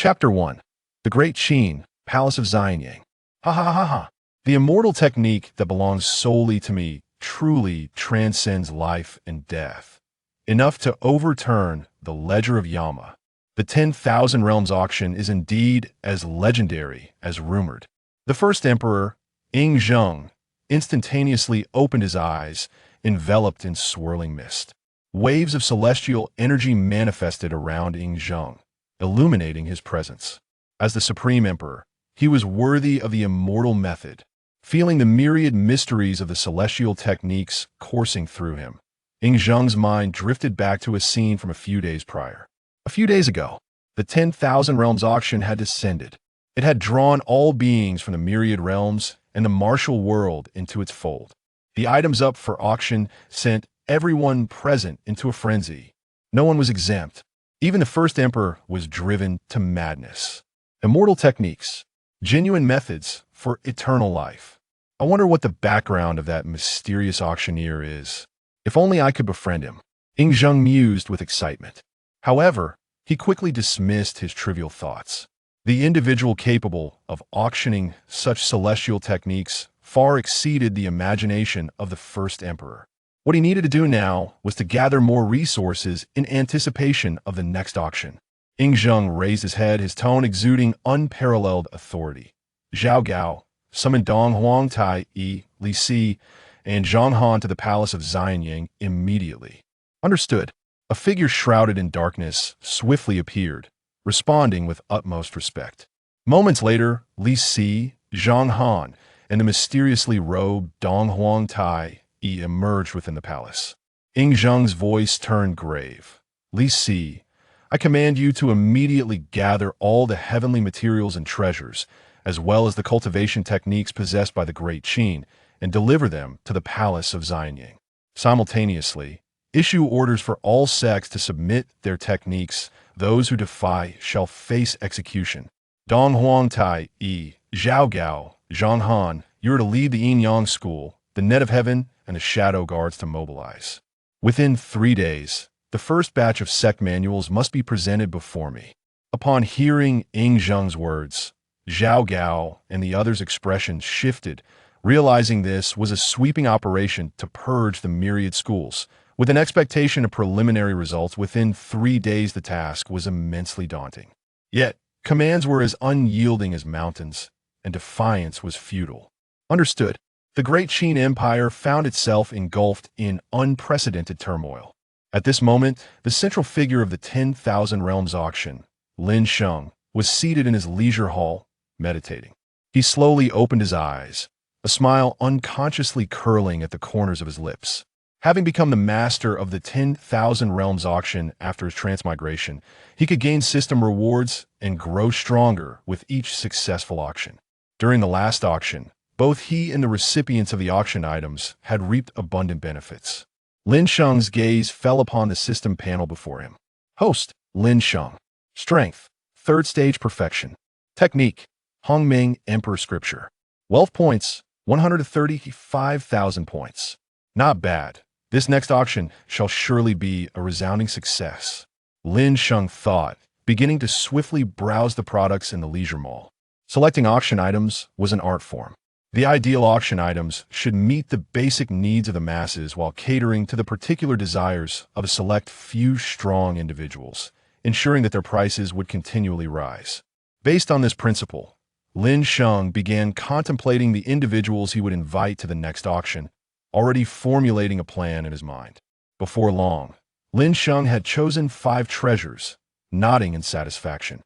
Chapter 1. The Great Qin, Palace of Xianyang. Ha ha ha ha. The immortal technique that belongs solely to me truly transcends life and death. Enough to overturn the ledger of Yama. The 10,000 Realms auction is indeed as legendary as rumored. The first emperor, Ying Zheng, instantaneously opened his eyes, enveloped in swirling mist. Waves of celestial energy manifested around Ying Zheng, illuminating his presence. As the supreme emperor, he was worthy of the immortal method, feeling the myriad mysteries of the celestial techniques coursing through him. Ying Zheng's mind drifted back to a scene from a few days prior. A few days ago, the 10,000 Realms auction had descended. It had drawn all beings from the myriad realms and the martial world into its fold. The items up for auction sent everyone present into a frenzy. No one was exempt. Even the first emperor was driven to madness. Immortal techniques, genuine methods for eternal life. I wonder what the background of that mysterious auctioneer is. If only I could befriend him. Ying Zheng mused with excitement. However, he quickly dismissed his trivial thoughts. The individual capable of auctioning such celestial techniques far exceeded the imagination of the first emperor. What he needed to do now was to gather more resources in anticipation of the next auction. Ying Zheng raised his head, his tone exuding unparalleled authority. Zhao Gao summoned Dong Huang Tai Yi, Li Si, and Zhang Han to the palace of Xianyang immediately. Understood. A figure shrouded in darkness swiftly appeared, responding with utmost respect. Moments later, Li Si, Zhang Han, and the mysteriously robed Dong Huang Tai Yi emerged within the palace. Ying Zheng's voice turned grave. Li Si, I command you to immediately gather all the heavenly materials and treasures, as well as the cultivation techniques possessed by the Great Qin, and deliver them to the palace of Xianyang. Simultaneously, issue orders for all sects to submit their techniques. Those who defy shall face execution. Dong Huang Tai Yi, Zhao Gao, Zhang Han, you are to lead the Yin Yang school, the net of heaven, and the shadow guards to mobilize. Within 3 days, the first batch of sect manuals must be presented before me. Upon hearing Ying Zheng's words, Zhao Gao and the others' expressions shifted, realizing this was a sweeping operation to purge the myriad schools. With an expectation of preliminary results within 3 days, the task was immensely daunting. Yet, commands were as unyielding as mountains, and defiance was futile. Understood. The Great Qin Empire found itself engulfed in unprecedented turmoil. At this moment, the central figure of the 10,000 Realms auction, Lin Sheng, was seated in his leisure hall, meditating. He slowly opened his eyes, a smile unconsciously curling at the corners of his lips. Having become the master of the 10,000 Realms auction after his transmigration, he could gain system rewards and grow stronger with each successful auction. During the last auction, both he and the recipients of the auction items had reaped abundant benefits. Lin Sheng's gaze fell upon the system panel before him. Host, Lin Sheng. Strength, 3rd stage perfection. Technique, Hongming Emperor Scripture. Wealth points, 135,000 points. Not bad. This next auction shall surely be a resounding success. Lin Sheng thought, beginning to swiftly browse the products in the leisure mall. Selecting auction items was an art form. The ideal auction items should meet the basic needs of the masses while catering to the particular desires of a select few strong individuals, ensuring that their prices would continually rise. Based on this principle, Lin Sheng began contemplating the individuals he would invite to the next auction, already formulating a plan in his mind. Before long, Lin Sheng had chosen 5 treasures, nodding in satisfaction.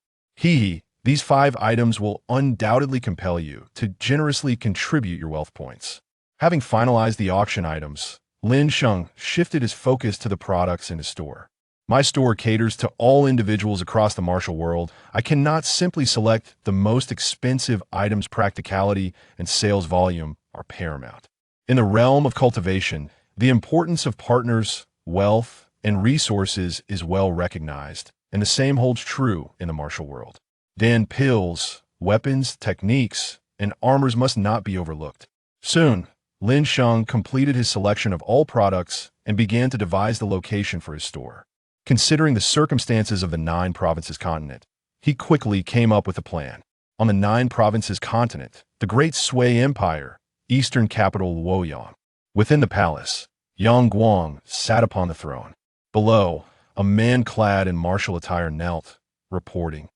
These 5 items will undoubtedly compel you to generously contribute your wealth points. Having finalized the auction items, Lin Sheng shifted his focus to the products in his store. My store caters to all individuals across the martial world. I cannot simply select the most expensive items. Practicality and sales volume are paramount. In the realm of cultivation, the importance of partners, wealth, and resources is well recognized, and the same holds true in the martial world. Dan pills, weapons, techniques, and armors must not be overlooked. Soon, Lin Sheng completed his selection of all products and began to devise the location for his store. Considering the circumstances of the 9 provinces continent, he quickly came up with a plan. On the 9 provinces continent, the Great Sui Empire, eastern capital Luoyang. Within the palace, Yang Guang sat upon the throne. Below, a man clad in martial attire knelt, reporting,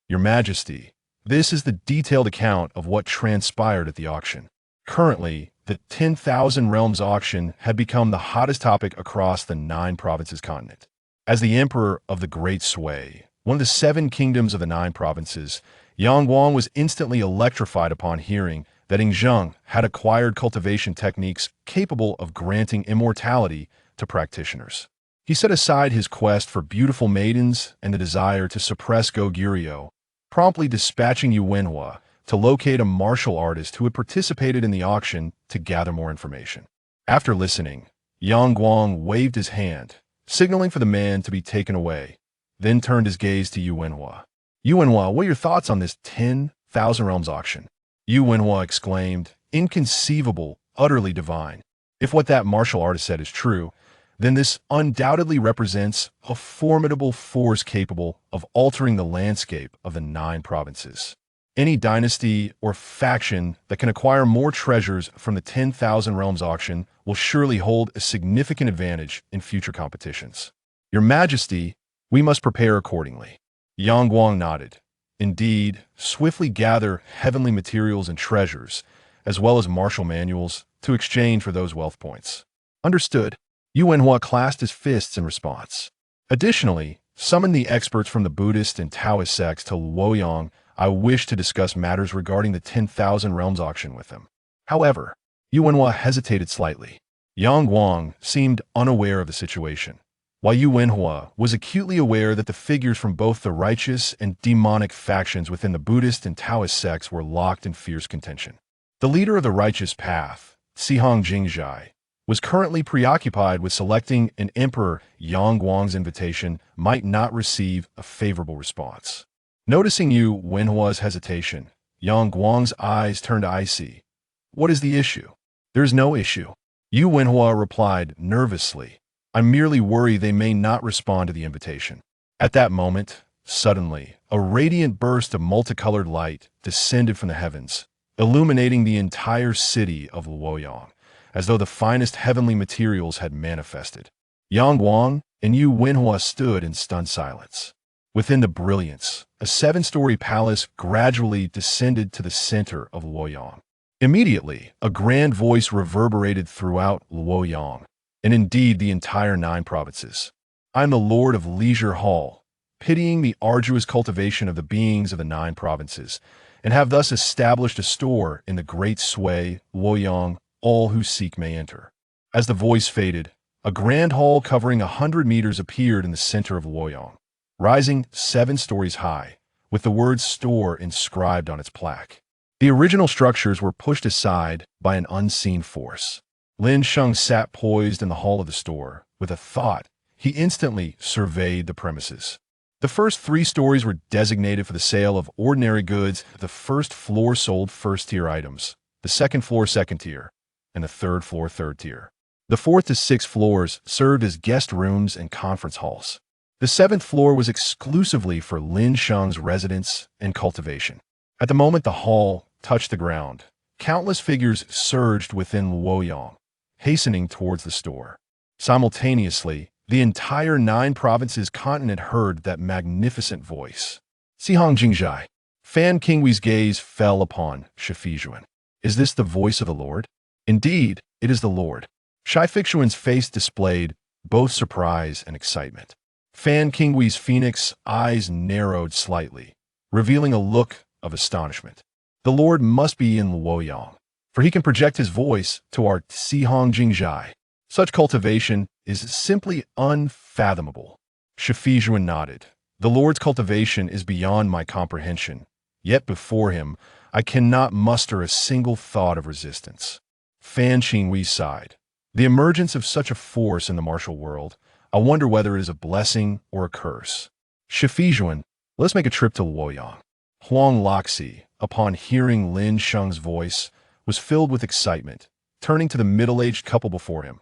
"Your Majesty, this is the detailed account of what transpired at the auction." Currently, the 10,000 Realms auction had become the hottest topic across the 9 provinces continent. As the emperor of the Great Sui, one of the 7 kingdoms of the 9 provinces, Yang Guang was instantly electrified upon hearing that Ying Zheng had acquired cultivation techniques capable of granting immortality to practitioners. He set aside his quest for beautiful maidens and the desire to suppress Goguryeo, promptly dispatching Yu Wenhua to locate a martial artist who had participated in the auction to gather more information. After listening, Yang Guang waved his hand, signaling for the man to be taken away, then turned his gaze to Yu Wenhua. "Yu Wenhua, what are your thoughts on this 10,000 Realms auction?" Yu Wenhua exclaimed, "Inconceivable, utterly divine. If what that martial artist said is true, then this undoubtedly represents a formidable force capable of altering the landscape of the 9 provinces. Any dynasty or faction that can acquire more treasures from the 10,000 Realms auction will surely hold a significant advantage in future competitions. Your Majesty, we must prepare accordingly." Yang Guang nodded. "Indeed, swiftly gather heavenly materials and treasures, as well as martial manuals, to exchange for those wealth points." "Understood." Yu Wenhua clasped his fists in response. "Additionally, summon the experts from the Buddhist and Taoist sects to Luoyang. I wish to discuss matters regarding the 10,000 Realms auction with them." However, Yu Wenhua hesitated slightly. Yang Guang seemed unaware of the situation, while Yu Wenhua was acutely aware that the figures from both the righteous and demonic factions within the Buddhist and Taoist sects were locked in fierce contention. The leader of the righteous path, Xiong Ba, was currently preoccupied with selecting an emperor. Yang Guang's invitation might not receive a favorable response. Noticing Yu Wenhua's hesitation, Yang Guang's eyes turned icy. "What is the issue?" "There is no issue," Yu Wenhua replied nervously. "I merely worry they may not respond to the invitation." At that moment, suddenly, a radiant burst of multicolored light descended from the heavens, illuminating the entire city of Luoyang, as though the finest heavenly materials had manifested. Yang Guang and Yu Wenhua stood in stunned silence. Within the brilliance, a 7-story palace gradually descended to the center of Luoyang. Immediately, a grand voice reverberated throughout Luoyang, and indeed the entire 9 provinces. "I am the Lord of Leisure Hall, pitying the arduous cultivation of the beings of the 9 provinces, and have thus established a store in the Great Sui, Luoyang. All who seek may enter." As the voice faded, a grand hall covering 100 meters appeared in the center of Luoyang, rising 7 stories high, with the word "store" inscribed on its plaque. The original structures were pushed aside by an unseen force. Lin Sheng sat poised in the hall of the store. With a thought, he instantly surveyed the premises. The first 3 stories were designated for the sale of ordinary goods. The first floor sold first-tier items, the second floor second-tier, and the third floor third-tier. The 4th to 6th floors served as guest rooms and conference halls. The 7th floor was exclusively for Lin Sheng's residence and cultivation. At the moment the hall touched the ground, countless figures surged within Luoyang, hastening towards the store. Simultaneously, the entire 9 provinces continent heard that magnificent voice. "Xiong Ba." Fan Qinghui's gaze fell upon Shitian. "Is this the voice of the Lord?" "Indeed, it is the Lord." Shitian's face displayed both surprise and excitement. Fan Qinghui's phoenix eyes narrowed slightly, revealing a look of astonishment. "The Lord must be in Luoyang, for he can project his voice to our Xiong Ba. Such cultivation is simply unfathomable." Shitian nodded. "The Lord's cultivation is beyond my comprehension, yet before him I cannot muster a single thought of resistance." Fan Qinghui sighed. "The emergence of such a force in the martial world, I wonder whether it is a blessing or a curse." "Shitian, let's make a trip to Luoyang." Huang Laxi, upon hearing Lin Sheng's voice, was filled with excitement, turning to the middle-aged couple before him.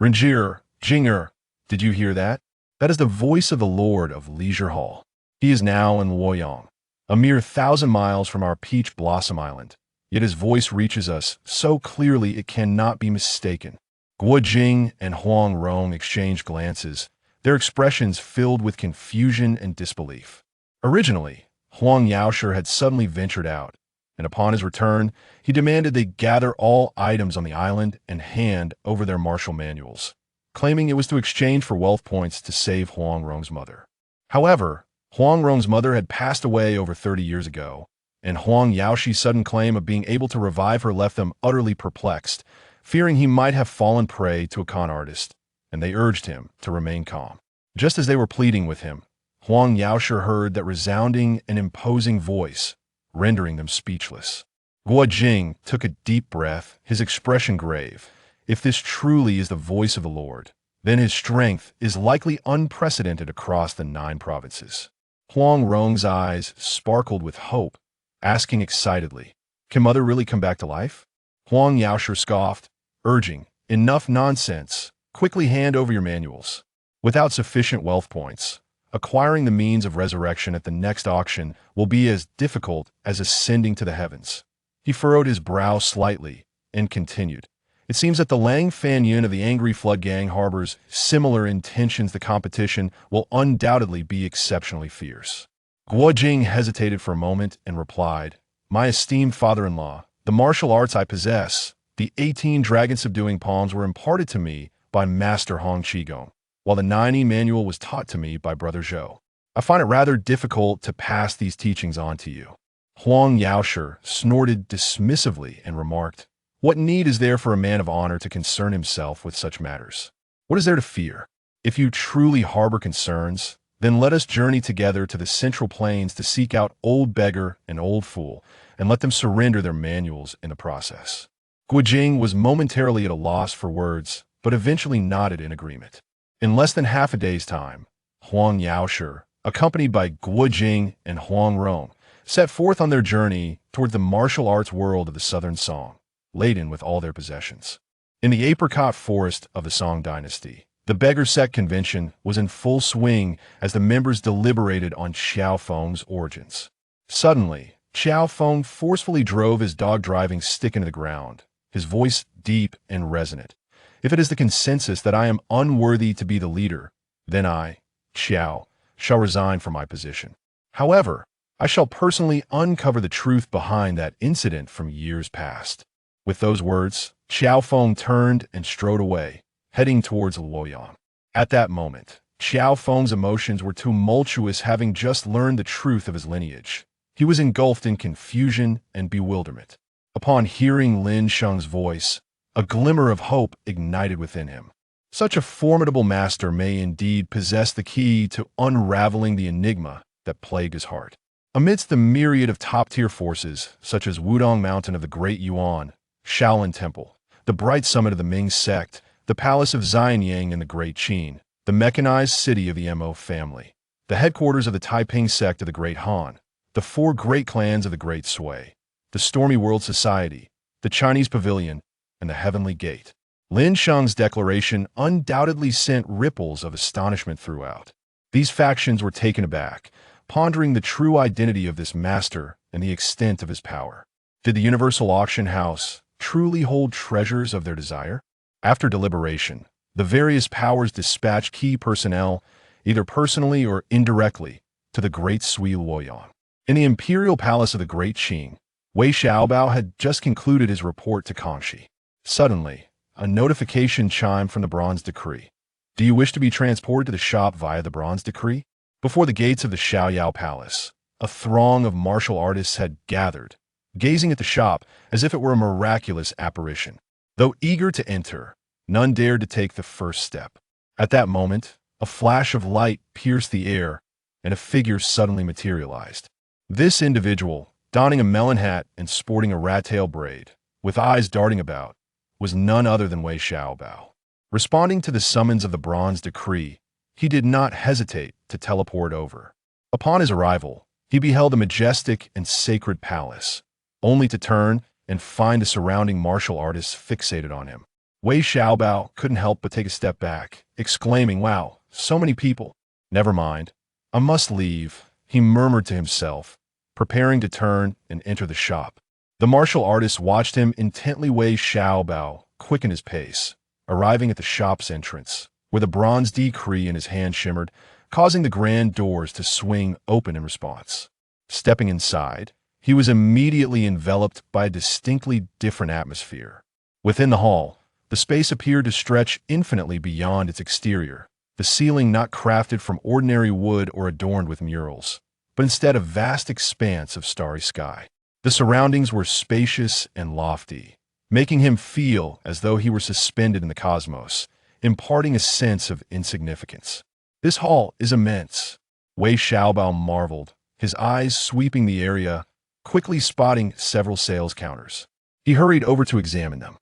"Renjir, Jinger, did you hear that? That is the voice of the Lord of Leisure Hall. He is now in Luoyang, a mere 1,000 miles from our Peach Blossom Island. Yet his voice reaches us so clearly it cannot be mistaken. Guo Jing and Huang Rong exchange glances, their expressions filled with confusion and disbelief. Originally, Huang Yaoshi had suddenly ventured out, and upon his return, he demanded they gather all items on the island and hand over their martial manuals, claiming it was to exchange for wealth points to save Huang Rong's mother. However, Huang Rong's mother had passed away over 30 years ago, and Huang Yaoshi's sudden claim of being able to revive her left them utterly perplexed, fearing he might have fallen prey to a con artist, and they urged him to remain calm. Just as they were pleading with him, Huang Yaoshi heard that resounding and imposing voice, rendering them speechless. Guo Jing took a deep breath, his expression grave. If this truly is the voice of the Lord, then his strength is likely unprecedented across the 9 provinces. Huang Rong's eyes sparkled with hope, asking excitedly, "Can Mother really come back to life?" Huang Yaoshi scoffed, urging, "Enough nonsense. Quickly hand over your manuals." Without sufficient wealth points, acquiring the means of resurrection at the next auction will be as difficult as ascending to the heavens. He furrowed his brow slightly and continued, "It seems that the Lang Fan Yun of the Angry Flood Gang harbors similar intentions. The competition will undoubtedly be exceptionally fierce." Guo Jing hesitated for a moment and replied, "My esteemed father-in-law, the martial arts I possess, the 18 dragon-subduing palms were imparted to me by Master Hong Qigong, while the 90 manual was taught to me by Brother Zhou. I find it rather difficult to pass these teachings on to you." Huang Yaoshi snorted dismissively and remarked, "What need is there for a man of honor to concern himself with such matters? What is there to fear? If you truly harbor concerns, then let us journey together to the Central Plains to seek out Old Beggar and Old Fool, and let them surrender their manuals in the process." Guo Jing was momentarily at a loss for words, but eventually nodded in agreement. In less than half a day's time, Huang Yaoshi, accompanied by Guo Jing and Huang Rong, set forth on their journey toward the martial arts world of the Southern Song, laden with all their possessions. In the apricot forest of the Song dynasty, the beggar sect convention was in full swing as the members deliberated on Xiao Feng's origins. Suddenly, Xiao Feng forcefully drove his dog-driving stick into the ground, his voice deep and resonant. "If it is the consensus that I am unworthy to be the leader, then I, Xiao, shall resign from my position. However, I shall personally uncover the truth behind that incident from years past." With those words, Xiao Feng turned and strode away, heading towards Luoyang. At that moment, Xiao Feng's emotions were tumultuous, having just learned the truth of his lineage. He was engulfed in confusion and bewilderment. Upon hearing Lin Sheng's voice, a glimmer of hope ignited within him. Such a formidable master may indeed possess the key to unraveling the enigma that plagued his heart. Amidst the myriad of top-tier forces, such as Wudong Mountain of the Great Yuan, Shaolin Temple, the bright summit of the Ming sect, the palace of Xianyang in the Great Qin, the mechanized city of the Mo family, the headquarters of the Taiping sect of the Great Han, the 4 great clans of the Great Sui, the Stormy World Society, the Chinese Pavilion, and the Heavenly Gate. Lin Sheng's declaration undoubtedly sent ripples of astonishment throughout. These factions were taken aback, pondering the true identity of this master and the extent of his power. Did the Universal Auction House truly hold treasures of their desire? After deliberation, the various powers dispatched key personnel, either personally or indirectly, to the Great Sui Luoyang. In the imperial palace of the Great Qing, Wei Xiaobao had just concluded his report to Kangxi. Suddenly, a notification chimed from the Bronze Decree. "Do you wish to be transported to the shop via the Bronze Decree?" Before the gates of the Xiaoyao Palace, a throng of martial artists had gathered, gazing at the shop as if it were a miraculous apparition. Though eager to enter, none dared to take the first step. At that moment, a flash of light pierced the air, and a figure suddenly materialized. This individual, donning a melon hat and sporting a rat-tail braid, with eyes darting about, was none other than Wei Xiaobao. Responding to the summons of the Bronze Decree, he did not hesitate to teleport over. Upon his arrival, he beheld a majestic and sacred palace, only to turn and find the surrounding martial artists fixated on him. Wei Xiaobao couldn't help but take a step back, exclaiming, "Wow, so many people. Never mind. I must leave," he murmured to himself, preparing to turn and enter the shop. The martial artist watched him intently. Wei Xiaobao quickened his pace, arriving at the shop's entrance, where the bronze decree in his hand shimmered, causing the grand doors to swing open in response. Stepping inside, he was immediately enveloped by a distinctly different atmosphere. Within the hall, the space appeared to stretch infinitely beyond its exterior, the ceiling not crafted from ordinary wood or adorned with murals, but instead a vast expanse of starry sky. The surroundings were spacious and lofty, making him feel as though he were suspended in the cosmos, imparting a sense of insignificance. This hall is immense, Wei Xiaobao marveled, his eyes sweeping the area, quickly spotting several sales counters. He hurried over to examine them.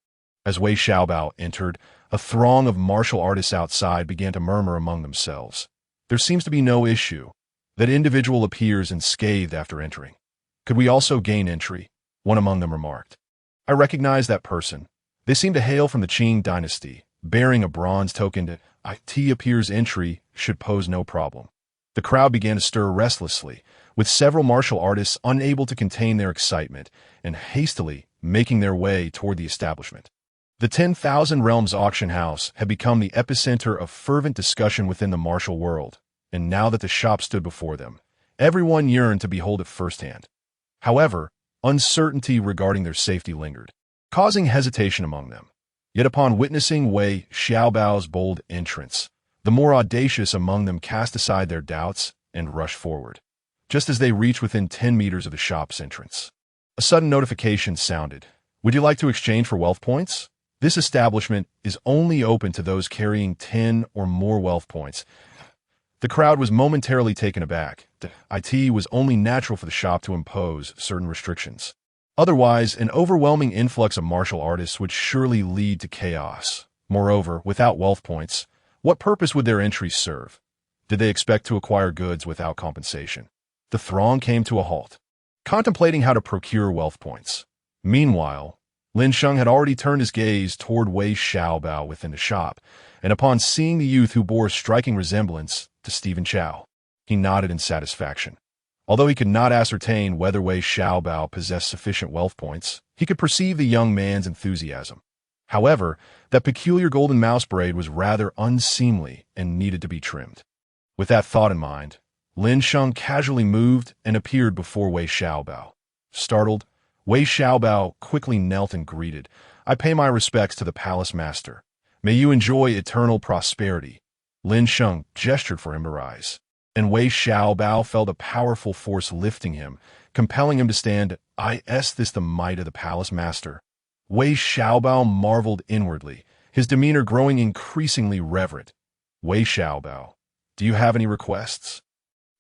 As Wei Xiaobao entered, a throng of martial artists outside began to murmur among themselves. There seems to be no issue. That individual appears unscathed after entering. Could we also gain entry? One among them remarked. I recognize that person. They seem to hail from the Qing dynasty, bearing a bronze token. It appears entry should pose no problem. The crowd began to stir restlessly, with several martial artists unable to contain their excitement and hastily making their way toward the establishment. The 10,000 Realms auction house had become the epicenter of fervent discussion within the martial world, and now that the shop stood before them, everyone yearned to behold it firsthand. However, uncertainty regarding their safety lingered, causing hesitation among them. Yet upon witnessing Wei Xiaobao's bold entrance, the more audacious among them cast aside their doubts and rushed forward. Just as they reached within 10 meters of the shop's entrance, a sudden notification sounded. Would you like to exchange for wealth points? This establishment is only open to those carrying 10 or more wealth points. The crowd was momentarily taken aback. It was only natural for the shop to impose certain restrictions. Otherwise, an overwhelming influx of martial artists would surely lead to chaos. Moreover, without wealth points, what purpose would their entry serve? Did they expect to acquire goods without compensation? The throng came to a halt, contemplating how to procure wealth points. Meanwhile, Lin Sheng had already turned his gaze toward Wei Xiaobao within the shop, and upon seeing the youth who bore a striking resemblance to Stephen Chow, he nodded in satisfaction. Although he could not ascertain whether Wei Xiaobao possessed sufficient wealth points, he could perceive the young man's enthusiasm. However, that peculiar golden mouse braid was rather unseemly and needed to be trimmed. With that thought in mind, Lin Sheng casually moved and appeared before Wei Xiaobao. Startled, Wei Xiaobao quickly knelt and greeted. I pay my respects to the palace master. May you enjoy eternal prosperity. Lin Sheng gestured for him to rise, and Wei Xiaobao felt a powerful force lifting him, compelling him to stand. Is this the might of the palace master? Wei Xiaobao marveled inwardly, his demeanor growing increasingly reverent. Wei Xiaobao, do you have any requests?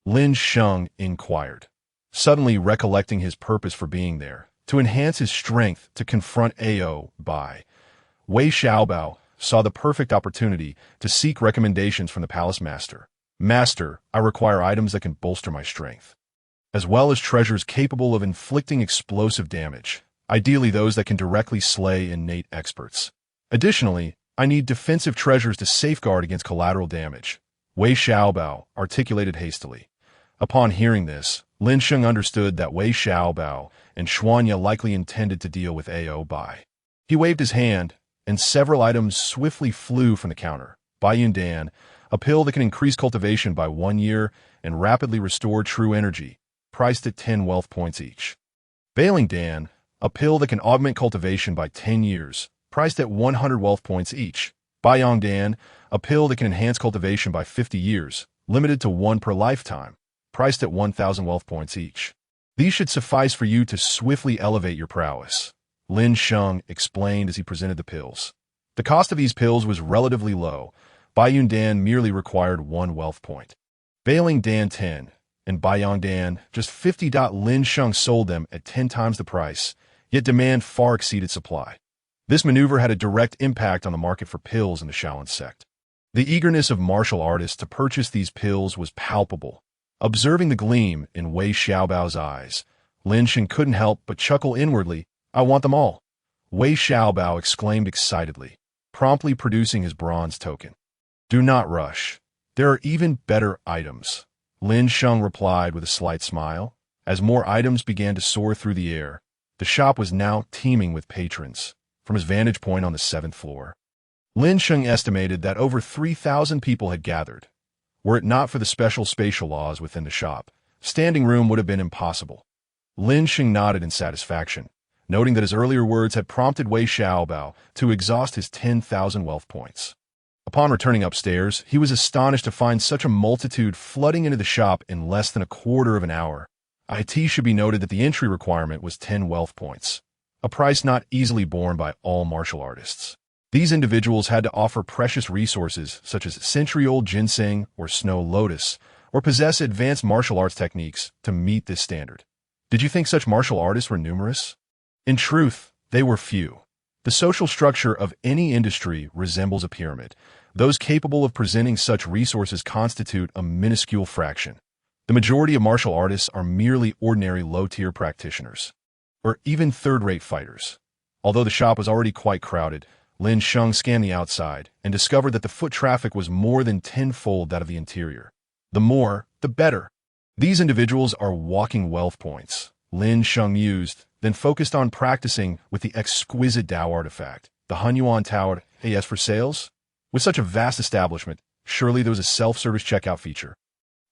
Lin Sheng inquired, suddenly recollecting his purpose for being there, to enhance his strength to confront Xiong Ba. Wei Xiaobao saw the perfect opportunity to seek recommendations from the palace master. Master, I require items that can bolster my strength, as well as treasures capable of inflicting explosive damage, ideally those that can directly slay innate experts. Additionally, I need defensive treasures to safeguard against collateral damage. Wei Xiaobao articulated hastily. Upon hearing this, Lin Sheng understood that Wei Xiaobao and Xuanya likely intended to deal with Xiong Ba. He waved his hand, and several items swiftly flew from the counter. Baiyundan, a pill that can increase cultivation by 1 year and rapidly restore true energy, priced at 10 wealth points each. Bailingdan, a pill that can augment cultivation by 10 years, priced at 100 wealth points each. Baiyongdan, a pill that can enhance cultivation by 50 years, limited to 1 per lifetime, priced at 1,000 wealth points each. These should suffice for you to swiftly elevate your prowess, Lin Sheng explained as he presented the pills. The cost of these pills was relatively low. Baiyundan merely required 1 wealth point. Bailingdan 10, and Baiyongdan just 50. Lin Sheng sold them at 10 times the price, yet demand far exceeded supply. This maneuver had a direct impact on the market for pills in the Shaolin sect. The eagerness of martial artists to purchase these pills was palpable. Observing the gleam in Wei Xiaobao's eyes, Lin Sheng couldn't help but chuckle inwardly. I want them all. Wei Xiaobao exclaimed excitedly, promptly producing his bronze token. Do not rush. There are even better items, Lin Sheng replied with a slight smile. As more items began to soar through the air, the shop was now teeming with patrons. From his vantage point on the 7th floor, Lin Sheng estimated that over 3,000 people had gathered. Were it not for the special spatial laws within the shop, standing room would have been impossible. Lin Sheng nodded in satisfaction, noting that his earlier words had prompted Xiong Ba to exhaust his 10,000 wealth points. Upon returning upstairs, he was astonished to find such a multitude flooding into the shop in less than a quarter of an hour. It should be noted that the entry requirement was 10 wealth points, a price not easily borne by all martial artists. These individuals had to offer precious resources such as century-old ginseng or snow lotus, or possess advanced martial arts techniques to meet this standard. Did you think such martial artists were numerous? In truth, they were few. The social structure of any industry resembles a pyramid. Those capable of presenting such resources constitute a minuscule fraction. The majority of martial artists are merely ordinary low-tier practitioners, or even third-rate fighters. Although the shop was already quite crowded, Lin Sheng scanned the outside and discovered that the foot traffic was more than tenfold that of the interior. The more, the better. These individuals are walking wealth points, Lin Sheng mused, then focused on practicing with the exquisite Tao artifact, the Hunyuan Tower. As for sales? With such a vast establishment, surely there was a self-service checkout feature.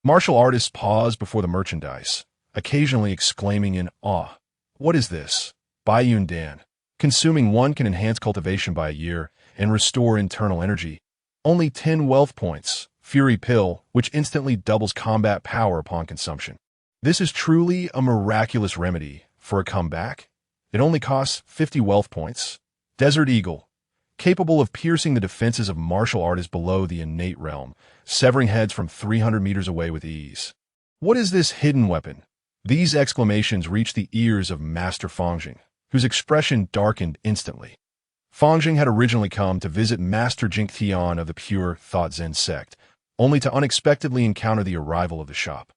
Martial artists paused before the merchandise, occasionally exclaiming in awe, "What is this? Bai Yun Dan. Consuming one can enhance cultivation by a year and restore internal energy. Only 10 wealth points. Fury Pill, which instantly doubles combat power upon consumption. This is truly a miraculous remedy for a comeback. It only costs 50 wealth points. Desert Eagle, capable of piercing the defenses of martial artists below the innate realm, severing heads from 300 meters away with ease. What is this hidden weapon?" These exclamations reached the ears of Master Fangjing, whose expression darkened instantly. Fangjing had originally come to visit Master Jingtian of the Pure Thought Zen sect, only to unexpectedly encounter the arrival of the shop.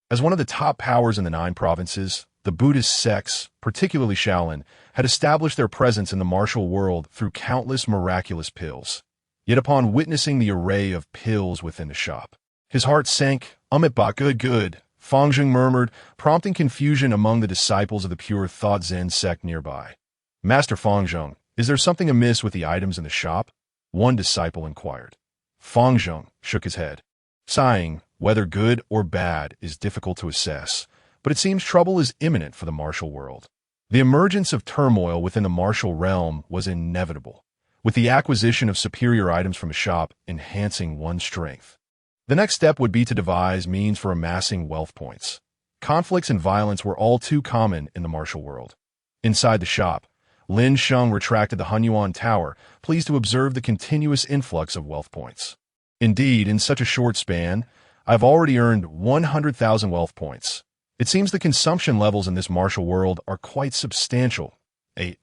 As one of the top powers in the 9 provinces, the Buddhist sects, particularly Shaolin, had established their presence in the martial world through countless miraculous pills. Yet upon witnessing the array of pills within the shop, his heart sank. Ba, good, Fangjing murmured, prompting confusion among the disciples of the Pure Thought Zen sect nearby. "Master Fangjing, is there something amiss with the items in the shop?" one disciple inquired. Fangjing shook his head, sighing. Whether good or bad is difficult to assess, but it seems trouble is imminent for the martial world. The emergence of turmoil within the martial realm was inevitable, with the acquisition of superior items from a shop enhancing one's strength. The next step would be to devise means for amassing wealth points. Conflicts and violence were all too common in the martial world. Inside the shop, Lin Sheng retracted the Hunyuan Tower, pleased to observe the continuous influx of wealth points. "Indeed, in such a short span, I've already earned 100,000 wealth points. It seems the consumption levels in this martial world are quite substantial."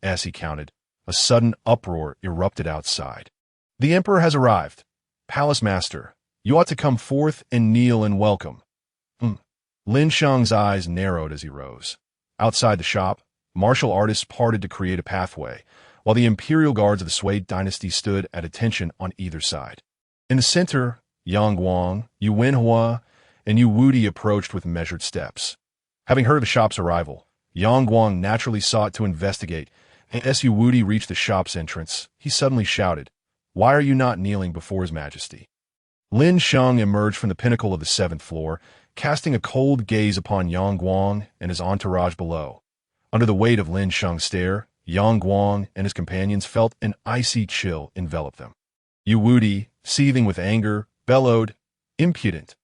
As he counted, a sudden uproar erupted outside. "The Emperor has arrived. Palace Master, you ought to come forth and kneel in welcome." Lin Sheng's eyes narrowed as he rose. Outside the shop, martial artists parted to create a pathway, while the imperial guards of the Sui dynasty stood at attention on either side. In the center, Yang Guang, Yu Wenhua, and Yu Wudi approached with measured steps. Having heard of the shop's arrival, Yang Guang naturally sought to investigate, and as Yu Wudi reached the shop's entrance, he suddenly shouted, "Why are you not kneeling before His Majesty?" Lin Sheng emerged from the pinnacle of the 7th floor, casting a cold gaze upon Yang Guang and his entourage below. Under the weight of Lin Sheng's stare, Yang Guang and his companions felt an icy chill envelop them. Yu Wudi, seething with anger, bellowed, "Impudent!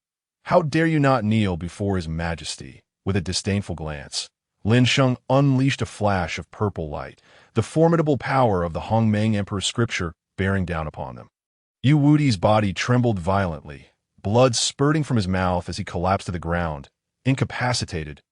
How dare you not kneel before His Majesty?" With a disdainful glance, Lin Sheng unleashed a flash of purple light, the formidable power of the Hongmeng Emperor's scripture bearing down upon them. Yu Wudi's body trembled violently, blood spurting from his mouth as he collapsed to the ground, incapacitated.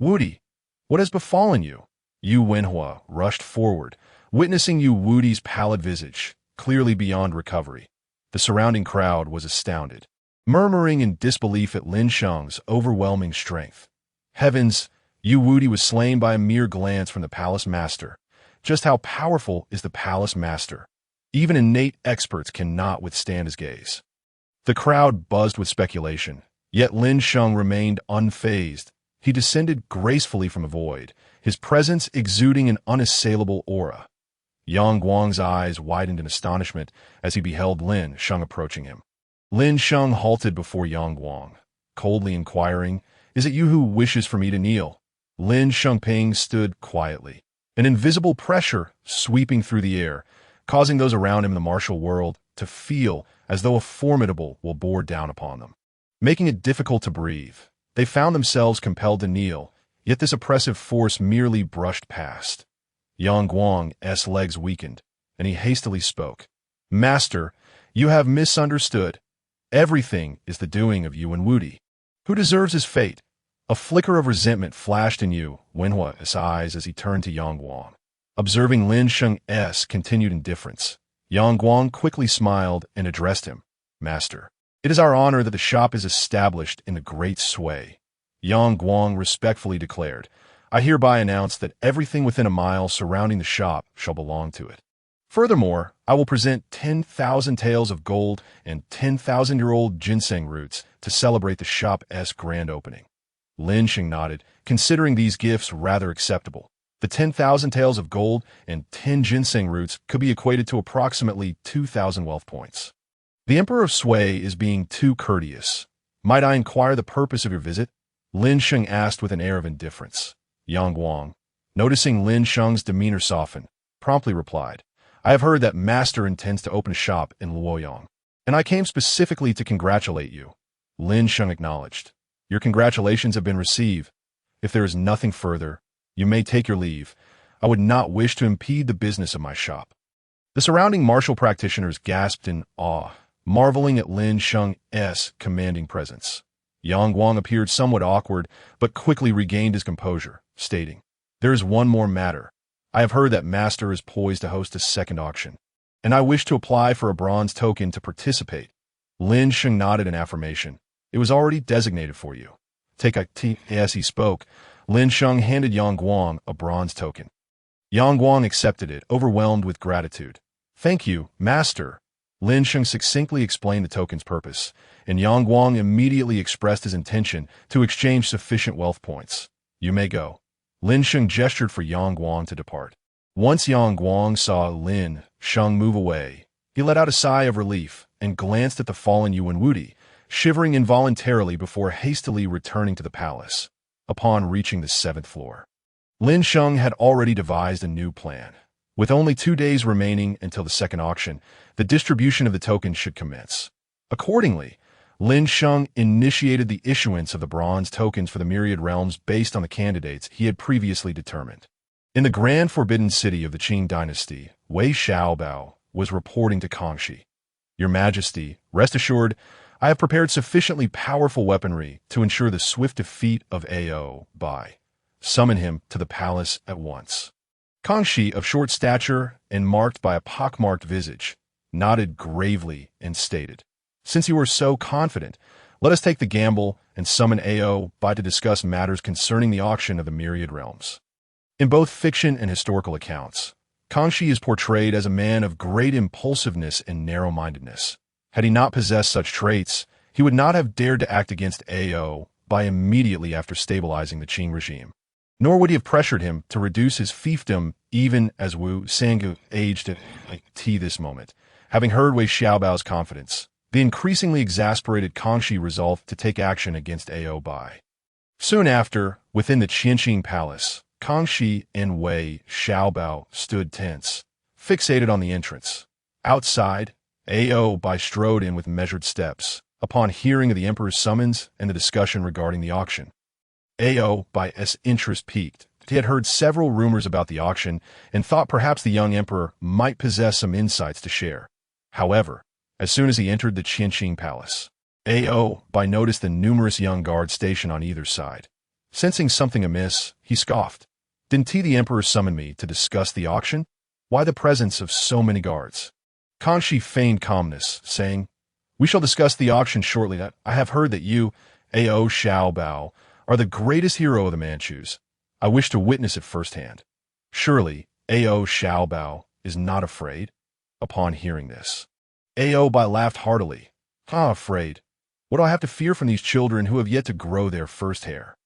"Wudi, what has befallen you?" Yu Wenhua rushed forward, witnessing Yu Wudi's pallid visage, clearly beyond recovery. The surrounding crowd was astounded, murmuring in disbelief at Lin Sheng's overwhelming strength. Heavens, Yu Wudi was slain by a mere glance from the palace master. Just how powerful is the palace master? Even innate experts cannot withstand his gaze. The crowd buzzed with speculation, yet Lin Sheng remained unfazed, He descended gracefully from the void, his presence exuding an unassailable aura. Yang Guang's eyes widened in astonishment as he beheld Lin Sheng approaching him. Lin Sheng halted before Yang Guang, coldly inquiring, "Is it you who wishes for me to kneel?" Lin Shengping stood quietly, an invisible pressure sweeping through the air, causing those around him in the martial world to feel as though a formidable will bore down upon them, making it difficult to breathe. They found themselves compelled to kneel, yet this oppressive force merely brushed past. Yang Guang's legs weakened, and he hastily spoke. "Master, you have misunderstood. Everything is the doing of Yuan Wudi. Who deserves his fate?" A flicker of resentment flashed in Yu Wenhua's eyes as he turned to Yang Guang. Observing Lin Sheng's continued indifference, Yang Guang quickly smiled and addressed him. "Master, it is our honor that the shop is established in the Great Sway." Yang Guang respectfully declared, "I hereby announce that everything within a mile surrounding the shop shall belong to it. Furthermore, I will present 10,000 taels of gold and 10,000-year-old ginseng roots to celebrate the shop's grand opening." Lin Sheng nodded, considering these gifts rather acceptable. The 10,000 taels of gold and 10 ginseng roots could be equated to approximately 2,000 wealth points. "The Emperor of Sway is being too courteous. Might I inquire the purpose of your visit?" Lin Sheng asked with an air of indifference. Yang Guang, noticing Lin Sheng's demeanor soften, promptly replied, "I have heard that Master intends to open a shop in Luoyang, and I came specifically to congratulate you." Lin Sheng acknowledged. "Your congratulations have been received. If there is nothing further, you may take your leave. I would not wish to impede the business of my shop." The surrounding martial practitioners gasped in awe, marveling at Lin Sheng's commanding presence. Yang Guang appeared somewhat awkward, but quickly regained his composure, stating, "There is one more matter. I have heard that Master is poised to host a second auction, and I wish to apply for a bronze token to participate." Lin Sheng nodded in affirmation. "It was already designated for you." Take a tea. As he spoke, Lin Sheng handed Yang Guang a bronze token. Yang Guang accepted it, overwhelmed with gratitude. "Thank you, Master." Lin Sheng succinctly explained the token's purpose, and Yang Guang immediately expressed his intention to exchange sufficient wealth points. "You may go." Lin Sheng gestured for Yang Guang to depart. Once Yang Guang saw Lin Sheng move away, he let out a sigh of relief and glanced at the fallen Yuan Wudi, shivering involuntarily before hastily returning to the palace. Upon reaching the 7th floor, Lin Sheng had already devised a new plan. With only 2 days remaining until the second auction, the distribution of the tokens should commence. Accordingly, Lin Sheng initiated the issuance of the bronze tokens for the Myriad realms based on the candidates he had previously determined. In the grand forbidden city of the Qing dynasty, Wei Xiaobao was reporting to Kangxi, "Your Majesty, rest assured, I have prepared sufficiently powerful weaponry to ensure the swift defeat of Xiong Ba. Summon him to the palace at once." Kangxi, of short stature and marked by a pockmarked visage, nodded gravely and stated, "Since you are so confident, let us take the gamble and summon Xiong Ba to discuss matters concerning the auction of the Myriad realms." In both fiction and historical accounts, Kangxi is portrayed as a man of great impulsiveness and narrow-mindedness. Had he not possessed such traits, he would not have dared to act against Xiong Ba immediately after stabilizing the Qing regime. Nor would he have pressured him to reduce his fiefdom even as Wu Sangu aged at this moment. Having heard Wei Xiaobao's confidence, the increasingly exasperated Kangxi resolved to take action against Xiong Ba. Soon after, within the Tianxia Palace, Kangxi and Wei Xiaobao stood tense, fixated on the entrance. Outside, Xiong Ba strode in with measured steps, upon hearing of the Emperor's summons and the discussion regarding the auction. Xiong Ba's interest peaked. He had heard several rumors about the auction and thought perhaps the young Emperor might possess some insights to share. However, as soon as he entered the Tianxia Palace, Xiong Ba noticed the numerous young guards stationed on either side. Sensing something amiss, he scoffed. "Didn't the Emperor summon me to discuss the auction? Why the presence of so many guards?" Kangxi feigned calmness, saying, "We shall discuss the auction shortly. I have heard that you, Xiong Xiaobao, are the greatest hero of the Manchus. I wish to witness it firsthand." Surely, Xiong Xiaobao is not afraid? Upon hearing this, Xiong Ba laughed heartily. "Ah, afraid? What do I have to fear from these children who have yet to grow their first hair?"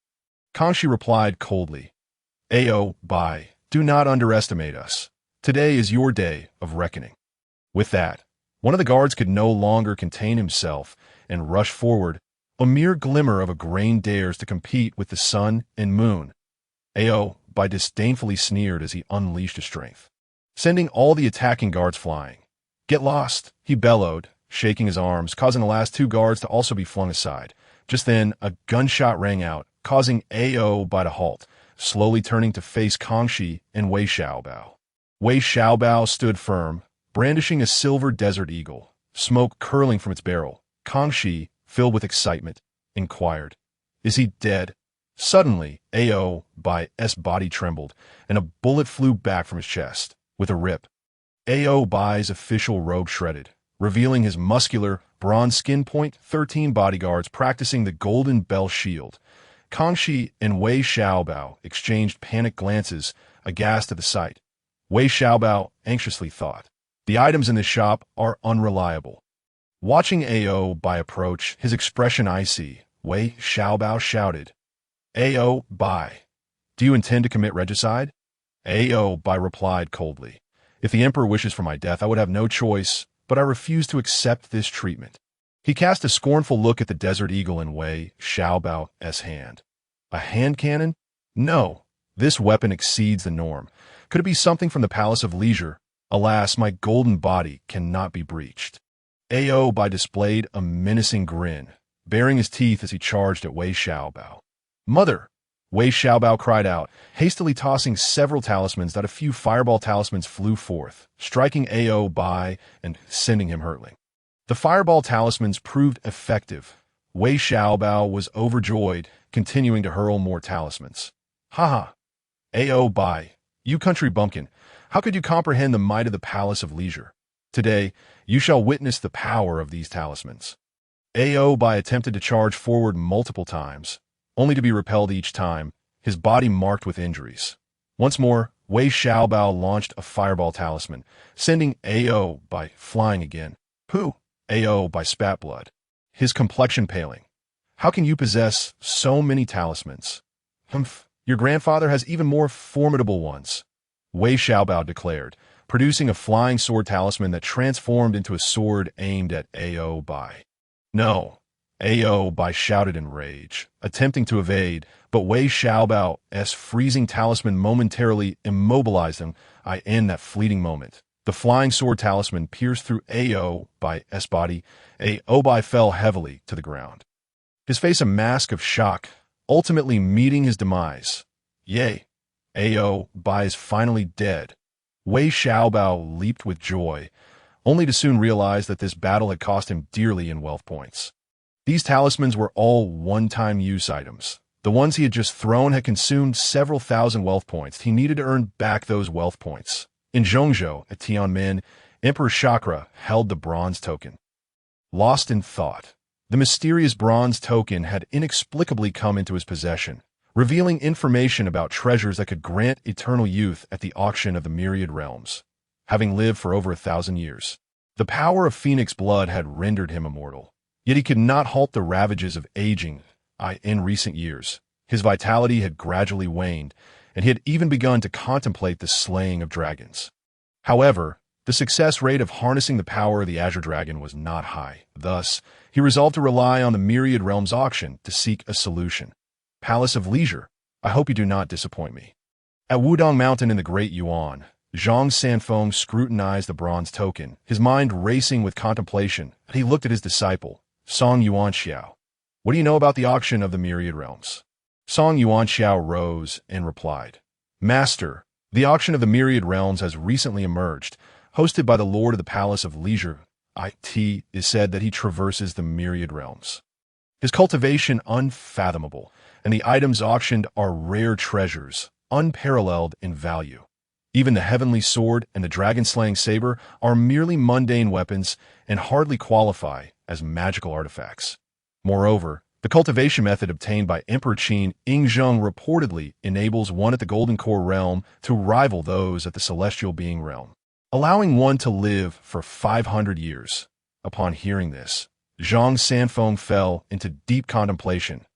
Kangxi replied coldly, Bai, do not underestimate us. Today is your day of reckoning. With that, one of the guards could no longer contain himself and rushed forward. A mere glimmer of a grain dares to compete with the sun and moon. Bai disdainfully sneered as he unleashed his strength, sending all the attacking guards flying. Get lost, he bellowed, shaking his arms, causing the last two guards to also be flung aside. Just then, a gunshot rang out, causing Bai to halt, slowly turning to face Kangxi and Wei Xiaobao. Wei Xiaobao stood firm, brandishing a silver desert eagle, smoke curling from its barrel. Kangxi, filled with excitement, inquired, Is he dead? Suddenly, Bai's body trembled, and a bullet flew back from his chest, with a rip. Bai's official robe shredded, revealing his muscular, bronze skin. 13 bodyguards practicing the golden bell shield. Kangxi and Wei Xiaobao exchanged panicked glances, aghast at the sight. Wei Xiaobao anxiously thought, the items in this shop are unreliable. Watching Bai approach, his expression icy, Wei Xiaobao shouted, Bai, do you intend to commit regicide? Bai replied coldly, if the emperor wishes for my death, I would have no choice, but I refuse to accept this treatment. He cast a scornful look at the desert eagle in Wei Xiaobao's hand. A hand cannon? No, this weapon exceeds the norm. Could it be something from the Palace of Leisure? Alas, my golden body cannot be breached. Bai displayed a menacing grin, baring his teeth as he charged at Wei Xiaobao. Mother! Wei Xiaobao cried out, hastily tossing several talismans that a few fireball talismans flew forth, striking Bai and sending him hurtling. The fireball talismans proved effective. Wei Xiaobao was overjoyed, continuing to hurl more talismans. Haha! Bai, you country bumpkin, how could you comprehend the might of the Palace of Leisure? Today, you shall witness the power of these talismans. Bai attempted to charge forward multiple times, only to be repelled each time, his body marked with injuries. Once more, Wei Xiaobao launched a fireball talisman, sending Bai flying again. Pooh! Bai spat blood, his complexion paling. How can you possess so many talismans? Humph, your grandfather has even more formidable ones, Wei Xiaobao declared, producing a flying sword talisman that transformed into a sword aimed at Bai. No, Bai shouted in rage, attempting to evade, but Wei Xiaobao's freezing talisman momentarily immobilized him. In that fleeting moment, the flying sword talisman pierced through Bai's body. Bai fell heavily to the ground, his face a mask of shock, ultimately meeting his demise. Yay! Bai is finally dead. Wei Xiaobao leaped with joy, only to soon realize that this battle had cost him dearly in wealth points. These talismans were all one-time use items. The ones he had just thrown had consumed several thousand wealth points. He needed to earn back those wealth points. In Zhongzhou, at Tianmen, Emperor Chakra held the bronze token. Lost in thought, the mysterious bronze token had inexplicably come into his possession, revealing information about treasures that could grant eternal youth at the auction of the Myriad realms. Having lived for over 1,000 years, the power of Phoenix blood had rendered him immortal. Yet he could not halt the ravages of aging. In recent years, his vitality had gradually waned, and he had even begun to contemplate the slaying of dragons. However, the success rate of harnessing the power of the Azure Dragon was not high. Thus, he resolved to rely on the Myriad Realms auction to seek a solution. Palace of Leisure, I hope you do not disappoint me. At Wudong Mountain in the Great Yuan, Zhang Sanfeng scrutinized the bronze token, his mind racing with contemplation, and he looked at his disciple, Song Yuanxiao. What do you know about the auction of the Myriad Realms? Song Yuanxiao rose and replied, Master, the auction of the Myriad Realms has recently emerged, hosted by the Lord of the Palace of Leisure. It is said that he traverses the Myriad Realms. His cultivation unfathomable, and the items auctioned are rare treasures, unparalleled in value. Even the heavenly sword and the dragon-slaying saber are merely mundane weapons and hardly qualify as magical artifacts. Moreover, the cultivation method obtained by Emperor Qin Ying Zheng reportedly enables one at the Golden Core realm to rival those at the Celestial Being realm, allowing one to live for 500 years. Upon hearing this, Zhang Sanfeng fell into deep contemplation.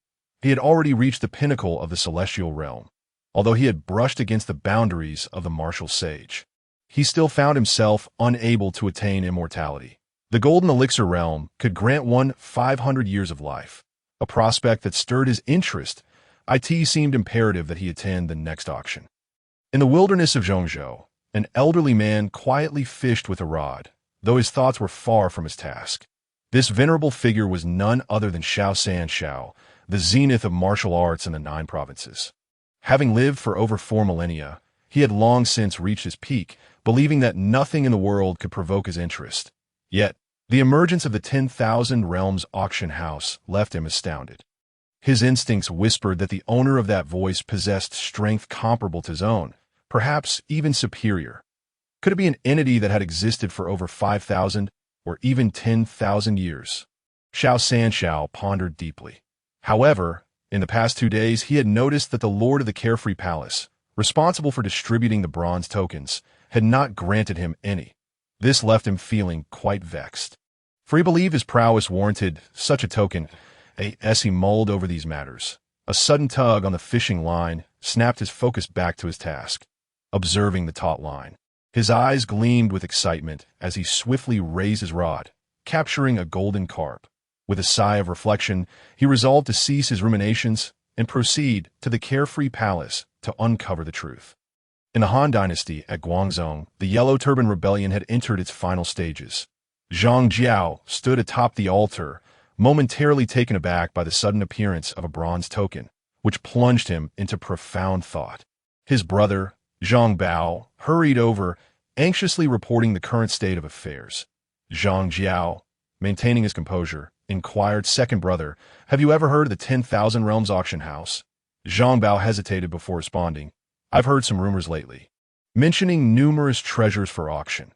He had already reached the pinnacle of the celestial realm. Although he had brushed against the boundaries of the martial sage, he still found himself unable to attain immortality. The golden elixir realm could grant one 500 years of life, a prospect that stirred his interest. It seemed imperative that he attend the next auction. In the wilderness of Zhongzhou, an elderly man quietly fished with a rod, though his thoughts were far from his task. This venerable figure was none other than Xiao, the zenith of martial arts in the 9 provinces. Having lived for over 4 millennia, he had long since reached his peak, believing that nothing in the world could provoke his interest. Yet, the emergence of the 10,000 Realms auction house left him astounded. His instincts whispered that the owner of that voice possessed strength comparable to his own, perhaps even superior. Could it be an entity that had existed for over 5,000 or even 10,000 years? Xiao pondered deeply. However, in the past 2 days, he had noticed that the Lord of the Carefree Palace, responsible for distributing the bronze tokens, had not granted him any. This left him feeling quite vexed, for he believed his prowess warranted such a token. As he mulled over these matters, a sudden tug on the fishing line snapped his focus back to his task, observing the taut line. His eyes gleamed with excitement as he swiftly raised his rod, capturing a golden carp. With a sigh of reflection, he resolved to cease his ruminations and proceed to the Carefree Palace to uncover the truth. In the Han Dynasty at Guangzhou, the Yellow Turban Rebellion had entered its final stages. Zhang Jiao stood atop the altar, momentarily taken aback by the sudden appearance of a bronze token, which plunged him into profound thought. His brother, Xiong Ba, hurried over, anxiously reporting the current state of affairs. Zhang Jiao, maintaining his composure, inquired, "Second brother, have you ever heard of the 10,000 Realms auction house?" Xiong Ba hesitated before responding. "I've heard some rumors lately, mentioning numerous treasures for auction.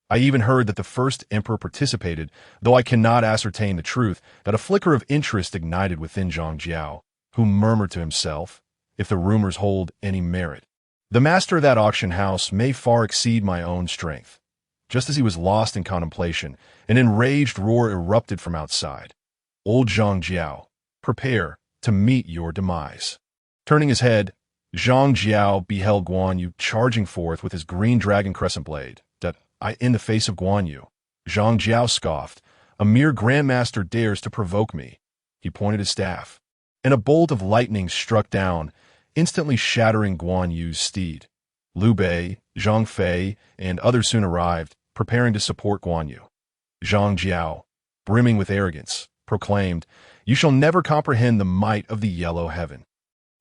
I even heard that the first emperor participated, though I cannot ascertain the truth." That a flicker of interest ignited within Zhang Jiao, who murmured to himself, "If the rumors hold any merit, the master of that auction house may far exceed my own strength." Just as he was lost in contemplation, an enraged roar erupted from outside. "Old Zhang Jiao, prepare to meet your demise." Turning his head, Zhang Jiao beheld Guan Yu charging forth with his green dragon crescent blade. In the face of Guan Yu, Zhang Jiao scoffed, "A mere grandmaster dares to provoke me." He pointed his staff, and a bolt of lightning struck down, instantly shattering Guan Yu's steed. Liu Bei, Zhang Fei, and others soon arrived, preparing to support Guan Yu. Zhang Jiao, brimming with arrogance, proclaimed, "You shall never comprehend the might of the yellow heaven."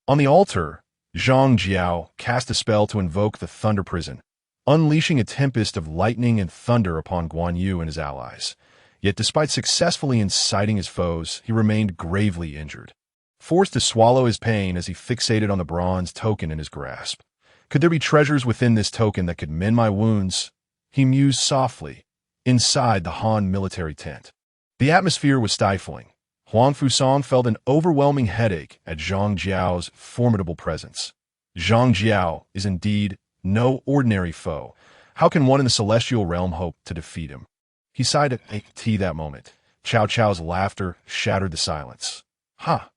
On the altar, Zhang Jiao cast a spell to invoke the Thunder Prison, unleashing a tempest of lightning and thunder upon Guan Yu and his allies. Yet despite successfully inciting his foes, he remained gravely injured, forced to swallow his pain as he fixated on the bronze token in his grasp. "Could there be treasures within this token that could mend my wounds?" he mused softly, inside the Han military tent. The atmosphere was stifling. Huang Fusang felt an overwhelming headache at Zhang Jiao's formidable presence. Zhang Jiao is indeed no ordinary foe. How can one in the celestial realm hope to defeat him? He sighed at that moment. Cao Cao's laughter shattered the silence. "Ha!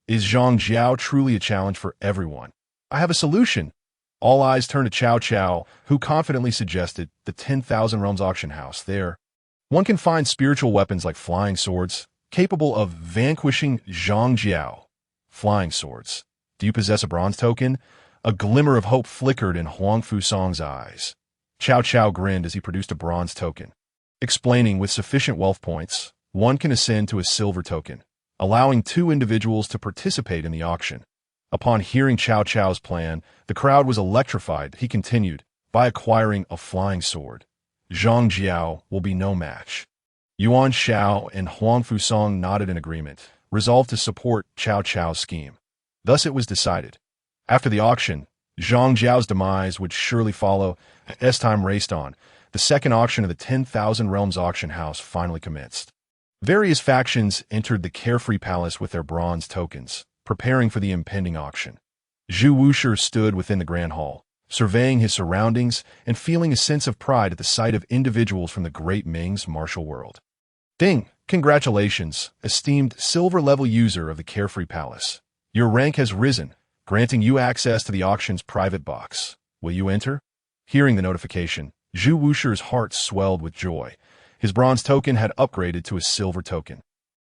Is Zhang Jiao truly a challenge for everyone? I have a solution." All eyes turned to Cao Cao, who confidently suggested the 10,000 Realms auction house. There, one can find spiritual weapons like flying swords, capable of vanquishing Zhang Jiao. Flying swords. Do you possess a bronze token? A glimmer of hope flickered in Huang Fusang's eyes. Cao Cao grinned as he produced a bronze token, explaining, "With sufficient wealth points, one can ascend to a silver token, allowing 2 individuals to participate in the auction." Upon hearing Cao Cao's plan, the crowd was electrified. He continued, "By acquiring a flying sword, Zhang Jiao will be no match." Yuan Shao and Huang Fusang nodded in agreement, resolved to support Cao Cao's scheme. Thus it was decided. After the auction, Zhang Jiao's demise would surely follow. As time raced on, the second auction of the 10,000 Realms auction house finally commenced. Various factions entered the Carefree Palace with their bronze tokens, preparing for the impending auction. Zhu Wushi stood within the grand hall, surveying his surroundings and feeling a sense of pride at the sight of individuals from the great Ming's martial world. "Ding! Congratulations, esteemed silver-level user of the Carefree Palace. Your rank has risen, granting you access to the auction's private box. Will you enter? Hearing the notification, Zhu Wusher's heart swelled with joy. His bronze token had upgraded to a silver token,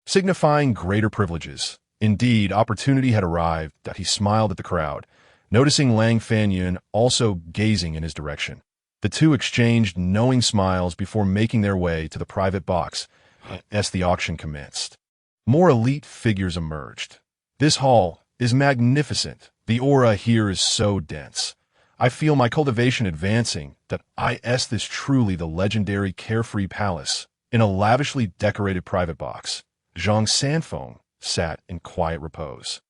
signifying greater privileges. Indeed, opportunity had arrived. That he smiled at the crowd, noticing Lang Fanyun also gazing in his direction. The two exchanged knowing smiles before making their way to the private box as the auction commenced. More elite figures emerged. This hall is magnificent. The aura here is so dense. I feel my cultivation advancing. That is this truly the legendary carefree palace. In a lavishly decorated private box, Zhang Sanfeng sat in quiet repose,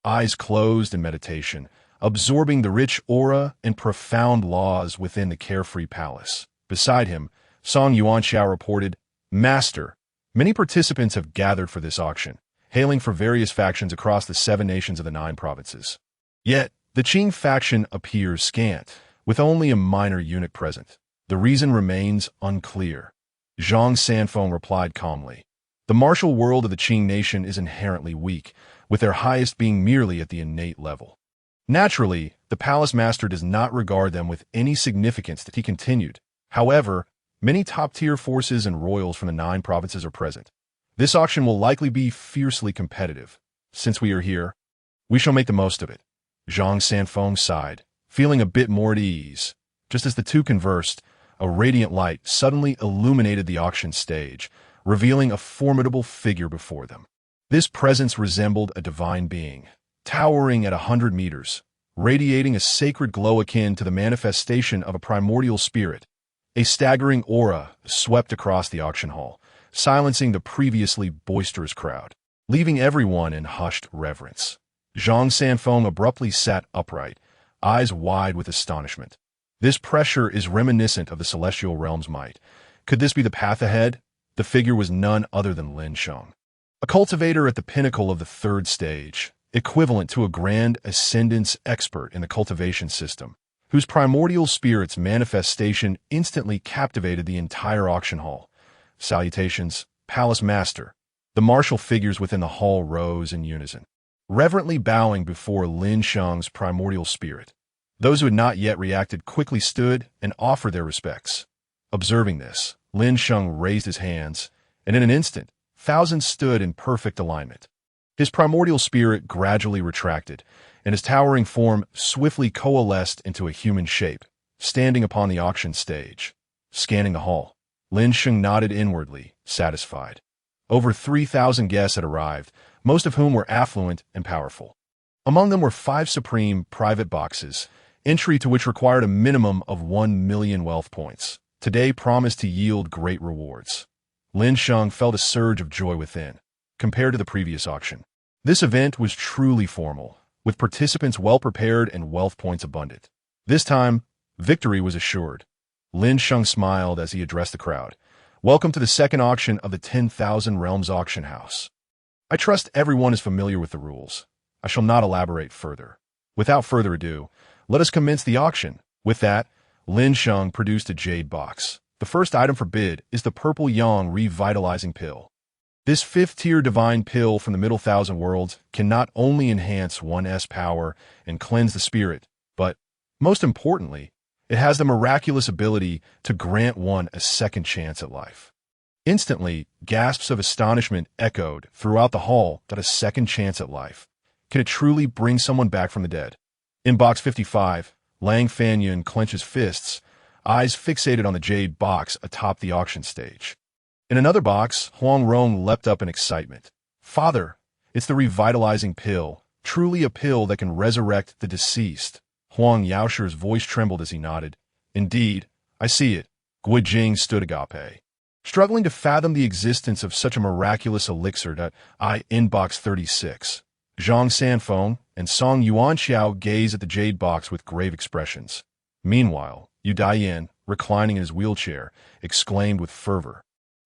eyes closed in meditation, absorbing the rich aura and profound laws within the carefree palace. Beside him, Song Yuanxiao reported, "Master, many participants have gathered for this auction, hailing from various factions across the 7 nations of the 9 provinces. Yet, the Qing faction appears scant, with only a minor eunuch present. The reason remains unclear." Zhang Sanfeng replied calmly, "The martial world of the Qing nation is inherently weak, with their highest being merely at the innate level. Naturally, the palace master does not regard them with any significance." That he continued, "However, many top-tier forces and royals from the 9 provinces are present. This auction will likely be fiercely competitive. Since we are here, we shall make the most of it." Zhang Sanfeng sighed, feeling a bit more at ease. Just as the two conversed, a radiant light suddenly illuminated the auction stage, revealing a formidable figure before them. This presence resembled a divine being, towering at 100 meters, radiating a sacred glow akin to the manifestation of a primordial spirit. A staggering aura swept across the auction hall, silencing the previously boisterous crowd, leaving everyone in hushed reverence. Zhang Sanfeng abruptly sat upright, eyes wide with astonishment. This pressure is reminiscent of the celestial realm's might. Could this be the path ahead? The figure was none other than Lin Sheng, a cultivator at the pinnacle of the 3rd stage, equivalent to a grand ascendance expert in the cultivation system, whose primordial spirit's manifestation instantly captivated the entire auction hall. "Salutations, Palace Master." The martial figures within the hall rose in unison, reverently bowing before Lin Sheng's primordial spirit. Those who had not yet reacted quickly stood and offered their respects. Observing this, Lin Sheng raised his hands, and in an instant, thousands stood in perfect alignment. His primordial spirit gradually retracted, and his towering form swiftly coalesced into a human shape, standing upon the auction stage. Scanning the hall, Lin Sheng nodded inwardly, satisfied. Over 3,000 guests had arrived, most of whom were affluent and powerful. Among them were 5 supreme private boxes, entry to which required a minimum of 1 million wealth points. Today promised to yield great rewards. Lin Sheng felt a surge of joy within. Compared to the previous auction, this event was truly formal, with participants well-prepared and wealth points abundant. This time, victory was assured. Lin Sheng smiled as he addressed the crowd. "Welcome to the 2nd auction of the 10,000 Realms Auction House. I trust everyone is familiar with the rules. I shall not elaborate further. Without further ado, let us commence the auction." With that, Lin Sheng produced a jade box. The first item for bid is the Purple Yang Revitalizing Pill. This 5th-tier divine pill from the Middle Thousand Worlds can not only enhance one's power and cleanse the spirit, but, most importantly, it has the miraculous ability to grant one a second chance at life. Instantly, gasps of astonishment echoed throughout the hall. That a second chance at life. Can it truly bring someone back from the dead? In box 55, Lang Fanyun clenches fists, eyes fixated on the jade box atop the auction stage. In another box, Huang Rong leapt up in excitement. "Father, it's the revitalizing pill, truly a pill that can resurrect the deceased." Huang Yaosher's voice trembled as he nodded. "Indeed, I see it." Gui Jing stood agape, struggling to fathom the existence of such a miraculous elixir. In box 36, Zhang Sanfeng and Song Yuanxiao gaze at the jade box with grave expressions. Meanwhile, Yu Daiyan, reclining in his wheelchair, exclaimed with fervor,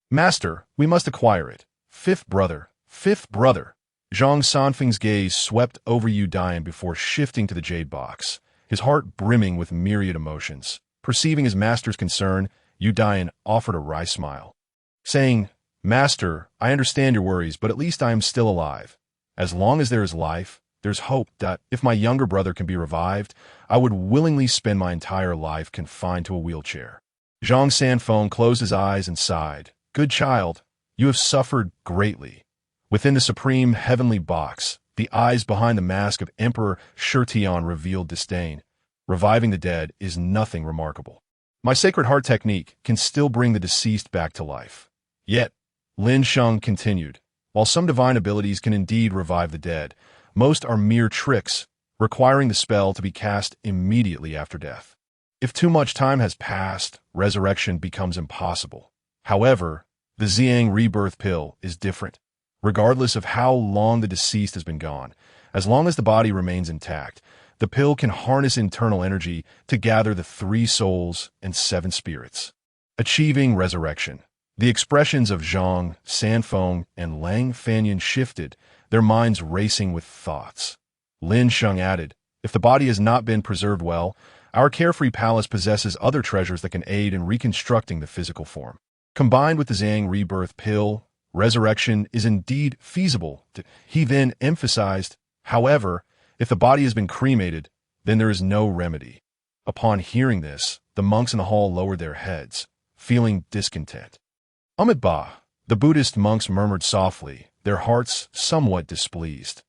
"Master, we must acquire it. 5th brother, 5th brother." Zhang Sanfeng's gaze swept over Yu Daiyan before shifting to the jade box, his heart brimming with myriad emotions. Perceiving his master's concern, Yu Daiyan offered a wry smile, saying, "Master, I understand your worries, but at least I am still alive. As long as there is life, there's hope that if my younger brother can be revived, I would willingly spend my entire life confined to a wheelchair. Zhang Sanfeng closed his eyes and sighed. Good child, you have suffered greatly. Within the supreme heavenly box, the eyes behind the mask of Emperor Shitian revealed disdain. Reviving the dead is nothing remarkable. My Sacred Heart technique can still bring the deceased back to life. Yet, Lin Sheng continued, while some divine abilities can indeed revive the dead, most are mere tricks, requiring the spell to be cast immediately after death. If too much time has passed, resurrection becomes impossible. However, the Xiang rebirth pill is different. Regardless of how long the deceased has been gone, as long as the body remains intact, the pill can harness internal energy to gather the 3 souls and 7 spirits. Achieving resurrection. The expressions of Zhang, Sanfeng, and Lang Fanyan shifted, their minds racing with thoughts. Lin Sheng added, if the body has not been preserved well, our carefree palace possesses other treasures that can aid in reconstructing the physical form. Combined with the Xiang rebirth pill, resurrection is indeed feasible. He then emphasized, however, if the body has been cremated, then there is no remedy. Upon hearing this, the monks in the hall lowered their heads, feeling discontent. Ba, the Buddhist monks murmured softly, their hearts somewhat displeased.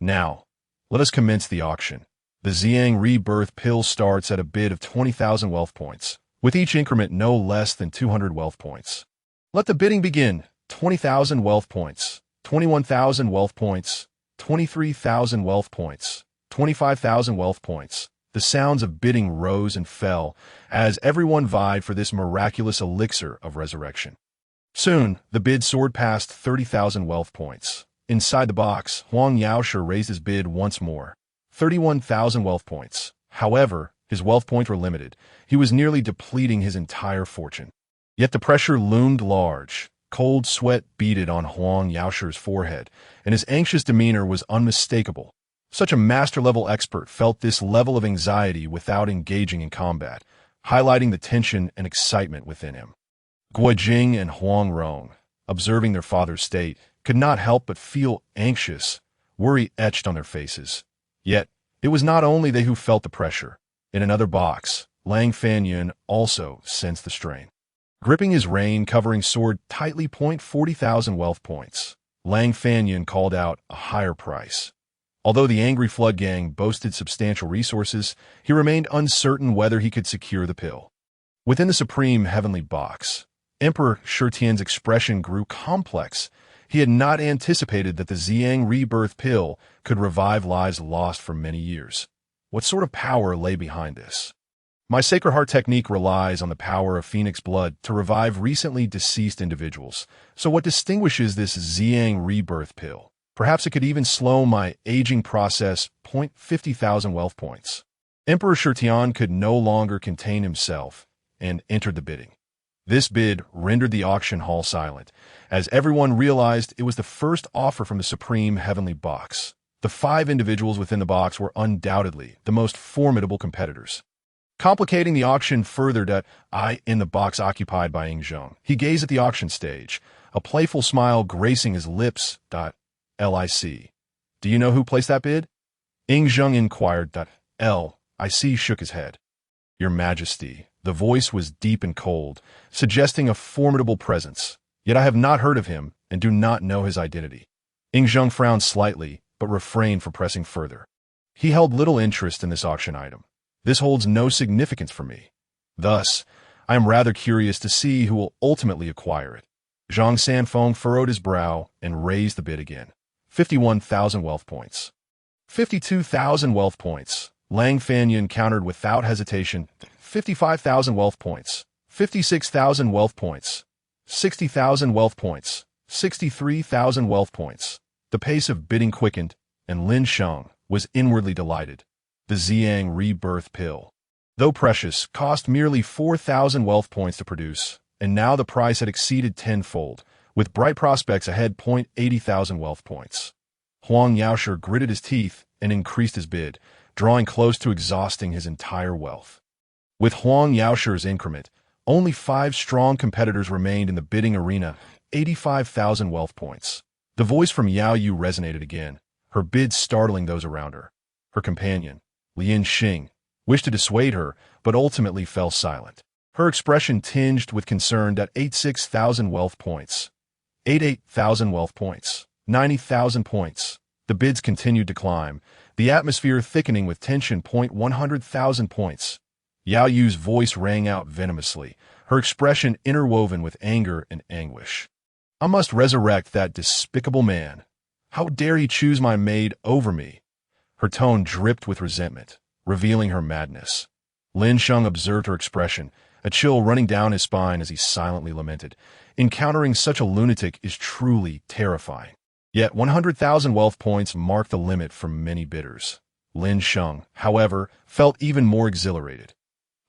Now, let us commence the auction. The Xiang rebirth pill starts at a bid of 20,000 wealth points, with each increment no less than 200 wealth points. Let the bidding begin. 20,000 wealth points, 21,000 wealth points, 23,000 wealth points, 25,000 wealth points. The sounds of bidding rose and fell as everyone vied for this miraculous elixir of resurrection. Soon, the bid soared past 30,000 wealth points. Inside the box, Huang Yaoshe raised his bid once more. 31,000 wealth points. However, his wealth points were limited. He was nearly depleting his entire fortune. Yet the pressure loomed large. Cold sweat beaded on Huang Yaoshe's forehead, and his anxious demeanor was unmistakable. Such a master-level expert felt this level of anxiety without engaging in combat, highlighting the tension and excitement within him. Guojing and Huang Rong, observing their father's state, could not help but feel anxious, worry etched on their faces. Yet, it was not only they who felt the pressure. In another box, Lang Fanyan also sensed the strain. Gripping his rain-covering sword tightly, 40,000 wealth points. Lang Fanyan called out a higher price. Although the angry flood gang boasted substantial resources, he remained uncertain whether he could secure the pill. Within the supreme heavenly box, Emperor Shitian's expression grew complex. He had not anticipated that the Xiang rebirth pill could revive lives lost for many years. What sort of power lay behind this? My Sacred Heart technique relies on the power of phoenix blood to revive recently deceased individuals. So what distinguishes this Xiang rebirth pill? Perhaps it could even slow my aging process. 50,000 wealth points. Emperor Shitian could no longer contain himself and entered the bidding. This bid rendered the auction hall silent, as everyone realized it was the first offer from the supreme heavenly box. The 5 individuals within the box were undoubtedly the most formidable competitors. Complicating the auction further, in the box occupied by Ying Zheng. He gazed at the auction stage, a playful smile gracing his lips. Lic. Do you know who placed that bid? Ying Zheng inquired. Lic shook his head. Your Majesty. The voice was deep and cold, suggesting a formidable presence. Yet I have not heard of him and do not know his identity. Ying Zheng frowned slightly, but refrained from pressing further. He held little interest in this auction item. This holds no significance for me. Thus, I am rather curious to see who will ultimately acquire it. Zhang Sanfeng furrowed his brow and raised the bid again. 51,000 wealth points. 52,000 wealth points. Lang Fanyan countered without hesitation. 55,000 wealth points. 56,000 wealth points. 60,000 wealth points. 63,000 wealth points. The pace of bidding quickened, and Lin Sheng was inwardly delighted. The Xiang rebirth pill, though precious, cost merely 4,000 wealth points to produce, and now the price had exceeded tenfold, with bright prospects ahead. 80,000 wealth points. Huang Yaoshe gritted his teeth and increased his bid, drawing close to exhausting his entire wealth. With Huang Yaoshe's increment, only 5 strong competitors remained in the bidding arena. 85,000 wealth points. The voice from Yao Yu resonated again. her bid startling those around her. Her companion, Lin Sheng, wished to dissuade her, but ultimately fell silent. Her expression tinged with concern at 86,000 wealth points. 88,000 wealth points. 90,000 points. The bids continued to climb, the atmosphere thickening with tension. 100,000 points. Yao Yu's voice rang out venomously, her expression interwoven with anger and anguish. I must resurrect that despicable man. How dare he choose my maid over me? Her tone dripped with resentment, revealing her madness. Lin Sheng observed her expression, a chill running down his spine as he silently lamented. Encountering such a lunatic is truly terrifying. Yet 100,000 wealth points marked the limit for many bidders. Lin Sheng, however, felt even more exhilarated.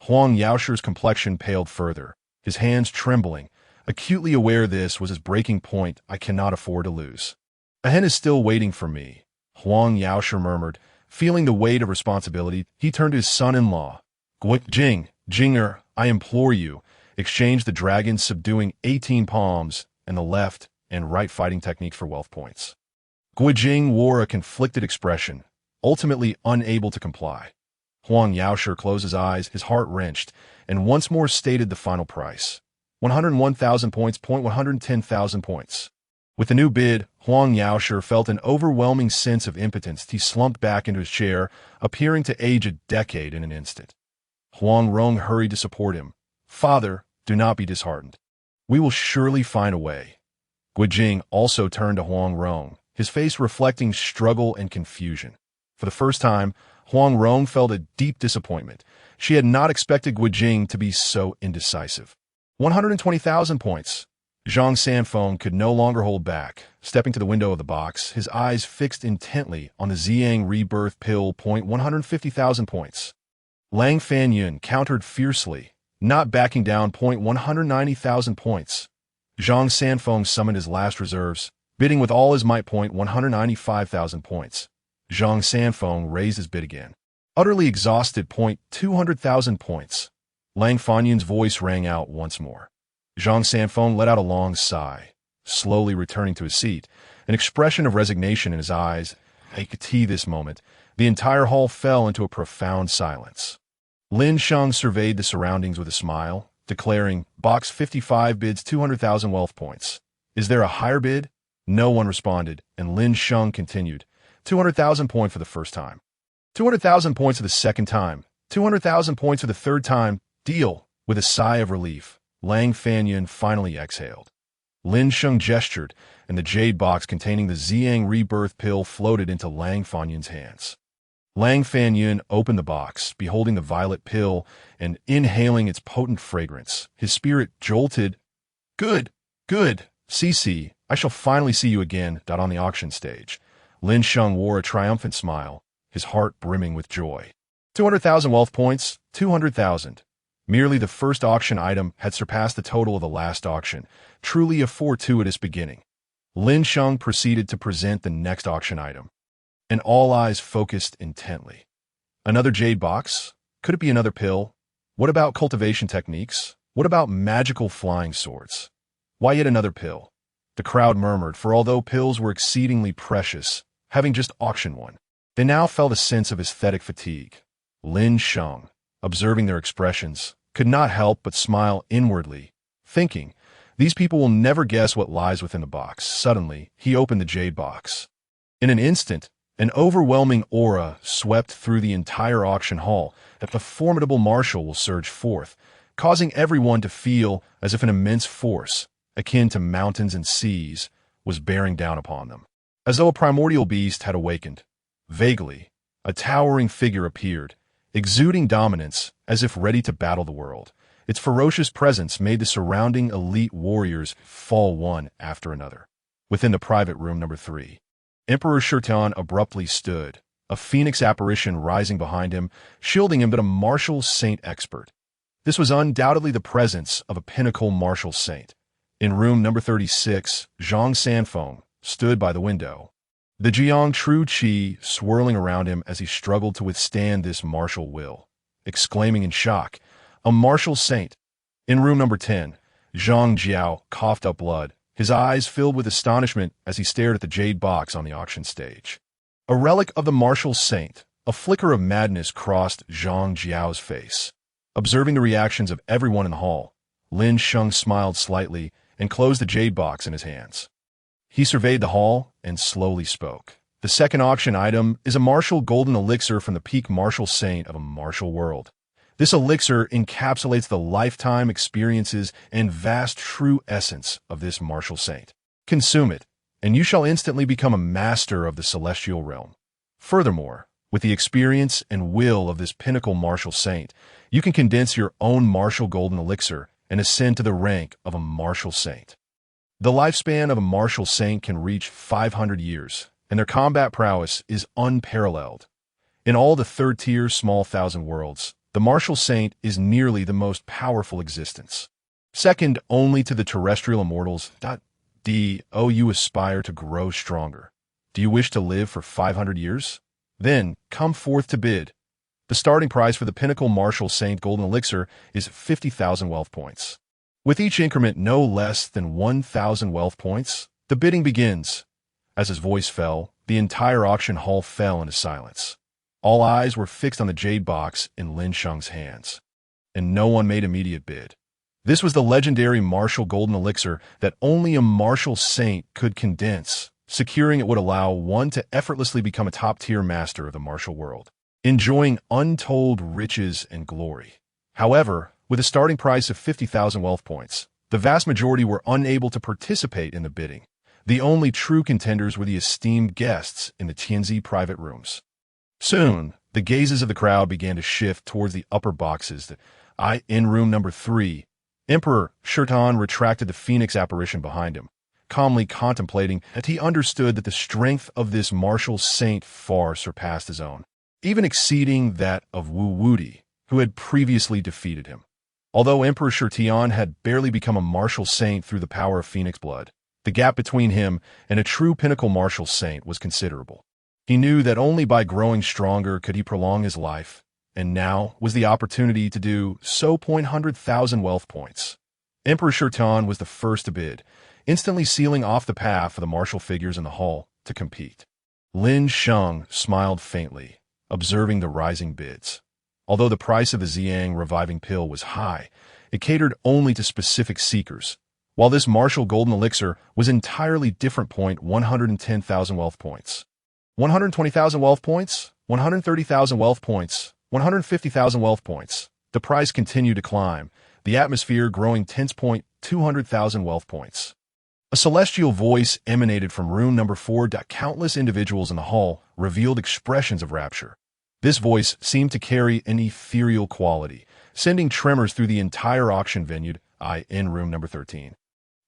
Huang Yaoshir's complexion paled further, his hands trembling, acutely aware this was his breaking point. I cannot afford to lose. A hen is still waiting for me, Huang Yaoshir murmured. Feeling the weight of responsibility, he turned to his son-in-law. Jing, Jinger, I implore you, exchange the dragon's subduing 18 palms and the left and right fighting techniques for wealth points. Jing wore a conflicted expression, ultimately unable to comply. Huang Yaoshir closed his eyes, his heart wrenched, and once more stated the final price. 101,000 points. 110,000 points. With the new bid, Huang Yaoshir felt an overwhelming sense of impotence. He slumped back into his chair, appearing to age a decade in an instant. Huang Rong hurried to support him. Father, do not be disheartened. We will surely find a way. Jing also turned to Huang Rong, his face reflecting struggle and confusion. For the first time, Huang Rong felt a deep disappointment. She had not expected Jing to be so indecisive. 120,000 points. Zhang Sanfeng could no longer hold back. Stepping to the window of the box, his eyes fixed intently on the Xiang rebirth pill. 150,000 points. Lang Fanyun countered fiercely, not backing down. 190,000 points. Zhang Sanfeng summoned his last reserves, bidding with all his might. 195,000 points. Zhang Sanfeng raised his bid again. Utterly exhausted. 200,000 points. Lang Fanyun's voice rang out once more. Zhang Sanfeng let out a long sigh, slowly returning to his seat, an expression of resignation in his eyes. I could see this moment. The entire hall fell into a profound silence. Lin Sheng surveyed the surroundings with a smile, declaring, Box 55 bids 200,000 wealth points. Is there a higher bid? No one responded, and Lin Sheng continued, 200,000 points for the first time. 200,000 points for the second time. 200,000 points for the third time. Deal. With a sigh of relief, Lang Fanyun finally exhaled. Lin Sheng gestured, and the jade box containing the Xiang rebirth pill floated into Lang Fanyun's hands. Lang Fanyun opened the box, beholding the violet pill and inhaling its potent fragrance. His spirit jolted. Good, good, Cici, I shall finally see you again. On the auction stage, Lin Sheng wore a triumphant smile, his heart brimming with joy. 200,000 wealth points, 200,000. Merely the first auction item had surpassed the total of the last auction, truly a fortuitous beginning. Lin Sheng proceeded to present the next auction item, and all eyes focused intently. Another jade box? Could it be another pill? What about cultivation techniques? What about magical flying swords? Why yet another pill? The crowd murmured, for although pills were exceedingly precious, having just auctioned one, they now felt a sense of aesthetic fatigue. Lin Sheng, observing their expressions, could not help but smile inwardly, thinking, these people will never guess what lies within the box. Suddenly, he opened the jade box. In an instant, an overwhelming aura swept through the entire auction hall that the formidable marshal will surge forth, causing everyone to feel as if an immense force, akin to mountains and seas, was bearing down upon them. As though a primordial beast had awakened. Vaguely, a towering figure appeared, exuding dominance as if ready to battle the world. Its ferocious presence made the surrounding elite warriors fall one after another. Within the private room number 3, Emperor Shitian abruptly stood, a phoenix apparition rising behind him, shielding him but a martial saint expert. This was undoubtedly the presence of a pinnacle martial saint. In room number 36, Zhang Sanfeng stood by the window, the Jiang Tru Qi swirling around him as he struggled to withstand this martial will, exclaiming in shock, a martial saint. In room number 10, Zhang Jiao coughed up blood, his eyes filled with astonishment as he stared at the jade box on the auction stage. A relic of the martial saint. A flicker of madness crossed Zhang Jiao's face. Observing the reactions of everyone in the hall, Lin Sheng smiled slightly and closed the jade box in his hands. He surveyed the hall and slowly spoke. The second auction item is a martial golden elixir from the peak martial saint of a martial world. This elixir encapsulates the lifetime experiences and vast true essence of this martial saint. Consume it, and you shall instantly become a master of the celestial realm. Furthermore, with the experience and will of this pinnacle martial saint, you can condense your own martial golden elixir and ascend to the rank of a martial saint. The lifespan of a martial saint can reach 500 years, and their combat prowess is unparalleled. In all the third-tier small thousand worlds, the martial saint is nearly the most powerful existence. Second only to the terrestrial immortals. Do you aspire to grow stronger? Do you wish to live for 500 years? Then, come forth to bid. The starting price for the pinnacle martial saint golden elixir is 50,000 wealth points. With each increment no less than 1,000 wealth points, the bidding begins. As his voice fell, the entire auction hall fell into silence. All eyes were fixed on the jade box in Lin Sheng's hands, and no one made immediate bid. This was the legendary martial golden elixir that only a martial saint could condense. Securing it would allow one to effortlessly become a top-tier master of the martial world, enjoying untold riches and glory. However, with a starting price of 50,000 wealth points, the vast majority were unable to participate in the bidding. The only true contenders were the esteemed guests in the Tianxia private rooms. Soon, the gazes of the crowd began to shift towards the upper boxes. In room number 3, Emperor Shitian retracted the phoenix apparition behind him, calmly contemplating that he understood that the strength of this martial saint far surpassed his own, even exceeding that of Wu Wudi, who had previously defeated him. Although Emperor Shitian had barely become a martial saint through the power of phoenix blood, the gap between him and a true pinnacle martial saint was considerable. He knew that only by growing stronger could he prolong his life, and now was the opportunity to do so. 100,000 wealth points. Emperor Shitian was the first to bid, instantly sealing off the path for the martial figures in the hall to compete. Lin Sheng smiled faintly, observing the rising bids. Although the price of the Xiang reviving pill was high, it catered only to specific seekers, while this martial golden elixir was entirely different. 110,000 wealth points. 120,000 wealth points, 130,000 wealth points, 150,000 wealth points. The price continued to climb, the atmosphere growing tense. 200,000 wealth points. A celestial voice emanated from room number 4. Countless individuals in the hall revealed expressions of rapture. This voice seemed to carry an ethereal quality, sending tremors through the entire auction venue. In room number 13.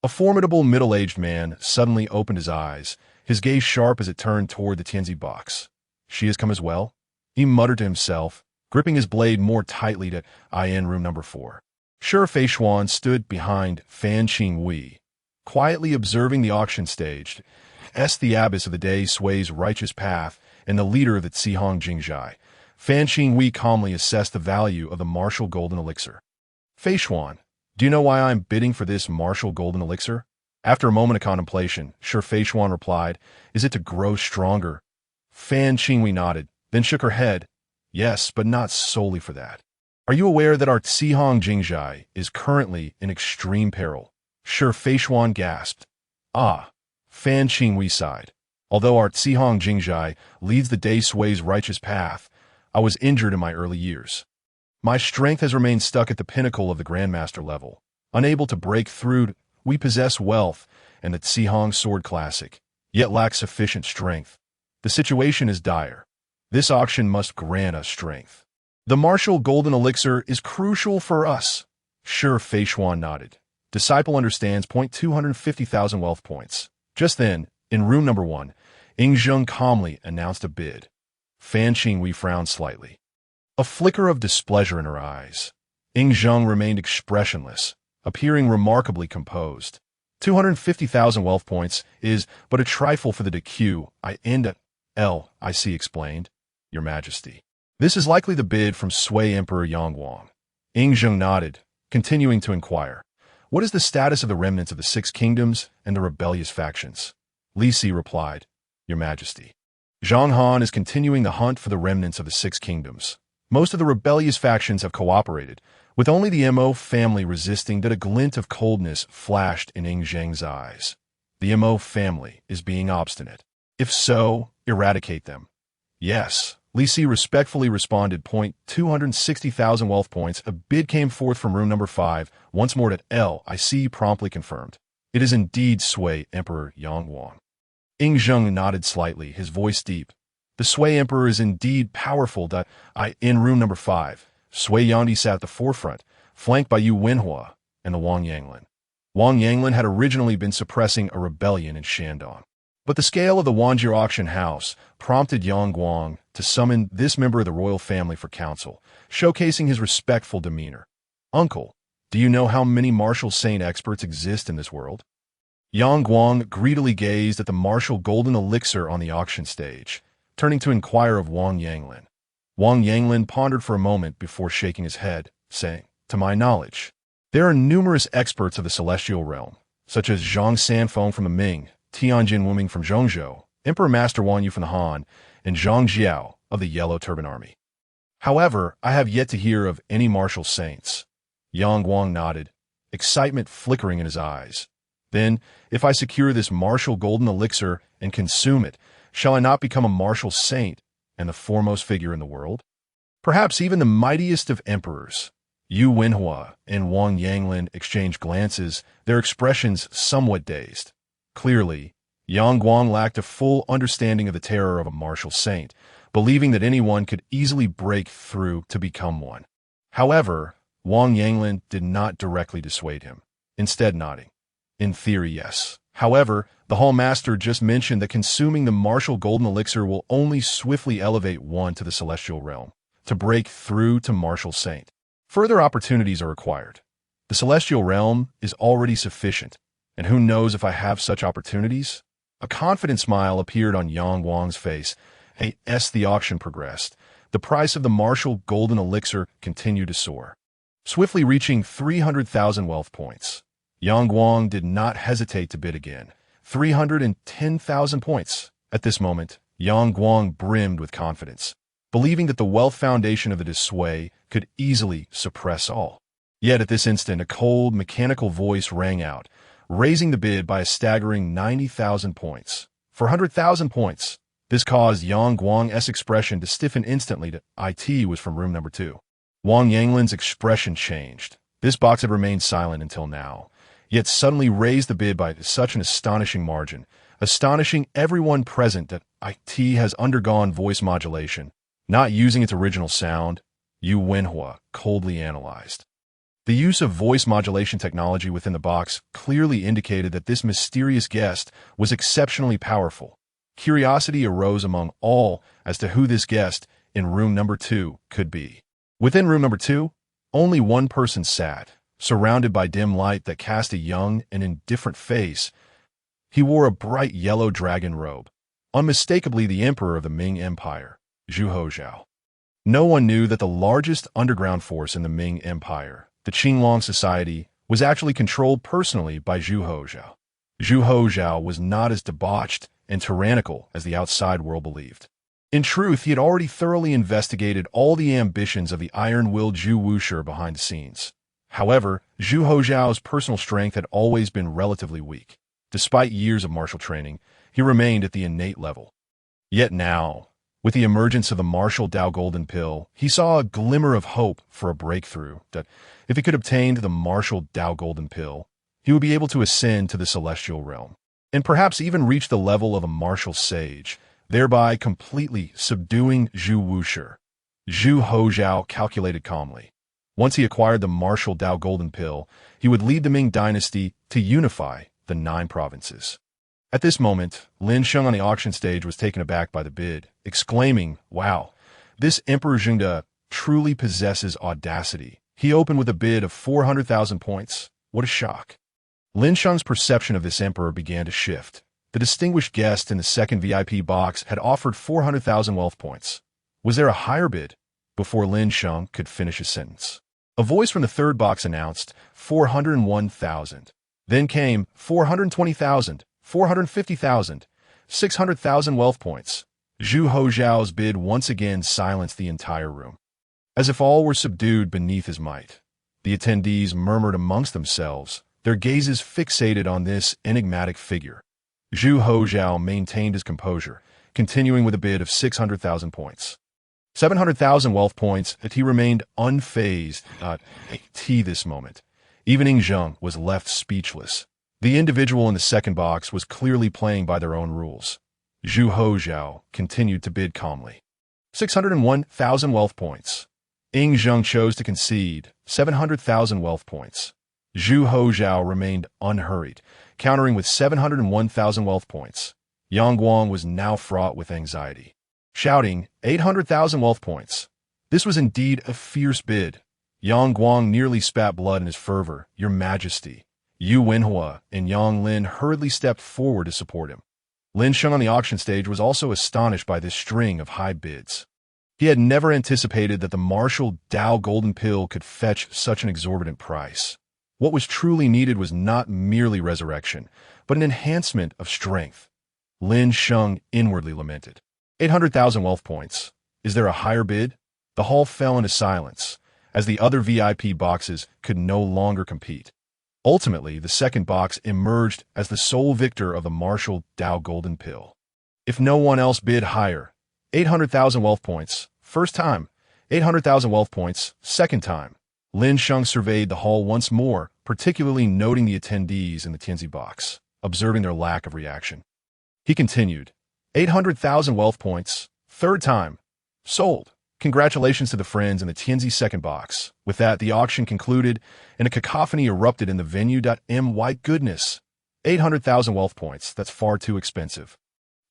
A formidable middle-aged man suddenly opened his eyes, his gaze sharp as it turned toward the Tianxia box. She has come as well? He muttered to himself, gripping his blade more tightly. In room number 4. Shi Feishuan stood behind Fan Qingwei, quietly observing the auction stage. The abbess of the day sways righteous path and the leader of the Cihong Jingjai. Fan Qingwei calmly assessed the value of the martial golden elixir. Feishuan, do you know why I'm bidding for this martial golden elixir? After a moment of contemplation, Shi Feishuan replied, is it to grow stronger? Fan Qingwei nodded, then shook her head. Yes, but not solely for that. Are you aware that our Cihong Jingjai is currently in extreme peril? Shi Feishuan gasped. Fan Qingwei sighed. Although our Cihong Jingjai leads the Day Sui's righteous path, I was injured in my early years. My strength has remained stuck at the pinnacle of the Grandmaster level, unable to break through. We possess wealth and the Cihong Sword Classic, yet lack sufficient strength. The situation is dire. This auction must grant us strength. The martial golden elixir is crucial for us. Shi Feishuan nodded. Disciple understands. 250,000 wealth points. Just then, in room number 1, Ying Zheng calmly announced a bid. Fan Qingwei frowned slightly, a flicker of displeasure in her eyes. Ying Zheng remained expressionless, appearing remarkably composed. 250,000 wealth points is but a trifle for the DQ. IC explained. Your Majesty. This is likely the bid from Sui Emperor Yangguang. Ying Zheng nodded, continuing to inquire. What is the status of the remnants of the 6 kingdoms and the rebellious factions? Li Si replied. Your Majesty. Zhang Han is continuing the hunt for the remnants of the Six Kingdoms. Most of the rebellious factions have cooperated, with only the Mo family resisting. That a glint of coldness flashed in Ying Zheng's eyes. The Mo family is being obstinate. If so, eradicate them. Yes, Li Si respectfully responded. 260,000 wealth points. A bid came forth from room number 5, once more that LIC promptly confirmed. It is indeed Sui Emperor Yang Wang. Ying Zheng nodded slightly, his voice deep. The Sui Emperor is indeed powerful. In room number 5, Sui Yandi sat at the forefront, flanked by Yu Wenhua and the Wang Yanglin. Wang Yanglin had originally been suppressing a rebellion in Shandong. But the scale of the Wanjie auction house prompted Yang Guang to summon this member of the royal family for counsel, showcasing his respectful demeanor. Uncle, do you know how many martial saint experts exist in this world? Yang Guang greedily gazed at the martial golden elixir on the auction stage, turning to inquire of Wang Yanglin. Wang Yanglin pondered for a moment before shaking his head, saying, "To my knowledge, there are numerous experts of the celestial realm, such as Zhang Sanfeng from the Ming, Tianjin Wuming from Zhongzhou, Emperor Master Wan Yu from the Han, and Zhang Jiao of the Yellow Turban Army. However, I have yet to hear of any martial saints." Yang Guang nodded, excitement flickering in his eyes. "Then, if I secure this martial golden elixir and consume it, shall I not become a martial saint and the foremost figure in the world? Perhaps even the mightiest of emperors." Yu Wenhua and Wang Yanglin exchanged glances, their expressions somewhat dazed. Clearly, Yang Guang lacked a full understanding of the terror of a martial saint, believing that anyone could easily break through to become one. However, Wang Yanglin did not directly dissuade him, instead nodding. "In theory, yes. However, the Hall Master just mentioned that consuming the martial golden elixir will only swiftly elevate one to the celestial realm, to break through to martial saint. Further opportunities are required. The celestial realm is already sufficient, and who knows if I have such opportunities?" A confident smile appeared on Yang Guang's face. As the auction progressed, the price of the martial golden elixir continued to soar, swiftly reaching 300,000 wealth points. Yang Guang did not hesitate to bid again. 310,000 points. At this moment, Yang Guang brimmed with confidence, believing that the wealth foundation of the Desui could easily suppress all. Yet at this instant, a cold, mechanical voice rang out, raising the bid by a staggering 90,000 points. 400,000 points. This caused Yang Guang's expression to stiffen instantly. It was from room number 2. Wang Yanglin's expression changed. This box had remained silent until now, yet suddenly raised the bid by such an astonishing margin, astonishing everyone present. That it has undergone voice modulation, not using its original sound, Yu Wenhua coldly analyzed. The use of voice modulation technology within the box clearly indicated that this mysterious guest was exceptionally powerful. Curiosity arose among all as to who this guest in room number 2 could be. Within room number 2, only one person sat, surrounded by dim light that cast a young and indifferent face. He wore a bright yellow dragon robe, unmistakably the emperor of the Ming Empire, Zhu Hozhao. No one knew that the largest underground force in the Ming Empire, the Qinglong Society, was actually controlled personally by Zhu Hozhao. Zhu Hozhao was not as debauched and tyrannical as the outside world believed. In truth, he had already thoroughly investigated all the ambitions of the iron-willed Zhu Wushi behind the scenes. However, Zhu Hozhao's personal strength had always been relatively weak. Despite years of martial training, he remained at the innate level. Yet now, with the emergence of the martial Dao Golden Pill, he saw a glimmer of hope for a breakthrough. That if he could obtain the martial Dao Golden Pill, he would be able to ascend to the celestial realm, and perhaps even reach the level of a martial sage, thereby completely subduing Zhu Wushi. Zhu Hozhao calculated calmly. Once he acquired the martial Dao Golden Pill, he would lead the Ming dynasty to unify the 9 provinces. At this moment, Lin Sheng on the auction stage was taken aback by the bid, exclaiming, "Wow, this Emperor Zhengde truly possesses audacity." He opened with a bid of 400,000 points. What a shock. Lin Sheng's perception of this emperor began to shift. The distinguished guest in the second VIP box had offered 400,000 wealth points. Was there a higher bid? Before Lin Sheng could finish his sentence, a voice from the third box announced 401,000. Then came 420,000, 450,000, 600,000 wealth points. Zhu Hozhao's bid once again silenced the entire room. As if all were subdued beneath his might, the attendees murmured amongst themselves, their gazes fixated on this enigmatic figure. Zhu Hozhao maintained his composure, continuing with a bid of 600,000 points. 700,000 wealth points, and he remained unfazed at this moment. Even Ying Zheng was left speechless. The individual in the second box was clearly playing by their own rules. Zhu Hozhao continued to bid calmly. 601,000 wealth points. Ying Zheng chose to concede 700,000 wealth points. Zhu Hozhao remained unhurried, countering with 701,000 wealth points. Yang Guang was now fraught with anxiety, shouting 800,000 wealth points. This was indeed a fierce bid. Yang Guang nearly spat blood in his fervor. Your Majesty. Yu Wenhua and Yang Lin hurriedly stepped forward to support him. Lin Sheng on the auction stage was also astonished by this string of high bids. He had never anticipated that the martial Dao golden pill could fetch such an exorbitant price. What was truly needed was not merely resurrection, but an enhancement of strength. Lin Sheng inwardly lamented. 800,000 wealth points. Is there a higher bid? The hall fell into silence, as the other VIP boxes could no longer compete. Ultimately, the second box emerged as the sole victor of the martial Dao golden pill. If no one else bid higher, 800,000 wealth points. First time. 800,000 wealth points. Second time. Lin Sheng surveyed the hall once more, particularly noting the attendees in the Tianxia box, observing their lack of reaction. He continued, 800,000 wealth points. Third time. Sold. Congratulations to the friends in the Tianxia second box. With that, the auction concluded, and a cacophony erupted in the venue. My goodness. 800,000 wealth points. That's far too expensive.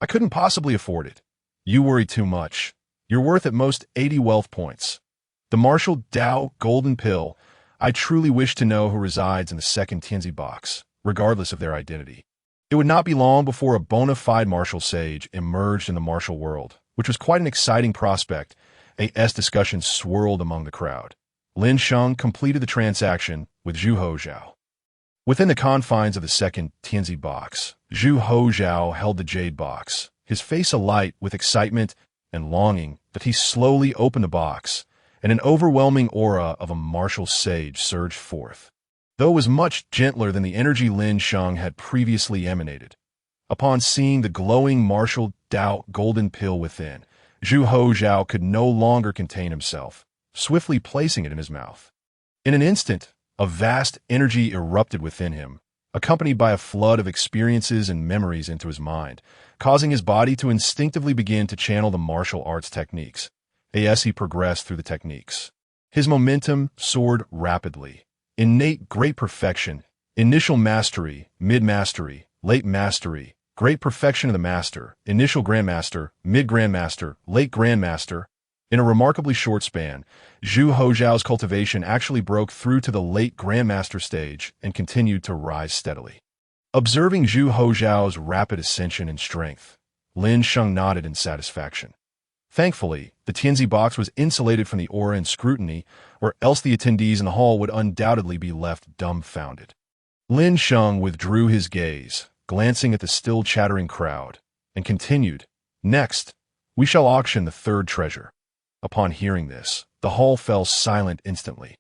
I couldn't possibly afford it. You worry too much. You're worth at most 80 wealth points. The martial Dao golden pill. I truly wish to know who resides in the second Tianxia box, regardless of their identity. It would not be long before a bona fide martial sage emerged in the martial world, which was quite an exciting prospect. A discussion swirled among the crowd. Lin Sheng completed the transaction with Zhu Hozhao. Within the confines of the second Tianxia box, Zhu Hozhao held the jade box, his face alight with excitement and longing that he slowly opened the box, and an overwhelming aura of a martial sage surged forth. Though it was much gentler than the energy Lin Sheng had previously emanated. Upon seeing the glowing martial Dao golden pill within, Zhu Hozhao could no longer contain himself, swiftly placing it in his mouth. In an instant, a vast energy erupted within him, accompanied by a flood of experiences and memories into his mind, causing his body to instinctively begin to channel the martial arts techniques. As he progressed through the techniques, his momentum soared rapidly. Innate great perfection, initial mastery, mid-mastery, late mastery, great perfection of the master, initial grandmaster, mid-grandmaster, late grandmaster. In a remarkably short span, Zhu Hozhao's cultivation actually broke through to the late grandmaster stage and continued to rise steadily. Observing Zhu Hozhao's rapid ascension in strength, Lin Sheng nodded in satisfaction. Thankfully, the Tianxia box was insulated from the aura and scrutiny, or else the attendees in the hall would undoubtedly be left dumbfounded. Lin Sheng withdrew his gaze, glancing at the still chattering crowd, and continued, Next, we shall auction the third treasure. Upon hearing this, the hall fell silent instantly.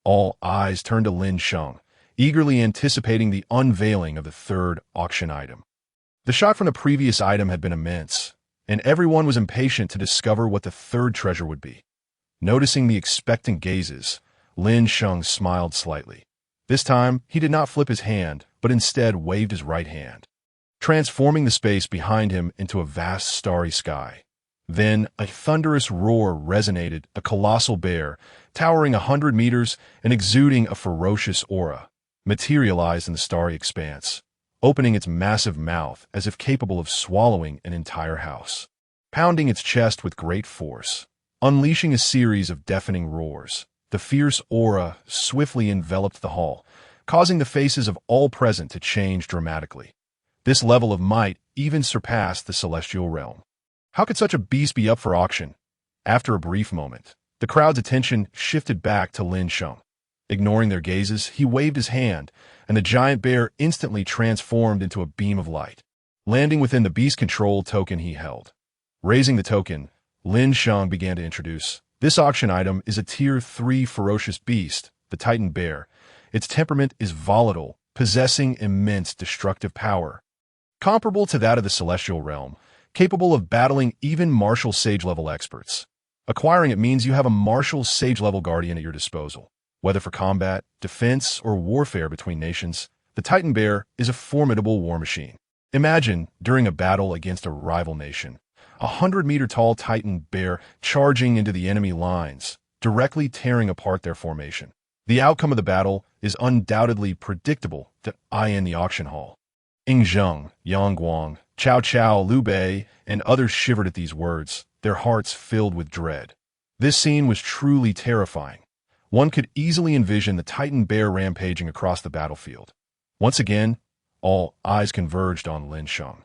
All eyes turned to Lin Sheng, eagerly anticipating the unveiling of the third auction item. The shock from the previous item had been immense, and everyone was impatient to discover what the third treasure would be. Noticing the expectant gazes, Lin Sheng smiled slightly. This time, he did not flip his hand, but instead waved his right hand, transforming the space behind him into a vast starry sky. Then, a thunderous roar resonated, a colossal bear, towering 100 meters and exuding a ferocious aura, materialized in the starry expanse, opening its massive mouth as if capable of swallowing an entire house, pounding its chest with great force, unleashing a series of deafening roars. The fierce aura swiftly enveloped the hall, causing the faces of all present to change dramatically. This level of might even surpassed the celestial realm. How could such a beast be up for auction? After a brief moment, the crowd's attention shifted back to Lin Sheng. Ignoring their gazes, he waved his hand, and the giant bear instantly transformed into a beam of light, landing within the beast control token he held. Raising the token, Lin Sheng began to introduce. This auction item is a Tier 3 ferocious beast, the Titan Bear. Its temperament is volatile, possessing immense destructive power, comparable to that of the celestial realm, capable of battling even martial sage-level experts. Acquiring it means you have a martial sage-level guardian at your disposal. Whether for combat, defense, or warfare between nations, the Titan Bear is a formidable war machine. Imagine, during a battle against a rival nation, 100-meter-tall Titan Bear charging into the enemy lines, directly tearing apart their formation. The outcome of the battle is undoubtedly predictable to eye in the auction hall. Ying Zheng, Yang Guang, Cao Cao, Liu Bei, and others shivered at these words, their hearts filled with dread. This scene was truly terrifying. One could easily envision the Titan Bear rampaging across the battlefield. Once again, all eyes converged on Lin Sheng,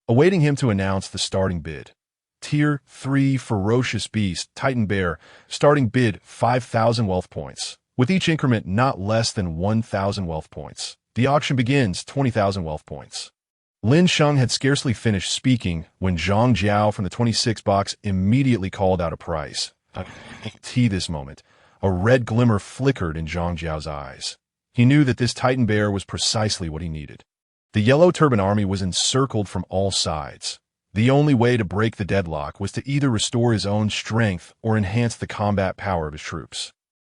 awaiting him to announce the starting bid. Tier 3 ferocious beast, Titan Bear, starting bid 5,000 wealth points, with each increment not less than 1,000 wealth points. The auction begins 20,000 wealth points. Lin Sheng had scarcely finished speaking when Zhang Jiao from the 26 box immediately called out a price. At this moment, a red glimmer flickered in Zhang Jiao's eyes. He knew that this Titan Bear was precisely what he needed. The Yellow Turban army was encircled from all sides. The only way to break the deadlock was to either restore his own strength or enhance the combat power of his troops.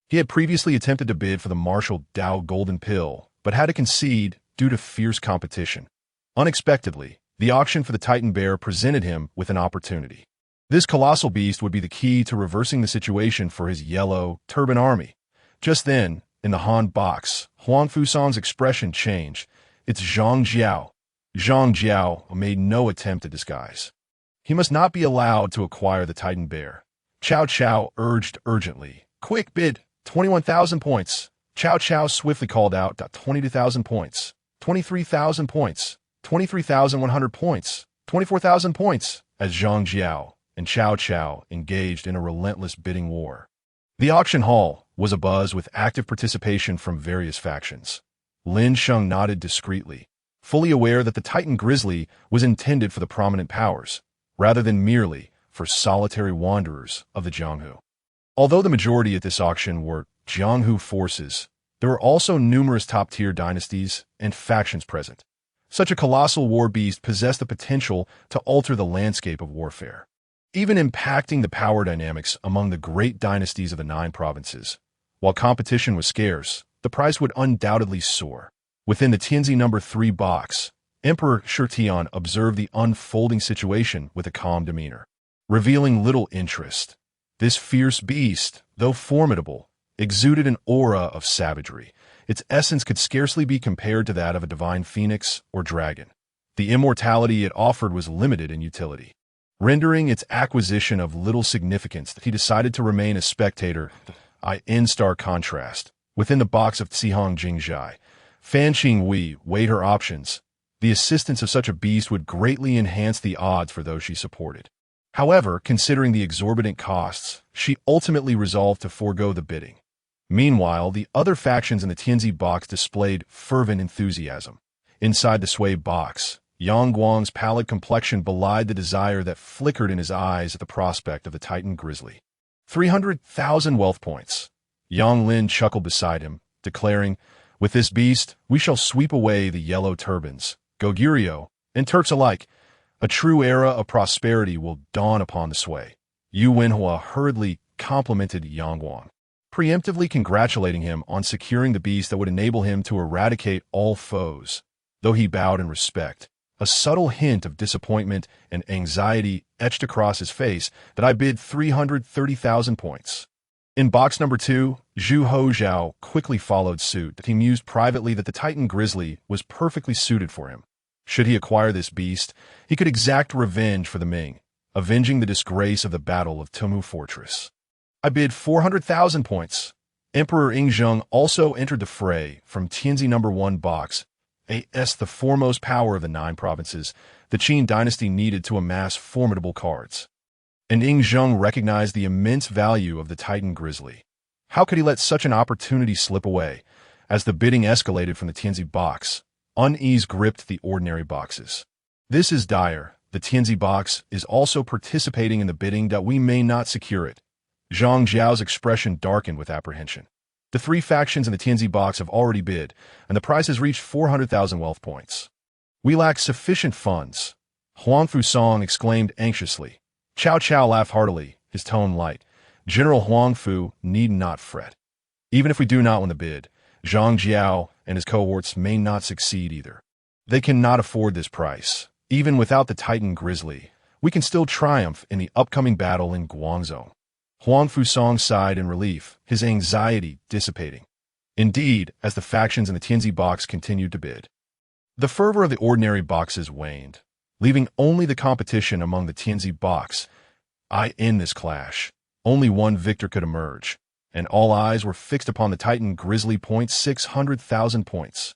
He had previously attempted to bid for the martial Dao Golden Pill, but had to concede due to fierce competition. Unexpectedly, the auction for the Titan Bear presented him with an opportunity. This colossal beast would be the key to reversing the situation for his Yellow Turban army. Just then, in the Han box, Huang Fusan's expression changed. It's Zhang Jiao. Zhang Jiao made no attempt at disguise. He must not be allowed to acquire the Titan Bear. Cao Cao urged urgently. Quick bid, 21,000 points. Cao Cao swiftly called out 22,000 points, 23,000 points, 23,100 points, 24,000 points, as Zhang Jiao and Cao Cao engaged in a relentless bidding war. The auction hall was abuzz with active participation from various factions. Lin Sheng nodded discreetly, fully aware that the Titan Grizzly was intended for the prominent powers, rather than merely for solitary wanderers of the Jianghu. Although the majority at this auction were Jianghu forces, there were also numerous top-tier dynasties and factions present. Such a colossal war beast possessed the potential to alter the landscape of warfare, even impacting the power dynamics among the great dynasties of the 9 provinces. While competition was scarce, the price would undoubtedly soar. Within the Tianxia No. 3 box, Emperor Shitian observed the unfolding situation with a calm demeanor, revealing little interest. This fierce beast, though formidable, exuded an aura of savagery. Its essence could scarcely be compared to that of a divine phoenix or dragon. The immortality it offered was limited in utility, rendering its acquisition of little significance. He decided to remain a spectator. In stark contrast, within the box of Cihong Jingzhai, Fan Qingwei weighed her options. The assistance of such a beast would greatly enhance the odds for those she supported. However, considering the exorbitant costs, she ultimately resolved to forego the bidding. Meanwhile, the other factions in the Tianxia box displayed fervent enthusiasm. Inside the Sui box, Yang Guang's pallid complexion belied the desire that flickered in his eyes at the prospect of the Titan Grizzly. 300,000 wealth points. Yang Lin chuckled beside him, declaring, with this beast, we shall sweep away the Yellow Turbans, Goguryeo, and Turks alike. A true era of prosperity will dawn upon the Sui. Yu Wenhua hurriedly complimented Yang Guang, preemptively congratulating him on securing the beast that would enable him to eradicate all foes. Though he bowed in respect, a subtle hint of disappointment and anxiety etched across his face that I bid 330,000 points. In box number 2, Zhu Hozhao quickly followed suit. He mused privately that the Titan Grizzly was perfectly suited for him. Should he acquire this beast, he could exact revenge for the Ming, avenging the disgrace of the Battle of Tumu Fortress. I bid 400,000 points. Emperor Ying Zheng also entered the fray from Tianxia No. 1 box. As the foremost power of the 9 provinces, the Qin dynasty needed to amass formidable cards. And Ying Zheng recognized the immense value of the Titan Grizzly. How could he let such an opportunity slip away? As the bidding escalated from the Tianxia box, unease gripped the ordinary boxes. This is dire. The Tianxia box is also participating in the bidding that we may not secure it. Zhang Jiao's expression darkened with apprehension. The three factions in the Tianxia box have already bid, and the price has reached 400,000 wealth points. We lack sufficient funds. Huang Fusong exclaimed anxiously. Cao Cao laughed heartily, his tone light. General Huang Fu need not fret. Even if we do not win the bid, Zhang Jiao and his cohorts may not succeed either. They cannot afford this price. Even without the Titan Grizzly, we can still triumph in the upcoming battle in Guangzhou. Huang Fusong sighed in relief, his anxiety dissipating. Indeed, as the factions in the Tianxia box continued to bid, the fervor of the ordinary boxes waned, leaving only the competition among the Tianxia box. In this clash, only one victor could emerge, and all eyes were fixed upon the Titan Grizzly. 600,000 points.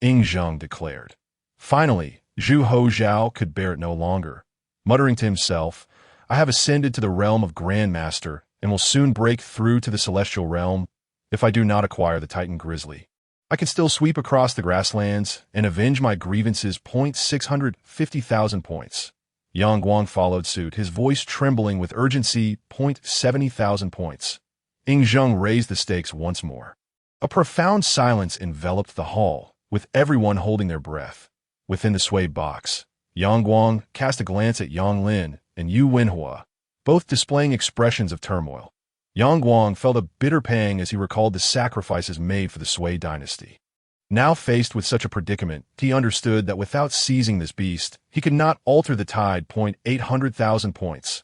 Ying Zheng declared. Finally, Zhu Ho Zhao could bear it no longer. Muttering to himself, I have ascended to the realm of Grandmaster and will soon break through to the celestial realm. If I do not acquire the Titan Grizzly, I can still sweep across the grasslands and avenge my grievances. 650,000 points. Yang Guang followed suit, his voice trembling with urgency. 70,000 points. Ying Zheng raised the stakes once more. A profound silence enveloped the hall, with everyone holding their breath. Within the sway box, Yang Guang cast a glance at Yang Lin and Yu Wenhua, both displaying expressions of turmoil. Yang Guang felt a bitter pang as he recalled the sacrifices made for the Sui dynasty. Now faced with such a predicament, he understood that without seizing this beast, he could not alter the tide. 800,000 points.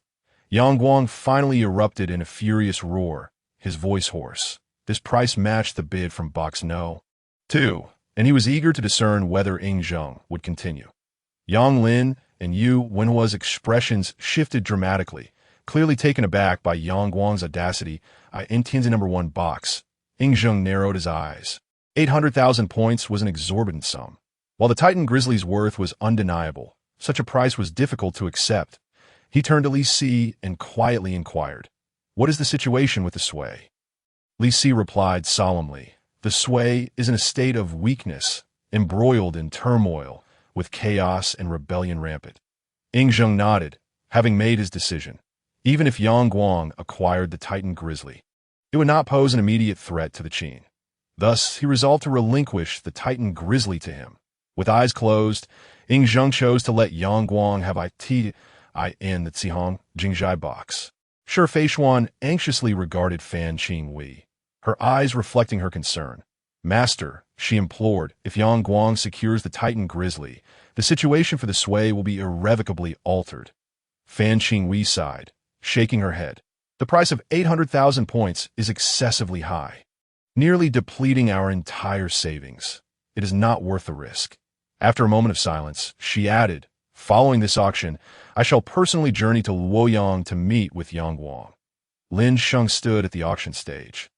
Yang Guang finally erupted in a furious roar, his voice hoarse. This price matched the bid from Box No. 2, and he was eager to discern whether Ying Zheng would continue. Yang Lin and Yu Wenhua's expressions shifted dramatically, clearly taken aback by Yang Guang's audacity. In Tianxia number 1 box, Ying Zheng narrowed his eyes. 800,000 points was an exorbitant sum. While the Titan Grizzly's worth was undeniable, such a price was difficult to accept. He turned to Li Si and quietly inquired, "What is the situation with the Sui?" Li Si replied solemnly, "The Sui is in a state of weakness, embroiled in turmoil, with chaos and rebellion rampant." Ying Zheng nodded, having made his decision. Even if Yang Guang acquired the Titan Grizzly, it would not pose an immediate threat to the Qin. Thus, he resolved to relinquish the Titan Grizzly to him. With eyes closed, Ying Zheng chose to let Yang Guang have in the Zihong Jingzhai box. Shi Feishuan anxiously regarded Fan Qingwei, her eyes reflecting her concern. "Master," she implored, "if Yang Guang secures the Titan Grizzly, the situation for the Sui will be irrevocably altered." Fan Qingwei sighed, shaking her head. "The price of 800,000 points is excessively high, nearly depleting our entire savings. It is not worth the risk." After a moment of silence, she added, "Following this auction, I shall personally journey to Luoyang to meet with Yang Guang." Lin Sheng stood at the auction stage,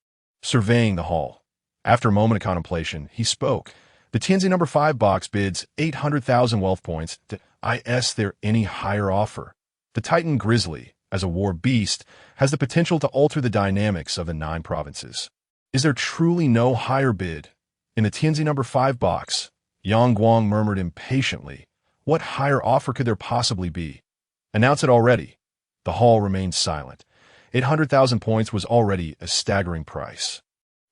surveying the hall. After a moment of contemplation, he spoke. "The Tianxia number 5 box bids 800,000 wealth points. Is there any higher offer? The Titan Grizzly, as a war beast, has the potential to alter the dynamics of the 9 provinces. Is there truly no higher bid?" In the Tianxia number 5 box, Yang Guang murmured impatiently, "What higher offer could there possibly be? Announce it already." The hall remained silent. 800,000 points was already a staggering price.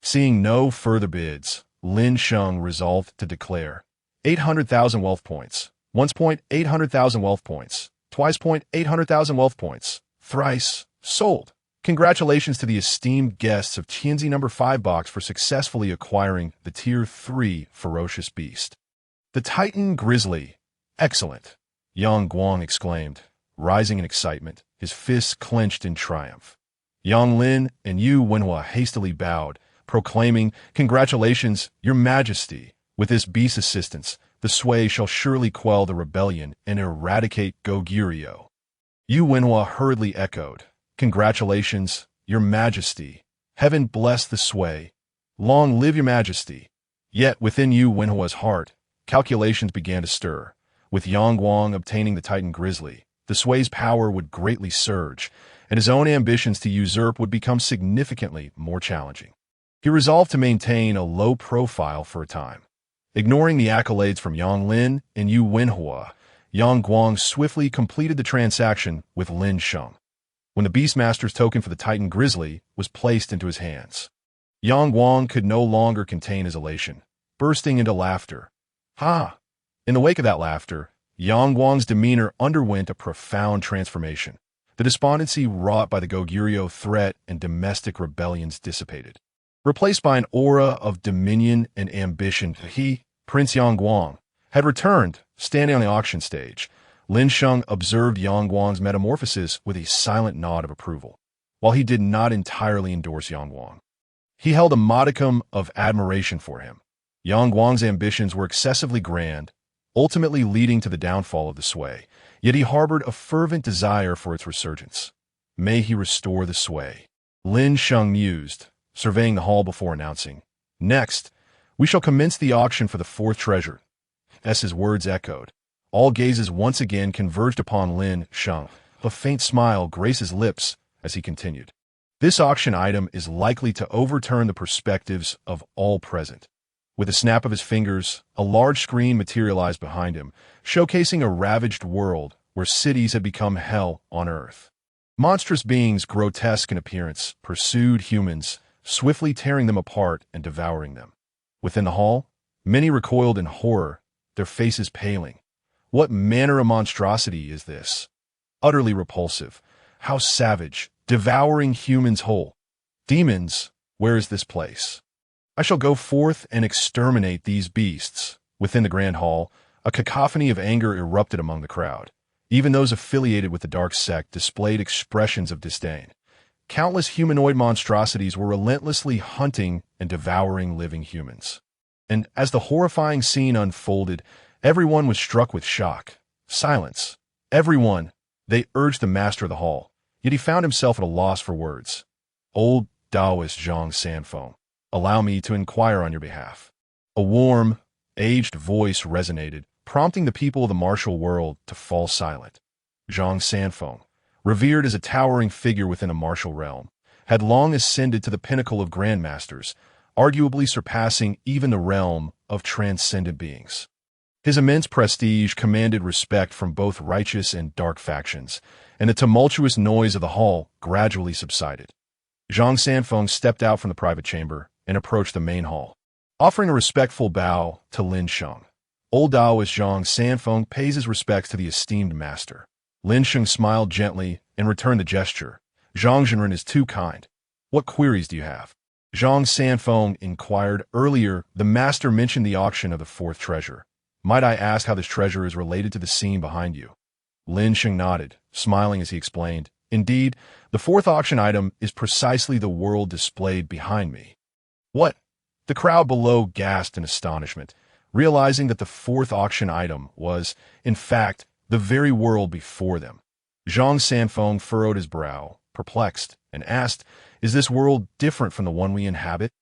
Seeing no further bids, Lin Sheng resolved to declare, 800,000 wealth points. Once 800,000 wealth points. Twice 800,000 wealth points. Thrice sold. Congratulations to the esteemed guests of Tianxia number 5 box for successfully acquiring the Tier 3 ferocious beast. The Titan Grizzly. Excellent, Yang Guang exclaimed, rising in excitement, his fists clenched in triumph. Yang Lin and Yu Wenhua hastily bowed, proclaiming, "Congratulations, Your Majesty. With this beast's assistance, the Sui shall surely quell the rebellion and eradicate Goguryeo." Yu Wenhua hurriedly echoed, "Congratulations, Your Majesty. Heaven bless the Sui. Long live Your Majesty." Yet within Yu Wenhua's heart, calculations began to stir. With Yang Guang obtaining the Titan Grizzly, the Sui's power would greatly surge, and his own ambitions to usurp would become significantly more challenging. He resolved to maintain a low profile for a time. Ignoring the accolades from Yang Lin and Yu Wenhua, Yang Guang swiftly completed the transaction with Lin Sheng. When the Beastmaster's token for the Titan Grizzly was placed into his hands, Yang Guang could no longer contain his elation, bursting into laughter. Ha! In the wake of that laughter, Yang Guang's demeanor underwent a profound transformation. The despondency wrought by the Goguryeo threat and domestic rebellions dissipated. Replaced by an aura of dominion and ambition, he, Prince Yang Guang, had returned, standing on the auction stage. Lin Sheng observed Yang Guang's metamorphosis with a silent nod of approval. While he did not entirely endorse Yang Guang, he held a modicum of admiration for him. Yang Guang's ambitions were excessively grand, ultimately leading to the downfall of the Sui, yet he harbored a fervent desire for its resurgence. May he restore the Sui. Lin Sheng mused, surveying the hall before announcing, "Next, we shall commence the auction for the fourth treasure." As his words echoed, all gazes once again converged upon Lin Sheng. A faint smile graced his lips as he continued. This auction item is likely to overturn the perspectives of all present. With a snap of his fingers, a large screen materialized behind him, showcasing a ravaged world where cities had become hell on earth. Monstrous beings, grotesque in appearance, pursued humans, swiftly tearing them apart and devouring them. Within the hall, many recoiled in horror, their faces paling. What manner of monstrosity is this? Utterly repulsive. How savage, devouring humans whole. Demons, where is this place? I shall go forth and exterminate these beasts. Within the grand hall, a cacophony of anger erupted among the crowd. Even those affiliated with the dark sect displayed expressions of disdain. Countless humanoid monstrosities were relentlessly hunting and devouring living humans. And as the horrifying scene unfolded, everyone was struck with shock. Silence. Everyone, they urged the master of the hall, yet he found himself at a loss for words. Old Taoist Zhang Sanfeng, allow me to inquire on your behalf. A warm, aged voice resonated, prompting the people of the martial world to fall silent. Zhang Sanfeng, revered as a towering figure within a martial realm, had long ascended to the pinnacle of grandmasters, arguably surpassing even the realm of transcendent beings. His immense prestige commanded respect from both righteous and dark factions, and the tumultuous noise of the hall gradually subsided. Zhang Sanfeng stepped out from the private chamber and approached the main hall, offering a respectful bow to Lin Sheng. Old Taoist Zhang Sanfeng pays his respects to the esteemed master. Lin Sheng smiled gently and returned the gesture. Zhang Zhenren is too kind. What queries do you have? Zhang Sanfeng inquired. Earlier, the master mentioned the auction of the fourth treasure. Might I ask how this treasure is related to the scene behind you? Lin Sheng nodded, smiling as he explained. Indeed, the fourth auction item is precisely the world displayed behind me. What? The crowd below gasped in astonishment, realizing that the fourth auction item was, in fact, the very world before them. Zhang Sanfeng furrowed his brow, perplexed, and asked, "Is this world different from the one we inhabit?"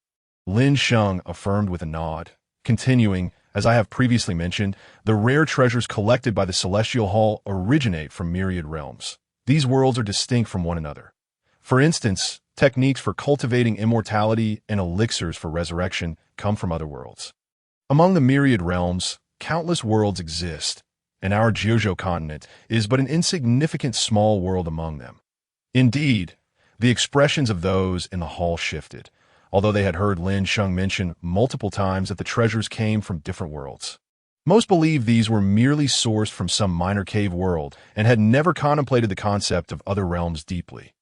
Lin Sheng affirmed with a nod, continuing, "As I have previously mentioned, the rare treasures collected by the Celestial Hall originate from myriad realms. These worlds are distinct from one another. For instance, techniques for cultivating immortality and elixirs for resurrection come from other worlds. Among the myriad realms, countless worlds exist, and our Jiuzhou continent is but an insignificant small world among them." Indeed, the expressions of those in the hall shifted, although they had heard Lin Sheng mention multiple times that the treasures came from different worlds. Most believed these were merely sourced from some minor cave world and had never contemplated the concept of other realms deeply.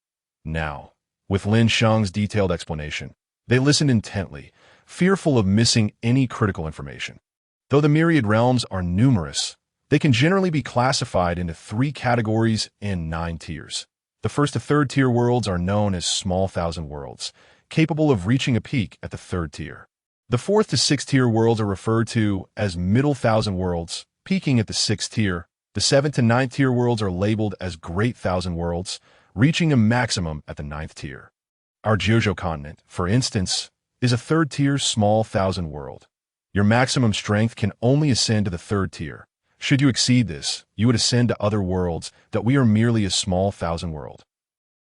Now, with Lin Sheng's detailed explanation, they listened intently, fearful of missing any critical information. Though the myriad realms are numerous, they can generally be classified into 3 categories and 9 tiers. The first to third tier worlds are known as small thousand worlds, capable of reaching a peak at the 3rd tier. The 4th to 6th tier worlds are referred to as middle thousand worlds, peaking at the 6th tier. The 7th to 9th tier worlds are labeled as great thousand worlds, reaching a maximum at the 9th tier. Our Jiuzhou continent, for instance, is a 3rd tier small thousand world. Your maximum strength can only ascend to the 3rd tier. Should you exceed this, you would ascend to other worlds that we are merely a small thousand world.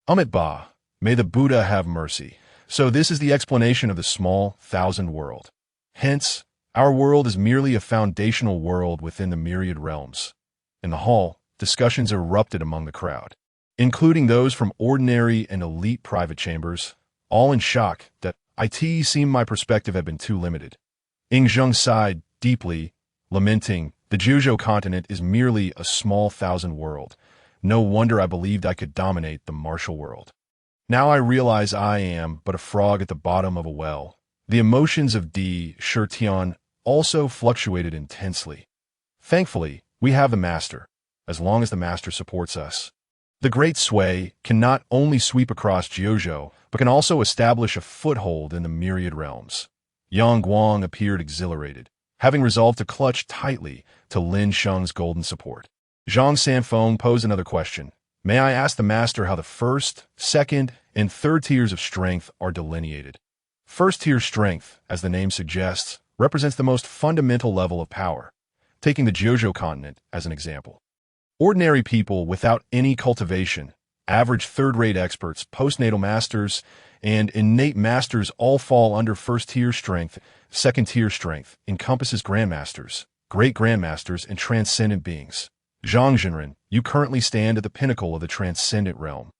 Amit Ba, may the Buddha have mercy. So this is the explanation of the small thousand world. Hence, our world is merely a foundational world within the myriad realms. In the hall, discussions erupted among the crowd, including those from ordinary and elite private chambers, all in shock that it seemed my perspective had been too limited. Ying Zheng sighed deeply, lamenting, the Juzhou continent is merely a small thousand world. No wonder I believed I could dominate the martial world. Now I realize I am but a frog at the bottom of a well. The emotions of Shitian also fluctuated intensely. Thankfully, we have the master, as long as the master supports us. The great sway can not only sweep across Juzhou, but can also establish a foothold in the Myriad realms. Yang Guang appeared exhilarated, having resolved to clutch tightly to Lin Sheng's golden support. Zhang Sanfeng posed another question. May I ask the master how the first, second, and third tiers of strength are delineated? First-tier strength, as the name suggests, represents the most fundamental level of power, taking the Juzhou continent as an example. Ordinary people without any cultivation, average third-rate experts, postnatal masters, and innate masters all fall under first-tier strength. Second-tier strength encompasses grandmasters, great grandmasters, and transcendent beings. Zhang Zhenren, you currently stand at the pinnacle of the transcendent realm,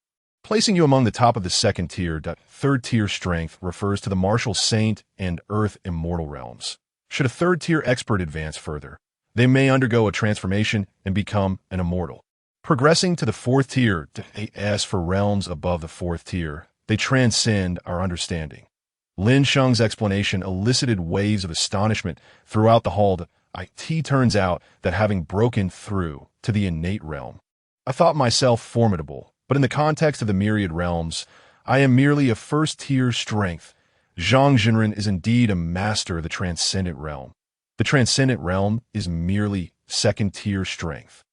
placing you among the top of the second tier. Third-tier strength refers to the martial saint and earth immortal realms. Should a third-tier expert advance further, they may undergo a transformation and become an immortal. Progressing to the fourth tier, as for realms above the fourth tier, they transcend our understanding. Lin Sheng's explanation elicited waves of astonishment throughout the hall. It turns out that having broken through to the innate realm, I thought myself formidable, but in the context of the Myriad realms, I am merely a first-tier strength. Zhang Zhenren is indeed a master of the transcendent realm. The transcendent realm is merely second-tier strength.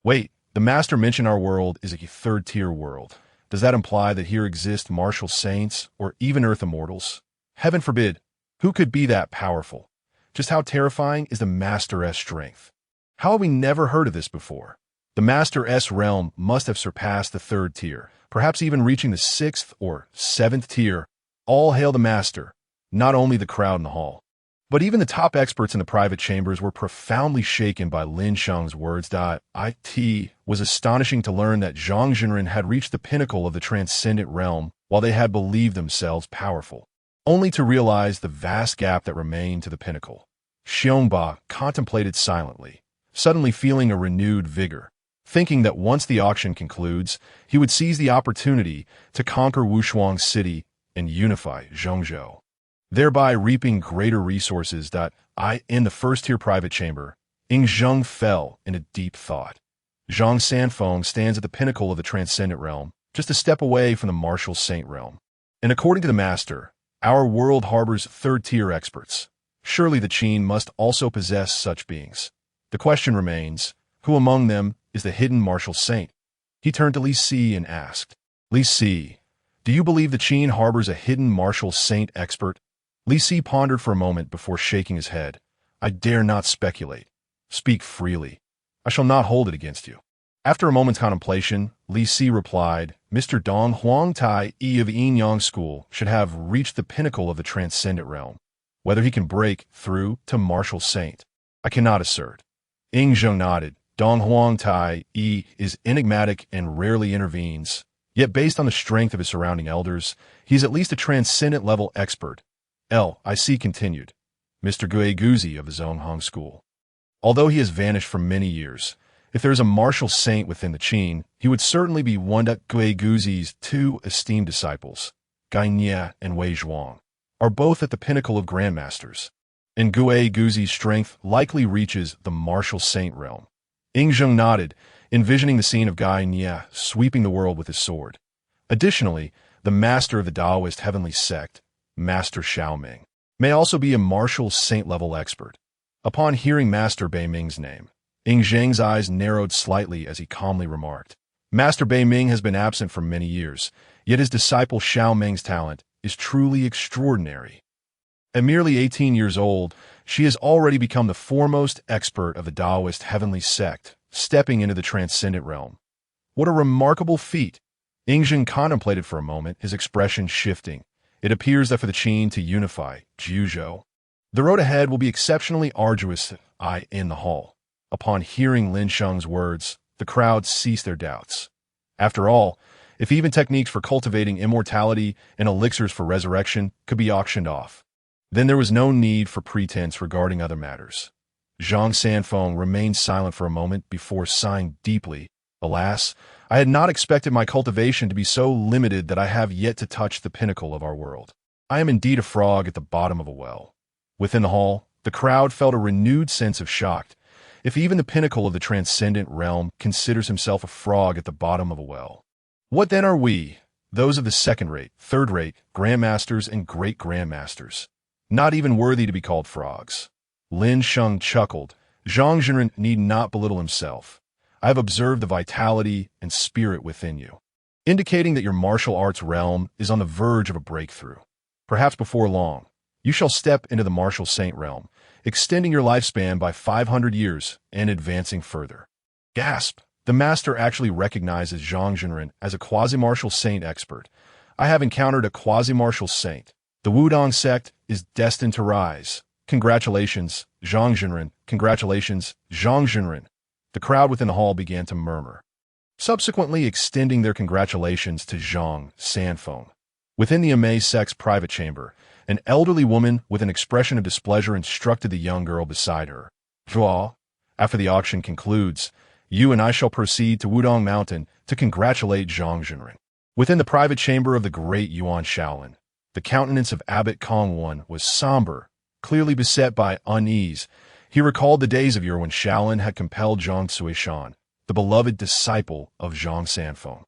Wait, the master mentioned our world is a third-tier world. Does that imply that here exist martial saints or even earth immortals? Heaven forbid. Who could be that powerful? Just how terrifying is the Master S strength? How have we never heard of this before? The Master S realm must have surpassed the third tier, perhaps even reaching the sixth or seventh tier. All hail the Master, not only the crowd in the hall, but even the top experts in the private chambers were profoundly shaken by Lin Sheng's words. It was astonishing to learn that Zhang Zhenren had reached the pinnacle of the transcendent realm while they had believed themselves powerful, only to realize the vast gap that remained to the pinnacle. Xiong Ba contemplated silently, suddenly feeling a renewed vigor, thinking that once the auction concludes, he would seize the opportunity to conquer Wushuang City and unify Zhongzhou, thereby reaping greater resources. In the first-tier private chamber, Ying Zheng fell into deep thought. Zhang Sanfeng stands at the pinnacle of the transcendent realm, just a step away from the martial saint realm. And according to the master, our world harbors third-tier experts. Surely the Qin must also possess such beings. The question remains, who among them is the hidden martial saint? He turned to Li Si and asked, Li Si, do you believe the Qin harbors a hidden martial saint expert? Li Si pondered for a moment before shaking his head. I dare not speculate. Speak freely. I shall not hold it against you. After a moment's contemplation, Li Si replied, Mr. Dong Huang Tai of Yin School should have reached the pinnacle of the transcendent realm. Whether he can break through to martial saint, I cannot assert. Ying Zheng nodded. Dong Huang Tai is enigmatic and rarely intervenes, yet based on the strength of his surrounding elders, he is at least a transcendent-level expert. L.I.C. continued, Mr. Gui Guzi of the Zonghong School. Although he has vanished for many years, if there is a martial saint within the Qin, he would certainly be one. Gui Guzi's two esteemed disciples, Gai Nie and Wei Zhuang, are both at the pinnacle of grandmasters, and Gui Guzi's strength likely reaches the martial saint realm. Ying Zheng nodded, envisioning the scene of Gai Nie sweeping the world with his sword. Additionally, the master of the Taoist heavenly sect, Master Xiaoming, may also be a martial saint-level expert. Upon hearing Master Beiming's name, Ying Zheng's eyes narrowed slightly as he calmly remarked, Master Beiming has been absent for many years, yet his disciple Xiaoming's talent is truly extraordinary. At merely 18 years old, she has already become the foremost expert of the Taoist heavenly sect, stepping into the transcendent realm. What a remarkable feat! Ying Zheng contemplated for a moment, his expression shifting. It appears that for the Qin to unify Juzhou, the road ahead will be exceptionally arduous. In the hall, Upon hearing Lin Sheng's words, the crowd ceased their doubts. After all, if even techniques for cultivating immortality and elixirs for resurrection could be auctioned off, then there was no need for pretense regarding other matters. Zhang Sanfeng remained silent for a moment before sighing deeply. Alas, I had not expected my cultivation to be so limited that I have yet to touch the pinnacle of our world. I am indeed a frog at the bottom of a well. Within the hall, the crowd felt a renewed sense of shock. If even the pinnacle of the transcendent realm considers himself a frog at the bottom of a well, what then are we, those of the second-rate, third-rate, grandmasters and great-grandmasters, not even worthy to be called frogs? Lin Sheng chuckled. Zhang Zhenren need not belittle himself. I have observed the vitality and spirit within you, indicating that your martial arts realm is on the verge of a breakthrough. Perhaps before long, you shall step into the martial saint realm, extending your lifespan by 500 years and advancing further. Gasp! The master actually recognizes Zhang Zhenren as a quasi-martial saint expert. I have encountered a quasi-martial saint. The Wudong sect is destined to rise. Congratulations, Zhang Zhenren. Congratulations, Zhang Zhenren. The crowd within the hall began to murmur, subsequently extending their congratulations to Zhang Sanfeng. Within the Amei sect's private chamber, an elderly woman with an expression of displeasure instructed the young girl beside her. Zhuo, after the auction concludes, you and I shall proceed to Wudong Mountain to congratulate Zhang Zhenren. Within the private chamber of the great Yuan Shaolin, the countenance of Abbot Kongwon was somber, clearly beset by unease. He recalled the days of yore when Shaolin had compelled Zhang Suishan, the beloved disciple of Zhang Sanfeng,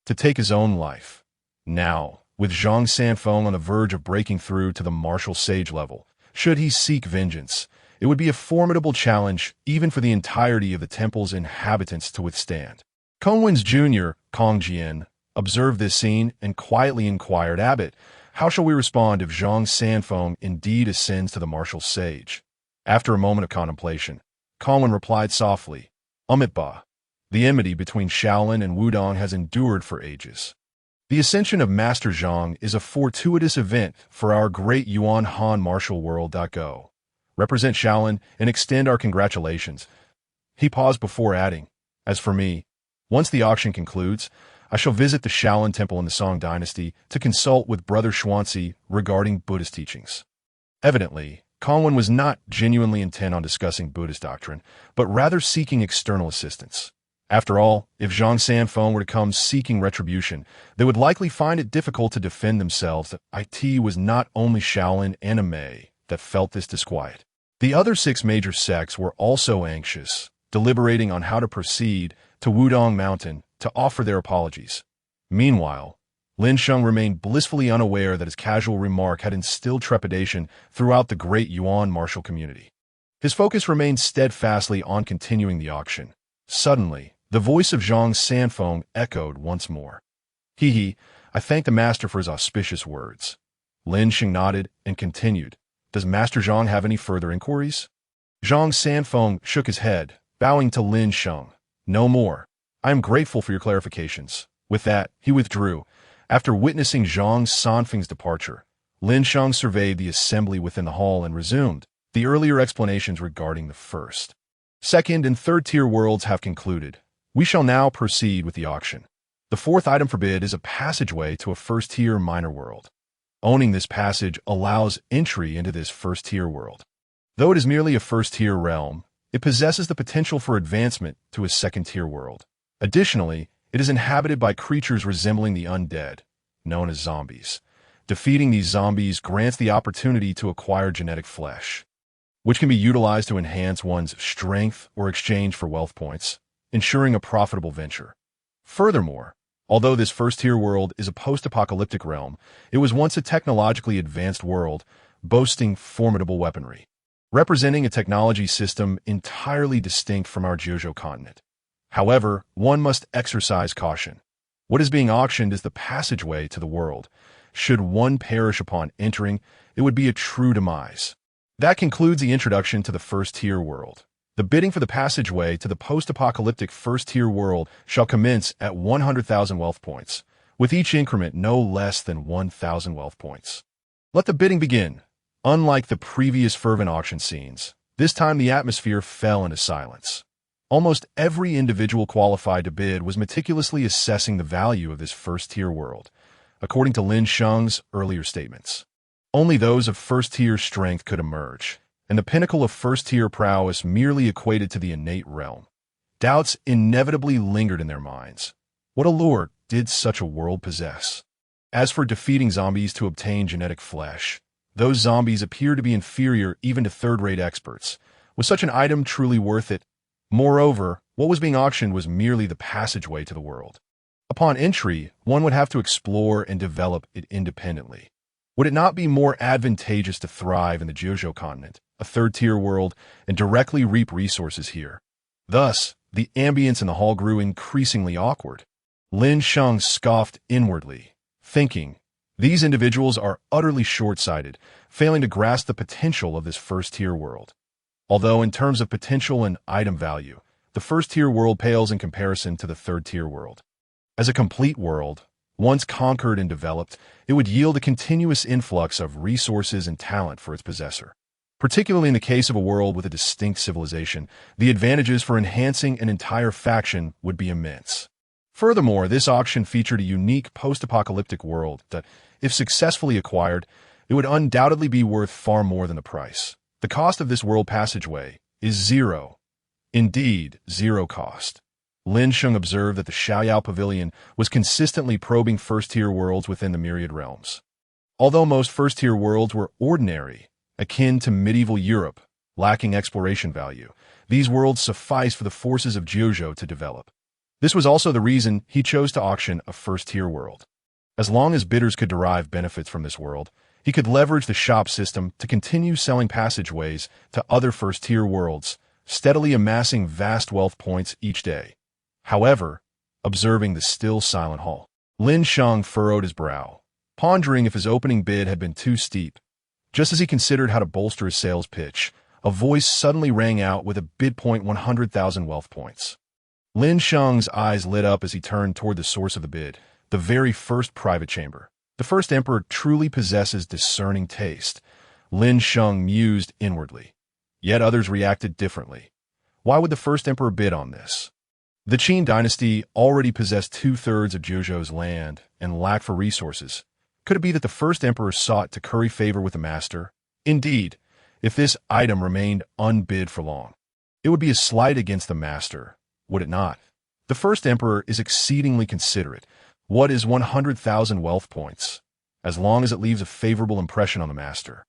to take his own life. Now, with Zhang Sanfeng on the verge of breaking through to the martial sage level, should he seek vengeance, it would be a formidable challenge even for the entirety of the temple's inhabitants to withstand. Kongwen's junior, Kong Jian, observed this scene and quietly inquired, Abbot, how shall we respond if Zhang Sanfeng indeed ascends to the martial sage? After a moment of contemplation, Kongwen replied softly, Ba. The enmity between Shaolin and Wudong has endured for ages. The ascension of Master Zhang is a fortuitous event for our great Yuan Han martial world. Go. Represent Shaolin and extend our congratulations. He paused before adding, as for me, once the auction concludes, I shall visit the Shaolin Temple in the Song Dynasty to consult with Brother Xuanzi regarding Buddhist teachings. Evidently, Kongwen was not genuinely intent on discussing Buddhist doctrine, but rather seeking external assistance. After all, if Zhang Sanfeng were to come seeking retribution, they would likely find it difficult to defend themselves. It was not only Shaolin and Amei that felt this disquiet. The other 6 major sects were also anxious, deliberating on how to proceed to Wudong Mountain to offer their apologies. Meanwhile, Lin Sheng remained blissfully unaware that his casual remark had instilled trepidation throughout the great Yuan martial community. His focus remained steadfastly on continuing the auction. Suddenly, the voice of Zhang Sanfeng echoed once more. I thank the master for his auspicious words. Lin Sheng nodded and continued. Does Master Zhang have any further inquiries? Zhang Sanfeng shook his head, bowing to Lin Sheng. No more. I am grateful for your clarifications. With that, he withdrew. After witnessing Zhang Sanfeng's departure, Lin Sheng surveyed the assembly within the hall and resumed. The earlier explanations regarding the first, second, and third-tier worlds have concluded. We shall now proceed with the auction. The 4th item for bid is a passageway to a first-tier minor world. Owning this passage allows entry into this first-tier world. Though it is merely a first-tier realm, it possesses the potential for advancement to a second-tier world. Additionally, it is inhabited by creatures resembling the undead, known as zombies. Defeating these zombies grants the opportunity to acquire genetic flesh, which can be utilized to enhance one's strength or exchange for wealth points, ensuring a profitable venture. Furthermore, although this first-tier world is a post-apocalyptic realm, it was once a technologically advanced world, boasting formidable weaponry, representing a technology system entirely distinct from our Jiuzhou continent. However, one must exercise caution. What is being auctioned is the passageway to the world. Should one perish upon entering, it would be a true demise. That concludes the introduction to the first-tier world. The bidding for the passageway to the post-apocalyptic first-tier world shall commence at 100,000 wealth points, with each increment no less than 1,000 wealth points. Let the bidding begin. Unlike the previous fervent auction scenes, This time the atmosphere fell into silence. Almost every individual qualified to bid was meticulously assessing the value of this first-tier world, according to Lin Sheng's earlier statements. Only those of first-tier strength could emerge, and the pinnacle of first-tier prowess merely equated to the innate realm. Doubts inevitably lingered in their minds. What allure did such a world possess? As for defeating zombies to obtain genetic flesh, those zombies appear to be inferior even to third-rate experts. Was such an item truly worth it? Moreover, what was being auctioned was merely the passageway to the world. Upon entry, one would have to explore and develop it independently. Would it not be more advantageous to thrive in the Jiuzhou continent, a third-tier world, and directly reap resources here? Thus, the ambience in the hall grew increasingly awkward. Lin Sheng scoffed inwardly, thinking, these individuals are utterly short-sighted, failing to grasp the potential of this first-tier world. Although in terms of potential and item value, the first-tier world pales in comparison to the third-tier world. As a complete world, once conquered and developed, it would yield a continuous influx of resources and talent for its possessor. Particularly in the case of a world with a distinct civilization, the advantages for enhancing an entire faction would be immense. Furthermore, this auction featured a unique post-apocalyptic world that, if successfully acquired, it would undoubtedly be worth far more than the price. The cost of this world passageway is zero. Indeed, zero cost. Lin Sheng observed that the Xiaoyao Pavilion was consistently probing first-tier worlds within the Myriad realms. Although most first-tier worlds were ordinary, akin to medieval Europe, lacking exploration value, these worlds sufficed for the forces of Jiuzhou to develop. This was also the reason he chose to auction a first-tier world. As long as bidders could derive benefits from this world, he could leverage the shop system to continue selling passageways to other first-tier worlds, steadily amassing vast wealth points each day. However, observing the still silent hall, Lin Sheng furrowed his brow, pondering if his opening bid had been too steep. Just as he considered how to bolster his sales pitch, a voice suddenly rang out with a bid point 100,000 wealth points. Lin Sheng's eyes lit up as he turned toward the source of the bid, the very first private chamber. The first emperor truly possesses discerning taste, Lin Sheng mused inwardly. Yet others reacted differently. Why would the first emperor bid on this? The Qin dynasty already possessed two-thirds of Jiuzhou's land and lacked for resources. Could it be that the first emperor sought to curry favor with the master? Indeed, if this item remained unbid for long, it would be a slight against the master, would it not? The first emperor is exceedingly considerate. What is 100,000 wealth points? As long as it leaves a favorable impression on the master.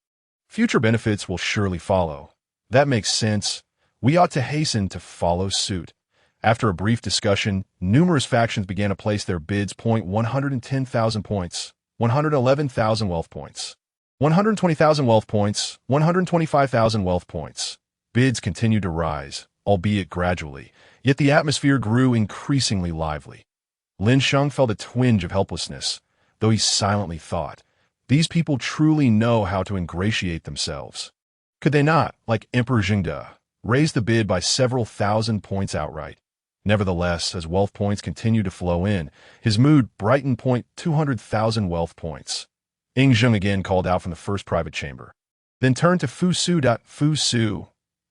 Future benefits will surely follow. That makes sense. We ought to hasten to follow suit. After a brief discussion, numerous factions began to place their bids. 110,000 points, 111,000 wealth points, 120,000 wealth points, 125,000 wealth points. Bids continued to rise, albeit gradually, yet the atmosphere grew increasingly lively. Lin Sheng felt a twinge of helplessness, though he silently thought, these people truly know how to ingratiate themselves. Could they not, like Emperor Jingde, raise the bid by several thousand points outright? Nevertheless, as wealth points continued to flow in, his mood brightened. 200,000 wealth points. Ying Zheng again called out from the first private chamber, then turned to Fu Su. Fu Su,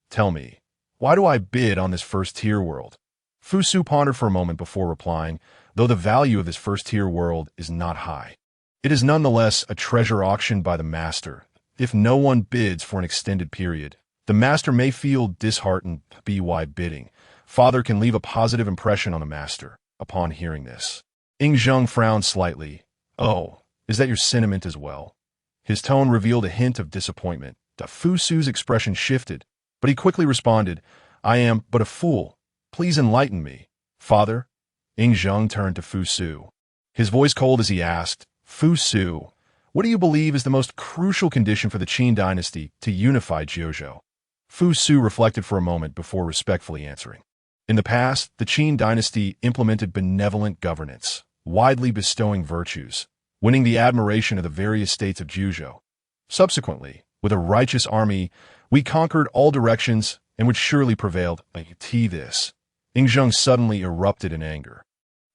tell me, why do I bid on this first-tier world? Fu Su pondered for a moment before replying, though the value of this first-tier world is not high. It is nonetheless a treasure auctioned by the master. If no one bids for an extended period, the master may feel disheartened. By bidding, father can leave a positive impression on the master. Upon hearing this, Ying Zheng frowned slightly. Oh, is that your sentiment as well? His tone revealed a hint of disappointment. Fu Su's expression shifted, but he quickly responded, I am but a fool. Please enlighten me. Father? Ying Zheng turned to Fu Su, his voice cold as he asked, Fu Su, what do you believe is the most crucial condition for the Qin dynasty to unify Jiuzhou? Fu Su reflected for a moment before respectfully answering. In the past, the Qin dynasty implemented benevolent governance, widely bestowing virtues, winning the admiration of the various states of Jiuzhou. Subsequently, with a righteous army, we conquered all directions and would surely prevail. This. Ying Zheng suddenly erupted in anger,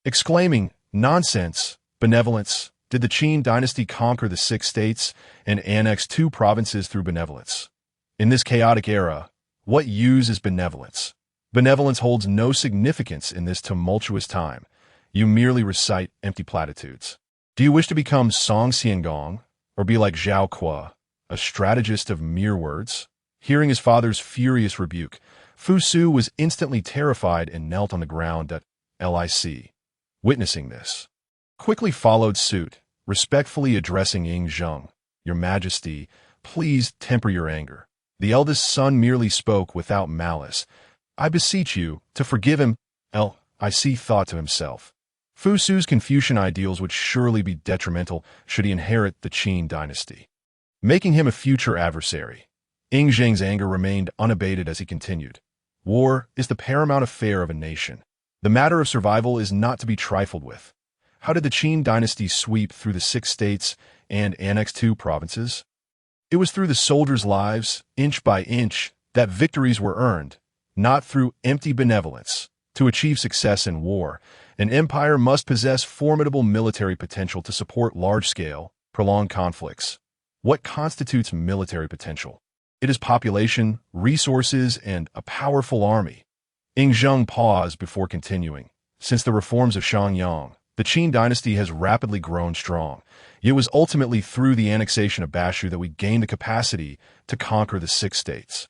exclaiming, nonsense, benevolence. Did the Qin dynasty conquer the 6 states and annex 2 provinces through benevolence? In this chaotic era, What use is benevolence? Benevolence holds no significance in this tumultuous time. You merely recite empty platitudes. Do you wish to become Song Xiangong, or be like Zhao Kuo, a strategist of mere words? Hearing his father's furious rebuke, Fu Su was instantly terrified and knelt on the ground at Lic. Witnessing this, quickly followed suit, respectfully addressing Ying Zheng. Your Majesty, please temper your anger. The eldest son merely spoke without malice. I beseech you to forgive him. Lic thought to himself. Fu Su's Confucian ideals would surely be detrimental should he inherit the Qin dynasty, making him a future adversary. Ying Zheng's anger remained unabated as he continued. War is the paramount affair of a nation. The matter of survival is not to be trifled with. How did the Qin dynasty sweep through the 6 states and annex 2 provinces? It was through the soldiers' lives, inch by inch, that victories were earned, not through empty benevolence. To achieve success in war, an empire must possess formidable military potential to support large-scale, prolonged conflicts. What constitutes military potential? It is population, resources, and a powerful army. Ying Zheng paused before continuing. Since the reforms of Xiong, the Qin dynasty has rapidly grown strong. It was ultimately through the annexation of Bashu that we gained the capacity to conquer the 6 states.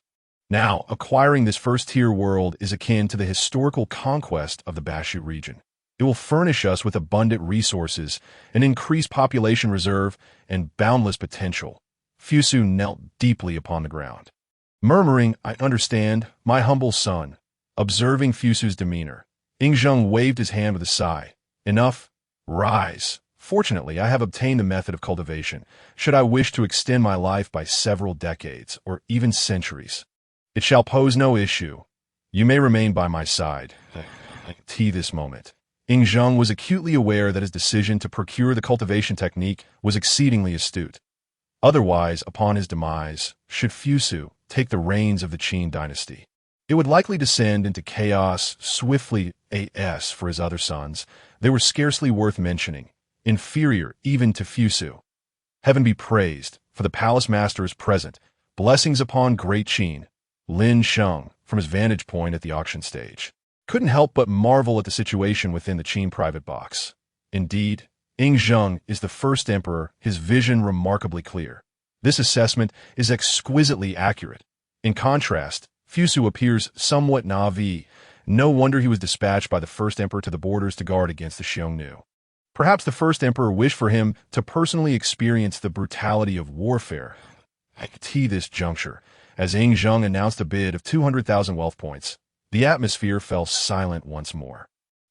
Now, acquiring this first-tier world is akin to the historical conquest of the Bashu region. It will furnish us with abundant resources, an increased population reserve, and boundless potential. Fu Su knelt deeply upon the ground, murmuring, I understand, my humble son. Observing Fu Su's demeanor, Ying Zheng waved his hand with a sigh. Enough. Rise. Fortunately, I have obtained the method of cultivation, should I wish to extend my life by several decades, or even centuries. It shall pose no issue. You may remain by my side. This moment. Ying Zheng was acutely aware that his decision to procure the cultivation technique was exceedingly astute. Otherwise, upon his demise, should Fu Su take the reins of the Qin dynasty, it would likely descend into chaos swiftly as for his other sons. They were scarcely worth mentioning, inferior even to Fu Su. Heaven be praised, for the palace master is present. Blessings upon great Qin. Lin Sheng, from his vantage point at the auction stage, couldn't help but marvel at the situation within the Qin private box. Indeed, Ying Zheng is the first emperor, his vision remarkably clear. This assessment is exquisitely accurate. In contrast, Fu Su appears somewhat naive. No wonder he was dispatched by the first emperor to the borders to guard against the Xiongnu. Perhaps the first emperor wished for him to personally experience the brutality of warfare. At this juncture, as Ying Zheng announced a bid of 200,000 wealth points, the atmosphere fell silent once more.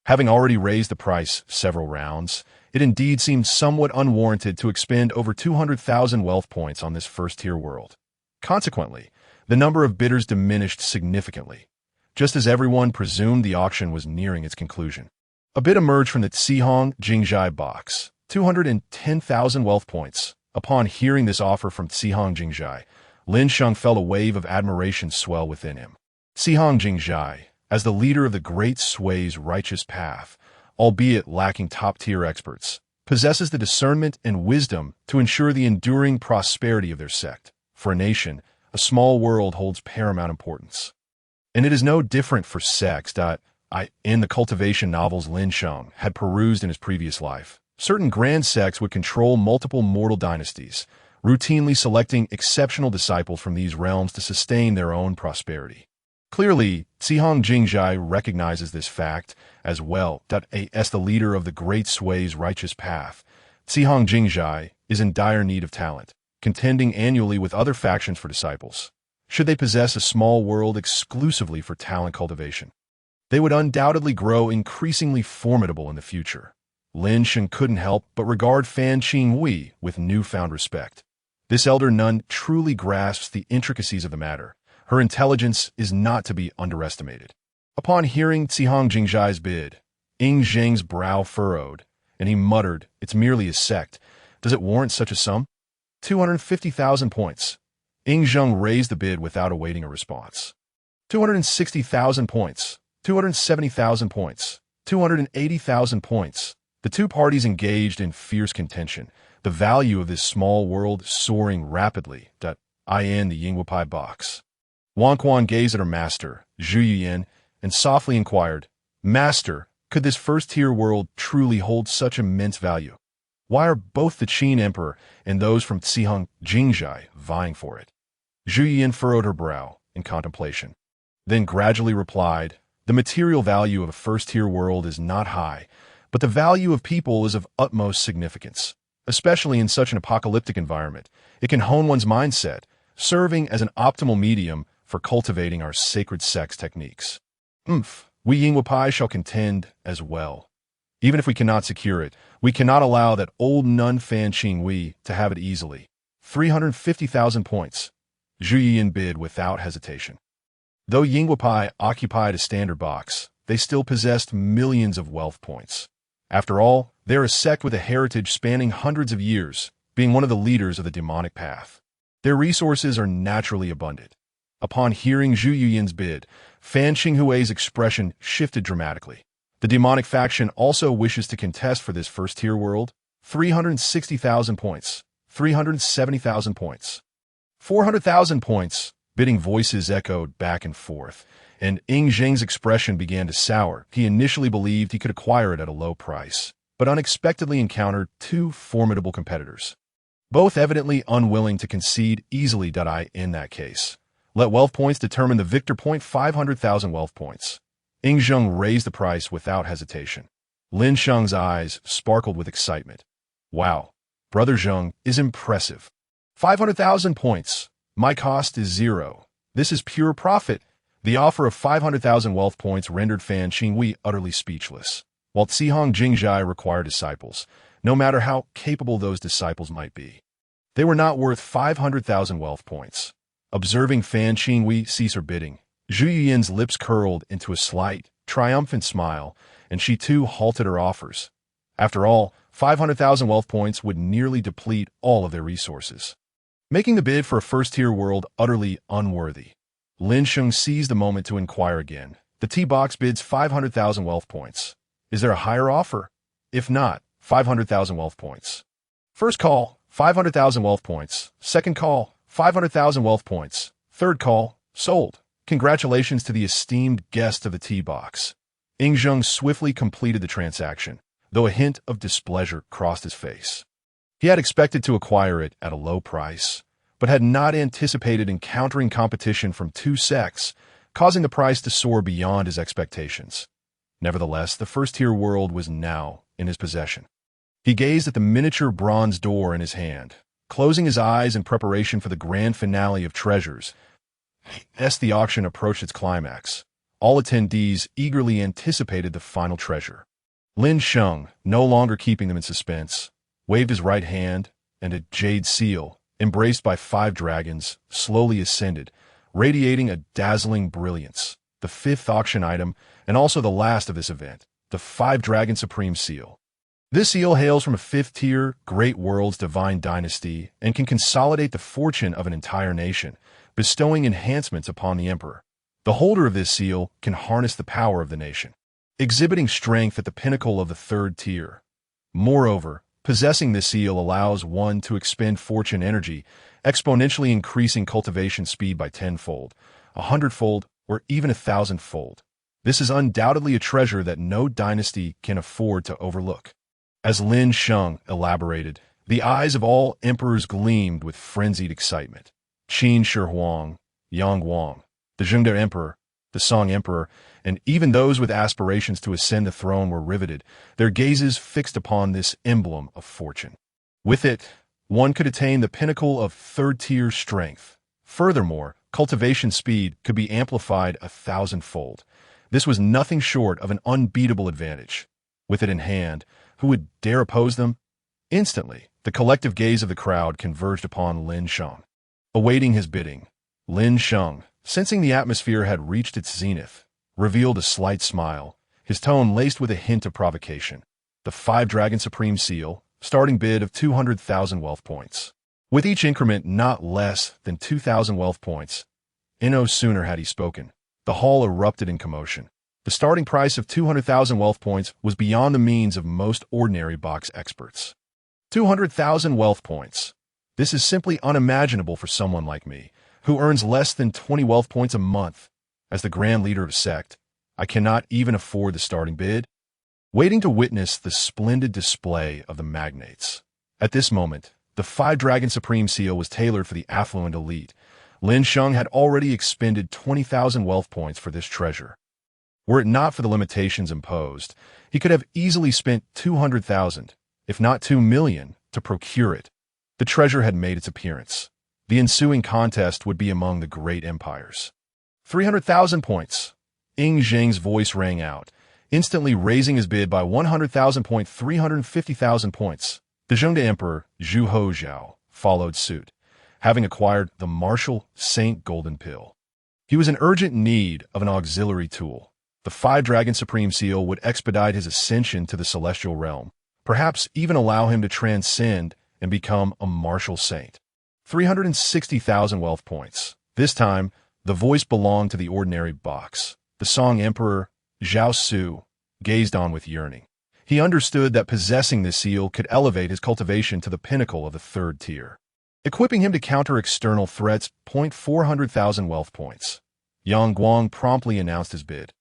Having already raised the price several rounds, it indeed seemed somewhat unwarranted to expend over 200,000 wealth points on this first-tier world. Consequently, the number of bidders diminished significantly, just as everyone presumed the auction was nearing its conclusion. A bid emerged from the Xiong Ba box, 210,000 wealth points. Upon hearing this offer from Xiong Ba, Lin Sheng felt a wave of admiration swell within him. Xiong Ba, as the leader of the great sway's righteous path, albeit lacking top-tier experts, possesses the discernment and wisdom to ensure the enduring prosperity of their sect. For a nation, a small world holds paramount importance. And it is no different for sects. In the cultivation novels Lin Sheng had perused in his previous life, certain grand sects would control multiple mortal dynasties, routinely selecting exceptional disciples from these realms to sustain their own prosperity. Clearly, Xiong Ba recognizes this fact as well. As the leader of the great sway's righteous path, Xiong Ba is in dire need of talent, contending annually with other factions for disciples. Should they possess a small world exclusively for talent cultivation, they would undoubtedly grow increasingly formidable in the future. Lin Sheng couldn't help but regard Fan Qinghui with newfound respect. This elder nun truly grasps the intricacies of the matter. Her intelligence is not to be underestimated. Upon hearing Xiong Ba's bid, Ying Zheng's brow furrowed, and he muttered, "It's merely a sect. Does it warrant such a sum?" 250,000 points. Ying Zheng raised the bid without awaiting a response. 260,000 points. 270,000 points. 280,000 points. The two parties engaged in fierce contention, the value of this small world soaring rapidly. In the Yingwapai box. Wang Quan gazed at her master, Zhu Yuyan, and softly inquired, "Master, could this first-tier world truly hold such immense value? Why are both the Qin Emperor and those from Xiong Jingzhai vying for it?" Zhu Yuyan furrowed her brow in contemplation, then gradually replied, "The material value of a first-tier world is not high, but the value of people is of utmost significance. Especially in such an apocalyptic environment, it can hone one's mindset, serving as an optimal medium for cultivating our sacred sex techniques. We Ying Pai shall contend as well. Even if we cannot secure it, we cannot allow that old nun Fan Qingwei to have it easily. 350,000 points. Zhu Yiyan bid without hesitation. Though Ying Pai occupied a standard box, they still possessed millions of wealth points. After all, they're a sect with a heritage spanning hundreds of years, being one of the leaders of the demonic path. Their resources are naturally abundant. Upon hearing Zhu Yuyan's bid, Fan Qinghui's expression shifted dramatically. The demonic faction also wishes to contest for this first-tier world. 360,000 points. 370,000 points. 400,000 points. Bidding voices echoed back and forth, and Ying Zheng's expression began to sour. He initially believed he could acquire it at a low price, but unexpectedly encountered two formidable competitors, both evidently unwilling to concede easily. In that case, let wealth points determine the victor. 500,000 wealth points. Ying Zheng raised the price without hesitation. Lin Sheng's eyes sparkled with excitement. Wow, Brother Zheng is impressive. 500,000 points. My cost is 0. This is pure profit. The offer of 500,000 wealth points rendered Fan Qingwei utterly speechless. While Xiong Jingzhai required disciples, no matter how capable those disciples might be, they were not worth 500,000 wealth points. Observing Fan Qingwei cease her bidding, Zhu Yuyan's lips curled into a slight, triumphant smile, and she too halted her offers. After all, 500,000 wealth points would nearly deplete all of their resources, making the bid for a first-tier world utterly unworthy. Lin Sheng seized the moment to inquire again. The T-Box bids 500,000 wealth points. Is there a higher offer? If not, 500,000 wealth points. First call, 500,000 wealth points. Second call, 500,000 wealth points. Third call, sold. Congratulations to the esteemed guest of the T-Box. Ying Zheng swiftly completed the transaction, though a hint of displeasure crossed his face. He had expected to acquire it at a low price, but had not anticipated encountering competition from two sects, causing the price to soar beyond his expectations. Nevertheless, the first-tier world was now in his possession. He gazed at the miniature bronze door in his hand, closing his eyes in preparation for the grand finale of treasures. As the auction approached its climax, all attendees eagerly anticipated the final treasure. Lin Sheng, no longer keeping them in suspense, waved his right hand, and a jade seal, embraced by 5 dragons, slowly ascended, radiating a dazzling brilliance. The 5th auction item, and also the last of this event, the 5-Dragon Supreme Seal. This seal hails from a 5th-tier, Great World's divine dynasty and can consolidate the fortune of an entire nation, bestowing enhancements upon the emperor. The holder of this seal can harness the power of the nation, exhibiting strength at the pinnacle of the 3rd tier. Moreover, possessing this seal allows one to expend fortune energy, exponentially increasing cultivation speed by 10-fold, 100-fold, or even 1,000-fold. This is undoubtedly a treasure that no dynasty can afford to overlook. As Lin Sheng elaborated, the eyes of all emperors gleamed with frenzied excitement. Qin Shi Huang, Yang Wang, the Zhengde Emperor, the Song Emperor, and even those with aspirations to ascend the throne were riveted, their gazes fixed upon this emblem of fortune. With it, one could attain the pinnacle of 3rd-tier strength. Furthermore, cultivation speed could be amplified 1,000-fold. This was nothing short of an unbeatable advantage. With it in hand, who would dare oppose them? Instantly, the collective gaze of the crowd converged upon Lin Sheng. Awaiting his bidding, Lin Sheng, sensing the atmosphere had reached its zenith, revealed a slight smile, his tone laced with a hint of provocation. The 5-Dragon Supreme Seal, starting bid of 200,000 wealth points. With each increment not less than 2,000 wealth points. No sooner had he spoken, the hall erupted in commotion. The starting price of 200,000 wealth points was beyond the means of most ordinary box experts. 200,000 wealth points. This is simply unimaginable for someone like me, who earns less than 20 wealth points a month. As the grand leader of a sect, I cannot even afford the starting bid. Waiting to witness the splendid display of the magnates. At this moment, the 5-dragon supreme seal was tailored for the affluent elite. Lin Sheng had already expended 20,000 wealth points for this treasure. Were it not for the limitations imposed, he could have easily spent 200,000, if not 2 million, to procure it. The treasure had made its appearance. The ensuing contest would be among the great empires. 300,000 points. Ying Zheng's voice rang out, instantly raising his bid by 100,000 points, 350,000 points. The Zhengde Emperor, Zhu Hozhao, followed suit, having acquired the martial Saint Golden Pill. He was in urgent need of an auxiliary tool. The 5-dragon supreme seal would expedite his ascension to the celestial realm, perhaps even allow him to transcend and become a martial saint. 360,000 wealth points. This time, the voice belonged to the ordinary box. The Song Emperor, Zhao Su, gazed on with yearning. He understood that possessing this seal could elevate his cultivation to the pinnacle of the 3rd tier, equipping him to counter external threats. 400,000 wealth points. Yang Guang promptly announced his bid.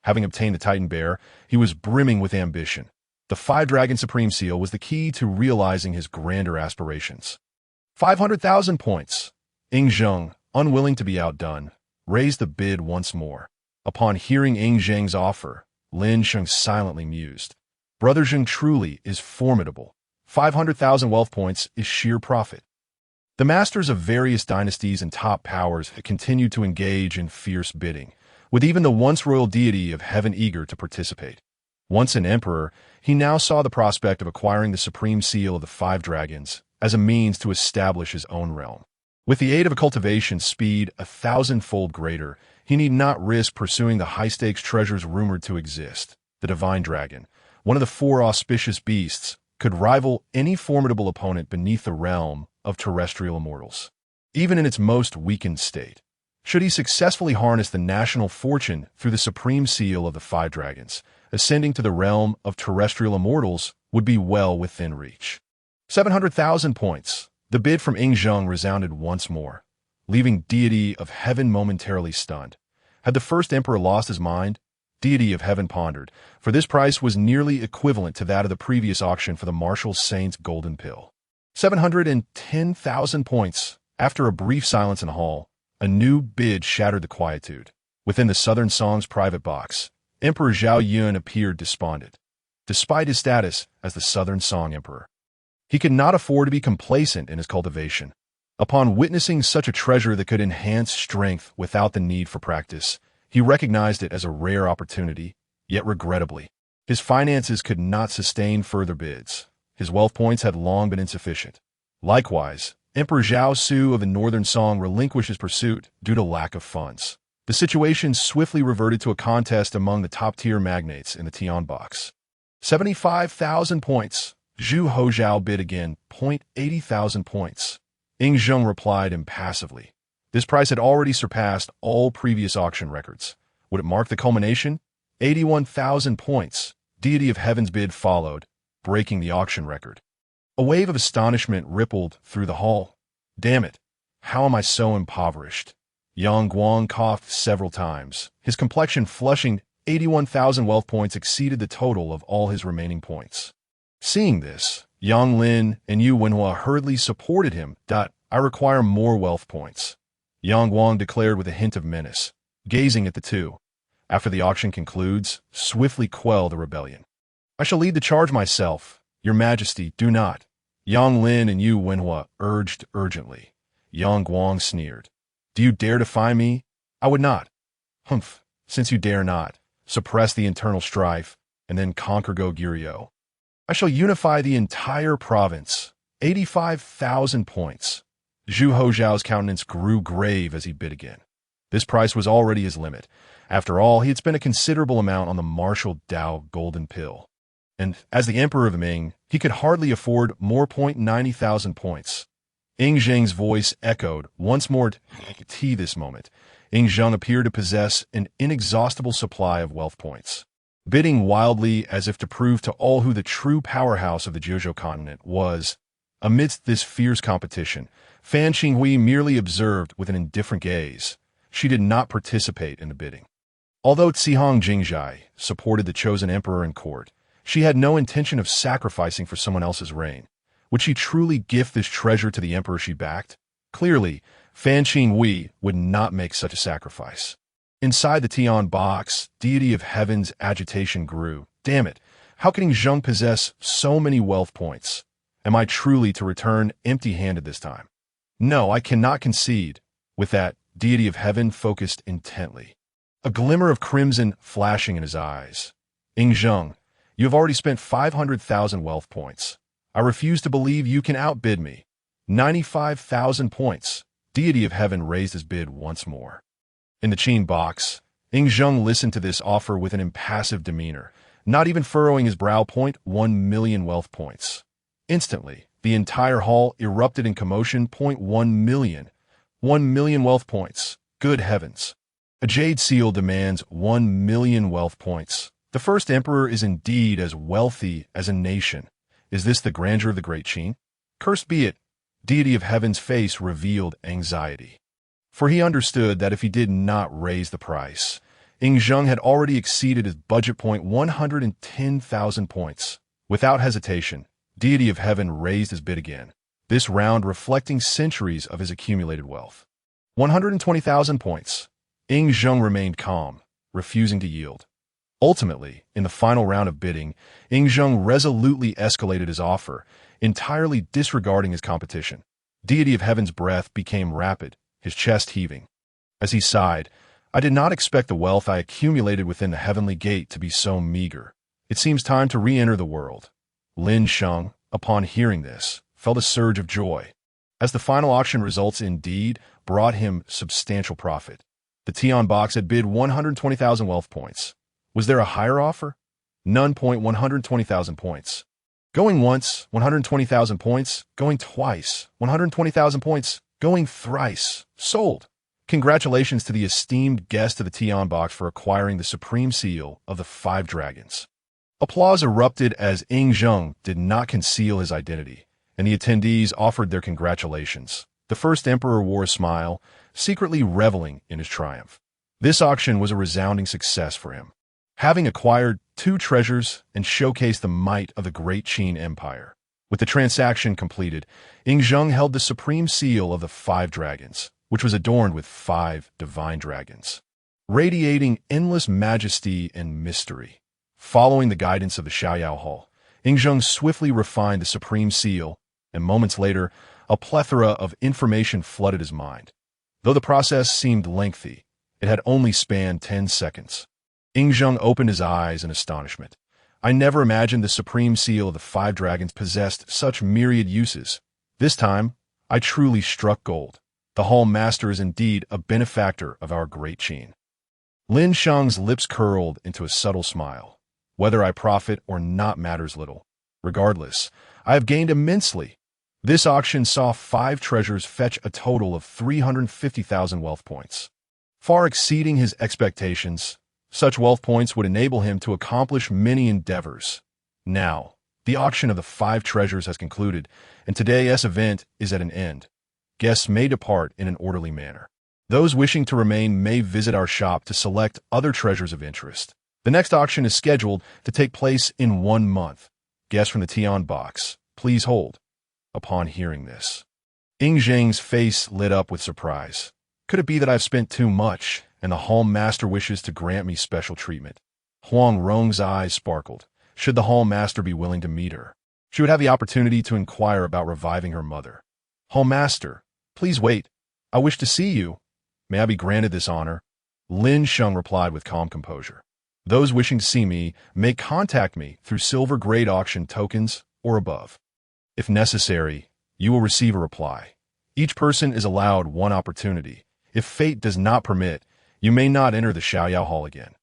Having obtained the Titan Bear, he was brimming with ambition. The 5-dragon supreme seal was the key to realizing his grander aspirations. 500,000 points. Ying Zheng, unwilling to be outdone, raised the bid once more. Upon hearing Ying Zheng's offer, Lin Sheng silently mused. Brother Zheng truly is formidable. 500,000 wealth points is sheer profit. The masters of various dynasties and top powers had continued to engage in fierce bidding, with even the once royal deity of heaven eager to participate. Once an emperor, he now saw the prospect of acquiring the supreme seal of the 5 dragons as a means to establish his own realm. With the aid of a cultivation speed 1,000-fold greater, he need not risk pursuing the high-stakes treasures rumored to exist. The divine dragon, one of the 4 auspicious beasts, could rival any formidable opponent beneath the realm of terrestrial immortals, even in its most weakened state. Should he successfully harness the national fortune through the supreme seal of the 5 dragons, ascending to the realm of terrestrial immortals would be well within reach. 700,000 points. The bid from Ying Zheng resounded once more, leaving deity of heaven momentarily stunned. Had the first emperor lost his mind? Deity of heaven pondered, for this price was nearly equivalent to that of the previous auction for the martial saint's golden pill. 710,000 points. After a brief silence in the hall, a new bid shattered the quietude. Within the Southern Song's private box, Emperor Zhao Yun appeared despondent. Despite his status as the Southern Song Emperor, he could not afford to be complacent in his cultivation. Upon witnessing such a treasure that could enhance strength without the need for practice, he recognized it as a rare opportunity, yet regrettably, his finances could not sustain further bids. His wealth points had long been insufficient. Likewise, Emperor Zhao Su of the Northern Song relinquished his pursuit due to lack of funds. The situation swiftly reverted to a contest among the top-tier magnates in the Tian box. 75,000 points. Zhu Hozhao bid again, 80,000 points. Ying Zheng replied impassively. This price had already surpassed all previous auction records. Would it mark the culmination? 81,000 points. Deity of Heaven's bid followed, breaking the auction record. A wave of astonishment rippled through the hall. Damn it! How am I so impoverished? Yang Guang coughed several times. His complexion flushing. 81,000 wealth points exceeded the total of all his remaining points. Seeing this, Yang Lin and Yu Wenhua hurriedly supported him. I require more wealth points, Yang Guang declared with a hint of menace, gazing at the two. After the auction concludes, swiftly quell the rebellion. I shall lead the charge myself. Your Majesty, do not. Yang Lin and Yu Wenhua urged urgently. Yang Guang sneered. Do you dare defy me? I would not. Humph, since you dare not, suppress the internal strife, and then conquer Goguryeo. I shall unify the entire province. 85,000 points. Zhu Hozhao's countenance grew grave as he bid again. This price was already his limit. After all, he had spent a considerable amount on the martial Dao golden pill. And as the emperor of the Ming, he could hardly afford more. 90,000 points. Ying Zheng's voice echoed once more. This moment, Ying Zheng appeared to possess an inexhaustible supply of wealth points. Bidding wildly as if to prove to all who the true powerhouse of the Jiuzhou continent was, amidst this fierce competition, Fan Qinghui merely observed with an indifferent gaze. She did not participate in the bidding. Although Cihong Jingjai supported the chosen emperor in court, she had no intention of sacrificing for someone else's reign. Would she truly gift this treasure to the emperor she backed? Clearly, Fan Qinghui would not make such a sacrifice. Inside the Tian box, deity of heaven's agitation grew. Damn it, how can Ying Zheng possess so many wealth points? Am I truly to return empty-handed this time? No, I cannot concede. With that, deity of heaven focused intently. A glimmer of crimson flashing in his eyes. Ying Zheng, you have already spent 500,000 wealth points. I refuse to believe you can outbid me. 95,000 points. Deity of heaven raised his bid once more. In the Qin box, Ying Zheng listened to this offer with an impassive demeanor, not even furrowing his brow. 1 million wealth points. Instantly, the entire hall erupted in commotion. 1 million. 1 million wealth points. Good heavens. A jade seal demands 1 million wealth points. The first emperor is indeed as wealthy as a nation. Is this the grandeur of the great Qin? Cursed be it. Deity of heaven's face revealed anxiety. For he understood that if he did not raise the price, Ying Zheng had already exceeded his budget. 110,000 points. Without hesitation, Deity of heaven raised his bid again, this round reflecting centuries of his accumulated wealth. 120,000 points. Ying Zheng remained calm, refusing to yield. Ultimately, in the final round of bidding, Ying Zheng resolutely escalated his offer, entirely disregarding his competition. Deity of heaven's breath became rapid, his chest heaving. As he sighed, I did not expect the wealth I accumulated within the heavenly gate to be so meager. It seems time to re-enter the world. Lin Sheng, upon hearing this, felt a surge of joy, as the final auction results indeed brought him substantial profit. The Tian box had bid 120,000 wealth points. Was there a higher offer? None. 120,000 points. Going once, 120,000 points. Going twice, 120,000 points. Going thrice. Sold. Congratulations to the esteemed guest of the Tian box for acquiring the supreme seal of the 5 dragons. Applause erupted as Ying Zheng did not conceal his identity, and the attendees offered their congratulations. The first emperor wore a smile, secretly reveling in his triumph. This auction was a resounding success for him. Having acquired 2 treasures and showcased the might of the great Qin Empire. With the transaction completed, Ying Zheng held the supreme seal of the 5 dragons, which was adorned with 5 divine dragons, radiating endless majesty and mystery. Following the guidance of the Xiaoyao Hall, Ying Zheng swiftly refined the supreme seal, and moments later, a plethora of information flooded his mind. Though the process seemed lengthy, it had only spanned 10 seconds. Ying Zheng opened his eyes in astonishment. I never imagined the supreme seal of the 5 dragons possessed such myriad uses. This time, I truly struck gold. The Hall Master is indeed a benefactor of our great Qin. Lin Sheng's lips curled into a subtle smile. Whether I profit or not matters little. Regardless, I have gained immensely. This auction saw 5 treasures fetch a total of 350,000 wealth points. Far exceeding his expectations, such wealth points would enable him to accomplish many endeavors. Now, the auction of the 5 treasures has concluded, and today's event is at an end. Guests may depart in an orderly manner. Those wishing to remain may visit our shop to select other treasures of interest. The next auction is scheduled to take place in 1 month. Guests from the Tian box, please hold. Upon hearing this, Ying Zheng's face lit up with surprise. Could it be that I've spent too much, and the Hall Master wishes to grant me special treatment? Huang Rong's eyes sparkled. Should the Hall Master be willing to meet her, she would have the opportunity to inquire about reviving her mother. Hall Master, please wait. I wish to see you. May I be granted this honor? Lin Sheng replied with calm composure. Those wishing to see me may contact me through silver grade auction tokens or above. If necessary, you will receive a reply. Each person is allowed 1 opportunity. If fate does not permit, you may not enter the Xiaoyao Hall again.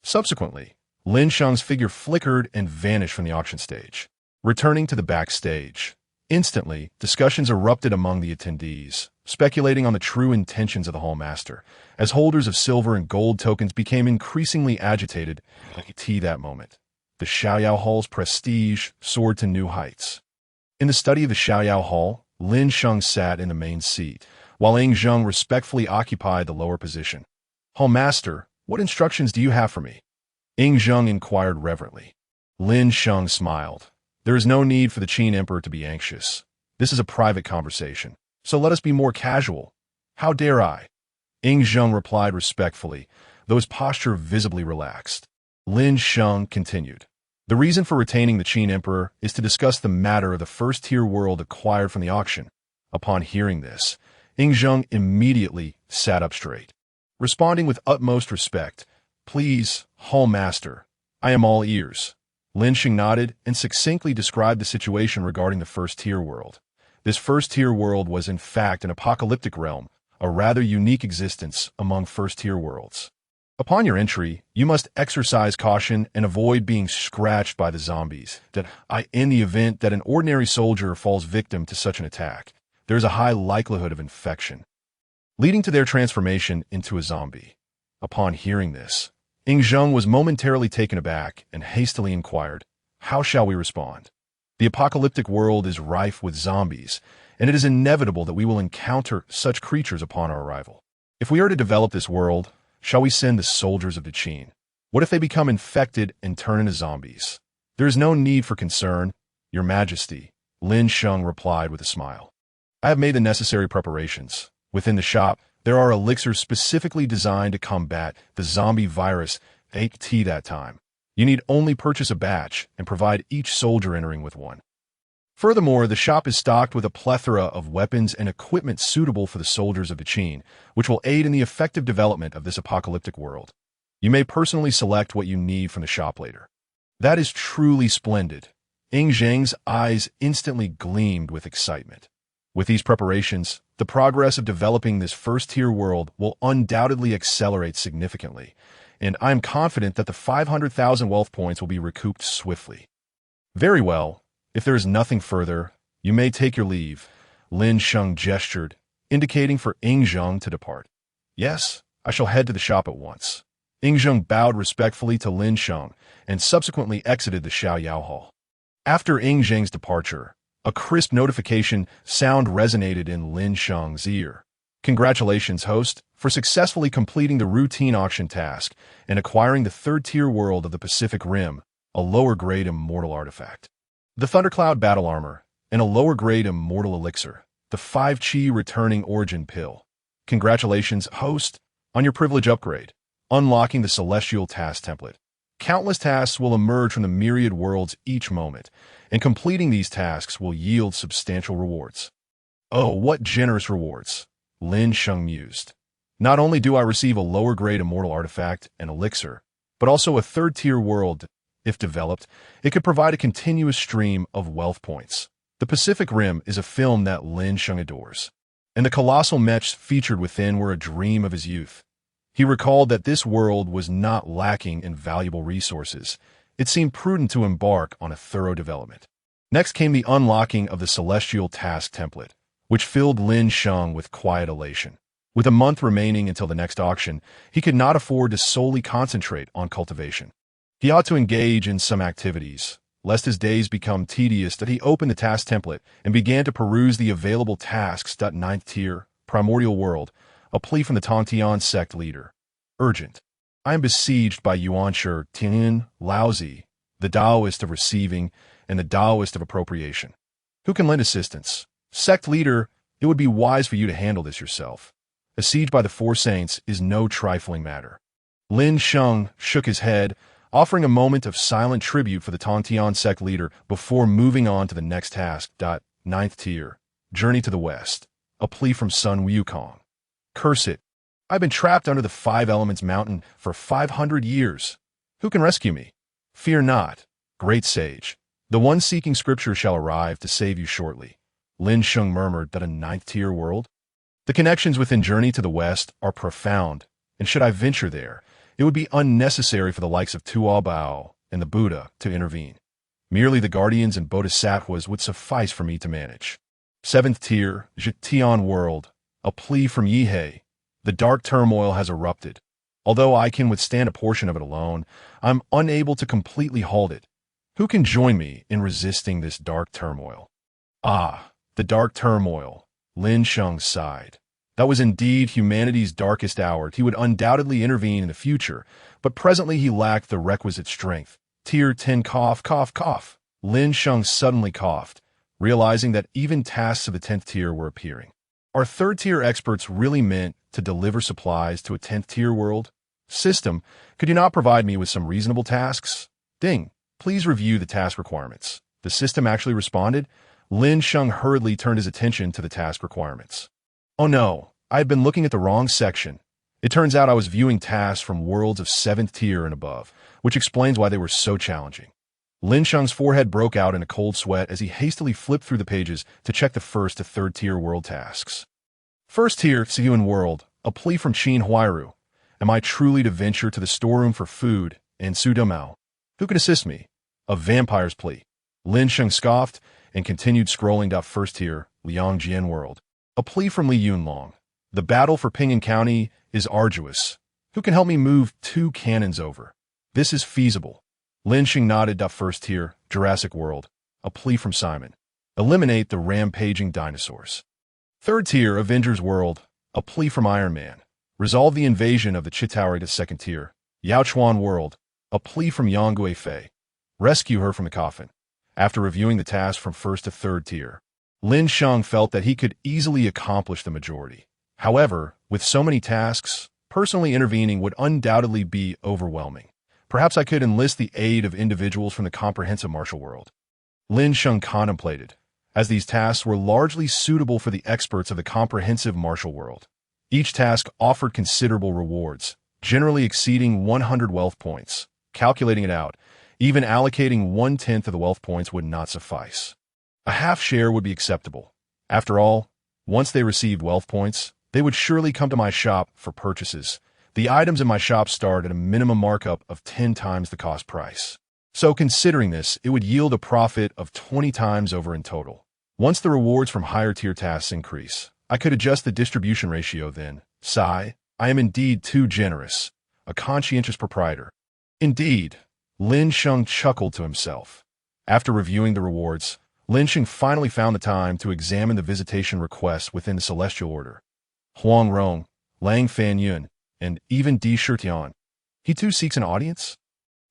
Subsequently, Lin Sheng's figure flickered and vanished from the auction stage. Returning to the backstage, instantly, discussions erupted among the attendees, speculating on the true intentions of the Hall Master, as holders of silver and gold tokens became increasingly agitated. That moment, the Xiaoyao Hall's prestige soared to new heights. In the study of the Xiaoyao Hall, Lin Sheng sat in the main seat, while Ying Zheng respectfully occupied the lower position. Master, what instructions do you have for me? Ying Zheng inquired reverently. Lin Sheng smiled. There is no need for the Qin Emperor to be anxious. This is a private conversation, so let us be more casual. How dare I? Ying Zheng replied respectfully, though his posture visibly relaxed. Lin Sheng continued. The reason for retaining the Qin Emperor is to discuss the matter of the first-tier world acquired from the auction. Upon hearing this, Ying Zheng immediately sat up straight. Responding with utmost respect, "Please, Hall Master, I am all ears." Lin Sheng nodded and succinctly described the situation regarding the first-tier world. This first-tier world was in fact an apocalyptic realm, a rather unique existence among first-tier worlds. Upon your entry, you must exercise caution and avoid being scratched by the zombies. In the event that an ordinary soldier falls victim to such an attack, there is a high likelihood of infection, leading to their transformation into a zombie. Upon hearing this, Ying Zheng was momentarily taken aback and hastily inquired, "How shall we respond? The apocalyptic world is rife with zombies, and it is inevitable that we will encounter such creatures upon our arrival. If we are to develop this world, shall we send the soldiers of the Qin? What if they become infected and turn into zombies? There is no need for concern, Your Majesty," Lin Sheng replied with a smile. "I have made the necessary preparations. Within the shop, there are elixirs specifically designed to combat the zombie virus at that time. You need only purchase a batch and provide each soldier entering with one. Furthermore, the shop is stocked with a plethora of weapons and equipment suitable for the soldiers of the Qin, which will aid in the effective development of this apocalyptic world. You may personally select what you need from the shop later." "That is truly splendid." Ying Zheng's eyes instantly gleamed with excitement. With these preparations, the progress of developing this first-tier world will undoubtedly accelerate significantly, and I am confident that the 500,000 wealth points will be recouped swiftly. "Very well. If there is nothing further, you may take your leave," Lin Sheng gestured, indicating for Ying Zheng to depart. "Yes, I shall head to the shop at once." Ying Zheng bowed respectfully to Lin Sheng and subsequently exited the Xiaoyao Hall. After Ying Zheng's departure, a crisp notification sound resonated in Lin Sheng's ear. "Congratulations, host, for successfully completing the routine auction task and acquiring the third-tier world of the Pacific Rim, a lower-grade immortal artifact. The Thundercloud Battle Armor, and a lower-grade immortal elixir, the 5-Chi Returning Origin Pill. Congratulations, host, on your privilege upgrade, unlocking the Celestial Task Template. Countless tasks will emerge from the Myriad worlds each moment, and completing these tasks will yield substantial rewards." "Oh, what generous rewards," Lin Sheng mused. "Not only do I receive a lower-grade immortal artifact and elixir, but also a third-tier world. If developed, it could provide a continuous stream of wealth points. The Pacific Rim is a film that Lin Sheng adores, and the colossal mechs featured within were a dream of his youth. He recalled that this world was not lacking in valuable resources. It seemed prudent to embark on a thorough development. Next came the unlocking of the Celestial Task Template, which filled Lin Sheng with quiet elation. With a month remaining until the next auction, he could not afford to solely concentrate on cultivation. He ought to engage in some activities, lest his days become tedious. That he opened the task template and began to peruse the available tasks. 9th tier, Primordial World, a plea from the Tongtian sect leader. Urgent. I am besieged by Yuanshi, Tian, Laozi, the Taoist of receiving and the Taoist of appropriation. Who can lend assistance? Sect leader, it would be wise for you to handle this yourself. A siege by the Four Saints is no trifling matter. Lin Sheng shook his head, offering a moment of silent tribute for the Tongtian sect leader before moving on to the next task. 9th tier, Journey to the West, a plea from Sun Wukong. Curse it. I've been trapped under the Five Elements Mountain for 500 years. Who can rescue me? Fear not, great sage. The one seeking scripture shall arrive to save you shortly. Lin Sheng murmured that a 9th tier world? The connections within Journey to the West are profound, and should I venture there, it would be unnecessary for the likes of Tuo Bao and the Buddha to intervene. Merely the guardians and bodhisattvas would suffice for me to manage. 7th tier, Shitian world, a plea from Yihei. The dark turmoil has erupted. Although I can withstand a portion of it alone, I'm unable to completely halt it. Who can join me in resisting this dark turmoil? Ah, The dark turmoil. Lin Sheng sighed. That was indeed humanity's darkest hour. He would undoubtedly intervene in the future, but presently he lacked the requisite strength. Tier 10 cough, cough, cough. Lin Sheng suddenly coughed, realizing that even tasks of the 10th tier were appearing. Are 3rd tier experts really meant to deliver supplies to a 10th tier world? System, could you not provide me with some reasonable tasks? Ding, please review the task requirements. The system actually responded. Lin Sheng hurriedly turned his attention to the task requirements. Oh no, I had been looking at the wrong section. It turns out I was viewing tasks from worlds of 7th tier and above, which explains why they were so challenging. Lin Sheng's forehead broke out in a cold sweat as he hastily flipped through the pages to check the 1st to 3rd tier world tasks. 1st tier, Xiong world, a plea from Qin Huiru. Am I truly to venture to the storeroom for food and Sudomao? Who can assist me? A vampire's plea. Lin Sheng scoffed and continued scrolling down 1st tier, Liangjian world. A plea from Li Yunlong. The battle for Ping'an County is arduous. Who can help me move 2 cannons over? This is feasible. Lin Sheng nodded. 1st tier, Jurassic world. A plea from Simon. Eliminate the rampaging dinosaurs. 3rd tier, Avengers world. A plea from Iron Man. Resolve the invasion of the Chitauri to 2nd tier. Yaochuan world. A plea from Yang Guifei. Rescue her from the coffin. After reviewing the tasks from 1st to 3rd tier, Lin Sheng felt that he could easily accomplish the majority. However, with so many tasks, personally intervening would undoubtedly be overwhelming. Perhaps I could enlist the aid of individuals from the comprehensive martial world. Lin Sheng contemplated, as these tasks were largely suitable for the experts of the comprehensive martial world. Each task offered considerable rewards, generally exceeding 100 wealth points. Calculating it out, even allocating 1/10 of the wealth points would not suffice. A half share would be acceptable. After all, once they received wealth points, they would surely come to my shop for purchases. The items in my shop start at a minimum markup of 10 times the cost price. So considering this, it would yield a profit of 20 times over in total. Once the rewards from higher tier tasks increase, I could adjust the distribution ratio then. Sigh, I am indeed too generous. A conscientious proprietor. Indeed, Lin Sheng chuckled to himself. After reviewing the rewards, Lin Sheng finally found the time to examine the visitation requests within the Celestial Order. Huang Rong, Lang Fan Yun, and even Di Shitian. He too seeks an audience?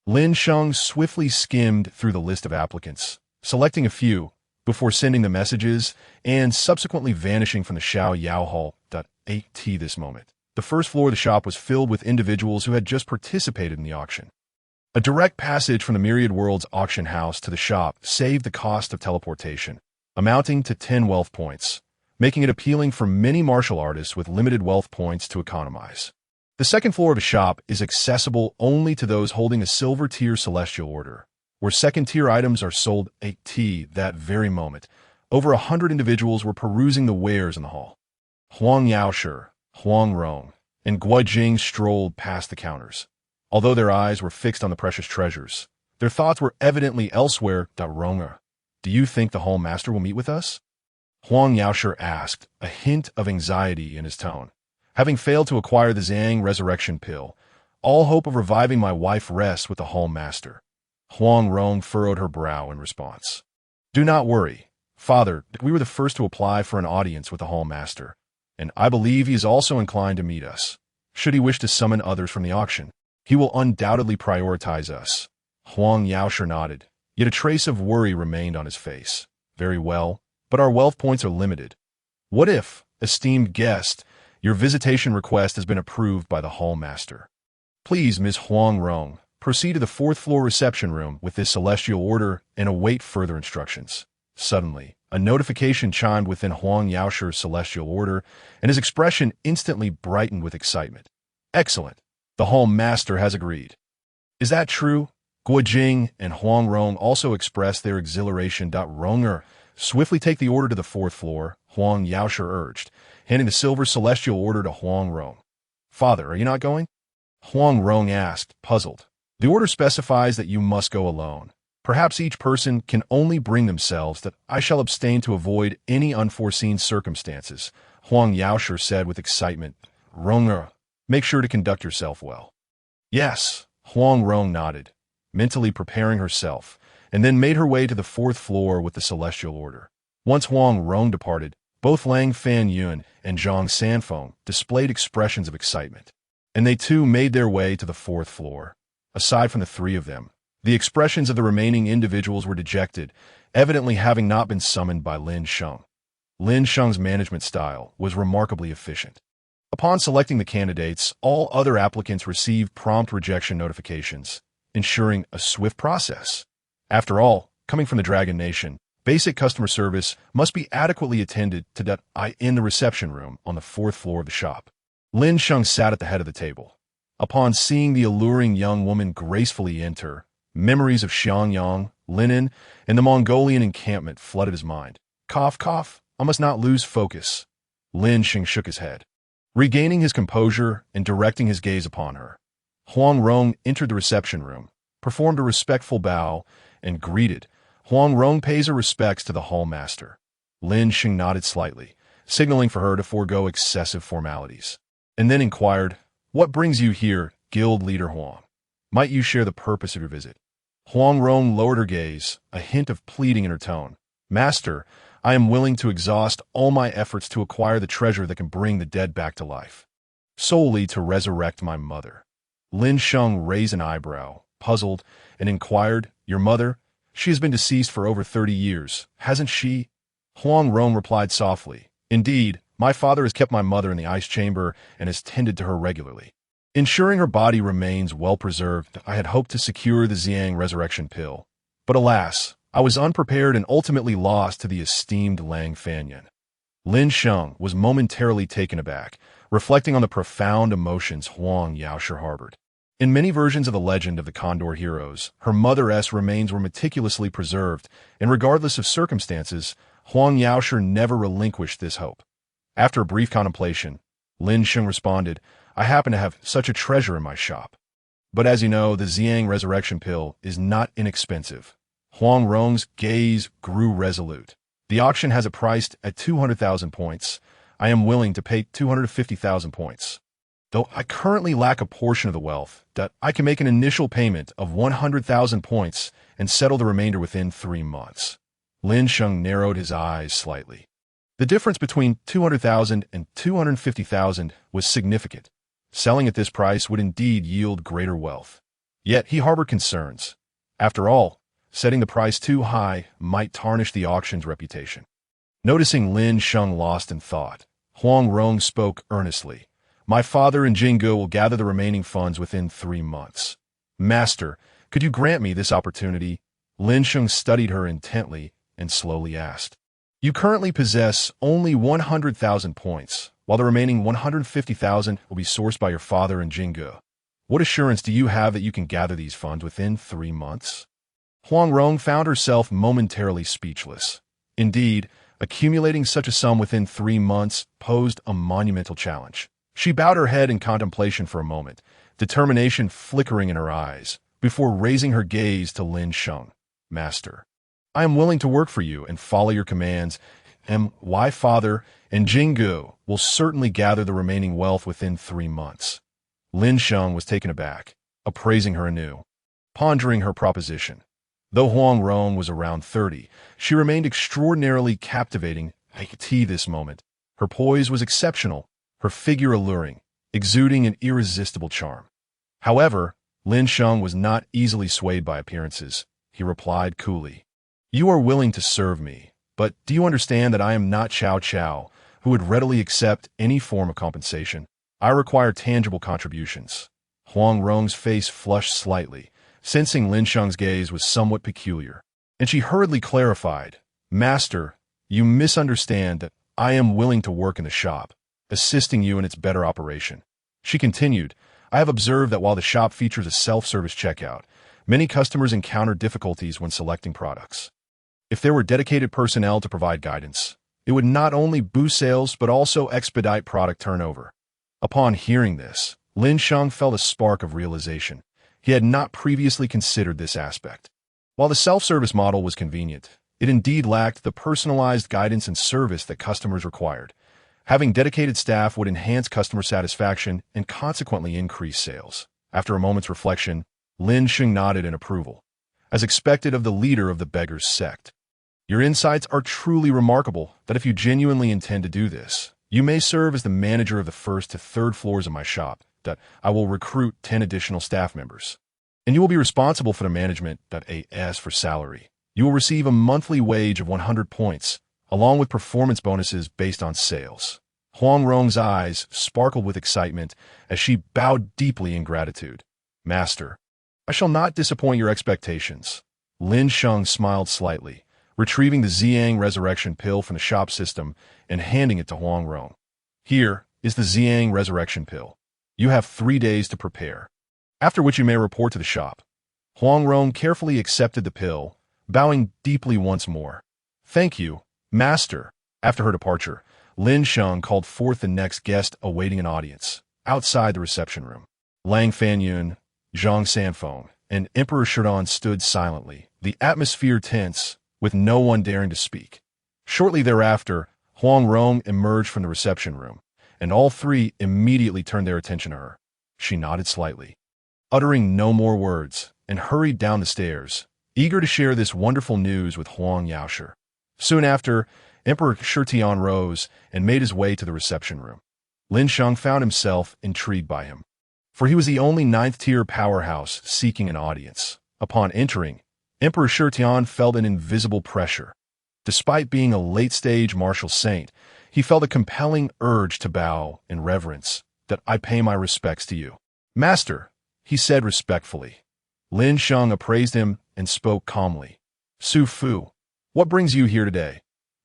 Lin Sheng swiftly skimmed through the list of applicants, selecting a few, before sending the messages and subsequently vanishing from the Xiao Yao Hall. At this moment, the 1st floor of the shop was filled with individuals who had just participated in the auction. A direct passage from the Myriad World's auction house to the shop saved the cost of teleportation, amounting to 10 wealth points, making it appealing for many martial artists with limited wealth points to economize. The 2nd floor of the shop is accessible only to those holding a silver tier Celestial Order, where 2nd tier items are sold at that very moment. Over 100 individuals were perusing the wares in the hall. Huang Yaoshi, Huang Rong, and Guo Jing strolled past the counters. Although their eyes were fixed on the precious treasures, their thoughts were evidently elsewhere. Ronger, do you think the Hall Master will meet with us? Huang Yaoshi asked, a hint of anxiety in his tone. Having failed to acquire the Zhang resurrection pill, all hope of reviving my wife rests with the Hall Master. Huang Rong furrowed her brow in response. Do not worry, Father, we were the first to apply for an audience with the Hall Master, and I believe he is also inclined to meet us. Should he wish to summon others from the auction, he will undoubtedly prioritize us. Huang Yaoshi nodded, yet a trace of worry remained on his face. Very well, but our wealth points are limited. What if, esteemed guest, your visitation request has been approved by the Hall Master? Please, Ms. Huang Rong, proceed to the 4th floor reception room with this Celestial Order and await further instructions. Suddenly, a notification chimed within Huang Yaoshi's Celestial Order, and his expression instantly brightened with excitement. Excellent. The Hall Master has agreed. Is that true? Guo Jing and Huang Rong also expressed their exhilaration. Ronger, swiftly take the order to the 4th floor, Huang Yaoshi urged, handing the silver Celestial Order to Huang Rong. Father, are you not going? Huang Rong asked, puzzled. The order specifies that you must go alone. Perhaps each person can only bring themselves. That I shall abstain to avoid any unforeseen circumstances, Huang Yaoshi said with excitement. Ronger, make sure to conduct yourself well. Yes, Huang Rong nodded, mentally preparing herself, and then made her way to the 4th floor with the Celestial Order. Once Huang Rong departed, both Lang Fanyuan and Zhang Sanfeng displayed expressions of excitement, and they too made their way to the fourth floor. Aside from the three of them, the expressions of the remaining individuals were dejected, evidently having not been summoned by Lin Sheng. Lin Sheng's management style was remarkably efficient. Upon selecting the candidates, all other applicants received prompt rejection notifications, ensuring a swift process. After all, coming from the Dragon Nation, basic customer service must be adequately attended to in the reception room on the fourth floor of the shop. Lin Sheng sat at the head of the table. Upon seeing the alluring young woman gracefully enter, memories of Xiangyang, linen, and the Mongolian encampment flooded his mind. Cough, cough, I must not lose focus. Lin Sheng shook his head. Regaining his composure and directing his gaze upon her, Huang Rong entered the reception room, performed a respectful bow, and greeted. Huang Rong pays her respects to the hall master. Lin Sheng nodded slightly, signaling for her to forego excessive formalities, and then inquired, "What brings you here, guild leader Huang? Might you share the purpose of your visit?" Huang Rong lowered her gaze, a hint of pleading in her tone. "Master, I am willing to exhaust all my efforts to acquire the treasure that can bring the dead back to life, solely to resurrect my mother." Lin Sheng raised an eyebrow, puzzled, and inquired, "Your mother? She has been deceased for over 30 years, hasn't she?" Huang Rong replied softly, "Indeed, my father has kept my mother in the ice chamber and has tended to her regularly, ensuring her body remains well preserved. I had hoped to secure the Xiang resurrection pill, but alas, I was unprepared and ultimately lost to the esteemed Lang Fanyuan." Lin Sheng was momentarily taken aback, reflecting on the profound emotions Huang Yaoshe harbored. In many versions of the legend of the Condor heroes, her mother's remains were meticulously preserved, and regardless of circumstances, Huang Yaoshe never relinquished this hope. After a brief contemplation, Lin Sheng responded, "I happen to have such a treasure in my shop. But as you know, the Xiang resurrection pill is not inexpensive." Huang Rong's gaze grew resolute. "The auction has it priced at 200,000 points. I am willing to pay 250,000 points. Though I currently lack a portion of the wealth, I can make an initial payment of 100,000 points and settle the remainder within 3 months. Lin Sheng narrowed his eyes slightly. The difference between 200,000 and 250,000 was significant. Selling at this price would indeed yield greater wealth. Yet he harbored concerns. After all, setting the price too high might tarnish the auction's reputation. Noticing Lin Sheng lost in thought, Huang Rong spoke earnestly. "My father and Jingge will gather the remaining funds within 3 months. Master, could you grant me this opportunity?" Lin Sheng studied her intently and slowly asked. "You currently possess only 100,000 points, while the remaining 150,000 will be sourced by your father and Jingge. What assurance do you have that you can gather these funds within 3 months?" Huang Rong found herself momentarily speechless. Indeed, accumulating such a sum within 3 months posed a monumental challenge. She bowed her head in contemplation for a moment, determination flickering in her eyes, before raising her gaze to Lin Sheng. "Master, I am willing to work for you and follow your commands, and my father and Jingge will certainly gather the remaining wealth within 3 months." Lin Sheng was taken aback, appraising her anew, pondering her proposition. Though Huang Rong was around 30, she remained extraordinarily captivating at this moment. Her poise was exceptional, her figure alluring, exuding an irresistible charm. However, Lin Sheng was not easily swayed by appearances. He replied coolly, "You are willing to serve me, but do you understand that I am not Chow Chow, who would readily accept any form of compensation? I require tangible contributions." Huang Rong's face flushed slightly, sensing Lin Sheng's gaze was somewhat peculiar, and she hurriedly clarified, "Master, you misunderstand that I am willing to work in the shop, assisting you in its better operation." She continued, "I have observed that while the shop features a self-service checkout, many customers encounter difficulties when selecting products. If there were dedicated personnel to provide guidance, it would not only boost sales but also expedite product turnover." Upon hearing this, Lin Sheng felt a spark of realization. He had not previously considered this aspect. While the self-service model was convenient, it indeed lacked the personalized guidance and service that customers required. Having dedicated staff would enhance customer satisfaction and consequently increase sales. After a moment's reflection, Lin Sheng nodded in approval, as expected of the leader of the beggars' sect. Your insights are truly remarkable that if you genuinely intend to do this, you may serve as the manager of the first to third floors of my shop, that I will recruit 10 additional staff members. And you will be responsible for the management, as for salary. You will receive a monthly wage of 100 points, along with performance bonuses based on sales. Huang Rong's eyes sparkled with excitement as she bowed deeply in gratitude. Master, I shall not disappoint your expectations. Lin Sheng smiled slightly, retrieving the Xiang resurrection pill from the shop system and handing it to Huang Rong. Here is the Xiang resurrection pill. You have 3 days to prepare, after which you may report to the shop. Huang Rong carefully accepted the pill, bowing deeply once more. Thank you, Master. After her departure, Lin Sheng called forth the next guest awaiting an audience, outside the reception room. Lang Fanyun, Zhang Sanfeng, and Emperor Shitian stood silently, the atmosphere tense, with no one daring to speak. Shortly thereafter, Huang Rong emerged from the reception room, and all three immediately turned their attention to her. She nodded slightly, uttering no more words, and hurried down the stairs, eager to share this wonderful news with Huang Yaoshi. Soon after, Emperor Shitian rose and made his way to the reception room. Lin Sheng found himself intrigued by him, for he was the only ninth-tier powerhouse seeking an audience. Upon entering, Emperor Shitian felt an invisible pressure. Despite being a late-stage martial saint, he felt a compelling urge to bow in reverence, that I pay my respects to you. Master, he said respectfully. Lin Sheng appraised him and spoke calmly. Su Fu, what brings you here today?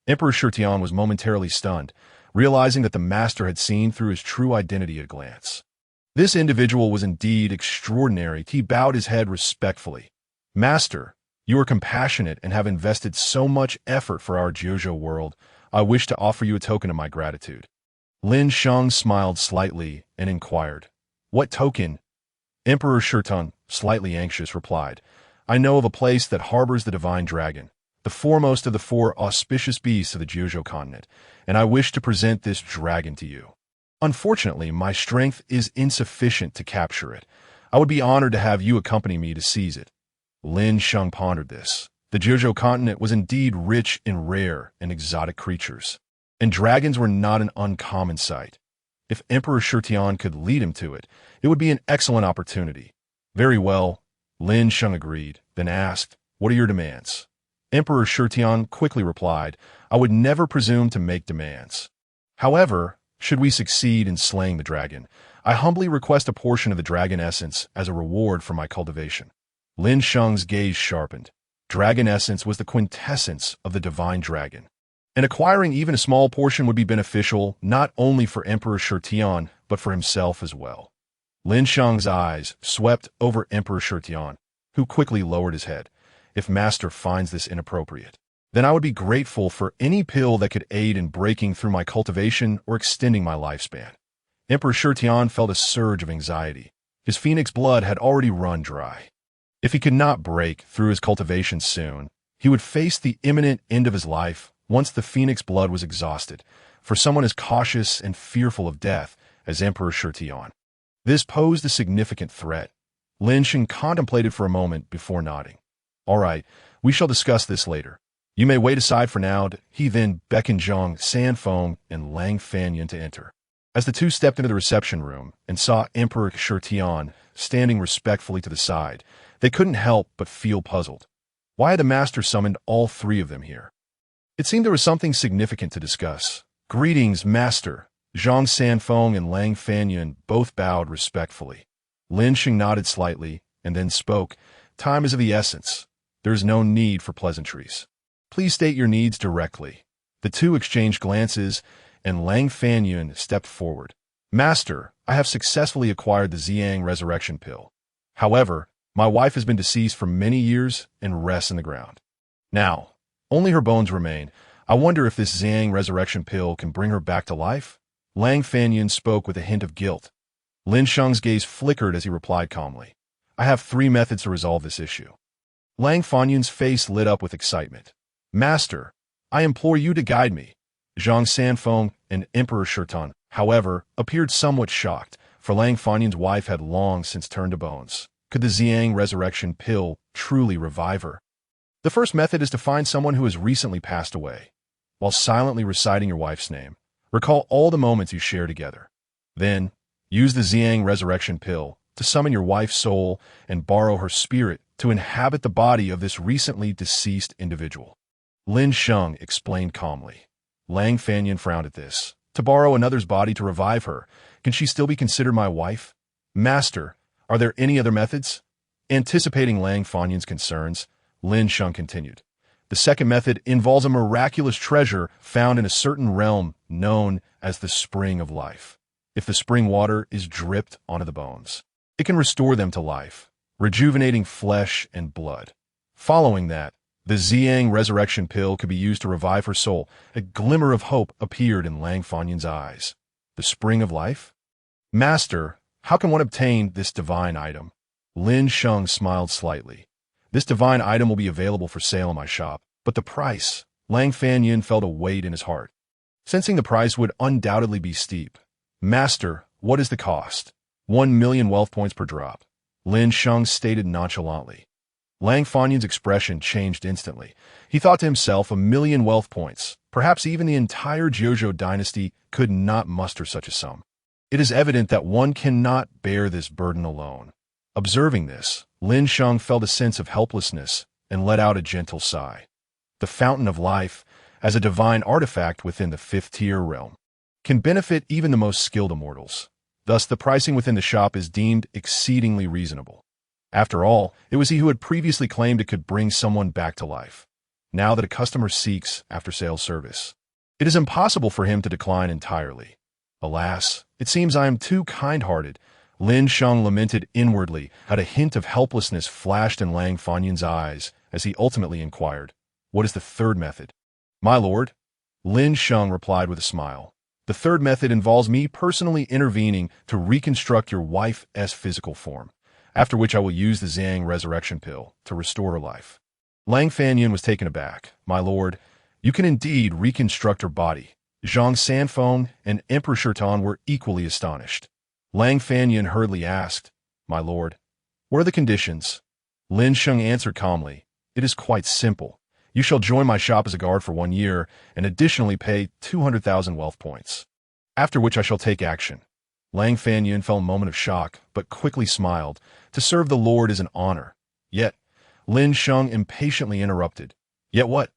Emperor Shitian was momentarily stunned, realizing that the master had seen through his true identity at a glance. This individual was indeed extraordinary. He bowed his head respectfully. Master, you are compassionate and have invested so much effort for our Jiuzhou world. I wish to offer you a token of my gratitude. Lin Sheng smiled slightly and inquired, What token? Emperor Shitian, slightly anxious, replied, I know of a place that harbors the divine dragon, the foremost of the 4 auspicious beasts of the Jiuzhou continent, and I wish to present this dragon to you. Unfortunately, my strength is insufficient to capture it. I would be honored to have you accompany me to seize it. Lin Sheng pondered this. The Jiuzhou continent was indeed rich in rare and exotic creatures, and dragons were not an uncommon sight. If Emperor Shitian could lead him to it, it would be an excellent opportunity. Very well, Lin Sheng agreed, then asked, What are your demands? Emperor Shitian quickly replied, I would never presume to make demands. However, should we succeed in slaying the dragon, I humbly request a portion of the dragon essence as a reward for my cultivation. Lin Sheng's gaze sharpened. Dragon essence was the quintessence of the divine dragon, and acquiring even a small portion would be beneficial not only for Emperor Shitian, but for himself as well. Lin Sheng's eyes swept over Emperor Shitian, who quickly lowered his head. If Master finds this inappropriate, then I would be grateful for any pill that could aid in breaking through my cultivation or extending my lifespan. Emperor Shitian felt a surge of anxiety. His phoenix blood had already run dry. If he could not break through his cultivation soon, he would face the imminent end of his life once the phoenix blood was exhausted, for someone as cautious and fearful of death as Emperor Shitian. This posed a significant threat. Lin Sheng contemplated for a moment before nodding. All right, we shall discuss this later. You may wait aside for now. He then beckoned Zhang Sanfeng and Lang Fanyun to enter. As the two stepped into the reception room and saw Emperor Shitian standing respectfully to the side, they couldn't help but feel puzzled. Why had the master summoned all 3 of them here? It seemed there was something significant to discuss. Greetings, Master. Zhang Sanfeng and Lang Fanyun both bowed respectfully. Lin Sheng nodded slightly and then spoke. Time is of the essence. There is no need for pleasantries. Please state your needs directly. The two exchanged glances, and Lang Fanyun stepped forward. Master, I have successfully acquired the Xiang resurrection pill. However, my wife has been deceased for many years and rests in the ground. Now, only her bones remain. I wonder if this Xiang resurrection pill can bring her back to life? Lang Fanyun spoke with a hint of guilt. Lin Sheng's gaze flickered as he replied calmly. I have 3 methods to resolve this issue. Lang Fanyun's face lit up with excitement. Master, I implore you to guide me. Zhang Sanfeng and Emperor Shitian, however, appeared somewhat shocked, for Lang Fanyun's wife had long since turned to bones. Could the Xiang resurrection pill truly revive her? The first method is to find someone who has recently passed away. While silently reciting your wife's name, recall all the moments you shared together. Then, use the Xiang resurrection pill to summon your wife's soul and borrow her spirit to inhabit the body of this recently deceased individual. Lin Sheng explained calmly. Lang Fanyan frowned at this. To borrow another's body to revive her, can she still be considered my wife? Master, are there any other methods? Anticipating Lang Fanyan's concerns, Lin Sheng continued. The second method involves a miraculous treasure found in a certain realm known as the Spring of Life. If the spring water is dripped onto the bones, it can restore them to life, rejuvenating flesh and blood. Following that, the Xiang resurrection pill could be used to revive her soul. A glimmer of hope appeared in Lang Fanyan's eyes. The Spring of Life? Master, how can one obtain this divine item? Lin Sheng smiled slightly. This divine item will be available for sale in my shop, but the price, Lang Fanyan felt a weight in his heart. Sensing the price would undoubtedly be steep. Master, what is the cost? 1 million wealth points per drop. Lin Sheng stated nonchalantly. Lang Fanyan's expression changed instantly. He thought to himself, 1 million wealth points, perhaps even the entire Jiuzhou dynasty could not muster such a sum. It is evident that one cannot bear this burden alone. Observing this, Lin Sheng felt a sense of helplessness and let out a gentle sigh. The Fountain of Life, as a divine artifact within the fifth-tier realm, can benefit even the most skilled immortals. Thus, the pricing within the shop is deemed exceedingly reasonable. After all, it was he who had previously claimed it could bring someone back to life. Now that a customer seeks after-sales service, it is impossible for him to decline entirely. Alas, it seems I am too kind-hearted. Lin Sheng lamented inwardly, as a hint of helplessness flashed in Lang Fanyan's eyes as he ultimately inquired, "What is the third method?" "My lord," Lin Sheng replied with a smile, "the third method involves me personally intervening to reconstruct your wife's physical form, after which I will use the Xiang resurrection pill to restore her life." Lang Fanyan was taken aback. "My lord, you can indeed reconstruct her body." Zhang Sanfeng and Emperor Shitian were equally astonished. Lang Fanyan hurriedly asked, "My lord, what are the conditions?" Lin Sheng answered calmly, "It is quite simple. You shall join my shop as a guard for 1 year and additionally pay 200,000 wealth points, after which I shall take action." Lang Fanyan felt a moment of shock, but quickly smiled. To serve the Lord is an honor. Yet, Lin Sheng impatiently interrupted. "Yet what?"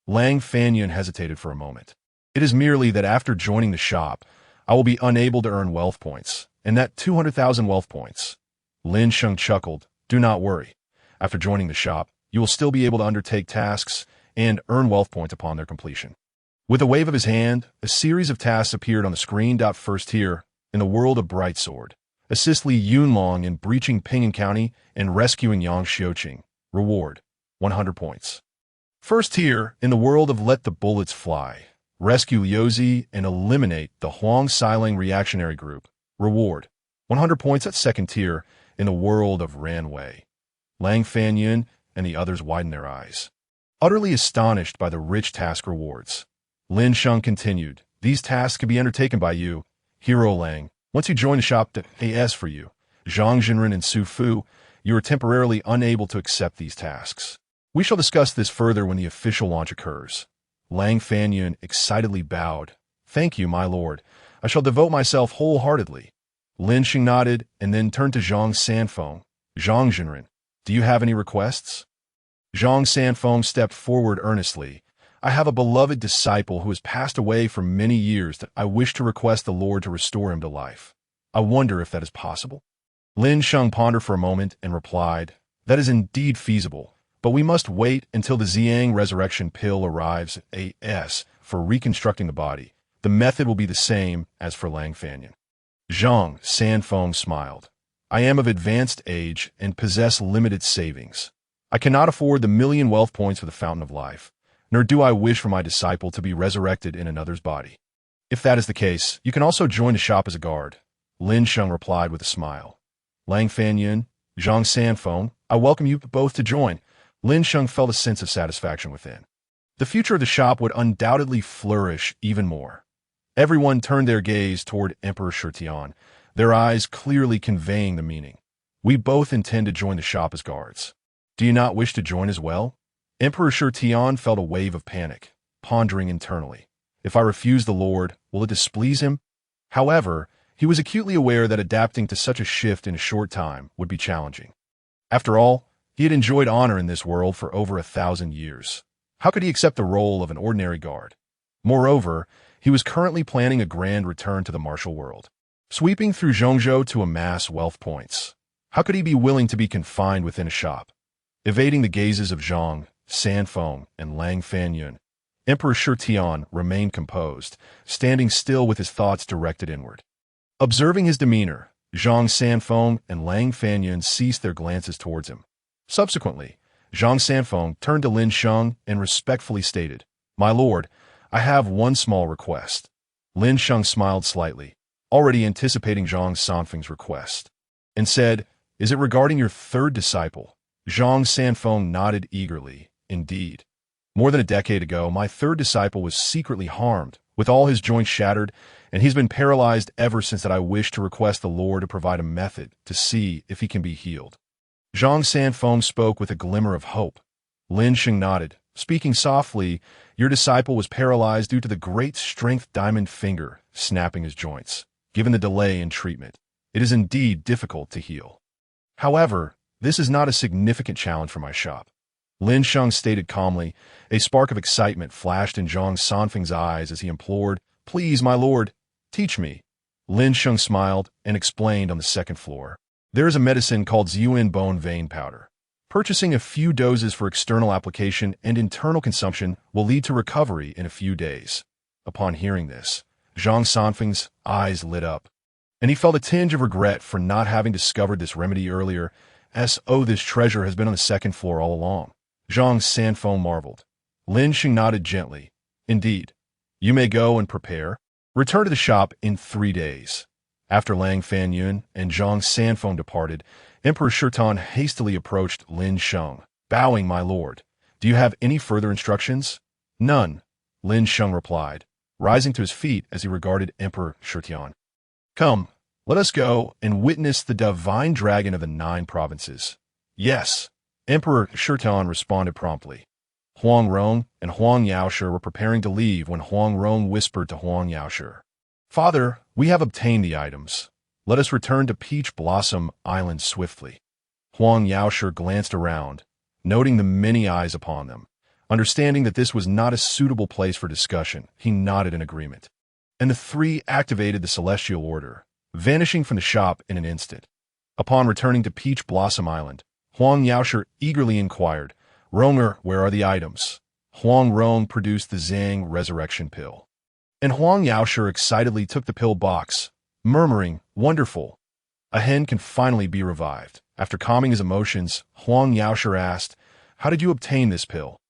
Lang Fanyan hesitated for a moment. "It is merely that after joining the shop, I will be unable to earn wealth points, and that 200,000 wealth points." Lin Sheng chuckled. "Do not worry. After joining the shop, you will still be able to undertake tasks and earn wealth points upon their completion." With a wave of his hand, a series of tasks appeared on the screen. First tier, in the world of Brightsword, assist Li Yunlong in breaching Ping'an County and rescuing Yang Xiuqing. Reward, 100 points. First tier, in the world of Let the Bullets Fly, rescue Liuzi and eliminate the Huang Xiling reactionary group. Reward, 100 points. At second tier, in the world of Ranwei, Lang Fanyan and the others widened their eyes, utterly astonished by the rich task rewards. Lin Sheng continued, "These tasks can be undertaken by you, Hero Lang. Once you join the shop to AS for you, Zhang Zhenren and Su Fu, you are temporarily unable to accept these tasks. We shall discuss this further when the official launch occurs." Lang Fanyan excitedly bowed. "Thank you, my lord. I shall devote myself wholeheartedly." Lin Sheng nodded and then turned to Zhang Sanfeng. "Zhang Zhenren, do you have any requests?" Zhang Sanfeng stepped forward earnestly. "I have a beloved disciple who has passed away for many years that I wish to request the Lord to restore him to life. I wonder if that is possible." Lin Sheng pondered for a moment and replied, "That is indeed feasible, but we must wait until the Xiang resurrection pill arrives AS for reconstructing the body. The method will be the same as for Lang Fanyan." Zhang Sanfeng smiled. "I am of advanced age and possess limited savings. I cannot afford the 1,000,000 wealth points for the Fountain of Life, nor do I wish for my disciple to be resurrected in another's body. If that is the case, you can also join the shop as a guard." Lin Sheng replied with a smile. "Lang Fanyan, Zhang Sanfeng, I welcome you both to join." Lin Sheng felt a sense of satisfaction within. The future of the shop would undoubtedly flourish even more. Everyone turned their gaze toward Emperor Shitian, their eyes clearly conveying the meaning. "We both intend to join the shop as guards. Do you not wish to join as well?" Emperor Shitian felt a wave of panic, pondering internally. If I refuse the Lord, will it displease him? However, he was acutely aware that adapting to such a shift in a short time would be challenging. After all, he had enjoyed honor in this world for over 1,000 years. How could he accept the role of an ordinary guard? Moreover, he was currently planning a grand return to the martial world, sweeping through Zhongzhou to amass wealth points. How could he be willing to be confined within a shop? Evading the gazes of Zhang, Sanfeng, and Lang Fanyun, Emperor Shitian remained composed, standing still with his thoughts directed inward. Observing his demeanor, Zhang Sanfeng and Lang Fanyun ceased their glances towards him. Subsequently, Zhang Sanfeng turned to Lin Sheng and respectfully stated, "My lord, I have one small request." Lin Sheng smiled slightly, already anticipating Zhang Sanfeng's request, and said, "Is it regarding your third disciple?" Zhang Sanfeng nodded eagerly. "Indeed. More than a decade ago, my third disciple was secretly harmed, with all his joints shattered, and he's been paralyzed ever since that I wish to request the Lord to provide a method to see if he can be healed." Zhang Sanfeng spoke with a glimmer of hope. Lin Sheng nodded, speaking softly, "Your disciple was paralyzed due to the great strength diamond finger snapping his joints. Given the delay in treatment, it is indeed difficult to heal. However, this is not a significant challenge for my shop." Lin Sheng stated calmly. A spark of excitement flashed in Zhang Sanfeng's eyes as he implored, "Please, my lord, teach me." Lin Sheng smiled and explained on the second floor. "There is a medicine called Ziyuan bone vein powder. Purchasing a few doses for external application and internal consumption will lead to recovery in a few days." Upon hearing this, Zhang Sanfeng's eyes lit up, and he felt a tinge of regret for not having discovered this remedy earlier, as, "Oh, this treasure has been on the second floor all along." Zhang Sanfeng marveled. Lin Sheng nodded gently. "Indeed. You may go and prepare. Return to the shop in 3 days." After Lang Fanyun and Zhang Sanfeng departed, Emperor Shitian hastily approached Lin Sheng, bowing, "My lord, do you have any further instructions?" "None," Lin Sheng replied, rising to his feet as he regarded Emperor Shitian. "Come, let us go and witness the divine dragon of the 9 provinces." "Yes," Emperor Shitian responded promptly. Huang Rong and Huang Yaoshi were preparing to leave when Huang Rong whispered to Huang Yaoshi, "Father, we have obtained the items. Let us return to Peach Blossom Island swiftly." Huang Yaoshi glanced around, noting the many eyes upon them. Understanding that this was not a suitable place for discussion, he nodded in agreement. And the 3 activated the Celestial Order, vanishing from the shop in an instant. Upon returning to Peach Blossom Island, Huang Yaoshi eagerly inquired, "Ronger, where are the items?" Huang Rong produced the Zhang resurrection pill, and Huang Yaoshi excitedly took the pill box, murmuring, "Wonderful! A hen can finally be revived." After calming his emotions, Huang Yaoshi asked, "How did you obtain this pill?"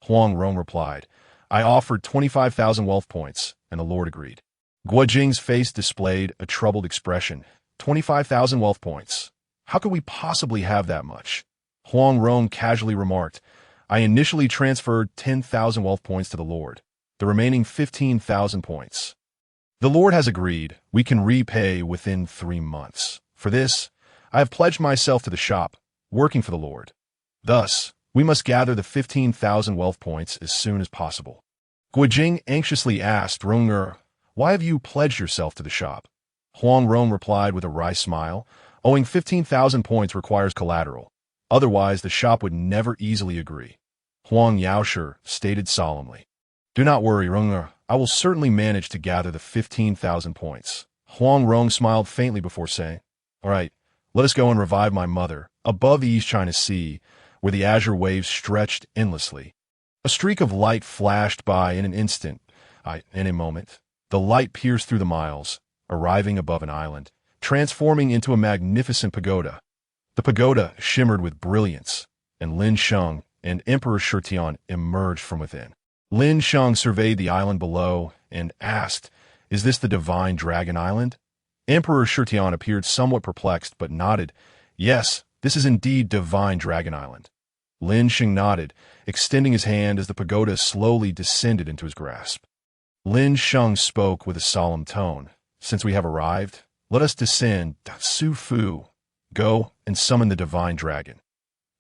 Huang Rong replied, "I offered 25,000 wealth points, and the Lord agreed." Guo Jing's face displayed a troubled expression. 25,000 wealth points. How could we possibly have that much? Huang Rong casually remarked, "I initially transferred 10,000 wealth points to the Lord, the remaining 15,000 points. The Lord has agreed we can repay within 3 months. For this, I have pledged myself to the shop, working for the Lord. Thus, we must gather the 15,000 wealth points as soon as possible." Guo Jing anxiously asked Ronger, "Why have you pledged yourself to the shop?" Huang Rong replied with a wry smile, "Owing 15,000 points requires collateral. Otherwise, the shop would never easily agree." Huang Yaoshi stated solemnly, "Do not worry, Ronger. I will certainly manage to gather the 15,000 points." Huang Rong smiled faintly before saying, "All right, let us go and revive my mother, above the East China Sea, where the azure waves stretched endlessly." A streak of light flashed by in an instant. In a moment, the light pierced through the miles, arriving above an island, transforming into a magnificent pagoda. The pagoda shimmered with brilliance, and Lin Sheng and Emperor Shitian emerged from within. Lin Sheng surveyed the island below and asked, "Is this the Divine Dragon Island?" Emperor Shitian appeared somewhat perplexed but nodded, "Yes, this is indeed Divine Dragon Island." Lin Sheng nodded, extending his hand as the pagoda slowly descended into his grasp. Lin Sheng spoke with a solemn tone, "Since we have arrived, let us descend Su Fu. Go and summon the Divine Dragon."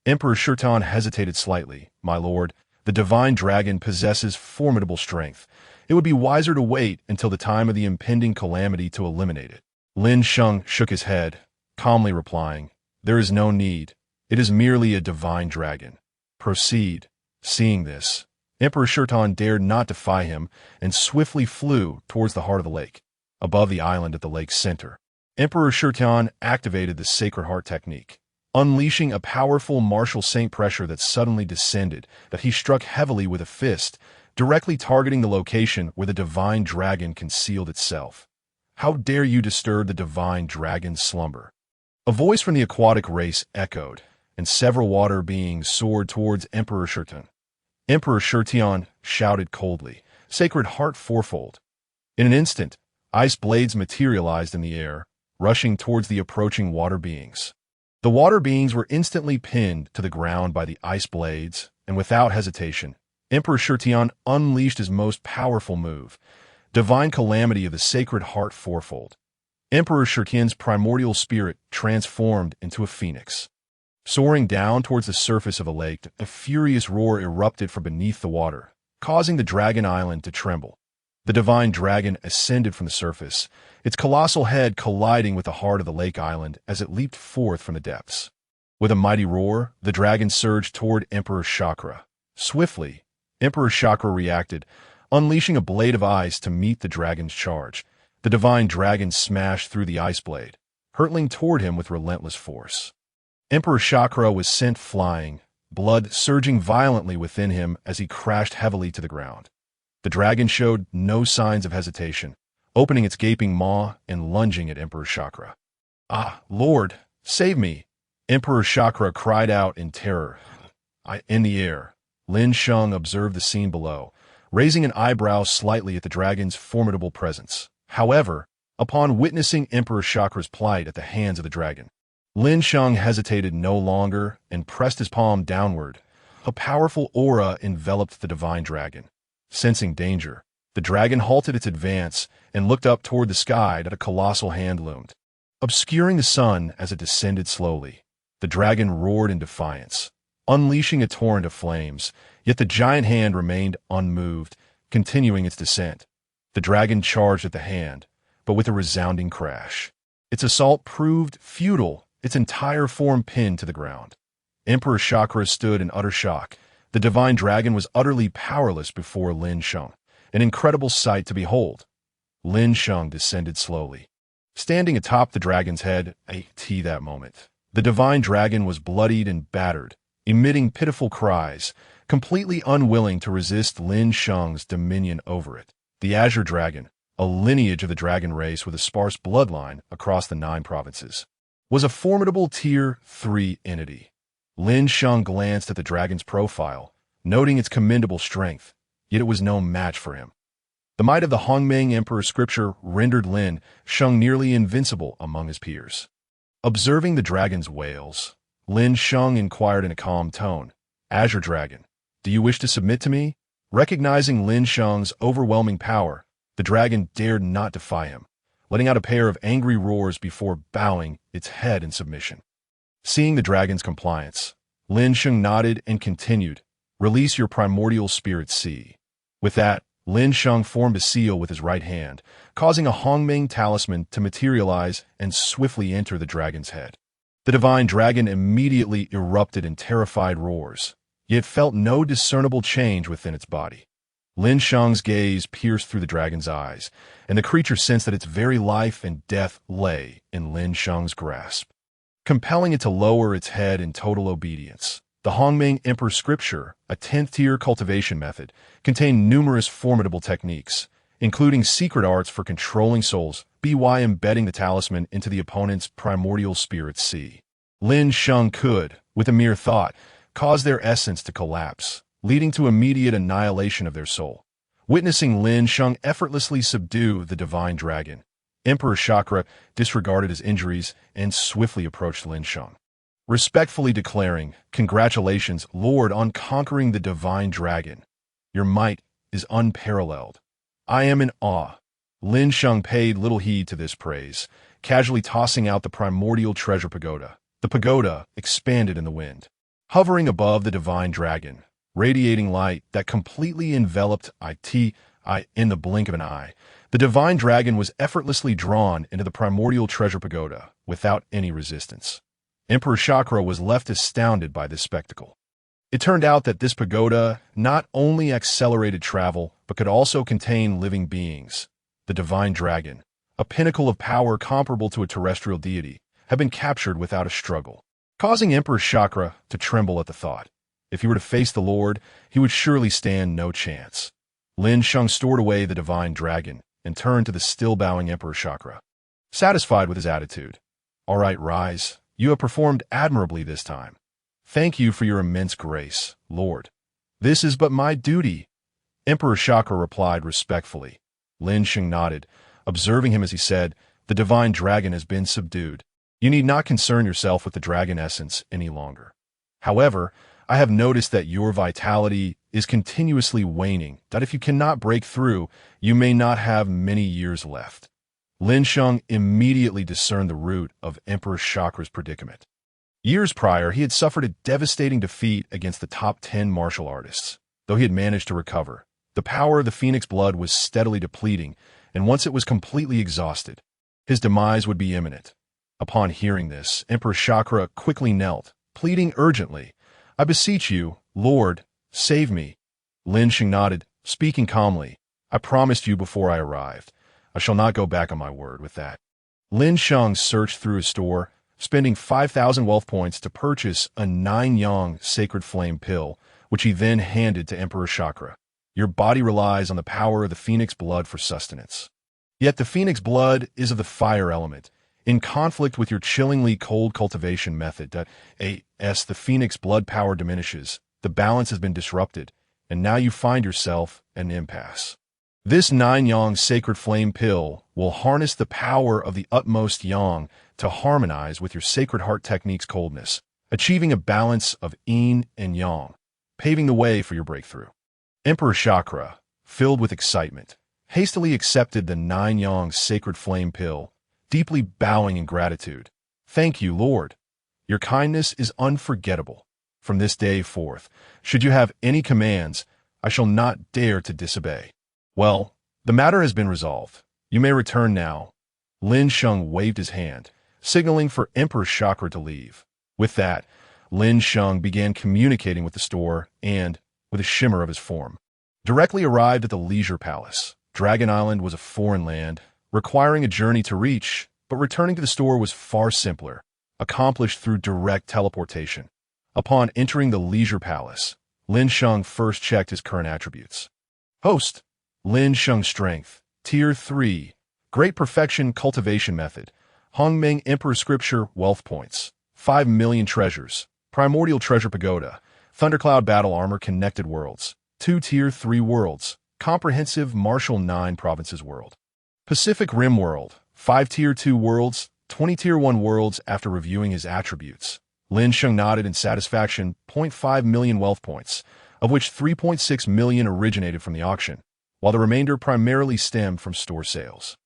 Emperor Shitian hesitated slightly. My lord, the divine dragon possesses formidable strength. It would be wiser to wait until the time of the impending calamity to eliminate it. Lin Sheng shook his head, calmly replying, there is no need. It is merely a divine dragon. Proceed. Seeing this, Emperor Shitian dared not defy him and swiftly flew towards the heart of the lake, above the island at the lake's center. Emperor Shitian activated the Sacred Heart technique, unleashing a powerful martial saint pressure that suddenly descended, that he struck heavily with a fist, directly targeting the location where the divine dragon concealed itself. How dare you disturb the divine dragon's slumber? A voice from the aquatic race echoed, and several water beings soared towards Emperor Shitian. Emperor Shitian shouted coldly, Sacred Heart fourfold. In an instant, ice blades materialized in the air, rushing towards the approaching water beings. The water beings were instantly pinned to the ground by the ice blades, and without hesitation, Emperor Shitian unleashed his most powerful move, Divine Calamity of the Sacred Heart fourfold. Emperor Shitian's primordial spirit transformed into a phoenix. Soaring down towards the surface of a lake, a furious roar erupted from beneath the water, causing the dragon island to tremble. The divine dragon ascended from the surface, its colossal head colliding with the heart of the lake island as it leaped forth from the depths. With a mighty roar, the dragon surged toward Emperor Chakra. Swiftly, Emperor Chakra reacted, unleashing a blade of ice to meet the dragon's charge. The divine dragon smashed through the ice blade, hurtling toward him with relentless force. Emperor Chakra was sent flying, blood surging violently within him as he crashed heavily to the ground. The dragon showed no signs of hesitation, opening its gaping maw and lunging at Emperor Chakra. Ah, Lord, save me! Emperor Chakra cried out in terror. In the air, Lin Sheng observed the scene below, raising an eyebrow slightly at the dragon's formidable presence. However, upon witnessing Emperor Chakra's plight at the hands of the dragon, Lin Sheng hesitated no longer and pressed his palm downward. A powerful aura enveloped the divine dragon. Sensing danger, the dragon halted its advance and looked up toward the sky that a colossal hand loomed, obscuring the sun as it descended slowly. The dragon roared in defiance, unleashing a torrent of flames, yet the giant hand remained unmoved, continuing its descent. The dragon charged at the hand, but with a resounding crash. Its assault proved futile, its entire form pinned to the ground. Emperor Chakra stood in utter shock. The divine dragon was utterly powerless before Lin Sheng, an incredible sight to behold. Lin Sheng descended slowly, standing atop the dragon's head. That moment, the divine dragon was bloodied and battered, emitting pitiful cries, completely unwilling to resist Lin Sheng's dominion over it. The Azure Dragon, a lineage of the dragon race with a sparse bloodline across the 9 provinces, was a formidable Tier 3 entity. Lin Sheng glanced at the dragon's profile, noting its commendable strength, yet it was no match for him. The might of the Hongmeng Emperor scripture rendered Lin Sheng nearly invincible among his peers. Observing the dragon's wails, Lin Sheng inquired in a calm tone, Azure Dragon, do you wish to submit to me? Recognizing Lin Sheng's overwhelming power, the dragon dared not defy him, letting out a pair of angry roars before bowing its head in submission. Seeing the dragon's compliance, Lin Sheng nodded and continued, release your primordial spirit sea. With that, Lin Sheng formed a seal with his right hand, causing a Hongmeng talisman to materialize and swiftly enter the dragon's head. The divine dragon immediately erupted in terrified roars, yet felt no discernible change within its body. Lin Sheng's gaze pierced through the dragon's eyes, and the creature sensed that its very life and death lay in Lin Sheng's grasp, compelling it to lower its head in total obedience. The Hongmeng Emperor scripture, a 10th-tier cultivation method, contained numerous formidable techniques, including secret arts for controlling souls, by embedding the talisman into the opponent's primordial spirit sea. Lin Sheng could, with a mere thought, cause their essence to collapse, leading to immediate annihilation of their soul. Witnessing Lin Sheng effortlessly subdue the divine dragon, Emperor Chakra disregarded his injuries and swiftly approached Lin Sheng, respectfully declaring, congratulations, Lord, on conquering the divine dragon. Your might is unparalleled. I am in awe. Lin Sheng paid little heed to this praise, casually tossing out the primordial treasure pagoda. The pagoda expanded in the wind, hovering above the divine dragon, radiating light that completely enveloped it in the blink of an eye. The divine dragon was effortlessly drawn into the primordial treasure pagoda without any resistance. Emperor Chakra was left astounded by this spectacle. It turned out that this pagoda not only accelerated travel, but could also contain living beings. The divine dragon, a pinnacle of power comparable to a terrestrial deity, had been captured without a struggle, causing Emperor Chakra to tremble at the thought. If he were to face the Lord, he would surely stand no chance. Lin Sheng stored away the divine dragon and turned to the still-bowing Emperor Chakra. Satisfied with his attitude, "All right, rise. You have performed admirably this time. Thank you for your immense grace, Lord. This is but my duty." Emperor Chakra replied respectfully. Lin Sheng nodded, observing him as he said, "The divine dragon has been subdued. You need not concern yourself with the dragon essence any longer. However, I have noticed that your vitality is continuously waning, that if you cannot break through, you may not have many years left." Lin Sheng immediately discerned the root of Emperor Chakra's predicament. Years prior, he had suffered a devastating defeat against the top 10 martial artists. Though he had managed to recover, the power of the phoenix blood was steadily depleting, and once it was completely exhausted, his demise would be imminent. Upon hearing this, Emperor Chakra quickly knelt, pleading urgently, "I beseech you, Lord, save me." Lin Sheng nodded, speaking calmly, "I promised you before I arrived. I shall not go back on my word." With that, Lin Sheng searched through his store, spending 5,000 wealth points to purchase a 9-yang sacred flame pill, which he then handed to Emperor Chakra. "Your body relies on the power of the phoenix blood for sustenance. Yet the phoenix blood is of the fire element, in conflict with your chillingly cold cultivation method. As the phoenix blood power diminishes, the balance has been disrupted, and now you find yourself at an impasse. This 9-yang sacred flame pill will harness the power of the utmost yang to harmonize with your sacred heart technique's coldness, achieving a balance of yin and yang, paving the way for your breakthrough." Emperor Chakra, filled with excitement, hastily accepted the 9-yang sacred flame pill, deeply bowing in gratitude. "Thank you, Lord. Your kindness is unforgettable. From this day forth, should you have any commands, I shall not dare to disobey." "Well, the matter has been resolved. You may return now." Lin Sheng waved his hand, signaling for Emperor Chakra to leave. With that, Lin Sheng began communicating with the store and, with a shimmer of his form, directly arrived at the Leisure Palace. Dragon Island was a foreign land, requiring a journey to reach, but returning to the store was far simpler, accomplished through direct teleportation. Upon entering the Leisure Palace, Lin Sheng first checked his current attributes. Host, Lin Sheng Strength, Tier 3, Great Perfection Cultivation Method, Hongmeng Emperor Scripture Wealth Points, 5 million Treasures, Primordial Treasure Pagoda, Thundercloud Battle Armor Connected Worlds, 2 Tier 3 Worlds, Comprehensive Martial 9 Provinces World. Pacific Rim World, 5 Tier 2 Worlds, 20 Tier 1 Worlds. After reviewing his attributes, Lin Sheng nodded in satisfaction. 0.5 million wealth points, of which 3.6 million originated from the auction, while the remainder primarily stemmed from store sales.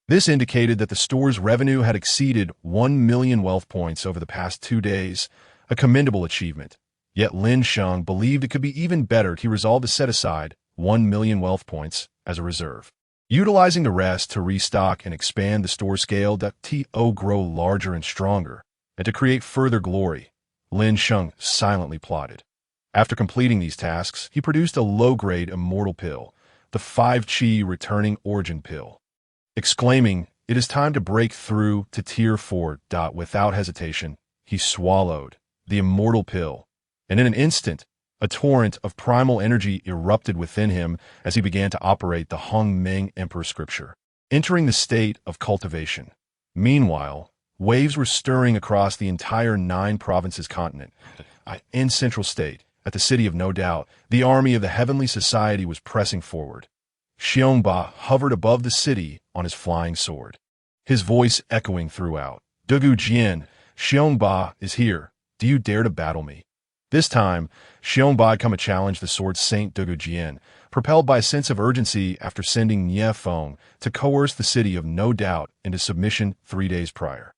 This indicated that the store's revenue had exceeded 1 million wealth points over the past 2 days, a commendable achievement. Yet Lin Sheng believed it could be even better. He resolved to set aside 1 million wealth points as a reserve, utilizing the rest to restock and expand the store scale to grow larger and stronger, and to create further glory. Lin Sheng silently plotted. After completing these tasks, he produced a low-grade immortal pill, the 5-chi returning origin pill. Exclaiming, "It is time to break through to Tier 4." Without hesitation, he swallowed the immortal pill, and in an instant, a torrent of primal energy erupted within him as he began to operate the Hongmeng Emperor Scripture, entering the state of cultivation. Meanwhile, waves were stirring across the entire 9 provinces continent. In Central State, at the city of No Doubt, the army of the Heavenly Society was pressing forward. Xiong Ba hovered above the city on his flying sword, his voice echoing throughout. "Dugu Jian, Xiong Ba is here. Do you dare to battle me?" This time, Xiong Ba had come to challenge the sword Saint Dugu Jian, propelled by a sense of urgency after sending Nie Feng to coerce the city of No Doubt into submission 3 days prior.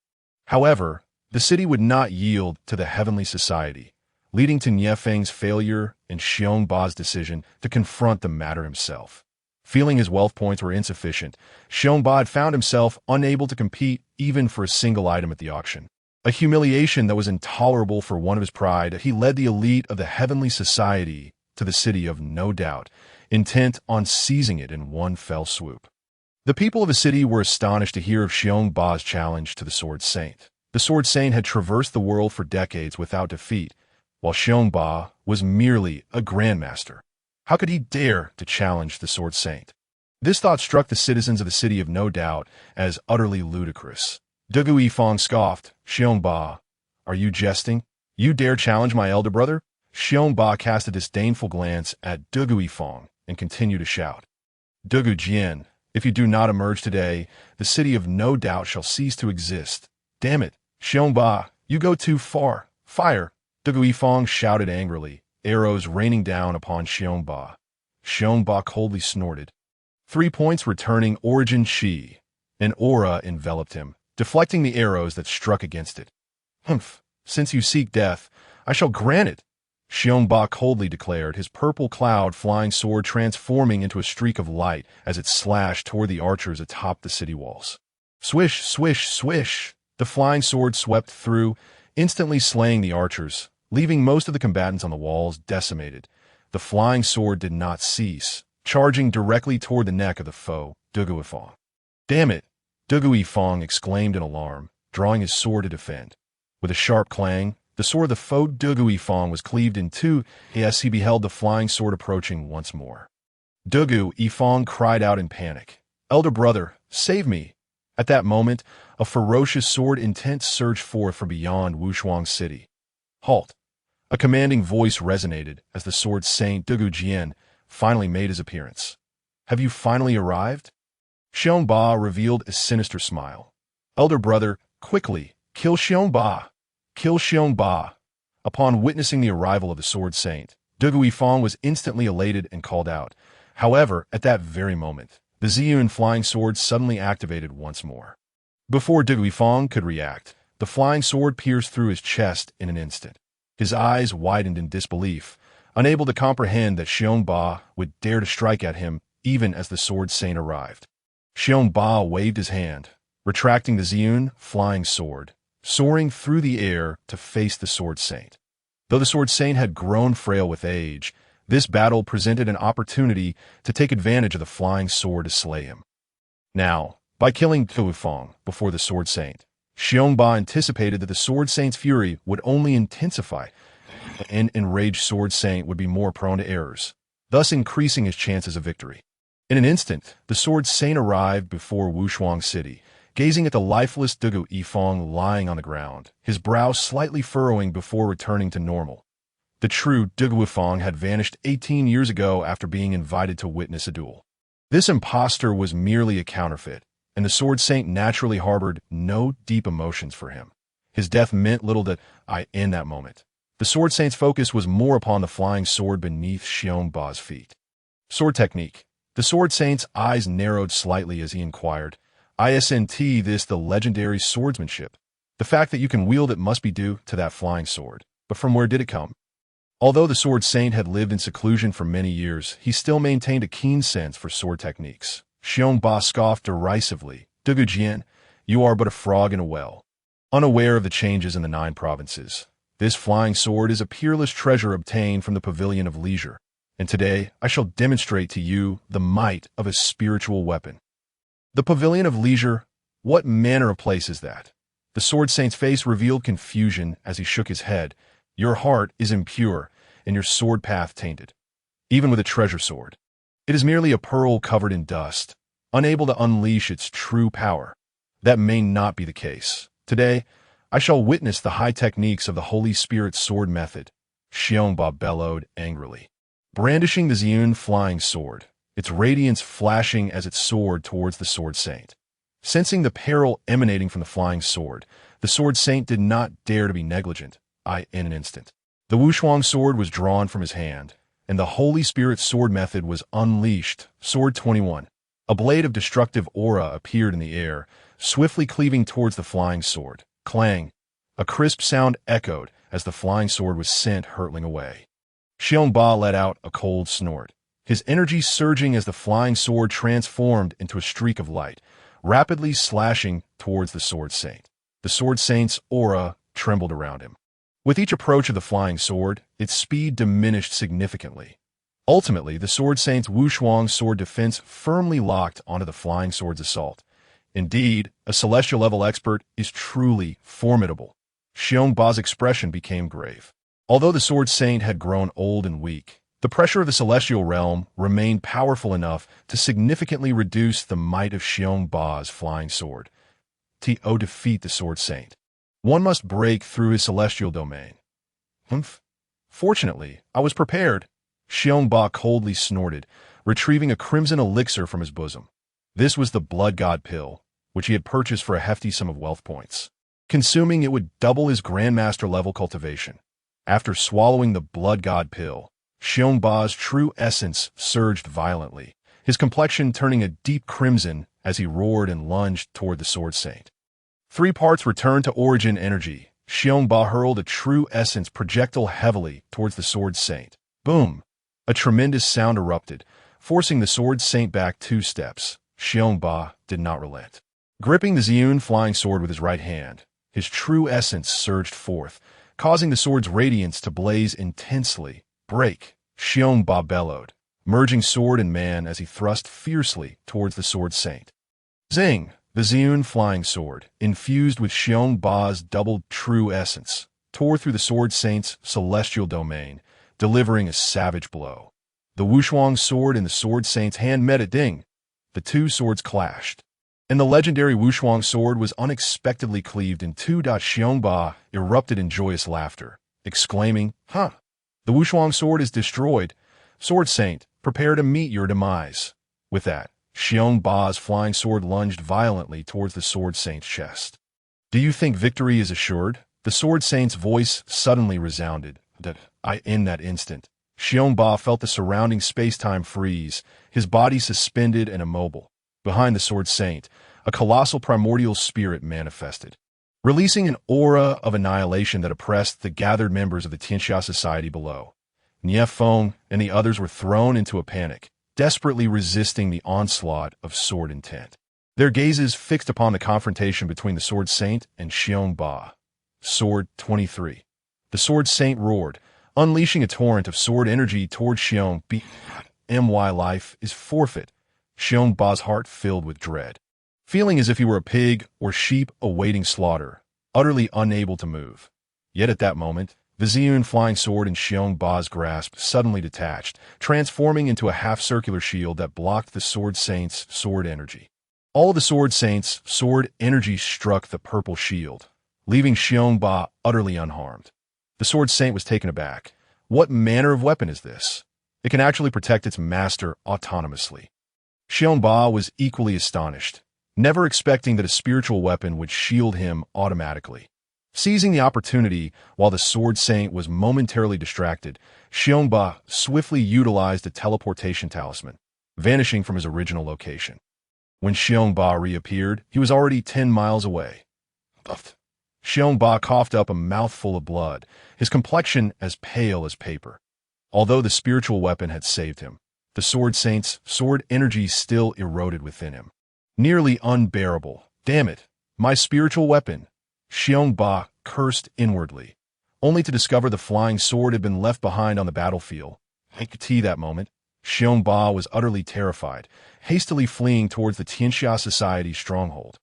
However, the city would not yield to the Heavenly Society. leading to Niefeng's failure and Xiong Ba's decision to confront the matter himself. Feeling his wealth points were insufficient, Xiong Ba had found himself unable to compete even for a single item at the auction. A humiliation that was intolerable for one of his pride, he led the elite of the heavenly society to the city of no doubt, intent on seizing it in one fell swoop. The people of the city were astonished to hear of Xiong Ba's challenge to the Sword Saint. The Sword Saint had traversed the world for decades without defeat, while Xiong Ba was merely a grandmaster. How could he dare to challenge the Sword Saint? This thought struck the citizens of the city of no doubt as utterly ludicrous. Dugu Yifang scoffed, "Xiong Ba, are you jesting? You dare challenge my elder brother?" Xiong Ba cast a disdainful glance at Dugu Yifang and continued to shout, "Dugu Jian, if you do not emerge today, the city of no doubt shall cease to exist. Damn it, Xiong Ba, you go too far. Fire!" Dugu Yifang shouted angrily, arrows raining down upon Xiong Ba. Xiong Ba coldly snorted. 3 points returning origin chi. An aura enveloped him, deflecting the arrows that struck against it. "Humph, since you seek death, I shall grant it," Xiong Ba coldly declared, his purple cloud flying sword transforming into a streak of light as it slashed toward the archers atop the city walls. Swish, swish, swish! The flying sword swept through, instantly slaying the archers, leaving most of the combatants on the walls decimated. The flying sword did not cease, charging directly toward the neck of the foe, Dugu Yifang. "Damn it!" Dugu Yifang exclaimed in alarm, drawing his sword to defend. With a sharp clang, the sword of the foe Dugu Yifang was cleaved in two as he beheld the flying sword approaching once more. Dugu Yifang cried out in panic, "Elder brother, save me!" At that moment, a ferocious sword intent surged forth from beyond Wushuang City. "Halt!" A commanding voice resonated as the Sword Saint Dugu Jian finally made his appearance. "Have you finally arrived?" Xiong Ba revealed a sinister smile. "Elder brother, quickly, kill Xiong Ba! Kill Xiong Ba!" Upon witnessing the arrival of the Sword Saint, Dugu Yifang was instantly elated and called out. However, at that very moment, the Ziyun flying sword suddenly activated once more. Before Dugu Yifang could react, the flying sword pierced through his chest in an instant. His eyes widened in disbelief, unable to comprehend that Xiong Ba would dare to strike at him even as the Sword Saint arrived. Xiong Ba waved his hand, retracting the Ziyun flying sword, soaring through the air to face the Sword Saint. Though the Sword Saint had grown frail with age, this battle presented an opportunity to take advantage of the flying sword to slay him. Now, by killing Dugu Yifang before the Sword Saint, Xiong Ba anticipated that the Sword Saint's fury would only intensify, and enraged Sword Saint would be more prone to errors, thus increasing his chances of victory. In an instant, the Sword Saint arrived before Wushuang City, gazing at the lifeless Dugu Yifang lying on the ground, his brow slightly furrowing before returning to normal. The true Dugu Yifang had vanished 18 years ago after being invited to witness a duel. This impostor was merely a counterfeit, and the Sword Saint naturally harbored no deep emotions for him. His death meant little to in that moment. The Sword Saint's focus was more upon the flying sword beneath Xiong Ba's feet. Sword technique. The Sword Saint's eyes narrowed slightly as he inquired, "Isn't this the legendary swordsmanship? The fact that you can wield it must be due to that flying sword. But from where did it come?" Although the Sword Saint had lived in seclusion for many years, he still maintained a keen sense for sword techniques. Xiong Ba scoffed derisively, "Dugu Jian, you are but a frog in a well." Unaware of the changes in the 9 provinces, this flying sword is a peerless treasure obtained from the Pavilion of Leisure, and today I shall demonstrate to you the might of a spiritual weapon. The Pavilion of Leisure? What manner of place is that? The Sword Saint's face revealed confusion as he shook his head. "Your heart is impure, and your sword path tainted. Even with a treasure sword, it is merely a pearl covered in dust, unable to unleash its true power. That may not be the case. Today, I shall witness the high techniques of the Holy Spirit's sword method," Xiong Ba bellowed angrily. Brandishing the Ziyun flying sword, its radiance flashing as it soared towards the Sword Saint. Sensing the peril emanating from the flying sword, the Sword Saint did not dare to be negligent. In an instant, the Wushuang sword was drawn from his hand, and the Holy Spirit's sword method was unleashed. Sword 21. A blade of destructive aura appeared in the air, swiftly cleaving towards the flying sword. Clang! A crisp sound echoed as the flying sword was sent hurtling away. Xiong Ba let out a cold snort, his energy surging as the flying sword transformed into a streak of light, rapidly slashing towards the Sword Saint. The Sword Saint's aura trembled around him. With each approach of the flying sword, its speed diminished significantly. Ultimately, the Sword Saint's Wushuang sword defense firmly locked onto the flying sword's assault. Indeed, a celestial-level expert is truly formidable. Xiong Ba's expression became grave. Although the Sword Saint had grown old and weak, the pressure of the celestial realm remained powerful enough to significantly reduce the might of Xiong Ba's flying sword. To defeat the Sword Saint, one must break through his celestial domain. Humph. Fortunately, I was prepared. Xiong Ba coldly snorted, retrieving a crimson elixir from his bosom. This was the Blood God pill, which he had purchased for a hefty sum of wealth points. Consuming it would double his Grandmaster-level cultivation. After swallowing the Blood God pill, Xiong Ba's true essence surged violently, his complexion turning a deep crimson as he roared and lunged toward the Sword Saint. 3 parts returned to origin energy. Xiong Ba hurled a true essence projectile heavily towards the Sword Saint. Boom! A tremendous sound erupted, forcing the Sword Saint back 2 steps. Xiong Ba did not relent. Gripping the Xiong flying sword with his right hand, his true essence surged forth, causing the sword's radiance to blaze intensely. Break! Xiong Ba bellowed, merging sword and man as he thrust fiercely towards the Sword Saint. Zing! The Xiong flying sword, infused with Xiong Ba's doubled true essence, tore through the Sword Saint's celestial domain, delivering a savage blow. The Wushuang sword in the Sword Saint's hand met a ding. The 2 swords clashed, and the legendary Wushuang sword was unexpectedly cleaved in 2. Xiong Ba erupted in joyous laughter, exclaiming, "Huh! The Wushuang sword is destroyed. Sword Saint, prepare to meet your demise." With that, Xiong Ba's flying sword lunged violently towards the Sword Saint's chest. "Do you think victory is assured?" The Sword Saint's voice suddenly resounded. In that instant, Xiong Ba felt the surrounding space-time freeze, his body suspended and immobile. Behind the Sword Saint, a colossal primordial spirit manifested, releasing an aura of annihilation that oppressed the gathered members of the Tianxia Society below. Nie Feng and the others were thrown into a panic, desperately resisting the onslaught of sword intent. Their gazes fixed upon the confrontation between the Sword Saint and Xiong Ba. Sword 23. The Sword Saint roared, unleashing a torrent of sword energy toward Xiong Ba. My life is forfeit. Xiong Ba's heart filled with dread, feeling as if he were a pig or sheep awaiting slaughter, utterly unable to move. Yet at that moment, the Xiong flying sword in Xiong Ba's grasp suddenly detached, transforming into a half-circular shield that blocked the Sword Saint's sword energy. All of the Sword Saint's sword energy struck the purple shield, leaving Xiong Ba utterly unharmed. The Sword Saint was taken aback. What manner of weapon is this? It can actually protect its master autonomously. Xiong Ba was equally astonished, never expecting that a spiritual weapon would shield him automatically. Seizing the opportunity while the Sword Saint was momentarily distracted, Xiong Ba swiftly utilized a teleportation talisman, vanishing from his original location. When Xiong Ba reappeared, he was already 10 miles away. Xiong Ba coughed up a mouthful of blood, his complexion as pale as paper. Although the spiritual weapon had saved him, the Sword Saint's sword energy still eroded within him. Nearly unbearable. Damn it, my spiritual weapon. Xiong Ba cursed inwardly, only to discover the flying sword had been left behind on the battlefield. That moment, Xiong Ba was utterly terrified, hastily fleeing towards the Tianxia Society stronghold.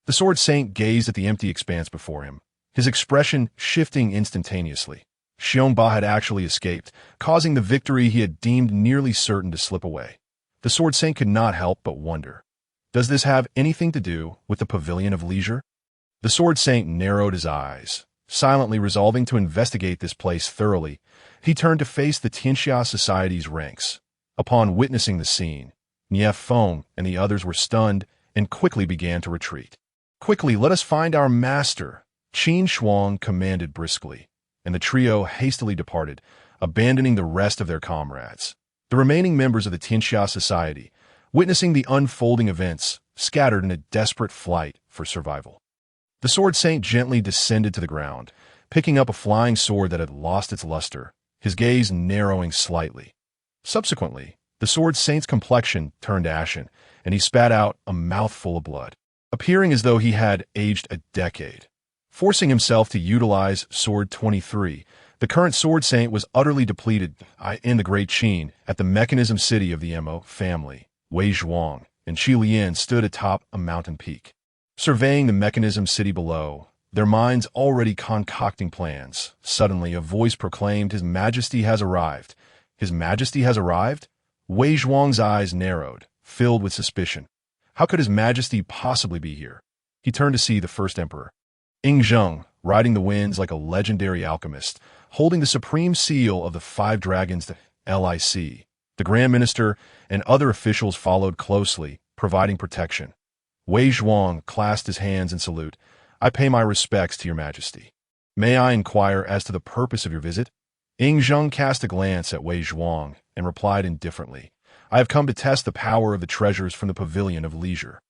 The Sword Saint gazed at the empty expanse before him, his expression shifting instantaneously. Xiong Ba had actually escaped, causing the victory he had deemed nearly certain to slip away. The Sword Saint could not help but wonder, does this have anything to do with the Pavilion of Leisure? The Sword Saint narrowed his eyes, silently resolving to investigate this place thoroughly. He turned to face the Tianxia Society's ranks. Upon witnessing the scene, Nie Feng and the others were stunned and quickly began to retreat. "Quickly, let us find our master," Qin Shuang commanded briskly, and the trio hastily departed, abandoning the rest of their comrades. The remaining members of the Tianxia Society, witnessing the unfolding events, scattered in a desperate flight for survival. The sword saint gently descended to the ground, picking up a flying sword that had lost its luster, his gaze narrowing slightly. Subsequently, the sword saint's complexion turned ashen, and he spat out a mouthful of blood, appearing as though he had aged a decade. Forcing himself to utilize Sword 23, the current sword saint was utterly depleted in the Great Qin at the mechanism city of the Mo family. Wei Zhuang and Qi Lian stood atop a mountain peak, surveying the mechanism city below, their minds already concocting plans. Suddenly, a voice proclaimed, "His Majesty has arrived." His Majesty has arrived? Wei Zhuang's eyes narrowed, filled with suspicion. How could His Majesty possibly be here? He turned to see the first emperor, Ying Zheng, riding the winds like a legendary alchemist, holding the supreme seal of the five dragons, the LIC. The Grand Minister and other officials followed closely, providing protection. Wei Zhuang clasped his hands in salute. "I pay my respects to your Majesty. May I inquire as to the purpose of your visit?" Ying Zheng cast a glance at Wei Zhuang and replied indifferently, "I have come to test the power of the treasures from the Pavilion of Leisure."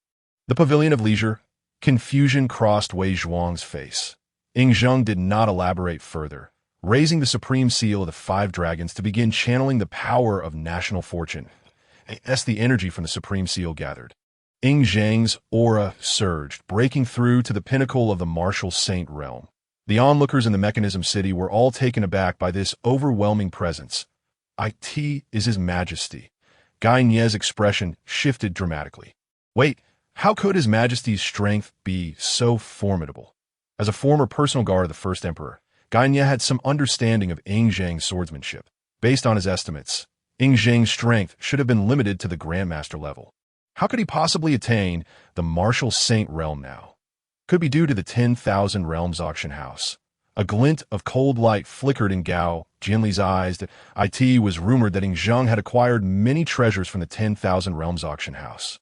The Pavilion of Leisure? Confusion crossed Wei Zhuang's face. Ying Zheng did not elaborate further, raising the supreme seal of the five dragons to begin channeling the power of national fortune. As the energy from the supreme seal gathered, Ying Zheng's aura surged, breaking through to the pinnacle of the martial saint realm. The onlookers in the mechanism city were all taken aback by this overwhelming presence. "It is His Majesty." Guy Nie's expression shifted dramatically. Wait, how could His Majesty's strength be so formidable? As a former personal guard of the first emperor, Guy Nie had some understanding of Ying Zheng's swordsmanship. Based on his estimates, Ying Zheng's strength should have been limited to the Grandmaster level. How could he possibly attain the martial saint realm now? Could be due to the 10,000 Realms auction house. A glint of cold light flickered in Gao Jinli's eyes. It was rumored that Ying Zheng had acquired many treasures from the 10,000 Realms auction house,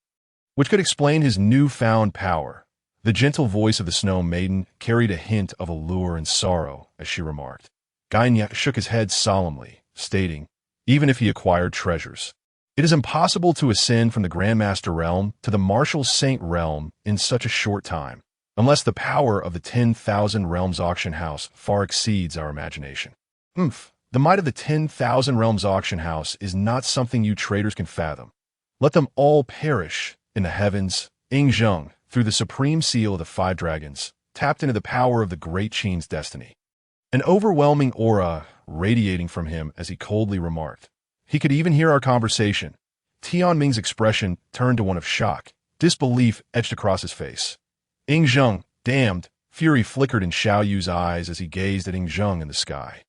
which could explain his newfound power. The gentle voice of the Snow Maiden carried a hint of allure and sorrow as she remarked. Guy Nie shook his head solemnly, stating, "Even if he acquired treasures, it is impossible to ascend from the Grandmaster realm to the martial saint realm in such a short time, unless the power of the 10,000 Realms auction house far exceeds our imagination." The might of the 10,000 Realms auction house is not something you traders can fathom. Let them all perish in the heavens. Ying Zheng, through the supreme seal of the five dragons, tapped into the power of the Great Qin's destiny. An overwhelming aura radiating from him as he coldly remarked. He could even hear our conversation. Tianming's expression turned to one of shock. Disbelief etched across his face. Ying Zheng, damned, fury flickered in Xiao Yu's eyes as he gazed at Ying Zheng in the sky,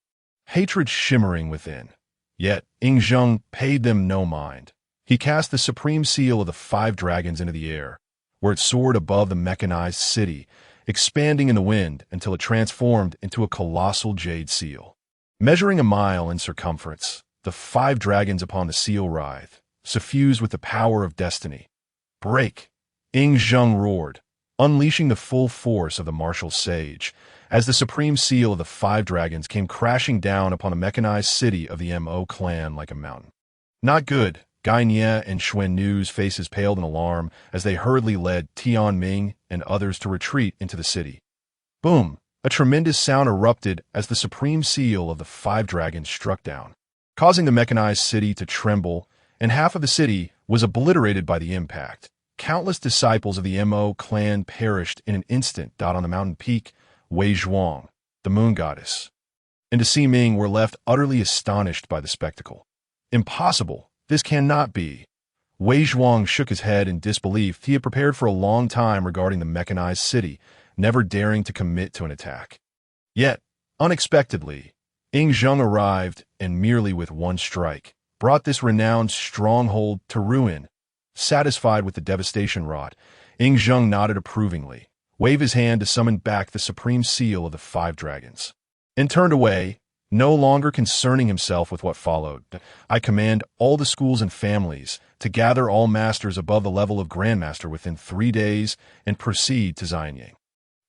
hatred shimmering within. Yet Ying Zheng paid them no mind. He cast the supreme seal of the five dragons into the air, where it soared above the mechanized city, expanding in the wind until it transformed into a colossal jade seal. Measuring a mile in circumference, the five dragons upon the seal writhed, suffused with the power of destiny. "Break!" Ying Zheng roared, unleashing the full force of the martial sage, as the supreme seal of the five dragons came crashing down upon the mechanized city of the Mo clan like a mountain. Not good. Guy Nie and Xuan Nu's faces paled in alarm as they hurriedly led Tianming and others to retreat into the city. Boom! A tremendous sound erupted as the supreme seal of the five dragons struck down, causing the mechanized city to tremble, and half of the city was obliterated by the impact. Countless disciples of the Mo clan perished in an instant. On the mountain peak, Wei Zhuang, the moon goddess, and Xi Ming were left utterly astonished by the spectacle. Impossible! This cannot be. Wei Zhuang shook his head in disbelief. He had prepared for a long time regarding the mechanized city, never daring to commit to an attack. Yet, unexpectedly, Ying Zheng arrived and merely with one strike brought this renowned stronghold to ruin. Satisfied with the devastation wrought, Ying Zheng nodded approvingly, waved his hand to summon back the supreme seal of the five dragons, and turned away, no longer concerning himself with what followed. "I command all the schools and families to gather all masters above the level of Grandmaster within 3 days and proceed to Xianyang.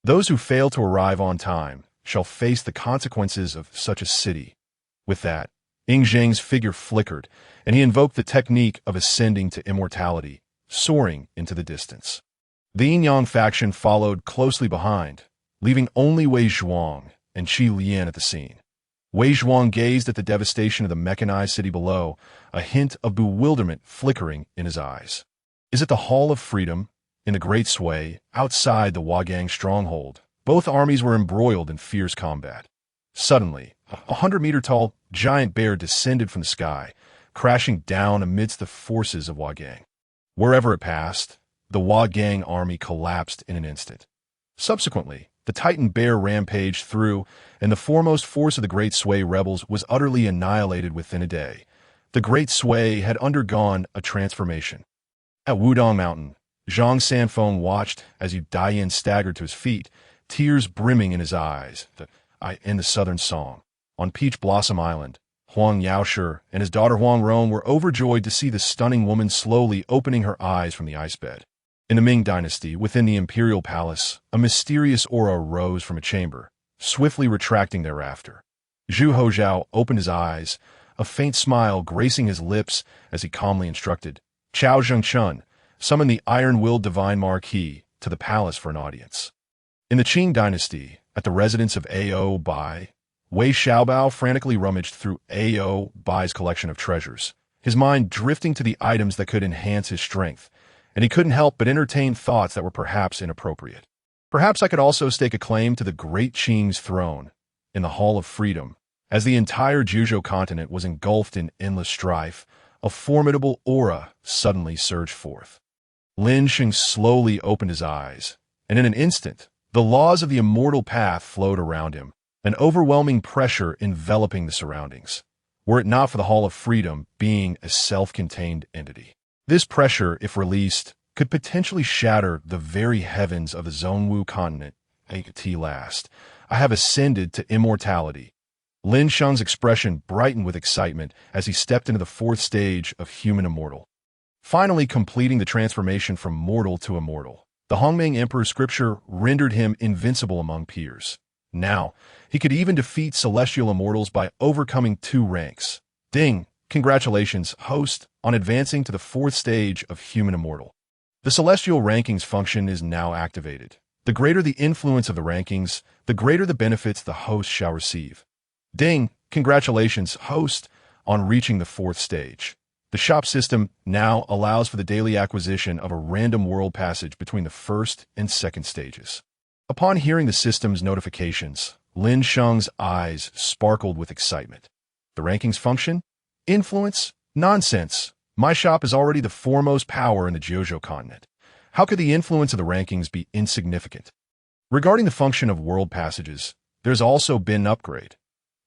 Those who fail to arrive on time shall face the consequences of such a city." With that, Ying Zheng's figure flickered, and he invoked the technique of ascending to immortality, soaring into the distance. The Yin-Yang faction followed closely behind, leaving only Wei Zhuang and Qi Lian at the scene. Wei Zhuang gazed at the devastation of the mechanized city below, a hint of bewilderment flickering in his eyes. Is it the Hall of Freedom? In the Great Sway, outside the Wagang stronghold, both armies were embroiled in fierce combat. Suddenly, a 100-meter-tall giant bear descended from the sky, crashing down amidst the forces of Wagang. Wherever it passed, the Wagang army collapsed in an instant. Subsequently, the Titan bear rampaged through, and the foremost force of the Great Sway rebels was utterly annihilated within a day. The Great Sway had undergone a transformation. At Wudong Mountain, Zhang Sanfeng watched as Yu Daiyan staggered to his feet, tears brimming in his eyes. In the Southern Song. On Peach Blossom Island, Huang Yaoshi and his daughter Huang Rong were overjoyed to see the stunning woman slowly opening her eyes from the ice bed. In the Ming Dynasty, within the imperial palace, a mysterious aura rose from a chamber, swiftly retracting thereafter. Zhu Hozhao opened his eyes, a faint smile gracing his lips as he calmly instructed, Chao Zhengchun, summon the iron-willed divine marquis to the palace for an audience. In the Qing Dynasty, at the residence of A.O. Bai, Wei Xiaobao frantically rummaged through A.O. Bai's collection of treasures, his mind drifting to the items that could enhance his strength, and he couldn't help but entertain thoughts that were perhaps inappropriate. Perhaps I could also stake a claim to the great Qing's throne in the Hall of Freedom. As the entire Juzhou continent was engulfed in endless strife, a formidable aura suddenly surged forth. Lin Sheng slowly opened his eyes, and in an instant, the laws of the immortal path flowed around him, an overwhelming pressure enveloping the surroundings, were it not for the Hall of Freedom being a self-contained entity. This pressure, if released, could potentially shatter the very heavens of the Zhongwu continent. At last, I have ascended to immortality. Lin Sheng's expression brightened with excitement as he stepped into the fourth stage of human immortal, finally completing the transformation from mortal to immortal. The Hongming Emperor's scripture rendered him invincible among peers. Now, he could even defeat celestial immortals by overcoming 2 ranks. Ding! Congratulations, host, on advancing to the fourth stage of human immortal. The celestial rankings function is now activated. The greater the influence of the rankings, the greater the benefits the host shall receive. Ding! Congratulations, host, on reaching the fourth stage. The shop system now allows for the daily acquisition of a random world passage between the first and second stages. Upon hearing the system's notifications, Lin Sheng's eyes sparkled with excitement. The rankings function? Influence? Nonsense. My shop is already the foremost power in the Juzhou continent. How could the influence of the rankings be insignificant? Regarding the function of world passages, there's also been an upgrade.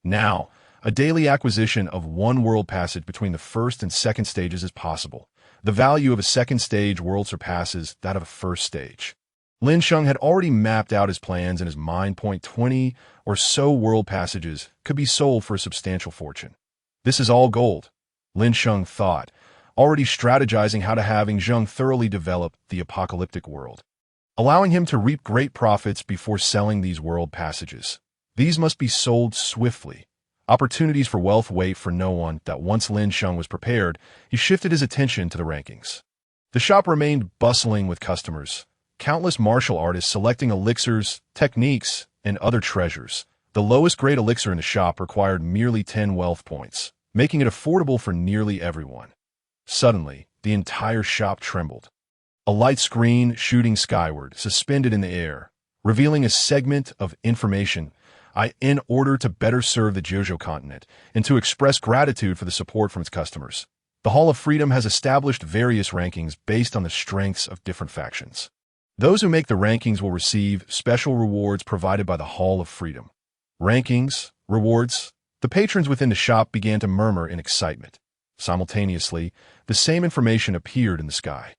Now, a daily acquisition of 1 world passage between the first and second stages is possible. The value of a second stage world surpasses that of a first stage. Lin Sheng had already mapped out his plans in his mind. 20 or so world passages could be sold for a substantial fortune. This is all gold, Lin Sheng thought, already strategizing how to have Ying Zheng thoroughly develop the apocalyptic world, allowing him to reap great profits before selling these world passages. These must be sold swiftly. Opportunities for wealth wait for no one. That once Lin Sheng was prepared, he shifted his attention to the rankings. The shop remained bustling with customers, countless martial artists selecting elixirs, techniques, and other treasures. The lowest grade elixir in the shop required merely 10 wealth points, making it affordable for nearly everyone. Suddenly, the entire shop trembled. A light screen shooting skyward, suspended in the air, revealing a segment of information. In order to better serve the Juzhou continent and to express gratitude for the support from its customers, the Hall of Freedom has established various rankings based on the strengths of different factions. Those who make the rankings will receive special rewards provided by the Hall of Freedom. Rankings, rewards. The patrons within the shop began to murmur in excitement. Simultaneously, the same information appeared in the sky.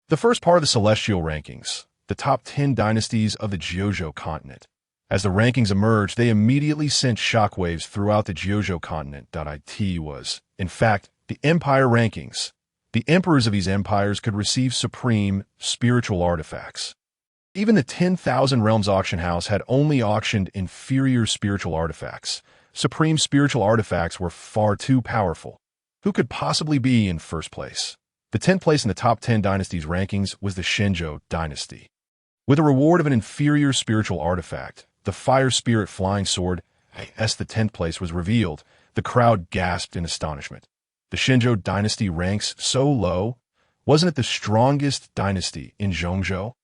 The first part of the celestial rankings, the top 10 dynasties of the Juzhou continent. As the rankings emerged, they immediately sent shockwaves throughout the Juzhou continent. It was, in fact, the empire rankings. The emperors of these empires could receive supreme spiritual artifacts. Even the 10,000 Realms auction house had only auctioned inferior spiritual artifacts. Supreme spiritual artifacts were far too powerful. Who could possibly be in first place? The 10th place in the top 10 dynasties rankings was the Shenzhou dynasty. With a reward of an inferior spiritual artifact, the fire spirit flying sword, as the 10th place was revealed, the crowd gasped in astonishment. The Shenzhou dynasty ranks so low? Wasn't it the strongest dynasty in Zhongzhou?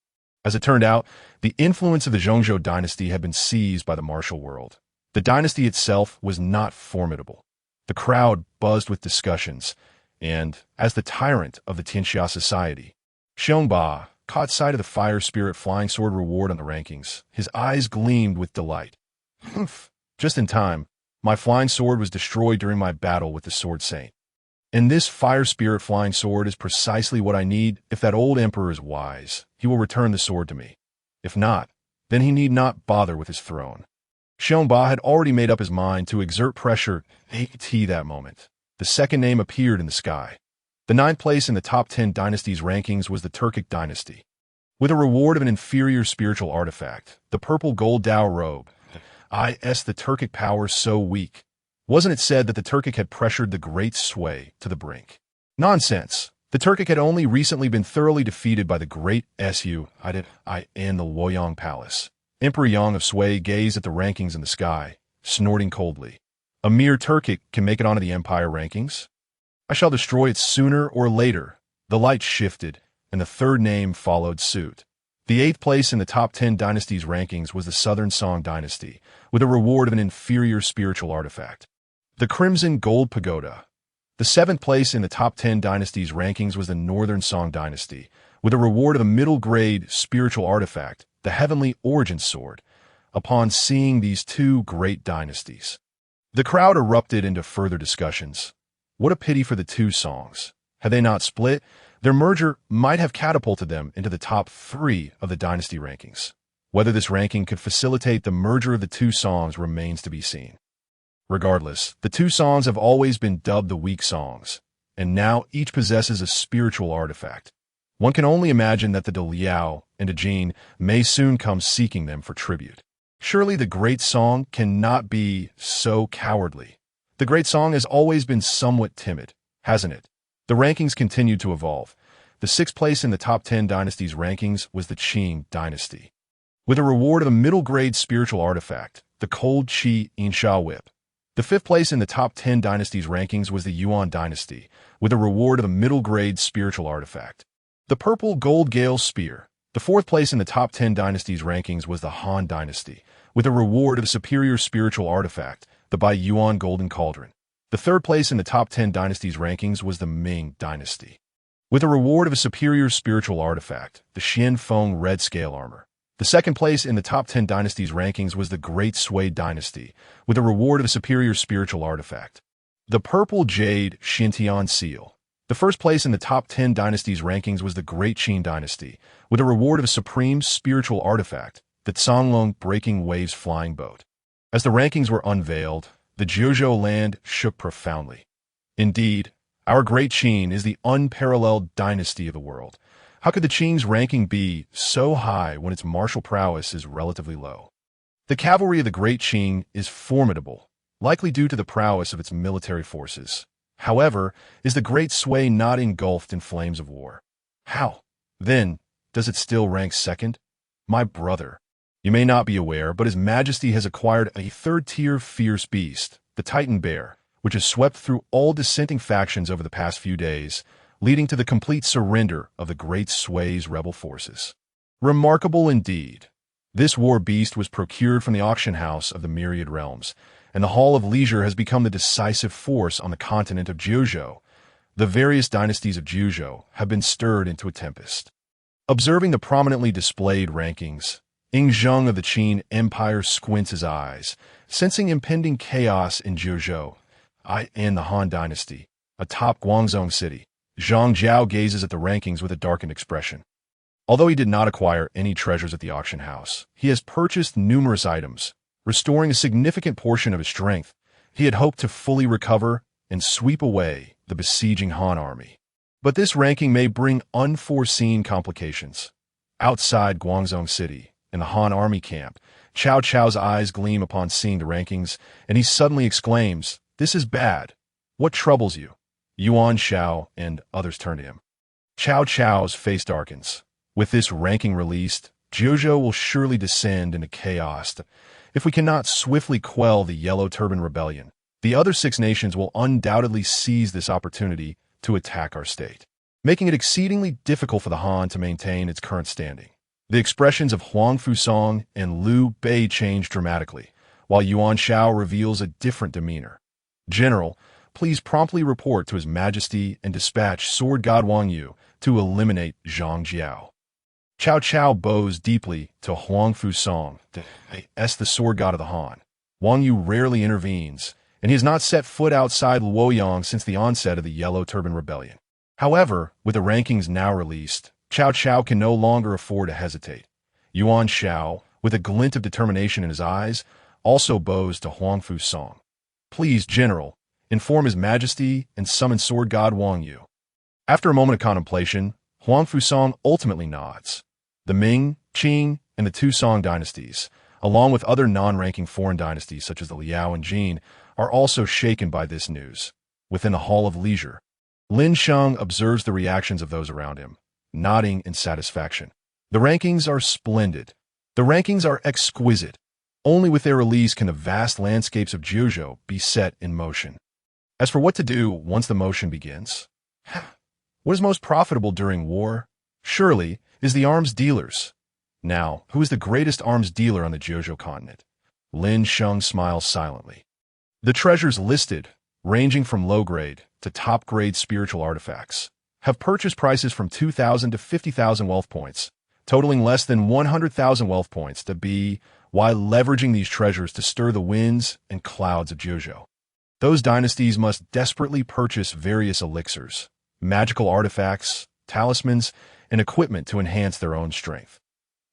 As it turned out, the influence of the Zhongzhou dynasty had been seized by the martial world. The dynasty itself was not formidable. The crowd buzzed with discussions, and, as the tyrant of the Tianxia Society, Xiong Ba caught sight of the fire spirit flying sword reward on the rankings. His eyes gleamed with delight. Humph! Just in time, my flying sword was destroyed during my battle with the sword saint. And this fire spirit flying sword is precisely what I need. If that old emperor is wise, he will return the sword to me. If not, then he need not bother with his throne. Xiong Ba had already made up his mind to exert pressure at that moment. The second name appeared in the sky. The 9th place in the top 10 dynasties rankings was the Turkic dynasty. With a reward of an inferior spiritual artifact, the purple gold Dao robe, the Turkic power so weak. Wasn't it said that the Turkic had pressured the great sway to the brink? Nonsense. The Turkic had only recently been thoroughly defeated by the great Su in the Luoyang Palace. Emperor Yang of Sui gazed at the rankings in the sky, snorting coldly. A mere Turkic can make it onto the empire rankings? I shall destroy it sooner or later. The light shifted, and the third name followed suit. The 8th place in the top 10 dynasties rankings was the Southern Song dynasty, with a reward of an inferior spiritual artifact. The Crimson Gold Pagoda. The 7th place in the top 10 dynasties rankings was the Northern Song dynasty, with a reward of a middle-grade spiritual artifact, the Heavenly Origin Sword. Upon seeing these two great dynasties, the crowd erupted into further discussions. What a pity for the two songs. Had they not split, their merger might have catapulted them into the top 3 of the dynasty rankings. Whether this ranking could facilitate the merger of the two songs remains to be seen. Regardless, the two songs have always been dubbed the weak songs, and now each possesses a spiritual artifact. One can only imagine that the De Liao and De Jin may soon come seeking them for tribute. Surely the great song cannot be so cowardly. The great song has always been somewhat timid, hasn't it? The rankings continued to evolve. The 6th place in the top 10 dynasties rankings was the Qing dynasty, with a reward of a middle-grade spiritual artifact, the Cold Qi Insha Whip. The 5th place in the top 10 dynasties rankings was the Yuan dynasty, with a reward of a middle-grade spiritual artifact, the Purple Gold Gale Spear. The 4th place in the top 10 dynasties rankings was the Han dynasty, with a reward of a superior spiritual artifact, the Bai Yuan Golden Cauldron. The 3rd place in the top 10 dynasties rankings was the Ming dynasty, with a reward of a superior spiritual artifact, the Xian Feng Red Scale Armor. The 2nd place in the top 10 dynasties rankings was the Great Sui dynasty, with a reward of a superior spiritual artifact, the Purple Jade Xintian Seal. The 1st place in the top 10 dynasties rankings was the Great Qin dynasty, with a reward of a supreme spiritual artifact, the Canglong Breaking Waves Flying Boat. As the rankings were unveiled, the Jiuzhou land shook profoundly. Indeed, our Great Qin is the unparalleled dynasty of the world. How could the Qing's ranking be so high when its martial prowess is relatively low? The cavalry of the Great Qing is formidable, likely due to the prowess of its military forces. However, is the Great Sui not engulfed in flames of war? How, then, does it still rank second? My brother, you may not be aware, but His Majesty has acquired a 3rd-tier fierce beast, the Titan Bear, which has swept through all dissenting factions over the past few days, leading to the complete surrender of the Great Sui's rebel forces. Remarkable indeed. This war beast was procured from the auction house of the Myriad realms, and the Hall of Leisure has become the decisive force on the continent of Jiuzhou. The various dynasties of Jiuzhou have been stirred into a tempest. Observing the prominently displayed rankings, Ying Zheng of the Qin Empire squints his eyes, sensing impending chaos in Jiuzhou and the Han dynasty, atop Guangzhou city. Zhang Jiao gazes at the rankings with a darkened expression. Although he did not acquire any treasures at the auction house, he has purchased numerous items, restoring a significant portion of his strength. He had hoped to fully recover and sweep away the besieging Han army. But this ranking may bring unforeseen complications. Outside Guangzhou city, in the Han army camp, Cao Cao's eyes gleam upon seeing the rankings, and he suddenly exclaims, "This is bad. What troubles you?" Yuan Shao and others turn to him. Cao Cao's face darkens. With this ranking released, Jiuzhou will surely descend into chaos. If we cannot swiftly quell the Yellow Turban Rebellion, the other 6 nations will undoubtedly seize this opportunity to attack our state, making it exceedingly difficult for the Han to maintain its current standing. The expressions of Huang Fusong and Liu Bei change dramatically, while Yuan Shao reveals a different demeanor. General, please promptly report to His Majesty and dispatch Sword God Wang Yu to eliminate Zhang Jiao. Cao Cao bows deeply to Huang Fusong, the sword god of the Han. Wang Yu rarely intervenes, and he has not set foot outside Luoyang since the onset of the Yellow Turban Rebellion. However, with the rankings now released, Cao Cao can no longer afford to hesitate. Yuan Shao, with a glint of determination in his eyes, also bows to Huang Fusong. Please, General, inform His Majesty and summon Sword God Wang Yu. After a moment of contemplation, Huang Fusong ultimately nods. The Ming, Qing, and the two Song dynasties, along with other non-ranking foreign dynasties such as the Liao and Jin, are also shaken by this news. Within the Hall of Leisure, Lin Sheng observes the reactions of those around him, nodding in satisfaction. The rankings are splendid. The rankings are exquisite. Only with their release can the vast landscapes of Jiuzhou be set in motion. As for what to do once the motion begins, what is most profitable during war? Surely is the arms dealers. Now, who is the greatest arms dealer on the Jiuzhou continent? Lin Sheng smiles silently. The treasures listed, ranging from low-grade to top-grade spiritual artifacts, have purchase prices from 2,000 to 50,000 wealth points, totaling less than 100,000 wealth points to be, while leveraging these treasures to stir the winds and clouds of Jiuzhou. Those dynasties must desperately purchase various elixirs, magical artifacts, talismans, and equipment to enhance their own strength.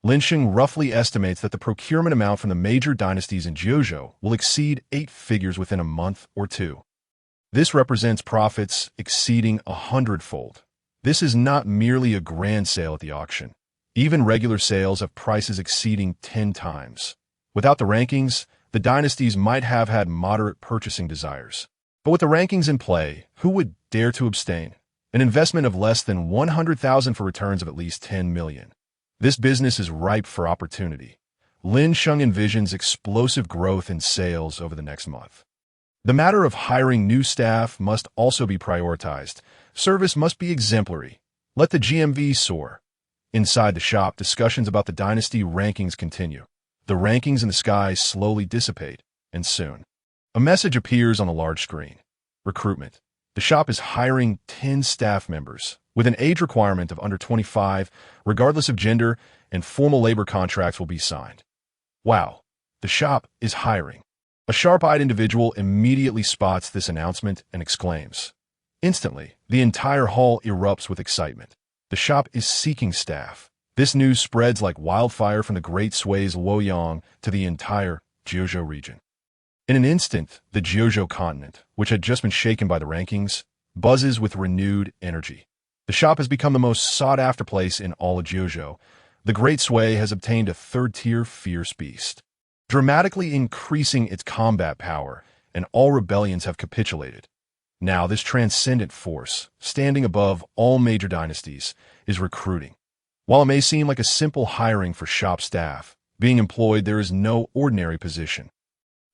Lin Sheng roughly estimates that the procurement amount from the major dynasties in Jiuzhou will exceed 8 figures within a month or 2. This represents profits exceeding 100-fold. This is not merely a grand sale at the auction. Even regular sales have prices exceeding 10 times. Without the rankings, the dynasties might have had moderate purchasing desires. But with the rankings in play, who would dare to abstain? An investment of less than 100,000 for returns of at least 10 million. This business is ripe for opportunity. Lin Sheng envisions explosive growth in sales over the next month. The matter of hiring new staff must also be prioritized. Service must be exemplary. Let the GMV soar. Inside the shop, discussions about the dynasty rankings continue. The rankings in the sky slowly dissipate, and soon, a message appears on a large screen. Recruitment. The shop is hiring 10 staff members, with an age requirement of under 25, regardless of gender, and formal labor contracts will be signed. Wow, the shop is hiring. A sharp-eyed individual immediately spots this announcement and exclaims. Instantly, the entire hall erupts with excitement. The shop is seeking staff. This news spreads like wildfire from the Great Sways Luoyang to the entire Jiuzhou region. In an instant, the Jiuzhou continent, which had just been shaken by the rankings, buzzes with renewed energy. The shop has become the most sought-after place in all of Jiuzhou. The Great Sway has obtained a third-tier fierce beast, dramatically increasing its combat power, and all rebellions have capitulated. Now this transcendent force, standing above all major dynasties, is recruiting. While it may seem like a simple hiring for shop staff, being employed there is no ordinary position.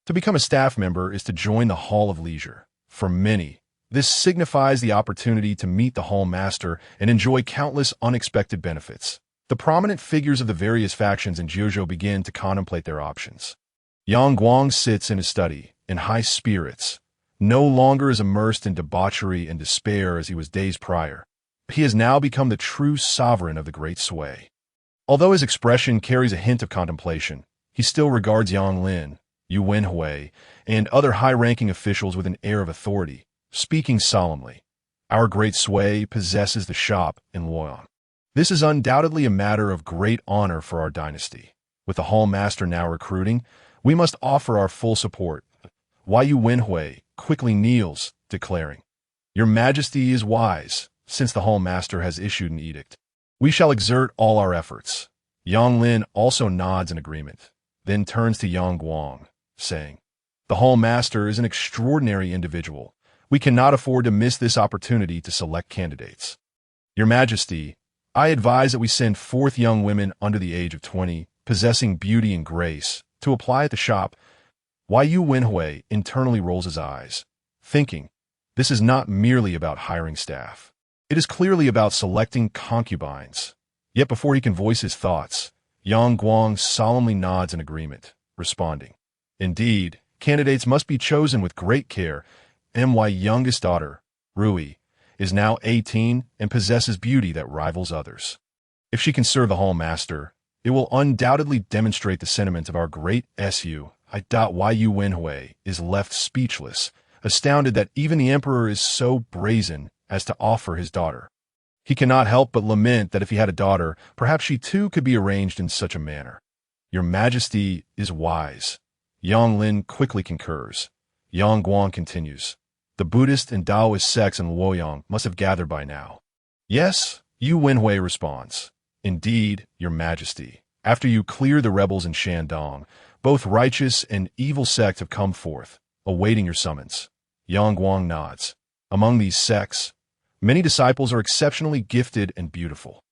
To become a staff member is to join the Hall of Leisure. For many, this signifies the opportunity to meet the Hall Master and enjoy countless unexpected benefits. The prominent figures of the various factions in Jiuzhou begin to contemplate their options. Yang Guang sits in his study, in high spirits, no longer as immersed in debauchery and despair as he was days prior. He has now become the true sovereign of the Great Sway. Although his expression carries a hint of contemplation, he still regards Yang Lin, Yu Wenhui, and other high-ranking officials with an air of authority, speaking solemnly. Our Great Sway possesses the shop in Luoyang. This is undoubtedly a matter of great honor for our dynasty. With the Hall Master now recruiting, we must offer our full support. Yu Wenhui quickly kneels, declaring, Your Majesty is wise, since the Hall Master has issued an edict. We shall exert all our efforts. Yang Lin also nods in agreement, then turns to Yang Guang, saying, The Hall Master is an extraordinary individual. We cannot afford to miss this opportunity to select candidates. Your Majesty, I advise that we send forth young women under the age of 20, possessing beauty and grace, to apply at the shop. Yu Wenhui internally rolls his eyes, thinking, this is not merely about hiring staff. It is clearly about selecting concubines. Yet before he can voice his thoughts, Yang Guang solemnly nods in agreement, responding, indeed, candidates must be chosen with great care. My youngest daughter, Rui, is now 18 and possesses beauty that rivals others. If she can serve the hall master, it will undoubtedly demonstrate the sentiment of our great SU. Yu Wenhui is left speechless, astounded that even the emperor is so brazen as to offer his daughter. He cannot help but lament that if he had a daughter, perhaps she too could be arranged in such a manner. Your Majesty is wise. Yang Lin quickly concurs. Yang Guang continues. The Buddhist and Taoist sects in Luoyang must have gathered by now. Yes, Yu Wenhui responds. Indeed, Your Majesty. After you clear the rebels in Shandong, both righteous and evil sects have come forth, awaiting your summons. Yang Guang nods. Among these sects, many disciples are exceptionally gifted and beautiful.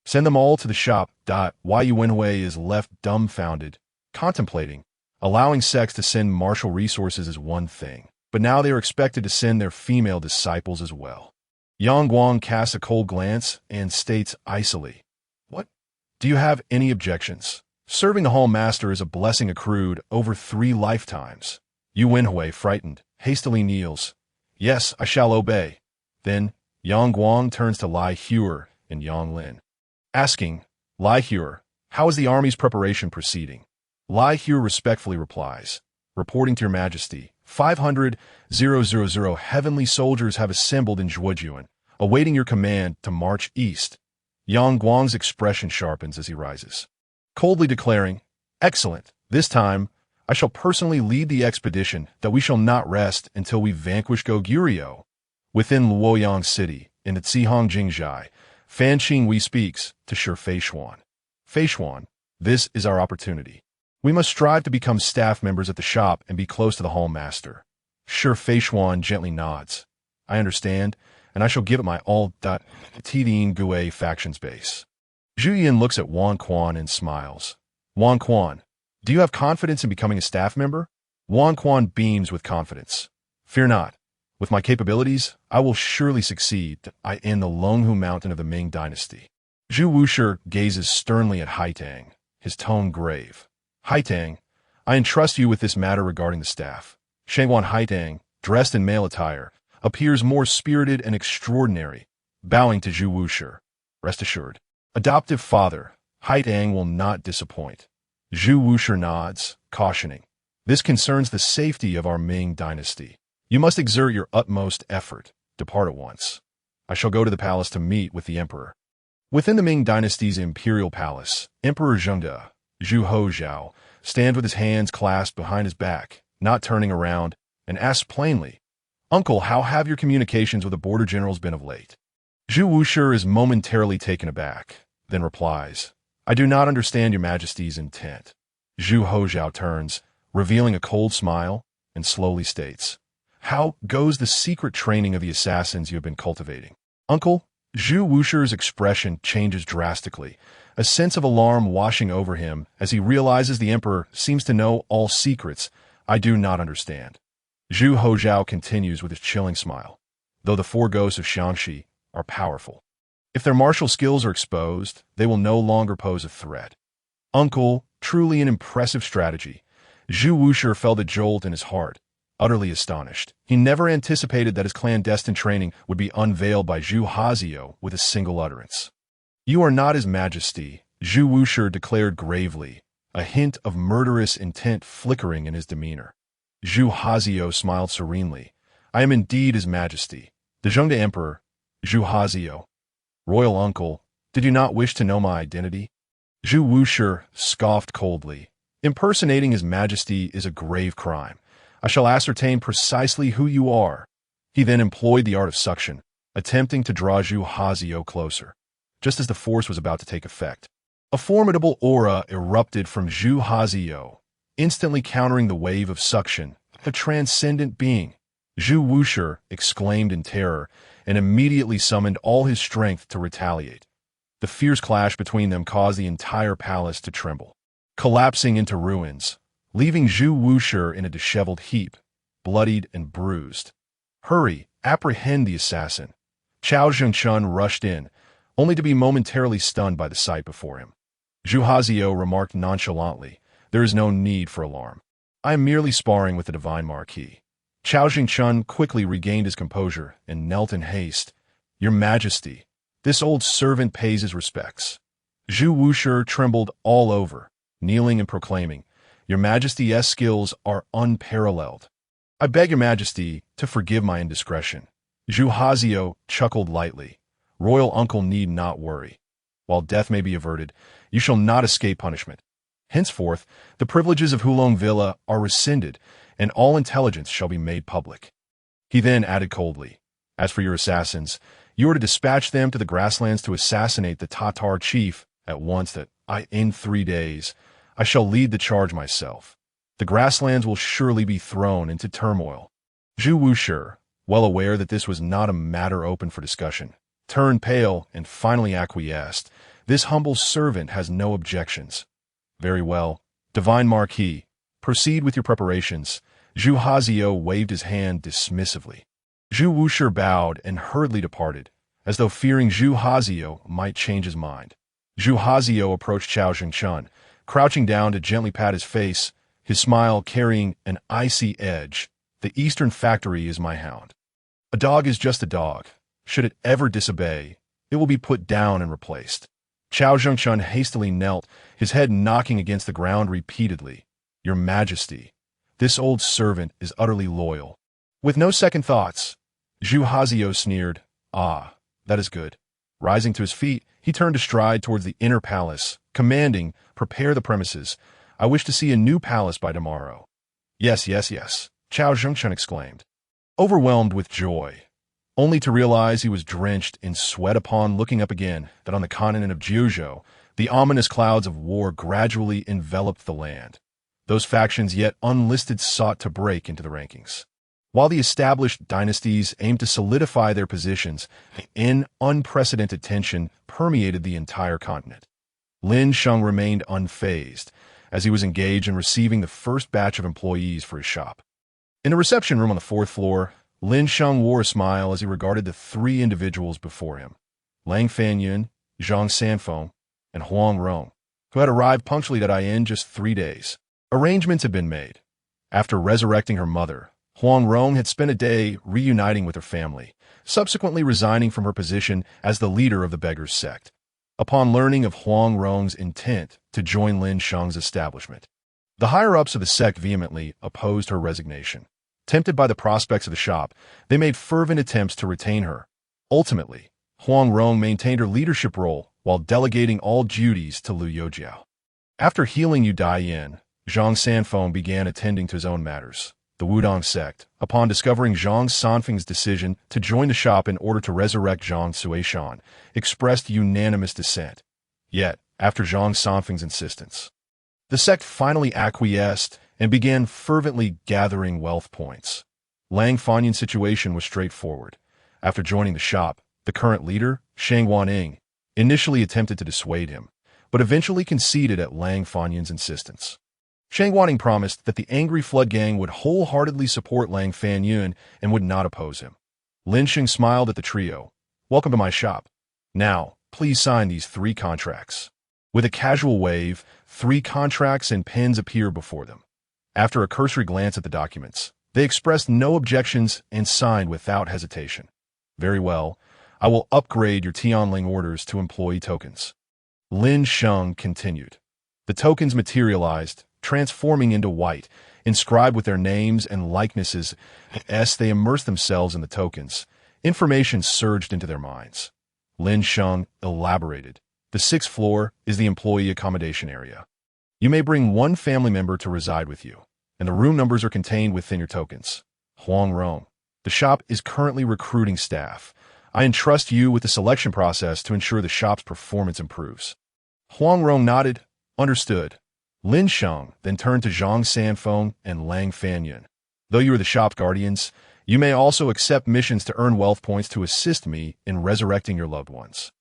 Send them all to the shop. Yu Wenhui is left dumbfounded, contemplating. Allowing sects to send martial resources is one thing, but now they are expected to send their female disciples as well. Yang Guang casts a cold glance and states icily, what? Do you have any objections? Serving the hall master is a blessing accrued over 3 lifetimes. Yu Wenhui, frightened, hastily kneels. Yes, I shall obey. Then, Yang Guang turns to Lai Huer and Yang Lin, asking, Lai Huer, how is the army's preparation proceeding? Lai Huer respectfully replies, reporting to Your Majesty, 500,000 heavenly soldiers have assembled in Zhuojuan, awaiting your command to march east. Yang Guang's expression sharpens as he rises, coldly declaring, excellent, this time I shall personally lead the expedition that we shall not rest until we vanquish Goguryeo. Within Luoyang City, in the Zihong Jingzhai, Fan Qingwei speaks to Shi Feishuan. Feishuan, this is our opportunity. We must strive to become staff members at the shop and be close to the hall master. Shi Feishuan gently nods. I understand, and I shall give it my all. Tiding Gui factions base. Zhu Yin looks at Wan Quan and smiles. Wan Quan, do you have confidence in becoming a staff member? Wan Quan beams with confidence. Fear not. With my capabilities, I will surely succeed in the Longhu Mountain of the Ming Dynasty. Zhu Wushi gazes sternly at Haitang, his tone grave. Haitang, I entrust you with this matter regarding the staff. Shangwan Haitang, dressed in male attire, appears more spirited and extraordinary, bowing to Zhu Wushi. Rest assured, adoptive father, Haitang will not disappoint. Zhu Wushi nods, cautioning. This concerns the safety of our Ming Dynasty. You must exert your utmost effort. Depart at once. I shall go to the palace to meet with the emperor. Within the Ming Dynasty's imperial palace, Emperor Zhengde, Zhu Hozhao, stands with his hands clasped behind his back, not turning around, and asks plainly, Uncle, how have your communications with the border generals been of late? Zhu Wushi is momentarily taken aback, then replies, I do not understand Your Majesty's intent. Zhu Hozhao turns, revealing a cold smile, and slowly states, How goes the secret training of the assassins you have been cultivating? Uncle, Zhu Wushi's expression changes drastically, a sense of alarm washing over him as he realizes the emperor seems to know all secrets. I do not understand. Zhu Hozhao continues with his chilling smile, though the 4 ghosts of Xiangxi are powerful. If their martial skills are exposed, they will no longer pose a threat. Uncle, truly an impressive strategy. Zhu Wushi felt a jolt in his heart, utterly astonished. He never anticipated that his clandestine training would be unveiled by Zhu Hazio with a single utterance. You are not His Majesty, Zhu Wushi declared gravely, a hint of murderous intent flickering in his demeanor. Zhu Hazio smiled serenely. I am indeed His Majesty, the Zhengde Emperor, Zhu Hazio. Royal uncle, did you not wish to know my identity? Zhu Wushi scoffed coldly. Impersonating His Majesty is a grave crime. I shall ascertain precisely who you are. He then employed the art of suction, attempting to draw Zhu Hazio closer. Just as the force was about to take effect, a formidable aura erupted from Zhu Hazio, instantly countering the wave of suction. A transcendent being. Zhu Wushi exclaimed in terror and immediately summoned all his strength to retaliate. The fierce clash between them caused the entire palace to tremble, collapsing into ruins, leaving Zhu Wushi in a disheveled heap, bloodied and bruised. "Hurry, apprehend the assassin." Chao Zhengchun rushed in, only to be momentarily stunned by the sight before him. Zhu Hazio remarked nonchalantly, "There is no need for alarm. I am merely sparring with the divine marquis." Chao Zhengchun quickly regained his composure and knelt in haste. "Your Majesty, this old servant pays his respects." Zhu Wushi trembled all over, kneeling and proclaiming, "Your Majesty's skills are unparalleled. I beg your Majesty to forgive my indiscretion." Zhu Hazio chuckled lightly. "Royal uncle need not worry. While death may be averted, you shall not escape punishment. Henceforth, the privileges of Hulong Villa are rescinded, and all intelligence shall be made public." He then added coldly, "As for your assassins, you are to dispatch them to the grasslands to assassinate the Tatar chief at once that in 3 days, I shall lead the charge myself. The grasslands will surely be thrown into turmoil." Zhu Wushi, well aware that this was not a matter open for discussion, turned pale and finally acquiesced. "This humble servant has no objections." "Very well. Divine Marquis, proceed with your preparations." Zhu Hazio waved his hand dismissively. Zhu Wushi bowed and hurriedly departed, as though fearing Zhu Hazio might change his mind. Zhu Hazio approached Chao Zhengchun, crouching down to gently pat his face, his smile carrying an icy edge. "The Eastern Factory is my hound. A dog is just a dog. Should it ever disobey, it will be put down and replaced." Chao Zhengchun hastily knelt, his head knocking against the ground repeatedly. "Your Majesty, this old servant is utterly loyal." With no second thoughts, Zhu Hazio sneered, "Ah, that is good." Rising to his feet, he turned to stride towards the inner palace, commanding, "Prepare the premises. I wish to see a new palace by tomorrow." "Yes, yes, yes," Chao Zhengchun exclaimed, overwhelmed with joy, only to realize he was drenched in sweat upon looking up again that on the continent of Jiuzhou, the ominous clouds of war gradually enveloped the land. Those factions yet unlisted sought to break into the rankings, while the established dynasties aimed to solidify their positions. An unprecedented tension permeated the entire continent. Lin Sheng remained unfazed, as he was engaged in receiving the first batch of employees for his shop. In a reception room on the 4th floor, Lin Sheng wore a smile as he regarded the 3 individuals before him, Lang Fanyun, Zhang Sanfeng, and Huang Rong, who had arrived punctually in just 3 days. Arrangements had been made. After resurrecting her mother, Huang Rong had spent a day reuniting with her family, subsequently resigning from her position as the leader of the beggars' sect. Upon learning of Huang Rong's intent to join Lin Sheng's establishment, the higher-ups of the sect vehemently opposed her resignation. Tempted by the prospects of the shop, they made fervent attempts to retain her. Ultimately, Huang Rong maintained her leadership role while delegating all duties to Liu Youjiao. After healing Yu Daiyin, Zhang Sanfeng began attending to his own matters. The Wudong sect, upon discovering Zhang Sanfeng's decision to join the shop in order to resurrect Zhang Suishan, expressed unanimous dissent. Yet, after Zhang Sanfeng's insistence, the sect finally acquiesced and began fervently gathering wealth points. Lang Fanyun's situation was straightforward. After joining the shop, the current leader, Shang Waning, initially attempted to dissuade him, but eventually conceded at Lang Fanyun's insistence. Shang Waning promised that the angry flood gang would wholeheartedly support Lang Fanyun and would not oppose him. Lin Sheng smiled at the trio. "Welcome to my shop. Now, please sign these 3 contracts." With a casual wave, 3 contracts and pens appeared before them. After a cursory glance at the documents, they expressed no objections and signed without hesitation. "Very well. I will upgrade your Tianling orders to employee tokens." Lin Sheng continued. The tokens materialized, transforming into white, inscribed with their names and likenesses. As they immersed themselves in the tokens, information surged into their minds. Lin Sheng elaborated. "The 6th floor is the employee accommodation area. You may bring 1 family member to reside with you, and the room numbers are contained within your tokens." Huang Rong. "The shop is currently recruiting staff. I entrust you with the selection process to ensure the shop's performance improves." Huang Rong nodded. "Understood." Lin Sheng then turned to Zhang Sanfeng and Lang Fanyun. "Though you are the shop's guardians, you may also accept missions to earn wealth points to assist me in resurrecting your loved ones."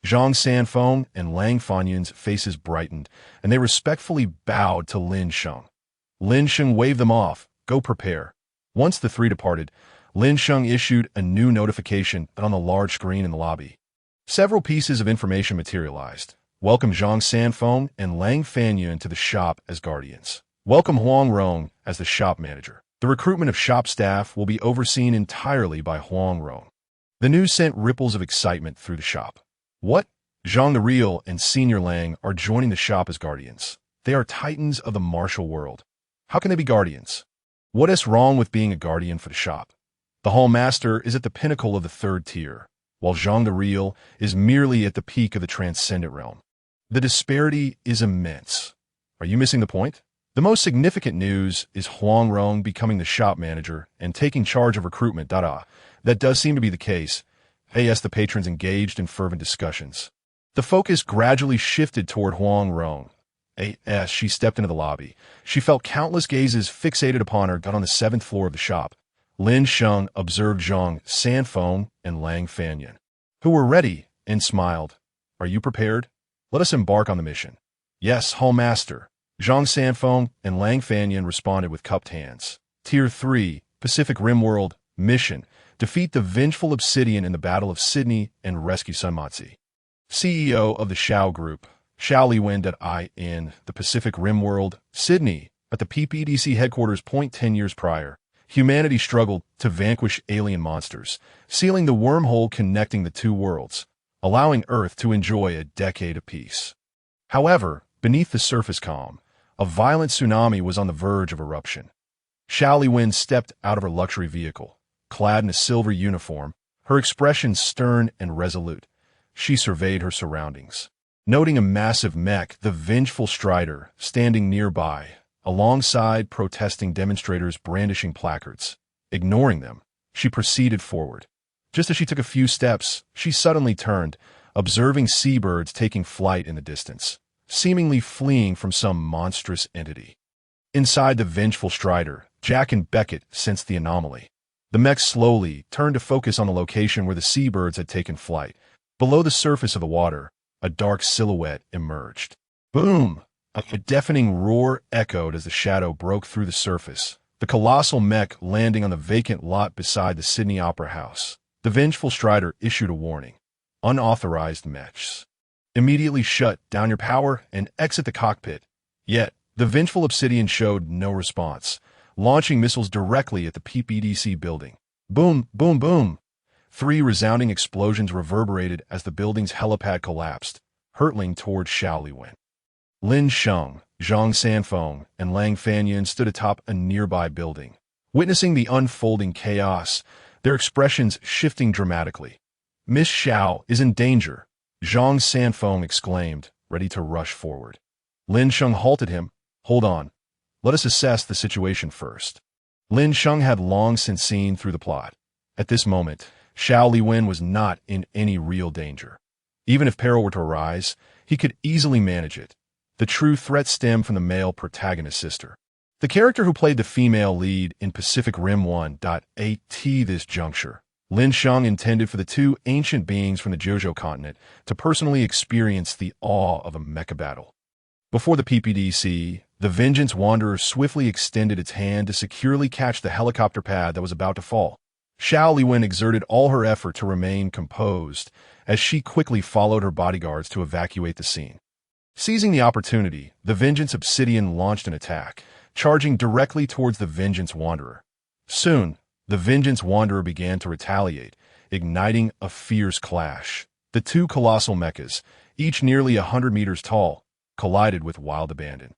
Zhang Sanfeng and Lang Fanyun's faces brightened, and they respectfully bowed to Lin Sheng. Lin Sheng waved them off. Go prepare. Once the three departed, Lin Sheng issued a new notification on the large screen in the lobby. Several pieces of information materialized. Welcome Zhang Sanfeng and Lang Fanyun to the shop as guardians. Welcome Huang Rong as the shop manager. The recruitment of shop staff will be overseen entirely by Huang Rong. The news sent ripples of excitement through the shop. What? Zhang the Real and Senior Lang are joining the shop as guardians. They are titans of the martial world. How can they be guardians? What is wrong with being a guardian for the shop? The Hall Master is at the pinnacle of the third tier, while Zhang the Real is merely at the peak of the transcendent realm. The disparity is immense. Are you missing the point? The most significant news is Huang Rong becoming the shop manager and taking charge of recruitment. That does seem to be the case. As the patrons engaged in fervent discussions. The focus gradually shifted toward Huang Rong. As she stepped into the lobby, she felt countless gazes fixated upon her on the 7th floor of the shop. Lin Sheng observed Zhang Sanfeng and Lang Fanyun, who were ready, and smiled. Are you prepared? Let us embark on the mission. Yes, Hall Master. Zhang Sanfeng and Lang Fanyun responded with cupped hands. Tier 3, Pacific Rim World, Mission. Defeat the vengeful Obsidian in the Battle of Sydney and rescue Sun Matzi. CEO of the Xiao Group, Xiao Liwen. In the Pacific Rim World, Sydney, at the PPDC headquarters. 10 years prior, humanity struggled to vanquish alien monsters, sealing the wormhole connecting the two worlds, allowing Earth to enjoy a decade of peace. However, beneath the surface calm, a violent tsunami was on the verge of eruption. Xiao Liwen stepped out of her luxury vehicle. Clad in a silver uniform, her expression stern and resolute, she surveyed her surroundings. Noting a massive mech, the vengeful Strider, standing nearby, alongside protesting demonstrators brandishing placards. Ignoring them, she proceeded forward. Just as she took a few steps, she suddenly turned, observing seabirds taking flight in the distance, seemingly fleeing from some monstrous entity. Inside the vengeful Strider, Jack and Beckett sensed the anomaly. The mech slowly turned to focus on the location where the seabirds had taken flight. Below the surface of the water, a dark silhouette emerged. Boom! A deafening roar echoed as the shadow broke through the surface, the colossal mech landing on the vacant lot beside the Sydney Opera House. The vengeful Strider issued a warning. Unauthorized mechs. Immediately shut down your power and exit the cockpit. Yet, the vengeful Obsidian showed no response, launching missiles directly at the PPDC building. Boom, boom, boom. 3 resounding explosions reverberated as the building's helipad collapsed, hurtling toward Xiao Liwen. Lin Sheng, Zhang Sanfeng, and Lang Fanyun stood atop a nearby building. Witnessing the unfolding chaos, their expressions shifting dramatically. Miss Xiao is in danger, Zhang Sanfeng exclaimed, ready to rush forward. Lin Sheng halted him. Hold on. Let us assess the situation first. Lin Sheng had long since seen through the plot. At this moment, Xiao Liwen was not in any real danger. Even if peril were to arise, he could easily manage it. The true threat stemmed from the male protagonist sister. The character who played the female lead in Pacific Rim 1.at this juncture. Lin Sheng intended for the 2 ancient beings from the Jojo continent to personally experience the awe of a mecha battle. Before the PPDC, the Vengeance Wanderer swiftly extended its hand to securely catch the helicopter pad that was about to fall. Xiao Liwen exerted all her effort to remain composed as she quickly followed her bodyguards to evacuate the scene. Seizing the opportunity, the Vengeance Obsidian launched an attack, charging directly towards the Vengeance Wanderer. Soon, the Vengeance Wanderer began to retaliate, igniting a fierce clash. The 2 colossal mechas, each nearly 100 meters tall, collided with wild abandon,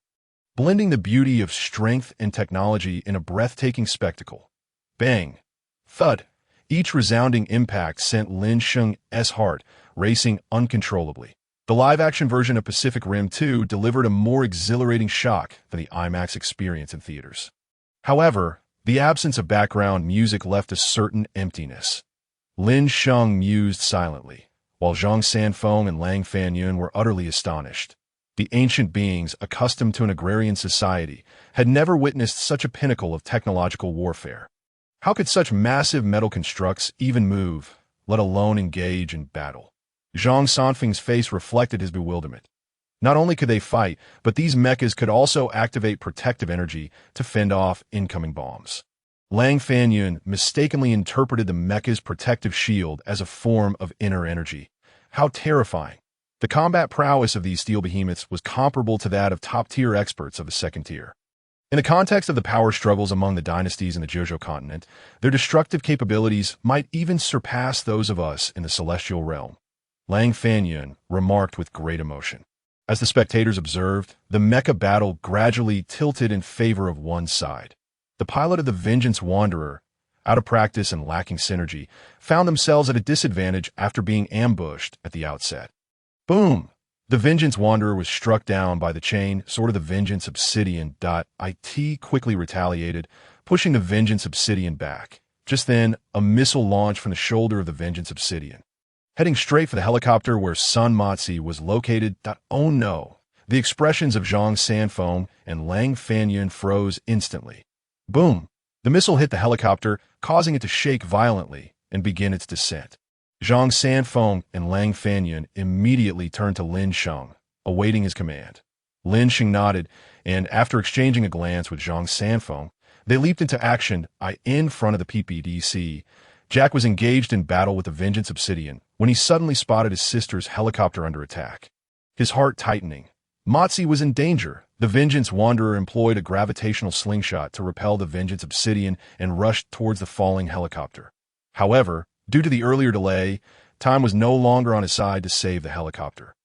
blending the beauty of strength and technology in a breathtaking spectacle. Bang! Thud! Each resounding impact sent Lin Sheng's heart racing uncontrollably. The live-action version of Pacific Rim 2 delivered a more exhilarating shock than the IMAX experience in theaters. However, the absence of background music left a certain emptiness. Lin Sheng mused silently, while Zhang Sanfeng and Lang Fanyun were utterly astonished. The ancient beings, accustomed to an agrarian society, had never witnessed such a pinnacle of technological warfare. How could such massive metal constructs even move, let alone engage in battle? Zhang Sanfeng's face reflected his bewilderment. Not only could they fight, but these mechas could also activate protective energy to fend off incoming bombs. Lang Fanyun mistakenly interpreted the mecha's protective shield as a form of inner energy. How terrifying. The combat prowess of these steel behemoths was comparable to that of top-tier experts of the second tier. In the context of the power struggles among the dynasties in the Jojo continent, their destructive capabilities might even surpass those of us in the celestial realm. Lang Fanyun remarked with great emotion. As the spectators observed, the mecha battle gradually tilted in favor of one side. The pilot of the Vengeance Wanderer, out of practice and lacking synergy, found themselves at a disadvantage after being ambushed at the outset. Boom! The Vengeance Wanderer was struck down by the chain sword of the Vengeance Obsidian. It quickly retaliated, pushing the Vengeance Obsidian back. Just then, a missile launched from the shoulder of the Vengeance Obsidian, heading straight for the helicopter where Sun Matsi was located. Oh no! The expressions of Zhang Sanfeng and Lang Fanyun froze instantly. Boom! The missile hit the helicopter, causing it to shake violently and begin its descent. Zhang Sanfeng and Lang Fanyun immediately turned to Lin Sheng, awaiting his command. Lin Sheng nodded, and after exchanging a glance with Zhang Sanfeng, they leaped into action. In front of the PPDC, Jack was engaged in battle with the Vengeance Obsidian when he suddenly spotted his sister's helicopter under attack. His heart tightening. Matsi was in danger. The Vengeance Wanderer employed a gravitational slingshot to repel the Vengeance Obsidian and rushed towards the falling helicopter. However, due to the earlier delay, time was no longer on his side to save the helicopter.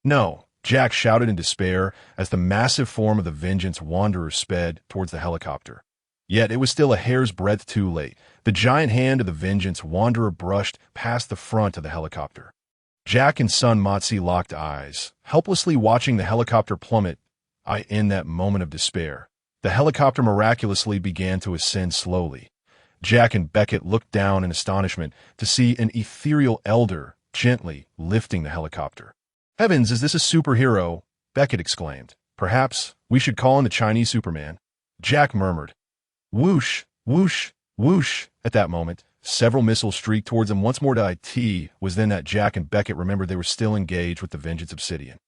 No, Jack shouted in despair as the massive form of the Vengeance Wanderer sped towards the helicopter. Yet it was still a hair's breadth too late. The giant hand of the Vengeance Wanderer brushed past the front of the helicopter. Jack and Sun Matsi locked eyes, helplessly watching the helicopter plummet. In that moment of despair, the helicopter miraculously began to ascend slowly. Jack and Beckett looked down in astonishment to see an ethereal elder gently lifting the helicopter. Heavens, is this a superhero? Beckett exclaimed. Perhaps we should call in the Chinese Superman. Jack murmured. Whoosh, whoosh, whoosh. At that moment, several missiles streaked towards them once more. It was then that Jack and Beckett remembered they were still engaged with the Vengeance Obsidian.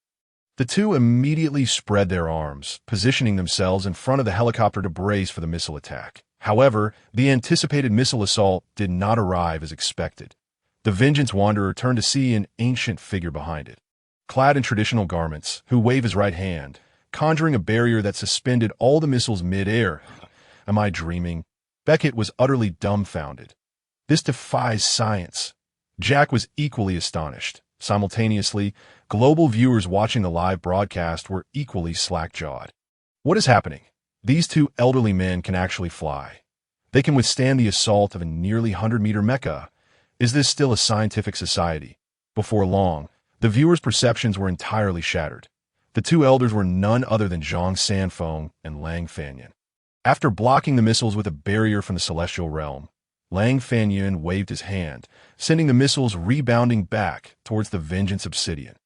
The two immediately spread their arms, positioning themselves in front of the helicopter to brace for the missile attack. However, the anticipated missile assault did not arrive as expected. The Vengeance Wanderer turned to see an ancient figure behind it, clad in traditional garments, who waved his right hand, conjuring a barrier that suspended all the missiles mid-air. Am I dreaming? Beckett was utterly dumbfounded. This defies science. Jack was equally astonished. Simultaneously, global viewers watching the live broadcast were equally slack-jawed. What is happening? These two elderly men can actually fly. They can withstand the assault of a nearly 100-meter mecha. Is this still a scientific society? Before long, the viewers' perceptions were entirely shattered. The two elders were none other than Zhang Sanfeng and Lang Fanyun. After blocking the missiles with a barrier from the celestial realm, Lang Fanyun waved his hand, sending the missiles rebounding back towards the Vengeance Obsidian.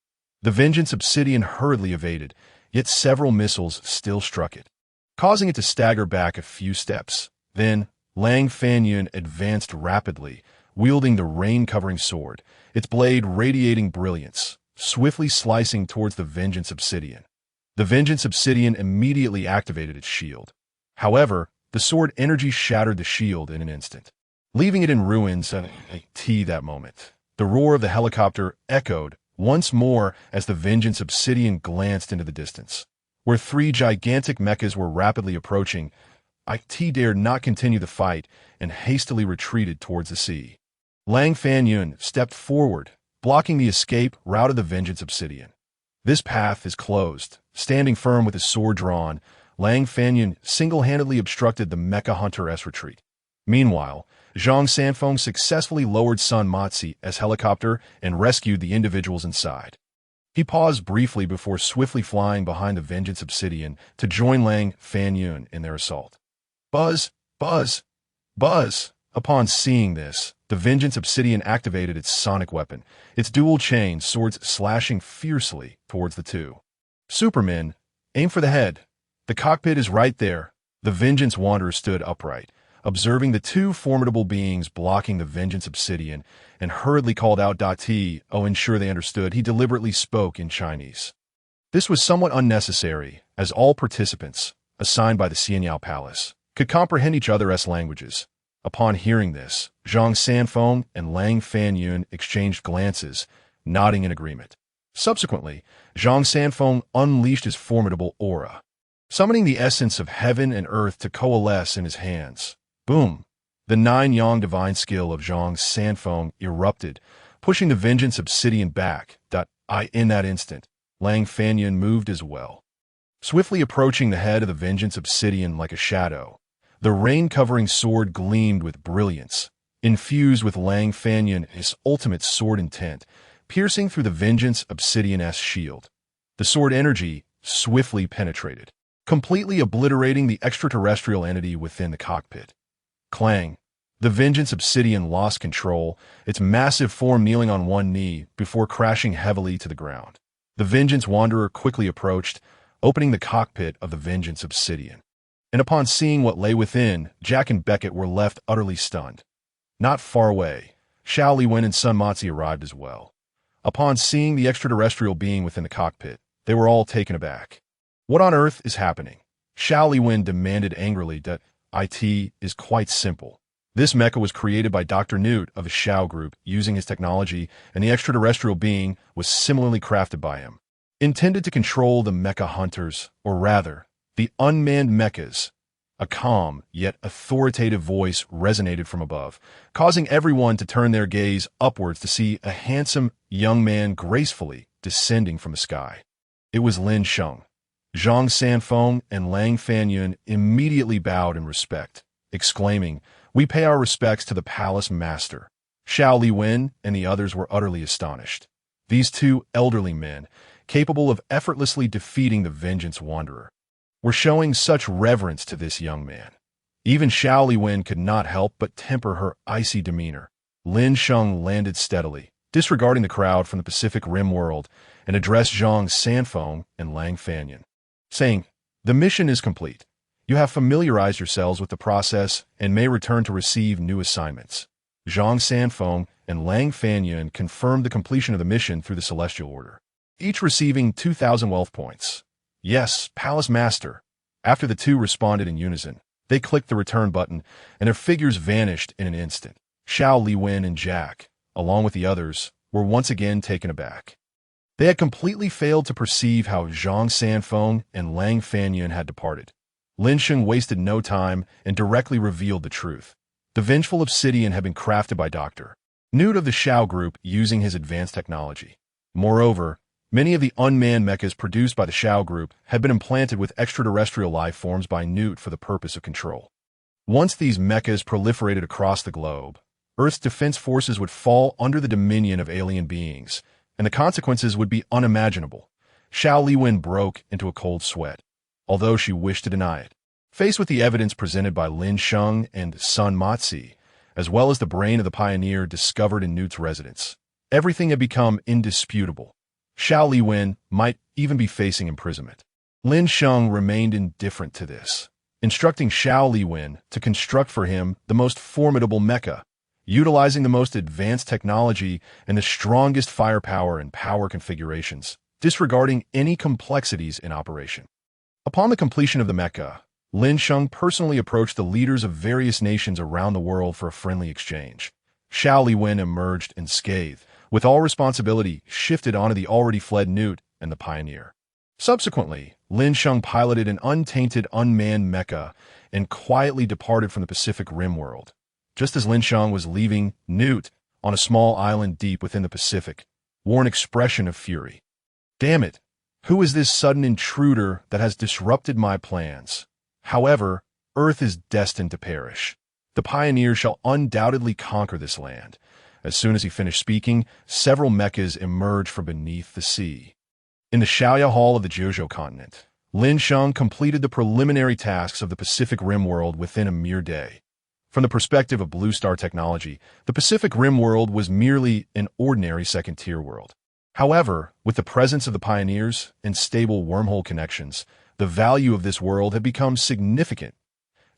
The Vengeance Obsidian hurriedly evaded, yet several missiles still struck it, causing it to stagger back a few steps. Then, Lang Fanyun advanced rapidly, wielding the rain-covering sword, its blade radiating brilliance, swiftly slicing towards the Vengeance Obsidian. The Vengeance Obsidian immediately activated its shield. However, the sword energy shattered the shield in an instant, leaving it in ruins. That moment, the roar of the helicopter echoed once more as the Vengeance Obsidian glanced into the distance, where three gigantic mechas were rapidly approaching. It dared not continue the fight and hastily retreated towards the sea. Lang Fanyun stepped forward, blocking the escape route of the Vengeance Obsidian. This path is closed. Standing firm with his sword drawn, Lang Fanyun single-handedly obstructed the Mecha Hunter-S retreat. Meanwhile, Zhang Sanfeng successfully lowered Sun Matsi-S helicopter and rescued the individuals inside. He paused briefly before swiftly flying behind the Vengeance Obsidian to join Lang Fanyun in their assault. Buzz! Buzz! Buzz! Upon seeing this, the Vengeance Obsidian activated its sonic weapon, its dual-chain swords slashing fiercely towards the two. Supermen, aim for the head. The cockpit is right there. The Vengeance Wanderer stood upright, observing the two formidable beings blocking the vengeance obsidian, and hurriedly called out to ensure they understood. He deliberately spoke in Chinese. This was somewhat unnecessary, as all participants, assigned by the Xianyao Palace, could comprehend each other's languages. Upon hearing this, Zhang Sanfeng and Lang Fanyun exchanged glances, nodding in agreement. Subsequently, Zhang Sanfeng unleashed his formidable aura, summoning the essence of heaven and earth to coalesce in his hands. Boom! The 9-yang divine skill of Zhang Sanfeng erupted, pushing the vengeance obsidian back. In that instant, Lang Fanyun moved as well, swiftly approaching the head of the vengeance obsidian like a shadow. The rain-covering sword gleamed with brilliance, infused with Lang Fanyun his ultimate sword intent, piercing through the vengeance obsidian's shield. The sword energy swiftly penetrated, completely obliterating the extraterrestrial entity within the cockpit. Clang! The vengeance obsidian lost control, its massive form kneeling on one knee before crashing heavily to the ground. The vengeance wanderer quickly approached, opening the cockpit of the vengeance obsidian. And upon seeing what lay within, Jack and Beckett were left utterly stunned. Not far away, Xiao Liwen and Sun Matzi arrived as well. Upon seeing the extraterrestrial being within the cockpit, they were all taken aback. What on earth is happening? Xiao Liwen demanded angrily. It is quite simple. This mecha was created by Dr. Newt of the Xiao Group using his technology, and the extraterrestrial being was similarly crafted by him. Intended to control the mecha hunters, or rather, the unmanned mechas. A calm, yet authoritative voice resonated from above, causing everyone to turn their gaze upwards to see a handsome young man gracefully descending from the sky. It was Lin Sheng. Zhang Sanfeng and Lang Fanyun immediately bowed in respect, exclaiming, "We pay our respects to the palace master." Xiao Liwen and the others were utterly astonished. These two elderly men, capable of effortlessly defeating the vengeance wanderer, were showing such reverence to this young man. Even Xiao Liwen could not help but temper her icy demeanor. Lin Sheng landed steadily, disregarding the crowd from the Pacific Rim world, and addressed Zhang Sanfeng and Lang Fanyun, saying, "The mission is complete. You have familiarized yourselves with the process and may return to receive new assignments." Zhang Sanfeng and Lang Fanyun confirmed the completion of the mission through the Celestial Order, each receiving 2,000 wealth points. "Yes, Palace Master." After the two responded in unison, they clicked the return button, and their figures vanished in an instant. Xiao Liwen and Jack, along with the others, were once again taken aback. They had completely failed to perceive how Zhang Sanfeng and Lang Fanyun had departed. Lin Sheng wasted no time and directly revealed the truth. The vengeful obsidian had been crafted by Dr. Newt of the Xiao Group using his advanced technology. Moreover, many of the unmanned mechas produced by the Xiao Group had been implanted with extraterrestrial life forms by Newt for the purpose of control. Once these mechas proliferated across the globe, Earth's defense forces would fall under the dominion of alien beings, and the consequences would be unimaginable. Xiao Liwen broke into a cold sweat, although she wished to deny it. Faced with the evidence presented by Lin Sheng and Sun Matzi, as well as the brain of the pioneer discovered in Newt's residence, everything had become indisputable. Xiao Liwen might even be facing imprisonment. Lin Sheng remained indifferent to this, instructing Xiao Liwen to construct for him the most formidable mecha, utilizing the most advanced technology and the strongest firepower and power configurations, disregarding any complexities in operation. Upon the completion of the mecha, Lin Sheng personally approached the leaders of various nations around the world for a friendly exchange. Xiao Liwen emerged unscathed, with all responsibility shifted onto the already fled Newt and the pioneer. Subsequently, Lin Sheng piloted an untainted unmanned mecha and quietly departed from the Pacific Rim world. Just as Lin Sheng was leaving, Newt, on a small island deep within the Pacific, wore an expression of fury. "Damn it! Who is this sudden intruder that has disrupted my plans? However, Earth is destined to perish. The pioneer shall undoubtedly conquer this land." As soon as he finished speaking, several mechas emerged from beneath the sea. In the Xiaoya Hall of the Jiuzhou continent, Lin Sheng completed the preliminary tasks of the Pacific Rim world within a mere day. From the perspective of Blue Star technology, the Pacific Rim world was merely an ordinary second-tier world. However, with the presence of the pioneers and stable wormhole connections, the value of this world had become significant.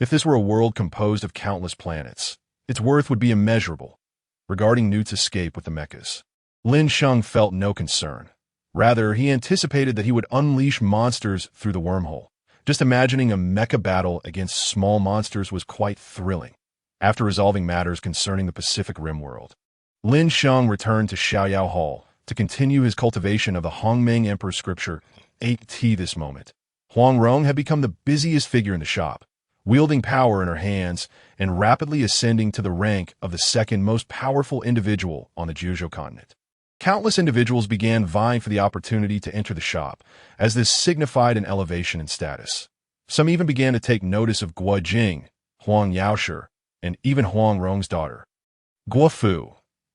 If this were a world composed of countless planets, its worth would be immeasurable. Regarding Newt's escape with the mechas, Lin Sheng felt no concern. Rather, he anticipated that he would unleash monsters through the wormhole. Just imagining a mecha battle against small monsters was quite thrilling. After resolving matters concerning the Pacific Rim world, Lin Sheng returned to Xiaoyao Hall to continue his cultivation of the Hongmeng Emperor's scripture 8T. This moment, Huang Rong had become the busiest figure in the shop, wielding power in her hands and rapidly ascending to the rank of the second most powerful individual on the Jiuzhou continent. Countless individuals began vying for the opportunity to enter the shop, as this signified an elevation in status. Some even began to take notice of Guo Jing, Huang Yaoshi, and even Huang Rong's daughter, Guo Fu.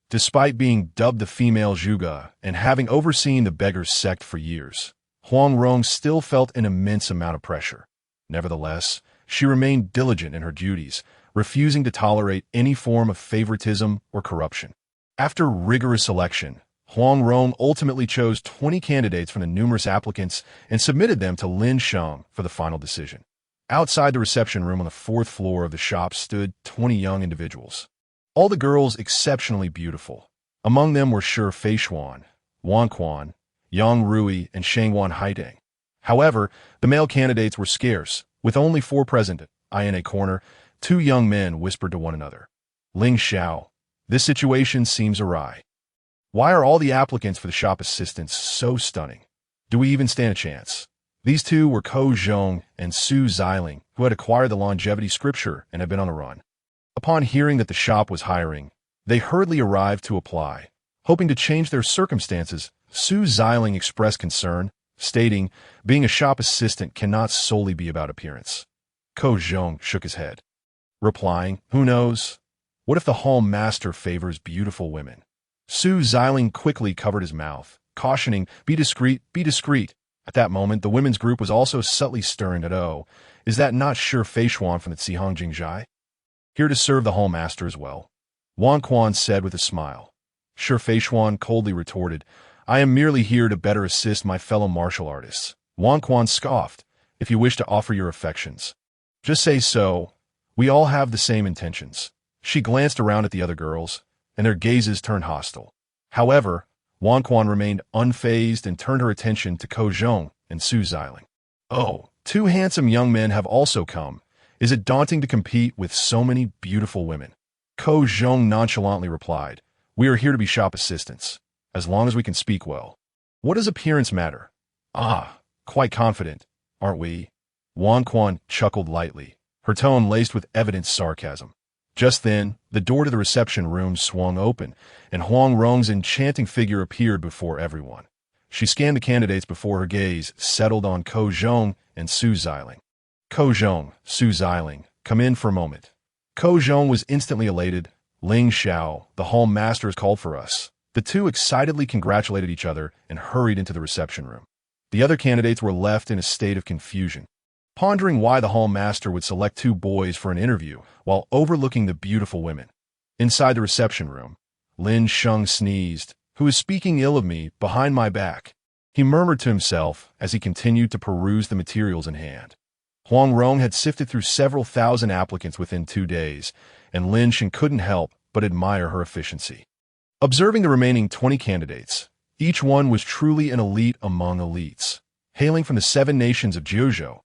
Despite being dubbed the female Zhuge and having overseen the beggar's sect for years, Huang Rong still felt an immense amount of pressure. Nevertheless, she remained diligent in her duties, refusing to tolerate any form of favoritism or corruption. After rigorous selection, Huang Rong ultimately chose 20 candidates from the numerous applicants and submitted them to Lin Sheng for the final decision. Outside the reception room on the 4th floor of the shop stood 20 young individuals. All the girls exceptionally beautiful. Among them were Shi Feishuan, Wan Quan, Yang Rui, and Shangwan Haideng. However, the male candidates were scarce, with only 4 present. In a corner, 2 young men whispered to one another. Ling Xiao, this situation seems awry. Why are all the applicants for the shop assistants so stunning? Do we even stand a chance? These 2 were Ko Zhong and Su Xiling, who had acquired the longevity scripture and had been on the run. Upon hearing that the shop was hiring, they hurriedly arrived to apply. Hoping to change their circumstances, Su Xiling expressed concern, stating, being a shop assistant cannot solely be about appearance. Ko Zhong shook his head, replying, who knows? What if the hall master favors beautiful women? Su Xiling quickly covered his mouth, cautioning, be discreet, be discreet. At that moment, the women's group was also subtly stirring at, oh, is that not Shi Feishuan from the Cihang Jingjai? Here to serve the hall master as well. Wan Quan said with a smile. Shi Feishuan coldly retorted, I am merely here to better assist my fellow martial artists. Wan Quan scoffed, if you wish to offer your affections, just say so. We all have the same intentions. She glanced around at the other girls, and their gazes turned hostile. However, Wan Quan remained unfazed and turned her attention to Ko Zhong and Su Xiling. Oh, 2 handsome young men have also come. Is it daunting to compete with so many beautiful women? Ko Zhong nonchalantly replied, we are here to be shop assistants, as long as we can speak well. What does appearance matter? Ah, quite confident, aren't we? Wan Quan chuckled lightly, her tone laced with evident sarcasm. Just then, the door to the reception room swung open, and Huang Rong's enchanting figure appeared before everyone. She scanned the candidates before her gaze settled on Ko Zhong and Su Xiling. Ko Zhong, Su Xiling, come in for a moment. Ko Zhong was instantly elated. Ling Xiao, the hall master has called for us. The 2 excitedly congratulated each other and hurried into the reception room. The other candidates were left in a state of confusion, pondering why the hall master would select 2 boys for an interview while overlooking the beautiful women. Inside the reception room, Lin Sheng sneezed, who is speaking ill of me behind my back. He murmured to himself as he continued to peruse the materials in hand. Huang Rong had sifted through several thousand applicants within 2 days, and Lin Sheng couldn't help but admire her efficiency. Observing the remaining 20 candidates, each one was truly an elite among elites. Hailing from the 7 nations of Jiuzhou,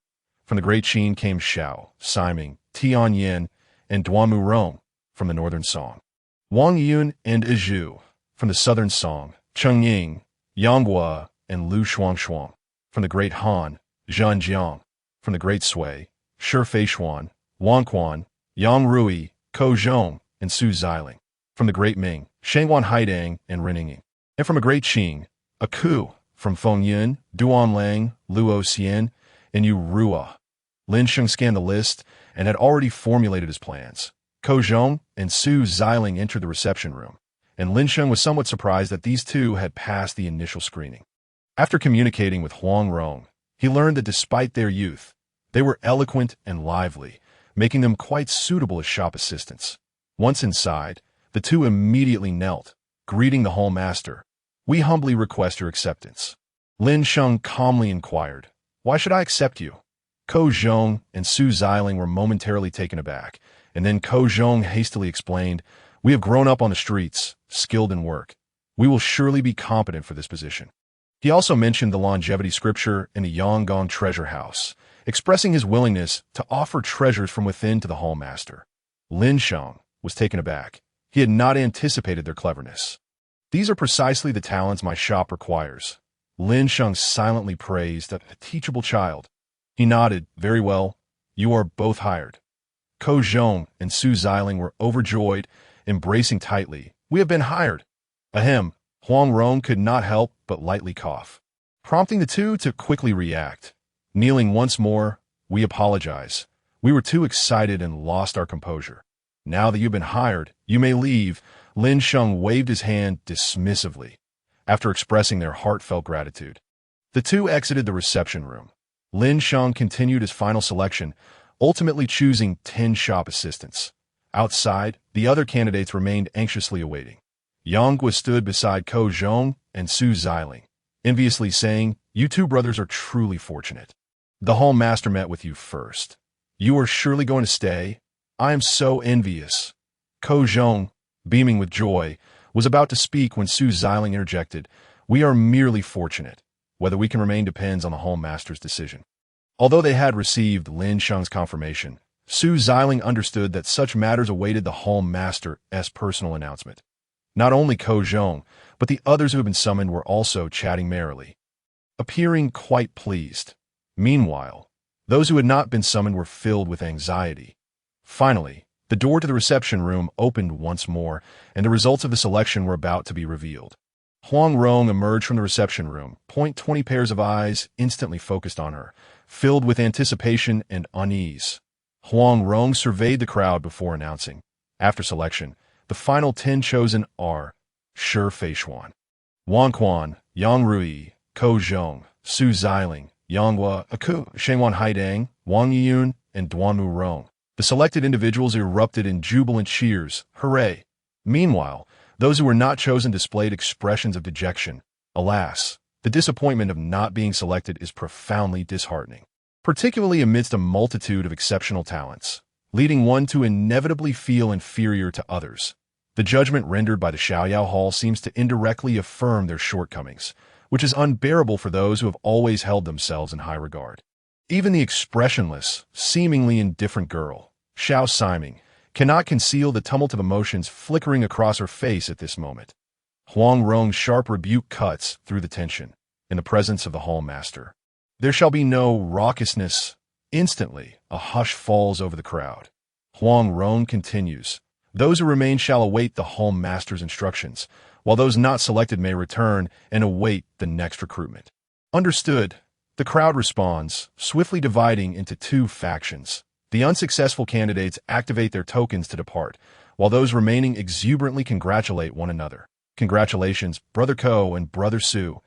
from the Great Qin came Xiao, Siming, Tianyin, and Duanmu Rong from the northern Song, Wang Yun and Izhu from the southern Song, Chengying, Yanghua, and Lu Shuangshuang from the Great Han, Zhanjiang from the Great Sui, Shi Feishuan, Wan Quan, Yang Rui, Ko Zhong, and Su Xiling from the Great Ming, Shangwan Haideng, and Reninging, and from a Great Qing, a Ku from Fengyin, Duanlang, Luo Xian, and Yu Rua. Lin Sheng scanned the list and had already formulated his plans. Ko Zhong and Su Xiling entered the reception room, and Lin Sheng was somewhat surprised that these 2 had passed the initial screening. After communicating with Huang Rong, he learned that despite their youth, they were eloquent and lively, making them quite suitable as shop assistants. Once inside, the 2 immediately knelt, greeting the hall master. We humbly request your acceptance. Lin Sheng calmly inquired, why should I accept you? Ko Zhong and Su Xiling were momentarily taken aback, and then Ko Zhong hastily explained, "We have grown up on the streets, skilled in work. We will surely be competent for this position." He also mentioned the longevity scripture in the Yanggong treasure house, expressing his willingness to offer treasures from within to the hallmaster. Lin Sheng was taken aback. He had not anticipated their cleverness. "These are precisely the talents my shop requires." Lin Sheng silently praised a teachable child. He nodded. "Very well. You are both hired." Ko Zhong and Su Xiling were overjoyed, embracing tightly. "We have been hired." Ahem. Huang Rong could not help but lightly cough, prompting the two to quickly react. Kneeling once more, "We apologize. We were too excited and lost our composure. Now that you've been hired, you may leave." Lin Sheng waved his hand dismissively, after expressing their heartfelt gratitude. The two exited the reception room. Lin Sheng continued his final selection, ultimately choosing 10 shop assistants. Outside, the other candidates remained anxiously awaiting. Yanggua stood beside Ko Zhong and Su Xiling, enviously saying, "You two brothers are truly fortunate. The hall master met with you first. You are surely going to stay? I am so envious." Ko Zhong, beaming with joy, was about to speak when Su Xiling interjected, "We are merely fortunate. Whether we can remain depends on the hall master's decision." Although they had received Lin Sheng's confirmation, Su Xiling understood that such matters awaited the hall master's personal announcement. Not only Ko Zhong, but the others who had been summoned were also chatting merrily, appearing quite pleased. Meanwhile, those who had not been summoned were filled with anxiety. Finally, the door to the reception room opened once more, and the results of the selection were about to be revealed. Huang Rong emerged from the reception room, 20 pairs of eyes instantly focused on her, filled with anticipation and unease. Huang Rong surveyed the crowd before announcing, after selection, the final 10 chosen are Shi Feishuan, Wang Quan, Yang Rui, Ko Zhong, Su Xiling, Yanggua, Aku, Shengwan Haidang, Wang Yiyun, and Duanmu Rong. The selected individuals erupted in jubilant cheers. Hooray! Meanwhile, those who were not chosen displayed expressions of dejection. Alas, the disappointment of not being selected is profoundly disheartening, particularly amidst a multitude of exceptional talents, leading one to inevitably feel inferior to others. The judgment rendered by the Xiaoyao Hall seems to indirectly affirm their shortcomings, which is unbearable for those who have always held themselves in high regard. Even the expressionless, seemingly indifferent girl, Xiao Siming, cannot conceal the tumult of emotions flickering across her face at this moment. Huang Rong's sharp rebuke cuts through the tension in the presence of the hall master. "There shall be no raucousness." Instantly, a hush falls over the crowd. Huang Rong continues, "Those who remain shall await the hall master's instructions, while those not selected may return and await the next recruitment." Understood. The crowd responds, swiftly dividing into two factions. The unsuccessful candidates activate their tokens to depart, while those remaining exuberantly congratulate one another. "Congratulations, Brother Ko and Brother Su."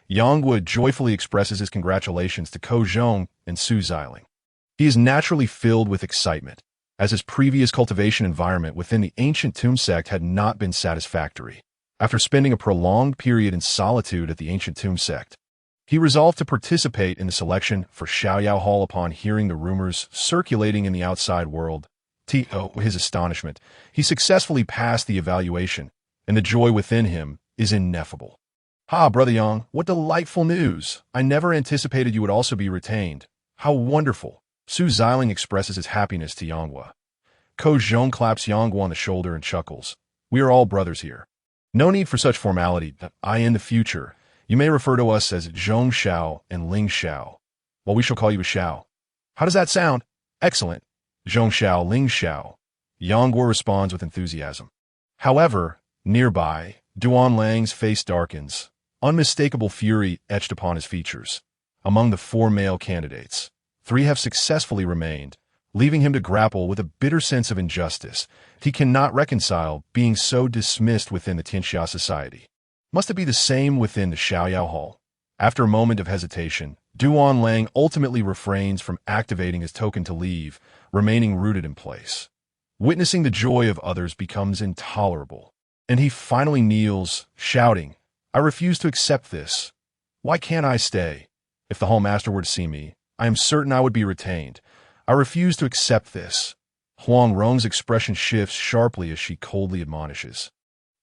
Yanggua joyfully expresses his congratulations to Ko Zhong and Su Xiling. He is naturally filled with excitement, as his previous cultivation environment within the ancient tomb sect had not been satisfactory. After spending a prolonged period in solitude at the ancient tomb sect, he resolved to participate in the selection for Xiaoyao Hall upon hearing the rumors circulating in the outside world. To his astonishment, he successfully passed the evaluation, and the joy within him is ineffable. "Ha, Brother Yang, what delightful news! I never anticipated you would also be retained. How wonderful!" Su Xiling expresses his happiness to Yanggua. Ko Zhong claps Yanggua on the shoulder and chuckles. "We are all brothers here. No need for such formality. In the future, you may refer to us as Zhong Xiao and Ling Xiao, while we shall call you a Xiao." "How does that sound?" "Excellent. Zhong Xiao, Ling Xiao." Yanggua responds with enthusiasm. However, nearby, Duan Lang's face darkens, unmistakable fury etched upon his features. Among the 4 male candidates, 3 have successfully remained, leaving him to grapple with a bitter sense of injustice he cannot reconcile being so dismissed within the Tianxia Society. Must it be the same within the Xiaoyao Hall? After a moment of hesitation, Duan Lang ultimately refrains from activating his token to leave, remaining rooted in place. Witnessing the joy of others becomes intolerable, and he finally kneels, shouting, "I refuse to accept this. Why can't I stay? If the hall master were to see me, I am certain I would be retained. I refuse to accept this. Huang Rong's expression shifts sharply as she coldly admonishes.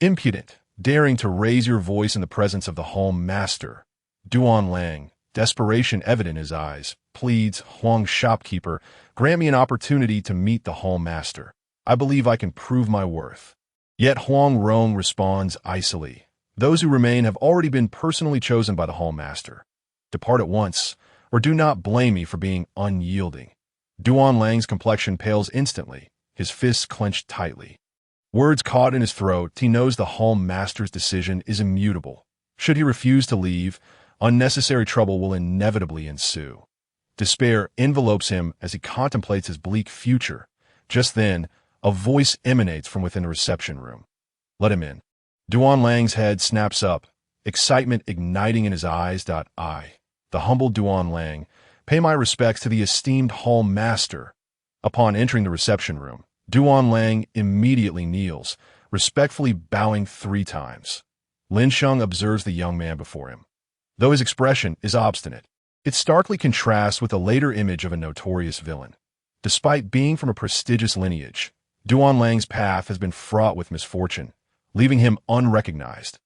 Impudent, daring to raise your voice in the presence of the Hall Master. Duan Lang, desperation evident in his eyes, pleads, Huang's shopkeeper, grant me an opportunity to meet the Hall Master. I believe I can prove my worth. Yet Huang Rong responds icily. Those who remain have already been personally chosen by the Hall Master. Depart at once, or do not blame me for being unyielding. Duan Lang's complexion pales instantly, his fists clenched tightly. Words caught in his throat, he knows the Hall Master's decision is immutable. Should he refuse to leave, unnecessary trouble will inevitably ensue. Despair envelopes him as he contemplates his bleak future. Just then, a voice emanates from within the reception room. Let him in. Duan Lang's head snaps up, excitement igniting in his eyes. I, the humble Duan Lang, pay my respects to the esteemed Hall Master. Upon entering the reception room, Duan Lang immediately kneels, respectfully bowing 3 times. Lin Sheng observes the young man before him. Though his expression is obstinate, it starkly contrasts with the later image of a notorious villain. Despite being from a prestigious lineage, Duan Lang's path has been fraught with misfortune, leaving him unrecognized.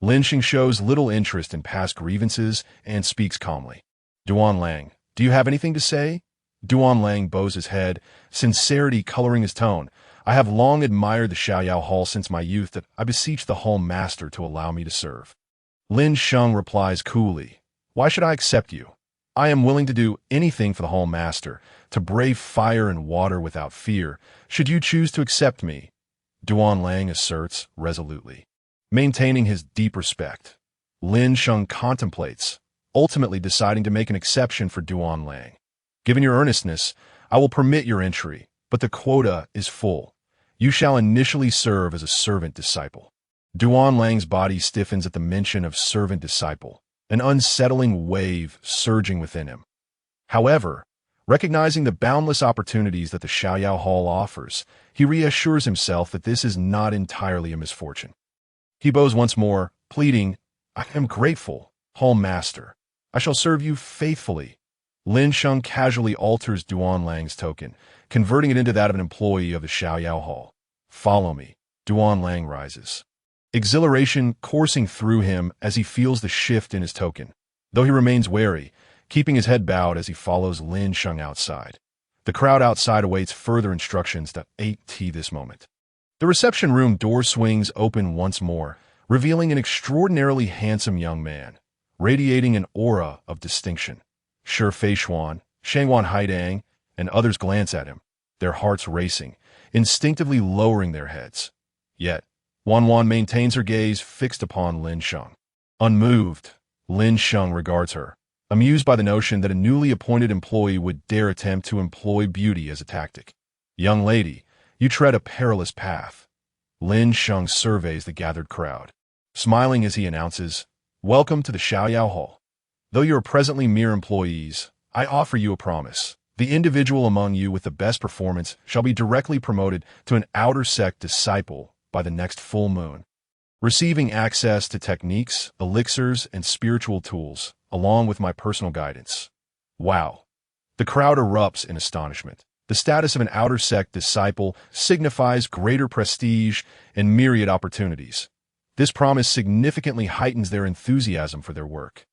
Lin Sheng shows little interest in past grievances and speaks calmly. Duan Lang, do you have anything to say? Duan Lang bows his head, sincerity coloring his tone. I have long admired the Xiaoyao Hall since my youth that I beseech the Hall Master to allow me to serve. Lin Sheng replies coolly, why should I accept you? I am willing to do anything for the Hall Master, to brave fire and water without fear, should you choose to accept me. Duan Lang asserts resolutely, maintaining his deep respect. Lin Sheng contemplates, ultimately deciding to make an exception for Duan Lang. Given your earnestness, I will permit your entry, but the quota is full. You shall initially serve as a servant disciple. Duan Lang's body stiffens at the mention of servant disciple, an unsettling wave surging within him. However, recognizing the boundless opportunities that the Xiaoyao Hall offers, he reassures himself that this is not entirely a misfortune. He bows once more, pleading, I am grateful, Hall Master. I shall serve you faithfully. Lin Sheng casually alters Duan Lang's token, converting it into that of an employee of the Xiaoyao Hall. Follow me. Duan Lang rises. Exhilaration coursing through him as he feels the shift in his token, though he remains wary, keeping his head bowed as he follows Lin Sheng outside. The crowd outside awaits further instructions to 8T this moment. The reception room door swings open once more, revealing an extraordinarily handsome young man, radiating an aura of distinction. Shi Feishuan, Shangwan Haidang, and others glance at him, their hearts racing, instinctively lowering their heads. Yet, Wan maintains her gaze fixed upon Lin Sheng. Unmoved, Lin Sheng regards her, amused by the notion that a newly appointed employee would dare attempt to employ beauty as a tactic. Young lady, you tread a perilous path. Lin Sheng surveys the gathered crowd, smiling as he announces, Welcome to the Xiaoyao Hall. Though you are presently mere employees, I offer you a promise. The individual among you with the best performance shall be directly promoted to an outer sect disciple by the next full moon, receiving access to techniques, elixirs, and spiritual tools, along with my personal guidance. Wow. The crowd erupts in astonishment. The status of an outer sect disciple signifies greater prestige and myriad opportunities. This promise significantly heightens their enthusiasm for their work,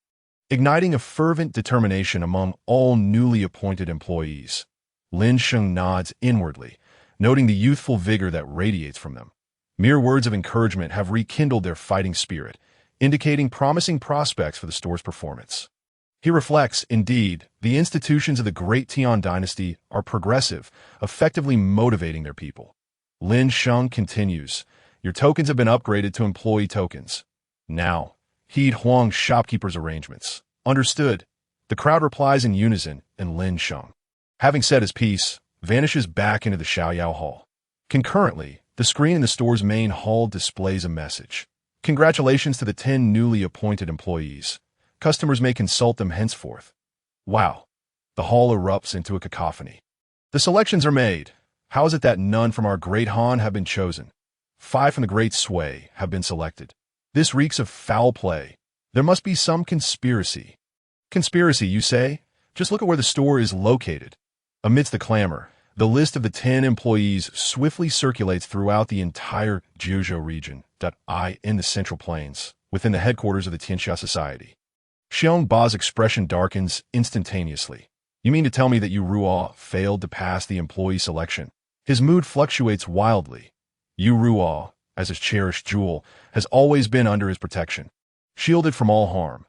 igniting a fervent determination among all newly appointed employees. Lin Sheng nods inwardly, noting the youthful vigor that radiates from them. Mere words of encouragement have rekindled their fighting spirit, indicating promising prospects for the store's performance. He reflects, indeed, the institutions of the Great Tian dynasty are progressive, effectively motivating their people. Lin Sheng continues, Your tokens have been upgraded to employee tokens. Now, heed Huang's shopkeeper's arrangements. Understood. The crowd replies in unison, and Lin Sheng, having said his piece, vanishes back into the Xiaoyao Hall. Concurrently, the screen in the store's main hall displays a message. Congratulations to the 10 newly appointed employees. Customers may consult them henceforth. Wow. The hall erupts into a cacophony. The selections are made. How is it that none from our great Han have been chosen? 5 from the great Sui have been selected. This reeks of foul play. There must be some conspiracy. Conspiracy, you say? Just look at where the store is located. Amidst the clamor, the list of the 10 employees swiftly circulates throughout the entire Jiuzhou region, in the Central Plains, within the headquarters of the Tianxia Society. Xiong Ba's expression darkens instantaneously. You mean to tell me that Yu Ruo failed to pass the employee selection? His mood fluctuates wildly. Yu Ruo, as his cherished jewel, has always been under his protection, shielded from all harm.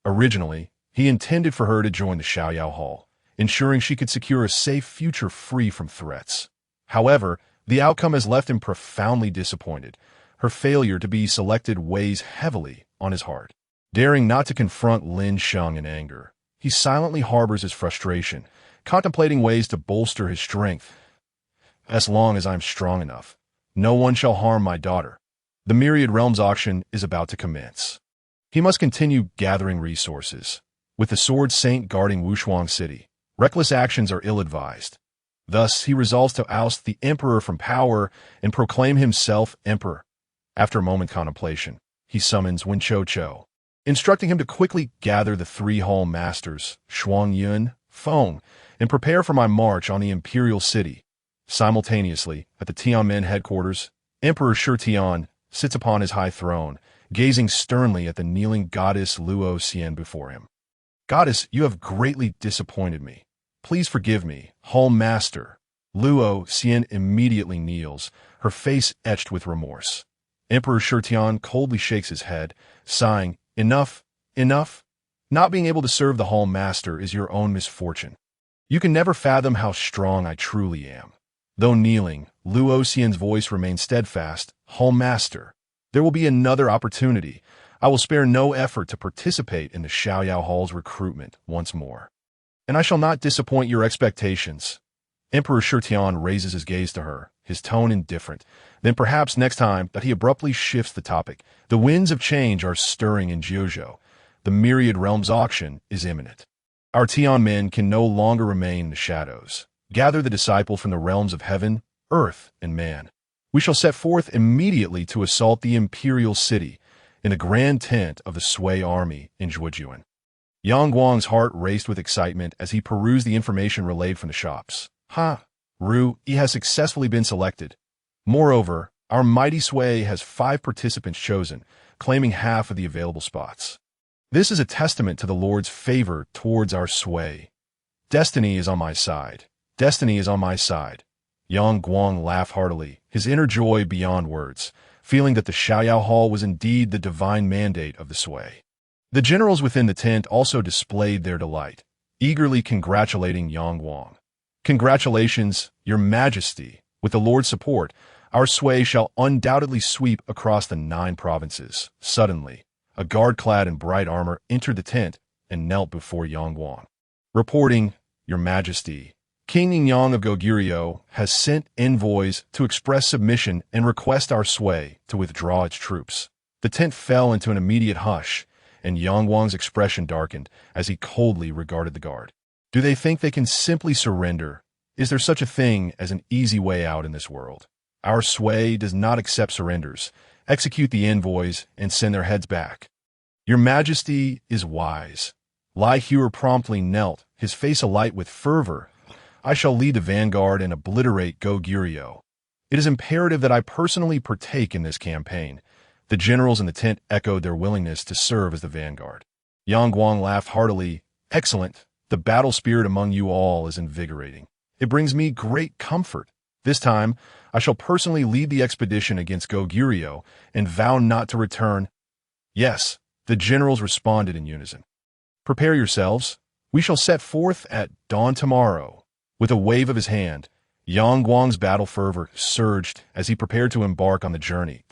Originally, he intended for her to join the Xiaoyao Hall, ensuring she could secure a safe future free from threats. However, the outcome has left him profoundly disappointed. Her failure to be selected weighs heavily on his heart. Daring not to confront Lin Sheng in anger, he silently harbors his frustration, contemplating ways to bolster his strength. As long as I'm strong enough, no one shall harm my daughter. The Myriad Realms auction is about to commence. He must continue gathering resources. With the Sword Saint guarding Wushuang City, reckless actions are ill-advised. Thus, he resolves to oust the emperor from power and proclaim himself emperor. After a moment's contemplation, he summons Wen Cho, instructing him to quickly gather the 3 hall masters, Shuang Yun, Feng, and prepare for my march on the imperial city. Simultaneously, at the Tianmen headquarters, Emperor Shitian sits upon his high throne, gazing sternly at the kneeling goddess Luo Xian before him. Goddess, you have greatly disappointed me. Please forgive me, Hall Master. Luo Xian immediately kneels, her face etched with remorse. Emperor Shitian coldly shakes his head, sighing, Enough, enough. Not being able to serve the Hall Master is your own misfortune. You can never fathom how strong I truly am. Though kneeling, Luo Xian's voice remains steadfast. Hall Master, there will be another opportunity. I will spare no effort to participate in the Xiaoyao Hall's recruitment once more. And I shall not disappoint your expectations. Emperor Shitian raises his gaze to her, his tone indifferent. Then perhaps next time that he abruptly shifts the topic. The winds of change are stirring in Jiuzhou. The Myriad Realms auction is imminent. Our Tian men can no longer remain in the shadows. Gather the disciple from the realms of heaven, earth, and man. We shall set forth immediately to assault the imperial city in the grand tent of the Sui army in Zhuojuan. Yang Guang's heart raced with excitement as he perused the information relayed from the shops. He has successfully been selected. Moreover, our mighty Sui has 5 participants chosen, claiming half of the available spots. This is a testament to the Lord's favor towards our Sui. Destiny is on my side. Destiny is on my side. Yang Guang laughed heartily, his inner joy beyond words, feeling that the Xiaoyao Hall was indeed the divine mandate of the Sui. The generals within the tent also displayed their delight, eagerly congratulating Yang Guang. Congratulations, Your Majesty. With the Lord's support, our Sui shall undoubtedly sweep across the 9 provinces. Suddenly, a guard clad in bright armor entered the tent and knelt before Yang Guang. Reporting, Your Majesty, King Yingyang of Goguryeo has sent envoys to express submission and request our Sui to withdraw its troops. The tent fell into an immediate hush, and Yang Guang's expression darkened as he coldly regarded the guard. Do they think they can simply surrender? Is there such a thing as an easy way out in this world? Our Sui does not accept surrenders. Execute the envoys and send their heads back. Your Majesty is wise. Lai Huer promptly knelt, his face alight with fervor. I shall lead the vanguard and obliterate Goguryeo. It is imperative that I personally partake in this campaign. The generals in the tent echoed their willingness to serve as the vanguard. Yang Guang laughed heartily. Excellent. The battle spirit among you all is invigorating. It brings me great comfort. This time, I shall personally lead the expedition against Goguryeo and vow not to return. Yes, the generals responded in unison. Prepare yourselves. We shall set forth at dawn tomorrow. With a wave of his hand, Yang Guang's battle fervor surged as he prepared to embark on the journey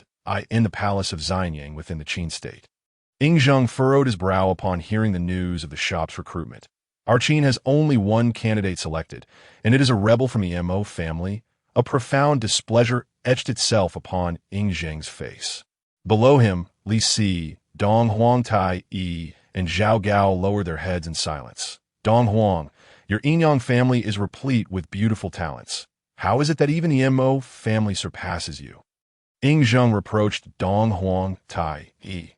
in the palace of Xianyang within the Qin state. Ying Zheng furrowed his brow upon hearing the news of the shop's recruitment. Our Qin has only one candidate selected, and it is a rebel from the Mo family. A profound displeasure etched itself upon Ying Zheng's face. Below him, Li Si, Dong Huang Tai Yi, and Zhao Gao lowered their heads in silence. Dong Huang, your Yinyang family is replete with beautiful talents. How is it that even the Mo family surpasses you? Ying Zheng reproached Dong Huang Tai Yi.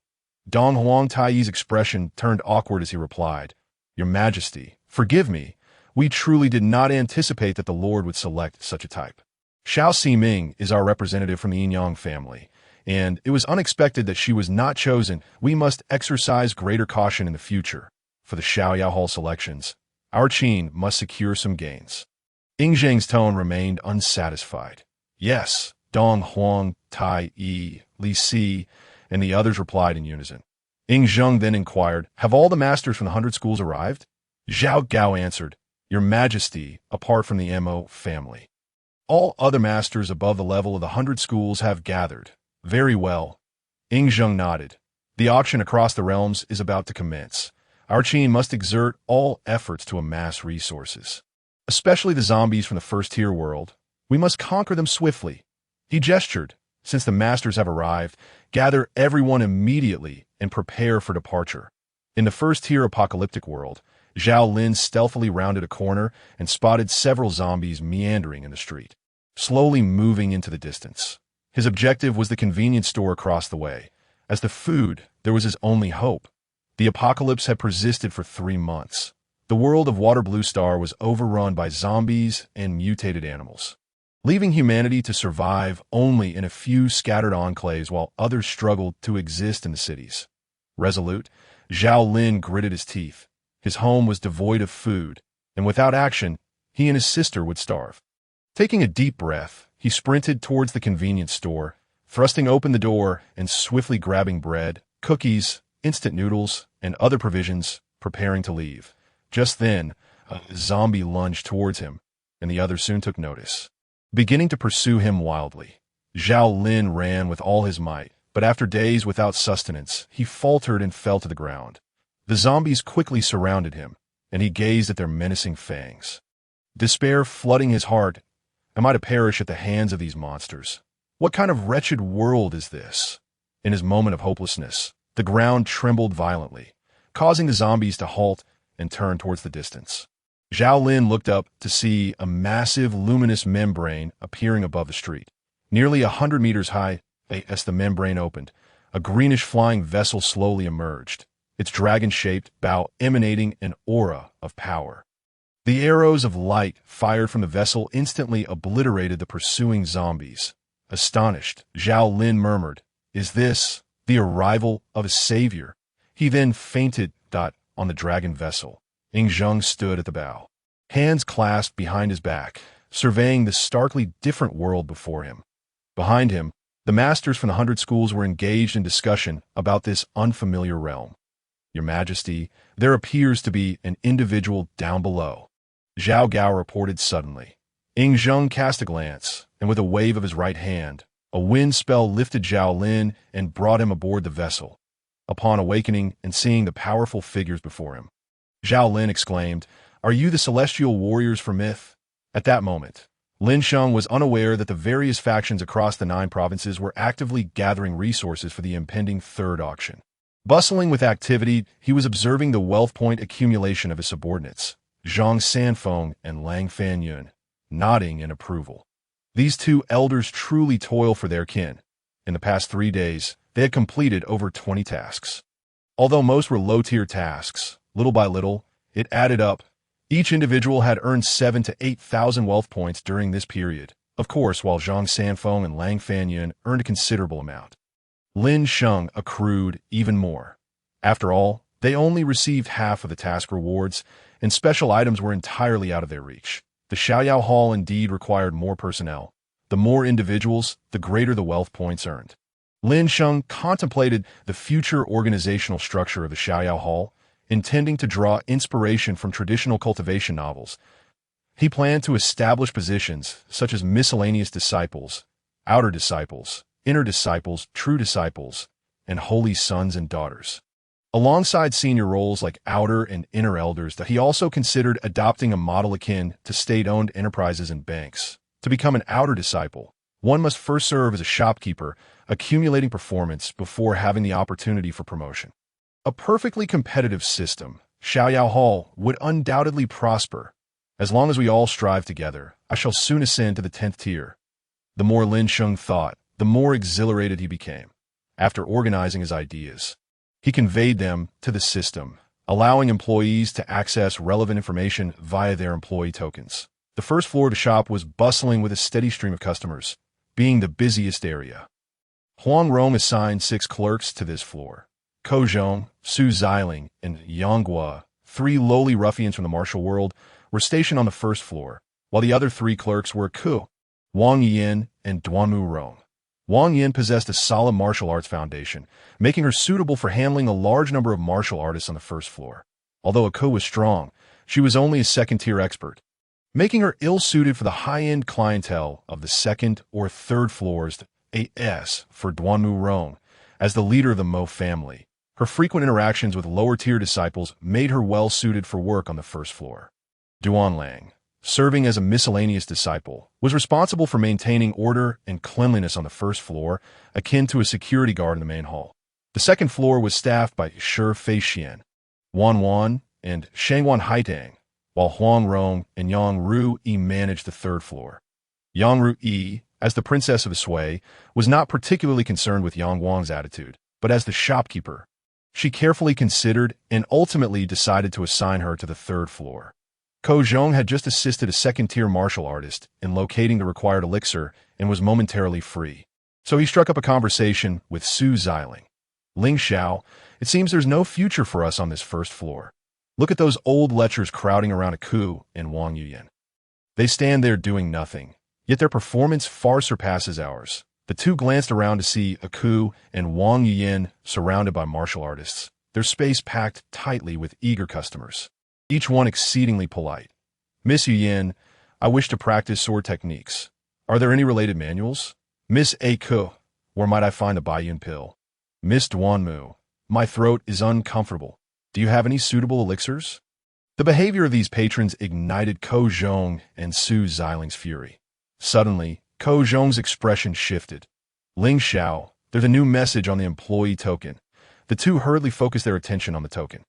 Dong Huang Tai Yi's expression turned awkward as he replied, Your Majesty, Forgive me, we truly did not anticipate that the Lord would select such a type. Xiao Ximing is our representative from the Yin family, and it was unexpected that she was not chosen. We must exercise greater caution in the future. For the Xiaoyao Hall selections, our Qin must secure some gains. Ying Zheng's tone remained unsatisfied. Yes, Dong Huang, Tai Yi, Li Si, and the others replied in unison. Ying Zheng then inquired, have all the masters from the 100 schools arrived? Zhao Gao answered, Your Majesty, apart from the Mo family. All other masters above the level of the 100 schools have gathered. Very well. Ying Zheng nodded. The auction across the realms is about to commence. Our Qin must exert all efforts to amass resources. Especially the zombies from the first-tier world. We must conquer them swiftly. He gestured. Since the masters have arrived, gather everyone immediately and prepare for departure. In the first-tier apocalyptic world, Zhao Lin stealthily rounded a corner and spotted several zombies meandering in the street, slowly moving into the distance. His objective was the convenience store across the way. As the food, there was his only hope. The apocalypse had persisted for 3 months. The world of Water Blue Star was overrun by zombies and mutated animals, leaving humanity to survive only in a few scattered enclaves while others struggled to exist in the cities. Resolute, Zhao Lin gritted his teeth. His home was devoid of food, and without action, he and his sister would starve. Taking a deep breath, he sprinted towards the convenience store, thrusting open the door and swiftly grabbing bread, cookies, instant noodles, and other provisions, preparing to leave. Just then, a zombie lunged towards him, and the others soon took notice, beginning to pursue him wildly. Zhao Lin ran with all his might, but after days without sustenance, he faltered and fell to the ground. The zombies quickly surrounded him, and he gazed at their menacing fangs. Despair flooding his heart. Am I to perish at the hands of these monsters? What kind of wretched world is this? In his moment of hopelessness, the ground trembled violently, causing the zombies to halt and turn towards the distance. Zhao Lin looked up to see a massive luminous membrane appearing above the street. Nearly 100 meters high, as the membrane opened, a greenish flying vessel slowly emerged, its dragon-shaped bow emanating an aura of power. The arrows of light fired from the vessel instantly obliterated the pursuing zombies. Astonished, Zhao Lin murmured, Is this the arrival of a savior? He then fainted on the dragon vessel. Ying Zheng stood at the bow, hands clasped behind his back, surveying the starkly different world before him. Behind him, the masters from the 100 schools were engaged in discussion about this unfamiliar realm. Your Majesty, there appears to be an individual down below. Zhao Gao reported suddenly. Ying Zheng cast a glance, and with a wave of his right hand, a wind spell lifted Zhao Lin and brought him aboard the vessel. Upon awakening and seeing the powerful figures before him, Zhao Lin exclaimed, Are you the celestial warriors for myth? At that moment, Lin Sheng was unaware that the various factions across the 9 provinces were actively gathering resources for the impending 3rd auction. Bustling with activity, he was observing the wealth point accumulation of his subordinates, Zhang Sanfeng and Lang Fanyun, nodding in approval. These 2 elders truly toil for their kin. In the past 3 days, they had completed over 20 tasks. Although most were low-tier tasks, little by little, it added up. Each individual had earned 7,000 to 8,000 wealth points during this period, of course, while Zhang Sanfeng and Lang Fanyun earned a considerable amount. Lin Sheng accrued even more. After all, they only received half of the task rewards, and special items were entirely out of their reach. The Xiaoyao Hall indeed required more personnel. The more individuals, the greater the wealth points earned. Lin Sheng contemplated the future organizational structure of the Xiaoyao Hall, intending to draw inspiration from traditional cultivation novels. He planned to establish positions such as miscellaneous disciples, outer disciples, inner disciples, true disciples, and holy sons and daughters. Alongside senior roles like outer and inner elders, that he also considered adopting a model akin to state-owned enterprises and banks. To become an outer disciple, one must first serve as a shopkeeper, accumulating performance before having the opportunity for promotion. A perfectly competitive system, Xiaoyao Hall would undoubtedly prosper. As long as we all strive together, I shall soon ascend to the 10th tier. The more Lin Sheng thought, the more exhilarated he became. After organizing his ideas, he conveyed them to the system, allowing employees to access relevant information via their employee tokens. The first floor of the shop was bustling with a steady stream of customers, being the busiest area. Huang Rong assigned 6 clerks to this floor. Ko Zhong, Su Xiling, and Yang Gua, 3 lowly ruffians from the martial world, were stationed on the first floor, while the other 3 clerks were Ku, Wang Yin, and Duanmu Rong. Wang Yin possessed a solid martial arts foundation, making her suitable for handling a large number of martial artists on the first floor. Although Ku was strong, she was only a second-tier expert, making her ill-suited for the high-end clientele of the second or third floors. As for Duanmu Rong, as the leader of the Mo family, her frequent interactions with lower-tier disciples made her well-suited for work on the first floor. Duan Lang, serving as a miscellaneous disciple, was responsible for maintaining order and cleanliness on the first floor, akin to a security guard in the main hall. The second floor was staffed by Shitian, Wan, and Shangwan Haitang, while Huang Rong and Yang Ru Yi managed the third floor. Yang Ru Yi, as the princess of the Sui, was not particularly concerned with Yang Guang's attitude, but as the shopkeeper, she carefully considered and ultimately decided to assign her to the third floor. Ko Zhong had just assisted a second-tier martial artist in locating the required elixir and was momentarily free, so he struck up a conversation with Su Xiling. Ling Xiao, it seems there's no future for us on this first floor. Look at those old lechers crowding around a Ku and Wang Yuyan. They stand there doing nothing, yet their performance far surpasses ours. The two glanced around to see a Ku and Wang Yuyan surrounded by martial artists, their space packed tightly with eager customers, each one exceedingly polite. Miss Yuyan, I wish to practice sword techniques. Are there any related manuals? Miss A. Ku, where might I find a Baiyun pill? Miss Duanmu, my throat is uncomfortable. Do you have any suitable elixirs? The behavior of these patrons ignited Ko Zhong and Su Xiling's fury. Suddenly, Ko Zhong's expression shifted. Ling Xiao, there's a new message on the employee token. The two hurriedly focused their attention on the token.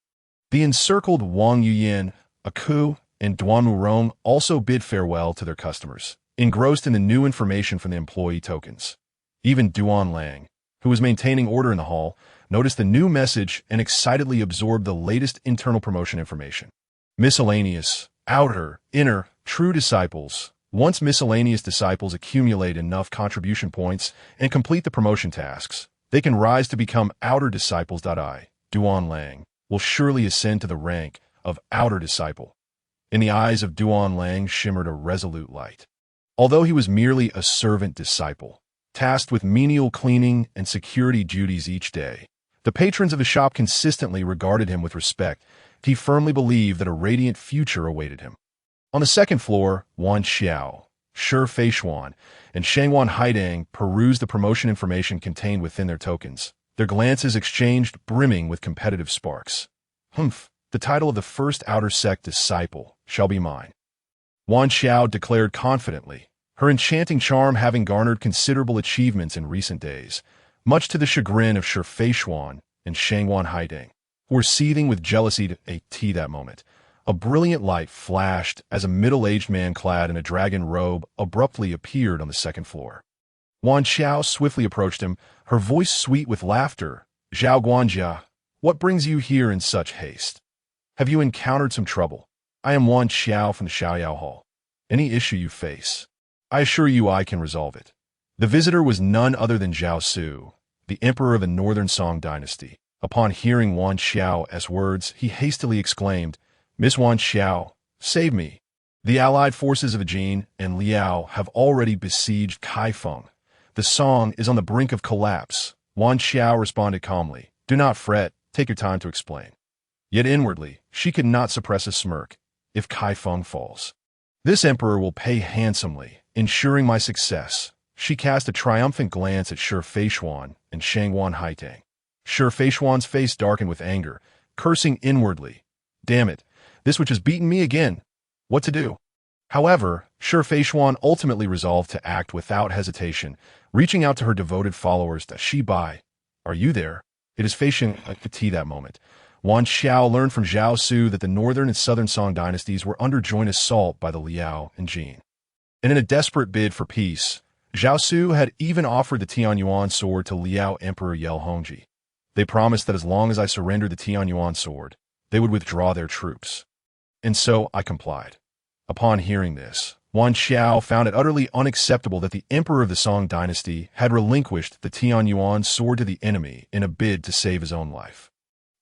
The encircled Wang Yuyan, Ku, and Duanmu Rong also bid farewell to their customers, engrossed in the new information from the employee tokens. Even Duan Lang, who was maintaining order in the hall, noticed the new message and excitedly absorbed the latest internal promotion information. Miscellaneous, outer, inner, true disciples. Once miscellaneous disciples accumulate enough contribution points and complete the promotion tasks, they can rise to become outer disciples. Duan Lang will surely ascend to the rank of outer disciple. In the eyes of Duan Lang shimmered a resolute light. Although he was merely a servant disciple, tasked with menial cleaning and security duties each day, the patrons of the shop consistently regarded him with respect. He firmly believed that a radiant future awaited him. On the second floor, Wan Xiao, Shi Feishuan, and Shangwan Haidang perused the promotion information contained within their tokens, their glances exchanged brimming with competitive sparks. Humph, the title of the first outer sect disciple shall be mine. Wan Xiao declared confidently, her enchanting charm having garnered considerable achievements in recent days, much to the chagrin of Shi Feishuan and Shangwan Haidang, who were seething with jealousy at that moment. A brilliant light flashed as a middle-aged man clad in a dragon robe abruptly appeared on the second floor. Wan Xiao swiftly approached him, her voice sweet with laughter. Zhao Guanjia, what brings you here in such haste? Have you encountered some trouble? I am Wan Xiao from the Xiaoyao Hall. Any issue you face, I assure you I can resolve it. The visitor was none other than Zhao Su, the emperor of the Northern Song dynasty. Upon hearing Wan Xiao's words, he hastily exclaimed, Miss Wan Xiao, save me. The allied forces of Ajin and Liao have already besieged Kaifeng. The Song is on the brink of collapse. Wan Xiao responded calmly, do not fret, take your time to explain. Yet inwardly, she could not suppress a smirk. If Kaifeng falls, this emperor will pay handsomely, ensuring my success. She cast a triumphant glance at Shi Feishuan and Shangwan Haitang. Shi Feishuan's face darkened with anger, cursing inwardly. Damn it, this witch has beaten me again. What to do? However, Shi Feishuan ultimately resolved to act without hesitation, reaching out to her devoted followers. Xiong Ba, are you there? It is Feishuan at that moment. Wan Xiao learned from Zhao Su that the northern and southern Song dynasties were under joint assault by the Liao and Jin. And in a desperate bid for peace, Zhao Su had even offered the Tianyuan sword to Liao Emperor Yel Hongji. They promised that as long as I surrendered the Tianyuan sword, they would withdraw their troops. And so I complied. Upon hearing this, Yuan Xiao found it utterly unacceptable that the emperor of the Song dynasty had relinquished the Tianyuan sword to the enemy in a bid to save his own life.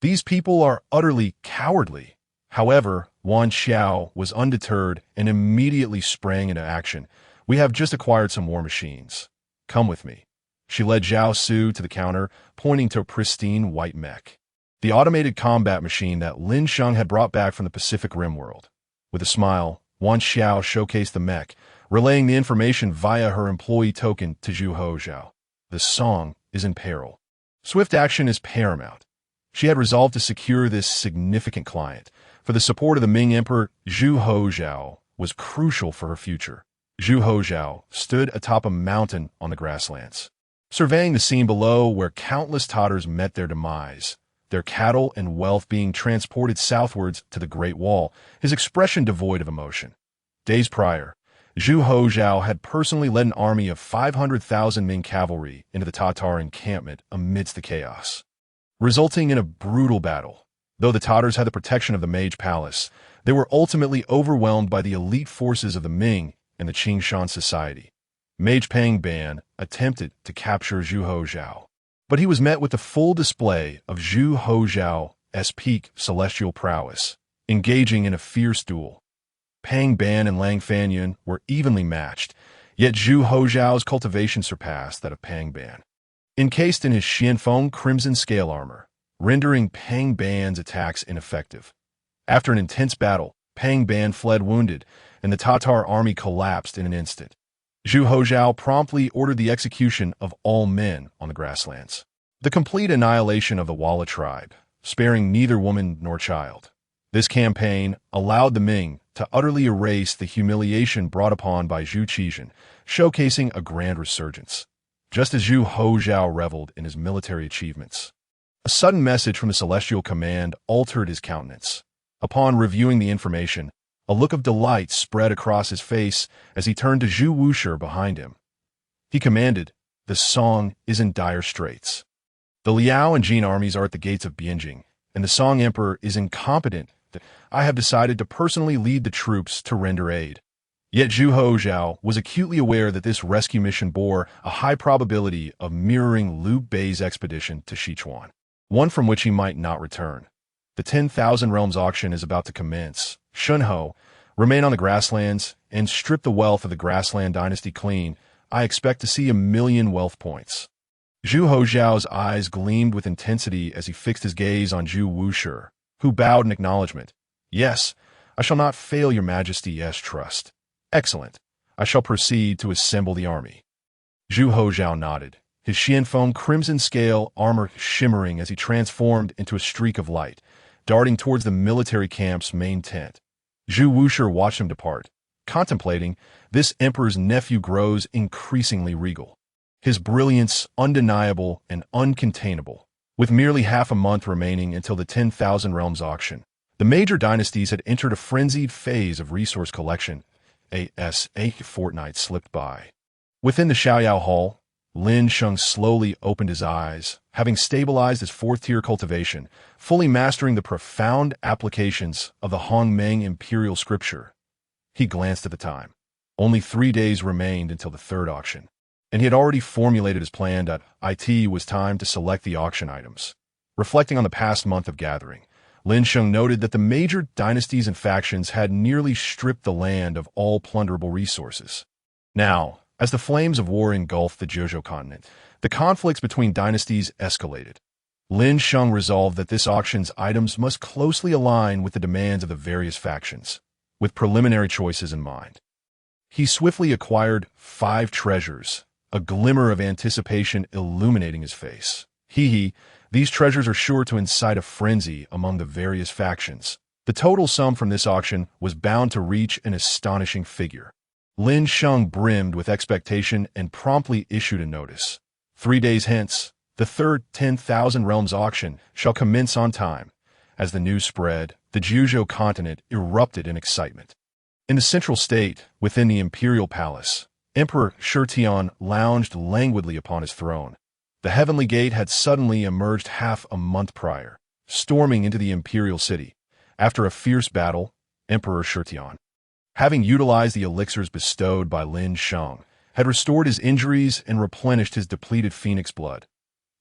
These people are utterly cowardly. However, Yuan Xiao was undeterred and immediately sprang into action. We have just acquired some war machines. Come with me. She led Zhao Su to the counter, pointing to a pristine white mech. The automated combat machine that Lin Sheng had brought back from the Pacific Rim world. With a smile, Yuan Xiao showcased the mech, relaying the information via her employee token to Zhu Hozhao. The Song is in peril. Swift action is paramount. She had resolved to secure this significant client. For the support of the Ming Emperor, Zhu Hozhao was crucial for her future. Zhu Hozhao stood atop a mountain on the grasslands, surveying the scene below where countless Tatars met their demise, their cattle and wealth being transported southwards to the Great Wall, his expression devoid of emotion. Days prior, Zhu Hozhao had personally led an army of 500,000 Ming cavalry into the Tatar encampment amidst the chaos, resulting in a brutal battle. Though the Tatars had the protection of the Mage Palace, they were ultimately overwhelmed by the elite forces of the Ming and the Qingshan society. Mage Pang Ban attempted to capture Zhu Hozhao, but he was met with the full display of Zhu Hozhao's peak celestial prowess, engaging in a fierce duel. Pang Ban and Lang Fanyun were evenly matched, yet Zhu Hozhao's cultivation surpassed that of Pang Ban. Encased in his Xianfeng crimson scale armor, rendering Pang Ban's attacks ineffective. After an intense battle, Pang Ban fled wounded, and the Tatar army collapsed in an instant. Zhu Hozhao promptly ordered the execution of all men on the grasslands. The complete annihilation of the Walla tribe, sparing neither woman nor child. This campaign allowed the Ming to utterly erase the humiliation brought upon by Zhu Qizhan, showcasing a grand resurgence. Just as Zhu Hozhao reveled in his military achievements, a sudden message from the Celestial Command altered his countenance. Upon reviewing the information, a look of delight spread across his face as he turned to Zhu Wushi behind him. He commanded, "The Song is in dire straits. The Liao and Jin armies are at the gates of Bianjing, and the Song Emperor is incompetent. I have decided to personally lead the troops to render aid." Yet Zhu Hozhao was acutely aware that this rescue mission bore a high probability of mirroring Liu Bei's expedition to Sichuan, one from which he might not return. The 10,000 Realms auction is about to commence. Shunho, remain on the grasslands and strip the wealth of the grassland dynasty clean. I expect to see 1,000,000 wealth points. Zhu Hozhao's eyes gleamed with intensity as he fixed his gaze on Zhu Wushi, who bowed in acknowledgement. "Yes, I shall not fail your majesty's trust." "Excellent. I shall proceed to assemble the army." Zhu Hozhao nodded, his Xianfeng crimson scale armor shimmering as he transformed into a streak of light, darting towards the military camp's main tent. Zhu Wushi watched him depart, contemplating. This emperor's nephew grows increasingly regal, his brilliance undeniable and uncontainable. With merely half a month remaining until the 10,000 Realms auction, the major dynasties had entered a frenzied phase of resource collection. A fortnight slipped by. Within the Xiaoyao Hall, Lin Sheng slowly opened his eyes, having stabilized his fourth-tier cultivation, fully mastering the profound applications of the Hongmeng imperial scripture. He glanced at the time. Only 3 days remained until the third auction, and he had already formulated his plan that it was time to select the auction items. Reflecting on the past month of gathering, Lin Sheng noted that the major dynasties and factions had nearly stripped the land of all plunderable resources. Now, as the flames of war engulfed the Zheozhou continent, the conflicts between dynasties escalated. Lin Sheng resolved that this auction's items must closely align with the demands of the various factions, with preliminary choices in mind. He swiftly acquired 5 treasures, a glimmer of anticipation illuminating his face. These treasures are sure to incite a frenzy among the various factions. The total sum from this auction was bound to reach an astonishing figure. Lin Sheng brimmed with expectation and promptly issued a notice. 3 days hence, the third 10,000 Realms auction shall commence on time. As the news spread, the Zheozhou continent erupted in excitement. In the central state, within the imperial palace, Emperor Shitian lounged languidly upon his throne. The heavenly gate had suddenly emerged half a month prior, storming into the imperial city, After a fierce battle, Emperor Shitian, having utilized the elixirs bestowed by Lin Sheng, had restored his injuries and replenished his depleted phoenix blood.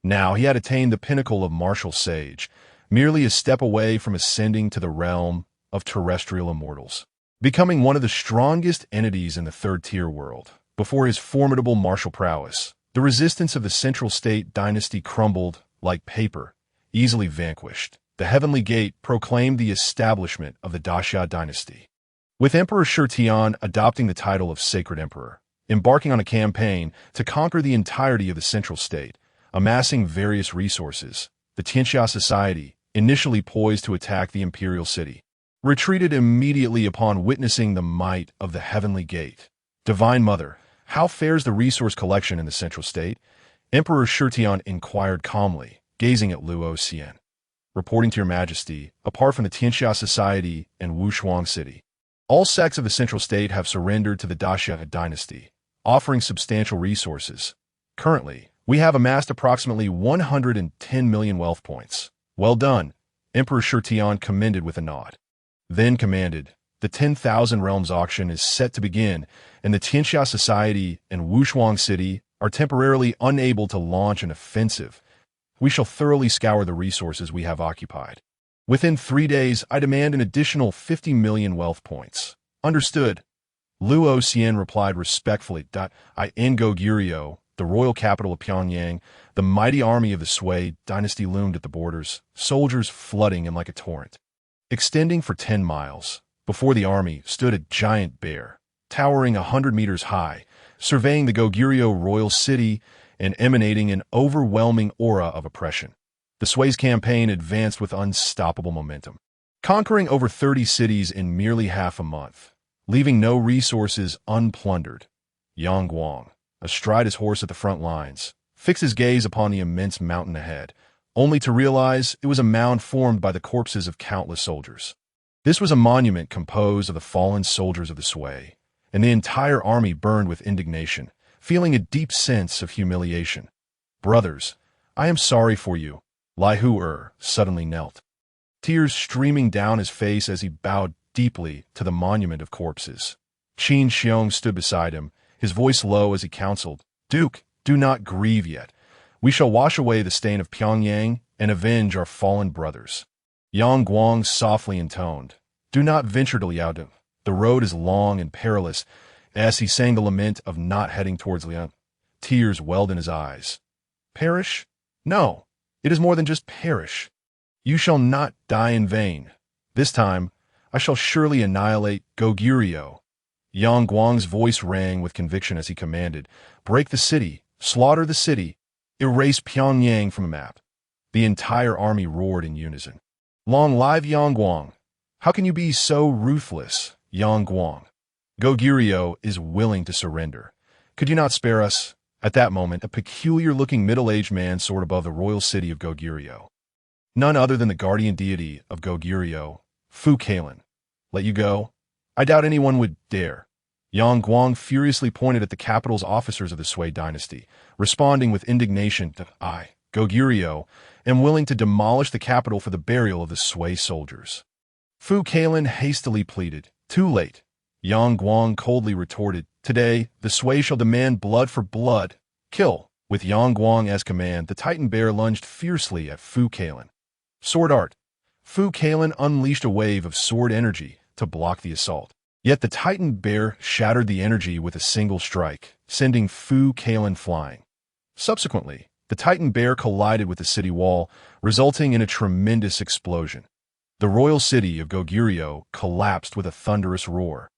Now he had attained the pinnacle of martial sage, merely a step away from ascending to the realm of terrestrial immortals, becoming one of the strongest entities in the third-tier world. Before his formidable martial prowess, the resistance of the Central State dynasty crumbled like paper, easily vanquished. The Heavenly Gate proclaimed the establishment of the Tianxia dynasty, with Emperor Shitian adopting the title of Sacred Emperor, embarking on a campaign to conquer the entirety of the Central State, amassing various resources. The Tianxia Society, initially poised to attack the imperial city, retreated immediately upon witnessing the might of the Heavenly Gate. Divine Mother, how fares the resource collection in the Central State? Emperor Shitian inquired calmly, gazing at Luo Xian. Reporting to your majesty, apart from the Tianxia Society and Wushuang City, all sects of the Central State have surrendered to the Tianxia dynasty, offering substantial resources. Currently, we have amassed approximately 110 million wealth points. Well done, Emperor Shitian commended with a nod. Then commanded, the 10,000 Realms auction is set to begin, and the Tianxia Society and Wushuang City are temporarily unable to launch an offensive. We shall thoroughly scour the resources we have occupied. Within 3 days, I demand an additional 50 million wealth points. Understood. Luo Xian replied respectfully. In Goguryeo, the royal capital of Pyongyang, the mighty army of the Sui dynasty loomed at the borders, soldiers flooding in like a torrent. Extending for 10 miles, before the army stood a giant bear, towering 100 meters high, surveying the Goguryeo royal city and emanating an overwhelming aura of oppression. The Sui's campaign advanced with unstoppable momentum, conquering over 30 cities in merely half a month, leaving no resources unplundered. Yang Guang, astride his horse at the front lines, fixed his gaze upon the immense mountain ahead, only to realize it was a mound formed by the corpses of countless soldiers. This was a monument composed of the fallen soldiers of the Sui, and the entire army burned with indignation, feeling a deep sense of humiliation. Brothers, I am sorry for you. Lai Hu suddenly knelt, tears streaming down his face as he bowed deeply to the monument of corpses. Qin Xiong stood beside him, his voice low as he counseled, Duke, do not grieve yet. We shall wash away the stain of Pyongyang and avenge our fallen brothers. Yang Guang softly intoned, Do not venture to Liaodong. The road is long and perilous, as he sang the lament of not heading towards Liaodong. Tears welled in his eyes. Perish? No, it is more than just perish. You shall not die in vain. This time, I shall surely annihilate Goguryeo. Yang Guang's voice rang with conviction as he commanded, Break the city, slaughter the city, erase Pyongyang from a map. The entire army roared in unison. Long live Yang Guang! How can you be so ruthless, Yang Guang? Goguryeo is willing to surrender. Could you not spare us? At that moment, a peculiar-looking middle-aged man soared above the royal city of Goguryeo. None other than the guardian deity of Goguryeo, Fu Kalen. Let you go? I doubt anyone would dare. Yang Guang furiously pointed at the capital's officers of the Sui dynasty, responding with indignation to, I, Goguryeo, am willing to demolish the capital for the burial of the Sui soldiers. Fu Kalen hastily pleaded, Too late. Yang Guang coldly retorted, Today, the Sui shall demand blood for blood. Kill. With Yang Guang as command, the Titan Bear lunged fiercely at Fu Kalen. Sword art. Fu Kalen unleashed a wave of sword energy to block the assault. Yet the Titan Bear shattered the energy with a single strike, sending Fu Kalen flying. Subsequently, the Titan Bear collided with the city wall, resulting in a tremendous explosion. The royal city of Goguryeo collapsed with a thunderous roar.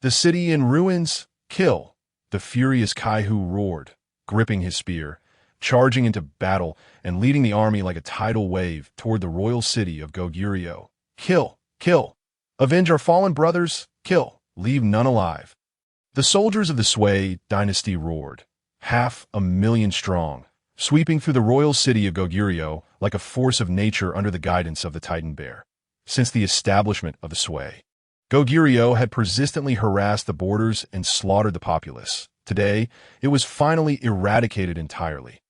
The city in ruins? Kill! The furious Kaihu roared, gripping his spear, charging into battle and leading the army like a tidal wave toward the royal city of Goguryeo. Kill! Kill! Avenge our fallen brothers! Kill! Leave none alive! The soldiers of the Sui dynasty roared, 500,000 strong, sweeping through the royal city of Goguryeo like a force of nature under the guidance of the Titan Bear. Since the establishment of the Sui, Goguryeo had persistently harassed the borders and slaughtered the populace. Today, it was finally eradicated entirely.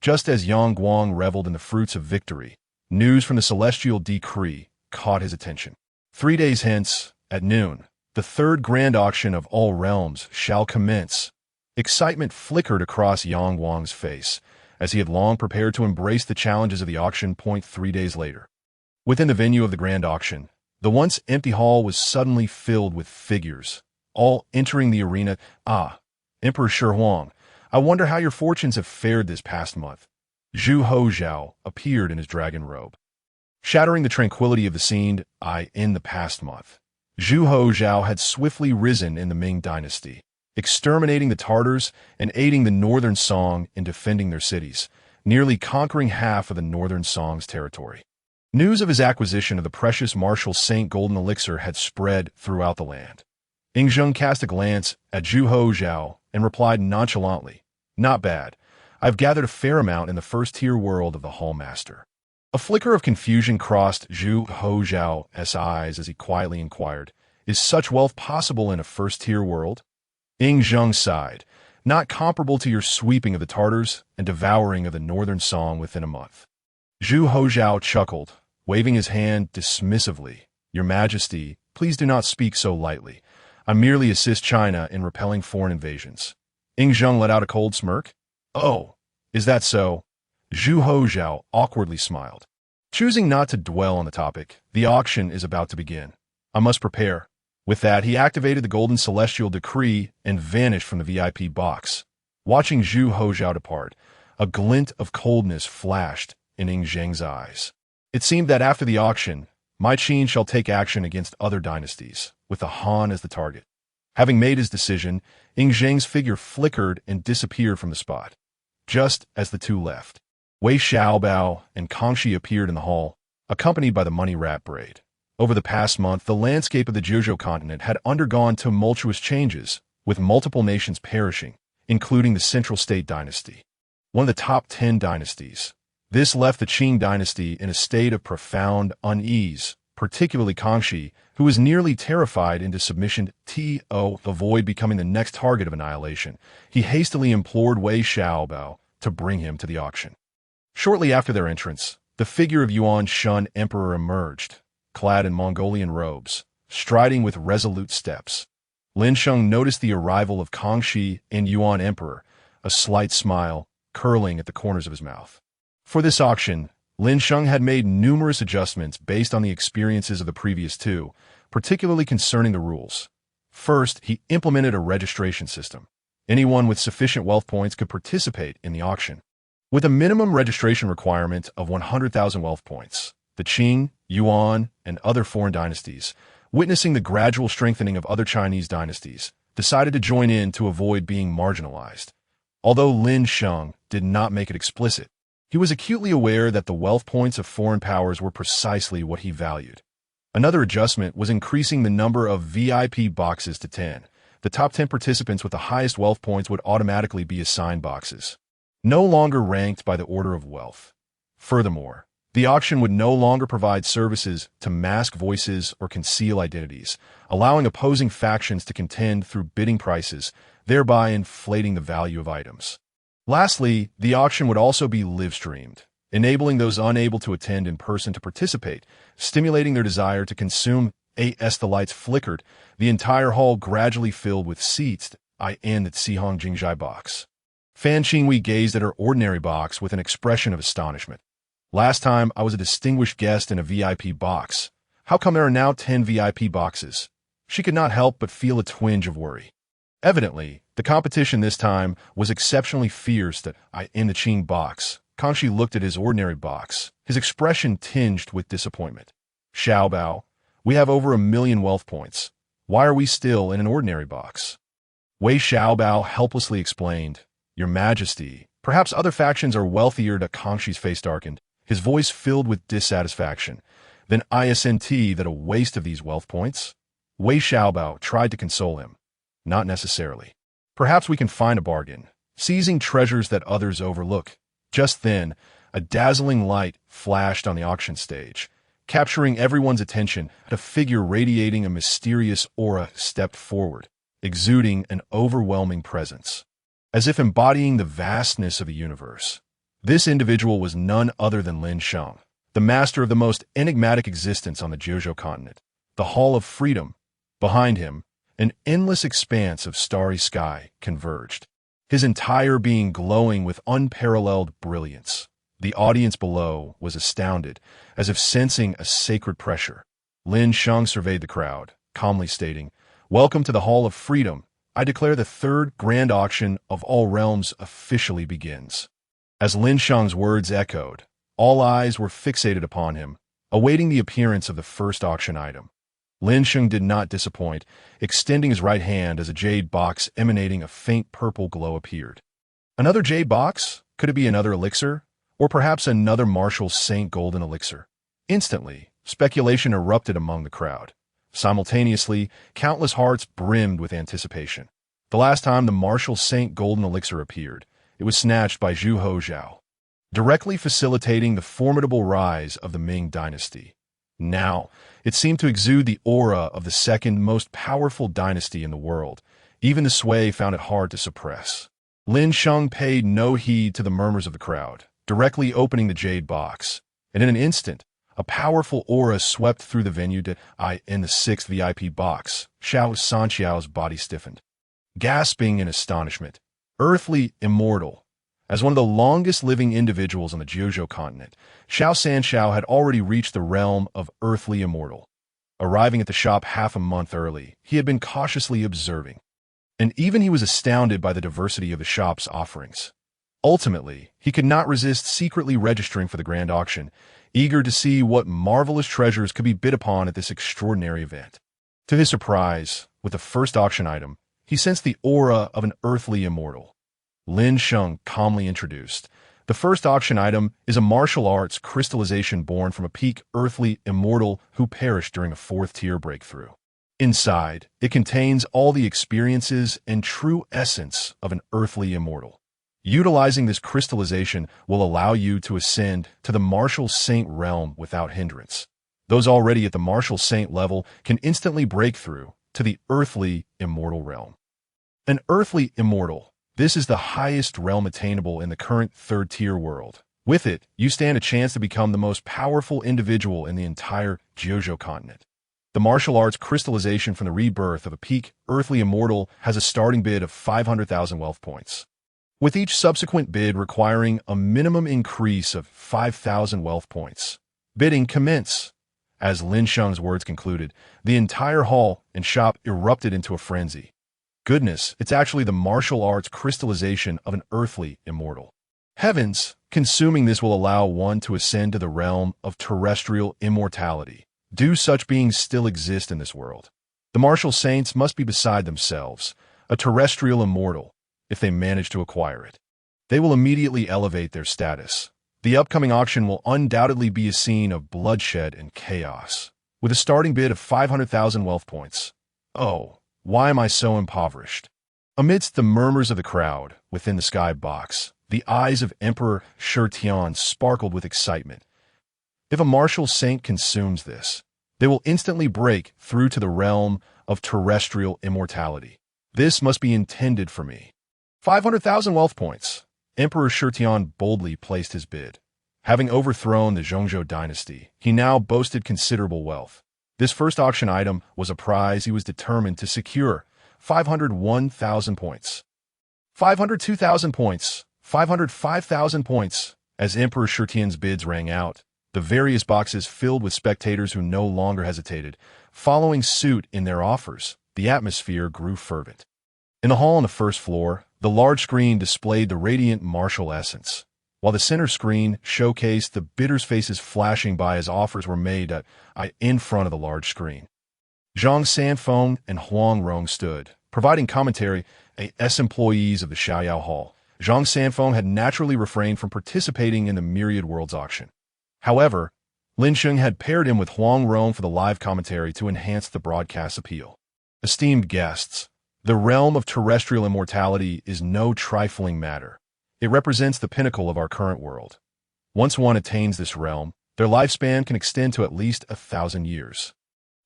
Just as Yang Guang reveled in the fruits of victory, news from the celestial decree caught his attention. 3 days hence, at noon, the third grand auction of all realms shall commence. Excitement flickered across Yang Wang's face, as he had long prepared to embrace the challenges of the auction. 3 days later. Within the venue of the grand auction, the once empty hall was suddenly filled with figures, all entering the arena. Ah, Emperor Shi Huang, I wonder how your fortunes have fared this past month. Zhu Hozhao appeared in his dragon robe. Shattering the tranquility of the scene, in the past month, Zhu Hozhao had swiftly risen in the Ming dynasty, exterminating the Tartars and aiding the Northern Song in defending their cities, nearly conquering half of the Northern Song's territory. News of his acquisition of the precious Martial Saint Golden Elixir had spread throughout the land. Ying Zheng cast a glance at Zhu Hozhao and replied nonchalantly, "Not bad. I've gathered a fair amount in the first-tier world of the Hallmaster." A flicker of confusion crossed Zhu Hozhao's eyes as he quietly inquired, "Is such wealth possible in a first-tier world?" Ying Zheng sighed, "Not comparable to your sweeping of the Tartars and devouring of the Northern Song within a month." Zhu Hozhao chuckled, waving his hand dismissively. "Your Majesty, please do not speak so lightly. I merely assist China in repelling foreign invasions." Ying Zheng let out a cold smirk. "Oh, is that so?" Zhu Hozhao awkwardly smiled. Choosing not to dwell on the topic, the auction is about to begin. I must prepare. With that, he activated the Golden Celestial Decree and vanished from the VIP box. Watching Zhu Hozhao depart, a glint of coldness flashed in Ying Zheng's eyes. It seemed that after the auction, my Qin shall take action against other dynasties, with the Han as the target. Having made his decision, Ying Zheng's figure flickered and disappeared from the spot. Just as the two left, Wei Xiaobao and Kangxi appeared in the hall, accompanied by the money rat braid. Over the past month, the landscape of the Jiuzhou continent had undergone tumultuous changes, with multiple nations perishing, including the Central State Dynasty, one of the top 10 dynasties. This left the Qing dynasty in a state of profound unease, particularly Kangxi, who was nearly terrified into submission to avoid becoming the next target of annihilation. He hastily implored Wei Xiaobao to bring him to the auction. Shortly after their entrance, the figure of Yuan Shun Emperor emerged, clad in Mongolian robes, striding with resolute steps. Lin Sheng noticed the arrival of Kangxi and Yuan Emperor, a slight smile curling at the corners of his mouth. For this auction, Lin Sheng had made numerous adjustments based on the experiences of the previous two, particularly concerning the rules. First, he implemented a registration system. Anyone with sufficient wealth points could participate in the auction. With a minimum registration requirement of 100,000 wealth points, the Qing, Yuan, and other foreign dynasties, witnessing the gradual strengthening of other Chinese dynasties, decided to join in to avoid being marginalized. Although Lin Sheng did not make it explicit, he was acutely aware that the wealth points of foreign powers were precisely what he valued. Another adjustment was increasing the number of VIP boxes to 10. The top 10 participants with the highest wealth points would automatically be assigned boxes, no longer ranked by the order of wealth. Furthermore, the auction would no longer provide services to mask voices or conceal identities, allowing opposing factions to contend through bidding prices, thereby inflating the value of items. Lastly, the auction would also be live-streamed, enabling those unable to attend in person to participate, stimulating their desire to consume. As the lights flickered, the entire hall gradually filled with seats in the Cihong Jingjai box. Fan Qingwei gazed at her ordinary box with an expression of astonishment. "Last time, I was a distinguished guest in a VIP box. How come there are now 10 VIP boxes?" She could not help but feel a twinge of worry. Evidently, the competition this time was exceptionally fierce. In the Qing box, Kangxi looked at his ordinary box, his expression tinged with disappointment. "Xiaobao, we have over 1 million wealth points. Why are we still in an ordinary box?" Wei Xiaobao helplessly explained, "Your Majesty, perhaps other factions are wealthier." Kangxi's face darkened, his voice filled with dissatisfaction. "Then isn't that a waste of these wealth points?" Wei Xiaobao tried to console him. "Not necessarily. Perhaps we can find a bargain, seizing treasures that others overlook." Just then, a dazzling light flashed on the auction stage. Capturing everyone's attention, a figure radiating a mysterious aura stepped forward, exuding an overwhelming presence, as if embodying the vastness of the universe. This individual was none other than Lin Sheng, the master of the most enigmatic existence on the Jiuzhou continent. the Hall of Freedom. Behind him, an endless expanse of starry sky converged, his entire being glowing with unparalleled brilliance. The audience below was astounded, as if sensing a sacred pressure. Lin Sheng surveyed the crowd, calmly stating, "Welcome to the Hall of Freedom. I declare the third grand auction of all realms officially begins." As Lin Sheng's words echoed, all eyes were fixated upon him, awaiting the appearance of the first auction item. Lin Sheng did not disappoint, extending his right hand as a jade box emanating a faint purple glow appeared. Another jade box? Could it be another elixir? Or perhaps another Martial Saint golden elixir? Instantly, speculation erupted among the crowd. Simultaneously, countless hearts brimmed with anticipation. The last time the Martial Saint golden elixir appeared, it was snatched by Zhu Hozhao, directly facilitating the formidable rise of the Ming dynasty. Now, it seemed to exude the aura of the second most powerful dynasty in the world. Even the sway found it hard to suppress. Lin Sheng paid no heed to the murmurs of the crowd, directly opening the jade box, and in an instant, a powerful aura swept through the venue. In the sixth VIP box, Xiao Sanqiao's body stiffened. Gasping in astonishment, earthly immortal. As one of the longest-living individuals on the Jiuzhou continent, Xiao Sanqiao had already reached the realm of earthly immortal. Arriving at the shop half a month early, he had been cautiously observing, and even he was astounded by the diversity of the shop's offerings. Ultimately, he could not resist secretly registering for the grand auction, eager to see what marvelous treasures could be bid upon at this extraordinary event. To his surprise, with the first auction item, he sensed the aura of an earthly immortal. Lin Sheng calmly introduced, "The first auction item is a martial arts crystallization born from a peak earthly immortal who perished during a fourth-tier breakthrough. Inside, it contains all the experiences and true essence of an earthly immortal. Utilizing this crystallization will allow you to ascend to the Martial Saint realm without hindrance. Those already at the Martial Saint level can instantly break through to the earthly immortal realm." An earthly immortal. This is the highest realm attainable in the current third-tier world. With it, you stand a chance to become the most powerful individual in the entire Jiuzhou continent. The martial arts crystallization from the rebirth of a peak earthly immortal has a starting bid of 500,000 wealth points, with each subsequent bid requiring a minimum increase of 5,000 wealth points. Bidding commence. As Lin Sheng's words concluded, the entire hall and shop erupted into a frenzy. Goodness, it's actually the martial arts crystallization of an earthly immortal. Heavens, consuming this will allow one to ascend to the realm of terrestrial immortality. Do such beings still exist in this world? The martial saints must be beside themselves, a terrestrial immortal, if they manage to acquire it. They will immediately elevate their status. The upcoming auction will undoubtedly be a scene of bloodshed and chaos, with a starting bid of 500,000 wealth points. Oh, why am I so impoverished? Amidst the murmurs of the crowd within the sky box, the eyes of Emperor Shitian sparkled with excitement. If a martial saint consumes this, they will instantly break through to the realm of terrestrial immortality. This must be intended for me. 500,000 wealth points. Emperor Shitian boldly placed his bid. Having overthrown the Zhongzhou dynasty, he now boasted considerable wealth. This first auction item was a prize he was determined to secure. 501,000 points. 502,000 points. 505,000 points. As Emperor Shitian's bids rang out, the various boxes filled with spectators who no longer hesitated, following suit in their offers. The atmosphere grew fervent. In the hall on the first floor, the large screen displayed the radiant martial essence, while the center screen showcased the bidders' faces flashing by as offers were made in front of the large screen. Zhang Sanfeng and Huang Rong stood, providing commentary as employees of the Xiaoyao Hall. Zhang Sanfeng had naturally refrained from participating in the Myriad Worlds auction. However, Lin Sheng had paired him with Huang Rong for the live commentary to enhance the broadcast's appeal. Esteemed guests, the realm of terrestrial immortality is no trifling matter. It represents the pinnacle of our current world. Once one attains this realm, their lifespan can extend to at least 1,000 years.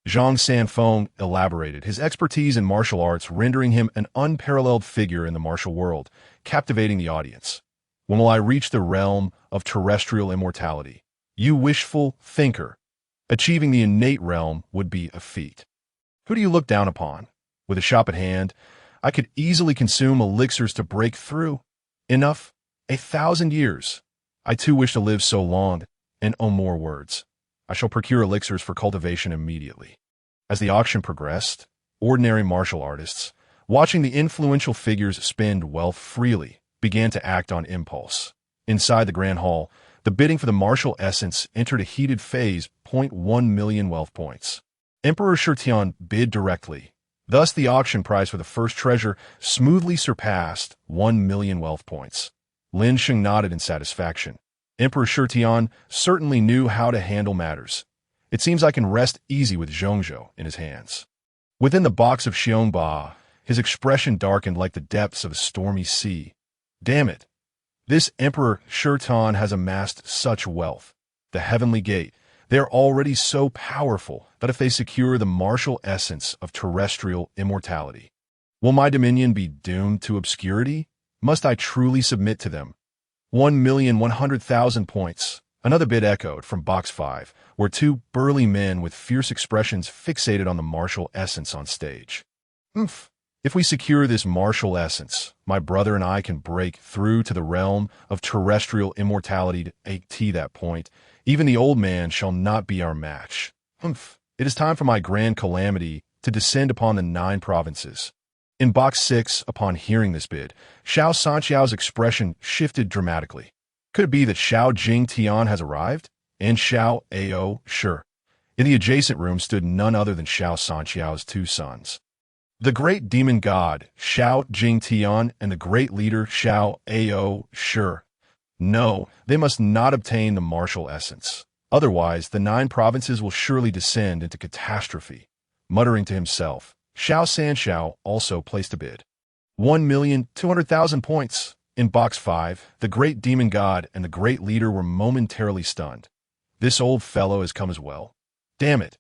Zhang Sanfeng elaborated, his expertise in martial arts rendering him an unparalleled figure in the martial world, captivating the audience. When will I reach the realm of terrestrial immortality? You wishful thinker. Achieving the innate realm would be a feat. Who do you look down upon? With a shop at hand, I could easily consume elixirs to break through. Enough? 1,000 years. I too wish to live so long, and oh more words. I shall procure elixirs for cultivation immediately. As the auction progressed, ordinary martial artists, watching the influential figures spend wealth freely, began to act on impulse. Inside the grand hall, the bidding for the martial essence entered a heated phase. 0.1 million wealth points. Emperor Shitian bid directly. Thus the auction price for the first treasure smoothly surpassed 1 million wealth points. Lin Sheng nodded in satisfaction. Emperor Shitian certainly knew how to handle matters. It seems I can rest easy with Zhongzhou in his hands. Within the box of Xiong Ba, his expression darkened like the depths of a stormy sea. Damn it! This Emperor Shitian has amassed such wealth. The Heavenly Gate. They are already so powerful that if they secure the martial essence of terrestrial immortality, will my dominion be doomed to obscurity? Must I truly submit to them? 1,100,000 points. Another bid echoed from Box 5, where two burly men with fierce expressions fixated on the martial essence on stage. Oomph! If we secure this martial essence, my brother and I can break through to the realm of terrestrial immortality. At that point, even the old man shall not be our match. Humph! It is time for my grand calamity to descend upon the 9 provinces. In Box 6, upon hearing this bid, Xiao Sanqiao's expression shifted dramatically. Could it be that Xiao Jingtian has arrived? And Xiao Ao, sure. In the adjacent room stood none other than Xiao Sanqiao's 2 sons. The great demon god, Xiao Jingtian, and the great leader, Xiao Ao, sure. No, they must not obtain the martial essence. Otherwise, the 9 provinces will surely descend into catastrophe. Muttering to himself, Xiao Sanxiao also placed a bid. 1,200,000 points. In Box 5, the great demon god and the great leader were momentarily stunned. This old fellow has come as well. Damn it.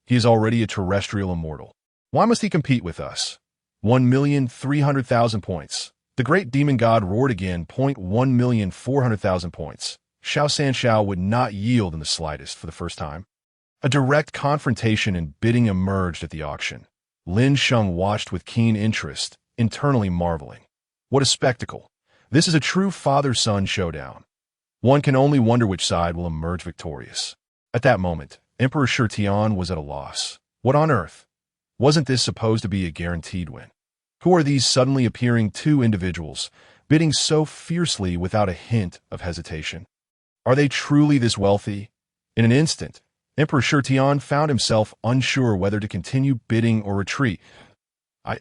He is already a terrestrial immortal. Why must he compete with us? 1,300,000 points. The great demon god roared again. 1,400,000 points. Xiao Sanxiao would not yield in the slightest for the first time. A direct confrontation and bidding emerged at the auction. Lin Sheng watched with keen interest, internally marveling. What a spectacle. This is a true father-son showdown. One can only wonder which side will emerge victorious. At that moment, Emperor Shitian was at a loss. What on earth? Wasn't this supposed to be a guaranteed win? Who are these suddenly appearing 2 individuals, bidding so fiercely without a hint of hesitation? Are they truly this wealthy? In an instant, Emperor Shitian found himself unsure whether to continue bidding or retreat.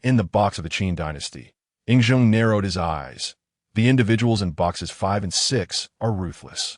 In the box of the Qin dynasty, Ying Zheng narrowed his eyes. The individuals in boxes 5 and 6 are ruthless.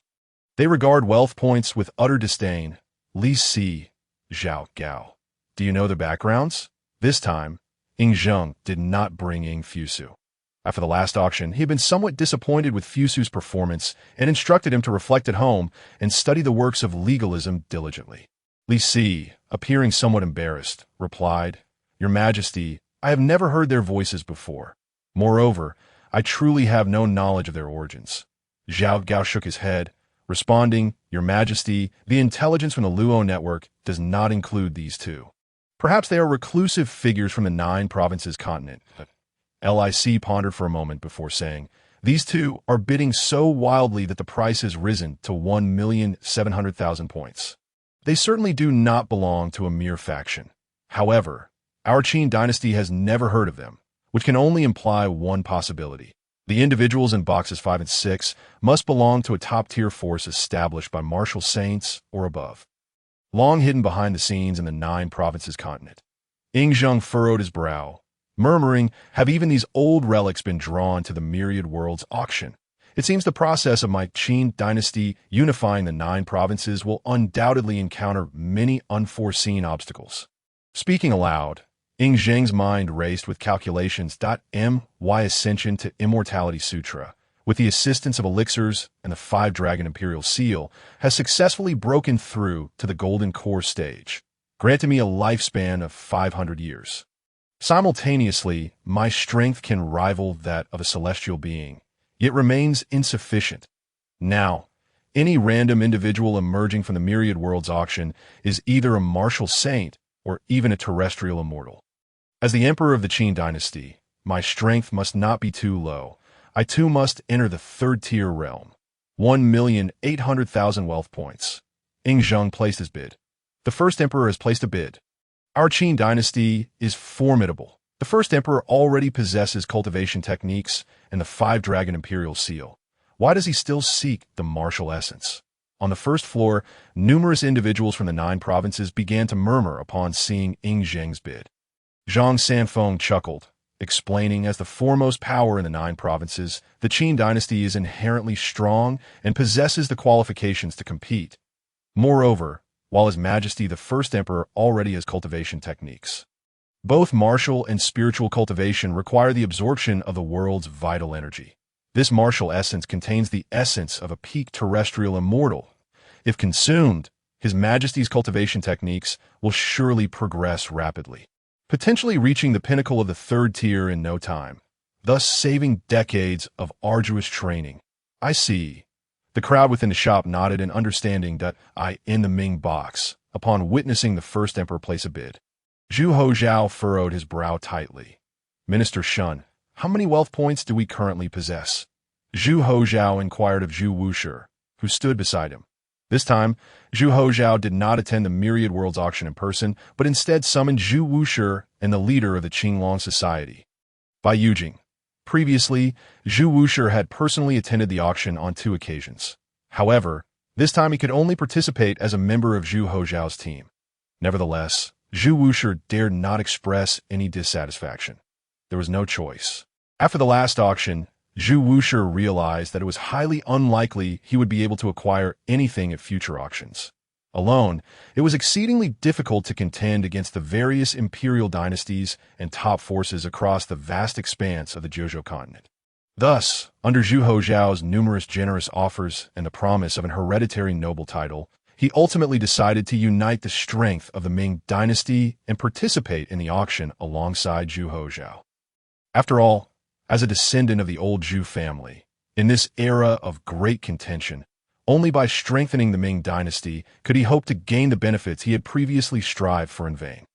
They regard wealth points with utter disdain. Li Si, Zhao Gao. Do you know their backgrounds? This time, Ying Zheng did not bring Ying Fusu. After the last auction, he had been somewhat disappointed with Fusu's performance and instructed him to reflect at home and study the works of legalism diligently. Li Si, appearing somewhat embarrassed, replied, Your Majesty, I have never heard their voices before. Moreover, I truly have no knowledge of their origins. Zhao Gao shook his head, responding, Your Majesty, the intelligence from the Luo network does not include these 2. Perhaps they are reclusive figures from the 9 provinces continent. Lic pondered for a moment before saying, These 2 are bidding so wildly that the price has risen to 1,700,000 points. They certainly do not belong to a mere faction. However, our Qin dynasty has never heard of them, which can only imply one possibility. The individuals in boxes 5 and 6 must belong to a top-tier force established by martial saints or above. Long hidden behind the scenes in the 9 provinces continent, Ying Zheng furrowed his brow, murmuring, Have even these old relics been drawn to the Myriad world's auction? It seems the process of my Qin dynasty unifying the 9 provinces will undoubtedly encounter many unforeseen obstacles. Speaking aloud, Ying Zheng's mind raced with calculations. My Ascension to Immortality Sutra, with the assistance of elixirs and the 5-dragon imperial seal, has successfully broken through to the golden core stage, granting me a lifespan of 500 years. Simultaneously, my strength can rival that of a celestial being, yet remains insufficient. Now, Any random individual emerging from the Myriad Worlds auction is either a martial saint or even a terrestrial immortal. As the emperor of the Qin dynasty, my strength must not be too low. I too must enter the third-tier realm. 1,800,000 wealth points. Ying Zheng placed his bid. The first emperor has placed a bid. Our Qin dynasty is formidable. The first emperor already possesses cultivation techniques and the 5-dragon imperial seal. Why does he still seek the martial essence? On the first floor, numerous individuals from the 9 provinces began to murmur upon seeing Ying Zheng's bid. Zhang Sanfeng chuckled, explaining, as the foremost power in the 9 provinces, the Qin dynasty is inherently strong and possesses the qualifications to compete. Moreover, while His Majesty the First Emperor already has cultivation techniques. Both martial and spiritual cultivation require the absorption of the world's vital energy. This martial essence contains the essence of a peak terrestrial immortal. If consumed, His Majesty's cultivation techniques will surely progress rapidly, potentially reaching the pinnacle of the 3rd tier in no time, thus saving decades of arduous training. I see. The crowd within the shop nodded in understanding that I in the Ming box, upon witnessing the first emperor place a bid. Zhu Hozhao furrowed his brow tightly. Minister Shun, how many wealth points do we currently possess? Zhu Hozhao inquired of Zhu Wushi, who stood beside him. This time, Zhu Hozhao did not attend the Myriad Worlds auction in person, but instead summoned Zhu Wushi and the leader of the Qinglong Society. By Yujing. Previously, Zhu Wushi had personally attended the auction on 2 occasions. However, this time he could only participate as a member of Zhu Hozhao's team. Nevertheless, Zhu Wushi dared not express any dissatisfaction. There was no choice. After the last auction, Zhu Wushi realized that it was highly unlikely he would be able to acquire anything at future auctions. Alone, it was exceedingly difficult to contend against the various imperial dynasties and top forces across the vast expanse of the Zhou continent. Thus, under Zhu Hozhao's numerous generous offers and the promise of an hereditary noble title, he ultimately decided to unite the strength of the Ming dynasty and participate in the auction alongside Zhu Hozhao. After all, as a descendant of the old Zhu family, in this era of great contention, only by strengthening the Ming dynasty could he hope to gain the benefits he had previously strived for in vain.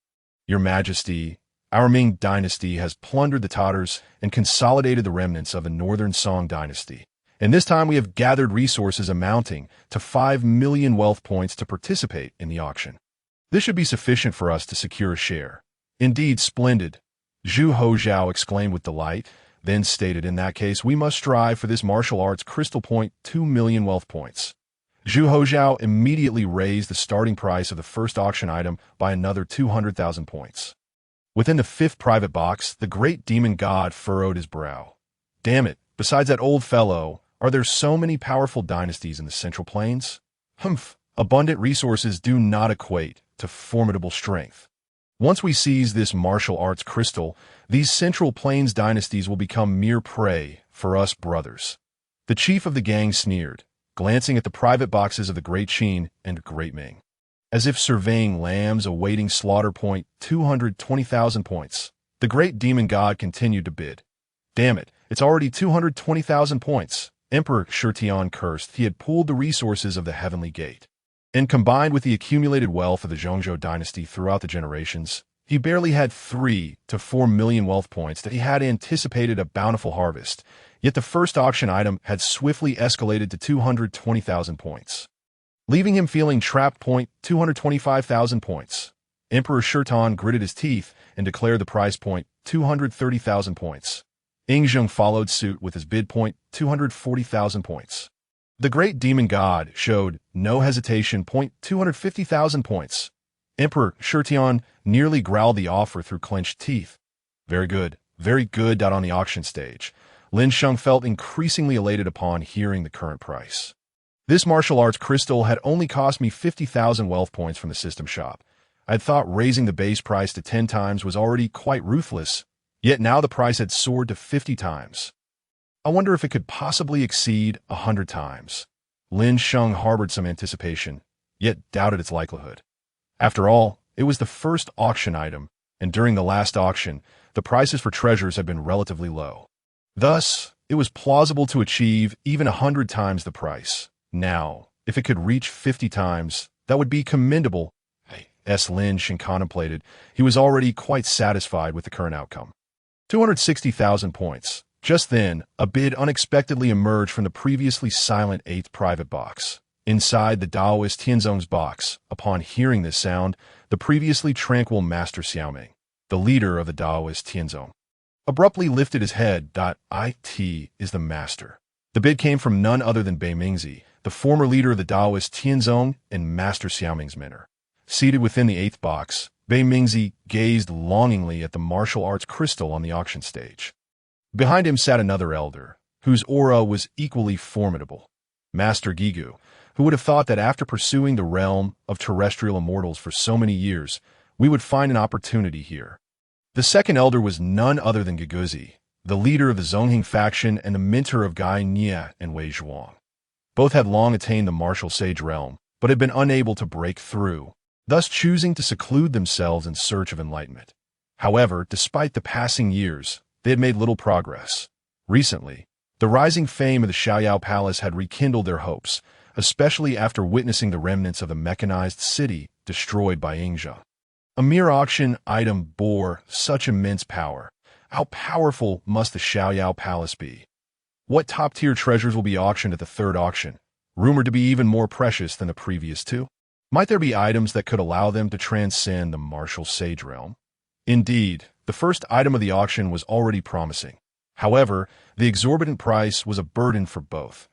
Your Majesty, our Ming dynasty has plundered the Tatars and consolidated the remnants of the northern Song dynasty, and this time we have gathered resources amounting to 5 million wealth points to participate in the auction. This should be sufficient for us to secure a share. Indeed, splendid, Zhu Hozhao exclaimed with delight, then stated, in that case, we must strive for this martial arts crystal point 2 million wealth points. Zhu Hozhao immediately raised the starting price of the first auction item by another 200,000 points. Within the 5th private box, the great demon god furrowed his brow. Damn it, besides that old fellow, are there so many powerful dynasties in the Central Plains? Humph, abundant resources do not equate to formidable strength. Once we seize this martial arts crystal, these Central Plains dynasties will become mere prey for us brothers. The chief of the gang sneered, glancing at the private boxes of the Great Qin and Great Ming, as if surveying lambs awaiting slaughter. 220,000 points. The great demon god continued to bid. Damn it, it's already 220,000 points. Emperor Shitian cursed. He had pooled the resources of the Heavenly Gate, and combined with the accumulated wealth of the Zhongzhou dynasty throughout the generations, he barely had 3 to 4 million wealth points that he had anticipated a bountiful harvest, yet the first auction item had swiftly escalated to 220,000 points, leaving him feeling trapped. 225,000 points. Emperor Shitian gritted his teeth and declared the price. 230,000 points. Ying Zheng followed suit with his bid. 240,000 points. The great demon god showed no hesitation. 250,000 points. Emperor Shitian nearly growled the offer through clenched teeth. Very good, very good. On the auction stage, Lin Sheng felt increasingly elated upon hearing the current price. This martial arts crystal had only cost me 50,000 wealth points from the system shop. I had thought raising the base price to 10 times was already quite ruthless, yet now the price had soared to 50 times. I wonder if it could possibly exceed 100 times. Lin Sheng harbored some anticipation, yet doubted its likelihood. After all, it was the first auction item, and during the last auction, the prices for treasures had been relatively low. Thus, it was plausible to achieve even 100 times the price. Now, If it could reach 50 times, that would be commendable. Lin Sheng contemplated. He was already quite satisfied with the current outcome. 260,000 points. Just then, a bid unexpectedly emerged from the previously silent 8th private box. Inside the Taoist Tianzong's box, upon hearing this sound, the previously tranquil Master Xiaoming, the leader of the Taoist Tianzong, abruptly lifted his head. It is the master. The bid came from none other than Bei Mingzi, the former leader of the Taoist Tianzong and Master Xiaoming's mentor. Seated within the 8th box, Bei Mingzi gazed longingly at the martial arts crystal on the auction stage. Behind him sat another elder, whose aura was equally formidable, Master Gigu, who would have thought that after pursuing the realm of terrestrial immortals for so many years, we would find an opportunity here. The second elder was none other than Giguzi, the leader of the Zongheng faction and the mentor of Gai Nia and Wei Zhuang. Both had long attained the martial sage realm, but had been unable to break through, thus choosing to seclude themselves in search of enlightenment. However, despite the passing years, they had made little progress. Recently, the rising fame of the Xiaoyao Palace had rekindled their hopes, especially after witnessing the remnants of the mechanized city destroyed by Ying Zheng. A mere auction item bore such immense power. How powerful must the Xiaoyao Palace be? What top-tier treasures will be auctioned at the third auction, rumored to be even more precious than the previous two? Might there be items that could allow them to transcend the martial sage realm? Indeed, the first item of the auction was already promising. However, the exorbitant price was a burden for both.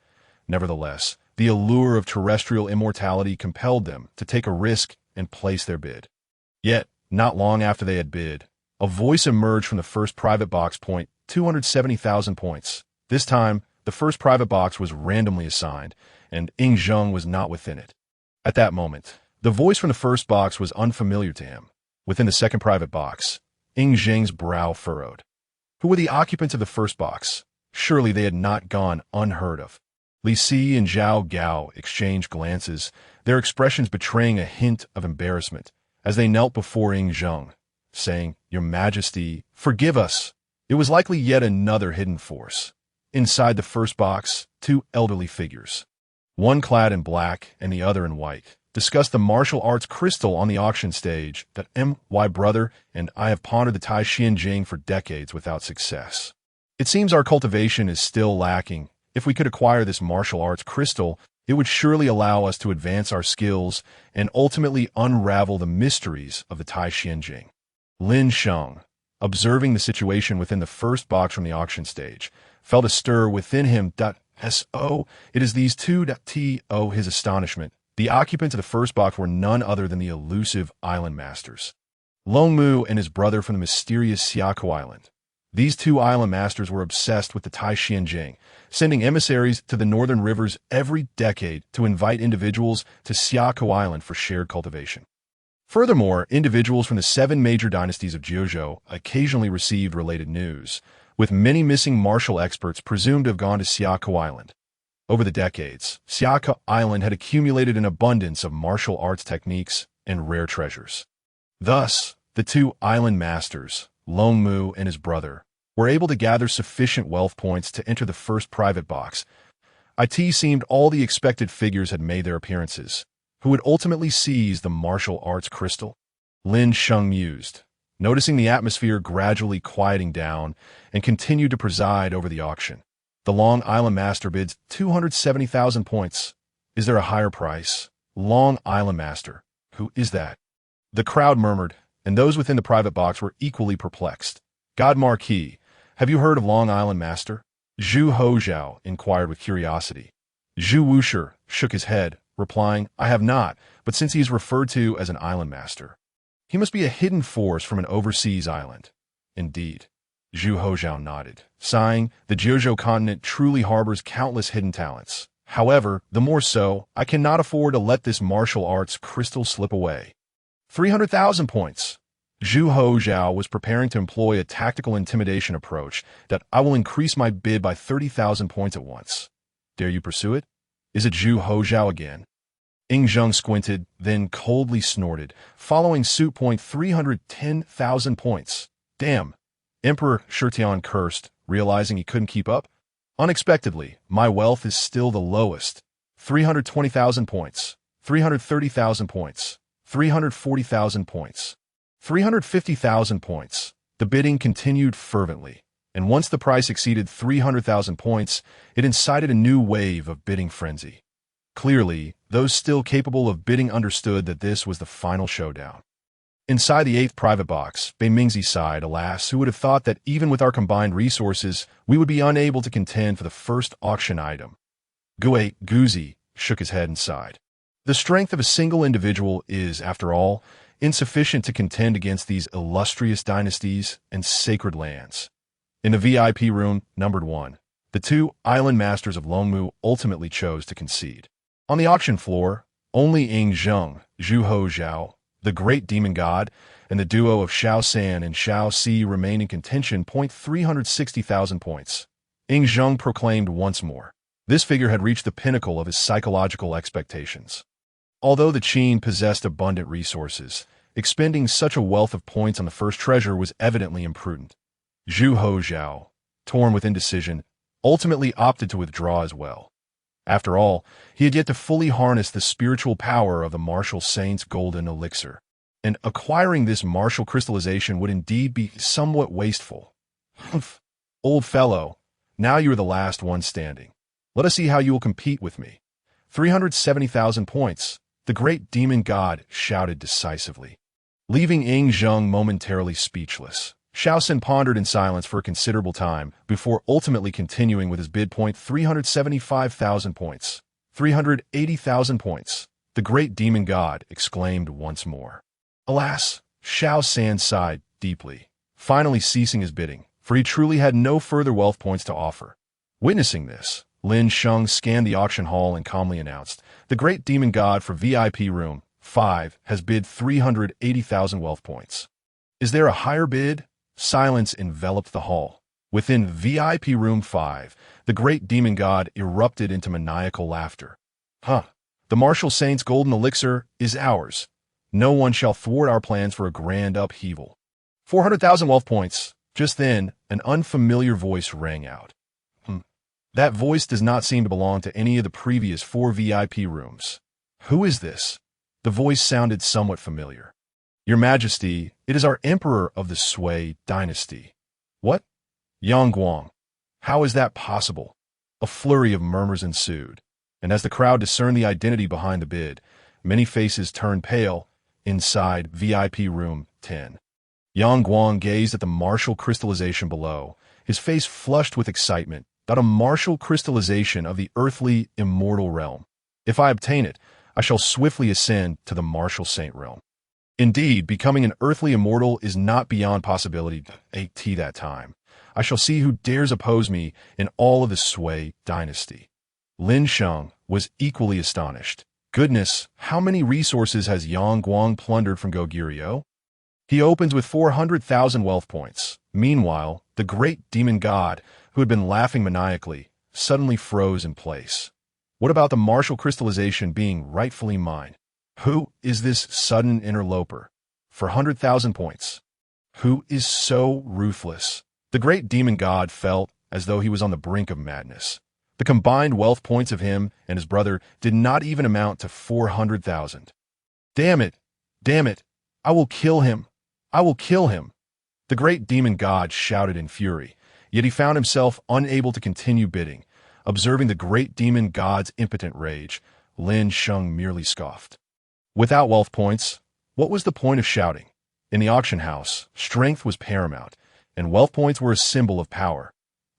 Nevertheless, the allure of terrestrial immortality compelled them to take a risk and place their bid. Yet, not long after they had bid, a voice emerged from the first private box. 270,000 points. This time, the first private box was randomly assigned, and Ying Zheng was not within it. At that moment, the voice from the first box was unfamiliar to him. Within the second private box, Ying Zheng's brow furrowed. Who were the occupants of the first box? Surely they had not gone unheard of. Li Si and Zhao Gao exchanged glances, their expressions betraying a hint of embarrassment, as they knelt before Ying Zheng, saying, "Your Majesty, forgive us." It was likely yet another hidden force. Inside the first box, two elderly figures, one clad in black and the other in white, discussed the martial arts crystal on the auction stage that my brother and I have pondered the Tai Xianjing for decades without success. It seems our cultivation is still lacking. If we could acquire this martial arts crystal, it would surely allow us to advance our skills and ultimately unravel the mysteries of the Tai Xianjing. Lin Sheng, observing the situation within the first box from the auction stage, felt a stir within him. It is these two. His astonishment. The occupants of the first box were none other than the elusive island masters, Long Mu and his brother from the mysterious Xiakou Island. These two island masters were obsessed with the Tai Xianjing, sending emissaries to the northern rivers every decade to invite individuals to Xiakou Island for shared cultivation. Furthermore, individuals from the 7 major dynasties of Jiuzhou occasionally received related news, with many missing martial experts presumed to have gone to Xiakou Island. Over the decades, Xiakou Island had accumulated an abundance of martial arts techniques and rare treasures. Thus, the two island masters, Long Mu and his brother, were able to gather sufficient wealth points to enter the first private box. It seemed all the expected figures had made their appearances, who would ultimately seize the martial arts crystal. Lin Sheng mused, noticing the atmosphere gradually quieting down, and continued to preside over the auction. The Long Island Master bids 270,000 points. Is there a higher price? Long Island Master. Who is that? The crowd murmured, and those within the private box were equally perplexed. God Marquis, have you heard of Long Island Master? Zhu Hozhao inquired with curiosity. Zhu Wushi shook his head, replying, I have not, but since he is referred to as an island master, he must be a hidden force from an overseas island. Indeed. Zhu Hozhao nodded, sighing, the Jiuzhou continent truly harbors countless hidden talents. However, the more so, I cannot afford to let this martial arts crystal slip away. 300,000 points. Zhu Hozhao was preparing to employ a tactical intimidation approach that I will increase my bid by 30,000 points at once. Dare you pursue it? Is it Zhu Hozhao again? Ying Zheng squinted, then coldly snorted, following suit. 310,000 points. Damn. Emperor Shitian cursed, realizing he couldn't keep up. Unexpectedly, my wealth is still the lowest. 320,000 points, 330,000 points, 340,000 points, 350,000 points. The bidding continued fervently, and once the price exceeded 300,000 points, it incited a new wave of bidding frenzy. Clearly, those still capable of bidding understood that this was the final showdown. Inside the 8th private box, Bei Mingzi sighed, alas, who would have thought that even with our combined resources, we would be unable to contend for the first auction item. Guzi shook his head and sighed. The strength of a single individual is, after all, insufficient to contend against these illustrious dynasties and sacred lands. In the VIP room, numbered 1, the 2 island masters of Longmu ultimately chose to concede. On the auction floor, only Ying Zheng, Zhu Ho Zhao, the great demon god, and the duo of Xiao San and Xiao Si remained in contention. 360,000 points. Ying Zheng proclaimed once more. This figure had reached the pinnacle of his psychological expectations. Although the Qin possessed abundant resources, expending such a wealth of points on the first treasure was evidently imprudent. Zhu Ho Zhao, torn with indecision, ultimately opted to withdraw as well. After all, he had yet to fully harness the spiritual power of the martial saint's golden elixir, and acquiring this martial crystallization would indeed be somewhat wasteful. Humph, old fellow, now you are the last one standing. Let us see how you will compete with me. 370,000 points, the great demon god shouted decisively. Leaving Ying Zheng momentarily speechless, Xiao Sin pondered in silence for a considerable time before ultimately continuing with his bid. 375,000 points, 380,000 points. The great demon god exclaimed once more. Alas, Xiao San sighed deeply, finally ceasing his bidding, for he truly had no further wealth points to offer. Witnessing this, Lin Sheng scanned the auction hall and calmly announced, "The great demon god for VIP room 5 has bid 380,000 wealth points." "Is there a higher bid?" Silence enveloped the hall. Within VIP room 5, the great demon god erupted into maniacal laughter. "Huh! The martial saint's golden elixir is ours. No one shall thwart our plans for a grand upheaval." 400,000 wealth points. Just then, an unfamiliar voice rang out. That voice does not seem to belong to any of the previous 4 VIP rooms. Who is this? The voice sounded somewhat familiar. "Your Majesty, it is our Emperor of the Sui dynasty." "What? Yang Guang. How is that possible?" A flurry of murmurs ensued, and as the crowd discerned the identity behind the bid, many faces turned pale inside VIP room 10. Yang Guang gazed at the martial crystallization below, his face flushed with excitement. "A martial crystallization of the earthly immortal realm. If I obtain it, I shall swiftly ascend to the martial saint realm. Indeed, becoming an earthly immortal is not beyond possibility. At that time, I shall see who dares oppose me in all of the Sui dynasty." Lin Sheng was equally astonished. Goodness, how many resources has Yang Guang plundered from Goguryeo? He opens with 400,000 wealth points. Meanwhile, the great demon god, who had been laughing maniacally, suddenly froze in place. What about the martial crystallization being rightfully mine? Who is this sudden interloper? For 100,000 points. Who is so ruthless? The great demon god felt as though he was on the brink of madness. The combined wealth points of him and his brother did not even amount to 400,000. Damn it! Damn it! I will kill him! I will kill him! The great demon god shouted in fury, yet he found himself unable to continue bidding. Observing the great demon god's impotent rage, Lin Sheng merely scoffed. Without wealth points, what was the point of shouting? In the auction house, strength was paramount, and wealth points were a symbol of power.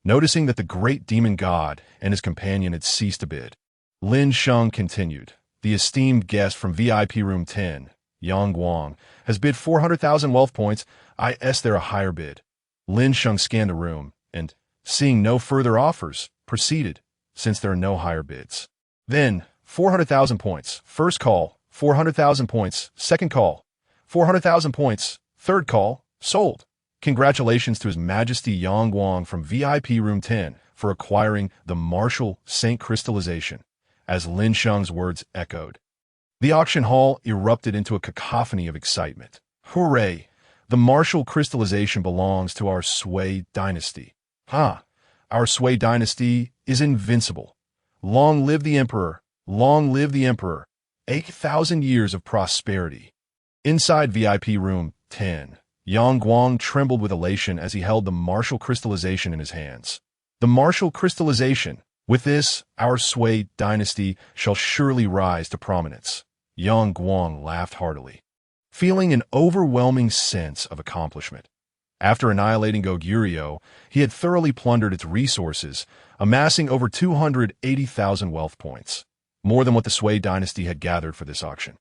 Noticing that the great demon god and his companion had ceased to bid, Lin Sheng continued, "The esteemed guest from VIP room 10, Yang Guang, has bid 400,000 wealth points. Is there a higher bid?" Lin Sheng scanned the room, and, seeing no further offers, proceeded, "Since there are no higher bids. Then, 400,000 points, first call, 400,000 points, second call, 400,000 points, third call, sold. Congratulations to His Majesty Yang Guang from VIP room 10 for acquiring the martial saint crystallization," as Lin Sheng's words echoed. The auction hall erupted into a cacophony of excitement. "Hooray! The martial crystallization belongs to our Sui dynasty. Our Sui dynasty is invincible. Long live the emperor! Long live the Emperor. 8,000 years of prosperity. Inside VIP Room 10, Yang Guang trembled with elation as he held the martial crystallization in his hands. The martial crystallization. With this, our Sui dynasty shall surely rise to prominence. Yang Guang laughed heartily, feeling an overwhelming sense of accomplishment. After annihilating Goguryeo, he had thoroughly plundered its resources, amassing over 280,000 wealth points, more than what the Sui dynasty had gathered for this auction.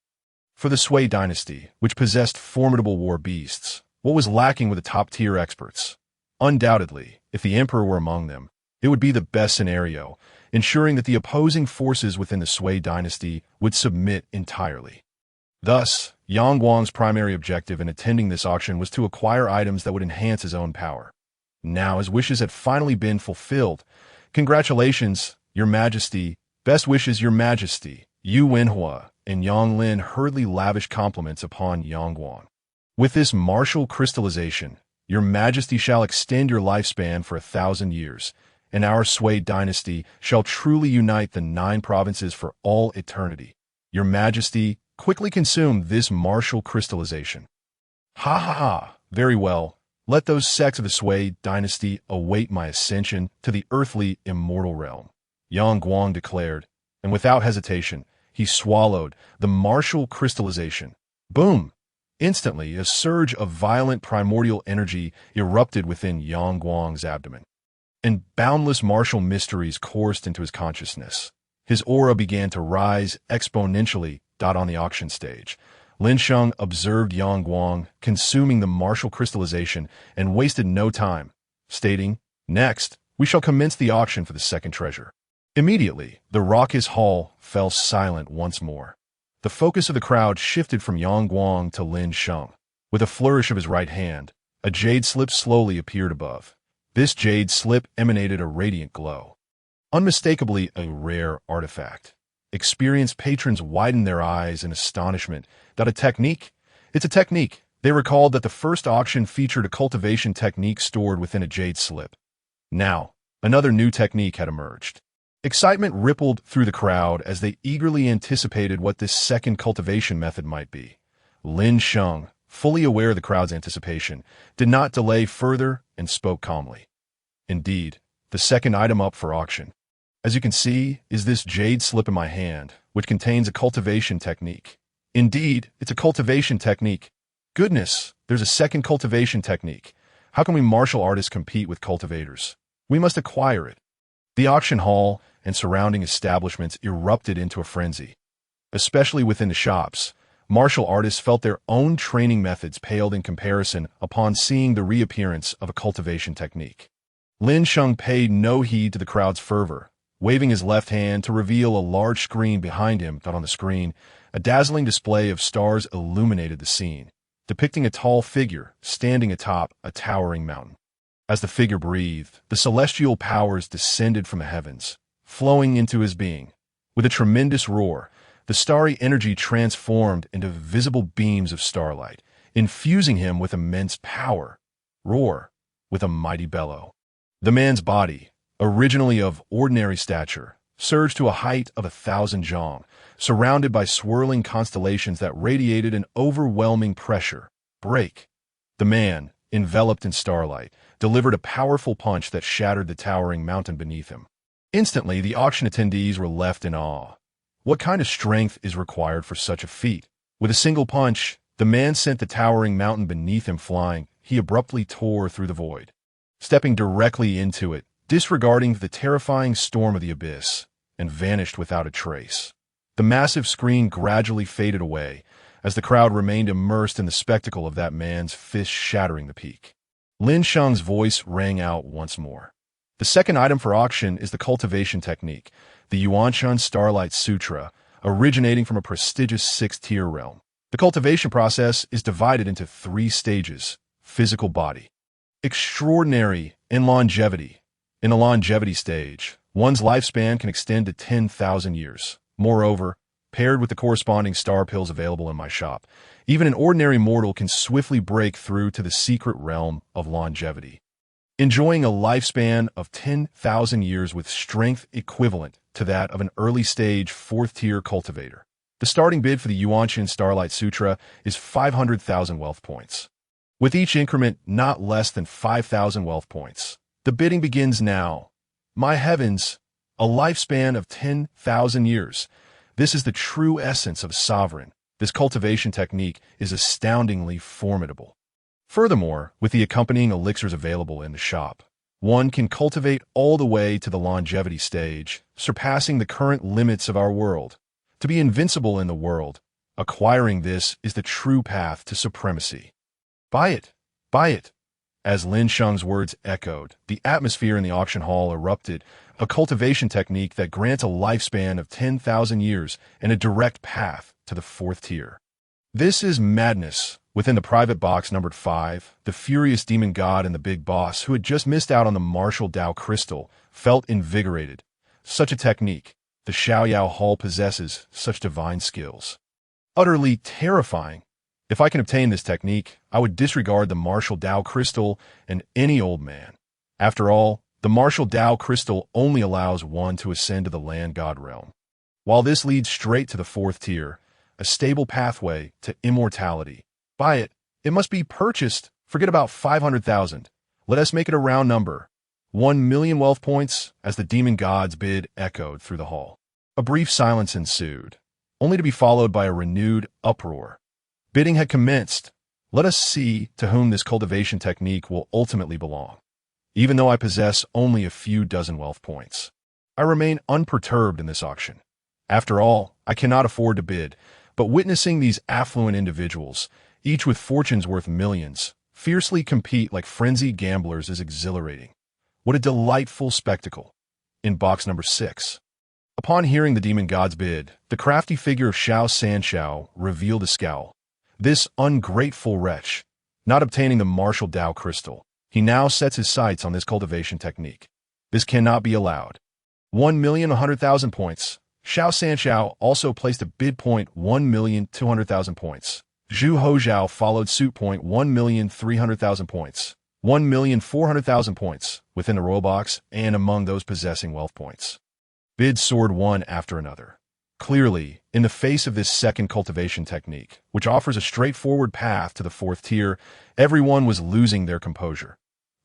For the Sui dynasty, which possessed formidable war beasts, what was lacking were the top-tier experts? Undoubtedly, if the emperor were among them, it would be the best scenario, ensuring that the opposing forces within the Sui dynasty would submit entirely. Thus, Yang Guang's primary objective in attending this auction was to acquire items that would enhance his own power. Now his wishes had finally been fulfilled. Congratulations, Your Majesty. Best wishes, Your Majesty. Yu Wenhua and Yang Lin hurriedly lavished compliments upon Yang Guang. With this martial crystallization, Your Majesty shall extend your lifespan for 1,000 years, and our Sui dynasty shall truly unite the 9 provinces for all eternity. Your Majesty, quickly consume this martial crystallization. Ha ha ha, very well. Let those sects of the Sui dynasty await my ascension to the earthly immortal realm, Yang Guang declared, and without hesitation, he swallowed the martial crystallization. Boom! Instantly, a surge of violent primordial energy erupted within Yang Guang's abdomen, and boundless martial mysteries coursed into his consciousness. His aura began to rise exponentially. On the auction stage, Lin Sheng observed Yang Guang consuming the martial crystallization and wasted no time, stating, "Next, we shall commence the auction for the second treasure." Immediately, the raucous hall fell silent once more. The focus of the crowd shifted from Yang Guang to Lin Sheng. With a flourish of his right hand, a jade slip slowly appeared above. This jade slip emanated a radiant glow, unmistakably a rare artifact. Experienced patrons widened their eyes in astonishment. A technique? It's a technique. They recalled that the first auction featured a cultivation technique stored within a jade slip. Now, another new technique had emerged. Excitement rippled through the crowd as they eagerly anticipated what this second cultivation method might be. Lin Sheng, fully aware of the crowd's anticipation, did not delay further and spoke calmly. Indeed, the second item up for auction, as you can see, is this jade slip in my hand, which contains a cultivation technique. Indeed, it's a cultivation technique. Goodness, there's a second cultivation technique. How can we martial artists compete with cultivators? We must acquire it. The auction hall and surrounding establishments erupted into a frenzy. Especially within the shops, martial artists felt their own training methods paled in comparison upon seeing the reappearance of a cultivation technique. Lin Sheng paid no heed to the crowd's fervor, waving his left hand to reveal a large screen behind him. On the screen, a dazzling display of stars illuminated the scene, depicting a tall figure standing atop a towering mountain. As the figure breathed, the celestial powers descended from the heavens, flowing into his being. With a tremendous roar, the starry energy transformed into visible beams of starlight, infusing him with immense power. Roar, with a mighty bellow. The man's body, originally of ordinary stature, surged to a height of 1,000 zhang, surrounded by swirling constellations that radiated an overwhelming pressure. Break. The man, enveloped in starlight, delivered a powerful punch that shattered the towering mountain beneath him. Instantly, the auction attendees were left in awe. What kind of strength is required for such a feat? With a single punch, the man sent the towering mountain beneath him flying. He abruptly tore through the void, stepping directly into it, disregarding the terrifying storm of the abyss, and vanished without a trace. The massive screen gradually faded away as the crowd remained immersed in the spectacle of that man's fist shattering the peak. Lin Sheng's voice rang out once more. The second item for auction is the cultivation technique, the Yuanshan Starlight Sutra, originating from a prestigious 6th-tier realm. The cultivation process is divided into 3 stages: physical body, extraordinary, and longevity. In the longevity stage, one's lifespan can extend to 10,000 years. Moreover, paired with the corresponding star pills available in my shop, even an ordinary mortal can swiftly break through to the secret realm of longevity. enjoying a lifespan of 10,000 years with strength equivalent to that of an early-stage fourth-tier cultivator. The starting bid for the Yuanqian Starlight Sutra is 500,000 wealth points, with each increment not less than 5,000 wealth points. The bidding begins now. My heavens, a lifespan of 10,000 years. This is the true essence of a sovereign. This cultivation technique is astoundingly formidable. Furthermore, with the accompanying elixirs available in the shop, one can cultivate all the way to the longevity stage, surpassing the current limits of our world. To be invincible in the world, acquiring this is the true path to supremacy. Buy it! Buy it! As Lin Sheng's words echoed, the atmosphere in the auction hall erupted, a cultivation technique that grants a lifespan of 10,000 years and a direct path to the fourth tier. This is madness. Within the private box numbered 5, the furious demon god and the big boss, who had just missed out on the martial Dao crystal, felt invigorated. Such a technique, the Xiaoyao Hall possesses such divine skills. Utterly terrifying. If I can obtain this technique, I would disregard the martial Dao crystal and any old man. After all, the martial Dao crystal only allows one to ascend to the land god realm. While this leads straight to the fourth tier, a stable pathway to immortality. Buy it. It must be purchased. Forget about 500,000. Let us make it a round number. 1 million wealth points as the demon god's bid echoed through the hall. A brief silence ensued, only to be followed by a renewed uproar. Bidding had commenced. Let us see to whom this cultivation technique will ultimately belong. Even though I possess only a few dozen wealth points, I remain unperturbed in this auction. After all, I cannot afford to bid, but witnessing these affluent individuals, each with fortunes worth millions, fiercely compete like frenzied gamblers is exhilarating. What a delightful spectacle. In box number 6. Upon hearing the demon god's bid, the crafty figure of Xiao Sanxiao revealed a scowl. This ungrateful wretch, not obtaining the martial Dao crystal, he now sets his sights on this cultivation technique. This cannot be allowed. 1,100,000 points. Xiao Sanxiao also placed a bid point 1,200,000 points. Zhu Hozhao followed suit point 1,300,000 points. 1,400,000 points within the royal box and among those possessing wealth points. Bids soared one after another. Clearly, in the face of this second cultivation technique, which offers a straightforward path to the fourth tier, everyone was losing their composure.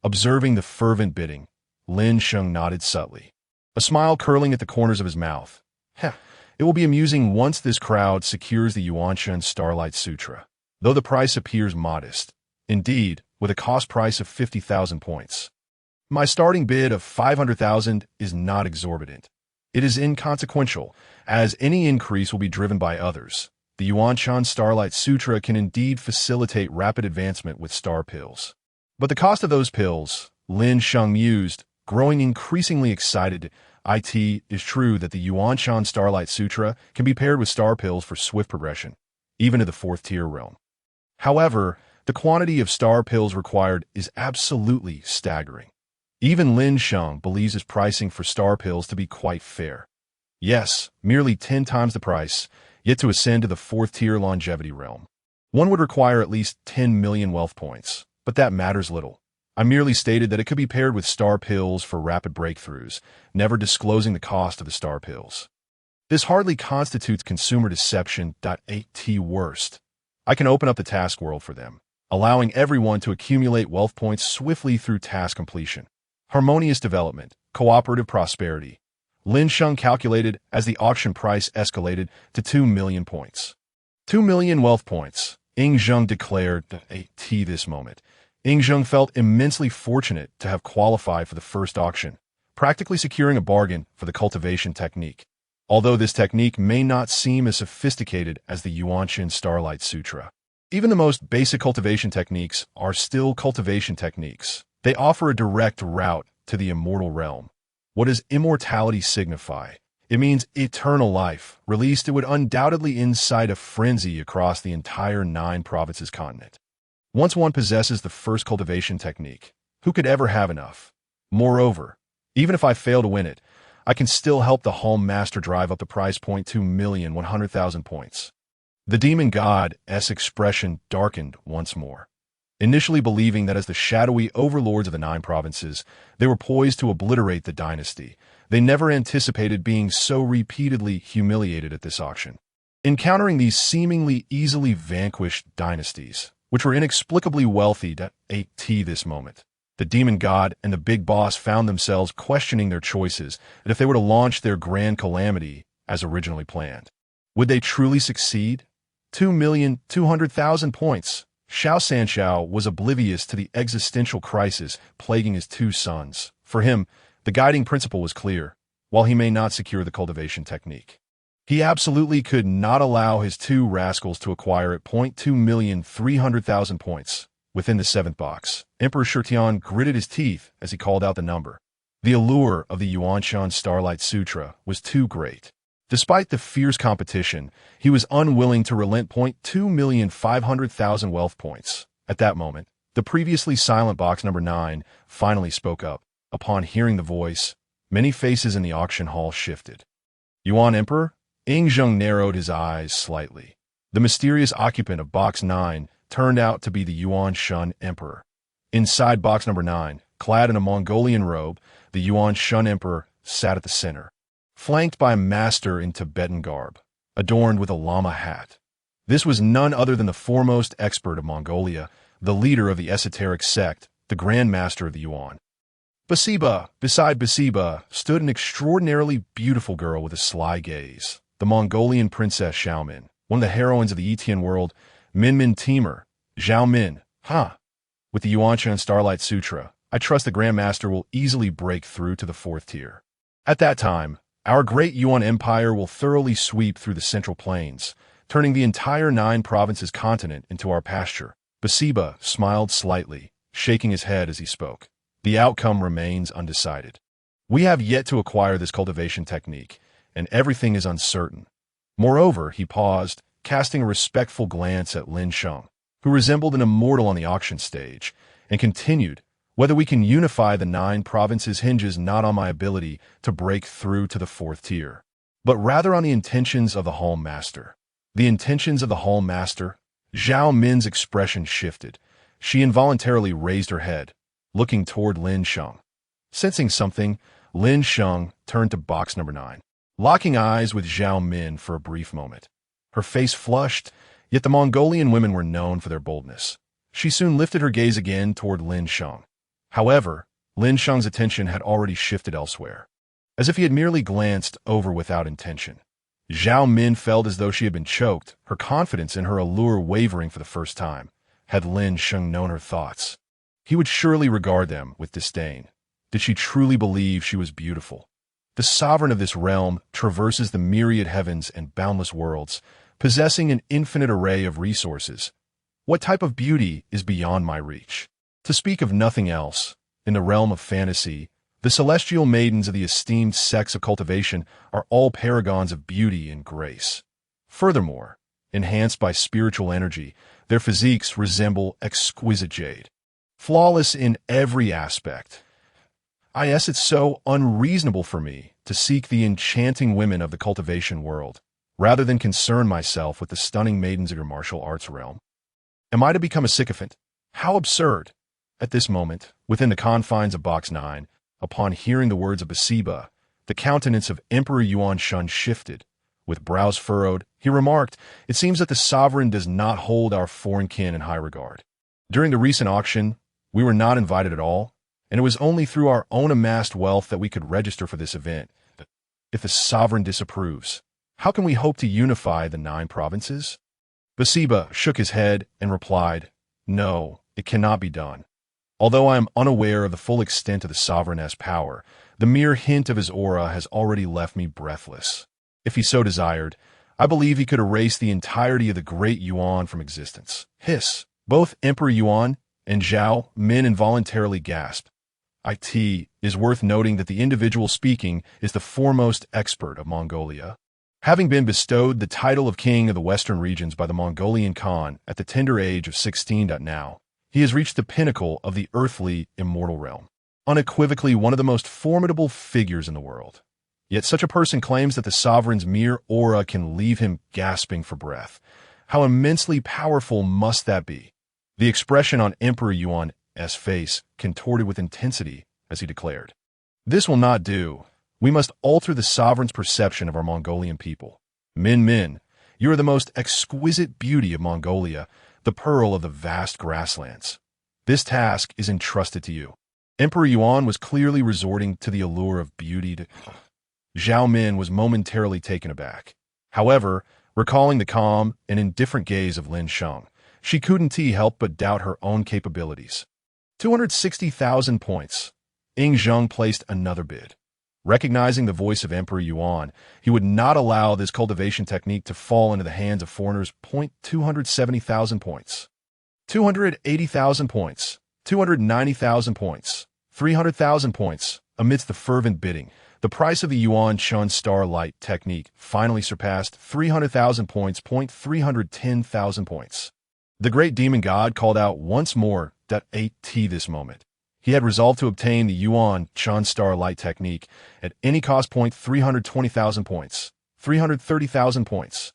Observing the fervent bidding, Lin Sheng nodded subtly, a smile curling at the corners of his mouth. It will be amusing once this crowd secures the Yuanqian Starlight Sutra, though the price appears modest. Indeed, with a cost price of 50,000 points. My starting bid of 500,000 is not exorbitant. It is inconsequential, as any increase will be driven by others. The Yuanqian Starlight Sutra can indeed facilitate rapid advancement with star pills. But the cost of those pills, Lin Sheng mused, growing increasingly excited. It is true that the Yuanqian Starlight Sutra can be paired with star pills for swift progression, even to the fourth tier realm. However, the quantity of star pills required is absolutely staggering. Even Lin Sheng believes his pricing for star pills to be quite fair. Yes, merely 10 times the price, yet to ascend to the fourth tier longevity realm. One would require at least 10 million wealth points, but that matters little. I merely stated that it could be paired with star pills for rapid breakthroughs, never disclosing the cost of the star pills. This hardly constitutes consumer deception. At worst, I can open up the task world for them, allowing everyone to accumulate wealth points swiftly through task completion. Harmonious development, cooperative prosperity. Lin Sheng calculated as the auction price escalated to 2 million points. 2 million wealth points, Ying Zheng declared at this moment. Ying Zheng felt immensely fortunate to have qualified for the first auction, practically securing a bargain for the cultivation technique. Although this technique may not seem as sophisticated as the Yuanqian Starlight Sutra, even the most basic cultivation techniques are still cultivation techniques. They offer a direct route to the immortal realm. What does immortality signify? It means eternal life. Released, it would undoubtedly incite a frenzy across the entire 9 provinces continent. Once one possesses the first cultivation technique, who could ever have enough? Moreover, even if I fail to win it, I can still help the Hall Master drive up the price point 2,100,000 points. The demon god's expression darkened once more. Initially believing that as the shadowy overlords of the 9 provinces, they were poised to obliterate the dynasty, they never anticipated being so repeatedly humiliated at this auction. Encountering these seemingly easily vanquished dynasties, which were inexplicably wealthy at this moment, the demon god and the big boss found themselves questioning their choices and if they were to launch their grand calamity as originally planned. Would they truly succeed? 2,200,000 points. Xiao Sanxiao was oblivious to the existential crisis plaguing his 2 sons. For him, the guiding principle was clear. While he may not secure the cultivation technique, he absolutely could not allow his 2 rascals to acquire at 2,300,000 points. Within the 7th box, Emperor Shitian gritted his teeth as he called out the number. The allure of the Yuanshan Starlight Sutra was too great. Despite the fierce competition, he was unwilling to relent. 2,500,000 wealth points. At that moment, the previously silent box number 9 finally spoke up. Upon hearing the voice, many faces in the auction hall shifted. Yuan Emperor? Ying Zheng narrowed his eyes slightly. The mysterious occupant of box 9 turned out to be the Yuan Shun Emperor. Inside box number 9, clad in a Mongolian robe, the Yuan Shun Emperor sat at the center, flanked by a master in Tibetan garb, adorned with a llama hat. This was none other than the foremost expert of Mongolia, the leader of the esoteric sect, the Grand Master of the Yuan. Beside Basiba stood an extraordinarily beautiful girl with a sly gaze, the Mongolian Princess Xiaomin, one of the heroines of the Etian world, Min Timur, Zhao Min, With the Yuanshan Starlight Sutra, I trust the Grand Master will easily break through to the 4th tier. At that time, our great Yuan Empire will thoroughly sweep through the Central Plains, turning the entire 9 provinces continent into our pasture. Basiba smiled slightly, shaking his head as he spoke. The outcome remains undecided. We have yet to acquire this cultivation technique, and everything is uncertain. Moreover, he paused, casting a respectful glance at Lin Sheng, who resembled an immortal on the auction stage, and continued, whether we can unify the 9 provinces hinges not on my ability to break through to the 4th tier, but rather on the intentions of the Hall Master. The intentions of the Hall Master? Zhao Min's expression shifted. She involuntarily raised her head, looking toward Lin Sheng. Sensing something, Lin Sheng turned to box number 9, locking eyes with Zhao Min for a brief moment. Her face flushed, yet the Mongolian women were known for their boldness. She soon lifted her gaze again toward Lin Sheng. However, Lin Sheng's attention had already shifted elsewhere, as if he had merely glanced over without intention. Zhao Min felt as though she had been choked, her confidence in her allure wavering for the first time. Had Lin Sheng known her thoughts, he would surely regard them with disdain. Did she truly believe she was beautiful? The sovereign of this realm traverses the myriad heavens and boundless worlds, possessing an infinite array of resources. What type of beauty is beyond my reach? To speak of nothing else, in the realm of fantasy, the celestial maidens of the esteemed sex of cultivation are all paragons of beauty and grace. Furthermore, enhanced by spiritual energy, their physiques resemble exquisite jade, flawless in every aspect. It's so unreasonable for me to seek the enchanting women of the cultivation world, rather than concern myself with the stunning maidens of your martial arts realm. Am I to become a sycophant? How absurd! At this moment, within the confines of box 9, upon hearing the words of Basiba, the countenance of Emperor Yuan Shun shifted. With brows furrowed, he remarked, "It seems that the sovereign does not hold our foreign kin in high regard. During the recent auction, we were not invited at all, and it was only through our own amassed wealth that we could register for this event. If the sovereign disapproves, how can we hope to unify the 9 provinces?" Basiba shook his head and replied, "No, it cannot be done. Although I am unaware of the full extent of the sovereign's power, the mere hint of his aura has already left me breathless. If he so desired, I believe he could erase the entirety of the great Yuan from existence." Hiss! Both Emperor Yuan and Zhao Min involuntarily gasped. It is worth noting that the individual speaking is the foremost expert of Mongolia. Having been bestowed the title of king of the western regions by the Mongolian Khan at the tender age of 16. Now, he has reached the pinnacle of the earthly immortal realm, unequivocally one of the most formidable figures in the world. Yet such a person claims that the sovereign's mere aura can leave him gasping for breath. How immensely powerful must that be? The expression on Emperor Yuan's face contorted with intensity as he declared, "This will not do. We must alter the sovereign's perception of our Mongolian people. Min, you are the most exquisite beauty of Mongolia, the pearl of the vast grasslands. This task is entrusted to you." Emperor Yuan was clearly resorting to the allure of beauty. Zhao Min was momentarily taken aback. However, recalling the calm and indifferent gaze of Lin Sheng, she couldn't help but doubt her own capabilities. 260,000 points. Ying Zheng placed another bid. Recognizing the voice of Emperor Yuan, he would not allow this cultivation technique to fall into the hands of foreigners. 270,000 points. 280,000 points. 290,000 points. 300,000 points. Amidst the fervent bidding, the price of the Yuan Chun Starlight technique finally surpassed 300,000 points. 310,000 points. The great demon god called out once more that at this moment, he had resolved to obtain the Yuan Chun Starlight technique at any cost. 320,000 points. 330,000 points.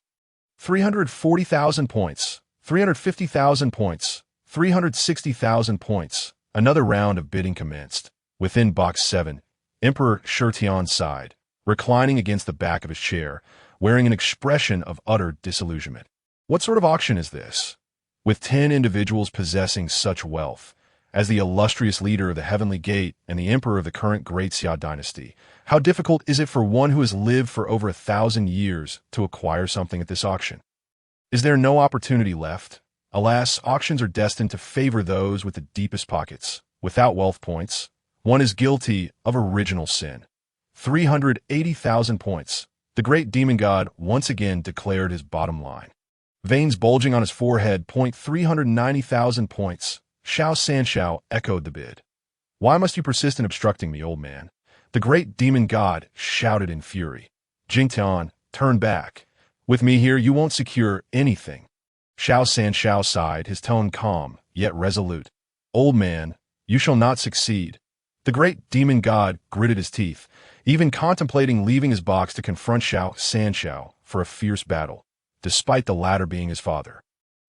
340,000 points. 350,000 points. 360,000 points. Another round of bidding commenced. Within box 7, Emperor Shitian sighed, reclining against the back of his chair, wearing an expression of utter disillusionment. What sort of auction is this? With 10 individuals possessing such wealth, as the illustrious leader of the Heavenly Gate and the emperor of the current Great Xia dynasty, how difficult is it for one who has lived for over 1,000 years to acquire something at this auction? Is there no opportunity left? Alas, auctions are destined to favor those with the deepest pockets. Without wealth points, one is guilty of original sin. 380,000 points. The great demon god once again declared his bottom line. Veins bulging on his forehead. 390,000 points. Xiao Sanxiao echoed the bid. "Why must you persist in obstructing me, old man?" The great demon god shouted in fury. "Jingtian, turn back. With me here, you won't secure anything." Xiao Sanxiao sighed, his tone calm, yet resolute. "Old man, you shall not succeed." The great demon god gritted his teeth, even contemplating leaving his box to confront Xiao Sanxiao for a fierce battle, despite the latter being his father.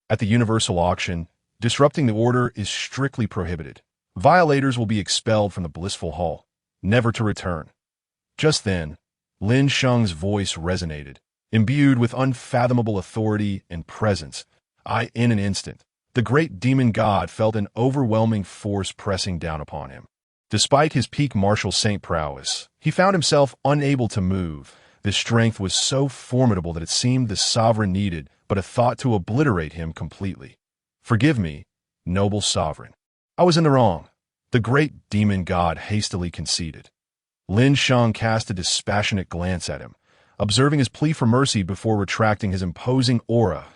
At the universal auction, disrupting the order is strictly prohibited. Violators will be expelled from the blissful hall, never to return. Just then, Lin Sheng's voice resonated, imbued with unfathomable authority and presence. In an instant, the great demon god felt an overwhelming force pressing down upon him. Despite his peak martial saint prowess, he found himself unable to move. This strength was so formidable that it seemed the sovereign needed but a thought to obliterate him completely. "Forgive me, noble sovereign. I was in the wrong," the great demon god hastily conceded. Lin Sheng cast a dispassionate glance at him, observing his plea for mercy before retracting his imposing aura.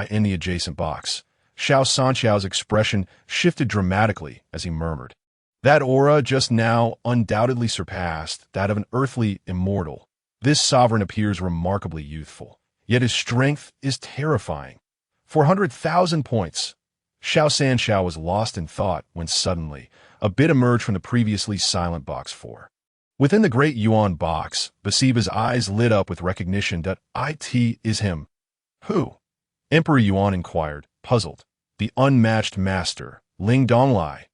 In the adjacent box, Xiao Sanxiao's expression shifted dramatically as he murmured, "That aura just now undoubtedly surpassed that of an earthly immortal. This sovereign appears remarkably youthful, yet his strength is terrifying. 400,000 points." Xiao Sanxiao was lost in thought when suddenly a bid emerged from the previously silent box 4. Within the great Yuan box, Basiba's eyes lit up with recognition that it is him. "Who?" Emperor Yuan inquired, puzzled. "The unmatched master, Ling Donglai."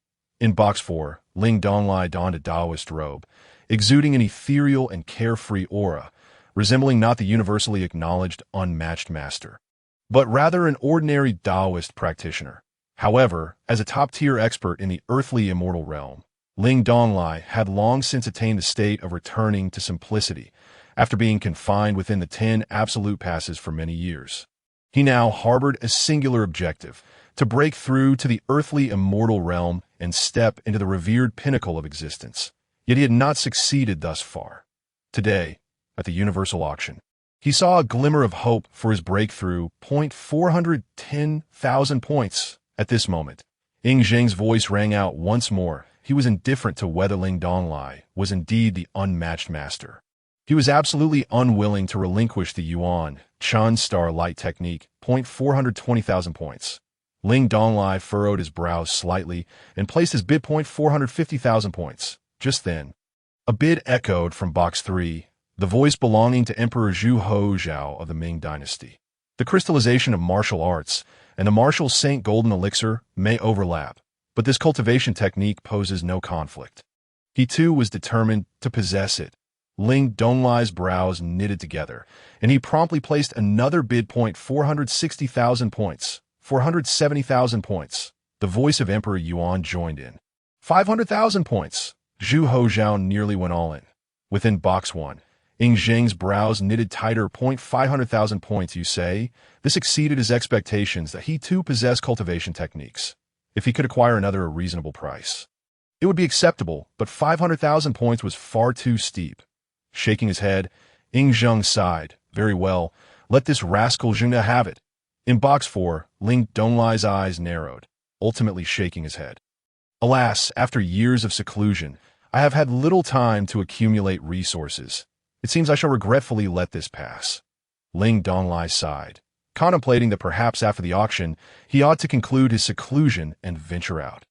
In box 4, Ling Donglai donned a Taoist robe, exuding an ethereal and carefree aura, resembling not the universally acknowledged unmatched master, but rather an ordinary Taoist practitioner. However, as a top-tier expert in the earthly immortal realm, Ling Donglai had long since attained the state of returning to simplicity after being confined within the 10 absolute passes for many years. He now harbored a singular objective: to break through to the earthly immortal realm and step into the revered pinnacle of existence. Yet he had not succeeded thus far. Today, at the universal auction, he saw a glimmer of hope for his breakthrough. 410,000 points. At this moment, Ying Zheng's voice rang out once more. He was indifferent to whether Ling Donglai was indeed the unmatched master. He was absolutely unwilling to relinquish the Yuan Chun Starlight technique. 420,000 points. Ling Donglai furrowed his brows slightly and placed his bid. 450,000 points. Just then, a bid echoed from box 3, the voice belonging to Emperor Zhu Hozhao of the Ming dynasty. The crystallization of martial arts and the Marshall Saint Golden Elixir may overlap, but this cultivation technique poses no conflict. He too was determined to possess it. Ling Donglai's brows knitted together, and he promptly placed another bid point 460,000 points, 470,000 points. The voice of Emperor Yuan joined in. 500,000 points. Zhu Hozhao nearly went all in. Within box 1, Ying Zheng's brows knitted tighter. 500,000 points, you say? This exceeded his expectations that he too possessed cultivation techniques. If he could acquire another at a reasonable price, it would be acceptable, but 500,000 points was far too steep. Shaking his head, Ying Zheng sighed. Very well, let this rascal Zheng have it. In box 4, Ling Donglai's eyes narrowed, ultimately shaking his head. Alas, after years of seclusion, I have had little time to accumulate resources. It seems I shall regretfully let this pass. Ling Donglai sighed, contemplating that perhaps after the auction, he ought to conclude his seclusion and venture out.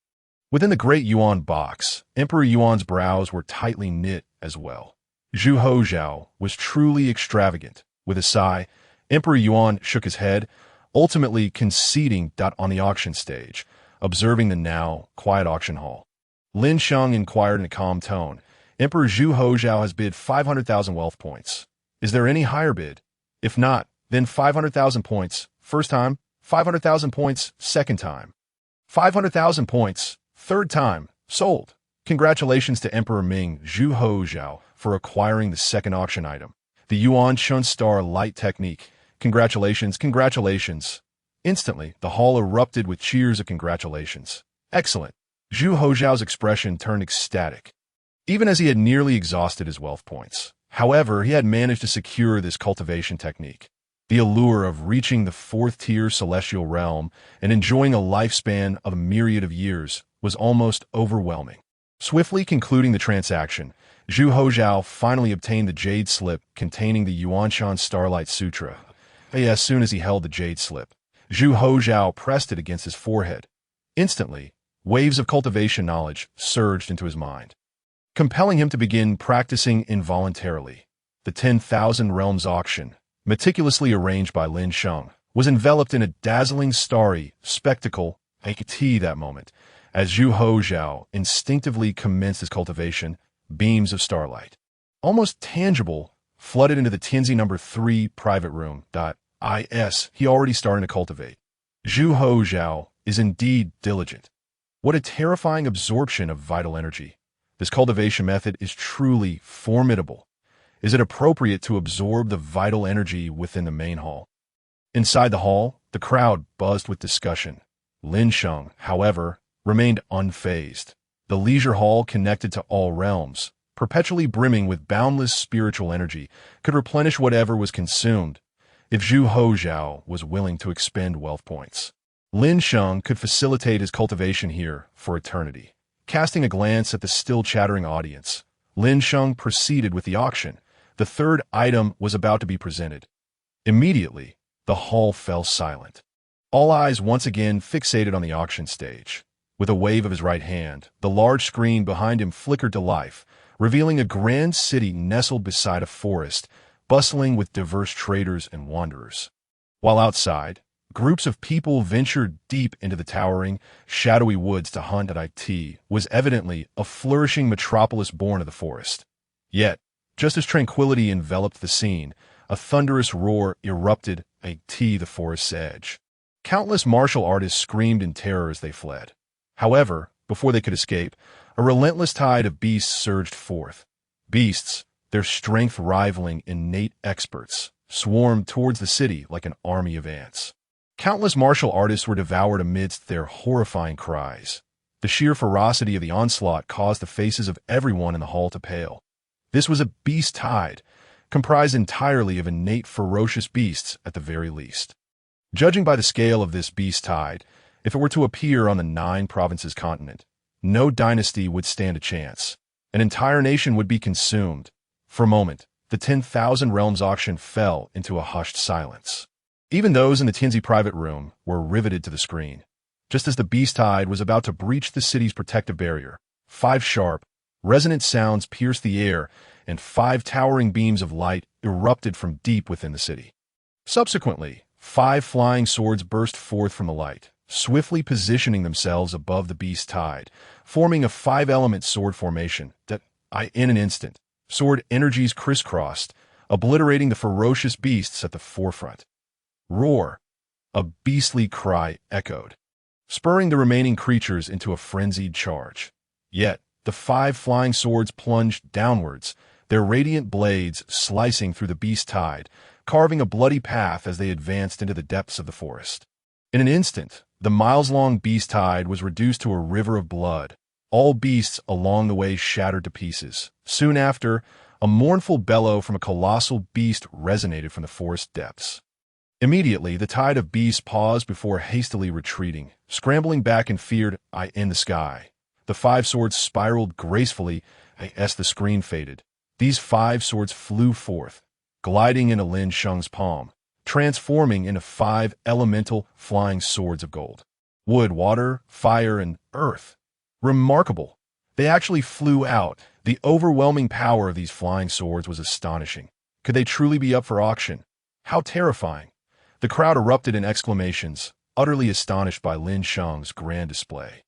Within the great Yuan box, Emperor Yuan's brows were tightly knit as well. Zhu Hozhao was truly extravagant. With a sigh, Emperor Yuan shook his head, ultimately conceding on the auction stage, observing the now quiet auction hall. Lin Sheng inquired in a calm tone, Emperor Zhu Hozhao has bid 500,000 wealth points. Is there any higher bid? If not, then 500,000 points, first time, 500,000 points, second time. 500,000 points, third time, sold. Congratulations to Emperor Ming Zhu Hozhao for acquiring the second auction item, the Yuan Shun Star Light Technique. Congratulations, congratulations. Instantly, the hall erupted with cheers of congratulations. Excellent. Zhu Hozhao's expression turned ecstatic, even as he had nearly exhausted his wealth points. However, he had managed to secure this cultivation technique. The allure of reaching the fourth-tier celestial realm and enjoying a lifespan of a myriad of years was almost overwhelming. Swiftly concluding the transaction, Zhu Hozhao finally obtained the jade slip containing the Yuanshan Starlight Sutra. As soon as he held the jade slip, Zhu Hozhao pressed it against his forehead. Instantly, waves of cultivation knowledge surged into his mind, compelling him to begin practicing involuntarily. The 10,000 Realms auction, meticulously arranged by Lin Sheng, was enveloped in a dazzling starry spectacle. That moment, as Zhu Hozhao instinctively commenced his cultivation, beams of starlight, almost tangible, flooded into the Tianxia No. 3 private room. He already started to cultivate. Zhu Hozhao is indeed diligent. What a terrifying absorption of vital energy. This cultivation method is truly formidable. Is it appropriate to absorb the vital energy within the main hall? Inside the hall, the crowd buzzed with discussion. Lin Sheng, however, remained unfazed. The leisure hall connected to all realms, perpetually brimming with boundless spiritual energy, could replenish whatever was consumed. If Zhu Hozhao was willing to expend wealth points, Lin Sheng could facilitate his cultivation here for eternity. Casting a glance at the still chattering audience, Lin Sheng proceeded with the auction. The third item was about to be presented. Immediately, the hall fell silent. All eyes once again fixated on the auction stage. With a wave of his right hand, the large screen behind him flickered to life, revealing a grand city nestled beside a forest, bustling with diverse traders and wanderers. While outside, groups of people ventured deep into the towering, shadowy woods to hunt. It was evidently a flourishing metropolis born of the forest. Yet, just as tranquility enveloped the scene, a thunderous roar erupted at the forest's edge. Countless martial artists screamed in terror as they fled. However, before they could escape, a relentless tide of beasts surged forth. Beasts, their strength rivaling innate experts, swarmed towards the city like an army of ants. Countless martial artists were devoured amidst their horrifying cries. The sheer ferocity of the onslaught caused the faces of everyone in the hall to pale. This was a beast tide, comprised entirely of innate ferocious beasts at the very least. Judging by the scale of this beast tide, if it were to appear on the 9 provinces continent, no dynasty would stand a chance. An entire nation would be consumed. For a moment, the 10,000 Realms auction fell into a hushed silence. Even those in the Tianxia private room were riveted to the screen. Just as the beast tide was about to breach the city's protective barrier, 5 sharp, resonant sounds pierced the air, and 5 towering beams of light erupted from deep within the city. Subsequently, 5 flying swords burst forth from the light, swiftly positioning themselves above the beast's tide, forming a 5-element sword formation that, in an instant, sword energies crisscrossed, obliterating the ferocious beasts at the forefront. Roar! A beastly cry echoed, spurring the remaining creatures into a frenzied charge. Yet, the 5 flying swords plunged downwards, their radiant blades slicing through the beast's tide, carving a bloody path as they advanced into the depths of the forest. In an instant, the miles-long beast tide was reduced to a river of blood, all beasts along the way shattered to pieces. Soon after, a mournful bellow from a colossal beast resonated from the forest depths. Immediately, the tide of beasts paused before hastily retreating, scrambling back in fear in the sky. The 5 swords spiraled gracefully as the screen faded. These 5 swords flew forth, gliding into Lin Sheng's palm, transforming into 5 elemental flying swords of gold. Wood, water, fire, and earth. Remarkable. They actually flew out. The overwhelming power of these flying swords was astonishing. Could they truly be up for auction? How terrifying. The crowd erupted in exclamations, utterly astonished by Lin Sheng's grand display.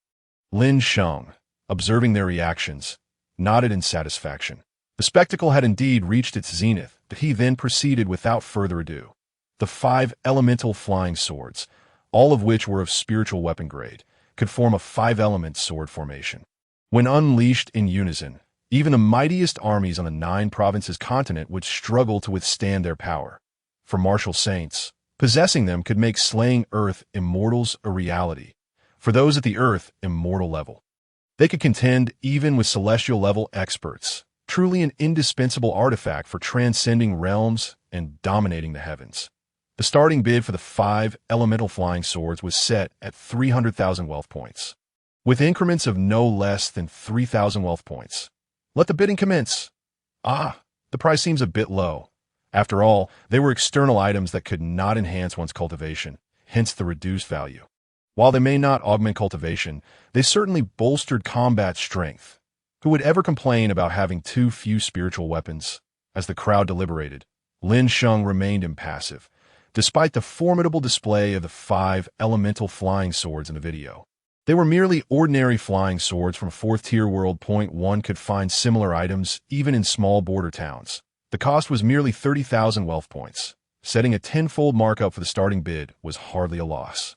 Lin Sheng, observing their reactions, nodded in satisfaction. The spectacle had indeed reached its zenith, but he then proceeded without further ado. The 5 elemental flying swords, all of which were of spiritual weapon grade, could form a 5-element sword formation. When unleashed in unison, even the mightiest armies on the 9 provinces continent would struggle to withstand their power. For martial saints, possessing them could make slaying Earth immortals a reality. For those at the Earth immortal level, they could contend even with celestial-level experts, truly an indispensable artifact for transcending realms and dominating the heavens. The starting bid for the 5 elemental flying swords was set at 300,000 wealth points, with increments of no less than 3,000 wealth points. Let the bidding commence. The price seems a bit low. After all, they were external items that could not enhance one's cultivation, hence the reduced value. While they may not augment cultivation, they certainly bolstered combat strength. Who would ever complain about having too few spiritual weapons? As the crowd deliberated, Lin Sheng remained impassive, despite the formidable display of the 5 elemental flying swords in the video. They were merely ordinary flying swords from 4th-tier world. One could find similar items even in small border towns. The cost was merely 30,000 wealth points. Setting a 10-fold markup for the starting bid was hardly a loss.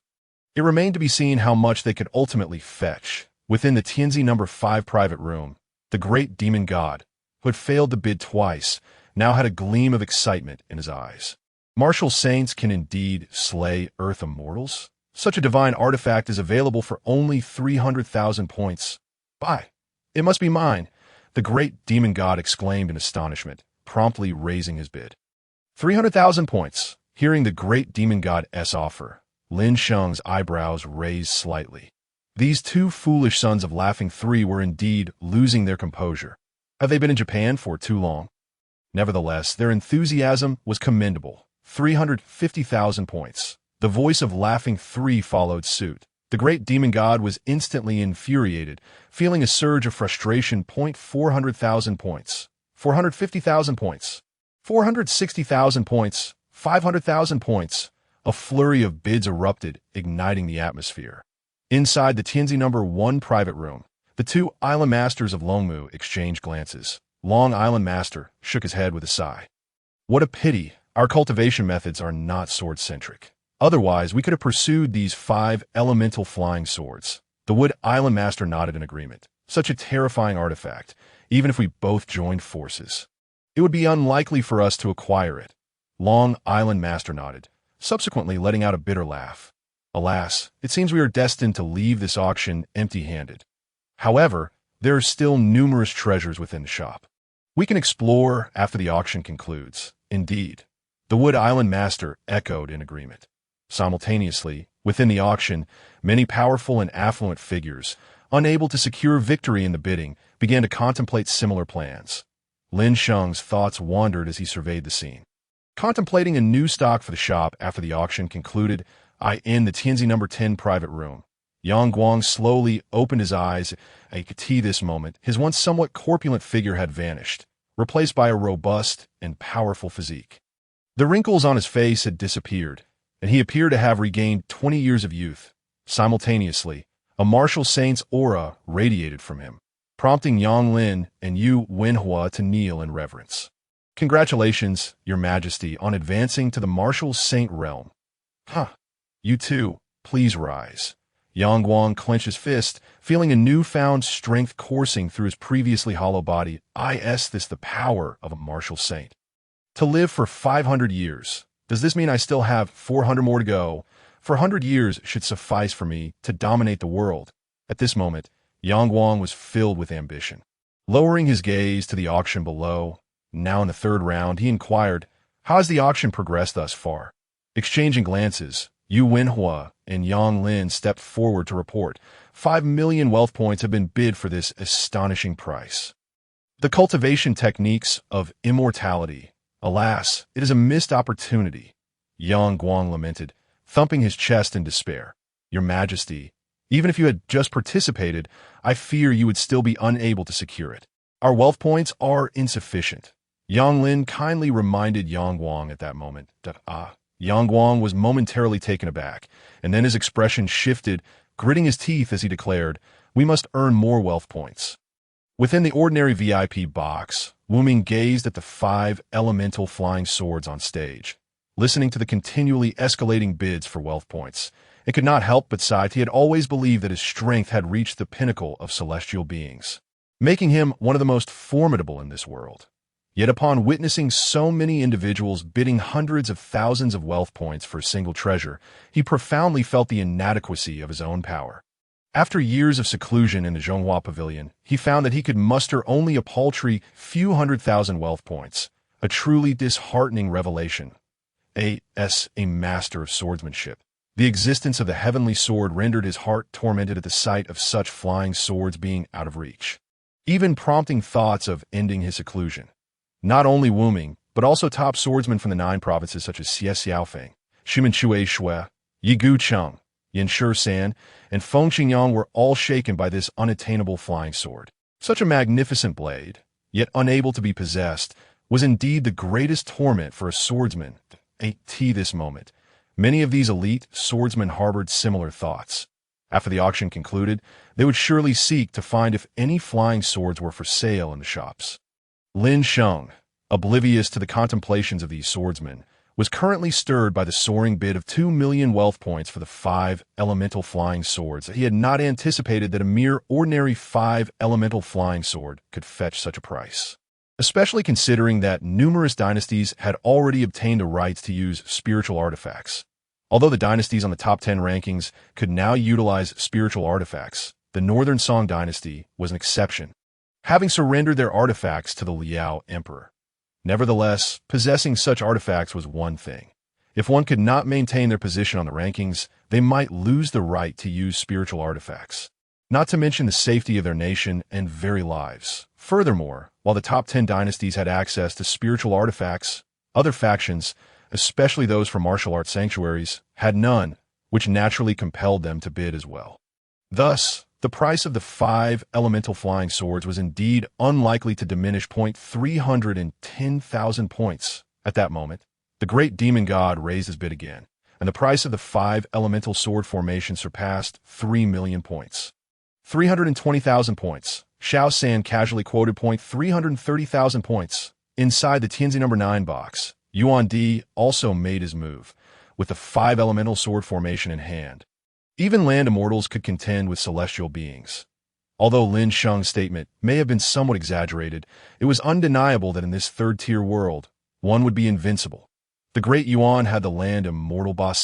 It remained to be seen how much they could ultimately fetch. Within the Tianxia No. 5 private room, the great demon god, who had failed to bid twice, now had a gleam of excitement in his eyes. Martial saints can indeed slay Earth immortals? Such a divine artifact is available for only 300,000 points. Buy. It must be mine, the great demon god exclaimed in astonishment, promptly raising his bid. 300,000 points. Hearing the great demon god's offer, Lin Sheng's eyebrows raised slightly. These 2 foolish sons of Laughing 3 were indeed losing their composure. Have they been in Japan for too long? Nevertheless, their enthusiasm was commendable. 350,000 points. The voice of Laughing 3 followed suit. The great demon god was instantly infuriated, feeling a surge of frustration. 400,000 points. 450,000 points. 460,000 points. 500,000 points. A flurry of bids erupted, igniting the atmosphere. Inside the Tianxia No. 1 private room, the 2 island masters of Longmu exchanged glances. Long Island Master shook his head with a sigh. What a pity our cultivation methods are not sword-centric. Otherwise, we could have pursued these 5 elemental flying swords. The Wood Island Master nodded in agreement. Such a terrifying artifact, even if we both joined forces. It would be unlikely for us to acquire it. Long Island Master nodded, subsequently letting out a bitter laugh. Alas, it seems we are destined to leave this auction empty-handed. However, there are still numerous treasures within the shop. We can explore after the auction concludes. Indeed, the Wood Island Master echoed in agreement. Simultaneously, within the auction, many powerful and affluent figures, unable to secure victory in the bidding, began to contemplate similar plans. Lin Sheng's thoughts wandered as he surveyed the scene. Contemplating a new stock for the shop after the auction concluded, in the Tianxia No. 10 private room. Yang Guang slowly opened his eyes. At this moment, his once somewhat corpulent figure had vanished, replaced by a robust and powerful physique. The wrinkles on his face had disappeared, and he appeared to have regained 20 years of youth. Simultaneously, a martial saint's aura radiated from him, prompting Yang Lin and Yu Wenhua to kneel in reverence. Congratulations, Your Majesty, on advancing to the martial saint realm. Huh. You too, please rise. Yang Guang clenched his fist, feeling a newfound strength coursing through his previously hollow body. This the power of a martial saint. To live for 500 years. Does this mean I still have 400 more to go? 400 years should suffice for me to dominate the world. At this moment, Yang Guang was filled with ambition. Lowering his gaze to the auction below, now in the third round, he inquired, "How has the auction progressed thus far?" Exchanging glances, Yu Wenhua and Yang Lin stepped forward to report, 5 million wealth points have been bid for this astonishing price. The cultivation techniques of immortality. Alas, it is a missed opportunity, Yang Guang lamented, thumping his chest in despair. Your Majesty, even if you had just participated, I fear you would still be unable to secure it. Our wealth points are insufficient. Yang Lin kindly reminded Yang Guang at that moment. Yang Guang was momentarily taken aback, and then his expression shifted, gritting his teeth as he declared, "We must earn more wealth points." Within the ordinary VIP box, Wu Ming gazed at the 5 elemental flying swords on stage, listening to the continually escalating bids for wealth points. It could not help but sigh. He had always believed that his strength had reached the pinnacle of celestial beings, making him one of the most formidable in this world. Yet upon witnessing so many individuals bidding hundreds of thousands of wealth points for a single treasure, he profoundly felt the inadequacy of his own power. After years of seclusion in the Zhonghua Pavilion, he found that he could muster only a paltry few 100,000 wealth points, a truly disheartening revelation. A master of swordsmanship. The existence of the heavenly sword rendered his heart tormented at the sight of such flying swords being out of reach, even prompting thoughts of ending his seclusion. Not only Wu Ming, but also top swordsmen from the 9 provinces such as Xie Xiaofeng, Shimen Chui Shui, Yi Gu Cheng, Yin Shi San, and Feng Xingyang were all shaken by this unattainable flying sword. Such a magnificent blade, yet unable to be possessed, was indeed the greatest torment for a swordsman. At this moment, many of these elite swordsmen harbored similar thoughts. After the auction concluded, they would surely seek to find if any flying swords were for sale in the shops. Lin Sheng, oblivious to the contemplations of these swordsmen, was currently stirred by the soaring bid of 2 million wealth points for the 5 elemental flying swords. He had not anticipated that a mere ordinary 5 elemental flying sword could fetch such a price, especially considering that numerous dynasties had already obtained the rights to use spiritual artifacts. Although the dynasties on the top 10 rankings could now utilize spiritual artifacts, the Northern Song dynasty was an exception, having surrendered their artifacts to the Liao Emperor. Nevertheless, possessing such artifacts was one thing. If one could not maintain their position on the rankings, they might lose the right to use spiritual artifacts, not to mention the safety of their nation and very lives. Furthermore, while the top 10 dynasties had access to spiritual artifacts, other factions, especially those from martial arts sanctuaries, had none, which naturally compelled them to bid as well. Thus, the price of the 5 elemental flying swords was indeed unlikely to diminish 310,000 points. At that moment, the great demon god raised his bid again, and the price of the 5 elemental sword formation surpassed 3 million points. 320,000 points. Xiao San casually quoted 330,000 points. Inside the Tianxia number 9 box, Yuan Di also made his move, with the 5 elemental sword formation in hand. Even land immortals could contend with celestial beings. Although Lin Sheng's statement may have been somewhat exaggerated, it was undeniable that in this third-tier world, one would be invincible. The great Yuan had the land immortal Ba.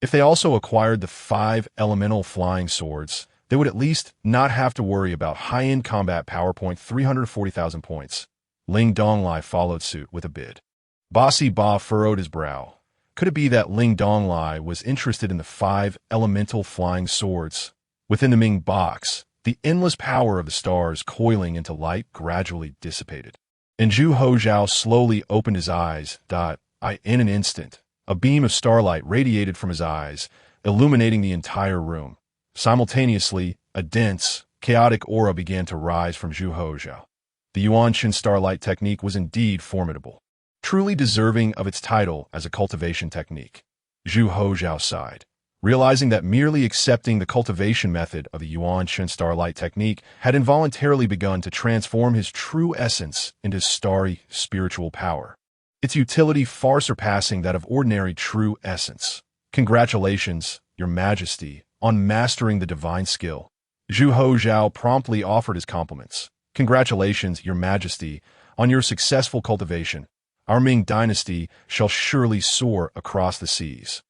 If they also acquired the 5 elemental flying swords, they would at least not have to worry about high-end combat power. 340,000 points. Ling Donglai followed suit with a bid. Ba furrowed his brow. Could it be that Ling Donglai was interested in the 5 elemental flying swords? Within the Ming box, the endless power of the stars coiling into light gradually dissipated. And Zhu Hozhao slowly opened his eyes. In an instant, a beam of starlight radiated from his eyes, illuminating the entire room. Simultaneously, a dense, chaotic aura began to rise from Zhu Hozhao. The Yuanshan starlight technique was indeed formidable, truly deserving of its title as a cultivation technique. Zhu Hozhao sighed, realizing that merely accepting the cultivation method of the Yuan Shen starlight technique had involuntarily begun to transform his true essence into starry spiritual power, its utility far surpassing that of ordinary true essence. Congratulations, Your Majesty, on mastering the divine skill. Zhu Hozhao promptly offered his compliments. Congratulations, Your Majesty, on your successful cultivation. Our Ming dynasty shall surely soar across the seas.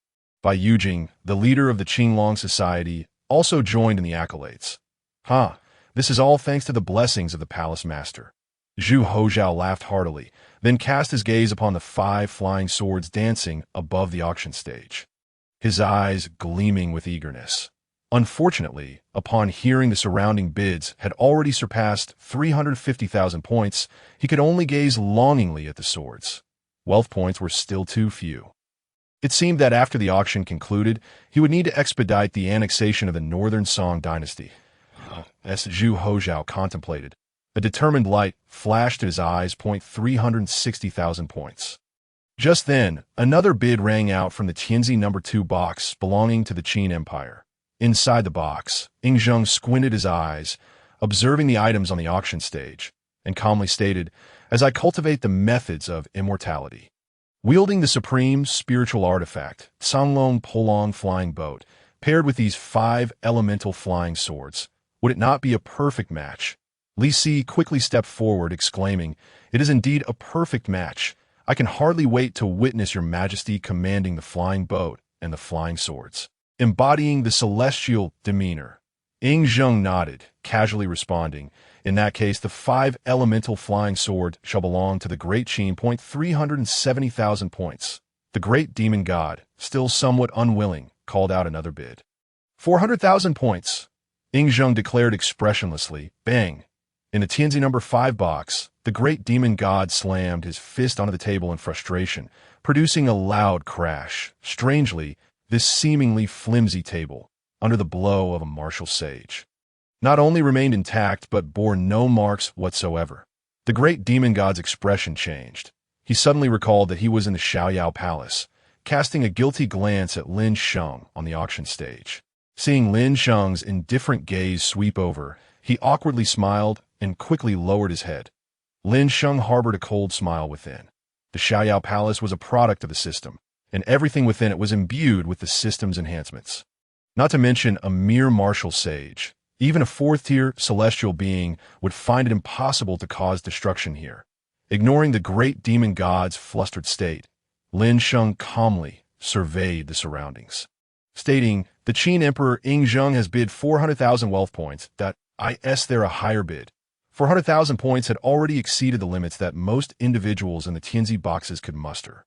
Bai Yujing, the leader of the Qinglong Society, also joined in the accolades. This is all thanks to the blessings of the palace master. Zhu Hozhao laughed heartily, then cast his gaze upon the 5 flying swords dancing above the auction stage, his eyes gleaming with eagerness. Unfortunately, upon hearing the surrounding bids had already surpassed 350,000 points, he could only gaze longingly at the swords. Wealth points were still too few. It seemed that after the auction concluded, he would need to expedite the annexation of the Northern Song dynasty. As Zhu Hozhao contemplated, a determined light flashed in his eyes. 360,000 points. Just then, another bid rang out from the Tianxia No. 2 box belonging to the Qin Empire. Inside the box, Ying Zheng squinted his eyes, observing the items on the auction stage, and calmly stated, "As I cultivate the methods of immortality, wielding the supreme spiritual artifact, Sanlong Polong flying boat, paired with these 5 elemental flying swords, would it not be a perfect match?" Li Si quickly stepped forward, exclaiming, "It is indeed a perfect match. I can hardly wait to witness Your Majesty commanding the flying boat and the flying swords, embodying the celestial demeanor." Ying Zheng nodded, casually responding, "In that case, the 5 elemental flying sword shall belong to the Great Qin. 370,000 points. The great demon god, still somewhat unwilling, called out another bid. 400,000 points. Ying Zheng declared expressionlessly. Bang! In the Tianxia No. 5 box, the great demon god slammed his fist onto the table in frustration, producing a loud crash. Strangely, this seemingly flimsy table, under the blow of a martial sage, not only remained intact but bore no marks whatsoever. The great demon god's expression changed. He suddenly recalled that he was in the Xiaoyao Palace, casting a guilty glance at Lin Sheng on the auction stage. Seeing Lin Sheng's indifferent gaze sweep over, he awkwardly smiled and quickly lowered his head. Lin Sheng harbored a cold smile within. The Xiaoyao Palace was a product of the system, and everything within it was imbued with the system's enhancements. Not to mention a mere martial sage. Even a 4th-tier celestial being would find it impossible to cause destruction here. Ignoring the great demon god's flustered state, Lin Sheng calmly surveyed the surroundings, stating, "The Qin Emperor Ying Zheng has bid 400,000 wealth points. Is there a higher bid?" 400,000 points had already exceeded the limits that most individuals in the Tianxia boxes could muster.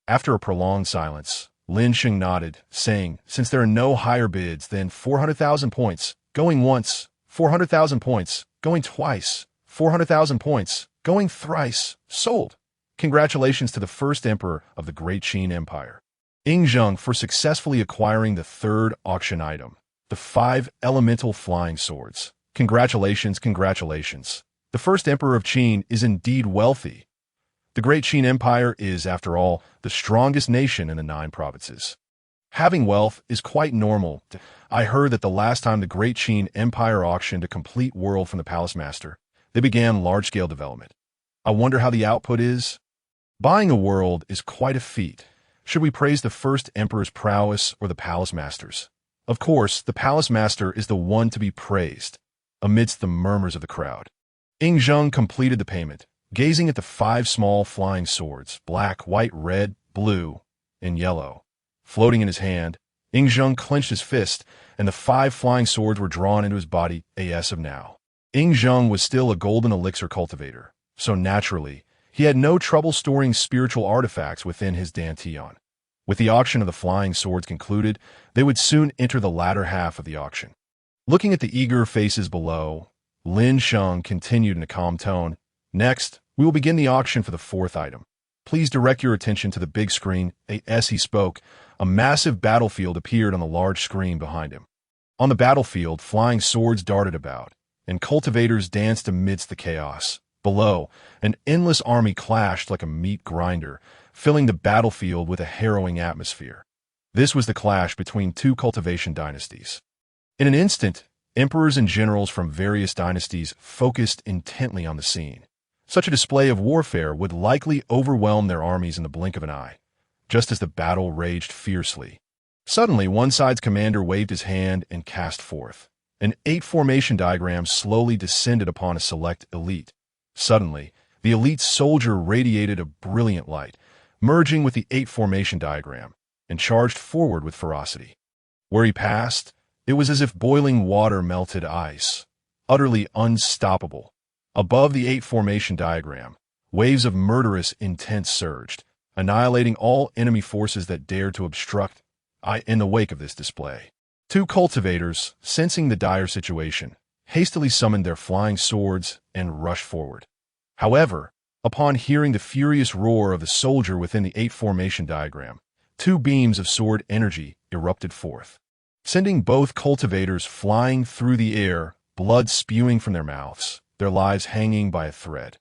After a prolonged silence, Lin Sheng nodded, saying, "Since there are no higher bids, then 400,000 points, going once, 400,000 points, going twice, 400,000 points, going thrice, sold. Congratulations to the first emperor of the Great Qin Empire, Ying Zheng, for successfully acquiring the 3rd auction item, the 5 elemental flying swords. Congratulations, congratulations. The first emperor of Qin is indeed wealthy. The Great Qin Empire is, after all, the strongest nation in the 9 provinces. Having wealth is quite normal. I heard that the last time the Great Qin Empire auctioned a complete world from the palace master, they began large-scale development. I wonder how the output is? Buying a world is quite a feat. Should we praise the first emperor's prowess or the palace master's? Of course, the palace master is the one to be praised." Amidst the murmurs of the crowd, Ying Zheng completed the payment, gazing at the 5 small flying swords, black, white, red, blue, and yellow. Floating in his hand, Ying Zheng clenched his fist, and the 5 flying swords were drawn into his body as of now. Ying Zheng was still a golden elixir cultivator, so naturally, he had no trouble storing spiritual artifacts within his dantian. With the auction of the flying swords concluded, they would soon enter the latter half of the auction. Looking at the eager faces below, Lin Sheng continued in a calm tone, "Next, we will begin the auction for the 4th item. Please direct your attention to the big screen." As he spoke, a massive battlefield appeared on the large screen behind him. On the battlefield, flying swords darted about, and cultivators danced amidst the chaos. Below, an endless army clashed like a meat grinder, filling the battlefield with a harrowing atmosphere. This was the clash between two cultivation dynasties. In an instant, emperors and generals from various dynasties focused intently on the scene. Such a display of warfare would likely overwhelm their armies in the blink of an eye, just as the battle raged fiercely. Suddenly, one side's commander waved his hand and cast forth. An 8 formation diagram slowly descended upon a select elite. Suddenly, the elite soldier radiated a brilliant light, merging with the 8 formation diagram, and charged forward with ferocity. Where he passed, it was as if boiling water melted ice, utterly unstoppable. Above the 8 formation diagram, waves of murderous intent surged, annihilating all enemy forces that dared to obstruct in the wake of this display. Two cultivators, sensing the dire situation, hastily summoned their flying swords and rushed forward. However, upon hearing the furious roar of the soldier within the 8 formation diagram, 2 beams of sword energy erupted forth, sending both cultivators flying through the air, blood spewing from their mouths, their lives hanging by a thread.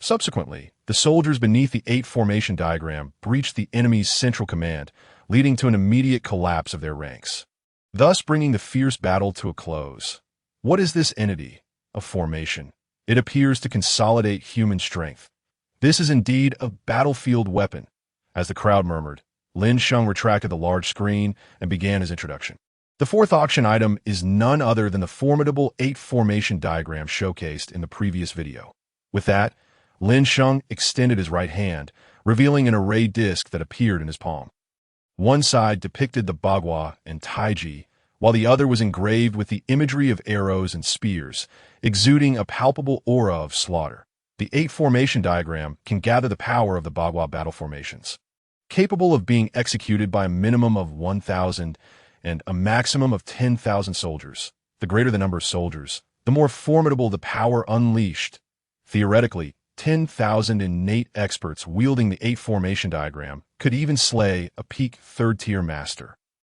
Subsequently, the soldiers beneath the 8 formation diagram breached the enemy's central command, leading to an immediate collapse of their ranks, thus bringing the fierce battle to a close. What is this entity? A formation. It appears to consolidate human strength. This is indeed a battlefield weapon. As the crowd murmured, Lin Sheng retracted the large screen and began his introduction. The fourth auction item is none other than the formidable 8 formation diagram showcased in the previous video. With that, Lin Sheng extended his right hand, revealing an array disc that appeared in his palm. One side depicted the Bagua and Taiji, while the other was engraved with the imagery of arrows and spears, exuding a palpable aura of slaughter. The 8 formation diagram can gather the power of the Bagua battle formations, capable of being executed by a minimum of 1,000 and a maximum of 10,000 soldiers. The greater the number of soldiers, the more formidable the power unleashed. Theoretically, 10,000 innate experts wielding the 8 formation diagram could even slay a peak 3rd-tier master.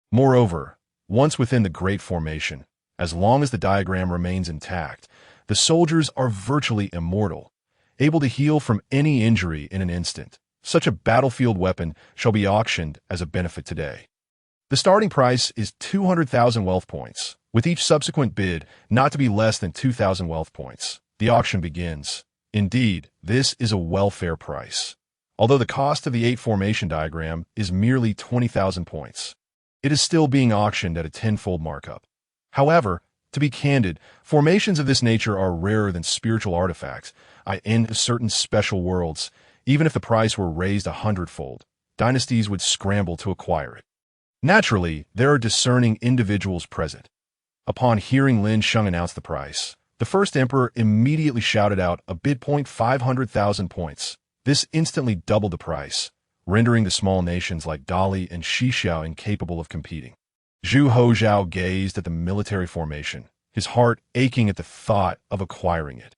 Moreover, once within the great formation, as long as the diagram remains intact, the soldiers are virtually immortal, able to heal from any injury in an instant. Such a battlefield weapon shall be auctioned as a benefit today. The starting price is 200,000 wealth points, with each subsequent bid not to be less than 2,000 wealth points. The auction begins. Indeed, this is a welfare price. Although the cost of the 8 formation diagram is merely 20,000 points, it is still being auctioned at a 10-fold markup. However, to be candid, formations of this nature are rarer than spiritual artifacts, in certain special worlds. Even if the price were raised 100-fold, dynasties would scramble to acquire it. Naturally, there are discerning individuals present. Upon hearing Lin Sheng announce the price, the first emperor immediately shouted out a bid point 500,000 points. This instantly doubled the price, rendering the small nations like Dali and Xixiao incapable of competing. Zhu Hozhao gazed at the military formation, his heart aching at the thought of acquiring it.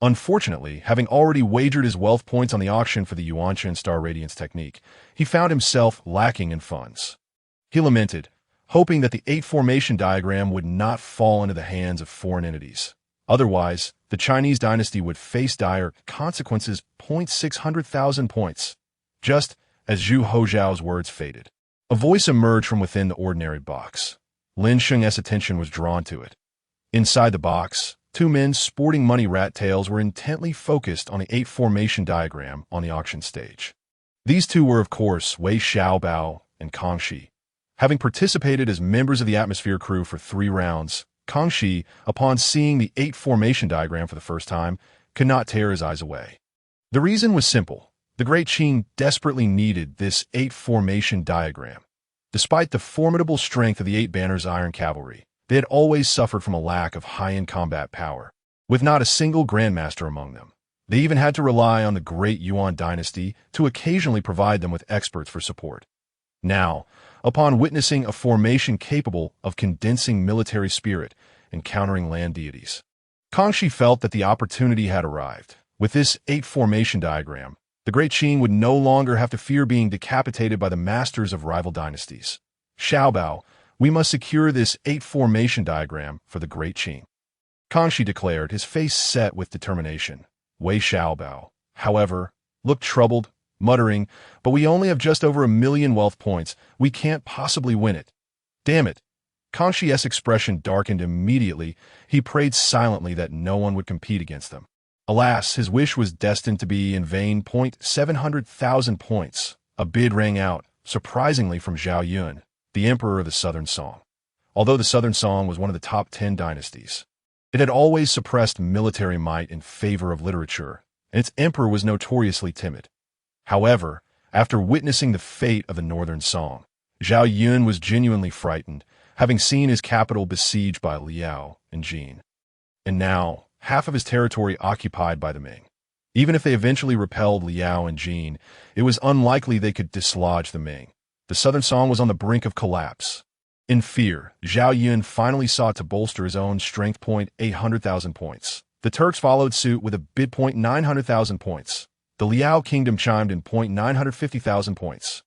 Unfortunately, having already wagered his wealth points on the auction for the Yuanchen Star Radiance technique, he found himself lacking in funds. He lamented, hoping that the 8 formation diagram would not fall into the hands of foreign entities. Otherwise, the Chinese dynasty would face dire consequences. 600,000 points. Just as Zhu Hozhao's words faded, a voice emerged from within the ordinary box. Lin Sheng's attention was drawn to it. Inside the box, 2 men sporting money rat tails were intently focused on the 8 formation diagram on the auction stage. These 2 were, of course, Wei Xiaobao and Kangxi. Having participated as members of the atmosphere crew for 3 rounds, Kangxi, upon seeing the 8 formation diagram for the first time, could not tear his eyes away. The reason was simple. The Great Qing desperately needed this 8 formation diagram. Despite the formidable strength of the 8 Banners Iron Cavalry, they had always suffered from a lack of high-end combat power, with not a single grandmaster among them. They even had to rely on the Great Yuan dynasty to occasionally provide them with experts for support. Now, upon witnessing a formation capable of condensing military spirit and countering land deities, Kangxi felt that the opportunity had arrived. With this 8 formation diagram, the Great Qing would no longer have to fear being decapitated by the masters of rival dynasties. Xiaobao, we must secure this 8 formation diagram for the Great Qing, Kangxi declared, his face set with determination. Wei Xiaobao, however, looked troubled, muttering, "But we only have just over 1,000,000 wealth points. We can't possibly win it." Damn it. Conscious expression darkened immediately. He prayed silently that no one would compete against them. Alas, his wish was destined to be in vain. 700,000 points. A bid rang out, surprisingly from Zhao Yun, the emperor of the Southern Song. Although the Southern Song was one of the top 10 dynasties, it had always suppressed military might in favor of literature, and its emperor was notoriously timid. However, after witnessing the fate of the Northern Song, Zhao Yun was genuinely frightened, having seen his capital besieged by Liao and Jin. And now, half of his territory occupied by the Ming. Even if they eventually repelled Liao and Jin, it was unlikely they could dislodge the Ming. The Southern Song was on the brink of collapse. In fear, Zhao Yun finally sought to bolster his own strength. 800,000 points. The Turks followed suit with a bid. 900,000 points. The Liao kingdom chimed in. 950,000 points.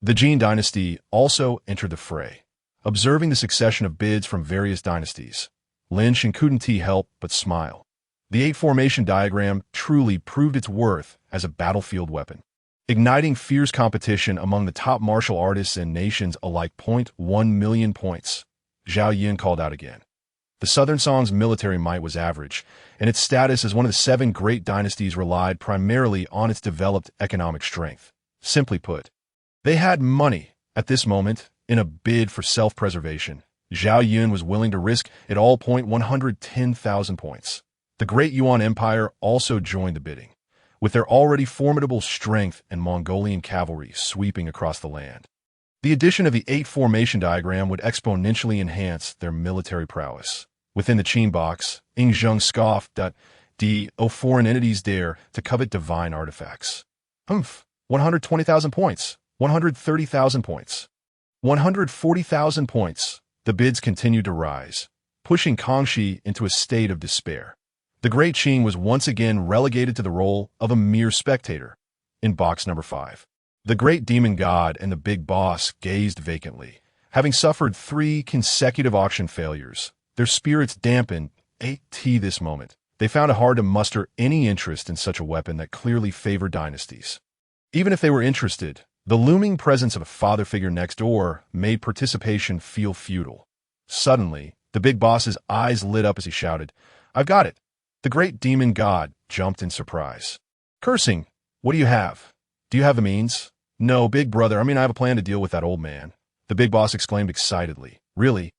The Jin dynasty also entered the fray. Observing the succession of bids from various dynasties, Lin Sheng couldn't help but smile. The 8 formation diagram truly proved its worth as a battlefield weapon, igniting fierce competition among the top martial artists and nations alike. 1,000,000 points. Zhao Yun called out again. The Southern Song's military might was average, and its status as one of the 7 great dynasties relied primarily on its developed economic strength. Simply put, they had money. At this moment, in a bid for self-preservation, Zhao Yun was willing to risk it all. 110,000 points. The Great Yuan Empire also joined the bidding, with their already formidable strength and Mongolian cavalry sweeping across the land. The addition of the 8 formation diagram would exponentially enhance their military prowess. Within the Qin box, Ying Zheng scoffed that foreign entities dare to covet divine artifacts. 120,000 points. 130,000 points. 140,000 points. The bids continued to rise, pushing Kangxi into a state of despair. The Great Qing was once again relegated to the role of a mere spectator. In box number 5, the Great Demon God and the Big Boss gazed vacantly. Having suffered 3 consecutive auction failures, their spirits dampened this moment. They found it hard to muster any interest in such a weapon that clearly favored dynasties. Even if they were interested, the looming presence of a father figure next door made participation feel futile. Suddenly, the Big Boss's eyes lit up as he shouted, "I've got it!" The Great Demon God jumped in surprise. Cursing, "What do you have? Do you have the means?" "No, big brother, I have a plan to deal with that old man," the Big Boss exclaimed excitedly. "Really?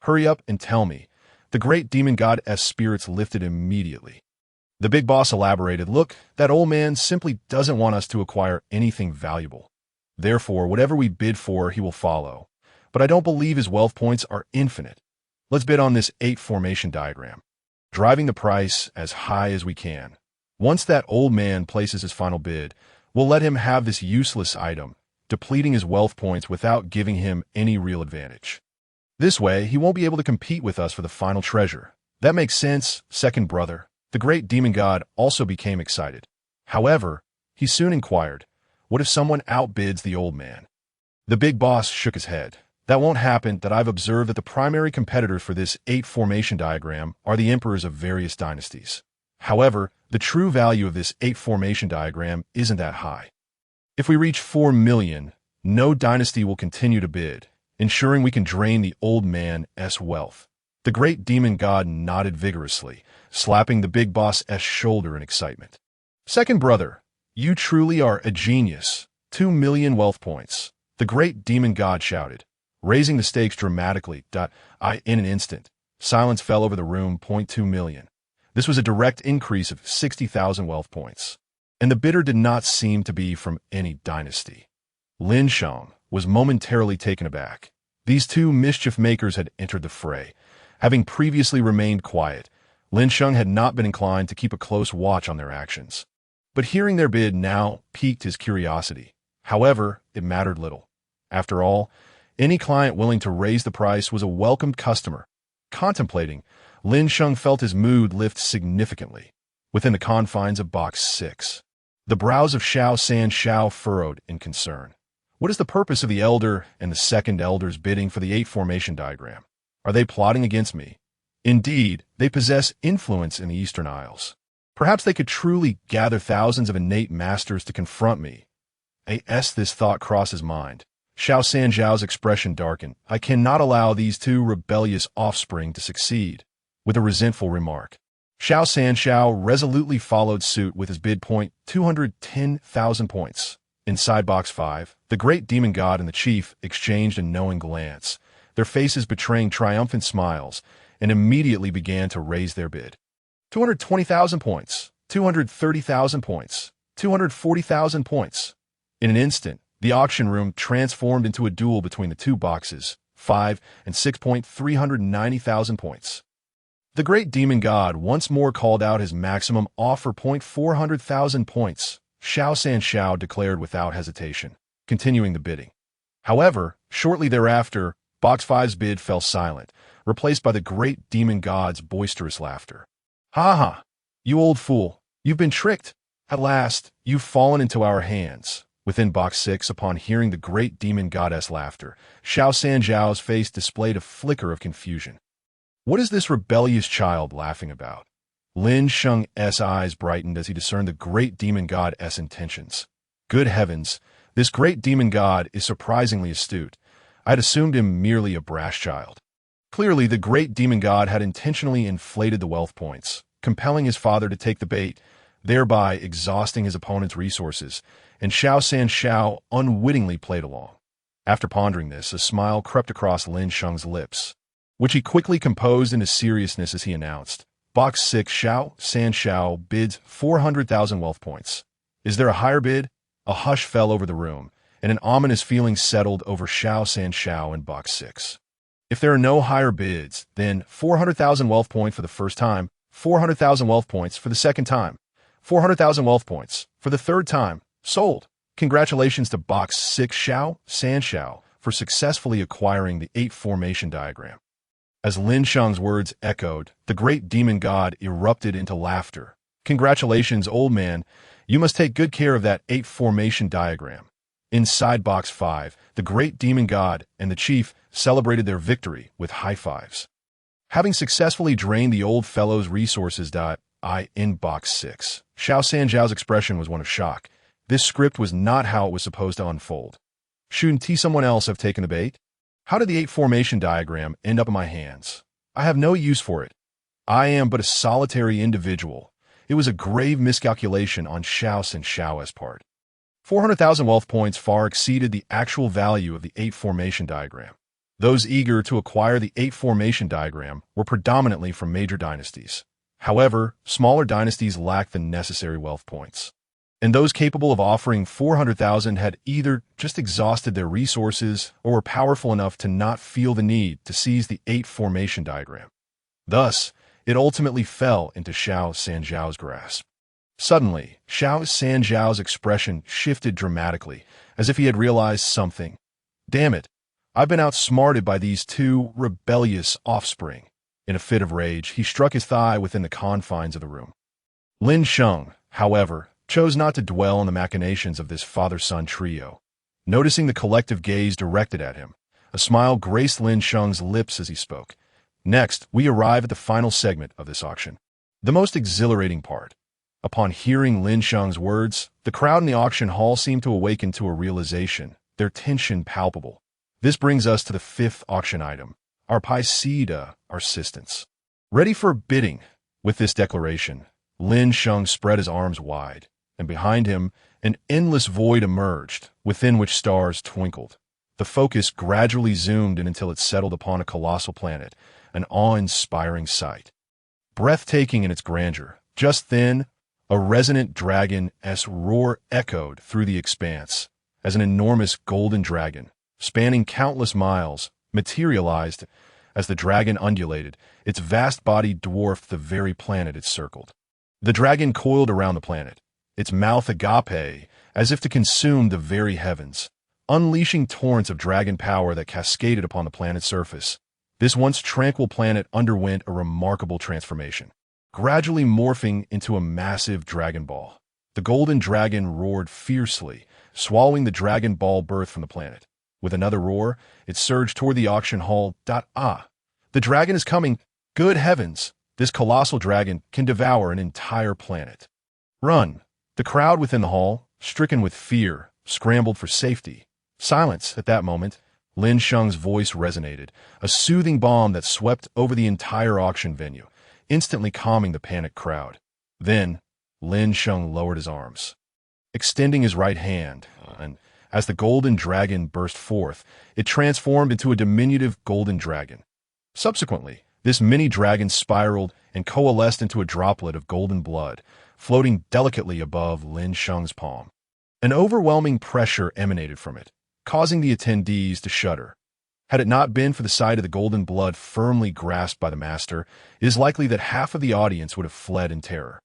Hurry up and tell me." The Great Demon God's spirits lifted immediately. The Big Boss elaborated, "Look, that old man simply doesn't want us to acquire anything valuable. Therefore, whatever we bid for, he will follow. But I don't believe his wealth points are infinite. Let's bid on this 8 formation diagram, driving the price as high as we can. Once that old man places his final bid, we'll let him have this useless item, depleting his wealth points without giving him any real advantage. This way, he won't be able to compete with us for the final treasure." "That makes sense, second brother." The Great Demon God also became excited. However, he soon inquired, "What if someone outbids the old man?" The Big Boss shook his head. "That won't happen. That I've observed that the primary competitors for this 8 formation diagram are the emperors of various dynasties. However, the true value of this 8 formation diagram isn't that high. If we reach 4 million, no dynasty will continue to bid, ensuring we can drain the old man's wealth." The Great Demon God nodded vigorously, slapping the Big Boss's shoulder in excitement. "Second brother, you truly are a genius. 2 million wealth points." The Great Demon God shouted, raising the stakes dramatically. In an instant, silence fell over the room. 2 million. This was a direct increase of 60,000 wealth points. And the bidder did not seem to be from any dynasty. Lin Sheng was momentarily taken aback. These 2 mischief makers had entered the fray. Having previously remained quiet, Lin Sheng had not been inclined to keep a close watch on their actions. But hearing their bid now piqued his curiosity. However, it mattered little. After all, any client willing to raise the price was a welcomed customer. Contemplating, Lin Sheng felt his mood lift significantly. Within the confines of box 6, the brows of Xiao San furrowed in concern. What is the purpose of the elder and the second elders bidding for the 8 formation diagram? Are they plotting against me? Indeed, they possess influence in the Eastern Isles. Perhaps they could truly gather thousands of innate masters to confront me. As this thought crossed his mind, Xiao Sanjiao's expression darkened. I cannot allow these two rebellious offspring to succeed. With a resentful remark, Xiao Sanjiao resolutely followed suit with his bid point 210,000 points. Inside box 5, the great demon god and the chief exchanged a knowing glance, their faces betraying triumphant smiles, and immediately began to raise their bid. 220,000 points, 230,000 points, 240,000 points. In an instant, the auction room transformed into a duel between the two boxes, 5 and 6.390,000 points. The great demon god once more called out his maximum offer point 400,000 points. Xiao Sanjiao declared without hesitation, continuing the bidding. However, shortly thereafter, box 5's bid fell silent, replaced by the great demon god's boisterous laughter. Ha ha! You old fool! You've been tricked! At last, you've fallen into our hands. Within box 6, upon hearing the great demon goddess laughter, Xiao Sanjiao's face displayed a flicker of confusion. What is this rebellious child laughing about? Lin Sheng's eyes brightened as he discerned the great demon god's intentions. Good heavens, this great demon god is surprisingly astute. I had assumed him merely a brash child. Clearly, the great demon god had intentionally inflated the wealth points, compelling his father to take the bait, thereby exhausting his opponent's resources, and Xiao Sanjiao unwittingly played along. After pondering this, a smile crept across Lin Sheng's lips, which he quickly composed into seriousness as he announced, Box 6, Xiao Sanjiao bids 400,000 wealth points. Is there a higher bid? A hush fell over the room, and an ominous feeling settled over Xiao Sanjiao in Box 6. If there are no higher bids, then 400,000 wealth points for the first time, 400,000 wealth points for the second time, 400,000 wealth points for the third time. Sold. Congratulations to Box 6 Xiao Sanjiao for successfully acquiring the 8 formation diagram. As Lin Sheng's words echoed, the great demon god erupted into laughter. Congratulations, old man. You must take good care of that 8 formation diagram. Inside box 5, the great demon god and the chief celebrated their victory with high fives. Having successfully drained the old fellow's resources, in box 6, Xiao Sanjiao's expression was one of shock. This script was not how it was supposed to unfold. Shouldn't someone else have taken the bait? How did the 8 formation diagram end up in my hands? I have no use for it. I am but a solitary individual. It was a grave miscalculation on Xiao Sanjiao's part. 400,000 wealth points far exceeded the actual value of the 8 formation diagram. Those eager to acquire the 8 formation diagram were predominantly from major dynasties. However, smaller dynasties lacked the necessary wealth points. And those capable of offering 400,000 had either just exhausted their resources or were powerful enough to not feel the need to seize the 8 formation diagram. Thus, it ultimately fell into Xiao Sanjiao's grasp. Suddenly, Xiao Sanjiao's expression shifted dramatically, as if he had realized something. Damn it, I've been outsmarted by these two rebellious offspring. In a fit of rage, he struck his thigh within the confines of the room. Lin Sheng, however, chose not to dwell on the machinations of this father-son trio. Noticing the collective gaze directed at him, a smile graced Lin Sheng's lips as he spoke. Next, we arrive at the final segment of this auction, the most exhilarating part. Upon hearing Lin Sheng's words, the crowd in the auction hall seemed to awaken to a realization, their tension palpable. This brings us to the 5th auction item, our Paisida assistants. Ready for bidding. With this declaration, Lin Sheng spread his arms wide, and behind him, an endless void emerged, within which stars twinkled. The focus gradually zoomed in until it settled upon a colossal planet, an awe-inspiring sight. Breathtaking in its grandeur, just then, a resonant dragon's roar echoed through the expanse, as an enormous golden dragon, spanning countless miles, materialized. As the dragon undulated, its vast body dwarfed the very planet it circled. The dragon coiled around the planet, its mouth agape, as if to consume the very heavens, unleashing torrents of dragon power that cascaded upon the planet's surface. This once tranquil planet underwent a remarkable transformation, gradually morphing into a massive dragon ball. The golden dragon roared fiercely, swallowing the dragon ball birth from the planet. With another roar, it surged toward the auction hall. The dragon is coming! Good heavens! This colossal dragon can devour an entire planet. Run! The crowd within the hall, stricken with fear, scrambled for safety. Silence at that moment. Lin Sheng's voice resonated, a soothing balm that swept over the entire auction venue, instantly calming the panicked crowd. Then, Lin Sheng lowered his arms, extending his right hand, and as the golden dragon burst forth, it transformed into a diminutive golden dragon. Subsequently, this mini dragon spiraled and coalesced into a droplet of golden blood, floating delicately above Lin Sheng's palm. An overwhelming pressure emanated from it, causing the attendees to shudder. Had it not been for the sight of the golden blood firmly grasped by the master, it is likely that half of the audience would have fled in terror.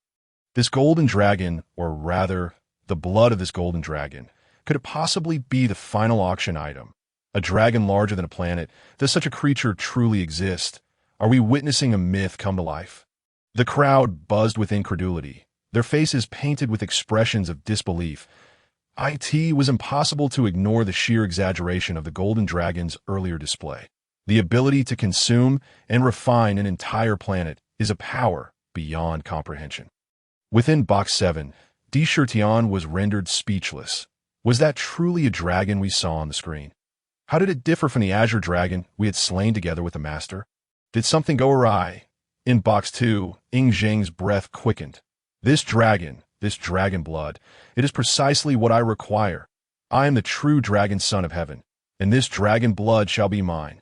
This golden dragon, or rather, the blood of this golden dragon, could it possibly be the final auction item? A dragon larger than a planet? Does such a creature truly exist? Are we witnessing a myth come to life? The crowd buzzed with incredulity, their faces painted with expressions of disbelief. It was impossible to ignore the sheer exaggeration of the golden dragon's earlier display. The ability to consume and refine an entire planet is a power beyond comprehension. Within Box 7, Shitian was rendered speechless. Was that truly a dragon we saw on the screen? How did it differ from the azure dragon we had slain together with the master? Did something go awry? In Box 2, Ying Zheng's breath quickened. This dragon blood, it is precisely what I require. I am the true dragon son of heaven, and this dragon blood shall be mine.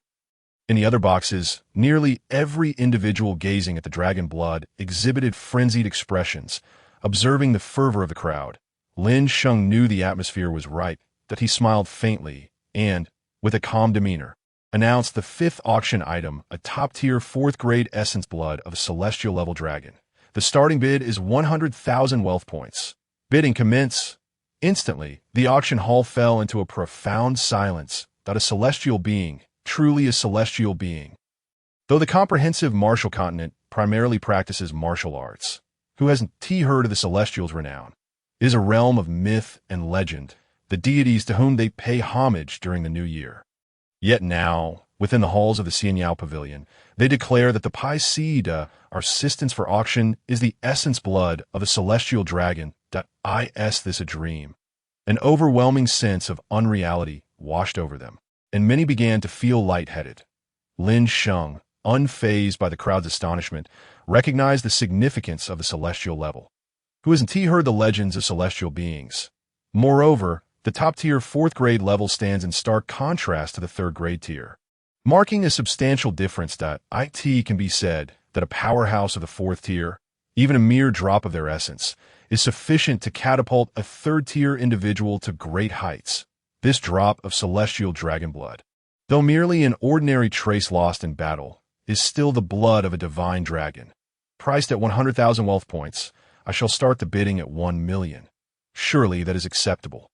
In the other boxes, nearly every individual gazing at the dragon blood exhibited frenzied expressions, observing the fervor of the crowd. Lin Sheng knew the atmosphere was right, that he smiled faintly, and, with a calm demeanor, announced the fifth auction item, a top-tier 4th-grade essence blood of a celestial-level dragon. The starting bid is 100,000 wealth points. Bidding commence. Instantly, the auction hall fell into a profound silence. That a celestial being, truly a celestial being. Though the comprehensive martial continent primarily practices martial arts, who hasn't heard of the celestials' renown? It is a realm of myth and legend, the deities to whom they pay homage during the new year. Yet now, within the halls of the Xianyao Pavilion, they declare that the Pai Seed, our assistance for auction, is the essence blood of a celestial dragon. Is this a dream? An overwhelming sense of unreality washed over them, and many began to feel lightheaded. Lin Sheng, unfazed by the crowd's astonishment, recognized the significance of the celestial level. Who hasn't heard the legends of celestial beings? Moreover, the top-tier 4th-grade level stands in stark contrast to the 3rd-grade tier, marking a substantial difference. It can be said that a powerhouse of the 4th tier, even a mere drop of their essence, is sufficient to catapult a 3rd-tier individual to great heights. This drop of celestial dragon blood, though merely an ordinary trace lost in battle, is still the blood of a divine dragon. Priced at 100,000 wealth points, I shall start the bidding at 1 million. Surely that is acceptable.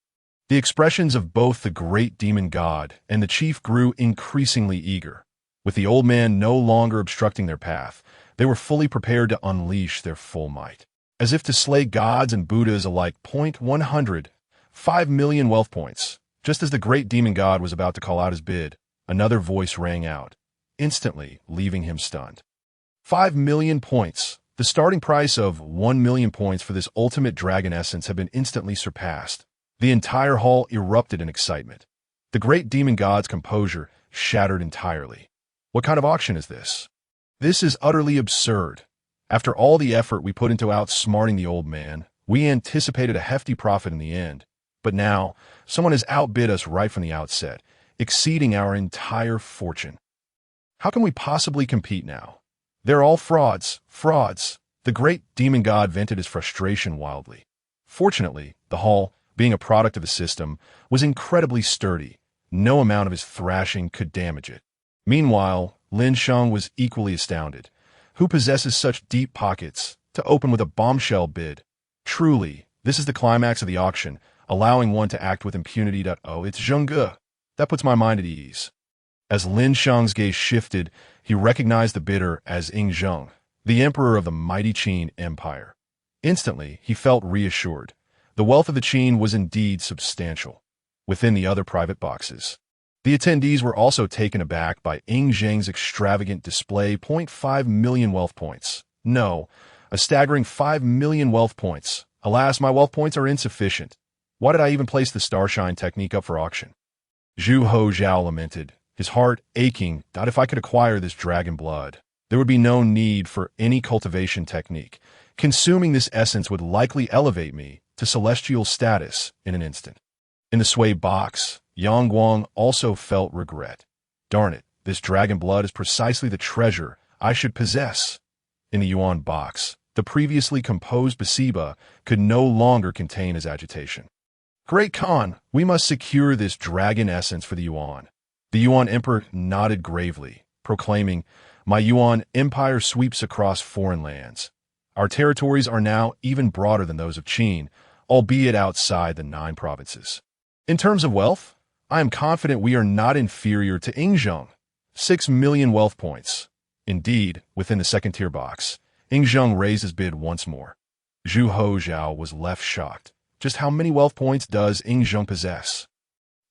The expressions of both the great demon god and the chief grew increasingly eager. With the old man no longer obstructing their path, they were fully prepared to unleash their full might. As if to slay gods and Buddhas alike. 5 million wealth points. Just as the great demon god was about to call out his bid, another voice rang out, instantly leaving him stunned. 5 million points. The starting price of 1 million points for this ultimate dragon essence had been instantly surpassed. The entire hall erupted in excitement. The great demon god's composure shattered entirely. What kind of auction is this? This is utterly absurd. After all the effort we put into outsmarting the old man, we anticipated a hefty profit in the end. But now, someone has outbid us right from the outset, exceeding our entire fortune. How can we possibly compete now? They're all frauds. The great demon god vented his frustration wildly. Fortunately, the hall, being a product of the system, was incredibly sturdy. No amount of his thrashing could damage it. Meanwhile, Lin Sheng was equally astounded. Who possesses such deep pockets to open with a bombshell bid? Truly, this is the climax of the auction, allowing one to act with impunity. It's Zheng. That puts my mind at ease. As Lin Sheng's gaze shifted, he recognized the bidder as Ying Zheng, the emperor of the mighty Qin Empire. Instantly, he felt reassured. The wealth of the Qin was indeed substantial. Within the other private boxes, the attendees were also taken aback by Ying Zheng's extravagant display. 5 million wealth points. No, a staggering 5 million wealth points. Alas, my wealth points are insufficient. Why did I even place the starshine technique up for auction? Zhu Hozhao lamented, his heart aching that if I could acquire this dragon blood, there would be no need for any cultivation technique. Consuming this essence would likely elevate me to celestial status in an instant. In the sway box, Yang Guang also felt regret. Darn it, this dragon blood is precisely the treasure I should possess. In the yuan box, the previously composed Basiba could no longer contain his agitation. Great Khan, we must secure this dragon essence for the yuan. The yuan emperor nodded gravely, proclaiming, my yuan empire sweeps across foreign lands. Our territories are now even broader than those of Qin, albeit outside the 9 provinces. In terms of wealth, I am confident we are not inferior to Ying Zheng. 6 million wealth points. Indeed, within the second-tier box, Ying Zheng raised his bid once more. Zhu Hozhao was left shocked. Just how many wealth points does Ying Zheng possess?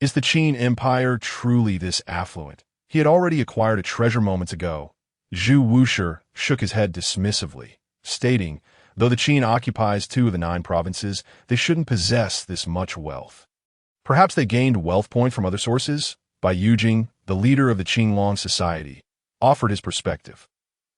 Is the Qin Empire truly this affluent? He had already acquired a treasure moments ago. Zhu Wushi shook his head dismissively, stating, though the Qin occupies 2 of the 9 provinces, they shouldn't possess this much wealth. Perhaps they gained wealth point from other sources? Bai Yujing, the leader of the Qinglong society, offered his perspective.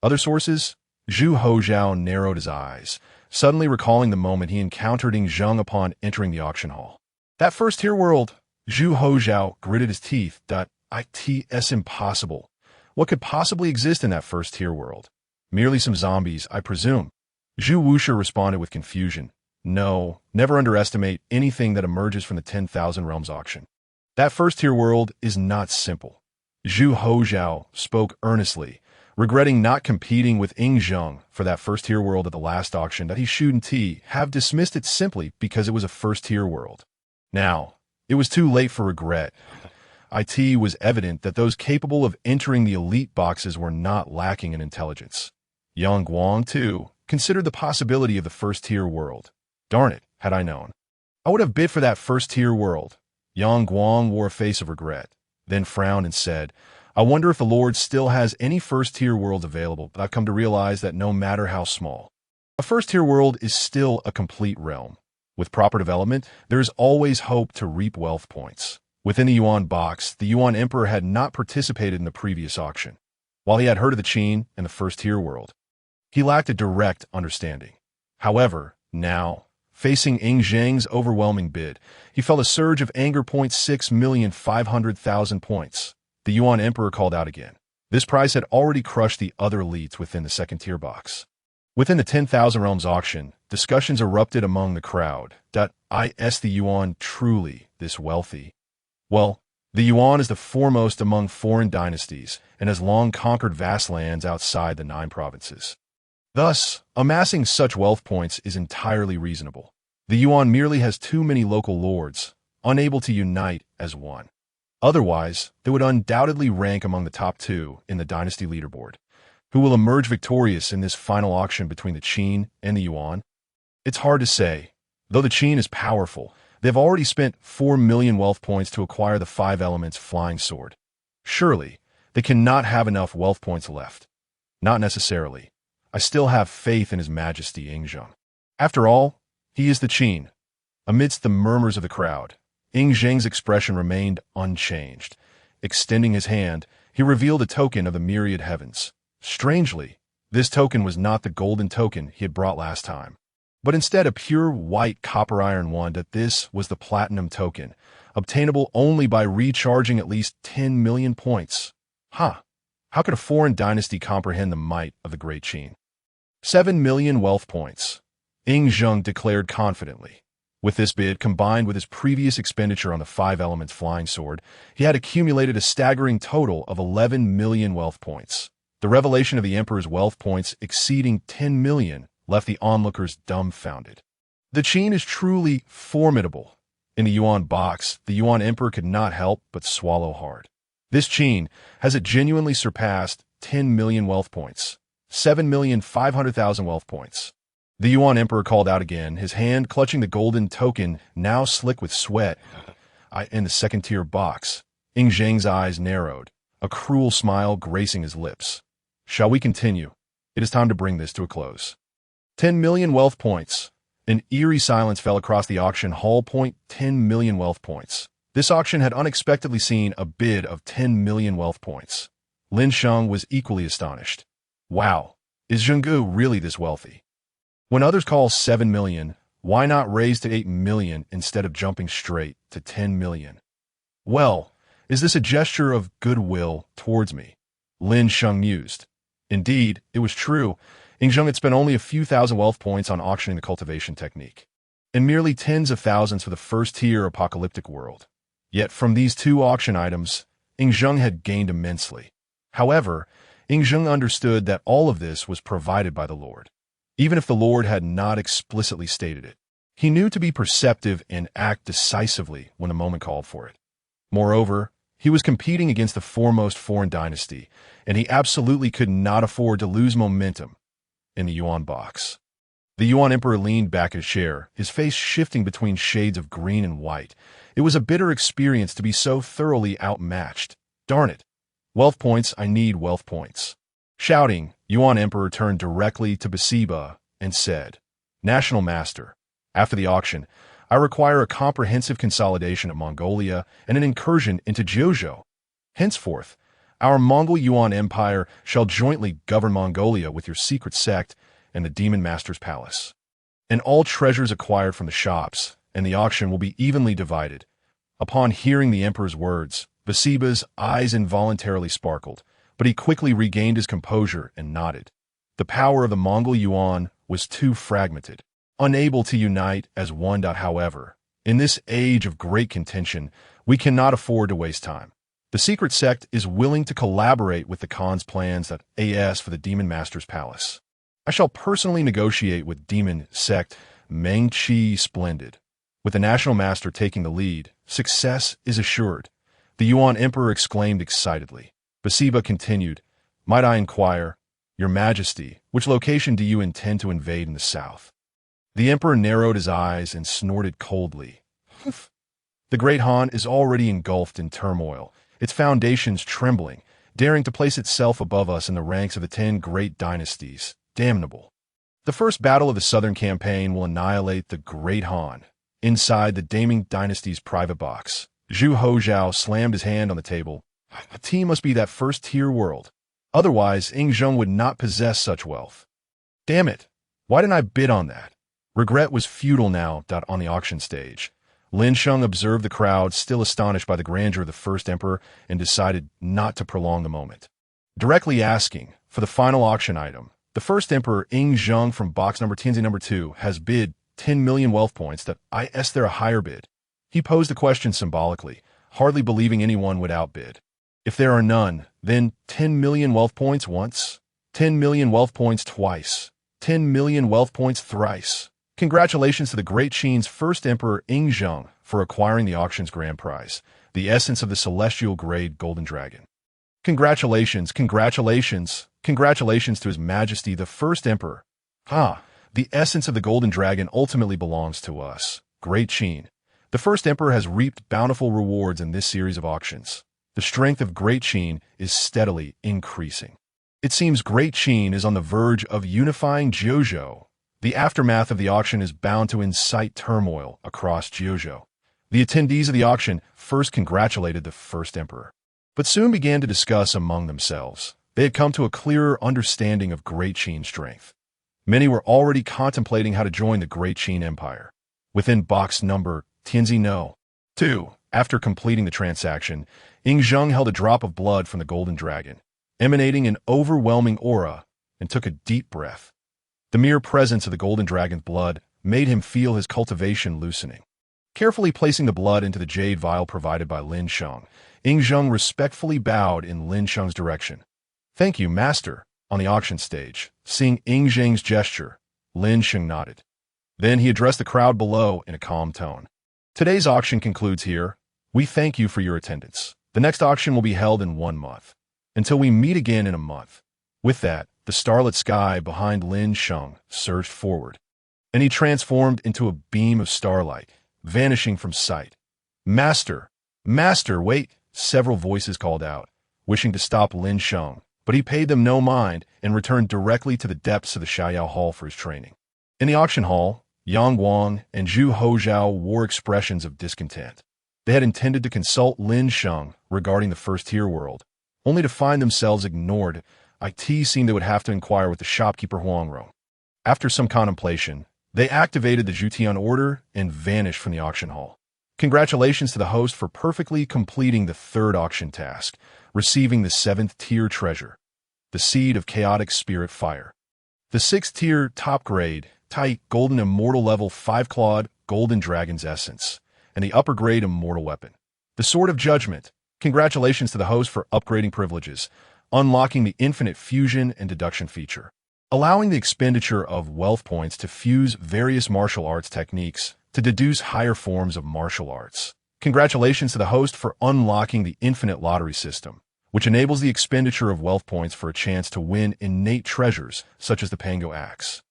Other sources? Zhu Hozhao narrowed his eyes, suddenly recalling the moment he encountered Ying Zheng upon entering the auction hall. That first-tier world, Zhu Hozhao gritted his teeth. It's impossible. What could possibly exist in that first-tier world? Merely some zombies, I presume. Zhu Wushi responded with confusion. No, never underestimate anything that emerges from the 10,000 Realms auction. That first-tier world is not simple. Zhu Hozhao spoke earnestly, regretting not competing with Ying Zheng for that first-tier world at the last auction that he shouldn't have dismissed it simply because it was a first-tier world. Now, it was too late for regret. It was evident that those capable of entering the elite boxes were not lacking in intelligence. Yang Guang, too, considered the possibility of the first-tier world. Darn it, had I known. I would have bid for that first-tier world. Yang Guang wore a face of regret, then frowned and said, I wonder if the Lord still has any first-tier worlds available, but I've come to realize that no matter how small, a first-tier world is still a complete realm. With proper development, there is always hope to reap wealth points. Within the yuan box, the yuan emperor had not participated in the previous auction. While he had heard of the Qin and the first-tier world, he lacked a direct understanding. However, now, facing Ying Zheng's overwhelming bid, he felt a surge of anger. 6,500,000 points. The yuan emperor called out again. This price had already crushed the other elites within the second-tier box. Within the 10,000 Realms auction, discussions erupted among the crowd. Is the yuan truly this wealthy? Well, the yuan is the foremost among foreign dynasties and has long conquered vast lands outside the 9 provinces. Thus, amassing such wealth points is entirely reasonable. The yuan merely has too many local lords, unable to unite as one. Otherwise, they would undoubtedly rank among the top 2 in the dynasty leaderboard. Who will emerge victorious in this final auction between the Qin and the yuan? It's hard to say. Though the Qin is powerful, they've already spent 4 million wealth points to acquire the 5 elements flying sword. Surely, they cannot have enough wealth points left. Not necessarily. I still have faith in His Majesty Ying Zheng. After all, he is the Qin. Amidst the murmurs of the crowd, Ying Zheng's expression remained unchanged. Extending his hand, he revealed a token of the myriad heavens. Strangely, this token was not the golden token he had brought last time, but instead a pure white copper iron one. This was the platinum token, obtainable only by recharging at least 10 million points. How could a foreign dynasty comprehend the might of the great Qin? 7 million wealth points, Ying Zheng declared confidently. With this bid, combined with his previous expenditure on the 5 elements flying sword, he had accumulated a staggering total of 11 million wealth points. The revelation of the emperor's wealth points exceeding 10 million left the onlookers dumbfounded. The Qin is truly formidable. In the yuan box, the yuan emperor could not help but swallow hard. This Qin has it genuinely surpassed 10 million wealth points, 7,500,000 wealth points. The yuan emperor called out again, his hand clutching the golden token, now slick with sweat. In the second-tier box, Ying Zheng's eyes narrowed, a cruel smile gracing his lips. Shall we continue? It is time to bring this to a close. 10 million wealth points. An eerie silence fell across the auction hall. 10 million wealth points. This auction had unexpectedly seen a bid of 10 million wealth points. Lin Sheng was equally astonished. Wow, is Zhenggu really this wealthy? When others call 7 million, why not raise to 8 million instead of jumping straight to 10 million? Well, is this a gesture of goodwill towards me? Lin Sheng mused. Indeed, it was true. Ying Zheng had spent only a few thousand wealth points on auctioning the cultivation technique, and merely tens of thousands for the first-tier apocalyptic world. Yet from these two auction items, Ying Zheng had gained immensely. However, Ying Zheng understood that all of this was provided by the Lord, even if the Lord had not explicitly stated it. He knew to be perceptive and act decisively when the moment called for it. Moreover, he was competing against the foremost foreign dynasty, and he absolutely could not afford to lose momentum in the Yuan box. The Yuan Emperor leaned back in his chair, his face shifting between shades of green and white. It was a bitter experience to be so thoroughly outmatched. Darn it. Wealth points, I need wealth points. Shouting, Yuan Emperor turned directly to Basiba and said, National Master, after the auction, I require a comprehensive consolidation of Mongolia and an incursion into Jiuzhou. Henceforth, our Mongol Yuan Empire shall jointly govern Mongolia with your secret sect and the Demon Master's palace. And all treasures acquired from the shops and the auction will be evenly divided. Upon hearing the emperor's words, Basiba's eyes involuntarily sparkled, but he quickly regained his composure and nodded. The power of the Mongol Yuan was too fragmented, unable to unite as one. However, in this age of great contention, we cannot afford to waste time. The secret sect is willing to collaborate with the Khan's plans that AS for the Demon Master's palace. I shall personally negotiate with Demon Sect Mengqi Splendid. With the National Master taking the lead, success is assured. The Yuan Emperor exclaimed excitedly. Basiba continued, Might I inquire, Your Majesty, which location do you intend to invade in the south? The Emperor narrowed his eyes and snorted coldly. The Great Han is already engulfed in turmoil, its foundations trembling, daring to place itself above us in the ranks of the 10 great dynasties. Damnable. The first battle of the southern campaign will annihilate the Great Han. Inside the Daming Dynasty's private box, Zhu Hozhao slammed his hand on the table. A team must be that first-tier world. Otherwise, Ying Zheng would not possess such wealth. Damn it! Why didn't I bid on that? Regret was futile now. On the auction stage, Lin Sheng observed the crowd, still astonished by the grandeur of the first emperor, and decided not to prolong the moment. Directly asking for the final auction item, the first emperor, Ying Zheng from box number Tianxia number 2, has bid 10 million wealth points. That is there a higher bid? He posed the question symbolically, hardly believing anyone would outbid. If there are none, then 10 million wealth points once, 10 million wealth points twice, 10 million wealth points thrice. Congratulations to the Great Qian's first emperor Ying Zheng for acquiring the auction's grand prize, the essence of the celestial grade golden dragon. Congratulations, congratulations, congratulations to His Majesty the first emperor. The essence of the golden dragon ultimately belongs to us, Great Qian. The first emperor has reaped bountiful rewards in this series of auctions. The strength of Great Qian is steadily increasing. It seems Great Qian is on the verge of unifying Jiuzhou. The aftermath of the auction is bound to incite turmoil across Jiuzhou. The attendees of the auction first congratulated the first emperor, but soon began to discuss among themselves. They had come to a clearer understanding of Great Qian's strength. Many were already contemplating how to join the Great Qian Empire. Within box number Tianxia No. 2, after completing the transaction, Ying Zheng held a drop of blood from the golden dragon, emanating an overwhelming aura, and took a deep breath. The mere presence of the golden dragon's blood made him feel his cultivation loosening. Carefully placing the blood into the jade vial provided by Lin Sheng, Ying Zheng respectfully bowed in Lin Sheng's direction. Thank you, Master. On the auction stage, seeing Ying Zheng's gesture, Lin Sheng nodded. Then he addressed the crowd below in a calm tone. Today's auction concludes here. We thank you for your attendance. The next auction will be held in 1 month. Until we meet again in a month. With that, the starlit sky behind Lin Sheng surged forward, and he transformed into a beam of starlight, vanishing from sight. Master! Master, wait! Several voices called out, wishing to stop Lin Sheng, but he paid them no mind and returned directly to the depths of the Xiaoyao Hall for his training. In the auction hall, Yang Wang and Zhu Hozhao wore expressions of discontent. They had intended to consult Lin Sheng regarding the first-tier world, only to find themselves ignored. It seemed they would have to inquire with the shopkeeper Huangrong. After some contemplation, they activated the Shitian order and vanished from the auction hall. Congratulations to the host for perfectly completing the third auction task, receiving the 7th-tier treasure, the Seed of Chaotic Spirit Fire. The 6th-tier top-grade, tight, golden immortal level 5-clawed golden dragon's essence, and the upper-grade immortal weapon, the Sword of Judgment. Congratulations to the host for upgrading privileges, unlocking the infinite fusion and deduction feature, allowing the expenditure of wealth points to fuse various martial arts techniques to deduce higher forms of martial arts. Congratulations to the host for unlocking the infinite lottery system, which enables the expenditure of wealth points for a chance to win innate treasures such as the Pango Axe,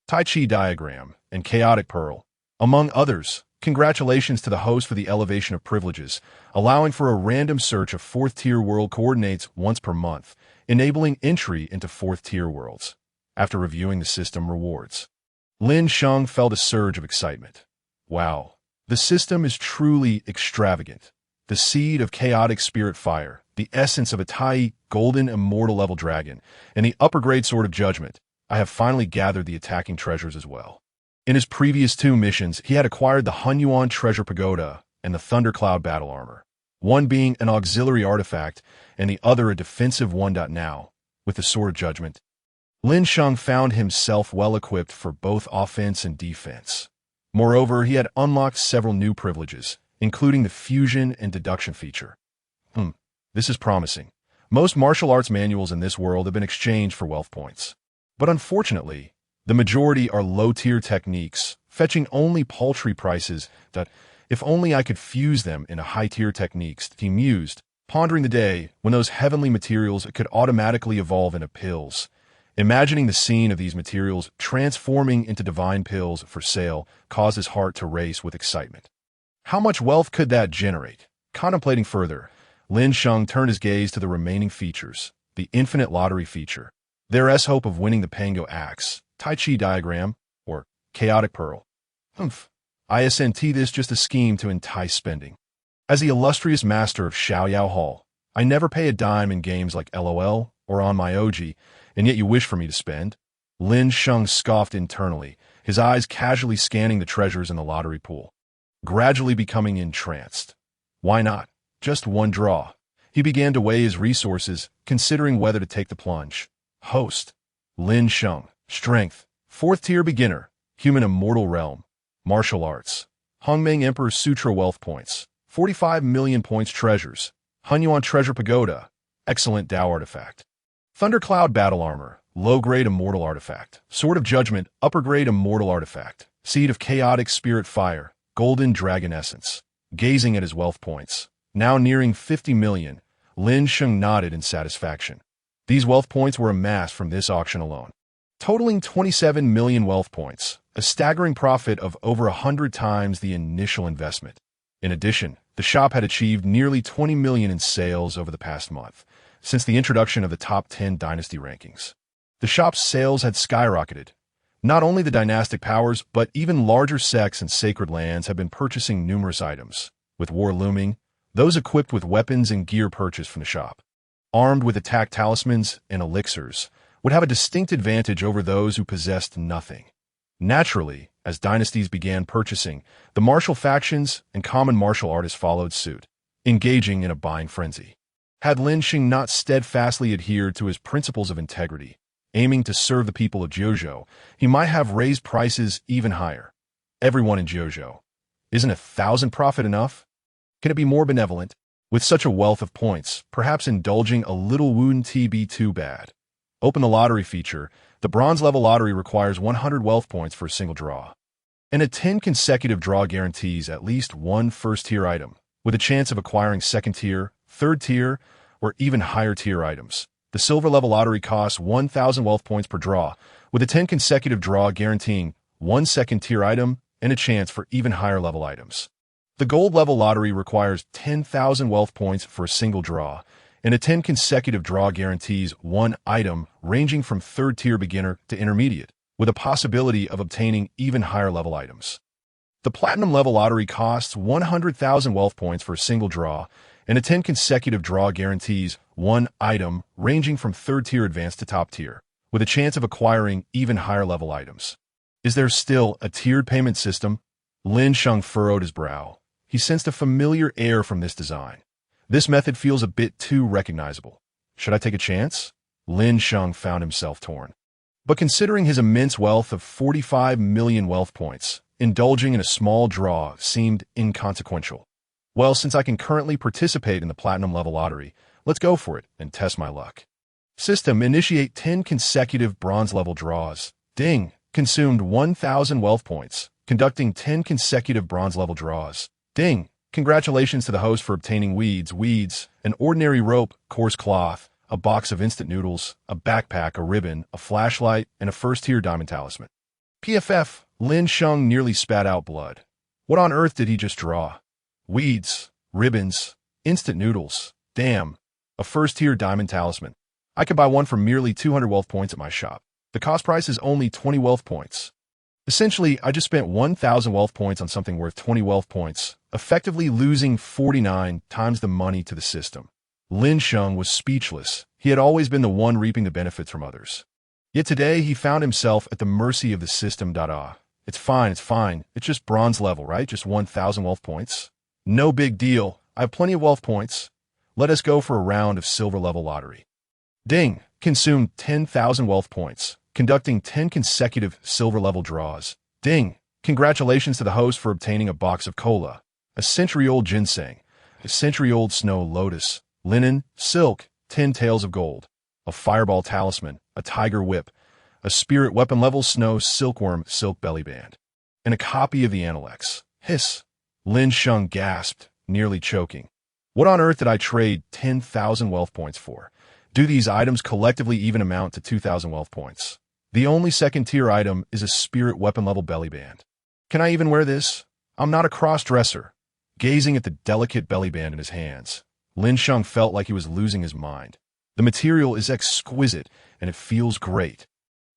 Tai Chi Diagram, and Chaotic Pearl, among others. Congratulations to the host for the elevation of privileges, allowing for a random search of 4th-tier world coordinates once per month, enabling entry into 4th-tier worlds. After reviewing the system rewards, Lin Sheng felt a surge of excitement. Wow, the system is truly extravagant. The Seed of Chaotic Spirit Fire, the essence of a Tai golden immortal level dragon, and the upper-grade Sword of Judgment. I have finally gathered the attacking treasures as well. In his previous 2 missions, he had acquired the Hunyuan Treasure Pagoda and the Thundercloud Battle Armor, one being an auxiliary artifact and the other a defensive one. Now, with the Sword of Judgment, Lin Sheng found himself well-equipped for both offense and defense. Moreover, he had unlocked several new privileges, including the fusion and deduction feature. This is promising. Most martial arts manuals in this world have been exchanged for wealth points. But unfortunately, the majority are low-tier techniques, fetching only paltry prices. If only I could fuse them into high-tier techniques, he mused, pondering the day when those heavenly materials could automatically evolve into pills. Imagining the scene of these materials transforming into divine pills for sale caused his heart to race with excitement. How much wealth could that generate? Contemplating further, Lin Sheng turned his gaze to the remaining features, the infinite lottery feature, their hope of winning the Pango Axe, Tai Chi Diagram, or Chaotic Pearl. Isn't this just a scheme to entice spending? As the illustrious master of Xiaoyao Hall, I never pay a dime in games like LOL or on my OG, and yet you wish for me to spend? Lin Sheng scoffed internally, his eyes casually scanning the treasures in the lottery pool, gradually becoming entranced. Why not? Just one draw. He began to weigh his resources, considering whether to take the plunge. Host: Lin Sheng. Strength: 4th-tier beginner, human immortal realm. Martial arts: Hongmeng Emperor Sutra wealth points, 45 million points treasures. Hunyuan Treasure Pagoda, excellent Dao artifact. Thundercloud Battle Armor, low-grade immortal artifact. Sword of Judgment, upper-grade immortal artifact. Seed of Chaotic Spirit Fire, golden dragon essence. Gazing at his wealth points, now nearing 50 million, Lin Sheng nodded in satisfaction. These wealth points were amassed from this auction alone, totaling 27 million wealth points, a staggering profit of over 100 times the initial investment. In addition, the shop had achieved nearly 20 million in sales over the past month, since the introduction of the top 10 dynasty rankings. The shop's sales had skyrocketed. Not only the dynastic powers, but even larger sects and sacred lands have been purchasing numerous items. With war looming, those equipped with weapons and gear purchased from the shop, armed with attack talismans and elixirs, would have a distinct advantage over those who possessed nothing. Naturally, as dynasties began purchasing, the martial factions and common martial artists followed suit, engaging in a buying frenzy. Had Lin Sheng not steadfastly adhered to his principles of integrity, aiming to serve the people of Jiuzhou, he might have raised prices even higher. Everyone in Jiuzhou. Isn't 1,000 profit enough? Can it be more benevolent? With such a wealth of points, perhaps indulging a little wouldn't be too bad. Open the lottery feature. The bronze level lottery requires 100 wealth points for a single draw, and a 10 consecutive draw guarantees at least one first-tier item, with a chance of acquiring second-tier, third-tier, or even higher-tier items. The silver level lottery costs 1,000 wealth points per draw, with a 10 consecutive draw guaranteeing one second-tier item and a chance for even higher-level items. The gold level lottery requires 10,000 wealth points for a single draw, and a 10 consecutive draw guarantees one item ranging from third-tier beginner to intermediate, with a possibility of obtaining even higher level items. The Platinum level lottery costs 100,000 wealth points for a single draw, and a 10 consecutive draw guarantees one item ranging from 3rd tier advanced to top tier, with a chance of acquiring even higher level items. Is there still a tiered payment system? Lin Sheng furrowed his brow. He sensed a familiar air from this design. This method feels a bit too recognizable. Should I take a chance? Lin Sheng found himself torn. But considering his immense wealth of 45 million wealth points, indulging in a small draw seemed inconsequential. Well, since I can currently participate in the Platinum level lottery, let's go for it and test my luck. System, initiate 10 consecutive bronze level draws. Ding, consumed 1,000 wealth points, conducting 10 consecutive bronze level draws. Ding, congratulations to the host for obtaining weeds, an ordinary rope, coarse cloth, a box of instant noodles, a backpack, a ribbon, a flashlight, and a 1st tier diamond talisman. PFF, Lin Sheng nearly spat out blood. What on earth did he just draw? Weeds, ribbons, instant noodles. Damn, a 1st tier diamond talisman. I could buy one for merely 200 wealth points at my shop. The cost price is only 20 wealth points. Essentially, I just spent 1,000 wealth points on something worth 20 wealth points, effectively losing 49 times the money to the system. Lin Sheng was speechless. He had always been the one reaping the benefits from others. Yet today he found himself at the mercy of the system. It's fine. It's just bronze level, right? Just 1,000 wealth points. No big deal. I have plenty of wealth points. Let us go for a round of silver level lottery. Ding, consumed 10,000 wealth points, conducting 10 consecutive silver level draws. Ding, congratulations to the host for obtaining a box of cola, a century-old ginseng, a century-old snow lotus, linen, silk, 10 tails of gold, a fireball talisman, a tiger whip, a spirit weapon level snow silkworm silk belly band, and a copy of the Analects. Hiss. Lin Sheng gasped, nearly choking. What on earth did I trade 10,000 wealth points for? Do these items collectively even amount to 2,000 wealth points? The only 2nd tier item is a spirit weapon level belly band. Can I even wear this? I'm not a cross-dresser. Gazing at the delicate belly band in his hands, Lin Sheng felt like he was losing his mind. The material is exquisite, and it feels great.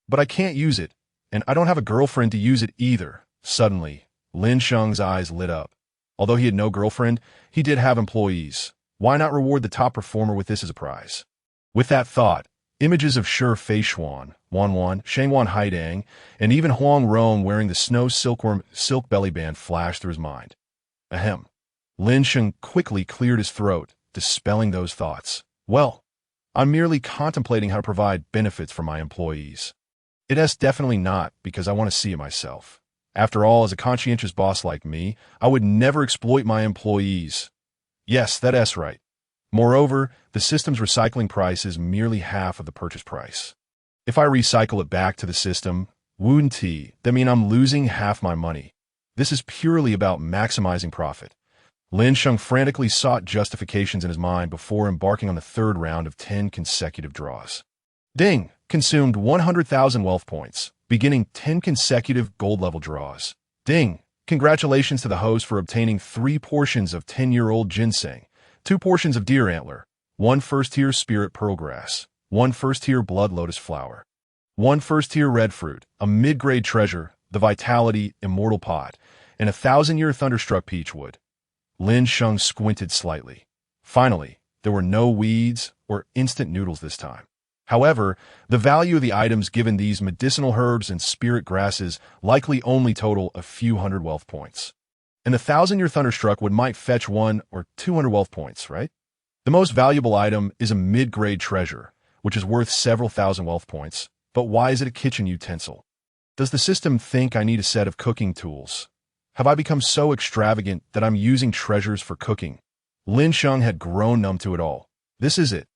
But I can't use it, and I don't have a girlfriend to use it either. Suddenly, Lin Sheng's eyes lit up. Although he had no girlfriend, he did have employees. Why not reward the top performer with this as a prize? With that thought, images of Shi Feishuan, Wan, Shangwan Haidang, and even Huang Rong wearing the snow silkworm silk belly band flashed through his mind. Ahem. Lin Sheng quickly cleared his throat, dispelling those thoughts. Well, I'm merely contemplating how to provide benefits for my employees. It is definitely not because I want to see it myself. After all, as a conscientious boss like me, I would never exploit my employees. Yes, that's right. Moreover, the system's recycling price is merely half of the purchase price. If I recycle it back to the system, that means I'm losing half my money. This is purely about maximizing profit. Lin Sheng frantically sought justifications in his mind before embarking on the 3rd round of 10 consecutive draws. Ding, consumed 100,000 wealth points, beginning 10 consecutive gold-level draws. Ding, congratulations to the host for obtaining 3 portions of 10-year-old ginseng, 2 portions of deer antler, 1 1st-tier spirit pearl grass, 1 1st-tier blood lotus flower, 1 1st-tier red fruit, a mid-grade treasure, the vitality immortal pot, and a 1,000-year thunderstruck peach wood. Lin Sheng squinted slightly. Finally, there were no weeds or instant noodles this time. However, the value of the items given these medicinal herbs and spirit grasses likely only total a few hundred wealth points. And the 1,000-year thunderstruck would might fetch 1 or 200 wealth points, right? The most valuable item is a mid-grade treasure, which is worth several thousand wealth points. But why is it a kitchen utensil? Does the system think I need a set of cooking tools? Have I become so extravagant that I'm using treasures for cooking? Lin Sheng had grown numb to it all. This is it.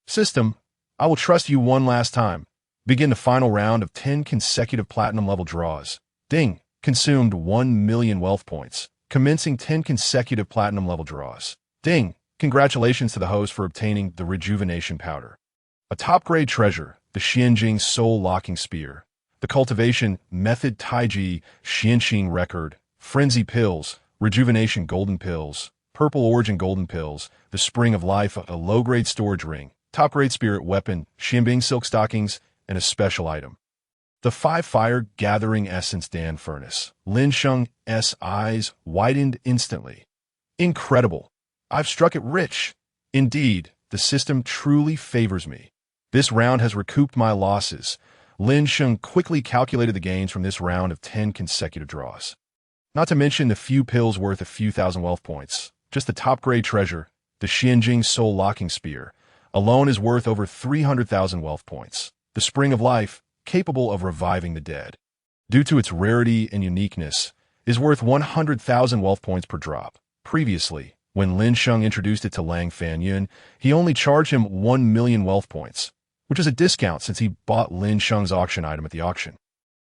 System, I will trust you one last time. Begin the final round of 10 consecutive platinum level draws. Ding, consumed 1 million wealth points, commencing 10 consecutive platinum level draws. Ding, congratulations to the host for obtaining the rejuvenation powder. A top-grade treasure, the Xianjing soul-locking spear. The cultivation method Taiji Xianxing record. Frenzy pills, rejuvenation golden pills, purple origin golden pills, the spring of life, a low-grade storage ring, top-grade spirit weapon, Xianbing silk stockings, and a special item. The five-fire gathering essence Dan furnace. Lin Sheng's eyes widened instantly. Incredible. I've struck it rich. Indeed, the system truly favors me. This round has recouped my losses. Lin Sheng quickly calculated the gains from this round of 10 consecutive draws. Not to mention the few pills worth a few thousand wealth points. Just the top-grade treasure, the Xianjing soul-locking spear, alone is worth over 300,000 wealth points. The spring of life, capable of reviving the dead, due to its rarity and uniqueness, is worth 100,000 wealth points per drop. Previously, when Lin Sheng introduced it to Lang Fanyun, he only charged him 1 million wealth points, which is a discount since he bought Lin Sheng's auction item at the auction.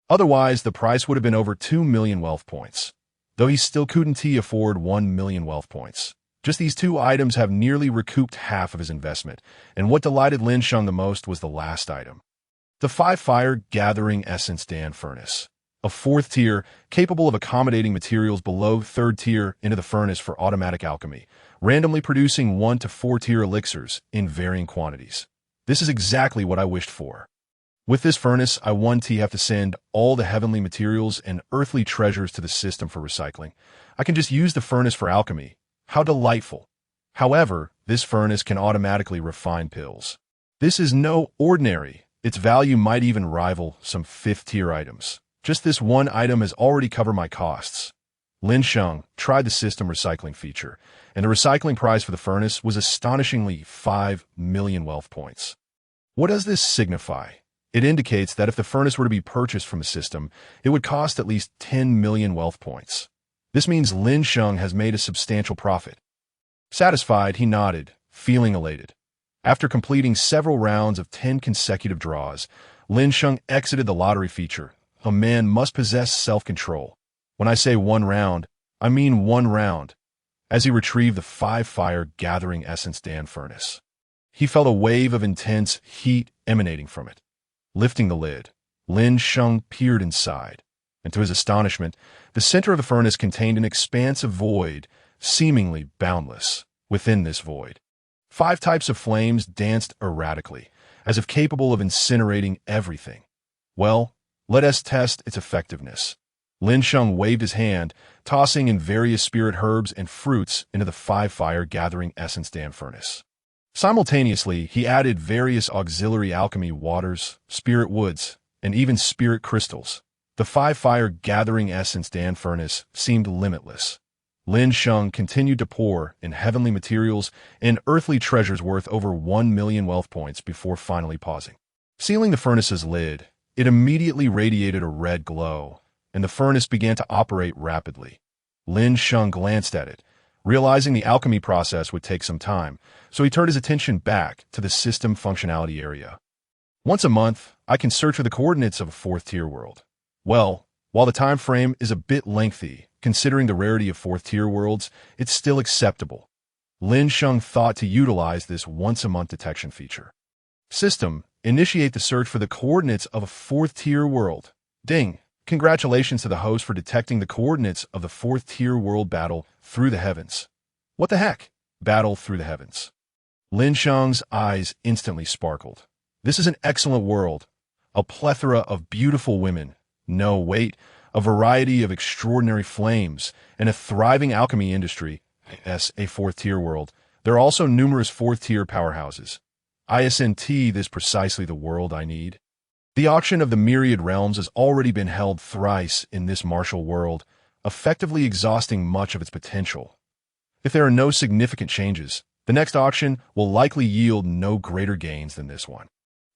Otherwise, the price would have been over 2 million wealth points, though he still couldn't afford 1 million wealth points. Just these two items have nearly recouped half of his investment, and what delighted Lin Sheng the most was the last item. The five-fire gathering essence Dan furnace. A fourth tier, capable of accommodating materials below third tier into the furnace for automatic alchemy, randomly producing 1 to 4 tier elixirs in varying quantities. This is exactly what I wished for. With this furnace, I have to send all the heavenly materials and earthly treasures to the system for recycling. I can just use the furnace for alchemy. How delightful. However, this furnace can automatically refine pills. This is no ordinary. Its value might even rival some 5th tier items. Just this one item has already covered my costs. Lin Sheng tried the system recycling feature, and the recycling price for the furnace was astonishingly 5 million wealth points. What does this signify? It indicates that if the furnace were to be purchased from the system, it would cost at least 10 million wealth points. This means Lin Sheng has made a substantial profit. Satisfied, he nodded, feeling elated. After completing several rounds of 10 consecutive draws, Lin Sheng exited the lottery feature. A man must possess self-control. When I say 1 round, I mean 1 round. As he retrieved the five-fire gathering essence Dan furnace, he felt a wave of intense heat emanating from it. Lifting the lid, Lin Sheng peered inside, and to his astonishment, the center of the furnace contained an expansive void, seemingly boundless. Within this void, 5 types of flames danced erratically, as if capable of incinerating everything. Well, let us test its effectiveness. Lin Sheng waved his hand, tossing in various spirit herbs and fruits into the five-fire gathering essence Dan furnace. Simultaneously, he added various auxiliary alchemy waters, spirit woods, and even spirit crystals. The five-fire gathering essence Dan furnace seemed limitless. Lin Sheng continued to pour in heavenly materials and earthly treasures worth over 1 million wealth points before finally pausing. Sealing the furnace's lid, it immediately radiated a red glow, and the furnace began to operate rapidly. Lin Sheng glanced at it, realizing the alchemy process would take some time, so he turned his attention back to the system functionality area. Once a month, I can search for the coordinates of a 4th tier world. Well, while the time frame is a bit lengthy, considering the rarity of 4th tier worlds, it's still acceptable. Lin Sheng thought to utilize this once-a-month detection feature. System, initiate the search for the coordinates of a 4th tier world. Ding! Congratulations to the host for detecting the coordinates of the 4th tier world battle through the heavens. What the heck? Battle through the heavens. Lin Sheng's eyes instantly sparkled. This is an excellent world. A plethora of beautiful women. No, wait. A variety of extraordinary flames, and a thriving alchemy industry. As a 4th tier world, there are also numerous 4th tier powerhouses. Isn't this precisely the world I need? The auction of the Myriad realms has already been held thrice in this martial world, effectively exhausting much of its potential. If there are no significant changes, the next auction will likely yield no greater gains than this one.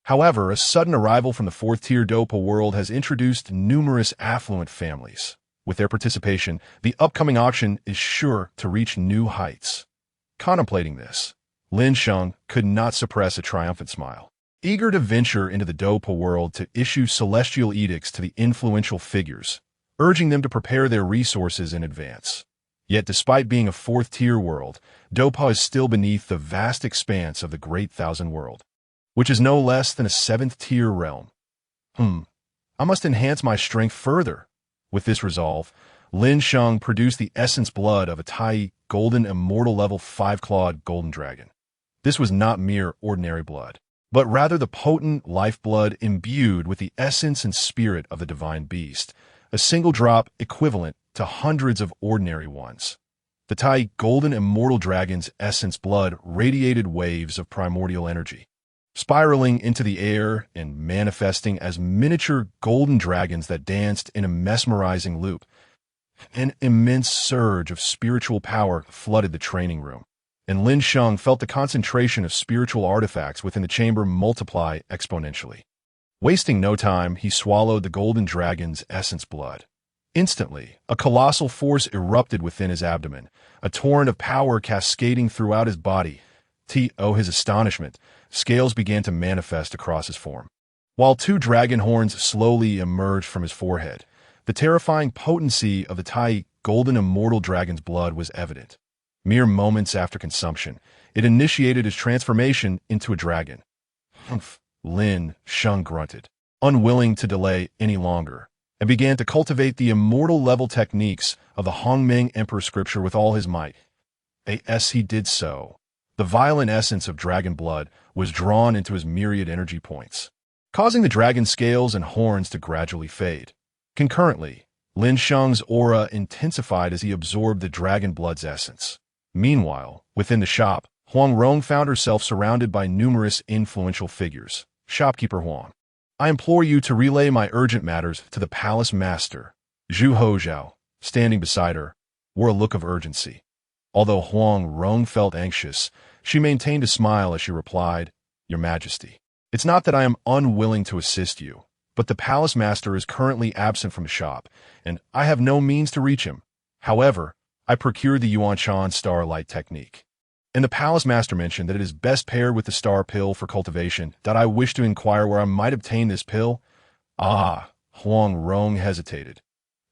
However, a sudden arrival from the 4th tier Dopa world has introduced numerous affluent families. With their participation, the upcoming auction is sure to reach new heights. Contemplating this, Lin Sheng could not suppress a triumphant smile. Eager to venture into the Dopa world to issue celestial edicts to the influential figures, urging them to prepare their resources in advance. Yet despite being a 4th tier world, Dopa is still beneath the vast expanse of the Great Thousand World, which is no less than a 7th tier realm. I must enhance my strength further. With this resolve, Lin Sheng produced the essence blood of a Tai golden immortal level 5-clawed golden dragon. This was not mere ordinary blood. but rather the potent lifeblood imbued with the essence and spirit of the divine beast, a single drop equivalent to hundreds of ordinary ones. The Tai golden immortal dragon's essence blood radiated waves of primordial energy, spiraling into the air and manifesting as miniature golden dragons that danced in a mesmerizing loop. An immense surge of spiritual power flooded the training room, and Lin Sheng felt the concentration of spiritual artifacts within the chamber multiply exponentially. Wasting no time, he swallowed the golden dragon's essence blood. Instantly, a colossal force erupted within his abdomen, a torrent of power cascading throughout his body. To his astonishment, scales began to manifest across his form, while two dragon horns slowly emerged from his forehead. The terrifying potency of the Tai golden immortal dragon's blood was evident. Mere moments after consumption, it initiated his transformation into a dragon. Humph, Lin Sheng grunted, unwilling to delay any longer, and began to cultivate the immortal-level techniques of the Hongmeng Emperor scripture with all his might. As he did so, the violent essence of dragon blood was drawn into his myriad energy points, causing the dragon's scales and horns to gradually fade. Concurrently, Lin Sheng's aura intensified as he absorbed the dragon blood's essence. Meanwhile, within the shop, Huang Rong found herself surrounded by numerous influential figures. Shopkeeper Huang, I implore you to relay my urgent matters to the palace master. Zhu Hozhao, standing beside her, wore a look of urgency. Although Huang Rong felt anxious, she maintained a smile as she replied, Your Majesty, it's not that I am unwilling to assist you, but the palace master is currently absent from the shop, and I have no means to reach him. However, I procured the Yuanshan Starlight technique, and the palace master mentioned that it is best paired with the star pill for cultivation. That I wish to inquire where I might obtain this pill. Huang Rong hesitated.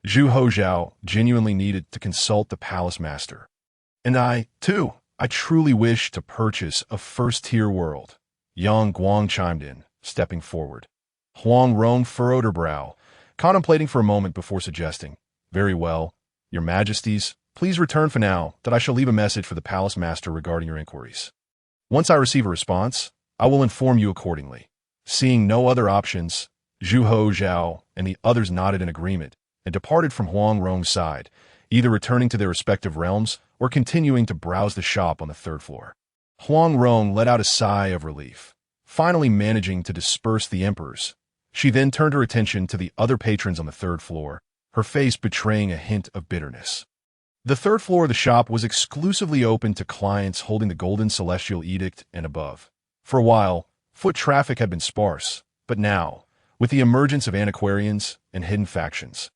Zhu Hozhao genuinely needed to consult the palace master. And I, too, I truly wish to purchase a first-tier world. Yang Guang chimed in, stepping forward. Huang Rong furrowed her brow, contemplating for a moment before suggesting, Very well, Your Majesties, please return for now, that I shall leave a message for the palace master regarding your inquiries. Once I receive a response, I will inform you accordingly. Seeing no other options, Zhu Hozhao and the others nodded in agreement and departed from Huang Rong's side, either returning to their respective realms or continuing to browse the shop on the third floor. Huang Rong let out a sigh of relief, finally managing to disperse the emperors. She then turned her attention to the other patrons on the third floor, her face betraying a hint of bitterness. The third floor of the shop was exclusively open to clients holding the Golden Celestial Edict and above. For a while, foot traffic had been sparse, but now, with the emergence of antiquarians and hidden factions,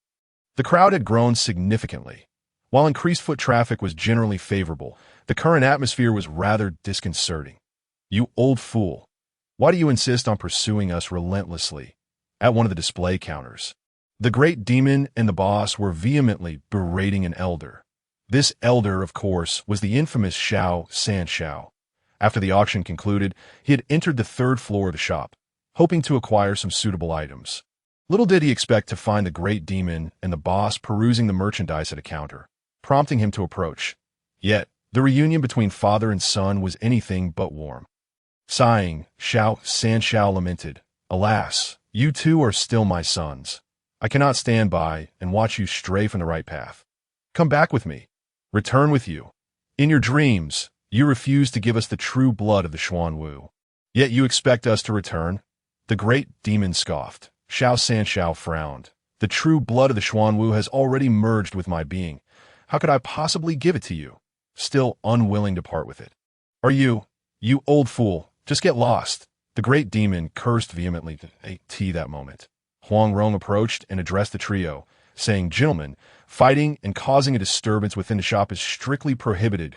the crowd had grown significantly. While increased foot traffic was generally favorable, the current atmosphere was rather disconcerting. You old fool. Why do you insist on pursuing us relentlessly? At one of the display counters, the great demon and the boss were vehemently berating an elder. This elder, of course, was the infamous Xiao Sanxiao. After the auction concluded, he had entered the third floor of the shop, hoping to acquire some suitable items. Little did he expect to find the great demon and the boss perusing the merchandise at a counter, prompting him to approach. Yet, the reunion between father and son was anything but warm. Sighing, Xiao Sanxiao lamented, Alas, you two are still my sons. I cannot stand by and watch you stray from the right path. Come back with me. Return with you. In your dreams, you refuse to give us the true blood of the Xuanwu. Yet you expect us to return? The great demon scoffed. Xiao Sanxiao frowned. The true blood of the Xuanwu has already merged with my being. How could I possibly give it to you? Still unwilling to part with it. Are you old fool, just get lost. The great demon cursed vehemently at that moment. Huang Rong approached and addressed the trio, saying, Gentlemen, fighting and causing a disturbance within the shop is strictly prohibited.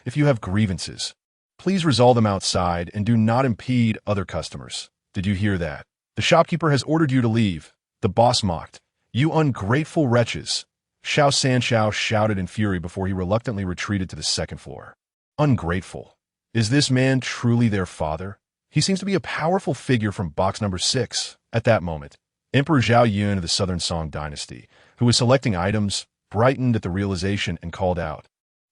If you have grievances, please resolve them outside and do not impede other customers. Did you hear that? The shopkeeper has ordered you to leave. The boss mocked. You ungrateful wretches. Xiao Sanxiao shouted in fury before he reluctantly retreated to the second floor. Ungrateful. Is this man truly their father? He seems to be a powerful figure from box number 6. At that moment, Emperor Zhao Yun of the Southern Song dynasty, who was selecting items, brightened at the realization and called out,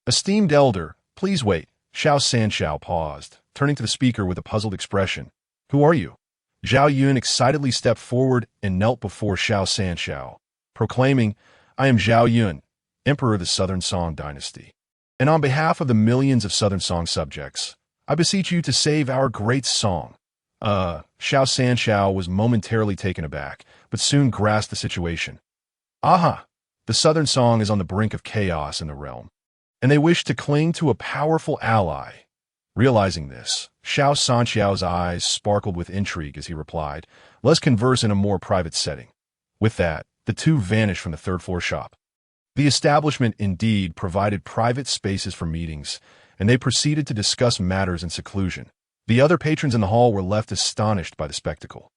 Esteemed elder, please wait. Xiao Sanxiao paused, turning to the speaker with a puzzled expression. Who are you? Zhao Yun excitedly stepped forward and knelt before Xiao Sanxiao, proclaiming, I am Zhao Yun, Emperor of the Southern Song Dynasty. And on behalf of the millions of Southern Song subjects, I beseech you to save our great song. Xiao Sanxiao was momentarily taken aback, but soon grasped the situation. Aha! The Southern Song is on the brink of chaos in the realm, and they wish to cling to a powerful ally. Realizing this, Xiao Sanxiao's eyes sparkled with intrigue as he replied, let's converse in a more private setting. With that, the two vanished from the third-floor shop. The establishment indeed provided private spaces for meetings, and they proceeded to discuss matters in seclusion. The other patrons in the hall were left astonished by the spectacle.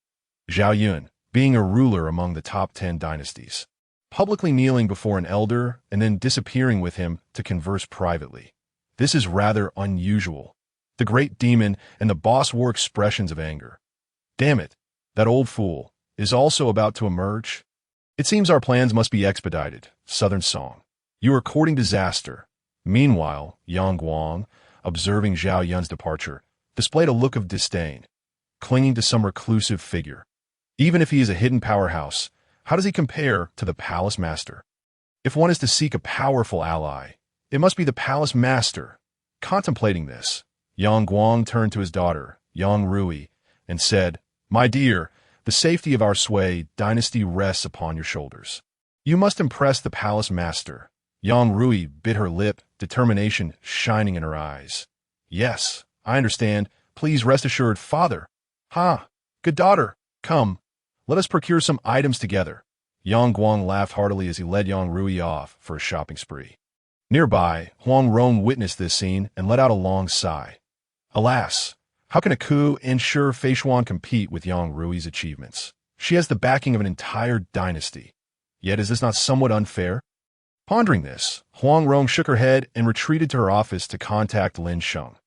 Zhao Yun, being a ruler among the top 10 dynasties, publicly kneeling before an elder and then disappearing with him to converse privately. This is rather unusual. The great demon and the boss wore expressions of anger. Damn it, that old fool is also about to emerge. It seems our plans must be expedited. Southern Song, you are courting disaster. Meanwhile, Yang Guang, observing Zhao Yun's departure, displayed a look of disdain, clinging to some reclusive figure. Even if he is a hidden powerhouse, how does he compare to the palace master? If one is to seek a powerful ally, it must be the palace master. Contemplating this, Yang Guang turned to his daughter, Yang Rui, and said, My dear, the safety of our Sui dynasty rests upon your shoulders. You must impress the palace master. Yang Rui bit her lip, determination shining in her eyes. Yes, I understand. Please rest assured, father. Ha! Good daughter, come. Let us procure some items together. Yang Guang laughed heartily as he led Yang Rui off for a shopping spree. Nearby, Huang Rong witnessed this scene and let out a long sigh. Alas, how can a coup ensure Feishuan compete with Yang Rui's achievements? She has the backing of an entire dynasty. Yet is this not somewhat unfair? Pondering this, Huang Rong shook her head and retreated to her office to contact Lin Sheng.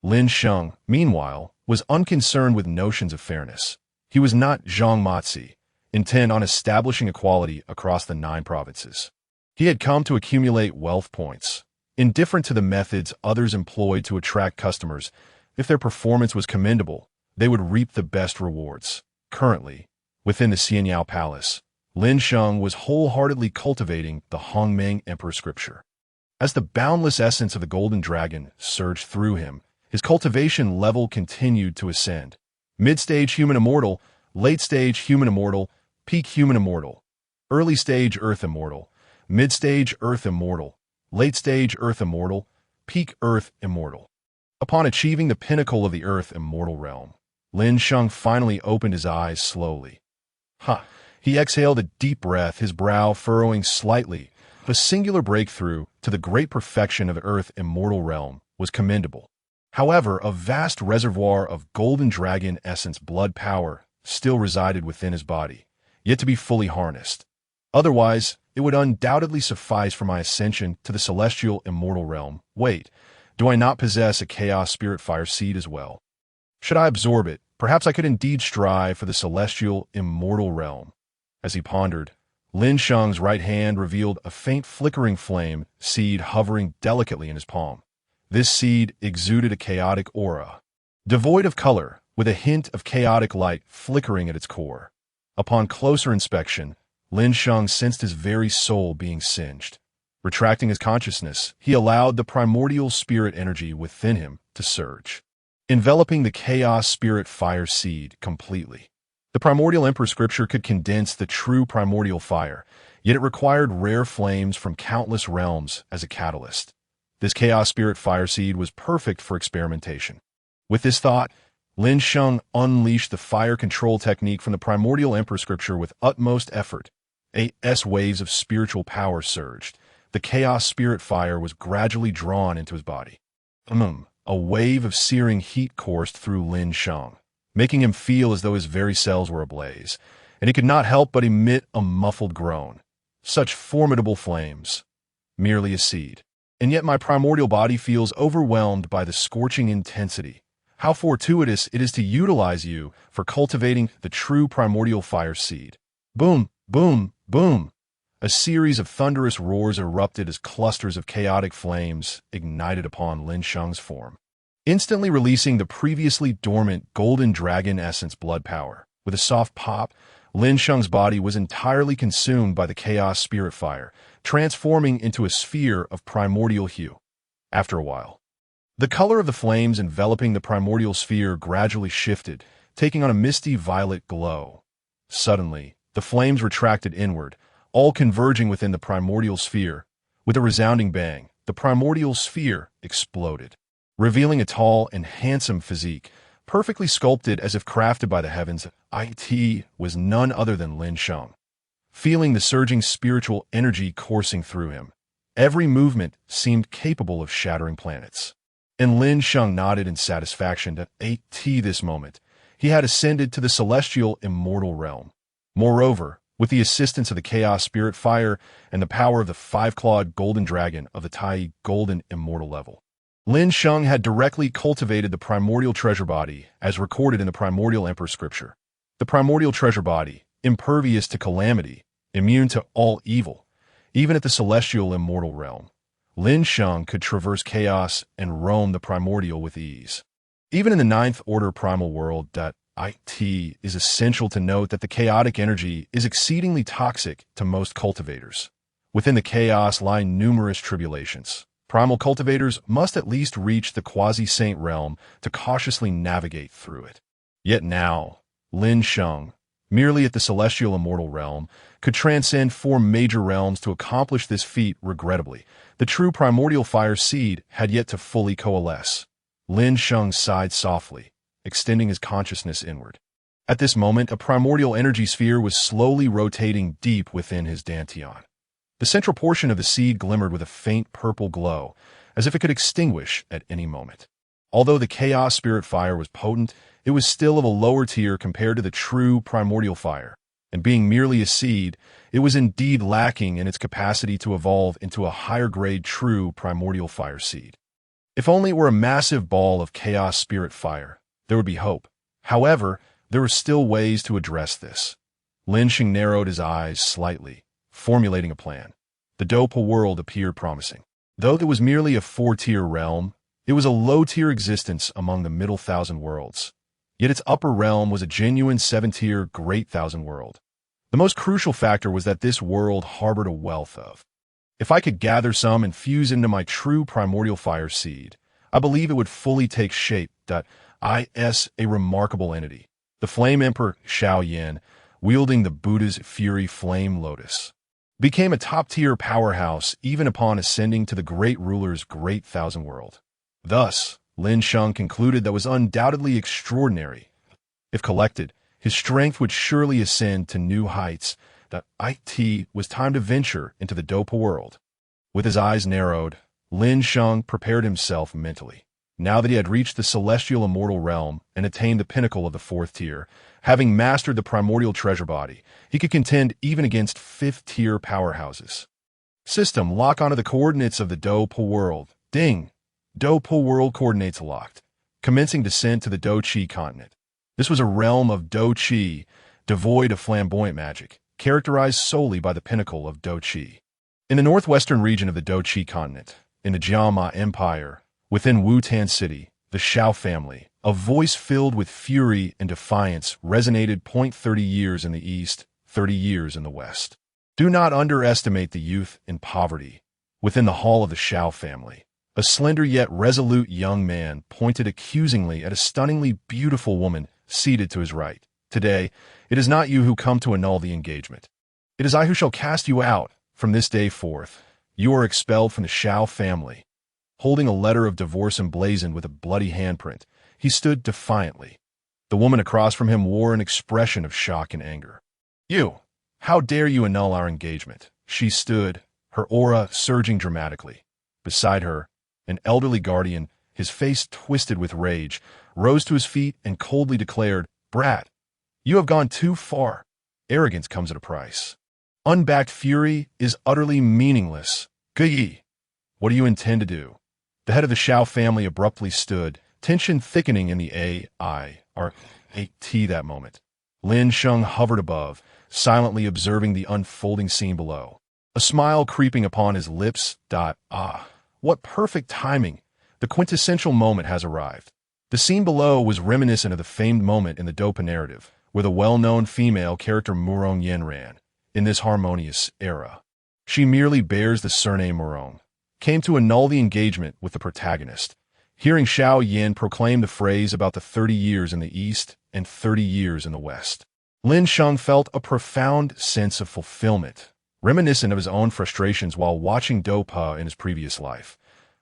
Lin Sheng, meanwhile, was unconcerned with notions of fairness. He was not Zhang Matzi, intent on establishing equality across the 9 provinces. He had come to accumulate wealth points, indifferent to the methods others employed to attract customers. If their performance was commendable, they would reap the best rewards. Currently, within the Xianyao Palace, Lin Sheng was wholeheartedly cultivating the Hongmeng Emperor scripture. As the boundless essence of the Golden Dragon surged through him, his cultivation level continued to ascend. Mid-stage human immortal, late-stage human immortal, peak human immortal, early-stage earth immortal, mid-stage earth immortal, late-stage earth immortal, peak earth immortal. Upon achieving the pinnacle of the earth immortal realm, Lin Sheng finally opened his eyes slowly. He exhaled a deep breath, his brow furrowing slightly. A singular breakthrough to the great perfection of the earth immortal realm was commendable. However, a vast reservoir of golden dragon essence blood power still resided within his body, yet to be fully harnessed. Otherwise, it would undoubtedly suffice for my ascension to the celestial immortal realm. Wait, do I not possess a chaos spirit fire seed as well? Should I absorb it, perhaps I could indeed strive for the celestial immortal realm. As he pondered, Lin Sheng's right hand revealed a faint flickering flame seed hovering delicately in his palm. This seed exuded a chaotic aura, devoid of color, with a hint of chaotic light flickering at its core. Upon closer inspection, Lin Sheng sensed his very soul being singed. Retracting his consciousness, he allowed the primordial spirit energy within him to surge, enveloping the chaos spirit fire seed completely. The primordial emperor scripture could condense the true primordial fire, yet it required rare flames from countless realms as a catalyst. This chaos spirit fire seed was perfect for experimentation. With this thought, Lin Sheng unleashed the fire control technique from the primordial emperor scripture with utmost effort. 8 waves of spiritual power surged. The chaos spirit fire was gradually drawn into his body. A wave of searing heat coursed through Lin Sheng, making him feel as though his very cells were ablaze, and he could not help but emit a muffled groan. Such formidable flames. Merely a seed. And yet my primordial body feels overwhelmed by the scorching intensity. How fortuitous it is to utilize you for cultivating the true primordial fire seed. Boom, boom, boom. A series of thunderous roars erupted as clusters of chaotic flames ignited upon Lin Sheng's form. instantly releasing the previously dormant golden dragon essence blood power. With a soft pop, Lin Sheng's body was entirely consumed by the chaos spirit fire, transforming into a sphere of primordial hue. After a while, the color of the flames enveloping the primordial sphere gradually shifted, taking on a misty violet glow. Suddenly, the flames retracted inward, all converging within the primordial sphere. With a resounding bang, the primordial sphere exploded, revealing a tall and handsome physique, perfectly sculpted as if crafted by the heavens. It was none other than Lin Sheng. Feeling the surging spiritual energy coursing through him, every movement seemed capable of shattering planets. And Lin Sheng nodded in satisfaction that this moment, he had ascended to the celestial immortal realm. Moreover, with the assistance of the chaos spirit fire and the power of the five-clawed golden dragon of the Tai golden immortal level, Lin Sheng had directly cultivated the primordial treasure body as recorded in the primordial emperor scripture. The primordial treasure body, impervious to calamity, immune to all evil, even at the celestial immortal realm. Lin Sheng could traverse chaos and roam the primordial with ease. Even in the ninth order primal world, it is essential to note that the chaotic energy is exceedingly toxic to most cultivators. Within the chaos lie numerous tribulations. Primal cultivators must at least reach the quasi-saint realm to cautiously navigate through it. Yet now, Lin Sheng, merely at the celestial immortal realm, could transcend four major realms to accomplish this feat. Regrettably, the true primordial fire seed had yet to fully coalesce. Lin Sheng sighed softly, extending his consciousness inward. At this moment, a primordial energy sphere was slowly rotating deep within his dantian. The central portion of the seed glimmered with a faint purple glow, as if it could extinguish at any moment. Although the chaos spirit fire was potent, it was still of a lower tier compared to the true primordial fire, and being merely a seed, it was indeed lacking in its capacity to evolve into a higher-grade true primordial fire seed. If only it were a massive ball of chaos spirit fire, there would be hope. However, there were still ways to address this. Lin Sheng narrowed his eyes slightly, formulating a plan. The Dopa world appeared promising. Though it was merely a four-tier realm, it was a low-tier existence among the middle thousand worlds. Yet its upper realm was a genuine seven-tier great thousand world. The most crucial factor was that this world harbored a wealth of. If I could gather some and fuse into my true primordial fire seed, I believe it would fully take shape. Is a remarkable entity. The Flame Emperor Xiao, wielding the Buddha's Fury Flame Lotus, became a top-tier powerhouse even upon ascending to the great ruler's great thousand world. Thus, Lin Sheng concluded that was undoubtedly extraordinary. If collected, his strength would surely ascend to new heights. It was time to venture into the Dopa world. With his eyes narrowed, Lin Sheng prepared himself mentally. Now that he had reached the celestial immortal realm and attained the pinnacle of the fourth tier, having mastered the primordial treasure body, he could contend even against fifth-tier powerhouses. System lock onto the coordinates of the Dopa world. Ding! Dopa world coordinates locked. Commencing descent to the Do Chi continent. This was a realm of Do Chi, devoid of flamboyant magic, characterized solely by the pinnacle of Do Chi. In the northwestern region of the Do Chi continent, in the Jiama Empire, within Wutan City, the Shao family, a voice filled with fury and defiance resonated. 30 years in the east, 30 years in the west. Do not underestimate the youth in poverty. Within the hall of the Shao family, a slender yet resolute young man pointed accusingly at a stunningly beautiful woman seated to his right. Today, it is not you who come to annul the engagement. It is I who shall cast you out. From this day forth, you are expelled from the Shao family. Holding a letter of divorce emblazoned with a bloody handprint, he stood defiantly. The woman across from him wore an expression of shock and anger. You! How dare you annul our engagement? She stood, her aura surging dramatically. Beside her, an elderly guardian, his face twisted with rage, rose to his feet and coldly declared, Brat, you have gone too far. Arrogance comes at a price. Unbacked fury is utterly meaningless. Guyi! What do you intend to do? The head of the Shao family abruptly stood, tension thickening in the AIRAT that moment. Lin Sheng hovered above, silently observing the unfolding scene below. A smile creeping upon his lips. What perfect timing! The quintessential moment has arrived. The scene below was reminiscent of the famed moment in the Dopa narrative, where the well-known female character Murong Yen ran, in this harmonious era. She merely bears the surname Murong, came to annul the engagement with the protagonist. Hearing Xiao Yin proclaim the phrase about the 30 years in the East and 30 years in the West, Lin Sheng felt a profound sense of fulfillment, reminiscent of his own frustrations while watching Dopa in his previous life.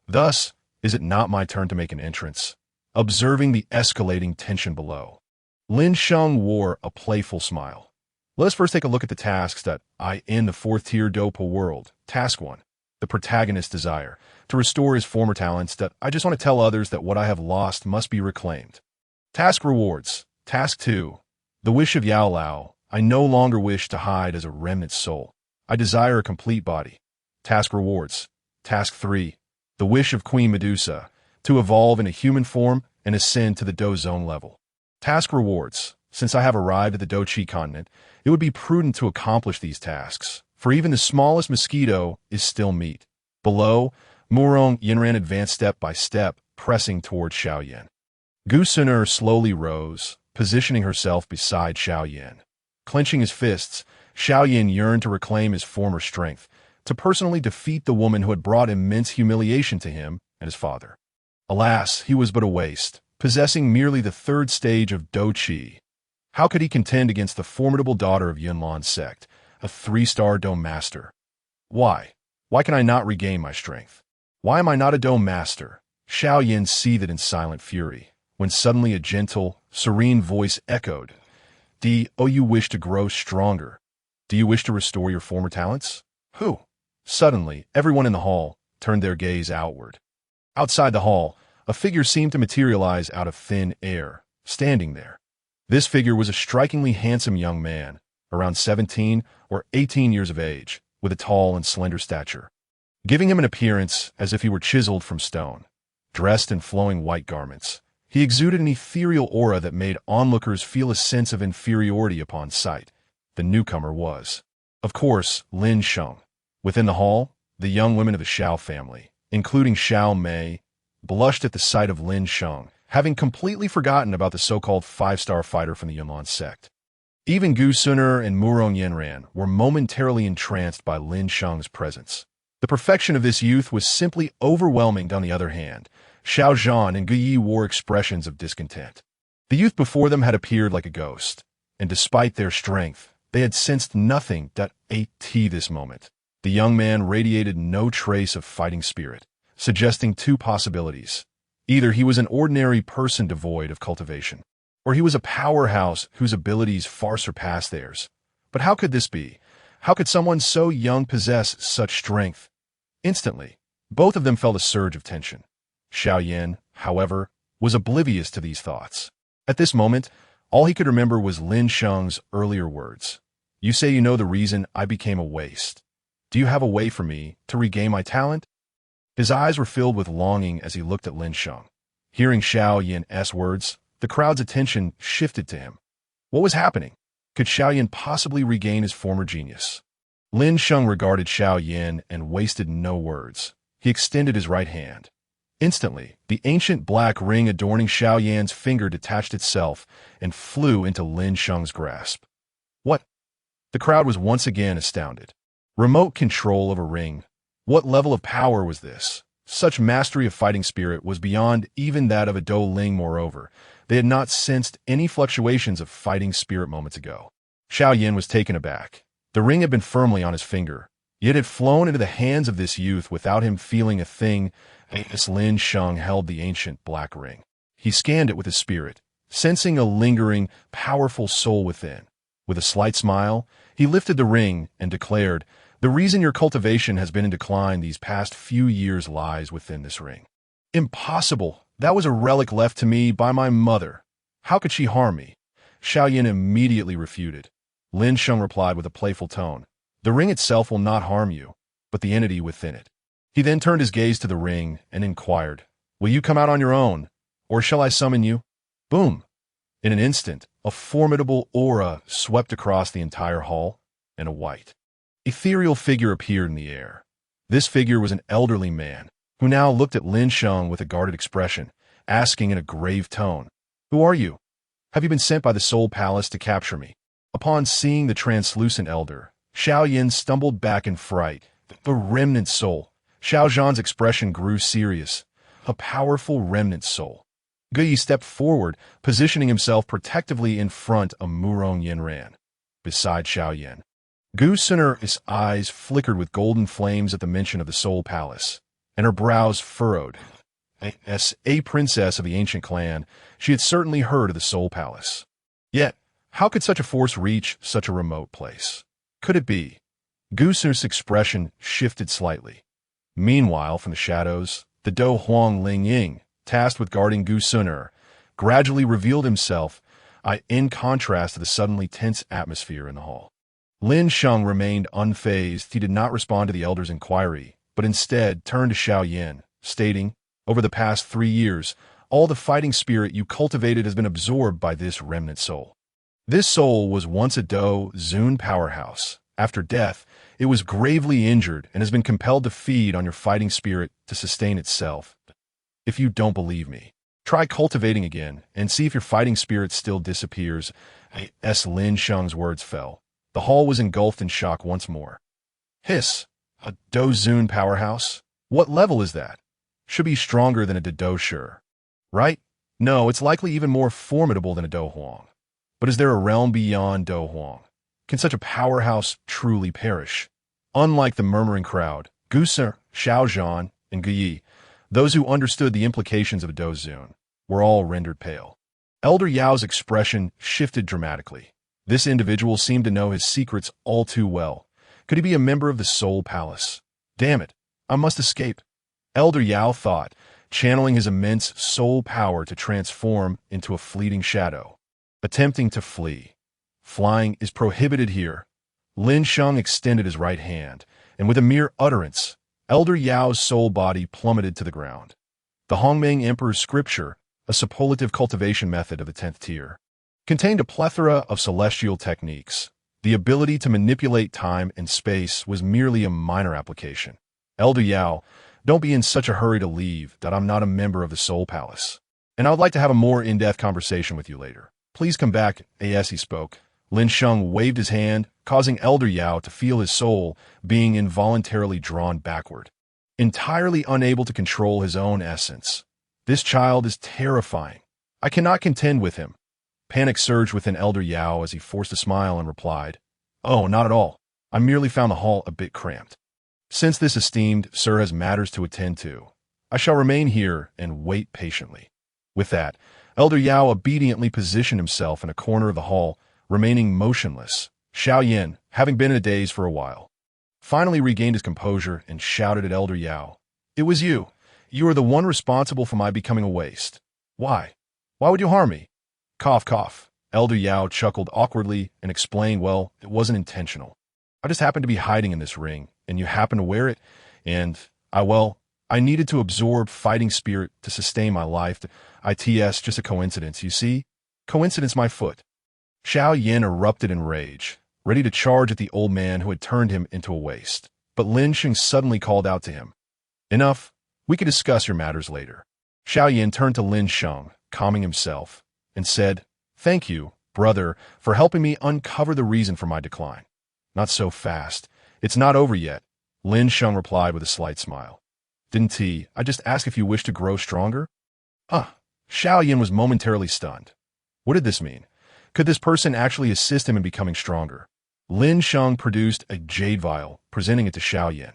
Thus, is it not my turn to make an entrance? Observing the escalating tension below, Lin Sheng wore a playful smile. Let us first take a look at the tasks that I in the 4th-tier Dopa world. Task 1. The protagonist's desire to restore his former talents. That I just want to tell others that what I have lost must be reclaimed. Task rewards. Task 2. The wish of Yao Lao. I no longer wish to hide as a remnant soul. I desire a complete body. Task rewards. Task 3. The wish of Queen Medusa. To evolve in a human form and ascend to the Do Zone level. Task rewards. Since I have arrived at the Do Chi continent, it would be prudent to accomplish these tasks, for even the smallest mosquito is still meat. Below, Murong Yinran advanced step by step, pressing toward Xiao Yan. Gu Suner slowly rose, positioning herself beside Xiao Yan. Clenching his fists, Xiao Yan yearned to reclaim his former strength, to personally defeat the woman who had brought immense humiliation to him and his father. Alas, he was but a waste, possessing merely the 3rd stage of Do Chi. How could he contend against the formidable daughter of Yunlan's sect, a 3-star Dome Master? Why? Why can I not regain my strength? Why am I not a Dome Master? Xiao Yin seethed in silent fury, when suddenly a gentle, serene voice echoed, "Oh, you wish to grow stronger. Do you wish to restore your former talents? Who?" Suddenly, everyone in the hall turned their gaze outward. Outside the hall, a figure seemed to materialize out of thin air, standing there. This figure was a strikingly handsome young man, around 17 or 18 years of age, with a tall and slender stature, giving him an appearance as if he were chiseled from stone. Dressed in flowing white garments, he exuded an ethereal aura that made onlookers feel a sense of inferiority upon sight. The newcomer was, of course, Lin Sheng. Within the hall, the young women of the Xiao family, including Xiao Mei, blushed at the sight of Lin Sheng, having completely forgotten about the so-called 5-star fighter from the Yunlan sect. Even Gu Suner and Murong Yenran were momentarily entranced by Lin Sheng's presence. The perfection of this youth was simply overwhelming. On the other hand, Xiao Zhan and Gu Yi wore expressions of discontent. The youth before them had appeared like a ghost, and despite their strength, they had sensed nothing that at this moment. The young man radiated no trace of fighting spirit, suggesting 2 possibilities. Either he was an ordinary person devoid of cultivation, or he was a powerhouse whose abilities far surpassed theirs. But how could this be? How could someone so young possess such strength? Instantly, both of them felt a surge of tension. Xiao Yan, however, was oblivious to these thoughts. At this moment, all he could remember was Lin Sheng's earlier words. "You say you know the reason I became a waste. Do you have a way for me to regain my talent?" His eyes were filled with longing as he looked at Lin Sheng. Hearing Xiao Yan's words, the crowd's attention shifted to him. What was happening? Could Xiao Yan possibly regain his former genius? Lin Sheng regarded Xiao Yan and wasted no words. He extended his right hand. Instantly, the ancient black ring adorning Xiao Yan's finger detached itself and flew into Lin Sheng's grasp. What? The crowd was once again astounded. Remote control of a ring. What level of power was this? Such mastery of fighting spirit was beyond even that of a Do Ling. Moreover, they had not sensed any fluctuations of fighting spirit moments ago. Xiao Yan was taken aback. The ring had been firmly on his finger, yet it had flown into the hands of this youth without him feeling a thing. As Lin Sheng held the ancient black ring, he scanned it with his spirit, sensing a lingering, powerful soul within. With a slight smile, he lifted the ring and declared, "The reason your cultivation has been in decline these past few years lies within this ring." "Impossible! That was a relic left to me by my mother. How could she harm me?" Xiao Yan immediately refuted. Lin Sheng replied with a playful tone, "The ring itself will not harm you, but the entity within it." He then turned his gaze to the ring and inquired, "Will you come out on your own, or shall I summon you?" Boom! In an instant, a formidable aura swept across the entire hall, and a white, ethereal figure appeared in the air. This figure was an elderly man, who now looked at Lin Sheng with a guarded expression, asking in a grave tone, "Who are you? Have you been sent by the Soul Palace to capture me?" Upon seeing the translucent elder, Xiaoyan stumbled back in fright. The remnant soul. Xiao Zhan's expression grew serious. A powerful remnant soul. Guyi stepped forward, positioning himself protectively in front of Murong Yinran, beside Xiaoyan. Gu Sun'er's eyes flickered with golden flames at the mention of the Soul Palace, and her brows furrowed. As a princess of the ancient clan, she had certainly heard of the Soul Palace. Yet, how could such a force reach such a remote place? Could it be? Gu Sun'er's expression shifted slightly. Meanwhile, from the shadows, the Do Huang Ling Ying, tasked with guarding Gu Sun'er, gradually revealed himself, in contrast to the suddenly tense atmosphere in the hall. Lin Sheng remained unfazed. He did not respond to the elder's inquiry, but instead turned to Xiaoyan, stating, "Over the past 3 years, all the fighting spirit you cultivated has been absorbed by this remnant soul. This soul was once a Do Zun powerhouse. After death, it was gravely injured and has been compelled to feed on your fighting spirit to sustain itself. If you don't believe me, try cultivating again and see if your fighting spirit still disappears." As Lin Sheng's words fell, the hall was engulfed in shock once more. Hiss! A Do Zun powerhouse? What level is that? Should be stronger than a Do Shi, right? No, it's likely even more formidable than a Do Huang. But is there a realm beyond Do Huang? Can such a powerhouse truly perish? Unlike the murmuring crowd, Gu Sun'er, Xiao Zhan, and Guyi, those who understood the implications of a Do Zun, were all rendered pale. Elder Yao's expression shifted dramatically. This individual seemed to know his secrets all too well. Could he be a member of the Soul Palace? Damn it, I must escape. Elder Yao thought, channeling his immense soul power to transform into a fleeting shadow. Attempting to flee. Flying is prohibited here. Lin Sheng extended his right hand, and with a mere utterance, Elder Yao's soul body plummeted to the ground. The Hongmeng Emperor's scripture, a superlative cultivation method of the 10th tier, contained a plethora of celestial techniques. The ability to manipulate time and space was merely a minor application. Elder Yao, don't be in such a hurry to leave that I'm not a member of the Soul Palace. And I would like to have a more in-depth conversation with you later. Please come back. As he spoke, Lin Sheng waved his hand, causing Elder Yao to feel his soul being involuntarily drawn backward. Entirely unable to control his own essence. This child is terrifying. I cannot contend with him. Panic surged within Elder Yao as he forced a smile and replied, "Oh, not at all. I merely found the hall a bit cramped. Since this esteemed sir has matters to attend to, I shall remain here and wait patiently." With that, Elder Yao obediently positioned himself in a corner of the hall, remaining motionless. Xiaoyan, having been in a daze for a while, finally regained his composure and shouted at Elder Yao, "It was you. You are the one responsible for my becoming a waste. Why? Why would you harm me?" Cough, cough. Elder Yao chuckled awkwardly and explained, "Well, it wasn't intentional. I just happened to be hiding in this ring, and you happened to wear it, and I needed to absorb fighting spirit to sustain my life. It's just a coincidence, you see? Coincidence, my foot." Xiaoyan erupted in rage, ready to charge at the old man who had turned him into a waste. But Lin Sheng suddenly called out to him, "Enough. We can discuss your matters later." Xiaoyan turned to Lin Sheng, calming himself, and said, "Thank you, brother, for helping me uncover the reason for my decline." "Not so fast. It's not over yet," Lin Sheng replied with a slight smile. "Didn't I just ask if you wish to grow stronger?" Xiaoyan was momentarily stunned. What did this mean? Could this person actually assist him in becoming stronger? Lin Sheng produced a jade vial, presenting it to Xiaoyan.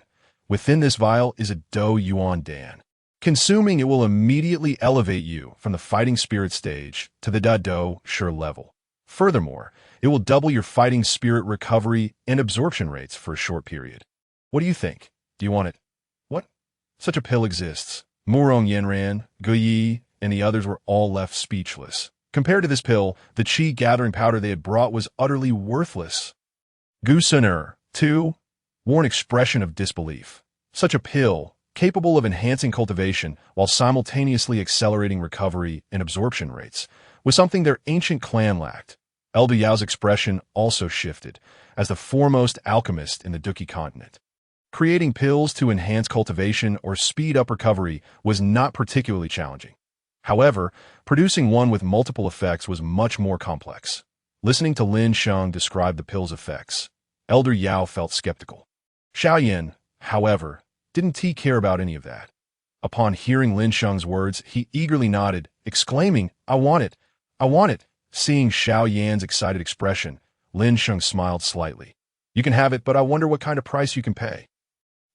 Within this vial is a Do Yuan Dan. Consuming it will immediately elevate you from the fighting spirit stage to the Do Shi level. Furthermore, it will double your fighting spirit recovery and absorption rates for a short period. What do you think? Do you want it? What? Such a pill exists. Murong Yinran, Guyi, and the others were all left speechless. Compared to this pill, the qi gathering powder they had brought was utterly worthless. Gu Sun'er, too, wore an expression of disbelief. Such a pill, capable of enhancing cultivation while simultaneously accelerating recovery and absorption rates, was something their ancient clan lacked. Elder Yao's expression also shifted, as the foremost alchemist in the Duki continent. Creating pills to enhance cultivation or speed up recovery was not particularly challenging. However, producing one with multiple effects was much more complex. Listening to Lin Sheng describe the pill's effects, Elder Yao felt skeptical. Xiaoyan, however, didn't care about any of that. Upon hearing Lin Sheng's words, he eagerly nodded, exclaiming, "I want it! I want it!" Seeing Xiao Yan's excited expression, Lin Sheng smiled slightly. "You can have it, but I wonder what kind of price you can pay."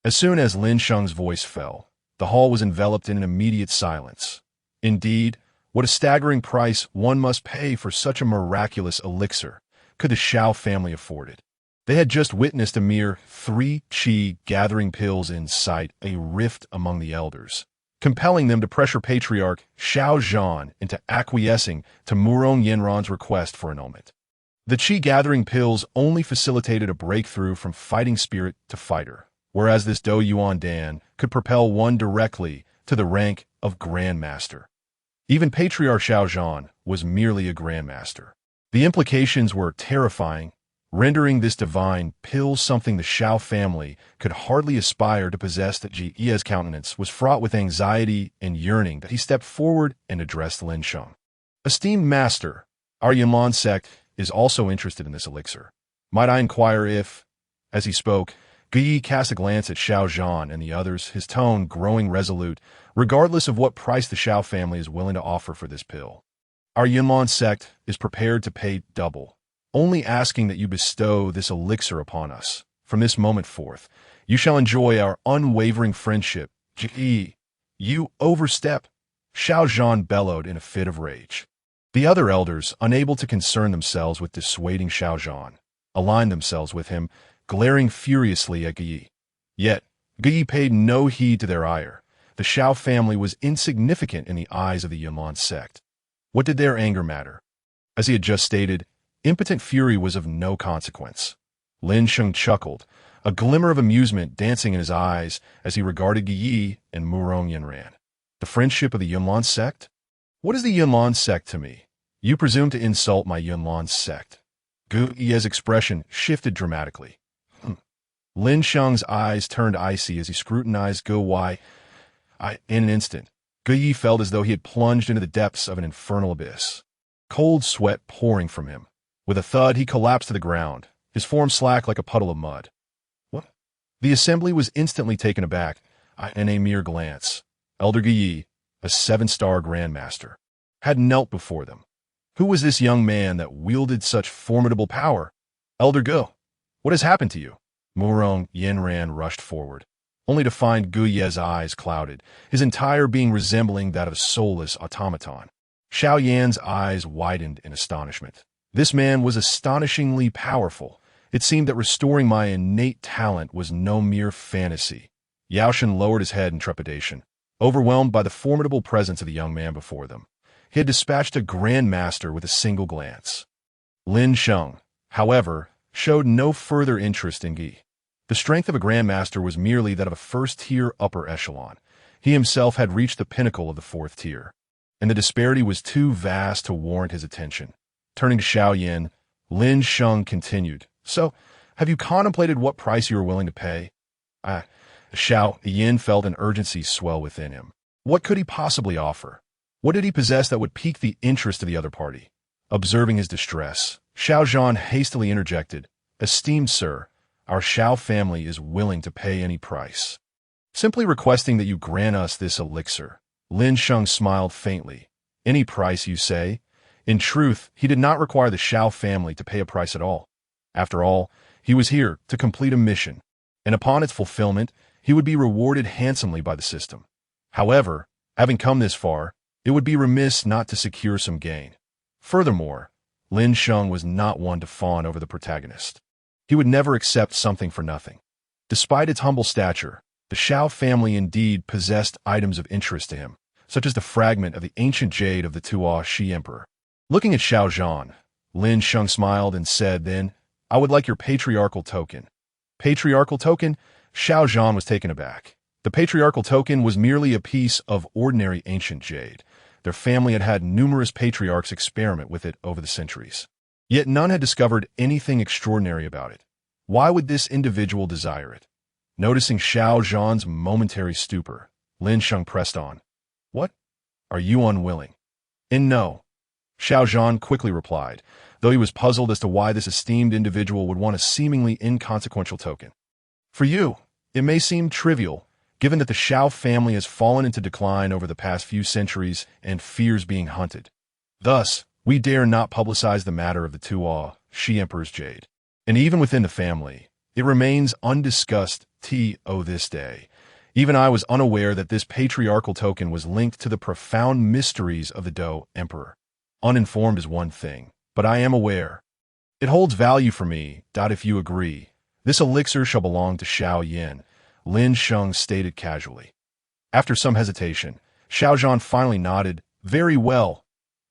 As soon as Lin Sheng's voice fell, the hall was enveloped in an immediate silence. Indeed, what a staggering price one must pay for such a miraculous elixir. Could the Xiao family afford it? They had just witnessed a mere 3 qi gathering pills in sight, a rift among the elders, compelling them to pressure Patriarch Xiao Zhan into acquiescing to Murong Yenran's request for annulment. The qi gathering pills only facilitated a breakthrough from fighting spirit to fighter, whereas this Do Yuan Dan could propel one directly to the rank of Grandmaster. Even Patriarch Xiao Zhan was merely a Grandmaster. The implications were terrifying, rendering this divine pill something the Xiao family could hardly aspire to possess. That Ji's countenance was fraught with anxiety and yearning that he stepped forward and addressed Lin Sheng. "Esteemed Master, our Yunlan sect is also interested in this elixir. Might I inquire if..." As he spoke, Guyi cast a glance at Xiao Zhan and the others, his tone growing resolute, regardless of what price the Xiao family is willing to offer for this pill. "Our Yunlan sect is prepared to pay double, only asking that you bestow this elixir upon us. From this moment forth, you shall enjoy our unwavering friendship." "Ji, you overstep!" Xiao Zhan bellowed in a fit of rage. The other elders, unable to concern themselves with dissuading Xiao Zhan, aligned themselves with him, glaring furiously at Guyi. Yet, Guyi paid no heed to their ire. The Xiao family was insignificant in the eyes of the Yunlan sect. What did their anger matter? As he had just stated, impotent fury was of no consequence. Lin Sheng chuckled, a glimmer of amusement dancing in his eyes as he regarded Guyi and Murong Yenran. The friendship of the Yunlan sect? What is the Yunlan sect to me? You presume to insult my Yunlan sect. Guyi's expression shifted dramatically. Lin Sheng's eyes turned icy as he scrutinized Guyi. In an instant, Guyi felt as though he had plunged into the depths of an infernal abyss. Cold sweat pouring from him. With a thud, he collapsed to the ground, his form slack like a puddle of mud. What? The assembly was instantly taken aback. In a mere glance, Elder Guyi, a 7-star Grandmaster, had knelt before them. Who was this young man that wielded such formidable power? "Elder Gu, what has happened to you?" Murong Yenran rushed forward, only to find Guyi's eyes clouded, his entire being resembling that of a soulless automaton. Xiao Yan's eyes widened in astonishment. This man was astonishingly powerful. It seemed that restoring my innate talent was no mere fantasy. Yaoshan lowered his head in trepidation, overwhelmed by the formidable presence of the young man before them. He had dispatched a Grandmaster with a single glance. Lin Sheng, however, showed no further interest in Guyi. The strength of a Grandmaster was merely that of a first-tier upper echelon. He himself had reached the pinnacle of the 4th tier, and the disparity was too vast to warrant his attention. Turning to Xiao Yan, Lin Sheng continued, "So, have you contemplated what price you are willing to pay?" Xiao Yan felt an urgency swell within him. What could he possibly offer? What did he possess that would pique the interest of the other party? Observing his distress, Xiao Zhan hastily interjected, "Esteemed sir, our Xiao family is willing to pay any price. Simply requesting that you grant us this elixir." Lin Sheng smiled faintly. "Any price, you say?" In truth, he did not require the Xiao family to pay a price at all. After all, he was here to complete a mission, and upon its fulfillment, he would be rewarded handsomely by the system. However, having come this far, it would be remiss not to secure some gain. Furthermore, Lin Sheng was not one to fawn over the protagonist. He would never accept something for nothing. Despite its humble stature, the Xiao family indeed possessed items of interest to him, such as the fragment of the ancient jade of the Tua Shi Emperor. Looking at Xiao Zhan, Lin Sheng smiled and said, "Then, I would like your patriarchal token." Patriarchal token? Xiao Zhan was taken aback. The patriarchal token was merely a piece of ordinary ancient jade. Their family had had numerous patriarchs experiment with it over the centuries. Yet none had discovered anything extraordinary about it. Why would this individual desire it? Noticing Xiao Zhan's momentary stupor, Lin Sheng pressed on. What? Are you unwilling? No. Xiao Zhan quickly replied, though he was puzzled as to why this esteemed individual would want a seemingly inconsequential token. For you, it may seem trivial, given that the Xiao family has fallen into decline over the past few centuries and fears being hunted. Thus, we dare not publicize the matter of the Tuo, Shi Emperor's jade. And even within the family, it remains undiscussed to this day. Even I was unaware that this patriarchal token was linked to the profound mysteries of the Do Emperor. Uninformed is one thing, but I am aware. It holds value for me. If you agree, this elixir shall belong to Xiao Yin, Lin Sheng stated casually. After some hesitation, Xiao Zhan finally nodded. Very well.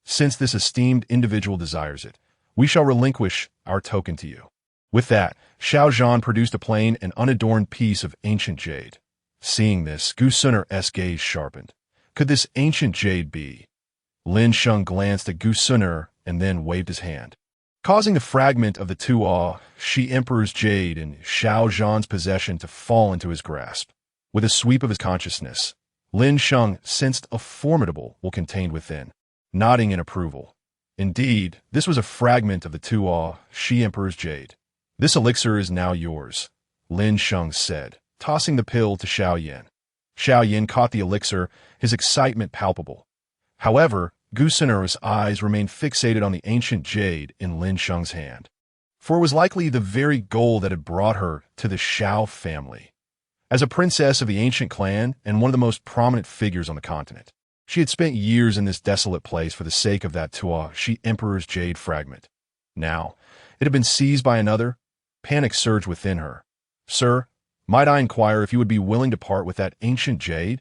Since this esteemed individual desires it, we shall relinquish our token to you. With that, Xiao Zhan produced a plain and unadorned piece of ancient jade. Seeing this, Gusuner's gaze sharpened. Could this ancient jade be? Lin Sheng glanced at Gusuner and then waved his hand, causing the fragment of the Tuo, Shi Emperor's jade in Xiao Zhan's possession to fall into his grasp. With a sweep of his consciousness, Lin Sheng sensed a formidable will contained within, nodding in approval. Indeed, this was a fragment of the Tuo, Shi Emperor's jade. This elixir is now yours, Lin Sheng said, tossing the pill to Xiao Yin. Xiao Yin caught the elixir, his excitement palpable. However, Gusuner's eyes remained fixated on the ancient jade in Lin Sheng's hand, for it was likely the very goal that had brought her to the Xiao family. As a princess of the ancient clan and one of the most prominent figures on the continent, she had spent years in this desolate place for the sake of that Tuo, Shi Emperor's jade fragment. Now, it had been seized by another. Panic surged within her. Sir, might I inquire if you would be willing to part with that ancient jade?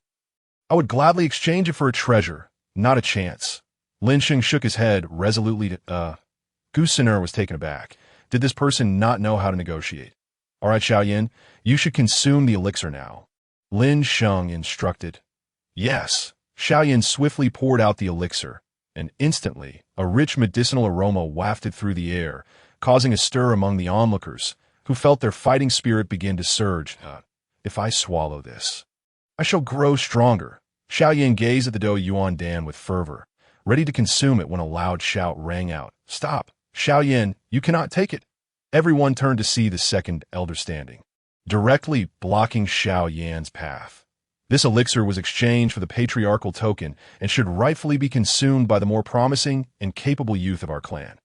I would gladly exchange it for a treasure, not a chance. Lin Sheng shook his head resolutely. Gusuner was taken aback. Did this person not know how to negotiate? All right, Xiao Yin, you should consume the elixir now. Lin Sheng instructed. Yes. Xiao Yin swiftly poured out the elixir, and instantly, a rich medicinal aroma wafted through the air, causing a stir among the onlookers, who felt their fighting spirit begin to surge. If I swallow this, I shall grow stronger. Xiao Yin gazed at the Do Yuan Dan with fervor, ready to consume it when a loud shout rang out. Stop! Xiao Yin, you cannot take it! Everyone turned to see the second elder standing, directly blocking Xiao Yan's path. This elixir was exchanged for the patriarchal token and should rightfully be consumed by the more promising and capable youth of our clan.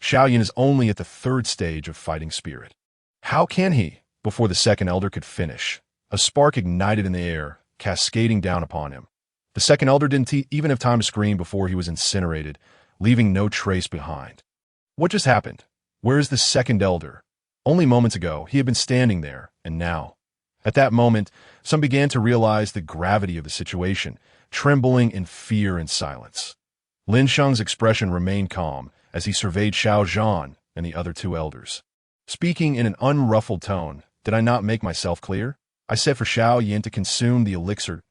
Xiao Yin is only at the third stage of fighting spirit. How can he? Before the second elder could finish, a spark ignited in the air, cascading down upon him. The second elder didn't even have time to scream before he was incinerated, leaving no trace behind. What just happened? Where is the second elder? Only moments ago, he had been standing there, and now. At that moment, some began to realize the gravity of the situation, trembling in fear and silence. Lin Sheng's expression remained calm as he surveyed Xiao Zhan and the other two elders. Speaking in an unruffled tone, did I not make myself clear? I said for Xiao Yin to consume the elixir.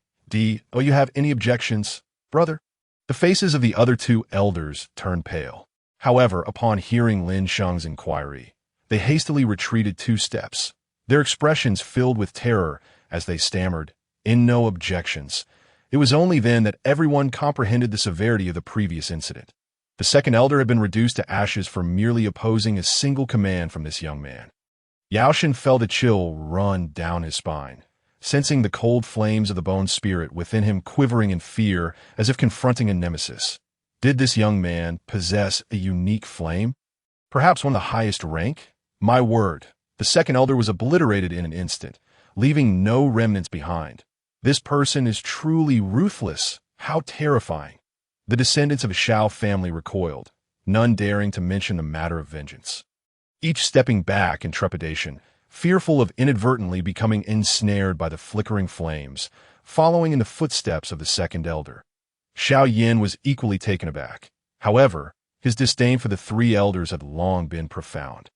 Oh, you have any objections, brother? The faces of the other two elders turned pale. However, upon hearing Lin Sheng's inquiry, they hastily retreated 2 steps, their expressions filled with terror as they stammered, no objections. It was only then that everyone comprehended the severity of the previous incident. The second elder had been reduced to ashes for merely opposing a single command from this young man. Yaoshan felt a chill run down his spine, sensing the cold flames of the bone spirit within him quivering in fear as if confronting a nemesis. Did this young man possess a unique flame? Perhaps one of the highest rank? My word, the second elder was obliterated in an instant, leaving no remnants behind. This person is truly ruthless. How terrifying. The descendants of the Xiao family recoiled, none daring to mention the matter of vengeance, each stepping back in trepidation, fearful of inadvertently becoming ensnared by the flickering flames, following in the footsteps of the second elder. Xiao Yin was equally taken aback. However, his disdain for the 3 elders had long been profound.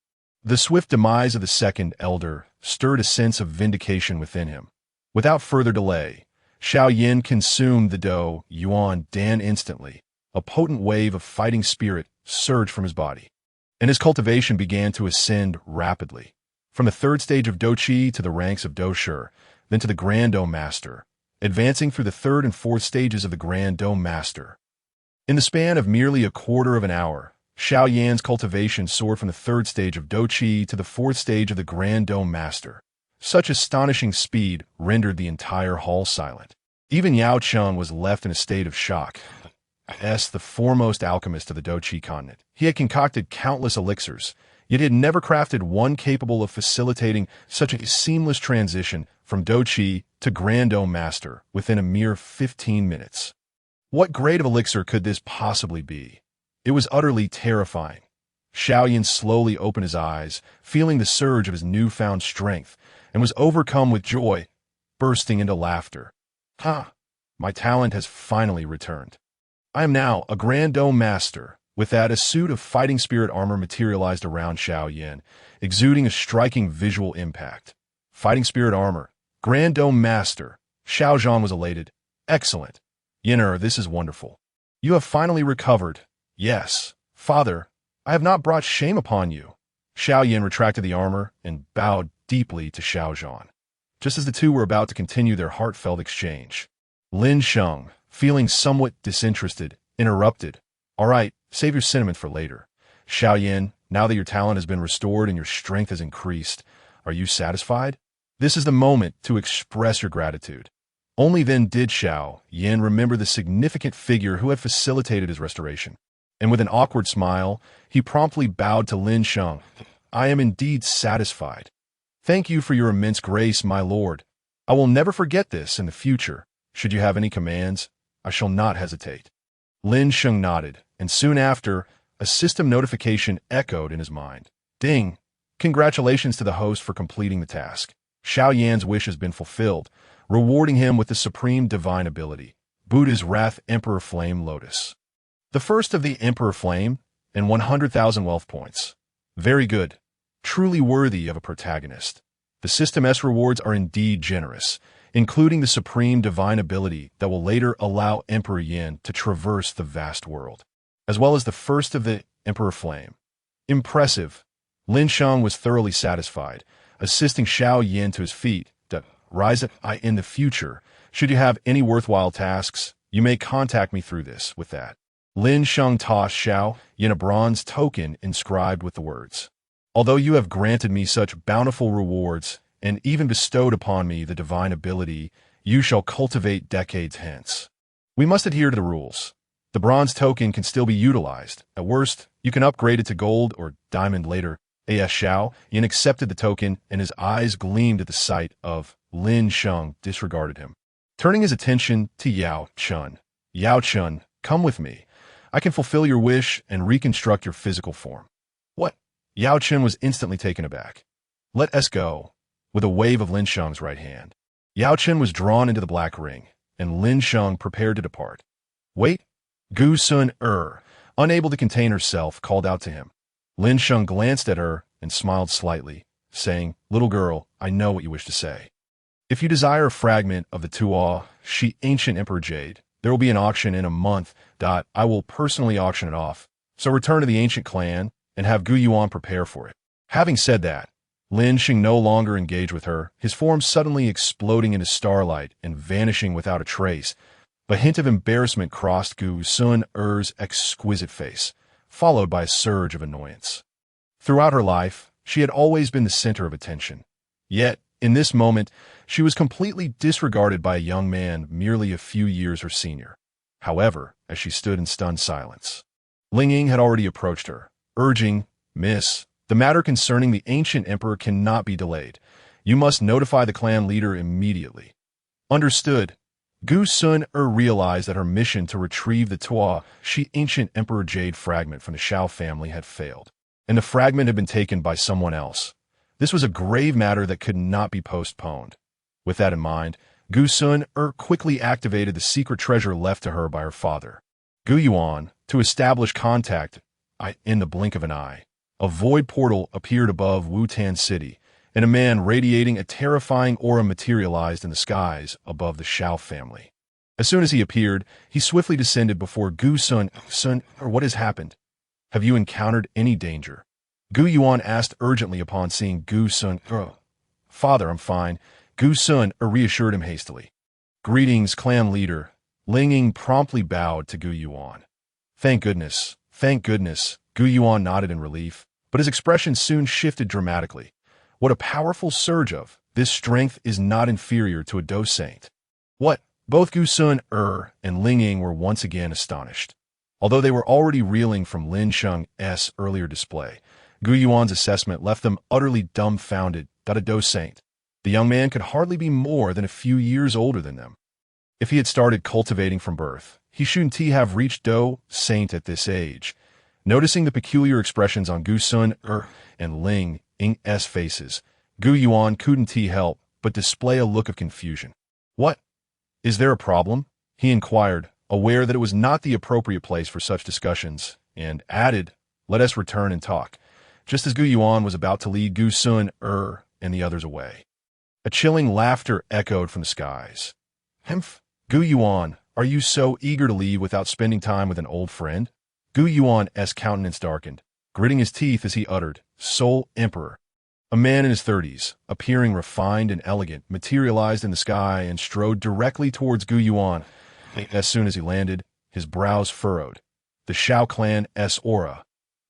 The swift demise of the second elder stirred a sense of vindication within him. Without further delay, Xiao Yin consumed the Do Yuan Dan instantly. A potent wave of fighting spirit surged from his body, and his cultivation began to ascend rapidly. from the third stage of Doqi to the ranks of Doshi, then to the Grand Dome Master, advancing through the third and fourth stages of the Grand Dome Master. In the span of merely a quarter of an hour, Xiao Yan's cultivation soared from the third stage of Doqi to the fourth stage of the Grand Dome Master. Such astonishing speed rendered the entire hall silent. Even Yao Cheng was left in a state of shock. As the foremost alchemist of the Doqi continent, he had concocted countless elixirs, yet he had never crafted one capable of facilitating such a seamless transition from Doqi to Grand Dome Master within a mere 15 minutes. What grade of elixir could this possibly be? It was utterly terrifying. Xiao Yan slowly opened his eyes, feeling the surge of his newfound strength, and was overcome with joy, bursting into laughter. Ha! My talent has finally returned. I am now a Grand Dome Master. With that, a suit of fighting spirit armor materialized around Xiao Yan, exuding a striking visual impact. Fighting spirit armor. Grand Dome Master. Xiao Zhan was elated. Excellent. Yin'er, this is wonderful. You have finally recovered. Yes, Father, I have not brought shame upon you. Xiao Yan retracted the armor and bowed deeply to Xiao Zhan. Just as the two were about to continue their heartfelt exchange, Lin Sheng, feeling somewhat disinterested, interrupted. All right, save your sentiment for later. Xiao Yan, now that your talent has been restored and your strength has increased, are you satisfied? This is the moment to express your gratitude. Only then did Xiao Yan remember the significant figure who had facilitated his restoration. And with an awkward smile, he promptly bowed to Lin Sheng. I am indeed satisfied. Thank you for your immense grace, my lord. I will never forget this in the future. Should you have any commands, I shall not hesitate. Lin Sheng nodded, and soon after, a system notification echoed in his mind. Ding! Congratulations to the host for completing the task. Xiao Yan's wish has been fulfilled, rewarding him with the supreme divine ability, Buddha's Wrath Emperor Flame Lotus. The first of the Emperor Flame, and 100,000 wealth points. Very good. Truly worthy of a protagonist. The System S rewards are indeed generous, including the supreme divine ability that will later allow Emperor Yin to traverse the vast world, as well as the first of the Emperor Flame. Impressive. Lin Sheng was thoroughly satisfied, assisting Xiao Yan to his feet. Rise up in the future. Should you have any worthwhile tasks, you may contact me through this. With that, Lin Sheng tossed Xiao Yan a bronze token inscribed with the words, although you have granted me such bountiful rewards and even bestowed upon me the divine ability you shall cultivate decades hence. We must adhere to the rules. The bronze token can still be utilized. At worst, you can upgrade it to gold or diamond later. A.S. Xiao Yan accepted the token, and his eyes gleamed at the sight of Lin Sheng disregarded him. Turning his attention to Yao Chun. Yao Chun, come with me. I can fulfill your wish and reconstruct your physical form. What? Yao Chun was instantly taken aback. Let us go. With a wave of Lin Sheng's right hand, Yao Chun was drawn into the black ring, and Lin Sheng prepared to depart. Wait! Gu Sun unable to contain herself, called out to him. Lin Sheng glanced at her and smiled slightly, saying, Little girl, I know what you wish to say. If you desire a fragment of the Tuo, ancient Emperor Jade, there will be an auction in a month. I will personally auction it off. So return to the ancient clan and have Gu Yuan prepare for it. Having said that, Lin Sheng no longer engaged with her, his form suddenly exploding into starlight and vanishing without a trace. A hint of embarrassment crossed Gu Sun-er's exquisite face, followed by a surge of annoyance. Throughout her life, she had always been the center of attention. Yet, in this moment, she was completely disregarded by a young man merely a few years her senior. However, as she stood in stunned silence, Ling Ying had already approached her, urging, Miss, the matter concerning the ancient emperor cannot be delayed. You must notify the clan leader immediately. Understood. Gu Sun-er realized that her mission to retrieve the Tuo, ancient Emperor Jade fragment from the Shao family had failed, and the fragment had been taken by someone else. This was a grave matter that could not be postponed. With that in mind, Gu Sun-er quickly activated the secret treasure left to her by her father, Gu Yuan, to establish contact. In the blink of an eye, a void portal appeared above Wutan City, and a man radiating a terrifying aura materialized in the skies above the Shao family. As soon as he appeared, he swiftly descended before Gu Sun, what has happened? Have you encountered any danger? Gu Yuan asked urgently upon seeing Gu Sun. Father, I'm fine. Gu Sun reassured him hastily. Greetings, clan leader. Ling Ying promptly bowed to Gu Yuan. Thank goodness. Thank goodness. Gu Yuan nodded in relief, but his expression soon shifted dramatically. What a powerful surge of this strength is not inferior to a Do Saint. What? Both Gu Sun and Ling Ying were once again astonished. Although they were already reeling from Lin Sheng's earlier display, Gu Yuan's assessment left them utterly dumbfounded that a Do Saint. The young man could hardly be more than a few years older than them. If he had started cultivating from birth, he shouldn't have reached Do Saint at this age. Noticing the peculiar expressions on Gu Sun and Ling Ying's faces, Gu Yuan couldn't help but display a look of confusion. What? Is there a problem? He inquired, aware that it was not the appropriate place for such discussions, and added, let us return and talk, just as Gu Yuan was about to lead Gu Sun and the others away. A chilling laughter echoed from the skies. Humph! Gu Yuan, are you so eager to leave without spending time with an old friend? Gu Yuan's countenance darkened, gritting his teeth as he uttered, Soul Emperor. A man in his 30s, appearing refined and elegant, materialized in the sky and strode directly towards Gu Yuan. As soon as he landed, his brows furrowed. The Shao clan's aura.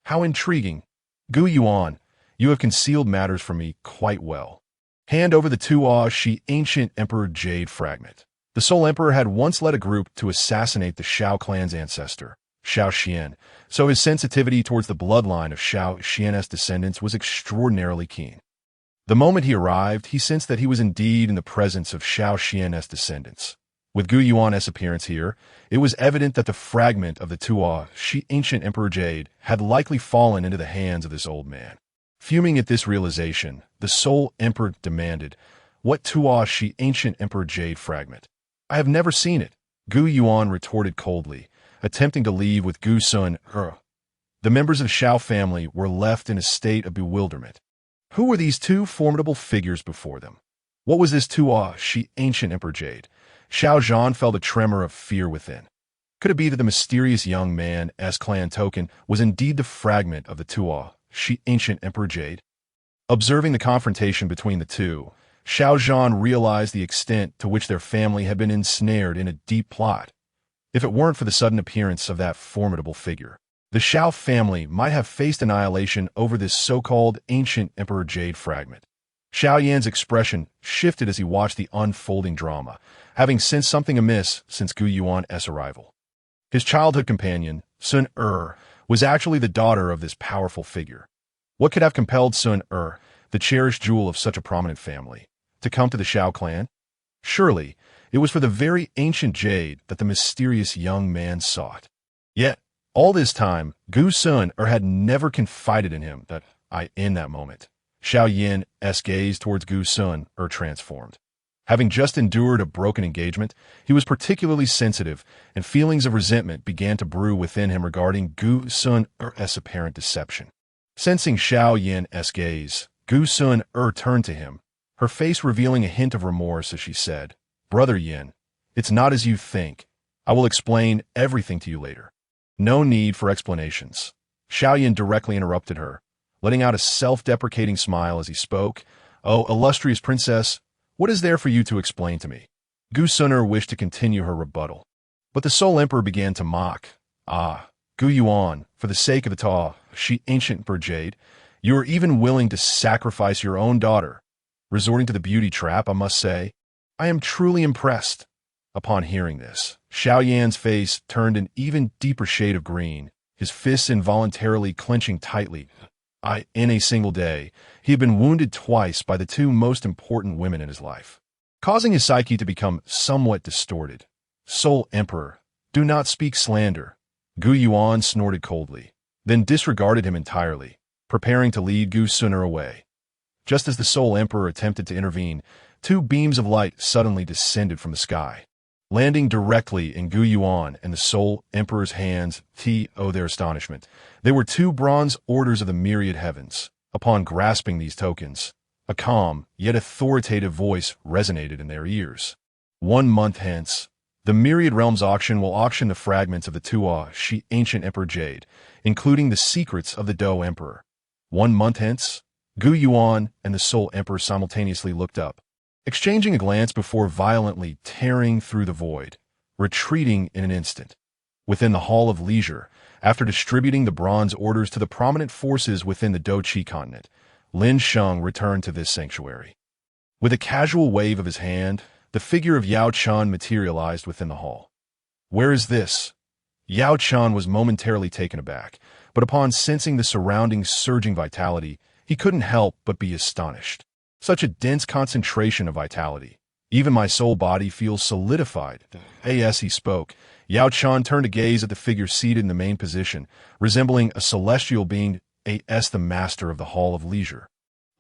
How intriguing. Gu Yuan, you have concealed matters from me quite well. Hand over the Tuo Shi ancient Emperor Jade fragment. The Soul Emperor had once led a group to assassinate the Shao clan's ancestor, Shao Xian, so his sensitivity towards the bloodline of Shao Xian's descendants was extraordinarily keen. The moment he arrived, he sensed that he was indeed in the presence of Shao Xian's descendants. With Gu Yuan's appearance here, it was evident that the fragment of the Tuo Shi ancient Emperor Jade had likely fallen into the hands of this old man. Fuming at this realization, the Soul Emperor demanded, What Tuo Shi ancient Emperor Jade fragment? I have never seen it. Gu Yuan retorted coldly, attempting to leave with Gu Sun. The members of the Shao family were left in a state of bewilderment. Who were these two formidable figures before them? What was this Tuo Shi ancient Emperor Jade? Xiao Zhan felt a tremor of fear within. Could it be that the mysterious young man's clan token was indeed the fragment of the Tuo Shi ancient Emperor Jade? Observing the confrontation between the two, Xiao Zhan realized the extent to which their family had been ensnared in a deep plot. If it weren't for the sudden appearance of that formidable figure, the Shao family might have faced annihilation over this so-called ancient Emperor Jade fragment. Xiao Yan's expression shifted as he watched the unfolding drama, having sensed something amiss since Gu Yuan's arrival. His childhood companion, Sun was actually the daughter of this powerful figure. What could have compelled Sun the cherished jewel of such a prominent family, to come to the Shao clan? Surely, it was for the very ancient jade that the mysterious young man sought. Yet, all this time, Gu Sun had never confided in him that in that moment, Xiao Yan's gaze towards Gu Sun transformed. Having just endured a broken engagement, he was particularly sensitive, and feelings of resentment began to brew within him regarding Gu Sun's apparent deception. Sensing Xiao Yan's gaze, Gu Sun turned to him, her face revealing a hint of remorse as she said, Brother Yin, it's not as you think. I will explain everything to you later. No need for explanations. Xiao Yan directly interrupted her, letting out a self-deprecating smile as he spoke. Oh, illustrious princess, what is there for you to explain to me? Gu Sun wished to continue her rebuttal, but the Soul Emperor began to mock. Gu Yuan, for the sake of the Tuo Shi ancient Emperor Jade, you are even willing to sacrifice your own daughter. Resorting to the beauty trap, I must say, I am truly impressed. Upon hearing this, Xiao Yan's face turned an even deeper shade of green, his fists involuntarily clenching tightly. In a single day, he had been wounded twice by the two most important women in his life, causing his psyche to become somewhat distorted. Soul Emperor, do not speak slander. Gu Yuan snorted coldly, then disregarded him entirely, preparing to lead Gu Sun away. Just as the Soul Emperor attempted to intervene, two beams of light suddenly descended from the sky, landing directly in Gu Yuan and the Soul Emperor's hands. Their astonishment. They were two bronze orders of the Myriad heavens. Upon grasping these tokens, a calm, yet authoritative voice resonated in their ears. 1 month hence, the Myriad Realms auction will auction the fragments of the Tuo Shi ancient Emperor Jade, including the secrets of the Do Emperor. 1 month hence? Gu Yuan and the Soul Emperor simultaneously looked up, exchanging a glance before violently tearing through the void, retreating in an instant. Within the Hall of Leisure, after distributing the bronze orders to the prominent forces within the Doqi continent, Lin Sheng returned to this sanctuary. With a casual wave of his hand, the figure of Yao Chan materialized within the hall. "Where is this?" Yao Chan was momentarily taken aback, but upon sensing the surrounding surging vitality, he couldn't help but be astonished. Such a dense concentration of vitality. Even my soul body feels solidified. As he spoke, Yao Chan turned to gaze at the figure seated in the main position, resembling a celestial being, as the master of the Hall of Leisure.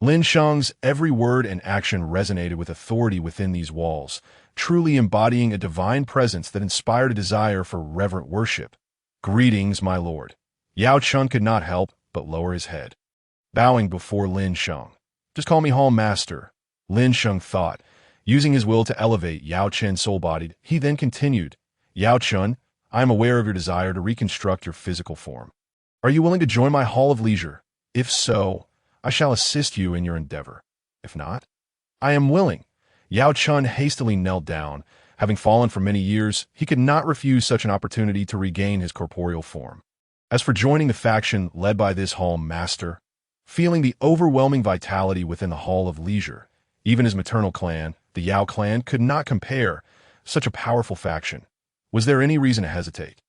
Lin Sheng's every word and action resonated with authority within these walls, truly embodying a divine presence that inspired a desire for reverent worship. "Greetings, my lord." Yao Chan could not help but lower his head, bowing before Lin Sheng. "Just call me Hall Master," Lin Sheng thought. Using his will to elevate Yao Chen's soul-bodied, he then continued, "Yao Chen, I am aware of your desire to reconstruct your physical form. Are you willing to join my Hall of Leisure? If so, I shall assist you in your endeavor. If not, I am willing." Yao Chen hastily knelt down. Having fallen for many years, he could not refuse such an opportunity to regain his corporeal form. As for joining the faction led by this Hall Master, feeling the overwhelming vitality within the Hall of Leisure, even his maternal clan, the Yao clan, could not compare such a powerful faction. Was there any reason to hesitate?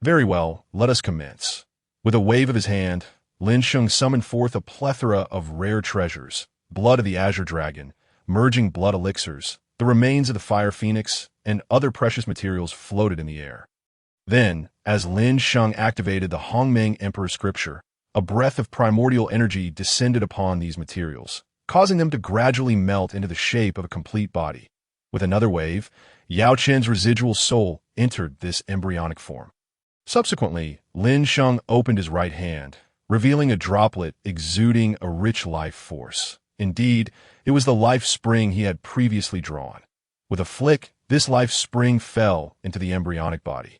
"Very well, let us commence." With a wave of his hand, Lin Sheng summoned forth a plethora of rare treasures, blood of the Azure Dragon, merging blood elixirs, the remains of the Fire Phoenix, and other precious materials floated in the air. Then, as Lin Sheng activated the Hongmeng Emperor scripture, a breath of primordial energy descended upon these materials, causing them to gradually melt into the shape of a complete body. With another wave, Yao Chen's residual soul entered this embryonic form. Subsequently, Lin Sheng opened his right hand, revealing a droplet exuding a rich life force. Indeed, it was the life spring he had previously drawn. With a flick, this life spring fell into the embryonic body.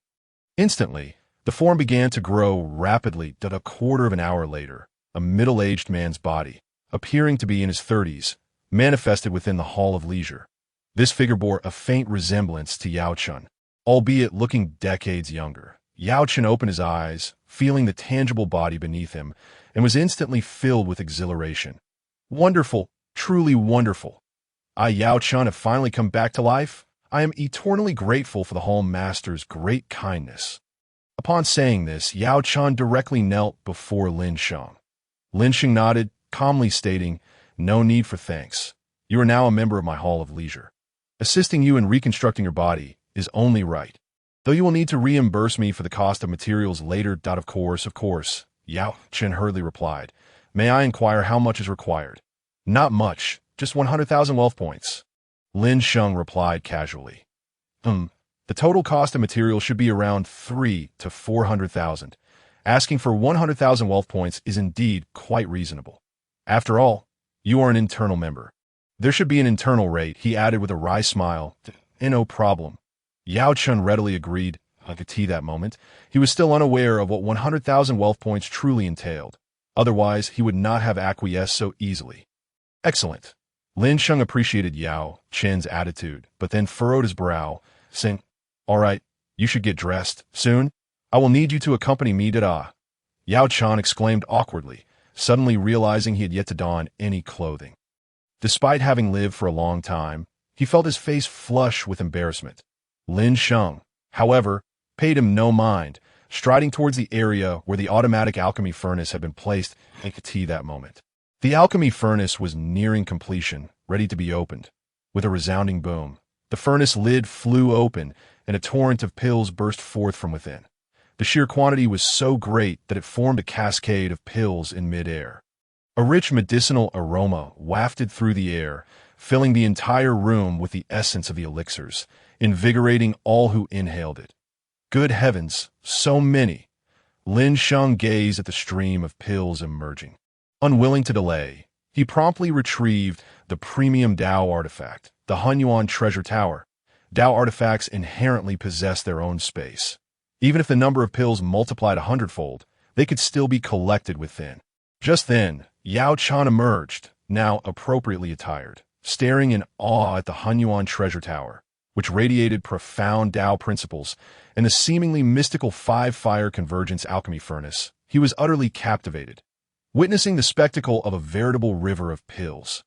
Instantly, the form began to grow rapidly. A quarter of an hour later, a middle-aged man's body, appearing to be in his 30s, manifested within the Hall of Leisure. This figure bore a faint resemblance to Yao Chen, albeit looking decades younger. Yao Chen opened his eyes, feeling the tangible body beneath him, and was instantly filled with exhilaration. "Wonderful, truly wonderful. I, Yao Chen, have finally come back to life. I am eternally grateful for the Hall Master's great kindness." Upon saying this, Yao Chen directly knelt before Lin Sheng. Lin Sheng nodded, calmly stating, "No need for thanks. You are now a member of my Hall of Leisure. Assisting you in reconstructing your body is only right. Though you will need to reimburse me for the cost of materials later. Of course, Yao Chen hurriedly replied. "May I inquire how much is required?" "Not much, just 100,000 wealth points." Lin Sheng replied casually. The total cost of materials should be around 300,000 to 400,000. Asking for 100,000 wealth points is indeed quite reasonable. After all, you are an internal member. There should be an internal rate," he added with a wry smile. "No problem." Yao Chen readily agreed. That moment, he was still unaware of what 100,000 wealth points truly entailed. Otherwise, he would not have acquiesced so easily. "Excellent." Lin Sheng appreciated Yao Chen's attitude, but then furrowed his brow, saying, "All right, you should get dressed. Soon, I will need you to accompany me. Yao Chen exclaimed awkwardly, suddenly realizing he had yet to don any clothing. Despite having lived for a long time, he felt his face flush with embarrassment. Lin Sheng, however, paid him no mind, striding towards the area where the automatic alchemy furnace had been placed at that moment. The alchemy furnace was nearing completion, ready to be opened. With a resounding boom, the furnace lid flew open and a torrent of pills burst forth from within. The sheer quantity was so great that it formed a cascade of pills in midair. A rich medicinal aroma wafted through the air, filling the entire room with the essence of the elixirs, invigorating all who inhaled it. Good heavens, so many! Lin Sheng gazed at the stream of pills emerging. Unwilling to delay, he promptly retrieved the premium Dao artifact, the Hunyuan Treasure Tower. Dao artifacts inherently possess their own space. Even if the number of pills multiplied 100-fold, they could still be collected within. Just then, Yao Chan emerged, now appropriately attired, staring in awe at the Hunyuan treasure tower, which radiated profound Tao principles, and the seemingly mystical five-fire convergence alchemy furnace. He was utterly captivated, witnessing the spectacle of a veritable river of pills.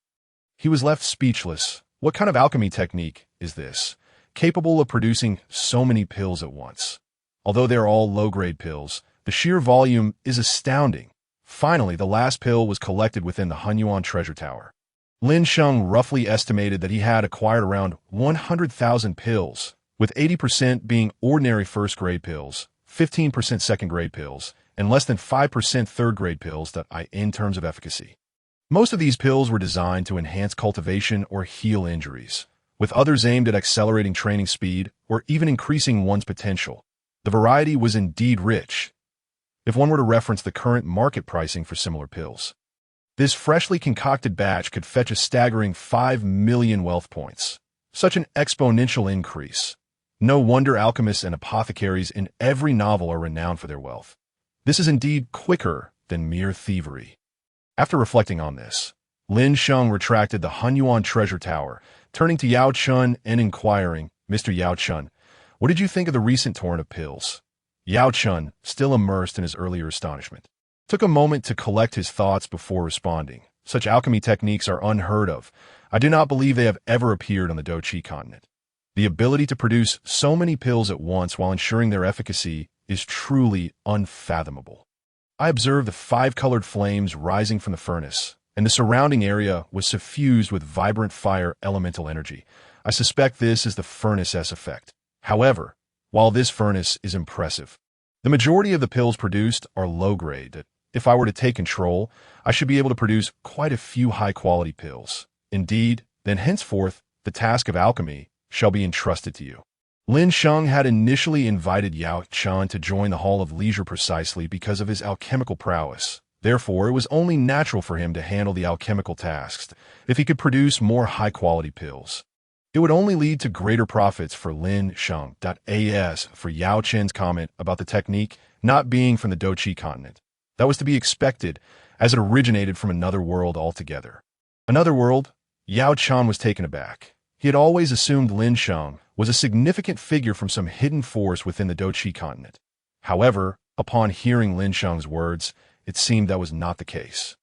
He was left speechless. What kind of alchemy technique is this, capable of producing so many pills at once? Although they're all low-grade pills, the sheer volume is astounding. Finally, the last pill was collected within the Hunyuan treasure tower. Lin Sheng roughly estimated that he had acquired around 100,000 pills, with 80% being ordinary first-grade pills, 15% second-grade pills, and less than 5% third-grade pills in terms of efficacy. Most of these pills were designed to enhance cultivation or heal injuries, with others aimed at accelerating training speed or even increasing one's potential. The variety was indeed rich, if one were to reference the current market pricing for similar pills. This freshly concocted batch could fetch a staggering 5 million wealth points. Such an exponential increase. No wonder alchemists and apothecaries in every novel are renowned for their wealth. This is indeed quicker than mere thievery. After reflecting on this, Lin Sheng retracted the Hunyuan treasure tower, turning to Yao Chun and inquiring, "Mr. Yao Chun, what did you think of the recent torrent of pills?" Yao Chun, still immersed in his earlier astonishment, took a moment to collect his thoughts before responding. "Such alchemy techniques are unheard of. I do not believe they have ever appeared on the Doqi continent. The ability to produce so many pills at once while ensuring their efficacy is truly unfathomable. I observed the 5-colored flames rising from the furnace, and the surrounding area was suffused with vibrant fire elemental energy. I suspect this is the furnace S effect. However, while this furnace is impressive, the majority of the pills produced are low-grade. If I were to take control, I should be able to produce quite a few high-quality pills. Indeed, then henceforth, the task of alchemy shall be entrusted to you." Lin Sheng had initially invited Yao Chan to join the Hall of Leisure precisely because of his alchemical prowess. Therefore, it was only natural for him to handle the alchemical tasks if he could produce more high-quality pills. It would only lead to greater profits for Lin Sheng. As for Yao Chen's comment about the technique not being from the Doqi continent, that was to be expected, as it originated from another world altogether. Another world? Yao Chan was taken aback. He had always assumed Lin Sheng was a significant figure from some hidden force within the Doqi continent. However, upon hearing Lin Sheng's words, it seemed that was not the case.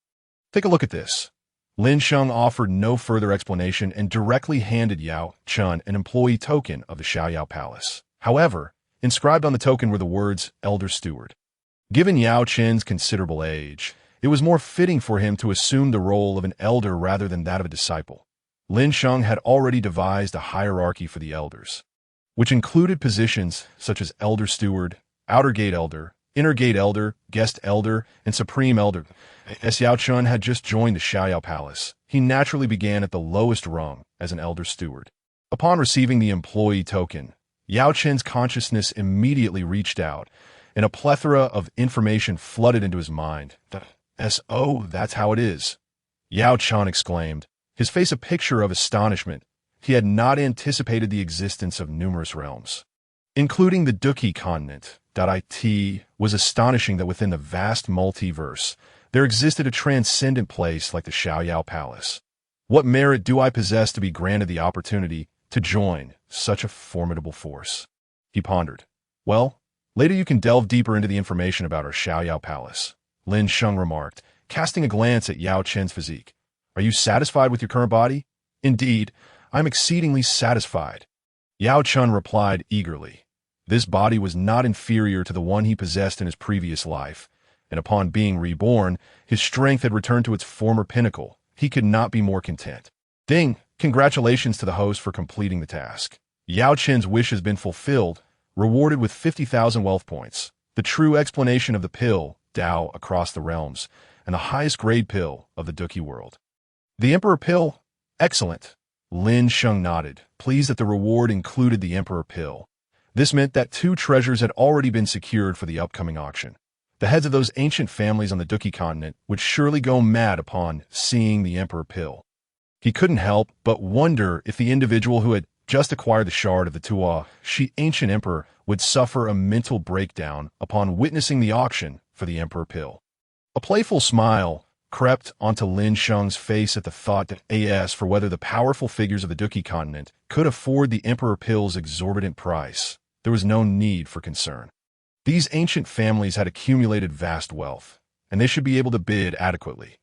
"Take a look at this." Lin Sheng offered no further explanation and directly handed Yao Chun an employee token of the Xiaoyao Palace. However, inscribed on the token were the words Elder Steward. Given Yao Chen's considerable age, it was more fitting for him to assume the role of an elder rather than that of a disciple. Lin Sheng had already devised a hierarchy for the elders, which included positions such as Elder Steward, Outer Gate Elder, Inner Gate Elder, Guest Elder, and Supreme Elder. As Yao Chun had just joined the Xiaoyao Palace, he naturally began at the lowest rung as an Elder Steward. Upon receiving the employee token, Yao Chen's consciousness immediately reached out, and a plethora of information flooded into his mind. "Oh, that's how it is," Yao Chan exclaimed, his face a picture of astonishment. He had not anticipated the existence of numerous realms, including the Doqi continent. It was astonishing that within the vast multiverse, there existed a transcendent place like the Xiaoyao Palace. What merit do I possess to be granted the opportunity to join such a formidable force? He pondered. "Well, later you can delve deeper into the information about our Xiaoyao Palace," Lin Sheng remarked, casting a glance at Yao Chen's physique. "Are you satisfied with your current body?" "Indeed, I'm exceedingly satisfied," Yao Chun replied eagerly. This body was not inferior to the one he possessed in his previous life, and upon being reborn, his strength had returned to its former pinnacle. He could not be more content. "Ding! Congratulations to the host for completing the task. Yao Chen's wish has been fulfilled, rewarded with 50,000 wealth points. The true explanation of the pill, Tao across the realms, and the highest grade pill of the Doqi world." "The Emperor pill? Excellent." Lin Sheng nodded, pleased that the reward included the Emperor pill. This meant that 2 treasures had already been secured for the upcoming auction. The heads of those ancient families on the Doqi continent would surely go mad upon seeing the Emperor pill. He couldn't help but wonder if the individual who had just acquired the shard of the Tua, ancient emperor, would suffer a mental breakdown upon witnessing the auction for the Emperor pill. A playful smile crept onto Lin Sheng's face at the thought that as for whether the powerful figures of the Duki continent could afford the Emperor Pill's exorbitant price. There was no need for concern. These ancient families had accumulated vast wealth, and they should be able to bid adequately.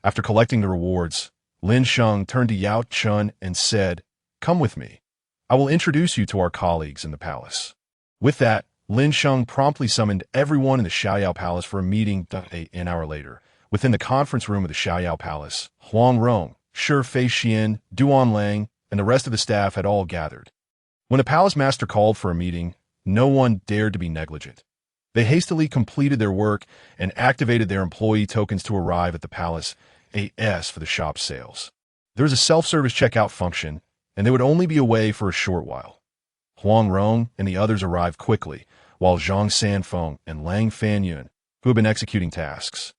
After collecting the rewards, Lin Sheng turned to Yao Chun and said, "Come with me. I will introduce you to our colleagues in the palace." With that, Lin Sheng promptly summoned everyone in the Xiaoyao Palace for a meeting an hour later. Within the conference room of the Xiaoyao Palace, Huang Rong, Shi Fei Xian, Duan Lang, and the rest of the staff had all gathered. When the palace master called for a meeting, no one dared to be negligent. They hastily completed their work and activated their employee tokens to arrive at the palace AS for the shop sales. There was a self-service checkout function, and they would only be away for a short while. Huang Rong and the others arrived quickly, while Zhang Sanfeng and Lang Fanyun, who had been executing tasks,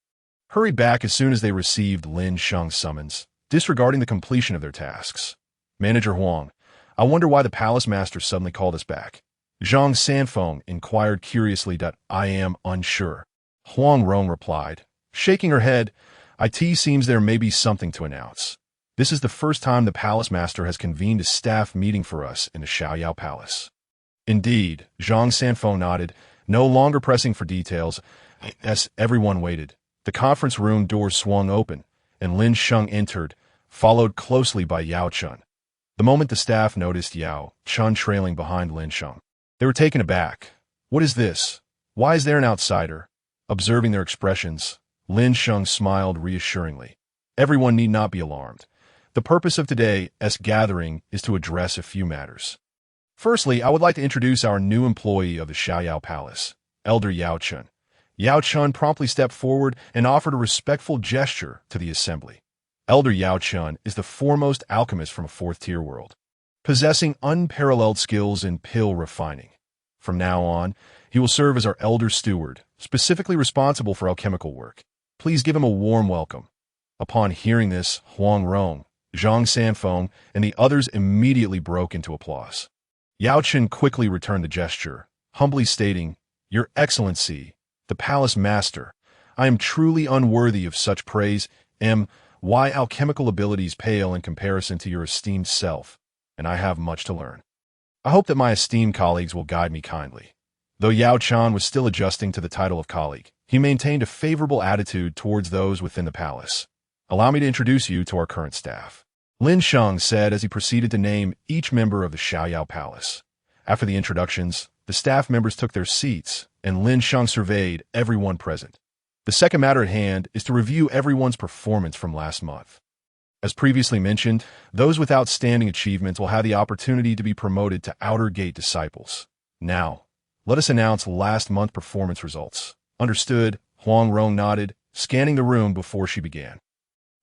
hurried back as soon as they received Lin Sheng's summons, disregarding the completion of their tasks. "Manager Huang, I wonder why the palace master suddenly called us back." Zhang Sanfeng inquired curiously. "I am unsure," Huang Rong replied, shaking her head. "It seems there may be something to announce. This is the first time the palace master has convened a staff meeting for us in the Xiaoyao Palace." "Indeed," Zhang Sanfeng nodded, no longer pressing for details. As everyone waited, the conference room doors swung open, and Lin Sheng entered, followed closely by Yao Chun. The moment the staff noticed Yao Chun trailing behind Lin Sheng, they were taken aback. "What is this? Why is there an outsider?" Observing their expressions, Lin Sheng smiled reassuringly. "Everyone need not be alarmed. The purpose of today's gathering is to address a few matters. Firstly, I would like to introduce our new employee of the Xiaoyao Palace, Elder Yao Chun." Yao Chun promptly stepped forward and offered a respectful gesture to the assembly. Elder Yao Chun is the foremost alchemist from a fourth-tier world, possessing unparalleled skills in pill refining. From now on, he will serve as our elder steward, specifically responsible for alchemical work. Please give him a warm welcome. Upon hearing this, Huang Rong, Zhang Sanfeng, and the others immediately broke into applause. Yao Chun quickly returned the gesture, humbly stating, "Your Excellency, the Palace Master, I am truly unworthy of such praise. My alchemical abilities pale in comparison to your esteemed self, and I have much to learn. I hope that my esteemed colleagues will guide me kindly." Though Yao Chun was still adjusting to the title of colleague, he maintained a favorable attitude towards those within the palace. "Allow me to introduce you to our current staff," Lin Sheng said as he proceeded to name each member of the Xiaoyao Palace. After the introductions, the staff members took their seats, and Lin Sheng surveyed everyone present. The second matter at hand is to review everyone's performance from last month. As previously mentioned, those with outstanding achievements will have the opportunity to be promoted to Outer Gate Disciples. Now, let us announce last month's performance results. "Understood," Huang Rong nodded, scanning the room before she began.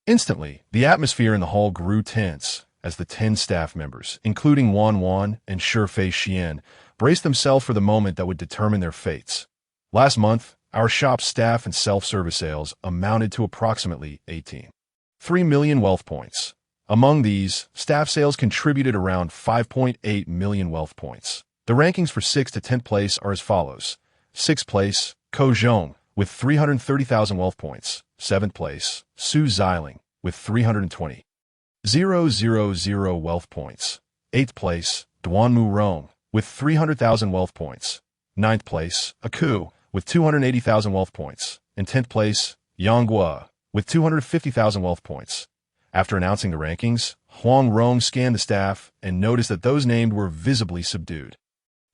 Instantly, the atmosphere in the hall grew tense as the 10 staff members, including Wan and Shi Fei Xian, braced themselves for the moment that would determine their fates. Last month, our shop's staff and self-service sales amounted to approximately 18.3 million wealth points. Among these, staff sales contributed around 5.8 million wealth points. The rankings for 6th to 10th place are as follows. 6th place, Ko Zhong, with 330,000 wealth points. 7th place, Su Xiling, with 320,000 wealth points. 8th place, Duanmu Rong, with 300,000 wealth points. 9th place, Aku, with 280,000 wealth points. And 10th place, Yanghua, with 250,000 wealth points. After announcing the rankings, Huang Rong scanned the staff and noticed that those named were visibly subdued.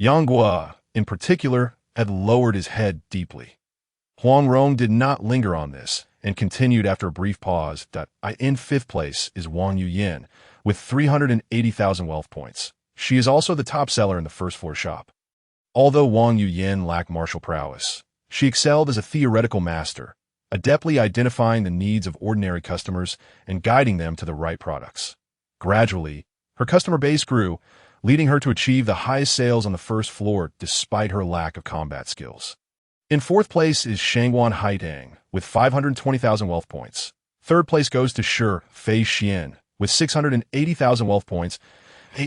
Yanghua, in particular, had lowered his head deeply. Huang Rong did not linger on this and continued after a brief pause that in 5th place is Wang Yuyan with 380,000 wealth points. She is also the top seller in the first floor shop. Although Wang Yuyan lacked martial prowess, she excelled as a theoretical master, adeptly identifying the needs of ordinary customers and guiding them to the right products. Gradually, her customer base grew, leading her to achieve the highest sales on the first floor despite her lack of combat skills. In 4th place is Shangguan Haitang with 520,000 wealth points. 3rd place goes to Shi Fei Xian with 680,000 wealth points.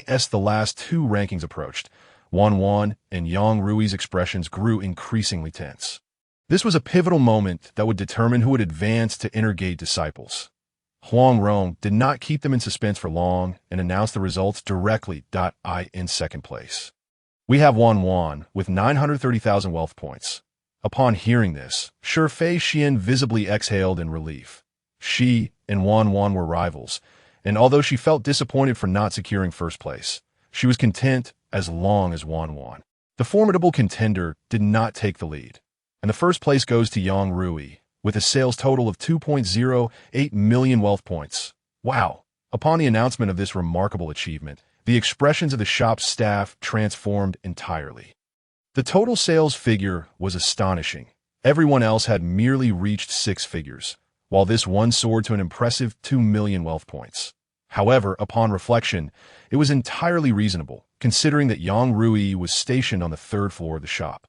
As the last two rankings approached, Wan and Yang Rui's expressions grew increasingly tense. This was a pivotal moment that would determine who would advance to inner gate disciples. Huang Rong did not keep them in suspense for long and announced the results directly. In second place, we have Wan with 930,000 wealth points. Upon hearing this, Xian visibly exhaled in relief. She and Wan were rivals, and although she felt disappointed for not securing first place, she was content as long as Wan. The formidable contender did not take the lead, and the first place goes to Yang Rui, with a sales total of 2.08 million wealth points. Wow! Upon the announcement of this remarkable achievement, the expressions of the shop's staff transformed entirely. The total sales figure was astonishing. Everyone else had merely reached 6 figures, while this one soared to an impressive 2 million wealth points. However, upon reflection, it was entirely reasonable, considering that Yang Rui was stationed on the 3rd floor of the shop,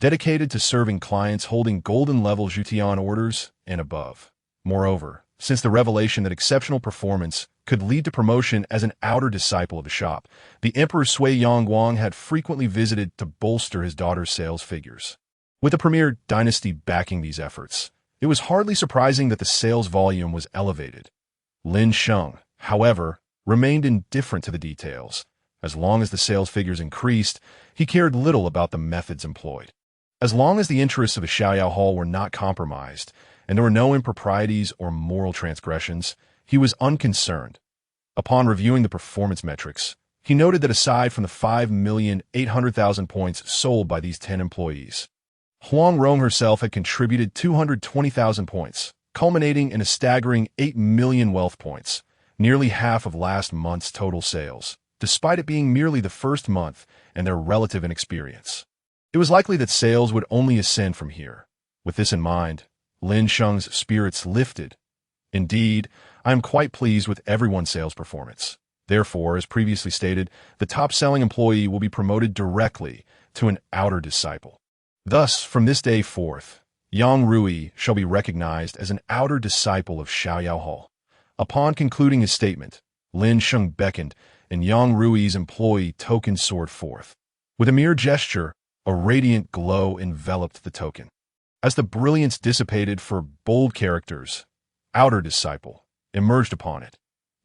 dedicated to serving clients holding golden-level Shitian orders and above. Moreover, since the revelation that exceptional performance could lead to promotion as an outer disciple of the shop, the Emperor Sui Yongguang had frequently visited to bolster his daughter's sales figures. With the premier dynasty backing these efforts, it was hardly surprising that the sales volume was elevated. Lin Sheng, however, remained indifferent to the details. As long as the sales figures increased, he cared little about the methods employed. As long as the interests of the Xiaoyao Hall were not compromised, and there were no improprieties or moral transgressions, he was unconcerned. Upon reviewing the performance metrics, he noted that aside from the 5,800,000 points sold by these 10 employees, Huang Rong herself had contributed 220,000 points, culminating in a staggering 8 million wealth points, nearly half of last month's total sales, despite it being merely the first month and their relative inexperience. It was likely that sales would only ascend from here. With this in mind, Lin Sheng's spirits lifted. Indeed, I am quite pleased with everyone's sales performance. Therefore, as previously stated, the top-selling employee will be promoted directly to an outer disciple. Thus, from this day forth, Yang Rui shall be recognized as an outer disciple of Xiaoyao Hall. Upon concluding his statement, Lin Sheng beckoned, and Yang Rui's employee token soared forth. With a mere gesture, a radiant glow enveloped the token. As the brilliance dissipated for bold characters, outer disciple emerged upon it.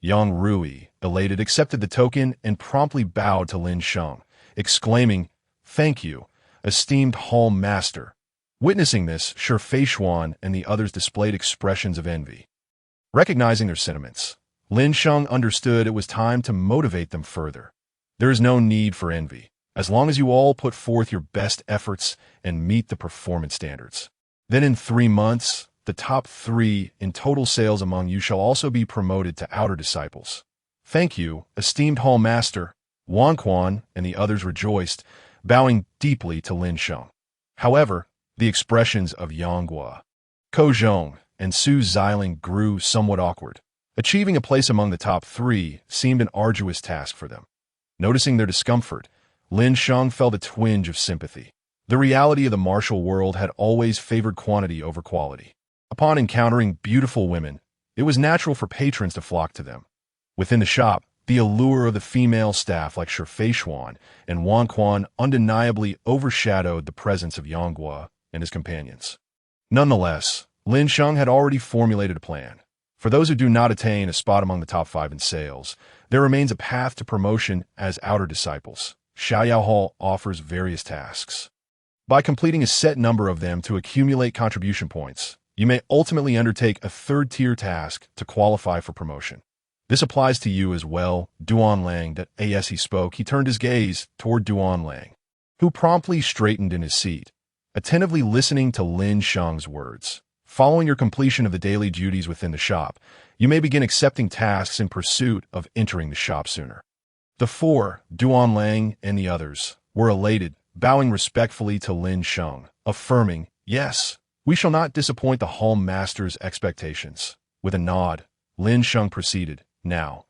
Yang Rui, elated, accepted the token and promptly bowed to Lin Sheng, exclaiming, "Thank you, esteemed hall master." Witnessing this, Shifei and the others displayed expressions of envy. Recognizing their sentiments, Lin Sheng understood it was time to motivate them further. There is no need for envy, as long as you all put forth your best efforts and meet the performance standards. Then in 3 months, the top 3 in total sales among you shall also be promoted to outer disciples. Thank you, esteemed hall master. Wan Quan and the others rejoiced, bowing deeply to Lin Sheng. However, the expressions of Yanghua, Ko Zhong, and Su Xiling grew somewhat awkward. Achieving a place among the top 3 seemed an arduous task for them. Noticing their discomfort, Lin Sheng felt a twinge of sympathy. The reality of the martial world had always favored quantity over quality. Upon encountering beautiful women, it was natural for patrons to flock to them. Within the shop, the allure of the female staff like Shifei and Wan Quan undeniably overshadowed the presence of Yanghua and his companions. Nonetheless, Lin Sheng had already formulated a plan. For those who do not attain a spot among the top 5 in sales, there remains a path to promotion as outer disciples. Xiaoyao Hall offers various tasks. By completing a set number of them to accumulate contribution points, you may ultimately undertake a 3rd-tier task to qualify for promotion. This applies to you as well, Duan Lang. As he spoke, he turned his gaze toward Duan Lang, who promptly straightened in his seat, attentively listening to Lin Sheng's words. Following your completion of the daily duties within the shop, you may begin accepting tasks in pursuit of entering the shop sooner. The 4, Duan Lang and the others, were elated, bowing respectfully to Lin Sheng, affirming, "Yes, we shall not disappoint the hall master's expectations." With a nod, Lin Sheng proceeded. Now,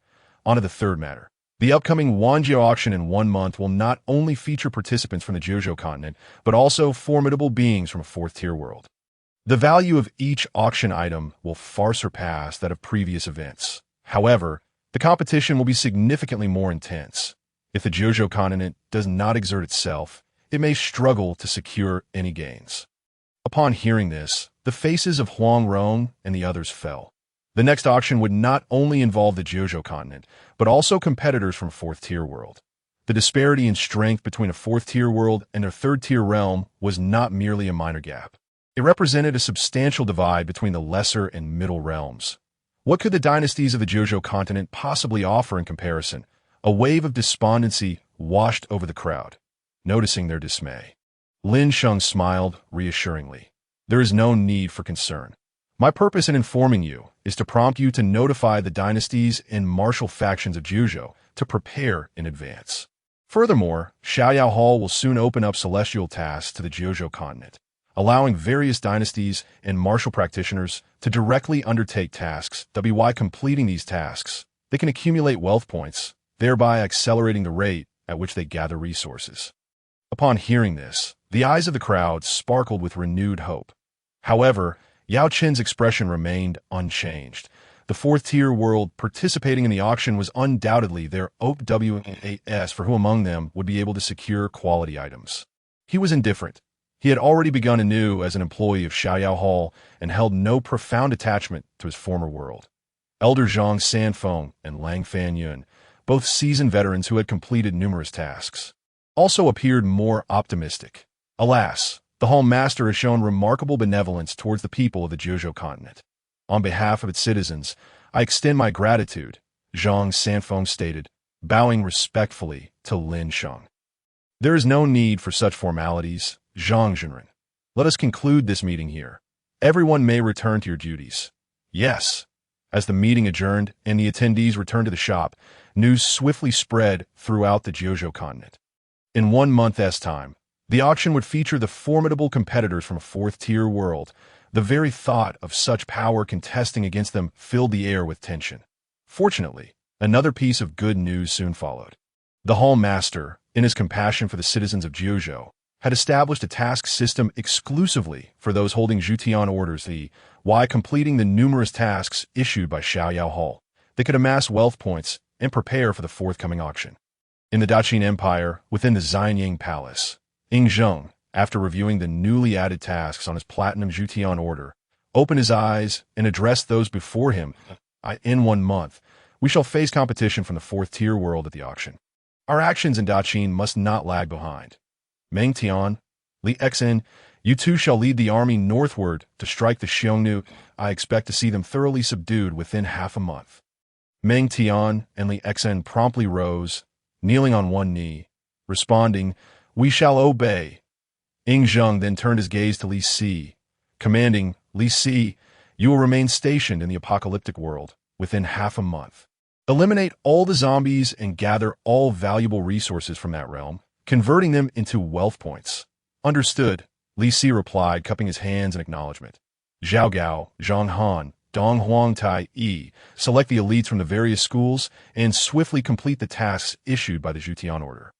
on to the 3rd matter. The upcoming Wanjiao auction in 1 month will not only feature participants from the Jiuzhou continent, but also formidable beings from a 4th-tier world. The value of each auction item will far surpass that of previous events. However, the competition will be significantly more intense. If the Jiuzhou continent does not exert itself, it may struggle to secure any gains. Upon hearing this, the faces of Huang Rong and the others fell. The next auction would not only involve the Jiuzhou continent, but also competitors from fourth-tier world. The disparity in strength between a fourth-tier world and a third-tier realm was not merely a minor gap. It represented a substantial divide between the lesser and middle realms. What could the dynasties of the Jiuzhou continent possibly offer in comparison? A wave of despondency washed over the crowd. Noticing their dismay, Lin Sheng smiled reassuringly. There is no need for concern. My purpose in informing you is to prompt you to notify the dynasties and martial factions of Jiuzhou to prepare in advance. Furthermore, Xiaoyao Hall will soon open up celestial tasks to the Jiuzhou continent, allowing various dynasties and martial practitioners to directly undertake tasks. By completing these tasks, they can accumulate wealth points, thereby accelerating the rate at which they gather resources. Upon hearing this, the eyes of the crowd sparkled with renewed hope. However, Yao Qin's expression remained unchanged. The fourth-tier world participating in the auction was undoubtedly their OWAS for who among them would be able to secure quality items. He was indifferent. He had already begun anew as an employee of Xiaoyao Hall and held no profound attachment to his former world. Elder Zhang Sanfeng and Lang Fanyun, both seasoned veterans who had completed numerous tasks, also appeared more optimistic. Alas, the Hall Master has shown remarkable benevolence towards the people of the Jiuzhou continent. On behalf of its citizens, I extend my gratitude, Zhang Sanfeng stated, bowing respectfully to Lin Sheng. There is no need for such formalities, Zhang Zhenren. Let us conclude this meeting here. Everyone may return to your duties. Yes. As the meeting adjourned and the attendees returned to the shop, news swiftly spread throughout the Jiuzhou continent. In 1 month's time, the auction would feature the formidable competitors from a fourth-tier world. The very thought of such power contesting against them filled the air with tension. Fortunately, another piece of good news soon followed. The Hall Master, in his compassion for the citizens of Jiuzhou, had established a task system exclusively for those holding Shitian orders. By completing the numerous tasks issued by Xiaoyao Hall, they could amass wealth points and prepare for the forthcoming auction. In the Daqin Empire, within the Xianying Palace, Ying Zheng, after reviewing the newly added tasks on his platinum Shitian order, opened his eyes and addressed those before him. In 1 month, we shall face competition from the fourth-tier world at the auction. Our actions in Daqin must not lag behind. Meng Tian, Li Xen, you two shall lead the army northward to strike the Xiongnu. I expect to see them thoroughly subdued within half a month. Meng Tian and Li Xen promptly rose, kneeling on one knee, responding, "We shall obey." Ying Zheng then turned his gaze to Li Si, commanding, "Li Si, you will remain stationed in the apocalyptic world within half a month. Eliminate all the zombies and gather all valuable resources from that realm, converting them into wealth points." "Understood," Li Si replied, cupping his hands in acknowledgement. "Zhao Gao, Zhang Han, Dong Huang Tai Yi, select the elites from the various schools and swiftly complete the tasks issued by the Shitian order.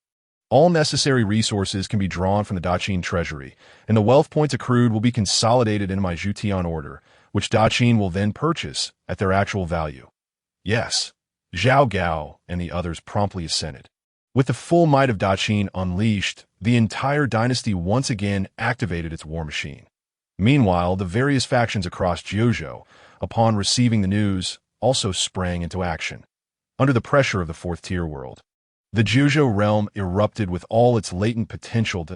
All necessary resources can be drawn from the Daqin treasury, and the wealth points accrued will be consolidated into my Shitian order, which Daqin will then purchase at their actual value." "Yes." Zhao Gao and the others promptly assented. With the full might of Daqin unleashed, the entire dynasty once again activated its war machine. Meanwhile, the various factions across Jiuzhou, upon receiving the news, also sprang into action. Under the pressure of the fourth-tier world, the Jiuzhou realm erupted with all its latent potential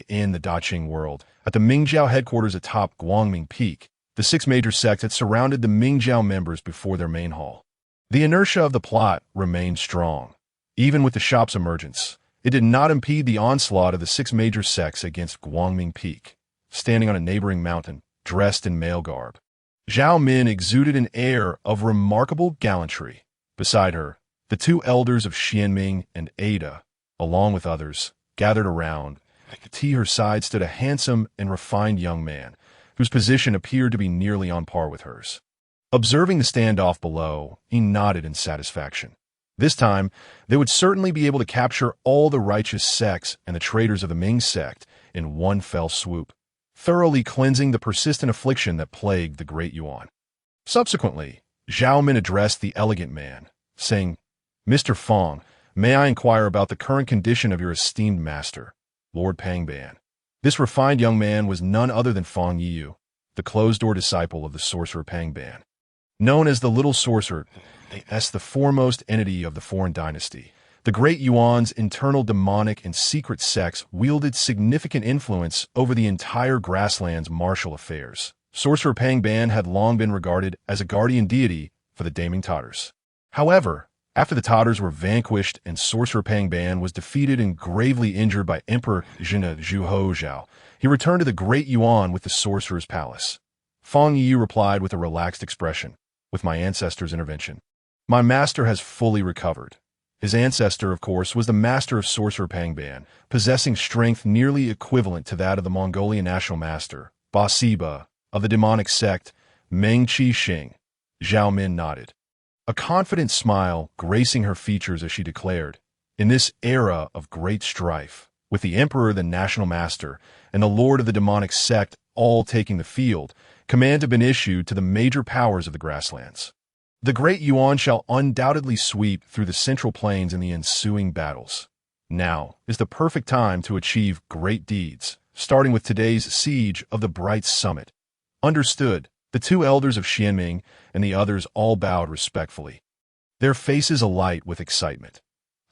in the Daqing world. At the Mingjiao headquarters atop Guangming Peak, the 6 major sects had surrounded the Mingjiao members before their main hall. The inertia of the plot remained strong. Even with the shop's emergence, it did not impede the onslaught of the 6 major sects against Guangming Peak. Standing on a neighboring mountain, dressed in male garb, Zhao Min exuded an air of remarkable gallantry. Beside her, the 2 elders of Xianming and Ada, along with others, gathered around. At her side stood a handsome and refined young man, whose position appeared to be nearly on par with hers. Observing the standoff below, he nodded in satisfaction. This time, they would certainly be able to capture all the righteous sects and the traitors of the Ming sect in one fell swoop, thoroughly cleansing the persistent affliction that plagued the Great Yuan. Subsequently, Zhao Min addressed the elegant man, saying, "Mr. Fong, may I inquire about the current condition of your esteemed master, Lord Pangban?" This refined young man was none other than Fang Yiyu, the closed-door disciple of the sorcerer Pang Ban. Known as the Little Sorcerer, as the foremost entity of the foreign dynasty, the Great Yuan's internal demonic and secret sects wielded significant influence over the entire grassland's martial affairs. Sorcerer Pang Ban had long been regarded as a guardian deity for the Daming Tatars. However, after the Tatars were vanquished and Sorcerer Pang Ban was defeated and gravely injured by Emperor Zhina Zhuhou, he returned to the Great Yuan with the Sorcerer's Palace. Fang Yi replied with a relaxed expression, "With my ancestor's intervention, my master has fully recovered." His ancestor, of course, was the master of Sorcerer Pang Ban, possessing strength nearly equivalent to that of the Mongolian national master, Ba Siba, of the demonic sect, Meng Qi Shing. Zhao Min nodded, a confident smile gracing her features as she declared, "In this era of great strife, with the emperor, the national master, and the lord of the demonic sect all taking the field, command have been issued to the major powers of the grasslands. The Great Yuan shall undoubtedly sweep through the central plains in the ensuing battles. Now is the perfect time to achieve great deeds, starting with today's siege of the Bright Summit." Understood. The two elders of Xianming and the others all bowed respectfully, their faces alight with excitement.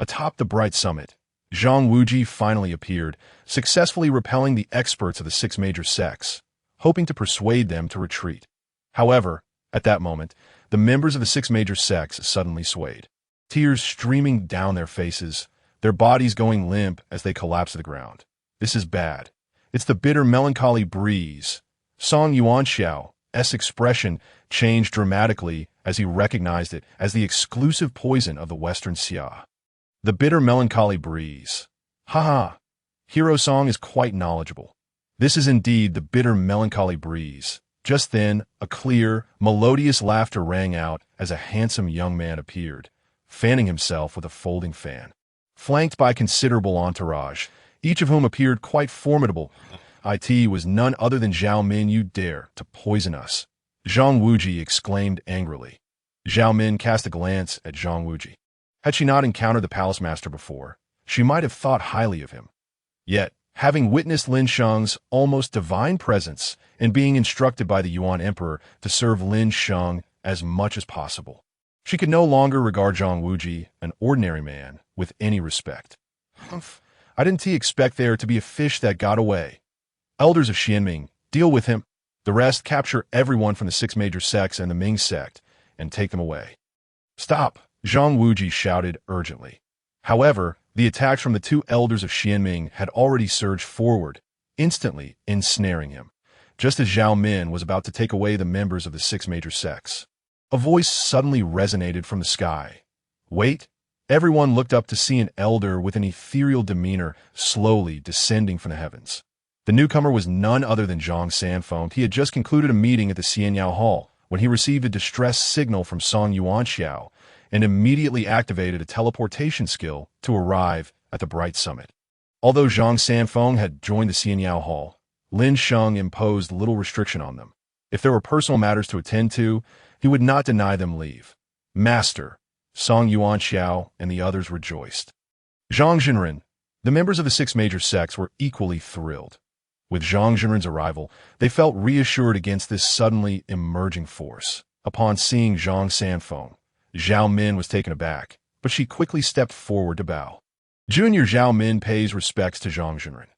Atop the Bright Summit, Zhang Wuji finally appeared, successfully repelling the experts of the six major sects, hoping to persuade them to retreat. However, at that moment, the members of the six major sects suddenly swayed, tears streaming down their faces, their bodies going limp as they collapsed to the ground. "This is bad. It's the bitter melancholy breeze." Song Yuanxiao's expression changed dramatically as he recognized it as the exclusive poison of the Western Xia. The bitter melancholy breeze. Ha! Hero Song is quite knowledgeable. This is indeed the bitter melancholy breeze. Just then, a clear, melodious laughter rang out as a handsome young man appeared, fanning himself with a folding fan. Flanked by considerable entourage, each of whom appeared quite formidable, it was none other than Zhao Min. "You dare to poison us!" Zhang Wuji exclaimed angrily. Zhao Min cast a glance at Zhang Wuji. Had she not encountered the palace master before, she might have thought highly of him. Yet, having witnessed Lin Sheng's almost divine presence and being instructed by the Yuan Emperor to serve Lin Sheng as much as possible, she could no longer regard Zhang Wuji, an ordinary man, with any respect. "Humph, I didn't expect there to be a fish that got away. Elders of Xianming, deal with him. The rest capture everyone from the six major sects and the Ming sect and take them away." "Stop!" Zhang Wuji shouted urgently. However, the attacks from the two elders of Xianming had already surged forward, instantly ensnaring him, just as Zhao Min was about to take away the members of the six major sects. A voice suddenly resonated from the sky. "Wait!" Everyone looked up to see an elder with an ethereal demeanor slowly descending from the heavens. The newcomer was none other than Zhang Sanfeng. He had just concluded a meeting at the Xianyao Hall when he received a distress signal from Song Yuanxiao and immediately activated a teleportation skill to arrive at the Bright Summit. Although Zhang Sanfeng had joined the Xianyao Hall, Lin Sheng imposed little restriction on them. If there were personal matters to attend to, he would not deny them leave. "Master!" Song Yuanxiao and the others rejoiced. Zhang Zhenren, the members of the six major sects, were equally thrilled. With Zhang Zhenren's arrival, they felt reassured against this suddenly emerging force. Upon seeing Zhang Sanfeng, Zhao Min was taken aback, but she quickly stepped forward to bow. Junior Zhao Min pays respects to Zhang Zhenren.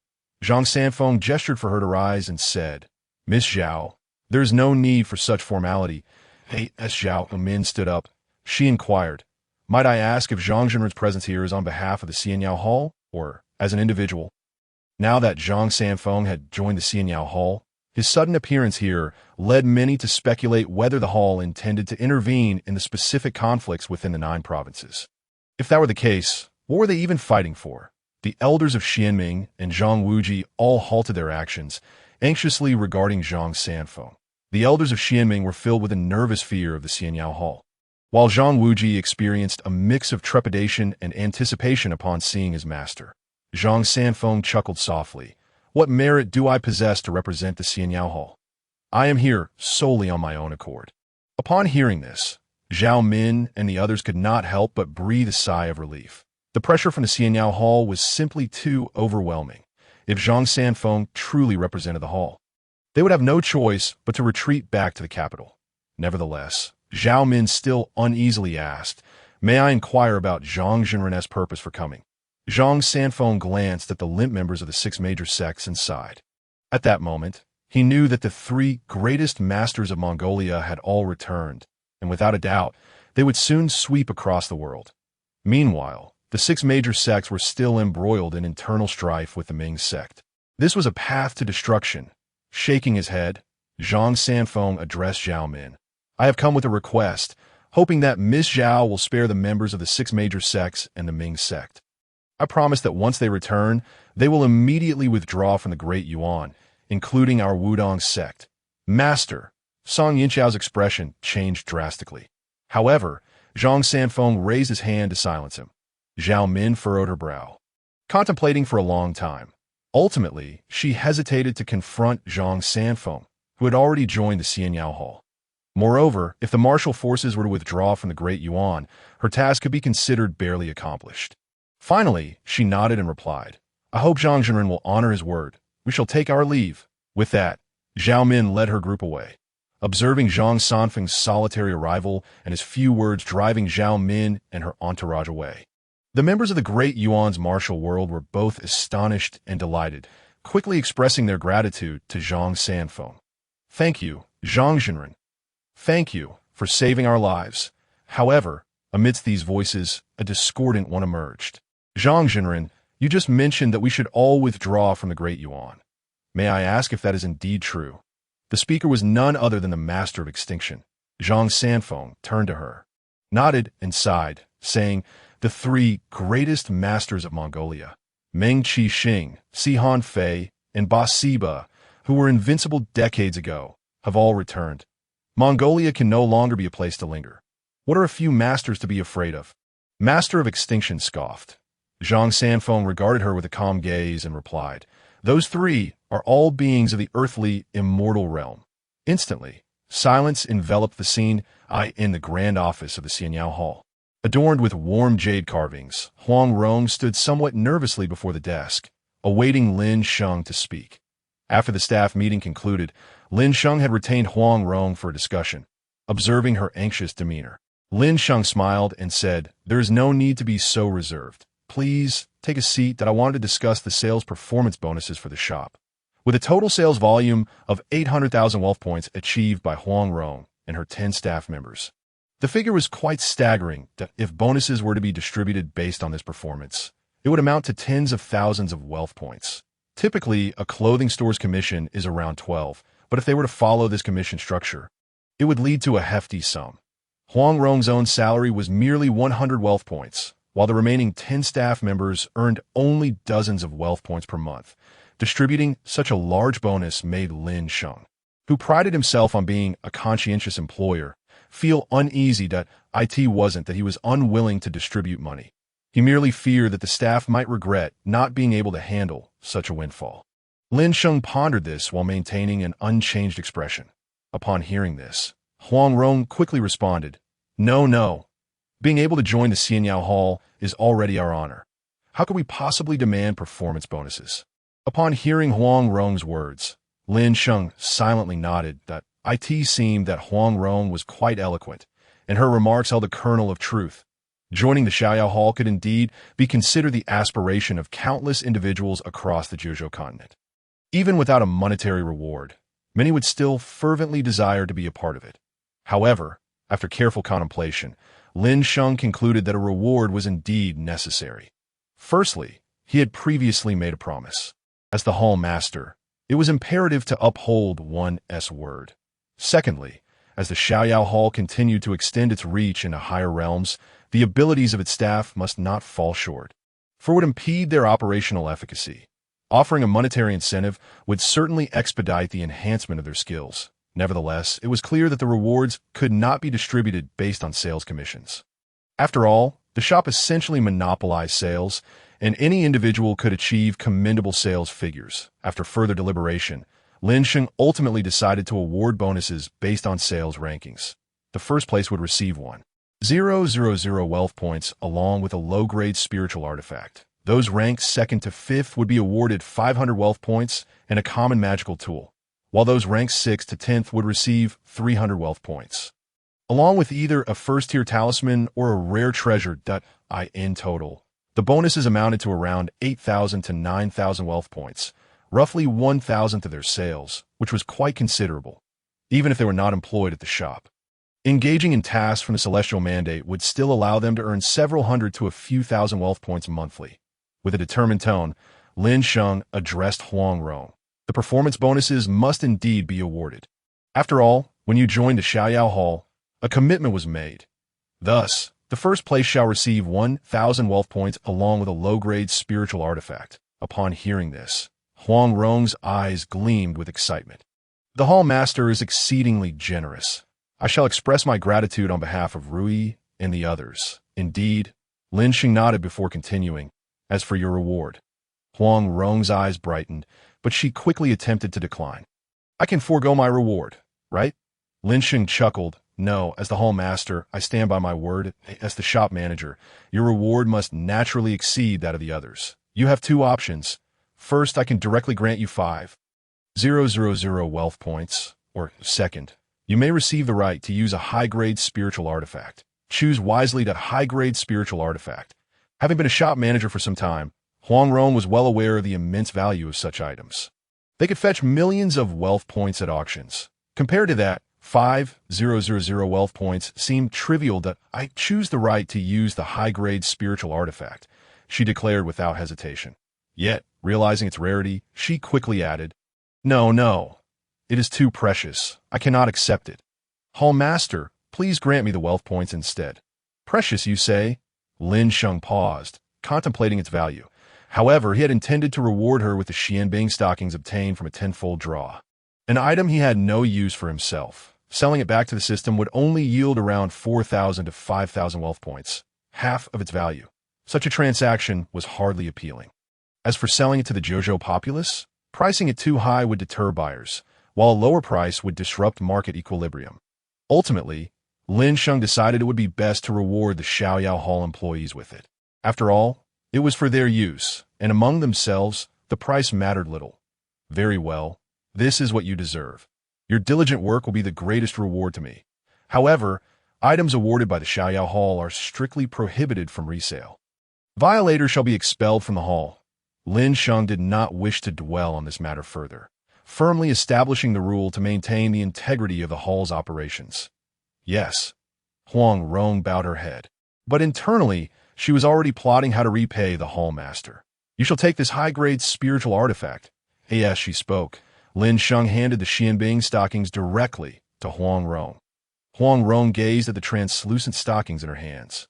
Zhang Sanfeng gestured for her to rise and said, "Miss Zhao, there is no need for such formality." As Zhao Min stood up, she inquired, "Might I ask if Zhang Zhenren's presence here is on behalf of the Xianyao Hall, or as an individual?" Now that Zhang Sanfeng had joined the Xianyao Hall, his sudden appearance here led many to speculate whether the hall intended to intervene in the specific conflicts within the 9 provinces. If that were the case, what were they even fighting for? The elders of Xianming and Zhang Wuji all halted their actions, anxiously regarding Zhang Sanfeng. The elders of Xianming were filled with a nervous fear of the Xianyao Hall, while Zhang Wuji experienced a mix of trepidation and anticipation upon seeing his master. Zhang Sanfeng chuckled softly. "What merit do I possess to represent the Xianyao Hall? I am here solely on my own accord." Upon hearing this, Zhao Min and the others could not help but breathe a sigh of relief. The pressure from the Xianyao Hall was simply too overwhelming. if Zhang Sanfeng truly represented the hall. They would have no choice but to retreat back to the capital. Nevertheless, Zhao Min still uneasily asked, "May I inquire about Zhang Zhenren's purpose for coming?" Zhang Sanfeng glanced at the limp members of the 6 major sects and sighed. At that moment, he knew that the 3 greatest masters of Mongolia had all returned, and without a doubt, they would soon sweep across the world. Meanwhile, the 6 major sects were still embroiled in internal strife with the Ming sect. This was a path to destruction. Shaking his head, Zhang Sanfeng addressed Zhao Min. "I have come with a request, hoping that Miss Zhao will spare the members of the 6 major sects and the Ming sect. I promise that once they return, they will immediately withdraw from the Great Yuan, including our Wudong sect." "Master," Song Yinchao's expression changed drastically. However, Zhang Sanfeng raised his hand to silence him. Zhao Min furrowed her brow, contemplating for a long time. Ultimately, she hesitated to confront Zhang Sanfeng, who had already joined the Xianyao Hall. Moreover, if the martial forces were to withdraw from the Great Yuan, her task could be considered barely accomplished. Finally, she nodded and replied, "I hope Zhang Zhenren will honor his word. We shall take our leave." With that, Zhao Min led her group away. Observing Zhang Sanfeng's solitary arrival and his few words driving Zhao Min and her entourage away. The members of the Great Yuan's martial world were both astonished and delighted, quickly expressing their gratitude to Zhang Sanfeng. "Thank you, Zhang Zhenren. Thank you for saving our lives." However, amidst these voices, a discordant one emerged. "Zhang Zhenren, you just mentioned that we should all withdraw from the Great Yuan. May I ask if that is indeed true?" The speaker was none other than the master of extinction. Zhang Sanfeng turned to her, nodded and sighed, saying, "The 3 greatest masters of Mongolia, Meng Qi Xing, Sihan Fei, and Ba Siba, who were invincible decades ago, have all returned. Mongolia can no longer be a place to linger. What are a few masters to be afraid of?" Master of Extinction scoffed. Zhang Sanfeng regarded her with a calm gaze and replied, "Those 3 are all beings of the earthly, immortal realm." Instantly, silence enveloped the scene in the grand office of the Xianyao Hall. Adorned with warm jade carvings, Huang Rong stood somewhat nervously before the desk, awaiting Lin Sheng to speak. After the staff meeting concluded, Lin Sheng had retained Huang Rong for a discussion. Observing her anxious demeanor, Lin Sheng smiled and said, "There is no need to be so reserved. Please take a seat that I wanted to discuss the sales performance bonuses for the shop." With a total sales volume of 800,000 wealth points achieved by Huang Rong and her 10 staff members, the figure was quite staggering that if bonuses were to be distributed based on this performance, it would amount to tens of thousands of wealth points. Typically, a clothing store's commission is around 12, but if they were to follow this commission structure, it would lead to a hefty sum. Huang Rong's own salary was merely 100 wealth points, while the remaining 10 staff members earned only dozens of wealth points per month. Distributing such a large bonus made Lin Sheng, who prided himself on being a conscientious employer, feel uneasy that it wasn't that he was unwilling to distribute money. He merely feared that the staff might regret not being able to handle such a windfall. Lin Sheng pondered this while maintaining an unchanged expression. Upon hearing this, Huang Rong quickly responded, No. Being able to join the Xianyao Hall is already our honor. How could we possibly demand performance bonuses?" Upon hearing Huang Rong's words, Lin Sheng silently nodded that it seemed that Huang Rong was quite eloquent, and her remarks held a kernel of truth. Joining the Xianyao Hall could indeed be considered the aspiration of countless individuals across the Jiuzhou continent. Even without a monetary reward, many would still fervently desire to be a part of it. However, after careful contemplation, Lin Sheng concluded that a reward was indeed necessary. Firstly, he had previously made a promise. As the hall master, it was imperative to uphold one's word. Secondly, as the Xianyao Hall continued to extend its reach into higher realms, the abilities of its staff must not fall short, for it would impede their operational efficacy. Offering a monetary incentive would certainly expedite the enhancement of their skills. Nevertheless, it was clear that the rewards could not be distributed based on sales commissions. After all, the shop essentially monopolized sales, and any individual could achieve commendable sales figures. After further deliberation, Lin Sheng ultimately decided to award bonuses based on sales rankings. The first place would receive 1,000 wealth points along with a low-grade spiritual artifact. Those ranked 2nd to 5th would be awarded 500 wealth points and a common magical tool, while those ranked 6th to 10th would receive 300 wealth points, along with either a first-tier talisman or a rare treasure. In total, the bonuses amounted to around 8,000 to 9,000 wealth points, roughly 1,000th of their sales, which was quite considerable, even if they were not employed at the shop. Engaging in tasks from the Celestial Mandate would still allow them to earn several hundred to a few thousand wealth points monthly. With a determined tone, Lin Sheng addressed Huang Rong. The performance bonuses must indeed be awarded. After all, when you joined the Xiaoyao Hall, a commitment was made. Thus, the first place shall receive 1,000 wealth points along with a low-grade spiritual artifact. Upon hearing this, Huang Rong's eyes gleamed with excitement. The Hall Master is exceedingly generous. I shall express my gratitude on behalf of Rui and the others. Indeed, Lin Sheng nodded before continuing. As for your reward, Huang Rong's eyes brightened, but she quickly attempted to decline. I can forego my reward, right? Lin Sheng chuckled. No, as the Hall Master, I stand by my word. As the shop manager, your reward must naturally exceed that of the others. You have two options. First, I can directly grant you 5,000 wealth points, or second, you may receive the right to use a high-grade spiritual artifact. Choose wisely the high-grade spiritual artifact. Having been a shop manager for some time, Huang Rong was well aware of the immense value of such items. They could fetch millions of wealth points at auctions. Compared to that, 5,000 wealth points seemed trivial. I choose the right to use the high-grade spiritual artifact, she declared without hesitation. Yet, realizing its rarity, she quickly added, No, it is too precious. I cannot accept it. Hall Master, please grant me the wealth points instead. Precious, you say? Lin Sheng paused, contemplating its value. However, he had intended to reward her with the Xianbing stockings obtained from a tenfold draw. An item he had no use for himself. Selling it back to the system would only yield around 4,000 to 5,000 wealth points, half of its value. Such a transaction was hardly appealing. As for selling it to the Zhuzhou populace, pricing it too high would deter buyers, while a lower price would disrupt market equilibrium. Ultimately, Lin Sheng decided it would be best to reward the Xiaoyao Hall employees with it. After all, it was for their use, and among themselves, the price mattered little. Very well, this is what you deserve. Your diligent work will be the greatest reward to me. However, items awarded by the Xiaoyao Hall are strictly prohibited from resale. Violators shall be expelled from the hall. Lin Sheng did not wish to dwell on this matter further, firmly establishing the rule to maintain the integrity of the hall's operations. Yes, Huang Rong bowed her head. But internally, she was already plotting how to repay the hall master. You shall take this high-grade spiritual artifact. As she spoke, Lin Sheng handed the Xianbing stockings directly to Huang Rong. Huang Rong gazed at the translucent stockings in her hands,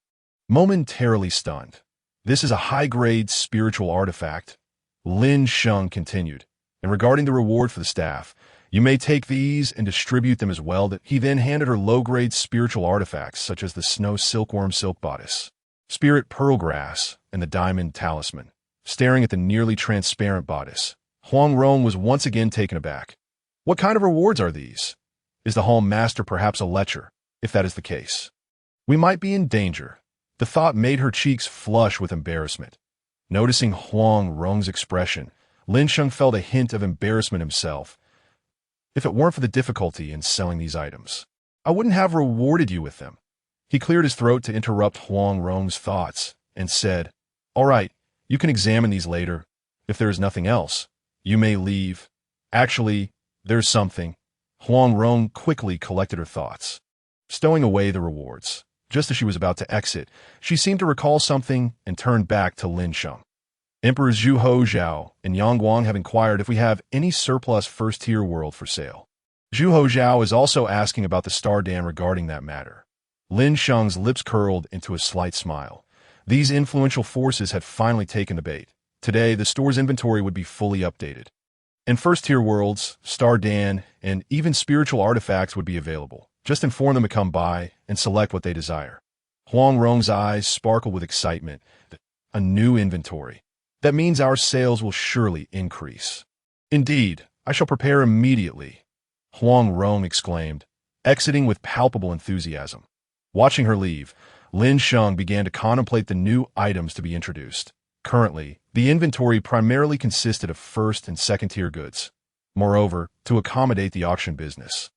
momentarily stunned. This is a high-grade spiritual artifact, Lin Sheng continued. And regarding the reward for the staff, you may take these and distribute them as well. He then handed her low-grade spiritual artifacts such as the snow silkworm silk bodice, spirit pearl grass, and the diamond talisman. Staring at the nearly transparent bodice, Huang Rong was once again taken aback. What kind of rewards are these? Is the hall master perhaps a lecher, if that is the case? We might be in danger. The thought made her cheeks flush with embarrassment. Noticing Huang Rong's expression, Lin Sheng felt a hint of embarrassment himself. If it weren't for the difficulty in selling these items, I wouldn't have rewarded you with them. He cleared his throat to interrupt Huang Rong's thoughts and said, All right, you can examine these later. If there is nothing else, you may leave. Actually, there's something. Huang Rong quickly collected her thoughts, stowing away the rewards. Just as she was about to exit, she seemed to recall something and turned back to Lin Sheng. Emperors Zhu Hozhao and Yang Guang have inquired if we have any surplus first-tier world for sale. Zhu Hozhao is also asking about the Star Dan regarding that matter. Lin Sheng's lips curled into a slight smile. These influential forces had finally taken the bait. Today, the store's inventory would be fully updated. And first-tier worlds, Star Dan, and even spiritual artifacts would be available. Just inform them to come by and select what they desire. Huang Rong's eyes sparkled with excitement. A new inventory. That means our sales will surely increase. Indeed, I shall prepare immediately, Huang Rong exclaimed, exiting with palpable enthusiasm. Watching her leave, Lin Sheng began to contemplate the new items to be introduced. Currently, the inventory primarily consisted of first and second-tier goods. Moreover, to accommodate the auction business,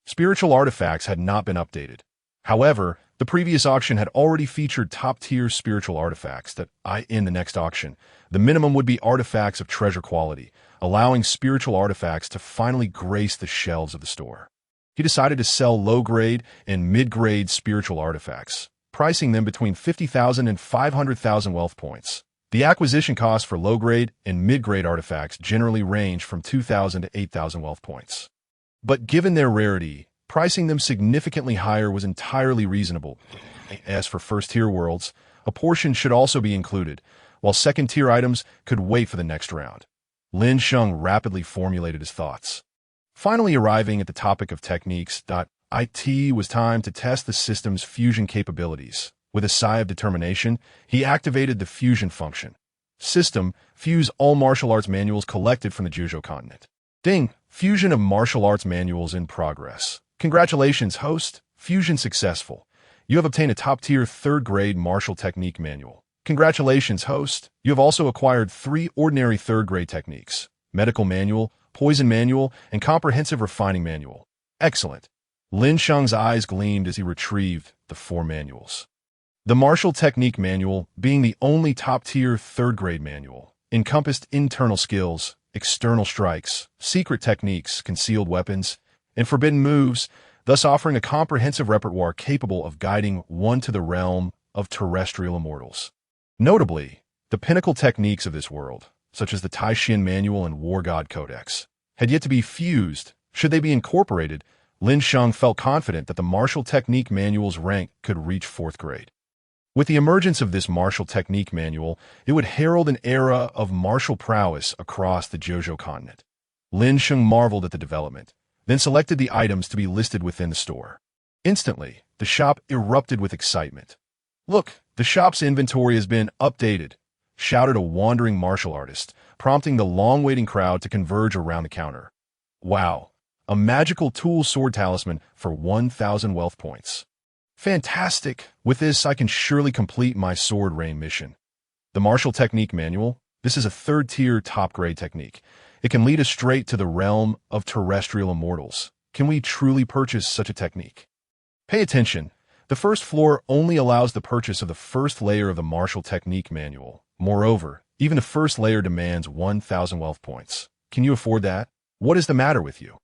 spiritual artifacts had not been updated. However, the previous auction had already featured top-tier spiritual artifacts that in the next auction, the minimum would be artifacts of treasure quality, allowing spiritual artifacts to finally grace the shelves of the store. He decided to sell low-grade and mid-grade spiritual artifacts, pricing them between 50,000 and 500,000 wealth points. The acquisition cost for low-grade and mid-grade artifacts generally range from 2,000 to 8,000 wealth points. But given their rarity, pricing them significantly higher was entirely reasonable. As for first-tier worlds, a portion should also be included, while second-tier items could wait for the next round. Lin Sheng rapidly formulated his thoughts. Finally arriving at the topic of techniques, it was time to test the system's fusion capabilities. With a sigh of determination, he activated the fusion function. System, fuse all martial arts manuals collected from the Jiuzhou continent. Ding! Fusion of martial arts manuals in progress. Congratulations, host. Fusion successful. You have obtained a top-tier third-grade martial technique manual. Congratulations, host. You have also acquired 3 ordinary third-grade techniques: medical manual, poison manual, and comprehensive refining manual. Excellent. Lin Sheng's eyes gleamed as he retrieved the 4 manuals. The martial technique manual, being the only top-tier third-grade manual, encompassed internal skills, external strikes, secret techniques, concealed weapons, and forbidden moves, thus offering a comprehensive repertoire capable of guiding one to the realm of terrestrial immortals. Notably, the pinnacle techniques of this world, such as the Tianxia Manual and War God Codex, had yet to be fused. Should they be incorporated, Lin Sheng felt confident that the martial technique manual's rank could reach 4th grade. With the emergence of this martial technique manual, it would herald an era of martial prowess across the Jiuzhou continent. Lin Sheng marveled at the development, then selected the items to be listed within the store. Instantly, the shop erupted with excitement. "Look, the shop's inventory has been updated," shouted a wandering martial artist, prompting the long-waiting crowd to converge around the counter. "Wow, a magical tool sword talisman for 1,000 wealth points. Fantastic! With this, I can surely complete my sword rain mission." The martial technique manual, this is a third-tier top-grade technique. It can lead us straight to the realm of terrestrial immortals. Can we truly purchase such a technique? Pay attention. The first floor only allows the purchase of the first layer of the martial technique manual. Moreover, even the first layer demands 1,000 wealth points. Can you afford that? What is the matter with you?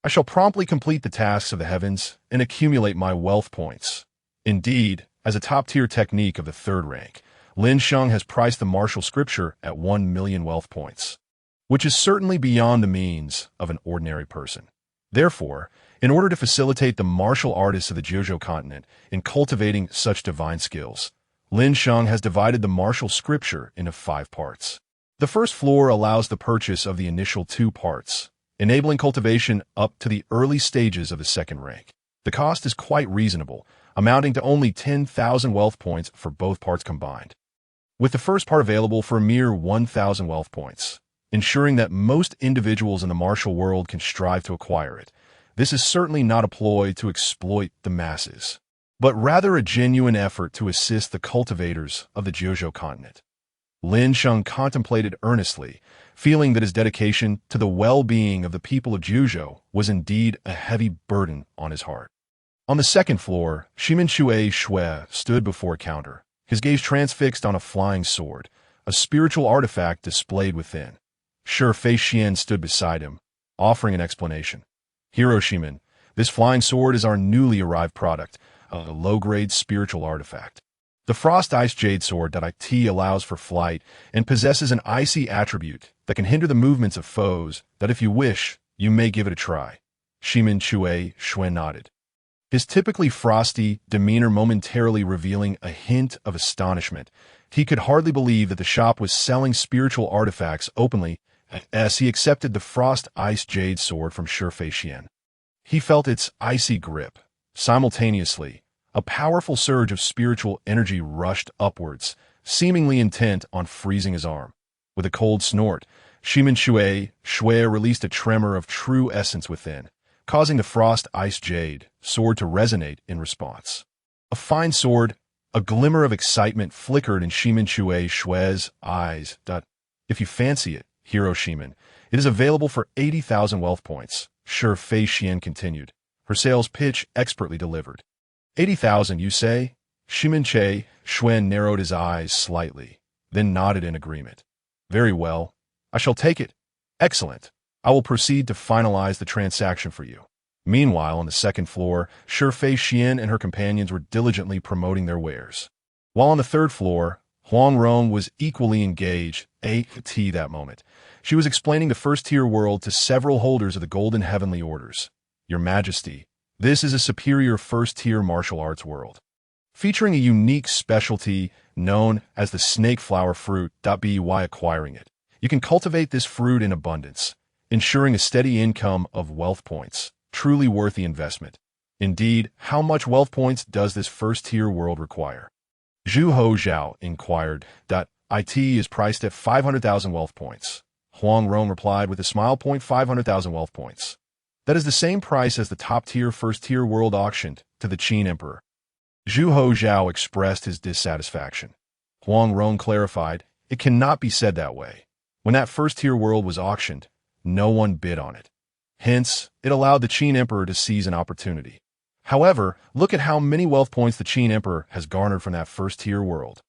I shall promptly complete the tasks of the heavens and accumulate my wealth points. Indeed, as a top-tier technique of the 3rd rank, Lin Sheng has priced the martial scripture at 1 million wealth points, which is certainly beyond the means of an ordinary person. Therefore, in order to facilitate the martial artists of the Jiuzhou continent in cultivating such divine skills, Lin Sheng has divided the martial scripture into 5 parts. The first floor allows the purchase of the initial 2 parts, enabling cultivation up to the early stages of the 2nd rank. The cost is quite reasonable, amounting to only 10,000 wealth points for both parts combined, with the first part available for a mere 1,000 wealth points, ensuring that most individuals in the martial world can strive to acquire it. This is certainly not a ploy to exploit the masses, but rather a genuine effort to assist the cultivators of the Jiuzhou continent. Lin Sheng contemplated earnestly, feeling that his dedication to the well-being of the people of Jiuzhou was indeed a heavy burden on his heart. On the 2nd floor, Shimin Shui stood before a counter, his gaze transfixed on a flying sword, a spiritual artifact displayed within. Shitian stood beside him, offering an explanation. "Hero Shimin, this flying sword is our newly arrived product, a low-grade spiritual artifact. The Frost Ice Jade Sword .it allows for flight and possesses an icy attribute that can hinder the movements of foes that if you wish, you may give it a try." Shimin Shui nodded, his typically frosty demeanor momentarily revealing a hint of astonishment. He could hardly believe that the shop was selling spiritual artifacts openly as he accepted the Frost Ice Jade Sword from Shitian. He felt its icy grip. Simultaneously, a powerful surge of spiritual energy rushed upwards, seemingly intent on freezing his arm. With a cold snort, Shimin Shui released a tremor of true essence within, causing the Frost Ice Jade sword to resonate in response. A fine sword, A glimmer of excitement flickered in Shimin Shui's eyes. If you fancy it, Hero Shimin, it is available for 80,000 wealth points, Shi Fei Xian continued, her sales pitch expertly delivered. 80,000, you say? Shimin Xuan narrowed his eyes slightly, then nodded in agreement. Very well. I shall take it. Excellent. I will proceed to finalize the transaction for you. Meanwhile, on the second floor, Shi Fei Xian and her companions were diligently promoting their wares. While on the third floor, Huang Rong was equally engaged, that moment. She was explaining the first-tier world to several holders of the Golden Heavenly Orders. Your Majesty, this is a superior first-tier martial arts world, featuring a unique specialty known as the snake flower fruit. By acquiring it, you can cultivate this fruit in abundance, ensuring a steady income of wealth points. Truly worth the investment. Indeed, how much wealth points does this first-tier world require? Zhu Hozhao inquired. It is priced at 500,000 wealth points. Huang Rong replied with a smile. 500,000 wealth points. That is the same price as the top-tier first-tier world auctioned to the Qin Emperor. Zhu Hozhao expressed his dissatisfaction. Huang Rong clarified, it cannot be said that way. When that first-tier world was auctioned, no one bid on it. Hence, it allowed the Qin Emperor to seize an opportunity. However, look at how many wealth points the Qin Emperor has garnered from that first-tier world.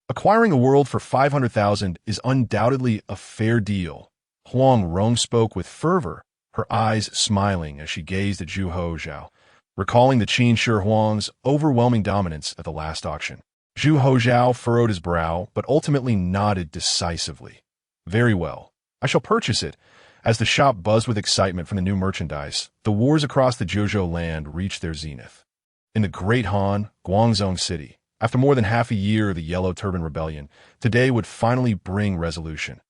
Acquiring a world for 500,000 is undoubtedly a fair deal. Huang Rong spoke with fervor, her eyes smiling as she gazed at Zhu Hozhao, recalling the Qin Shi Huang's overwhelming dominance at the last auction. Zhu Hozhao furrowed his brow, but ultimately nodded decisively. Very well. I shall purchase it. As the shop buzzed with excitement from the new merchandise, the wars across the Zhuozhou land reached their zenith. In the Great Han, Guangzhou City, after more than half a year of the Yellow Turban Rebellion, today would finally bring resolution.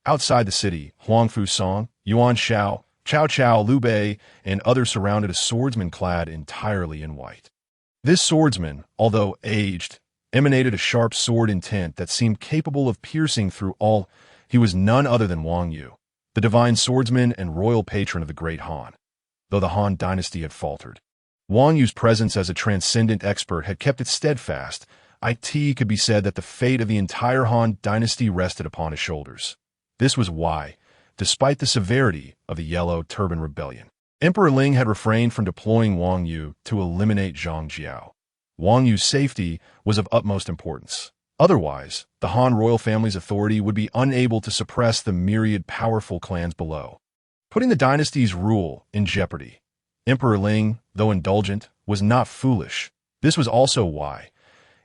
Outside the city, Huang Fusong, Yuan Shao, Cao Cao, Liu Bei, and others surrounded a swordsman clad entirely in white. This swordsman, although aged, emanated a sharp sword intent that seemed capable of piercing through all. He was none other than Wang Yu, the divine swordsman and royal patron of the Great Han. Though the Han dynasty had faltered, Wang Yu's presence as a transcendent expert had kept it steadfast. It could be said that the fate of the entire Han dynasty rested upon his shoulders. This was why, despite the severity of the Yellow Turban Rebellion, Emperor Ling had refrained from deploying Wang Yu to eliminate Zhang Jiao. Wang Yu's safety was of utmost importance. Otherwise, the Han royal family's authority would be unable to suppress the myriad powerful clans below, putting the dynasty's rule in jeopardy. Emperor Ling, though indulgent, was not foolish. This was also why,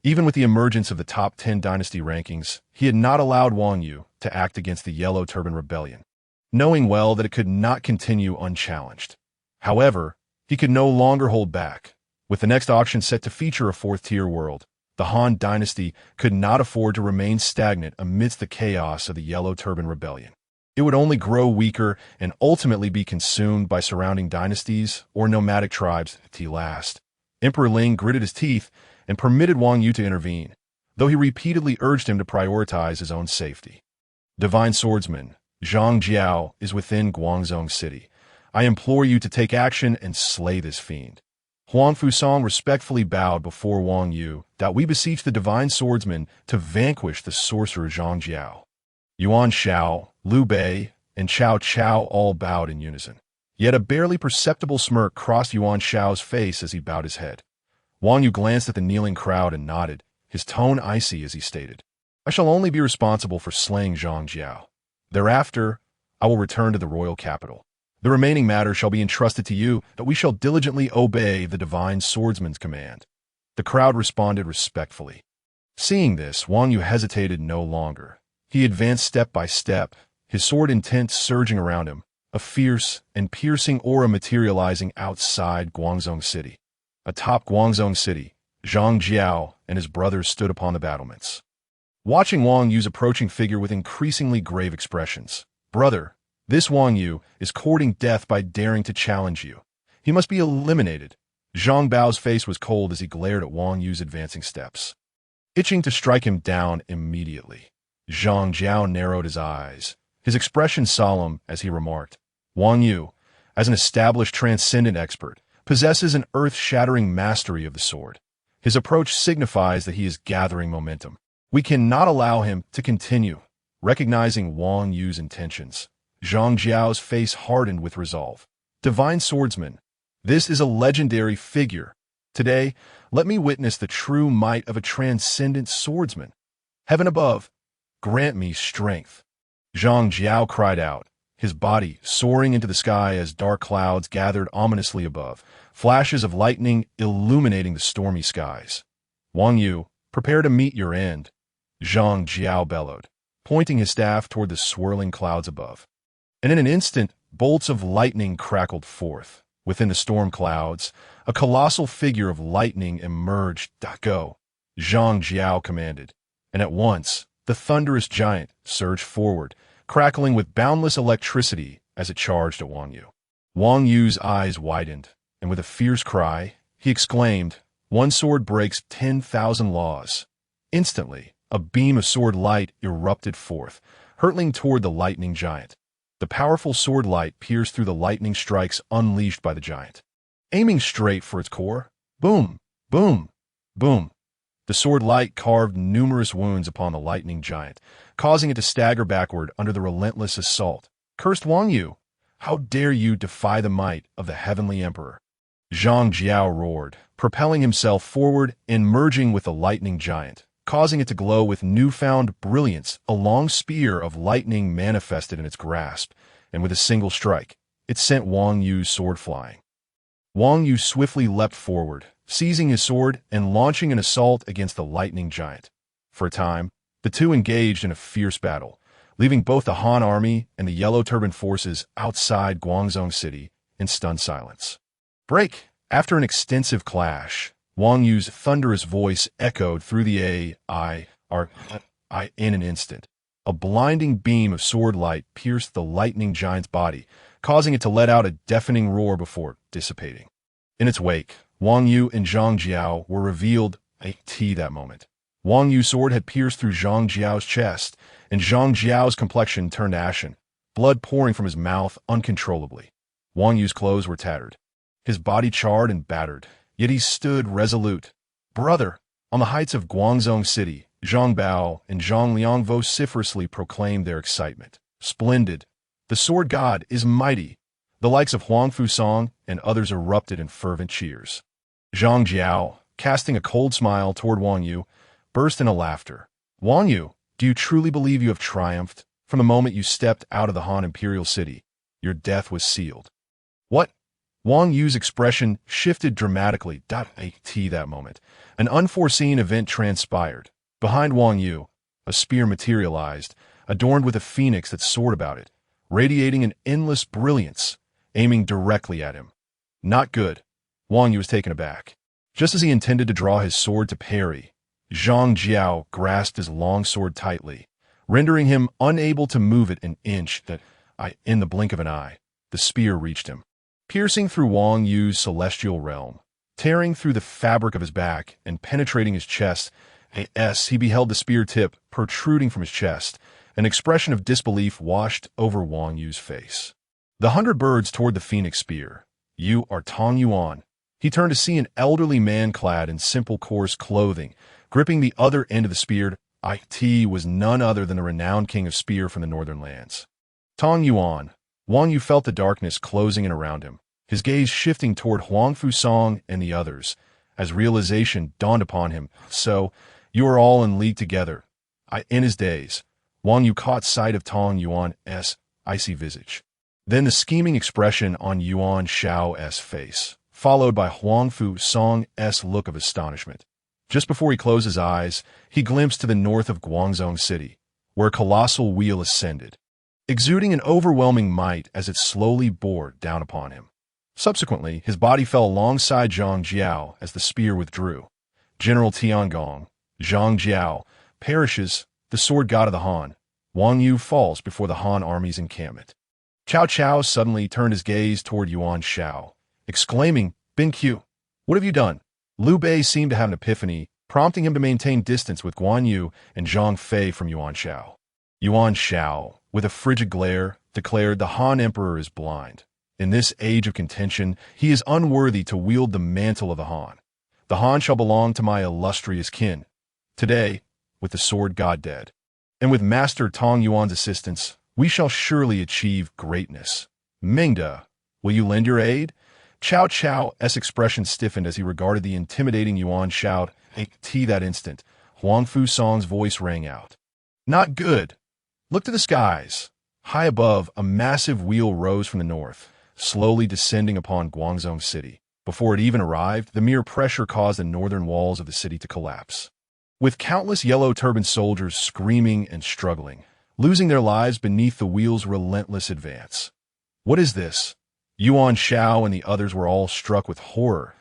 even with the emergence of the top 10 dynasty rankings, he had not allowed Wang Yu to act against the Yellow Turban Rebellion, knowing well that it could not continue unchallenged. However, he could no longer hold back. With the next auction set to feature a fourth-tier world, the Han dynasty could not afford to remain stagnant amidst the chaos of the Yellow Turban Rebellion. It would only grow weaker and ultimately be consumed by surrounding dynasties or nomadic tribes at last. Emperor Ling gritted his teeth and permitted Wang Yu to intervene, though he repeatedly urged him to prioritize his own safety. Divine Swordsman, Zhang Jiao is within Guangzhou City. I implore you to take action and slay this fiend. Huang Fusong respectfully bowed before Wang Yu. We beseech the divine swordsman to vanquish the sorcerer Zhang Jiao. Yuan Shao, Liu Bei, and Cao Cao all bowed in unison. Yet a barely perceptible smirk crossed Yuan Shao's face as he bowed his head. Wang Yu glanced at the kneeling crowd and nodded, his tone icy as he stated, I shall only be responsible for slaying Zhang Jiao. Thereafter, I will return to the royal capital. The remaining matter shall be entrusted to you, that we shall diligently obey the divine swordsman's command. The crowd responded respectfully. Seeing this, Wang Yu hesitated no longer. He advanced step by step, his sword intent surging around him, a fierce and piercing aura materializing outside Guangzhou City. Atop Guangzhou City, Zhang Jiao and his brothers stood upon the battlements, watching Wang Yu's approaching figure with increasingly grave expressions. Brother, this Wang Yu is courting death by daring to challenge you. He must be eliminated. Zhang Bao's face was cold as he glared at Wang Yu's advancing steps, itching to strike him down immediately. Zhang Jiao narrowed his eyes, his expression solemn as he remarked, Wang Yu, as an established transcendent expert, possesses an earth-shattering mastery of the sword. His approach signifies that he is gathering momentum. We cannot allow him to continue. Recognizing Wang Yu's intentions, Zhang Jiao's face hardened with resolve. Divine swordsman, this is a legendary figure. Today, let me witness the true might of a transcendent swordsman. Heaven above, grant me strength. Zhang Jiao cried out, his body soaring into the sky as dark clouds gathered ominously above, flashes of lightning illuminating the stormy skies. Wang Yu, prepare to meet your end, Zhang Jiao bellowed, pointing his staff toward the swirling clouds above. And in an instant, bolts of lightning crackled forth. Within the storm clouds, a colossal figure of lightning emerged. Go, Zhang Jiao commanded. And at once, the thunderous giant surged forward, crackling with boundless electricity as it charged at Wang Yu. Wang Yu's eyes widened, and with a fierce cry, he exclaimed, "One sword breaks 10,000 laws." Instantly, a beam of sword light erupted forth, hurtling toward the lightning giant. The powerful sword light pierced through the lightning strikes unleashed by the giant. Aiming straight for its core, boom, boom, boom. The sword light carved numerous wounds upon the lightning giant, causing it to stagger backward under the relentless assault. Cursed Wang Yu, how dare you defy the might of the heavenly emperor? Zhang Jiao roared, propelling himself forward and merging with the lightning giant, causing it to glow with newfound brilliance. A long spear of lightning manifested in its grasp, and with a single strike, it sent Wang Yu's sword flying. Wang Yu swiftly leapt forward, seizing his sword and launching an assault against the lightning giant. For a time, the two engaged in a fierce battle, leaving both the Han army and the Yellow Turban forces outside Guangzhou City in stunned silence. Break! After an extensive clash, Wang Yu's thunderous voice echoed through the in an instant. A blinding beam of sword light pierced the lightning giant's body, causing it to let out a deafening roar before dissipating. In its wake, Wang Yu and Zhang Jiao were revealed that moment. Wang Yu's sword had pierced through Zhang Jiao's chest, and Zhang Jiao's complexion turned ashen, blood pouring from his mouth uncontrollably. Wang Yu's clothes were tattered, his body charred and battered, yet he stood resolute. Brother! On the heights of Guangzhou City, Zhang Bao and Zhang Liang vociferously proclaimed their excitement. Splendid! The sword god is mighty! The likes of Huang Fusong and others erupted in fervent cheers. Zhang Jiao, casting a cold smile toward Wang Yu, burst into laughter. Wang Yu, do you truly believe you have triumphed? From the moment you stepped out of the Han Imperial City, your death was sealed. What? Wang Yu's expression shifted dramatically. That moment, an unforeseen event transpired. Behind Wang Yu, a spear materialized, adorned with a phoenix that soared about it, radiating an endless brilliance, aiming directly at him. Not good. Wang Yu was taken aback. Just as he intended to draw his sword to parry, Zhang Jiao grasped his long sword tightly, rendering him unable to move it an inch. In the blink of an eye, the spear reached him, piercing through Wang Yu's celestial realm, tearing through the fabric of his back and penetrating his chest. He beheld the spear tip protruding from his chest. An expression of disbelief washed over Wang Yu's face. The 100 birds toward the phoenix spear. You are Tong Yuan. He turned to see an elderly man clad in simple coarse clothing, gripping the other end of the spear. It was none other than the renowned king of spear from the northern lands. Tong Yuan. Wang Yu felt the darkness closing in around him, his gaze shifting toward Huang Fusong and the others, as realization dawned upon him. So, you are all in league together. In his daze, Wang Yu caught sight of Tong Yuan's icy visage. Then the scheming expression on Yuan Shao's face, followed by Huang Fusong's look of astonishment. Just before he closed his eyes, he glimpsed to the north of Guangzhou City, where a colossal wheel ascended, exuding an overwhelming might as it slowly bore down upon him. Subsequently, his body fell alongside Zhang Jiao as the spear withdrew. General Tiangong, Zhang Jiao, perishes, the sword god of the Han. Wang Yu falls before the Han army's encampment. Cao Cao suddenly turned his gaze toward Yuan Shao, exclaiming, "Bin Qiu, what have you done?" Liu Bei seemed to have an epiphany, prompting him to maintain distance with Guan Yu and Zhang Fei from Yuan Shao. Yuan Shao, with a frigid glare, declared the Han Emperor is blind. In this age of contention, he is unworthy to wield the mantle of the Han. The Han shall belong to my illustrious kin. Today, with the sword god dead, and with Master Tong Yuan's assistance, we shall surely achieve greatness. Mingda, will you lend your aid? Cao Cao's expression stiffened as he regarded the intimidating Yuan shout. That instant, Huang Fu Song's voice rang out. Not good. Look to the skies. High above, a massive wheel rose from the north, slowly descending upon Guangzhou City. Before it even arrived, the mere pressure caused the northern walls of the city to collapse. With countless yellow-turbaned soldiers screaming and struggling, losing their lives beneath the wheel's relentless advance. What is this? Yuan Shao and the others were all struck with horror.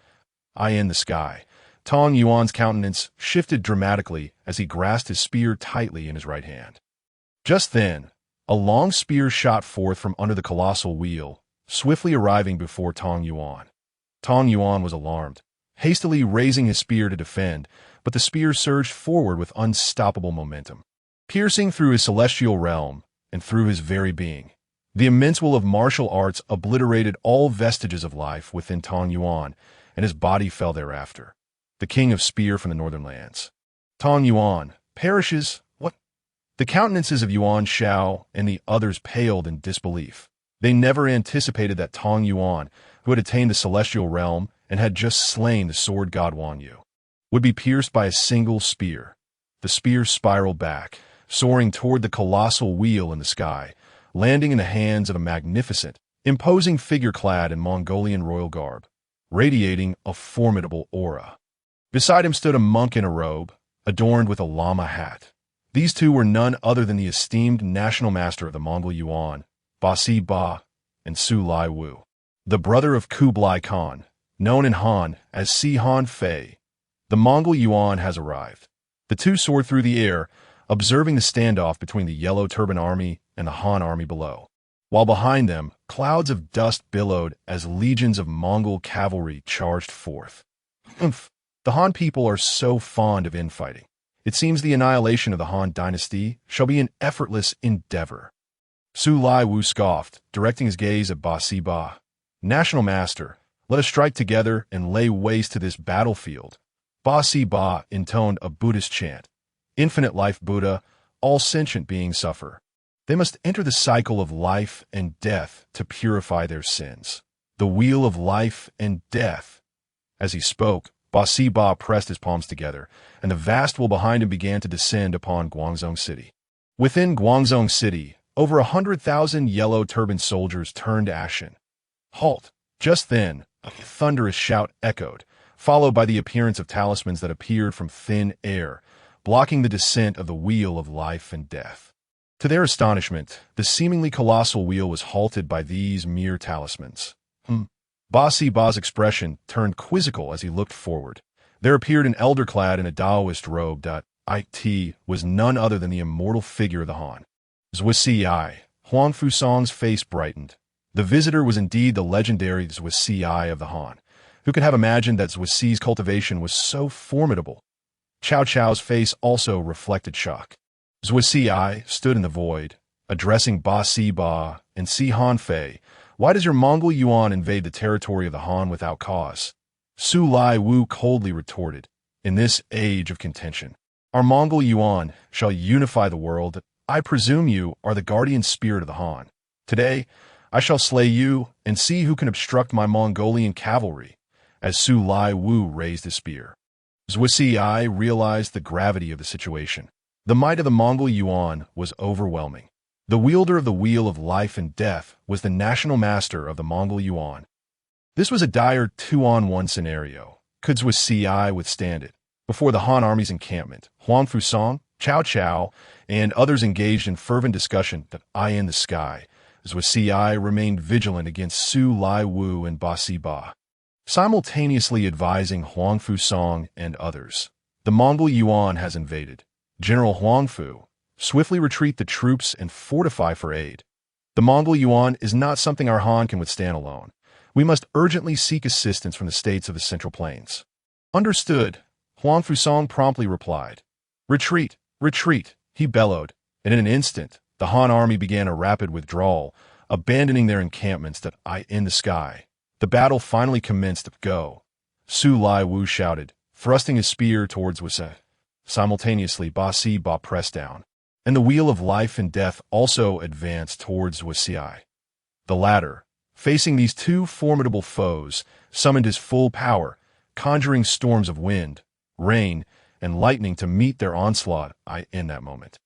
Eye in the sky. Tong Yuan's countenance shifted dramatically as he grasped his spear tightly in his right hand. Just then, a long spear shot forth from under the colossal wheel, swiftly arriving before Tong Yuan. Tong Yuan was alarmed, hastily raising his spear to defend, but the spear surged forward with unstoppable momentum, piercing through his celestial realm and through his very being. The immense will of martial arts obliterated all vestiges of life within Tong Yuan, and his body fell thereafter. The king of spear from the northern lands. Tong Yuan perishes. What? The countenances of Yuan Shao and the others paled in disbelief. They never anticipated that Tong Yuan, who had attained the celestial realm and had just slain the sword god Wang Yu, would be pierced by a single spear. The spear spiraled back, soaring toward the colossal wheel in the sky, landing in the hands of a magnificent, imposing figure clad in Mongolian royal garb, radiating a formidable aura. Beside him stood a monk in a robe, adorned with a llama hat. These two were none other than the esteemed national master of the Mongol Yuan, Ba, and Su Lai Wu, the brother of Kublai Khan, known in Han as Si Han Fei. The Mongol Yuan has arrived. The two soared through the air, observing the standoff between the Yellow Turban Army and the Han army below, while behind them, clouds of dust billowed as legions of Mongol cavalry charged forth. The Han people are so fond of infighting. It seems the annihilation of the Han dynasty shall be an effortless endeavor. Su Lai Wu scoffed, directing his gaze at Ba. National Master, let us strike together and lay waste to this battlefield. Ba intoned a Buddhist chant. Infinite life Buddha, all sentient beings suffer. They must enter the cycle of life and death to purify their sins. The wheel of life and death. As he spoke, Ba pressed his palms together, and the vast will behind him began to descend upon Guangzhou City. Within Guangzhou City, over 100,000 yellow-turbaned soldiers turned ashen. Halt! Just then, a thunderous shout echoed, followed by the appearance of talismans that appeared from thin air, blocking the descent of the wheel of life and death. To their astonishment, the seemingly colossal wheel was halted by these mere talismans. Ba's expression turned quizzical as he looked forward. There appeared an elder clad in a Taoist robe. It was none other than the immortal figure of the Han. Zhuo Huang Fu Song's face brightened. The visitor was indeed the legendary Zhuo of the Han. Who could have imagined that Zhuo's cultivation was so formidable? Cao Cao's face also reflected shock. Zhuo stood in the void, addressing Ba and Si Han Fei. Why does your Mongol Yuan invade the territory of the Han without cause? Su Lai Wu coldly retorted, in this age of contention, our Mongol Yuan shall unify the world. I presume you are the guardian spirit of the Han. Today, I shall slay you and see who can obstruct my Mongolian cavalry. As Su Lai Wu raised his spear, Zhuo realized the gravity of the situation. The might of the Mongol Yuan was overwhelming. The wielder of the wheel of life and death was the national master of the Mongol Yuan. This was a dire 2-on-1 scenario. Could Zhuo withstand it? Before the Han army's encampment, Huang Fu Song, Cao Cao, and others engaged in fervent discussion that eye in the sky. Zhuo remained vigilant against Su Lai Wu and Ba, simultaneously advising Huang Fu Song and others. The Mongol Yuan has invaded. General Huang Fu, swiftly retreat the troops and fortify for aid. The Mongol Yuan is not something our Han can withstand alone. We must urgently seek assistance from the states of the Central Plains. Understood, Huang Fu Song promptly replied. Retreat, retreat, he bellowed, and in an instant, the Han army began a rapid withdrawal, abandoning their encampments in the sky. The battle finally commenced. Go. Su Lai Wu shouted, thrusting his spear towards Wase. Simultaneously, Ba Si Ba pressed down, and the wheel of life and death also advanced towards Wase. The latter, facing these two formidable foes, summoned his full power, conjuring storms of wind, rain, and lightning to meet their onslaught in that moment.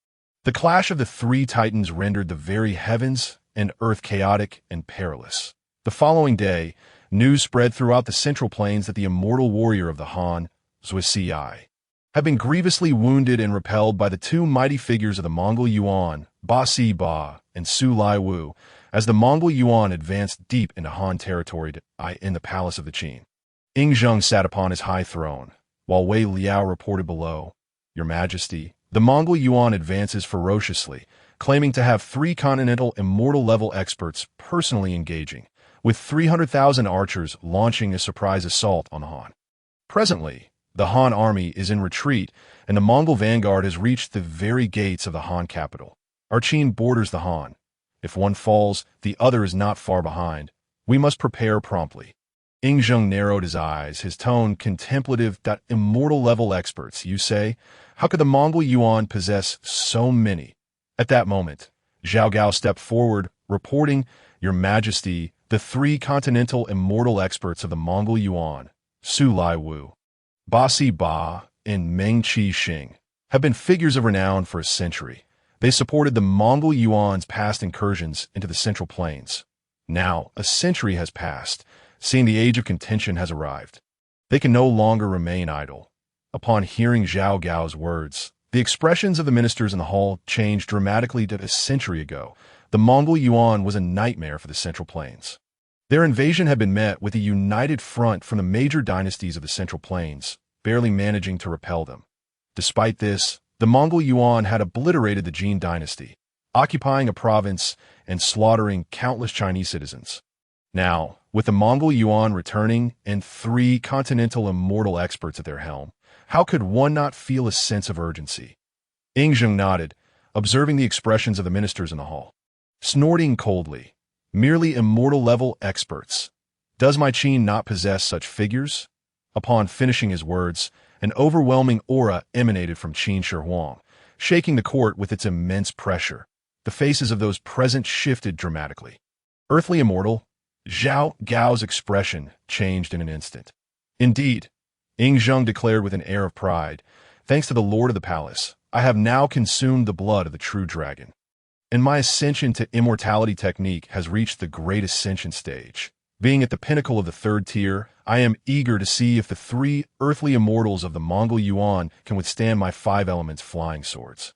The clash of the three titans rendered the very heavens and earth chaotic and perilous. The following day, news spread throughout the central plains that the immortal warrior of the Han, Zhuxi, had been grievously wounded and repelled by the two mighty figures of the Mongol Yuan, Ba Si Ba and Su Lai Wu, as the Mongol Yuan advanced deep into Han territory in the palace of the Qin. Ying Zheng sat upon his high throne, while Wei Liao reported below, "Your Majesty, the Mongol Yuan advances ferociously, claiming to have 3 continental immortal-level experts personally engaging, with 300,000 archers launching a surprise assault on Han. Presently, the Han army is in retreat, and the Mongol vanguard has reached the very gates of the Han capital. Our Qin borders the Han. If one falls, the other is not far behind. We must prepare promptly." Ying Zheng narrowed his eyes, his tone contemplative. "Immortal-level experts, you say? How could the Mongol Yuan possess so many?" At that moment, Zhao Gao stepped forward, reporting, "Your Majesty, the 3 continental immortal experts of the Mongol Yuan, Su Lai Wu, Ba Si Ba, and Meng Qi Xing, have been figures of renown for a century. They supported the Mongol Yuan's past incursions into the Central Plains. Now, a century has passed, seeing the age of contention has arrived. They can no longer remain idle." Upon hearing Zhao Gao's words, the expressions of the ministers in the hall changed dramatically. A century ago, the Mongol Yuan was a nightmare for the Central Plains. Their invasion had been met with a united front from the major dynasties of the Central Plains, barely managing to repel them. Despite this, the Mongol Yuan had obliterated the Jin dynasty, occupying a province and slaughtering countless Chinese citizens. Now, with the Mongol Yuan returning and 3 continental immortal experts at their helm, how could one not feel a sense of urgency? Ying Zheng nodded, observing the expressions of the ministers in the hall. Snorting coldly, "Merely immortal-level experts. Does my Qin not possess such figures?" Upon finishing his words, an overwhelming aura emanated from Qin Shi Huang, shaking the court with its immense pressure. The faces of those present shifted dramatically. "Earthly immortal?" Zhao Gao's expression changed in an instant. "Indeed," Ying Zheng declared with an air of pride, "thanks to the Lord of the Palace, I have now consumed the blood of the true dragon. And my ascension to immortality technique has reached the great ascension stage. Being at the pinnacle of the 3rd tier, I am eager to see if the 3 earthly immortals of the Mongol Yuan can withstand my 5 elements flying swords."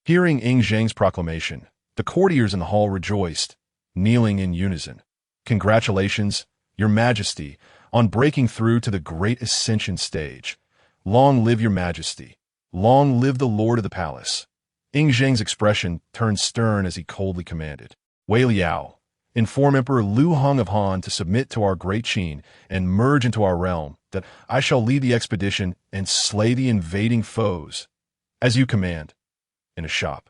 Hearing Ying Zheng's proclamation, the courtiers in the hall rejoiced, kneeling in unison. "Congratulations, Your Majesty, on breaking through to the great ascension stage. Long live Your Majesty. Long live the Lord of the Palace." Ying Zheng's expression turned stern as he coldly commanded, "Wei Liao, inform Emperor Liu Heng of Han to submit to our great Qin and merge into our realm, that I shall lead the expedition and slay the invading foes. As you command." In a shop.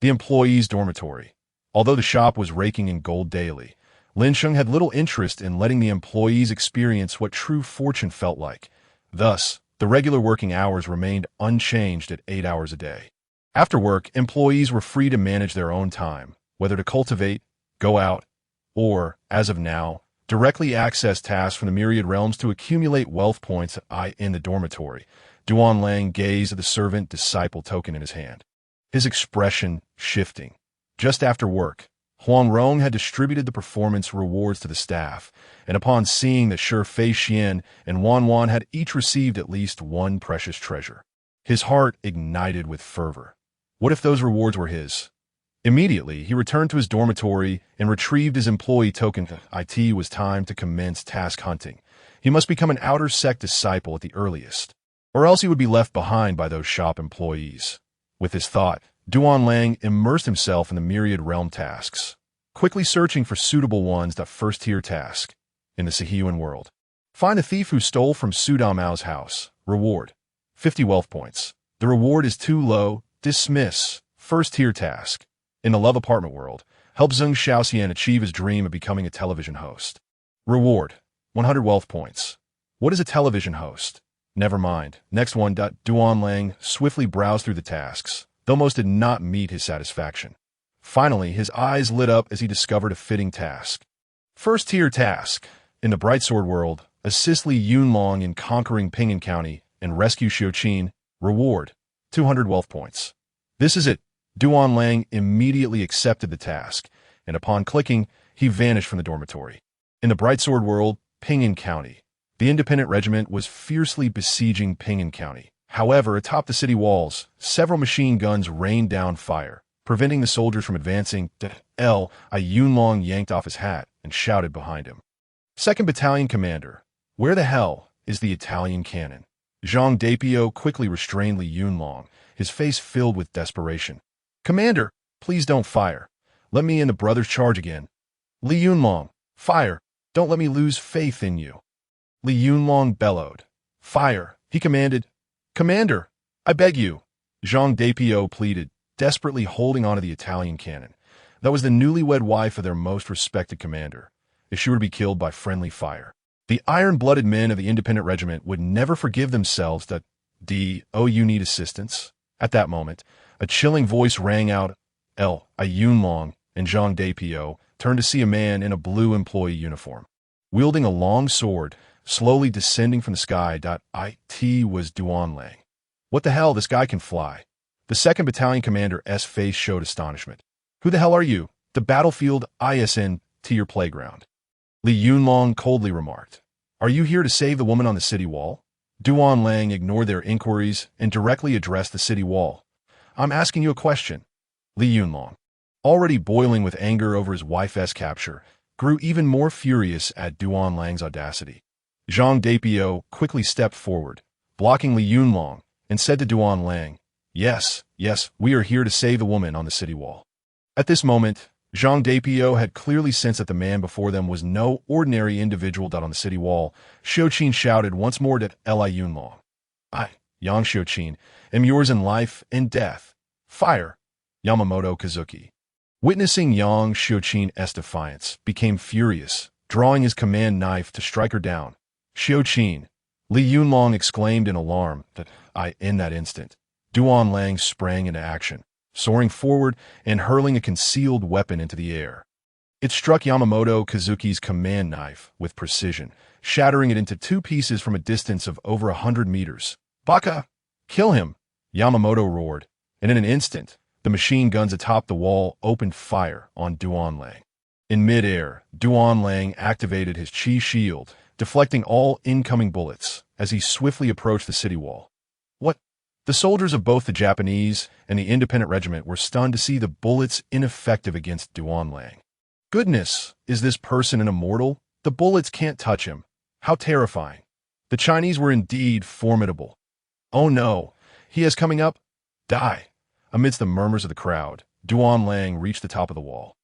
The employees' dormitory. Although the shop was raking in gold daily, Lin Sheng had little interest in letting the employees experience what true fortune felt like. Thus, the regular working hours remained unchanged at 8 hours a day. After work, employees were free to manage their own time, whether to cultivate, go out, or, as of now, directly access tasks from the Myriad realms to accumulate wealth points in the dormitory. Duan Lang gazed at the servant-disciple token in his hand, his expression shifting. Just after work, Huang Rong had distributed the performance rewards to the staff, and upon seeing that Shi Fei Xian and Wan Wan had each received at least 1 precious treasure, his heart ignited with fervor. What if those rewards were his? Immediately, he returned to his dormitory and retrieved his employee token. It was time to commence task hunting. He must become an outer sect disciple at the earliest, or else he would be left behind by those shop employees. With this thought, Duan Lang immersed himself in the Myriad realm tasks, quickly searching for suitable ones. That 1st-tier task. In the Sihuan world. Find the thief who stole from Su Daomao's house. Reward: 50 wealth points. The reward is too low. Dismiss. 1st-tier task. In the love apartment world, help Zheng Xiaoxian achieve his dream of becoming a television host. Reward: 100 wealth points. What is a television host? Never mind. Next one. Duan Lang swiftly browsed through the tasks, though most did not meet his satisfaction. Finally, his eyes lit up as he discovered a fitting task. First-tier task. In the Brightsword world, assist Li Yunlong in conquering Ping'an County and rescue Xiong. Reward: 200 wealth points. This is it. Duan Lang immediately accepted the task, and upon clicking, he vanished from the dormitory. In the Brightsword world, Ping'an County. The independent regiment was fiercely besieging Ping'an County. However, atop the city walls, several machine guns rained down fire, preventing the soldiers from advancing. Yunlong yanked off his hat and shouted behind him. 2nd Battalion Commander, where the hell is the Italian cannon? Zhang Dapio quickly restrained Li Yunlong, his face filled with desperation. Commander, please don't fire. Let me in the brothers charge again. Li Yunlong, fire. Don't let me lose faith in you. Li Yunlong bellowed. Fire, he commanded. Commander, I beg you. Zhang Dapio pleaded, desperately holding onto the Italian cannon. That was the newlywed wife of their most respected commander, if she were to be killed by friendly fire. The iron-blooded men of the independent regiment would never forgive themselves that, you need assistance? At that moment, a chilling voice rang out. Yunlong and Zhang Dapio turned to see a man in a blue employee uniform. Wielding a long sword, slowly descending from the sky. It was Duan Lang. What the hell, this guy can fly. The 2nd Battalion Commander's face showed astonishment. Who the hell are you? The battlefield ISN to your playground. Li Yunlong coldly remarked. Are you here to save the woman on the city wall? Duan Lang ignored their inquiries and directly addressed the city wall. I'm asking you a question. Li Yunlong, already boiling with anger over his wife's capture, grew even more furious at Duan Lang's audacity. Zhang Dapio quickly stepped forward, blocking Li Yunlong, and said to Duan Lang, Yes, we are here to save the woman on the city wall. At this moment, Zhang Dapio had clearly sensed that the man before them was no ordinary individual. On the city wall, Xiong shouted once more to Li Yunlong. I, Yang Xiong, am yours in life and death. Fire! Yamamoto Kazuki. Witnessing Yang Xiong's defiance, became furious, drawing his command knife to strike her down. Xiong, Li Yunlong exclaimed in alarm. In that instant, Duan Lang sprang into action, soaring forward and hurling a concealed weapon into the air. It struck Yamamoto Kazuki's command knife with precision, shattering it into 2 pieces from a distance of over 100 meters. Baka! Kill him! Yamamoto roared, and in an instant, the machine guns atop the wall opened fire on Duan Lang. In mid-air, Duan Lang activated his chi shield, deflecting all incoming bullets as he swiftly approached the city wall. What? The soldiers of both the Japanese and the independent regiment were stunned to see the bullets ineffective against Duan Lang. Goodness, is this person an immortal? The bullets can't touch him. How terrifying. The Chinese were indeed formidable. Oh no, he is coming up. Die. Amidst the murmurs of the crowd, Duan Lang reached the top of the wall.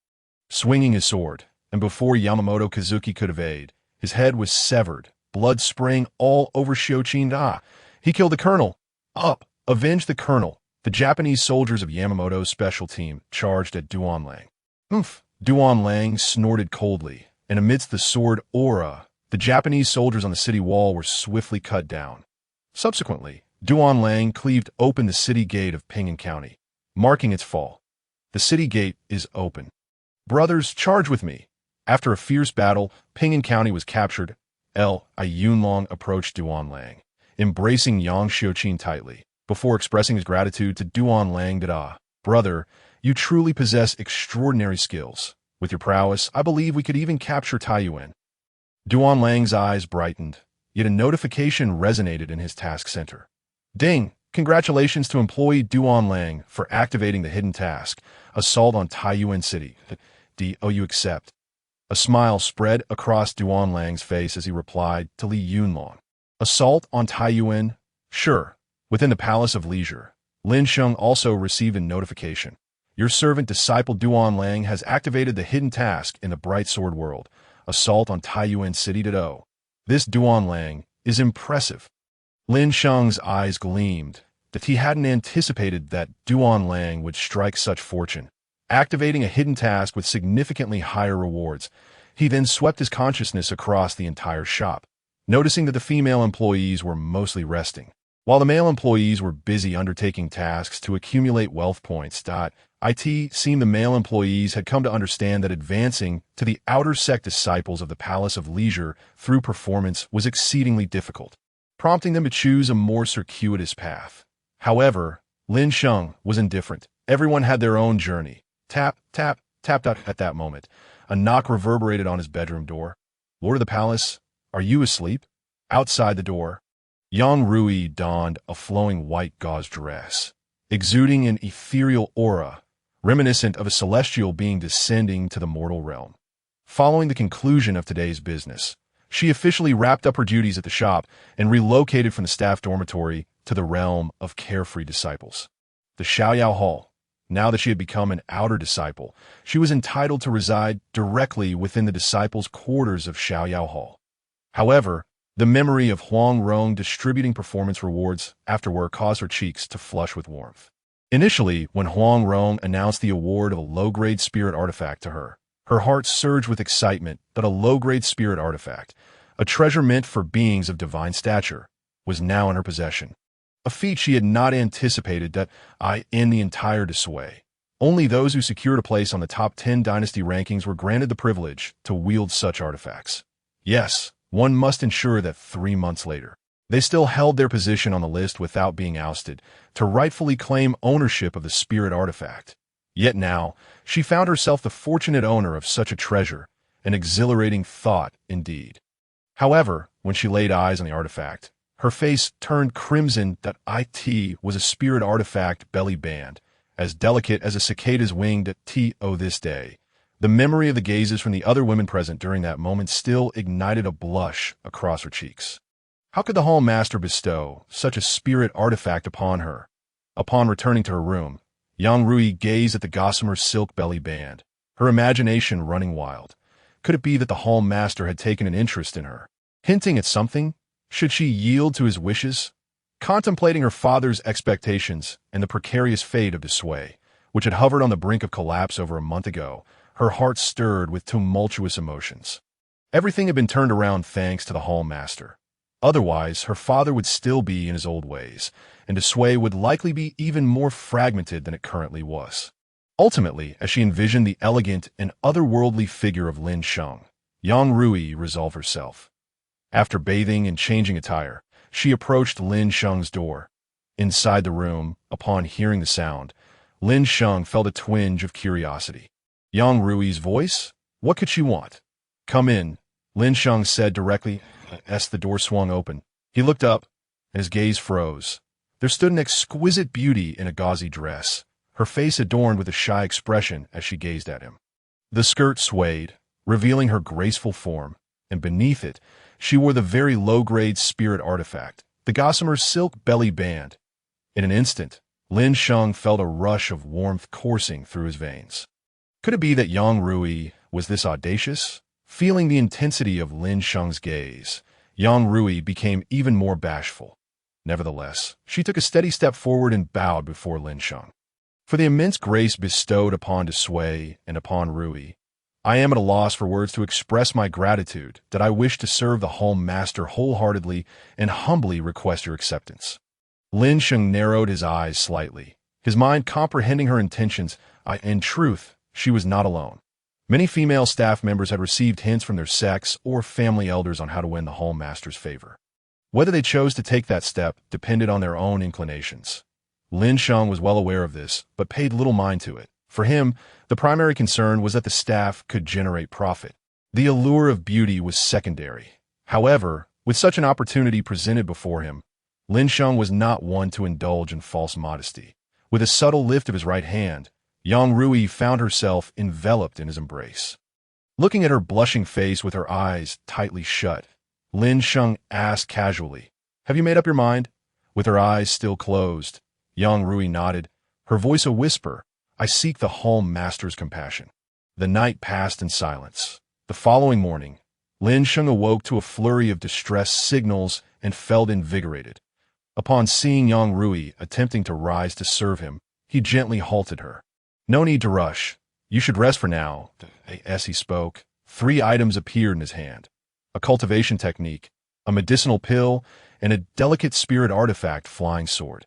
Swinging his sword, and before Yamamoto Kazuki could evade, his head was severed, blood spraying all over Xiong. He killed the colonel. Up! Avenge the colonel. The Japanese soldiers of Yamamoto's special team charged at Duan Lang. Oomph! Duan Lang snorted coldly, and amidst the sword aura, the Japanese soldiers on the city wall were swiftly cut down. Subsequently, Duan Lang cleaved open the city gate of Ping'an County, marking its fall. The city gate is open. Brothers, charge with me. After a fierce battle, Ping'an County was captured. Yunlong approached Duan Lang, embracing Yang Xiong tightly, before expressing his gratitude to Duan Lang. Brother, you truly possess extraordinary skills. With your prowess, I believe we could even capture Taiyuan. Duan Lang's eyes brightened, yet a notification resonated in his task center. Ding! Congratulations to employee Duan Lang for activating the hidden task, Assault on Taiyuan City. You accept. A smile spread across Duan Lang's face as he replied to Li Yunlong. Assault on Taiyuan? Sure. Within the Palace of Leisure, Lin Sheng also received a notification. Your servant disciple Duan Lang has activated the hidden task in the Bright Sword world, Assault on Taiyuan City. This Duan Lang is impressive. Lin Sheng's eyes gleamed, that he hadn't anticipated that Duan Lang would strike such fortune. Activating a hidden task with significantly higher rewards, he then swept his consciousness across the entire shop. noticing that the female employees were mostly resting, while the male employees were busy undertaking tasks to accumulate wealth points. It seemed the male employees had come to understand that advancing to the outer sect disciples of the Palace of Leisure through performance was exceedingly difficult, prompting them to choose a more circuitous path. However, Lin Sheng was indifferent. Everyone had their own journey. Tap, tap, tap. At that moment, a knock reverberated on his bedroom door. "Lord of the palace, are you asleep?" Outside the door, Yang Rui donned a flowing white gauze dress, exuding an ethereal aura, reminiscent of a celestial being descending to the mortal realm. Following the conclusion of today's business, she officially wrapped up her duties at the shop and relocated from the staff dormitory to the realm of carefree disciples. The Xiaoyao Hall. Now that she had become an outer disciple, she was entitled to reside directly within the disciples' quarters of Xiaoyao Hall. However, the memory of Huang Rong distributing performance rewards after work caused her cheeks to flush with warmth. Initially, when Huang Rong announced the award of a low-grade spirit artifact to her, her heart surged with excitement that a low-grade spirit artifact, a treasure meant for beings of divine stature, was now in her possession. A feat she had not anticipated in the entire Desui. Only those who secured a place on the top 10 dynasty rankings were granted the privilege to wield such artifacts. Yes, one must ensure that 3 months later, they still held their position on the list without being ousted, to rightfully claim ownership of the spirit artifact. Yet now, she found herself the fortunate owner of such a treasure, an exhilarating thought indeed. However, when she laid eyes on the artifact, her face turned crimson. It was a spirit artifact belly band, as delicate as a cicada's wing. This day, the memory of the gazes from the other women present during that moment still ignited a blush across her cheeks. How could the hall master bestow such a spirit artifact upon her? Upon returning to her room, Yang Rui gazed at the gossamer silk belly band, her imagination running wild. Could it be that the hall master had taken an interest in her, hinting at something? Should she yield to his wishes? Contemplating her father's expectations and the precarious fate of Desui, which had hovered on the brink of collapse over a month ago, her heart stirred with tumultuous emotions. Everything had been turned around thanks to the hall master. Otherwise, her father would still be in his old ways, and Desui would likely be even more fragmented than it currently was. Ultimately, as she envisioned the elegant and otherworldly figure of Lin Sheng, Yang Rui resolved herself. After bathing and changing attire, she approached Lin Sheng's door. Inside the room, upon hearing the sound, Lin Sheng felt a twinge of curiosity. Yang Rui's voice? What could she want? "Come in," Lin Sheng said directly, as the door swung open. He looked up, and his gaze froze. There stood an exquisite beauty in a gauzy dress, her face adorned with a shy expression as she gazed at him. The skirt swayed, revealing her graceful form, and beneath it, she wore the very low-grade spirit artifact, the gossamer silk belly band. In an instant, Lin Sheng felt a rush of warmth coursing through his veins. Could it be that Yang Rui was this audacious? Feeling the intensity of Lin Sheng's gaze, Yang Rui became even more bashful. Nevertheless, she took a steady step forward and bowed before Lin Sheng. "For the immense grace bestowed upon Desui and upon Rui, I am at a loss for words to express my gratitude that I wish to serve the hall master wholeheartedly and humbly request your acceptance." Lin Sheng narrowed his eyes slightly, his mind comprehending her intentions. In truth, she was not alone. Many female staff members had received hints from their sex or family elders on how to win the hall master's favor. Whether they chose to take that step depended on their own inclinations. Lin Sheng was well aware of this, but paid little mind to it. For him, the primary concern was that the staff could generate profit. The allure of beauty was secondary. However, with such an opportunity presented before him, Lin Sheng was not one to indulge in false modesty. With a subtle lift of his right hand, Yang Rui found herself enveloped in his embrace. Looking at her blushing face with her eyes tightly shut, Lin Sheng asked casually, "Have you made up your mind?" With her eyes still closed, Yang Rui nodded, her voice a whisper, "I seek the hall master's compassion." The night passed in silence. The following morning, Lin Sheng awoke to a flurry of distress signals and felt invigorated. Upon seeing Yang Rui attempting to rise to serve him, he gently halted her. "No need to rush. You should rest for now." As he spoke, 3 items appeared in his hand. A cultivation technique, a medicinal pill, and a delicate spirit artifact flying sword.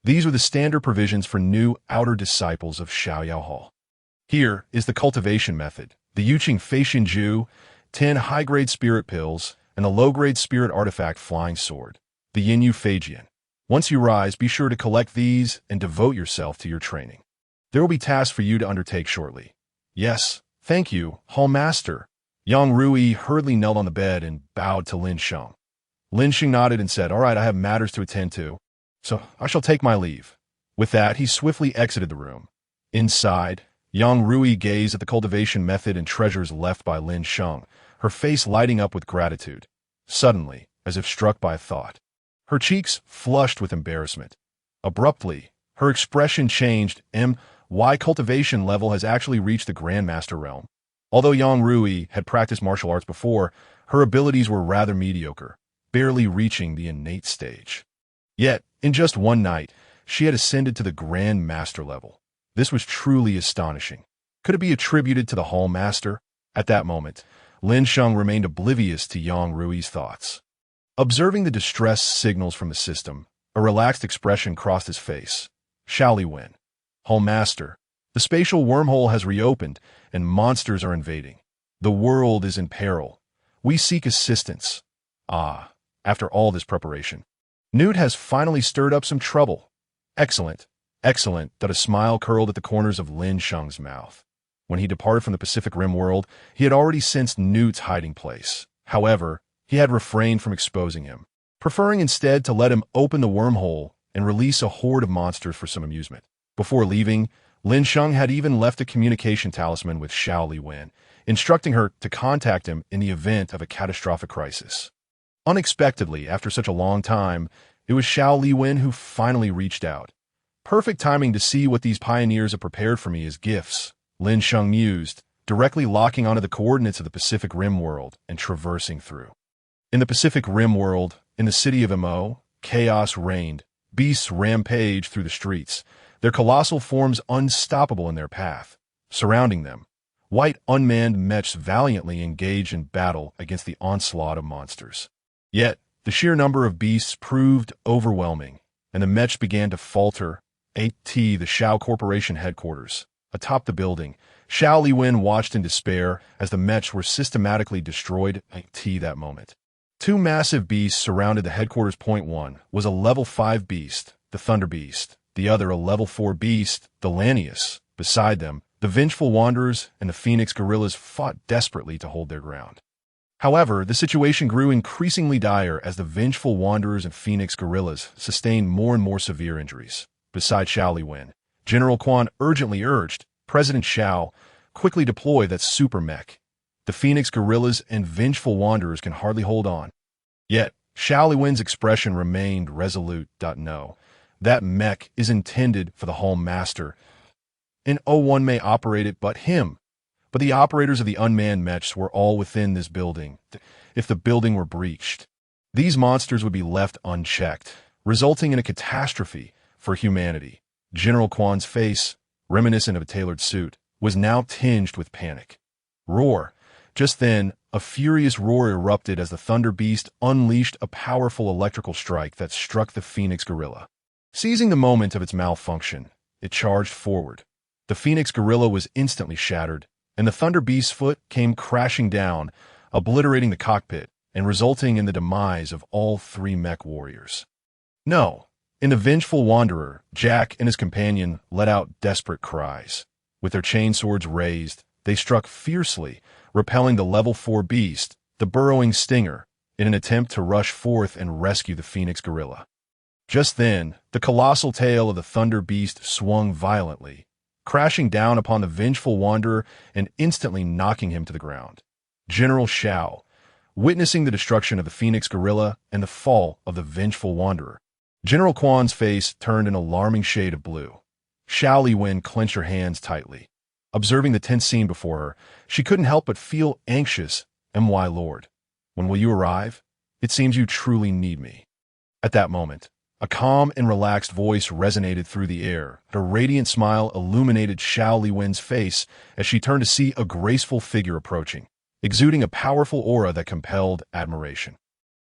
These were the standard provisions for new outer disciples of Xiaoyao Hall. Here is the cultivation method: the Yuqing Feishan Ju, 10 high-grade spirit pills, and the low-grade spirit artifact flying sword, the Yinyu Feijian. Once you rise, be sure to collect these and devote yourself to your training. There will be tasks for you to undertake shortly. Yes, thank you, Hall Master. Yang Rui hurriedly knelt on the bed and bowed to Lin Sheng. Lin Sheng nodded and said, "All right, I have matters to attend to, so I shall take my leave." With that, he swiftly exited the room. Inside, Yang Rui gazed at the cultivation method and treasures left by Lin Sheng, her face lighting up with gratitude. Suddenly, as if struck by a thought, her cheeks flushed with embarrassment. Abruptly, her expression changed. My cultivation level has actually reached the Grandmaster realm. Although Yang Rui had practiced martial arts before, her abilities were rather mediocre, barely reaching the innate stage. Yet, in just one night, she had ascended to the Grandmaster level. This was truly astonishing. Could it be attributed to the Hall Master? At that moment, Lin Sheng remained oblivious to Yang Rui's thoughts. Observing the distress signals from the system, a relaxed expression crossed his face. Shall we win? Hall Master, the spatial wormhole has reopened, and monsters are invading. The world is in peril. We seek assistance. After all this preparation, Newt has finally stirred up some trouble. Excellent, excellent, that a smile curled at the corners of Lin Sheng's mouth. When he departed from the Pacific Rim world, he had already sensed Newt's hiding place. However, he had refrained from exposing him, preferring instead to let him open the wormhole and release a horde of monsters for some amusement. Before leaving, Lin Sheng had even left a communication talisman with Xiao Liwen, instructing her to contact him in the event of a catastrophic crisis. Unexpectedly, after such a long time, it was Xiao Liwen who finally reached out. Perfect timing to see what these pioneers have prepared for me as gifts, Lin Sheng mused, directly locking onto the coordinates of the Pacific Rim world and traversing through. In the Pacific Rim world, in the city of Mo, chaos reigned. Beasts rampaged through the streets, their colossal forms unstoppable in their path. Surrounding them, white unmanned mechs valiantly engaged in battle against the onslaught of monsters. Yet, the sheer number of beasts proved overwhelming, and the mechs began to falter. The Shao Corporation headquarters. Atop the building, Xiao Liwen watched in despair as the mechs were systematically destroyed. That moment, two massive beasts surrounded the headquarters. Point one was a level 5 beast, the Thunder Beast. The other a level 4 beast, the Lanius. Beside them, the Vengeful Wanderers and the Phoenix Gorillas fought desperately to hold their ground. However, the situation grew increasingly dire as the Vengeful Wanderers and Phoenix Gorillas sustained more and more severe injuries. Beside Xiao Liwen, General Quan urgently urged President Xiao, quickly deploy that super mech. The Phoenix Gorillas and Vengeful Wanderers can hardly hold on. Yet, Xiao Liwen's expression remained resolute. No, that mech is intended for the Hall Master, and one may operate it but him. But the operators of the unmanned mechs were all within this building. If the building were breached, these monsters would be left unchecked, resulting in a catastrophe for humanity. General Quan's face, reminiscent of a tailored suit, was now tinged with panic. Roar! Just then, a furious roar erupted as the Thunder Beast unleashed a powerful electrical strike that struck the Phoenix Gorilla. Seizing the moment of its malfunction, it charged forward. The Phoenix Gorilla was instantly shattered, and the Thunder Beast's foot came crashing down, obliterating the cockpit and resulting in the demise of all 3 mech warriors. No! In the Vengeful Wanderer, Jack and his companion let out desperate cries. With their chainswords raised, they struck fiercely, repelling the level 4 beast, the burrowing Stinger, in an attempt to rush forth and rescue the Phoenix Gorilla. Just then, the colossal tail of the Thunder Beast swung violently, crashing down upon the Vengeful Wanderer and instantly knocking him to the ground. General Xiao, witnessing the destruction of the Phoenix Gorilla and the fall of the Vengeful Wanderer, General Quan's face turned an alarming shade of blue. Xiao Liwen clenched her hands tightly. Observing the tense scene before her, she couldn't help but feel anxious. My lord, when will you arrive? It seems you truly need me. At that moment, a calm and relaxed voice resonated through the air. A radiant smile illuminated Xiao Liwen's face as she turned to see a graceful figure approaching, exuding a powerful aura that compelled admiration.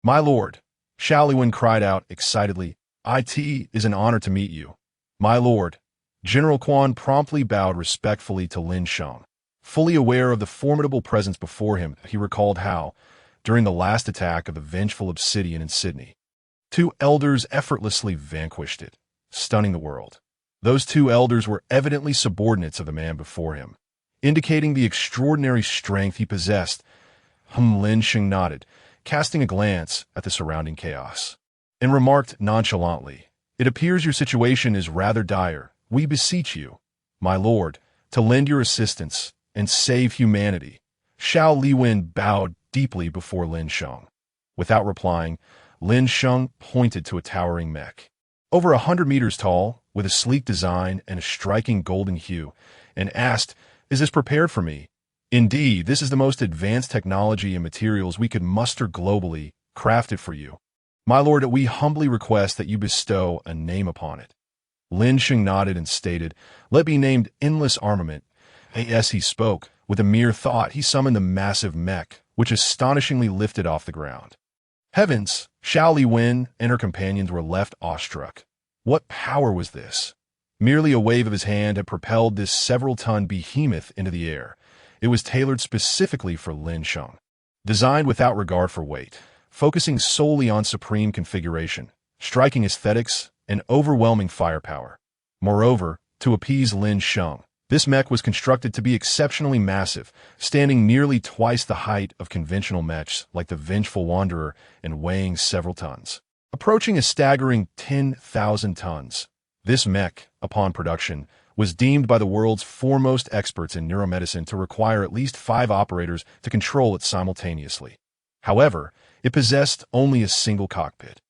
My lord, Xiao Liwen cried out excitedly, "It is an honor to meet you." My lord, General Quan promptly bowed respectfully to Lin Sheng. Fully aware of the formidable presence before him, he recalled how, during the last attack of the vengeful obsidian in Sydney, two elders effortlessly vanquished it, stunning the world. Those two elders were evidently subordinates of the man before him, indicating the extraordinary strength he possessed. Lin Sheng nodded, casting a glance at the surrounding chaos, and remarked nonchalantly, "It appears your situation is rather dire. We beseech you, my lord, to lend your assistance and save humanity." Xiao Liwen bowed deeply before Lin Sheng. Without replying, Lin Sheng pointed to a towering mech, over 100 meters tall, with a sleek design and a striking golden hue, and asked, "Is this prepared for me?" "Indeed, this is the most advanced technology and materials we could muster globally, crafted for you. My lord, we humbly request that you bestow a name upon it." Lin Sheng nodded and stated, "Let be named Endless Armament." As he spoke, with a mere thought, he summoned the massive mech, which astonishingly lifted off the ground. Heavens! Xiao Liwen and her companions were left awestruck. What power was this? Merely a wave of his hand had propelled this several-ton behemoth into the air. It was tailored specifically for Lin Sheng. Designed without regard for weight, focusing solely on supreme configuration, striking aesthetics, and overwhelming firepower. Moreover, to appease Lin Sheng, this mech was constructed to be exceptionally massive, standing nearly twice the height of conventional mechs like the Vengeful Wanderer and weighing several tons, approaching a staggering 10,000 tons. This mech, upon production, was deemed by the world's foremost experts in neuromedicine to require at least 5 operators to control it simultaneously. However, it possessed only a single cockpit.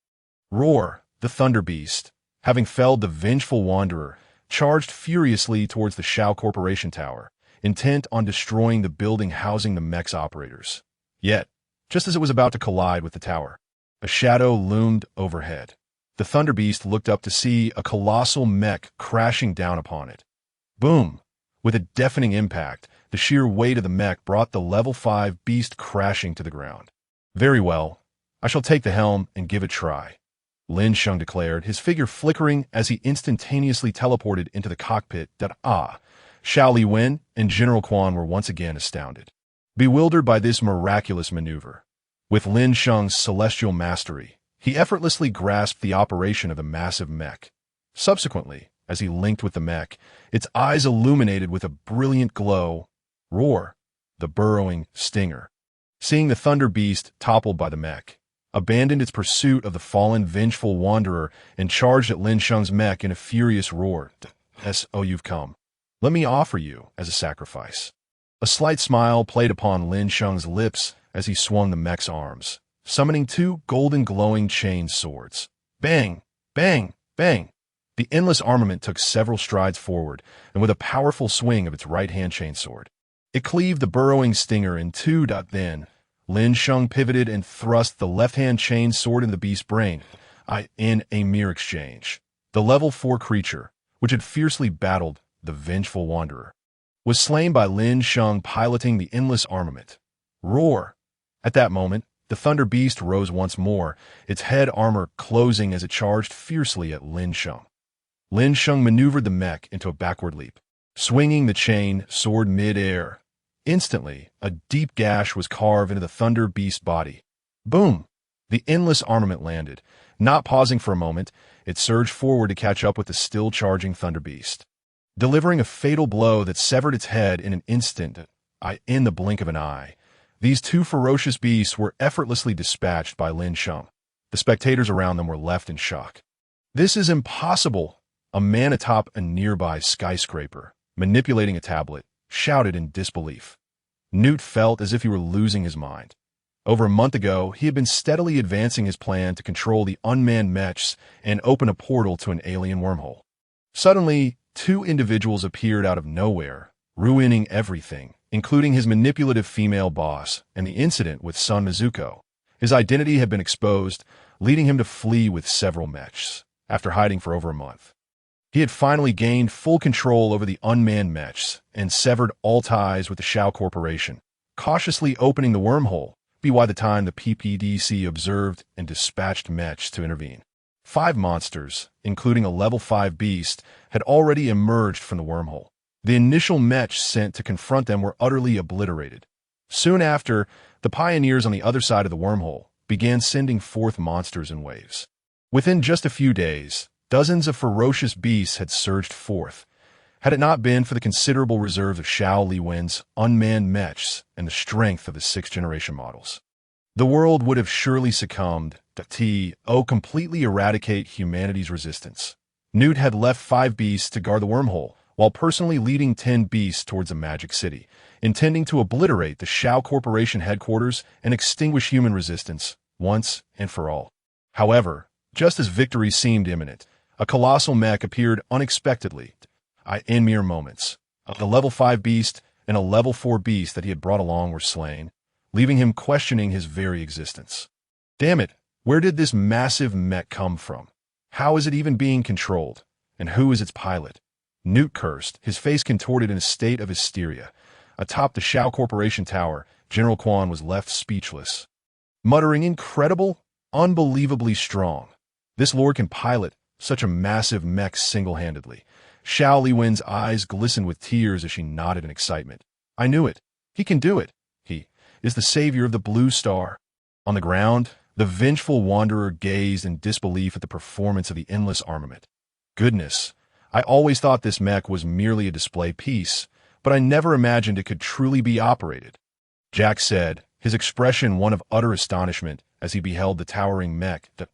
Roar, the Thunder Beast, having felled the Vengeful Wanderer, charged furiously towards the Shao Corporation Tower, intent on destroying the building housing the mech's operators. Yet, just as it was about to collide with the tower, a shadow loomed overhead. The Thunder Beast looked up to see a colossal mech crashing down upon it. Boom! With a deafening impact, the sheer weight of the mech brought the level 5 beast crashing to the ground. "Very well, I shall take the helm and give it a try," Lin Sheng declared, his figure flickering as he instantaneously teleported into the cockpit. Xiao Liwen and General Quan were once again astounded, bewildered by this miraculous maneuver. With Lin Sheng's celestial mastery, he effortlessly grasped the operation of the massive mech. Subsequently, as he linked with the mech, its eyes illuminated with a brilliant glow. Roar, the burrowing stinger, seeing the Thunder Beast toppled by the mech, abandoned its pursuit of the fallen Vengeful Wanderer and charged at Lin Sheng's mech in a furious roar. "So you've come. Let me offer you as a sacrifice." A slight smile played upon Lin Sheng's lips as he swung the mech's arms, summoning 2 golden glowing chain swords. Bang! Bang! Bang! The Endless Armament took several strides forward, and with a powerful swing of its right-hand chainsword, it cleaved the burrowing stinger in 2. Then, Lin Sheng pivoted and thrust the left-hand chain sword in the beast's brain. In a mere exchange, the level 4 creature, which had fiercely battled the Vengeful Wanderer, was slain by Lin Sheng piloting the Endless Armament. Roar! At that moment, the Thunder Beast rose once more, its head armor closing as it charged fiercely at Lin Sheng. Lin Sheng maneuvered the mech into a backward leap, swinging the chain sword mid-air. Instantly, a deep gash was carved into the Thunder Beast's body. Boom! The Endless Armament landed. Not pausing for a moment, it surged forward to catch up with the still-charging Thunder Beast, delivering a fatal blow that severed its head in an instant. In the blink of an eye, these 2 ferocious beasts were effortlessly dispatched by Lin Sheng. The spectators around them were left in shock. "This is impossible!" A man atop a nearby skyscraper, manipulating a tablet, shouted in disbelief. Newt felt as if he were losing his mind. Over a month ago, he had been steadily advancing his plan to control the unmanned mechs and open a portal to an alien wormhole. Suddenly, 2 individuals appeared out of nowhere, ruining everything, including his manipulative female boss and the incident with Sun Mizuko. His identity had been exposed, leading him to flee with several mechs. After hiding for over a month, he had finally gained full control over the unmanned mechs and severed all ties with the Shao Corporation, cautiously opening the wormhole by the time the PPDC observed and dispatched mechs to intervene. 5 monsters, including a level 5 beast, had already emerged from the wormhole. The initial mechs sent to confront them were utterly obliterated. Soon after, the pioneers on the other side of the wormhole began sending forth monsters in waves. Within just a few days, dozens of ferocious beasts had surged forth. Had it not been for the considerable reserves of Xiao Liwen's unmanned mechs and the strength of his 6th-generation models, the world would have surely succumbed to completely eradicate humanity's resistance. Newt had left 5 beasts to guard the wormhole, while personally leading 10 beasts towards the Magic City, intending to obliterate the Xiao Corporation headquarters and extinguish human resistance once and for all. However, just as victory seemed imminent, a colossal mech appeared unexpectedly, in mere moments. The level 5 beast and a level 4 beast that he had brought along were slain, leaving him questioning his very existence. Damn it, where did this massive mech come from? How is it even being controlled? And who is its pilot? Newt cursed, his face contorted in a state of hysteria. Atop the Xiao Corporation tower, General Quan was left speechless, muttering, "Incredible, unbelievably strong. This lord can pilot such a massive mech single-handedly." Xiao Liwen's eyes glistened with tears as she nodded in excitement. "I knew it. He can do it. He is the savior of the Blue Star." On the ground, the vengeful wanderer gazed in disbelief at the performance of the endless armament. "Goodness, I always thought this mech was merely a display piece, but I never imagined it could truly be operated," Jack said, his expression one of utter astonishment as he beheld the towering mech that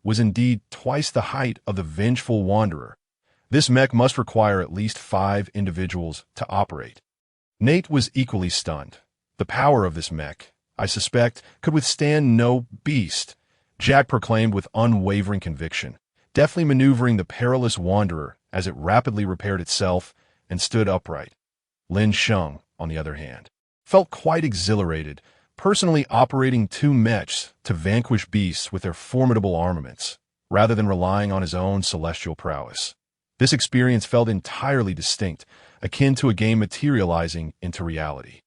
was indeed twice the height of the vengeful wanderer. "This mech must require at least 5 individuals to operate." Nate was equally stunned. "The power of this mech, I suspect, could withstand no beast," Jack proclaimed with unwavering conviction, deftly maneuvering the perilous wanderer as it rapidly repaired itself and stood upright. Lin Sheng, on the other hand, felt quite exhilarated, personally operating 2 mechs to vanquish beasts with their formidable armaments, rather than relying on his own celestial prowess. This experience felt entirely distinct, akin to a game materializing into reality.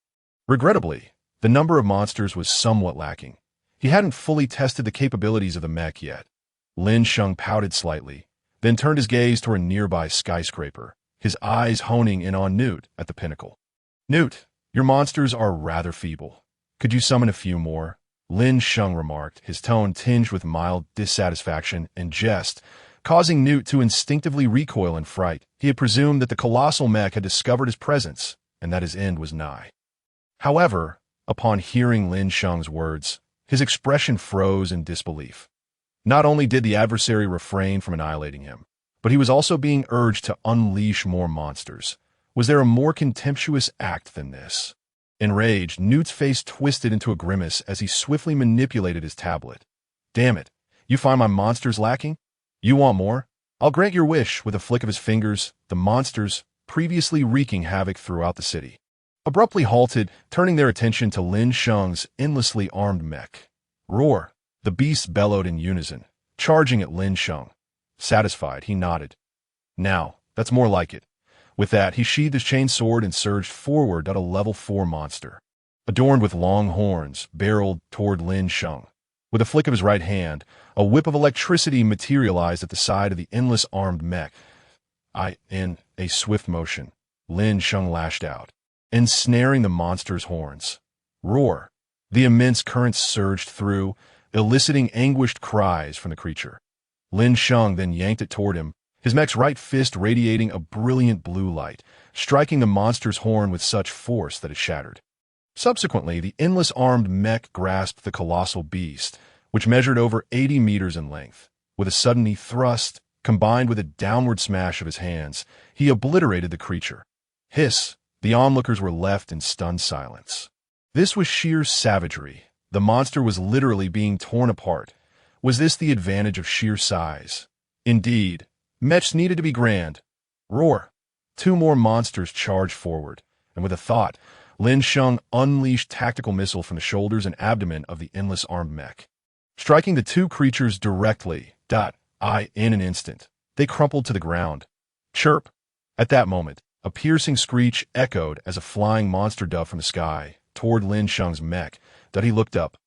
Regrettably, the number of monsters was somewhat lacking. He hadn't fully tested the capabilities of the mech yet. Lin Sheng pouted slightly, then turned his gaze toward a nearby skyscraper, his eyes honing in on Newt at the pinnacle. "Newt, your monsters are rather feeble. Could you summon a few more?" Lin Sheng remarked, his tone tinged with mild dissatisfaction and jest, causing Newt to instinctively recoil in fright. He had presumed that the colossal mech had discovered his presence and that his end was nigh. However, upon hearing Lin Sheng's words, his expression froze in disbelief. Not only did the adversary refrain from annihilating him, but he was also being urged to unleash more monsters. Was there a more contemptuous act than this? Enraged, Newt's face twisted into a grimace as he swiftly manipulated his tablet. "Damn it, you find my monsters lacking? You want more? I'll grant your wish." With a flick of his fingers, the monsters, previously wreaking havoc throughout the city, abruptly halted, turning their attention to Lin Sheng's endlessly armed mech. "Roar!" The beasts bellowed in unison, charging at Lin Sheng. Satisfied, he nodded. "Now, that's more like it." With that, he sheathed his chain sword and surged forward at a level 4 monster, adorned with long horns, barreled toward Lin Sheng. With a flick of his right hand, a whip of electricity materialized at the side of the endless armed mech. In a swift motion, Lin Sheng lashed out, ensnaring the monster's horns. Roar! The immense currents surged through, eliciting anguished cries from the creature. Lin Sheng then yanked it toward him, his mech's right fist radiating a brilliant blue light, striking the monster's horn with such force that it shattered. Subsequently, the endless armed mech grasped the colossal beast, which measured over 80 meters in length. With a sudden thrust, combined with a downward smash of his hands, he obliterated the creature. Hiss! The onlookers were left in stunned silence. This was sheer savagery. The monster was literally being torn apart. Was this the advantage of sheer size? Indeed, mechs needed to be grand. Roar! 2 more monsters charged forward, and with a thought, Lin Sheng unleashed tactical missile from the shoulders and abdomen of the endless armed mech, striking the 2 creatures directly. In an instant, they crumpled to the ground. Chirp! At that moment, a piercing screech echoed as a flying monster dove from the sky toward Lin Sheng's mech, that he looked up,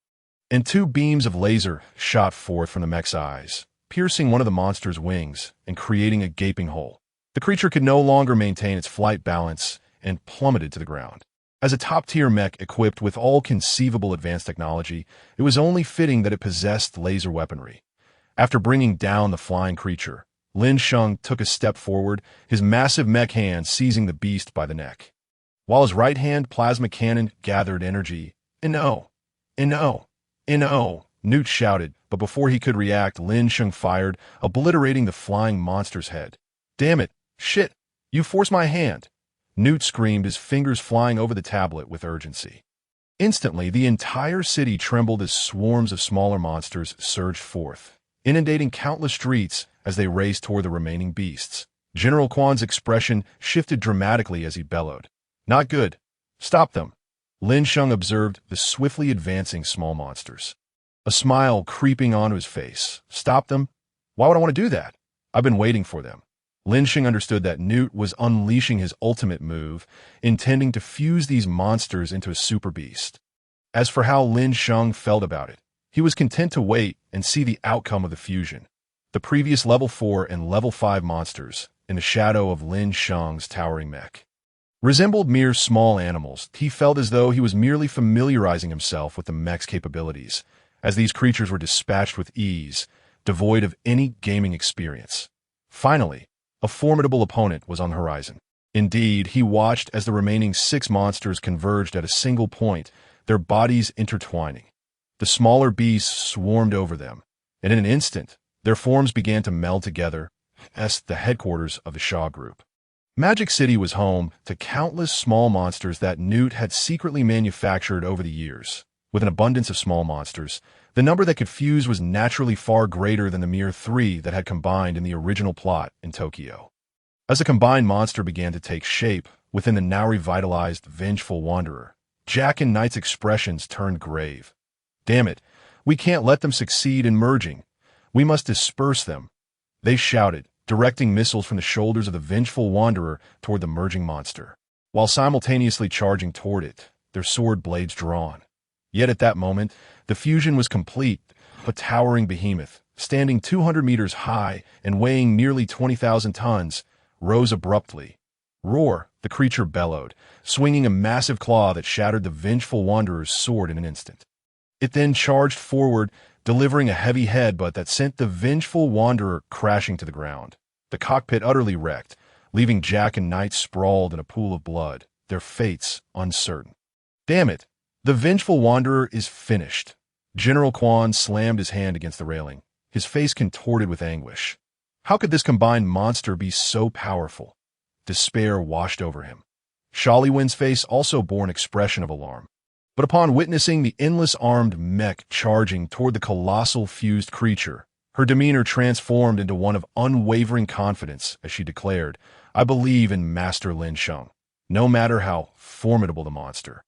and two beams of laser shot forth from the mech's eyes, piercing one of the monster's wings and creating a gaping hole. The creature could no longer maintain its flight balance and plummeted to the ground. As a top-tier mech equipped with all conceivable advanced technology, it was only fitting that it possessed laser weaponry. After bringing down the flying creature, Lin Sheng took a step forward, his massive mech hand seizing the beast by the neck. While his right-hand plasma cannon gathered energy, "No! No! No!" Newt shouted, but before he could react, Lin Sheng fired, obliterating the flying monster's head. "Damn it! Shit! You forced my hand!" Newt screamed, his fingers flying over the tablet with urgency. Instantly, the entire city trembled as swarms of smaller monsters surged forth, inundating countless streets as they raced toward the remaining beasts. General Quan's expression shifted dramatically as he bellowed. "Not good. Stop them." Lin Sheng observed the swiftly advancing small monsters, a smile creeping onto his face. "Stop them? Why would I want to do that? I've been waiting for them." Lin Sheng understood that Newt was unleashing his ultimate move, intending to fuse these monsters into a super beast. As for how Lin Sheng felt about it, he was content to wait and see the outcome of the fusion. The previous level 4 and level 5 monsters, in the shadow of Lin Sheng's towering mech, resembled mere small animals. He felt as though he was merely familiarizing himself with the mech's capabilities, as these creatures were dispatched with ease, devoid of any gaming experience. Finally, a formidable opponent was on the horizon. Indeed, he watched as the remaining 6 monsters converged at a single point, their bodies intertwining. The smaller beasts swarmed over them, and in an instant, their forms began to meld together as the headquarters of the Shaw Group. Magic City was home to countless small monsters that Newt had secretly manufactured over the years. With an abundance of small monsters, the number that could fuse was naturally far greater than the mere 3 that had combined in the original plot in Tokyo. As the combined monster began to take shape within the now revitalized Vengeful Wanderer, Jack and Knight's expressions turned grave. "Damn it, we can't let them succeed in merging. We must disperse them," they shouted, directing missiles from the shoulders of the Vengeful Wanderer toward the merging monster, while simultaneously charging toward it, their sword blades drawn. Yet at that moment, the fusion was complete. A towering behemoth, standing 200 meters high and weighing nearly 20,000 tons, rose abruptly. "Roar!" the creature bellowed, swinging a massive claw that shattered the Vengeful Wanderer's sword in an instant. It then charged forward, delivering a heavy headbutt that sent the Vengeful Wanderer crashing to the ground. The cockpit utterly wrecked, leaving Jack and Knight sprawled in a pool of blood, their fates uncertain. "Damn it! The Vengeful Wanderer is finished." General Quan slammed his hand against the railing, his face contorted with anguish. How could this combined monster be so powerful? Despair washed over him. Shaliwen's face also bore an expression of alarm. But upon witnessing the endless armed mech charging toward the colossal fused creature, her demeanor transformed into one of unwavering confidence as she declared, "I believe in Master Lin Sheng. No matter how formidable the monster,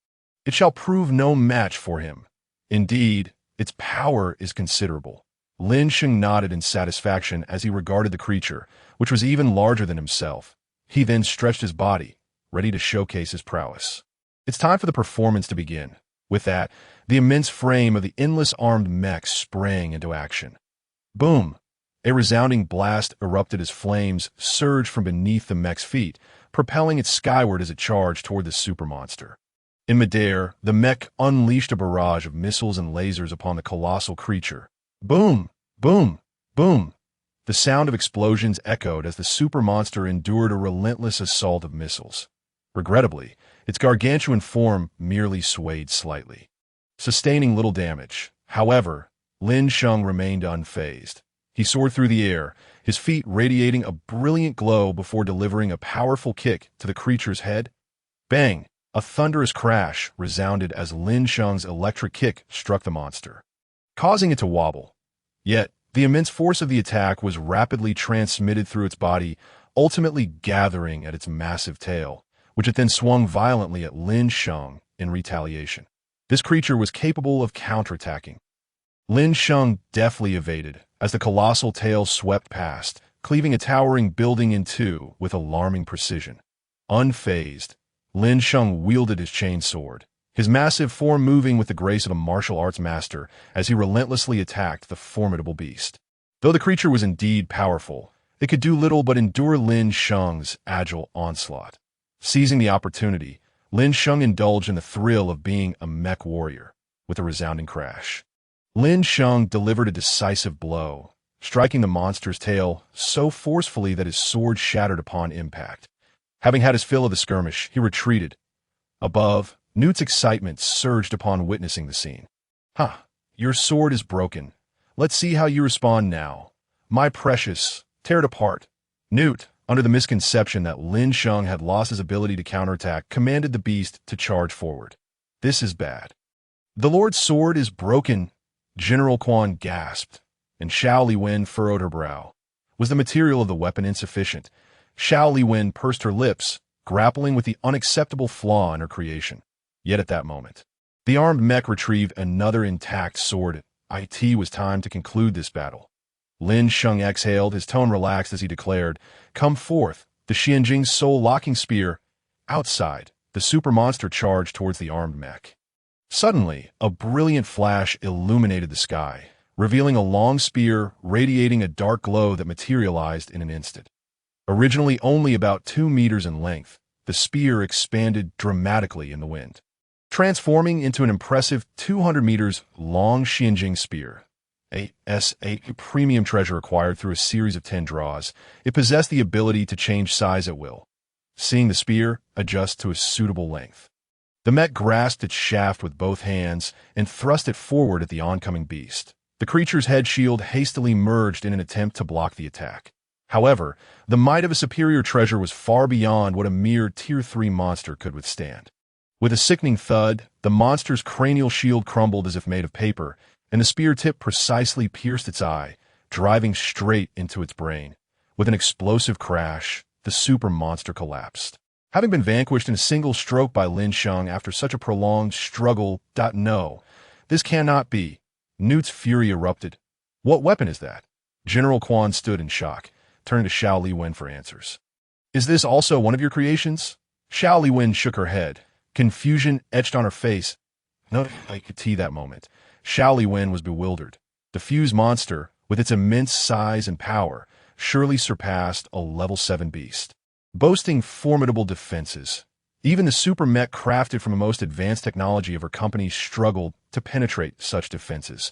it shall prove no match for him. Indeed, its power is considerable." Lin Sheng nodded in satisfaction as he regarded the creature, which was even larger than himself. He then stretched his body, ready to showcase his prowess. It's time for the performance to begin. With that, the immense frame of the endless armed mech sprang into action. Boom! A resounding blast erupted as flames surged from beneath the mech's feet, propelling it skyward as it charged toward the super monster. In midair, the mech unleashed a barrage of missiles and lasers upon the colossal creature. Boom! Boom! Boom! The sound of explosions echoed as the super monster endured a relentless assault of missiles. Regrettably, its gargantuan form merely swayed slightly, sustaining little damage. However, Lin Sheng remained unfazed. He soared through the air, his feet radiating a brilliant glow before delivering a powerful kick to the creature's head. Bang! A thunderous crash resounded as Lin Sheng's electric kick struck the monster, causing it to wobble. Yet, the immense force of the attack was rapidly transmitted through its body, ultimately gathering at its massive tail, which it then swung violently at Lin Sheng in retaliation. This creature was capable of counterattacking. Lin Sheng deftly evaded as the colossal tail swept past, cleaving a towering building in two with alarming precision. Unfazed, Lin Sheng wielded his chain sword, his massive form moving with the grace of a martial arts master as he relentlessly attacked the formidable beast. Though the creature was indeed powerful, it could do little but endure Lin Sheng's agile onslaught. Seizing the opportunity, Lin Sheng indulged in the thrill of being a mech warrior. With a resounding crash, Lin Sheng delivered a decisive blow, striking the monster's tail so forcefully that his sword shattered upon impact. Having had his fill of the skirmish, he retreated. Above, Newt's excitement surged upon witnessing the scene. "Ha! Your sword is broken. Let's see how you respond now. My precious, tear it apart." Newt, under the misconception that Lin Sheng had lost his ability to counterattack, commanded the beast to charge forward. "This is bad." "The Lord's sword is broken," General Quan gasped, and Xiao Liwen furrowed her brow. Was the material of the weapon insufficient? Xiao Liwen pursed her lips, grappling with the unacceptable flaw in her creation. Yet at that moment, the armed mech retrieved another intact sword. It was time to conclude this battle. Lin Sheng exhaled, his tone relaxed as he declared, "Come forth, the Xianjing's soul-locking spear." Outside, the super monster charged towards the armed mech. Suddenly, a brilliant flash illuminated the sky, revealing a long spear radiating a dark glow that materialized in an instant. Originally only about 2 meters in length, the spear expanded dramatically in the wind, transforming into an impressive 200 meters long Xianjing spear. A premium treasure acquired through a series of 10 draws, it possessed the ability to change size at will, seeing the spear adjust to a suitable length. The mech grasped its shaft with both hands and thrust it forward at the oncoming beast. The creature's head shield hastily merged in an attempt to block the attack. However, the might of a superior treasure was far beyond what a mere Tier 3 monster could withstand. With a sickening thud, the monster's cranial shield crumbled as if made of paper, and the spear tip precisely pierced its eye, driving straight into its brain. With an explosive crash, the super monster collapsed. Having been vanquished in a single stroke by Lin Sheng after such a prolonged struggle, no, this cannot be. Newt's fury erupted. "What weapon is that?" General Quan stood in shock, turning to Xiao Liwen for answers. "Is this also one of your creations?" Xiao Liwen shook her head, confusion etched on her face. No, I could see that moment. Xiao Liwen was bewildered. The fused monster, with its immense size and power, surely surpassed a level 7 beast. Boasting formidable defenses, even the super mech crafted from the most advanced technology of her company struggled to penetrate such defenses.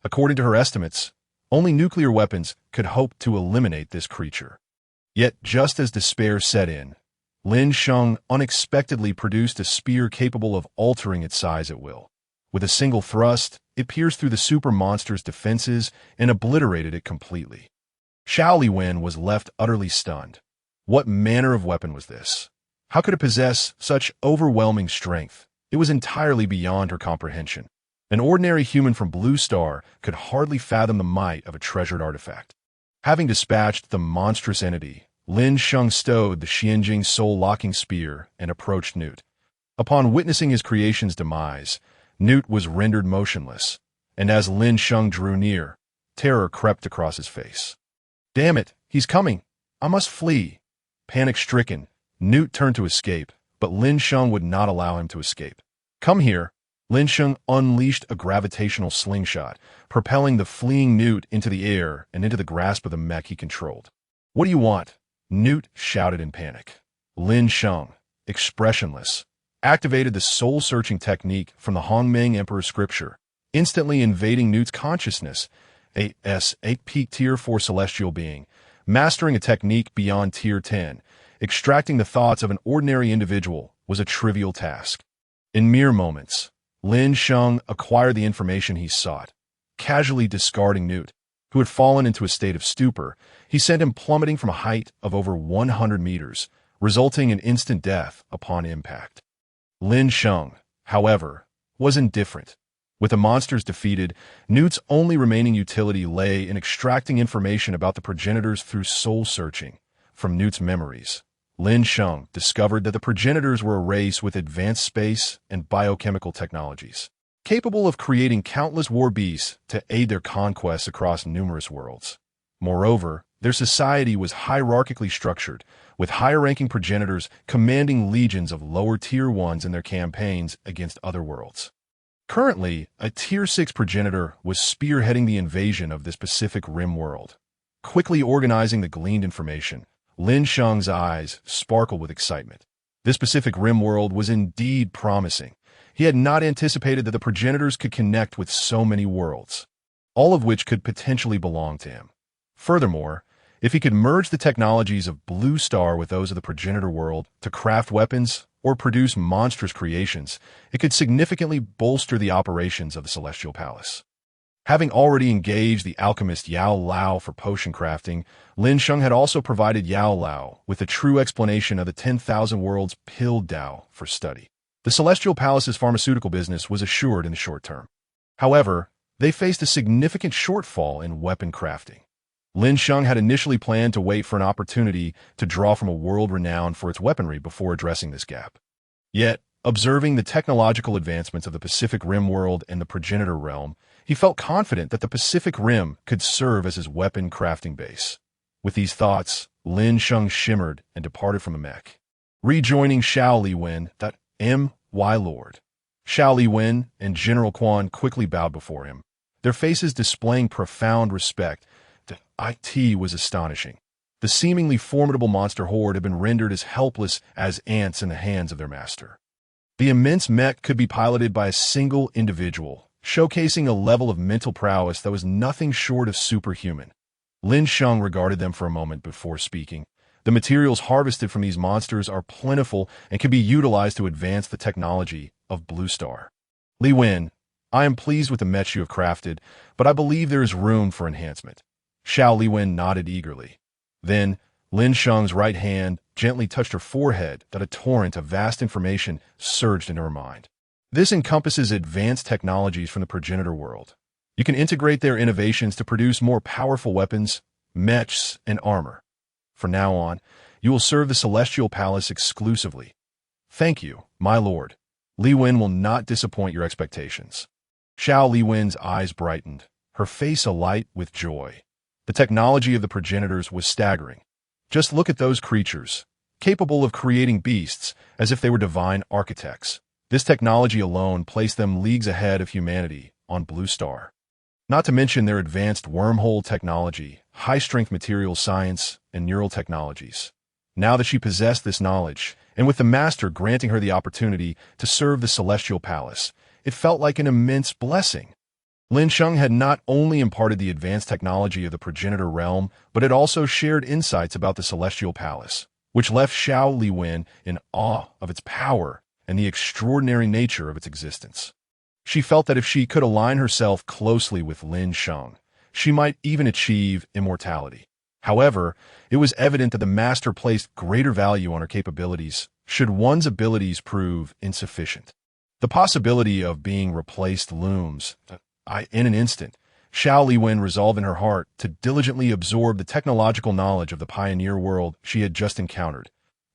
According to her estimates, only nuclear weapons could hope to eliminate this creature. Yet just as despair set in, Lin Sheng unexpectedly produced a spear capable of altering its size at will. With a single thrust, it pierced through the super monster's defenses and obliterated it completely. Xiao Liwen was left utterly stunned. What manner of weapon was this? How could it possess such overwhelming strength? It was entirely beyond her comprehension. An ordinary human from Blue Star could hardly fathom the might of a treasured artifact. Having dispatched the monstrous entity, Lin Sheng stowed the Xianjing soul-locking spear and approached Newt. Upon witnessing his creation's demise, Newt was rendered motionless, and as Lin Sheng drew near, terror crept across his face. "Damn it, he's coming! I must flee!" Panic-stricken, Newt turned to escape, but Lin Sheng would not allow him to escape. "Come here!" Lin Sheng unleashed a gravitational slingshot, propelling the fleeing Newt into the air and into the grasp of the mech he controlled. "What do you want?" Newt shouted in panic. Lin Sheng, expressionless, activated the soul-searching technique from the Hongmeng Emperor's scripture, instantly invading Newt's consciousness. A peak Tier 4 celestial being, mastering a technique beyond Tier 10, extracting the thoughts of an ordinary individual was a trivial task. In mere moments, Lin Sheng acquired the information he sought. Casually discarding Newt, who had fallen into a state of stupor, he sent him plummeting from a height of over 100 meters, resulting in instant death upon impact. Lin Sheng, however, was indifferent. With the monsters defeated, Newt's only remaining utility lay in extracting information about the progenitors through soul-searching. From Newt's memories, Lin Sheng discovered that the progenitors were a race with advanced space and biochemical technologies, capable of creating countless war beasts to aid their conquests across numerous worlds. Moreover, Their society was hierarchically structured, with higher-ranking progenitors commanding legions of lower Tier 1s in their campaigns against other worlds. Currently, a Tier 6 progenitor was spearheading the invasion of this Pacific Rim world. Quickly organizing the gleaned information, Lin Sheng's eyes sparkled with excitement. This Pacific Rim world was indeed promising. He had not anticipated that the progenitors could connect with so many worlds, all of which could potentially belong to him. Furthermore, if he could merge the technologies of Blue Star with those of the progenitor world to craft weapons or produce monstrous creations, it could significantly bolster the operations of the Celestial Palace. Having already engaged the alchemist Yao Lao for potion crafting, Lin Sheng had also provided Yao Lao with a true explanation of the 10,000 Worlds Pill Dao for study. The Celestial Palace's pharmaceutical business was assured in the short term. However, they faced a significant shortfall in weapon crafting. Lin Sheng had initially planned to wait for an opportunity to draw from a world renowned for its weaponry before addressing this gap. Yet, observing the technological advancements of the Pacific Rim world and the progenitor realm, he felt confident that the Pacific Rim could serve as his weapon crafting base. With these thoughts, Lin Sheng shimmered and departed from the mech, rejoining Xiao Liwen, that M.Y. Lord. Xiao Liwen and General Quan quickly bowed before him, their faces displaying profound respect. The IT was astonishing. The seemingly formidable monster horde had been rendered as helpless as ants in the hands of their master. The immense mech could be piloted by a single individual, showcasing a level of mental prowess that was nothing short of superhuman. Lin Sheng regarded them for a moment before speaking. The materials harvested from these monsters are plentiful and can be utilized to advance the technology of Blue Star. Li Wen, I am pleased with the mech you have crafted, but I believe there is room for enhancement. Xiao Liwen nodded eagerly. Then, Lin Sheng's right hand gently touched her forehead that a torrent of vast information surged into her mind. This encompasses advanced technologies from the progenitor world. You can integrate their innovations to produce more powerful weapons, mechs, and armor. From now on, you will serve the Celestial Palace exclusively. Thank you, my lord. Li Wen will not disappoint your expectations. Xiao Liwen's eyes brightened, her face alight with joy. The technology of the progenitors was staggering. Just look at those creatures, capable of creating beasts as if they were divine architects. This technology alone placed them leagues ahead of humanity on Blue Star. Not to mention their advanced wormhole technology, high-strength material science, and neural technologies. Now that she possessed this knowledge, and with the Master granting her the opportunity to serve the Celestial Palace, it felt like an immense blessing. Lin Sheng had not only imparted the advanced technology of the progenitor realm, but had also shared insights about the Celestial Palace, which left Xiao Liwen in awe of its power and the extraordinary nature of its existence. She felt that if she could align herself closely with Lin Sheng, she might even achieve immortality. However, it was evident that the Master placed greater value on her capabilities should one's abilities prove insufficient. The possibility of being replaced looms. In an instant, Xiao Liwen resolved in her heart to diligently absorb the technological knowledge of the pioneer world she had just encountered.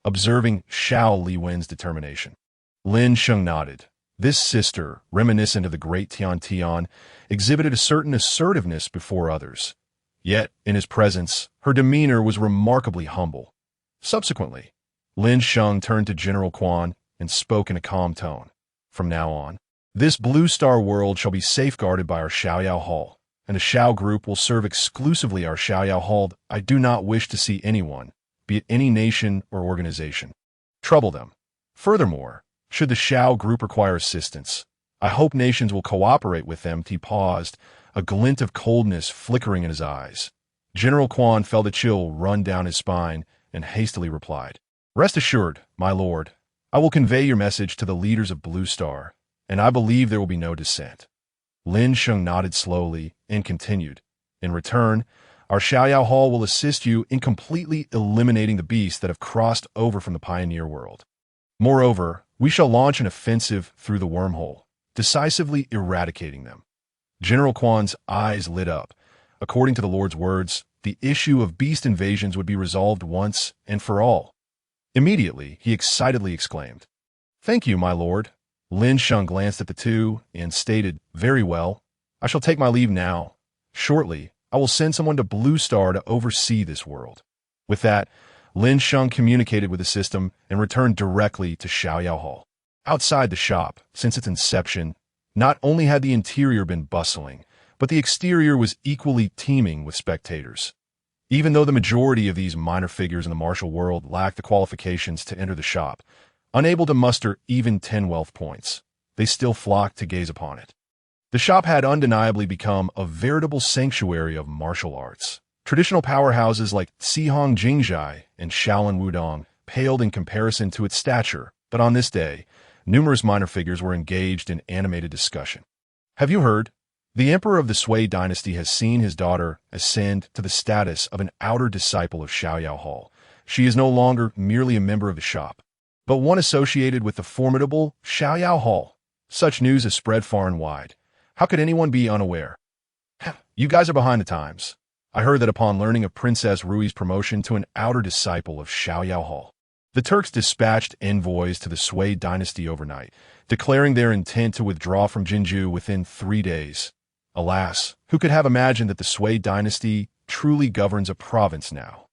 Observing Xiao Liwen's determination, Lin Sheng nodded. This sister, reminiscent of the great Tianxia, exhibited a certain assertiveness before others. Yet, in his presence, her demeanor was remarkably humble. Subsequently, Lin Sheng turned to General Quan and spoke in a calm tone. From now on, this Blue Star world shall be safeguarded by our Xiaoyao Hall, and the Xiao group will serve exclusively our Xiaoyao Hall. I do not wish to see anyone, be it any nation or organization, trouble them. Furthermore, should the Xiao group require assistance, I hope nations will cooperate with them. He paused, a glint of coldness flickering in his eyes. General Quan felt a chill run down his spine and hastily replied, Rest assured, my lord, I will convey your message to the leaders of Blue Star, and I believe there will be no dissent. Lin Sheng nodded slowly and continued, In return, our Xiaoyao Hall will assist you in completely eliminating the beasts that have crossed over from the pioneer world. Moreover, we shall launch an offensive through the wormhole, decisively eradicating them. General Quan's eyes lit up. According to the Lord's words, the issue of beast invasions would be resolved once and for all. Immediately, he excitedly exclaimed, Thank you, my lord. Lin Sheng glanced at the two and stated, Very well. I shall take my leave now. Shortly, I will send someone to Blue Star to oversee this world." With that, Lin Sheng communicated with the system and returned directly to Xiaoyao Hall. Outside the shop, since its inception, not only had the interior been bustling, but the exterior was equally teeming with spectators. Even though the majority of these minor figures in the martial world lacked the qualifications to enter the shop, unable to muster even 10 wealth points, they still flocked to gaze upon it. The shop had undeniably become a veritable sanctuary of martial arts. Traditional powerhouses like Xihong Jingjai and Shaolin Wudong paled in comparison to its stature, but on this day, numerous minor figures were engaged in animated discussion. "Have you heard? The emperor of the Sui dynasty has seen his daughter ascend to the status of an outer disciple of Xiaoyao Hall. She is no longer merely a member of the shop, but one associated with the formidable Xiaoyao Hall. Such news has spread far and wide. How could anyone be unaware? You guys are behind the times. I heard that upon learning of Princess Rui's promotion to an outer disciple of Xiaoyao Hall, the Turks dispatched envoys to the Sui dynasty overnight, declaring their intent to withdraw from Jinju within 3 days. Alas, who could have imagined that the Sui dynasty truly governs a province now?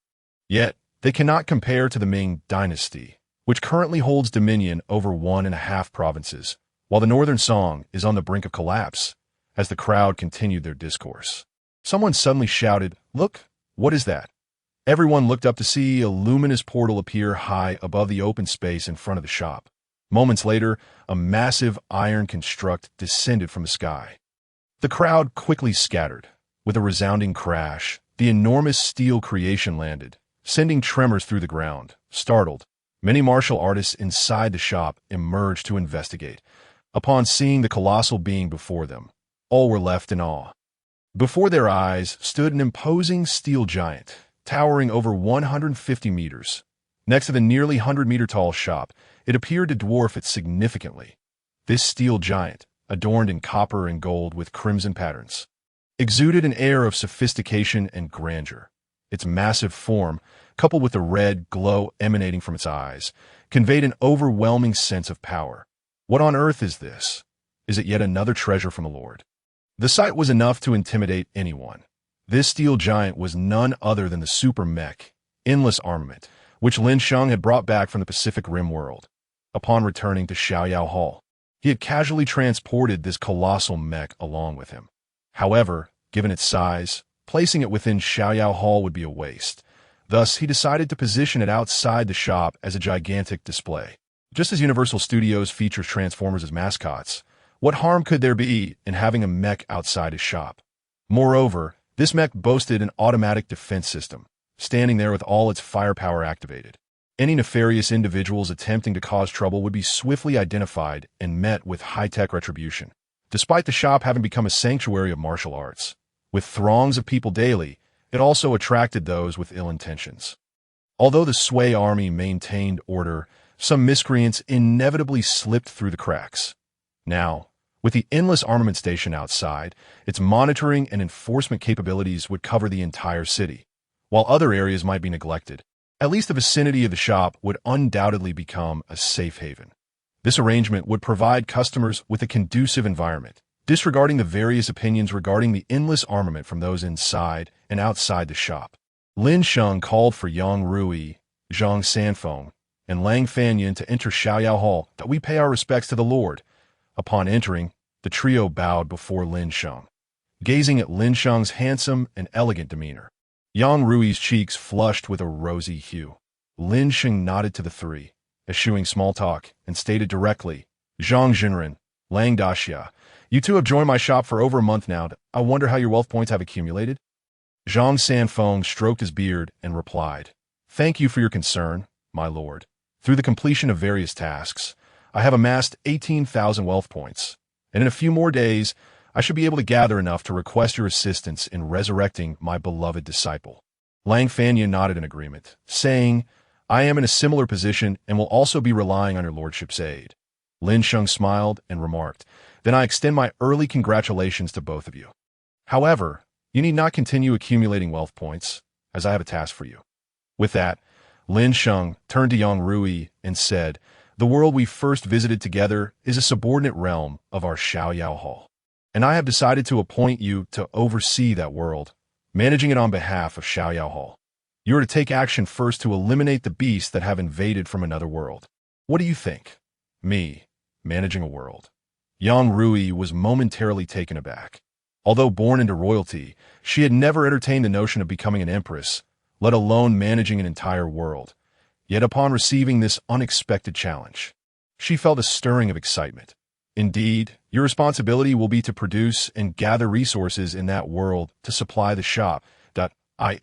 Yet, they cannot compare to the Ming dynasty, which currently holds dominion over 1.5 provinces, while the northern Song is on the brink of collapse." As the crowd continued their discourse, someone suddenly shouted, "Look, what is that?" Everyone looked up to see a luminous portal appear high above the open space in front of the shop. Moments later, a massive iron construct descended from the sky. The crowd quickly scattered. With a resounding crash, the enormous steel creation landed, sending tremors through the ground. Startled, many martial artists inside the shop emerged to investigate. Upon seeing the colossal being before them, all were left in awe. Before their eyes stood an imposing steel giant, towering over 150 meters. Next to the nearly 100-meter-tall shop, it appeared to dwarf it significantly. This steel giant, adorned in copper and gold with crimson patterns, exuded an air of sophistication and grandeur. Its massive form, coupled with the red glow emanating from its eyes, conveyed an overwhelming sense of power. What on earth is this? Is it yet another treasure from the Lord? The sight was enough to intimidate anyone. This steel giant was none other than the super mech, endless armament, which Lin Sheng had brought back from the Pacific Rim world. Upon returning to Xiaoyao Hall, he had casually transported this colossal mech along with him. However, given its size, placing it within Xiaoyao Hall would be a waste. Thus, he decided to position it outside the shop as a gigantic display. Just as Universal Studios features Transformers as mascots, what harm could there be in having a mech outside his shop? Moreover, this mech boasted an automatic defense system, standing there with all its firepower activated. Any nefarious individuals attempting to cause trouble would be swiftly identified and met with high-tech retribution. Despite the shop having become a sanctuary of martial arts, with throngs of people daily, it also attracted those with ill intentions. Although the Sui army maintained order, some miscreants inevitably slipped through the cracks. Now, with the endless armament station outside, its monitoring and enforcement capabilities would cover the entire city. While other areas might be neglected, at least the vicinity of the shop would undoubtedly become a safe haven. This arrangement would provide customers with a conducive environment, disregarding the various opinions regarding the endless armament from those inside and outside the shop. Lin Sheng called for Yang Rui, Zhang Sanfeng, and Lang Fanyan to enter Xiaoyao Hall that we pay our respects to the Lord. Upon entering, the trio bowed before Lin Sheng, gazing at Lin Sheng's handsome and elegant demeanor. Yang Rui's cheeks flushed with a rosy hue. Lin Sheng nodded to the three, eschewing small talk, and stated directly, "Zhang Jinren, Lang Daxia, you two have joined my shop for over a month now. I wonder how your wealth points have accumulated?" Zhang Sanfeng stroked his beard and replied, "Thank you for your concern, my lord. Through the completion of various tasks, I have amassed 18,000 wealth points, and in a few more days, I should be able to gather enough to request your assistance in resurrecting my beloved disciple." Lang Fanyan nodded in agreement, saying, "I am in a similar position and will also be relying on your lordship's aid." Lin Sheng smiled and remarked, "Then I extend my early congratulations to both of you. However, you need not continue accumulating wealth points, as I have a task for you." With that, Lin Sheng turned to Yang Rui and said, "The world we first visited together is a subordinate realm of our Xiaoyao Hall, and I have decided to appoint you to oversee that world. managing it on behalf of Xiaoyao Hall. You are to take action first to eliminate the beasts that have invaded from another world. What do you think? Me, managing a world. Yang Rui was momentarily taken aback. Although born into royalty, she had never entertained the notion of becoming an empress, let alone managing an entire world. Yet upon receiving this unexpected challenge, she felt a stirring of excitement. Indeed, your responsibility will be to produce and gather resources in that world to supply the shop.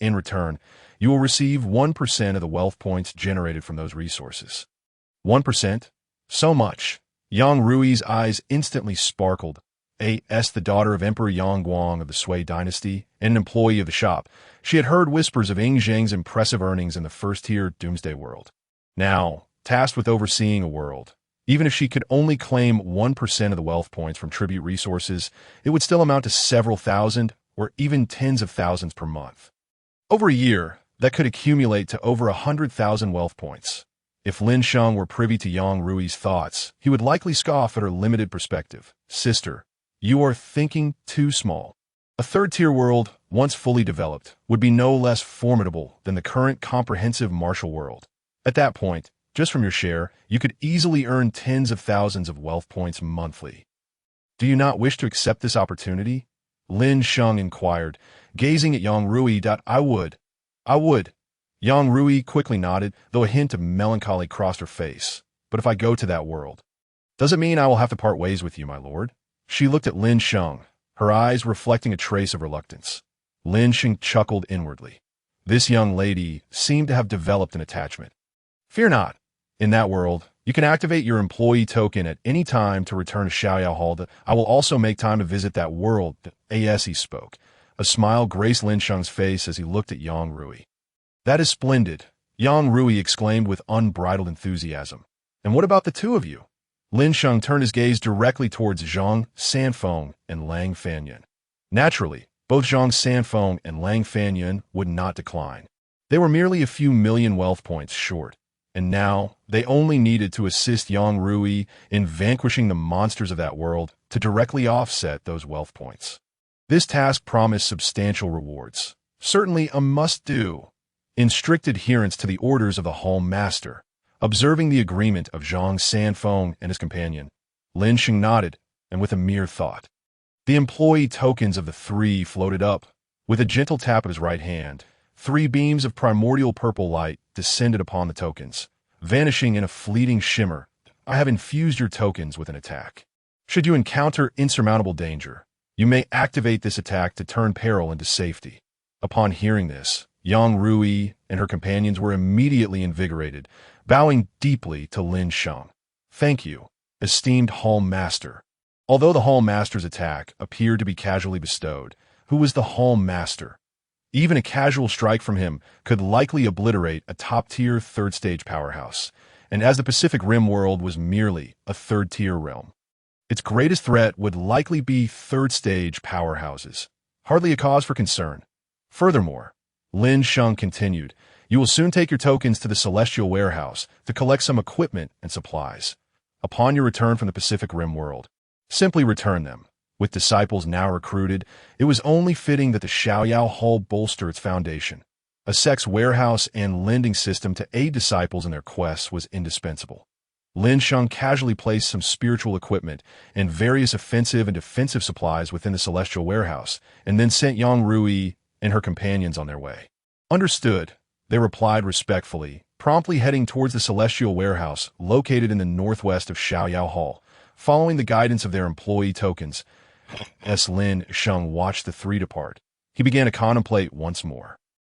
In return, you will receive 1% of the wealth points generated from those resources. 1%? So much. Yang Rui's eyes instantly sparkled. The daughter of Emperor Yang Guang of the Sui dynasty and an employee of the shop, she had heard whispers of Ying Zheng's impressive earnings in the first-tier doomsday world. Now, tasked with overseeing a world, even if she could only claim 1% of the wealth points from tribute resources, it would still amount to several thousand or even tens of thousands per month. Over a year, that could accumulate to over 100,000 wealth points. If Lin Sheng were privy to Yang Rui's thoughts, he would likely scoff at her limited perspective. Sister, you are thinking too small. A third-tier world, once fully developed, would be no less formidable than the current comprehensive martial world. At that point, just from your share, you could easily earn tens of thousands of wealth points monthly. Do you not wish to accept this opportunity? Lin Sheng inquired, gazing at Yang Rui. I would. Yang Rui quickly nodded, though a hint of melancholy crossed her face. But if I go to that world, does it mean I will have to part ways with you, my lord? She looked at Lin Sheng, her eyes reflecting a trace of reluctance. Lin Sheng chuckled inwardly. This young lady seemed to have developed an attachment. Fear not. In that world, you can activate your employee token at any time to return to Xiaoyao Hall. I will also make time to visit that world. He spoke. A smile graced Lin Sheng's face as he looked at Yang Rui. That is splendid, Yang Rui exclaimed with unbridled enthusiasm. And what about the two of you? Lin Sheng turned his gaze directly towards Zhang Sanfeng and Lang Fanyan. Naturally, both Zhang Sanfeng and Lang Fanyan would not decline. They were merely a few million wealth points short, and now they only needed to assist Yang Rui in vanquishing the monsters of that world to directly offset those wealth points. This task promised substantial rewards, certainly a must-do, in strict adherence to the orders of the Hall Master. Observing the agreement of Zhang Sanfeng and his companion, Lin Sheng nodded, and with a mere thought, the employee tokens of the three floated up. With a gentle tap of his right hand, 3 beams of primordial purple light descended upon the tokens, vanishing in a fleeting shimmer. I have infused your tokens with an attack. Should you encounter insurmountable danger, you may activate this attack to turn peril into safety. Upon hearing this, Yang Rui and her companions were immediately invigorated, bowing deeply to Lin Sheng. Thank you, esteemed Hall Master. Although the Hall Master's attack appeared to be casually bestowed, who was the Hall Master? Even a casual strike from him could likely obliterate a top-tier third-stage powerhouse, and as the Pacific Rim world was merely a third-tier realm, its greatest threat would likely be third-stage powerhouses. Hardly a cause for concern. Furthermore, Lin Sheng continued, you will soon take your tokens to the Celestial Warehouse to collect some equipment and supplies. Upon your return from the Pacific Rim world, simply return them. With disciples now recruited, it was only fitting that the Xiaoyao Hall bolster its foundation. A sex warehouse and lending system to aid disciples in their quests was indispensable. Lin Sheng casually placed some spiritual equipment and various offensive and defensive supplies within the Celestial Warehouse, and then sent Yang Rui and her companions on their way. Understood, they replied respectfully, promptly heading towards the Celestial Warehouse located in the northwest of Xiaoyao Hall. Following the guidance of their employee tokens, as Lin Sheng watched the three depart, he began to contemplate once more.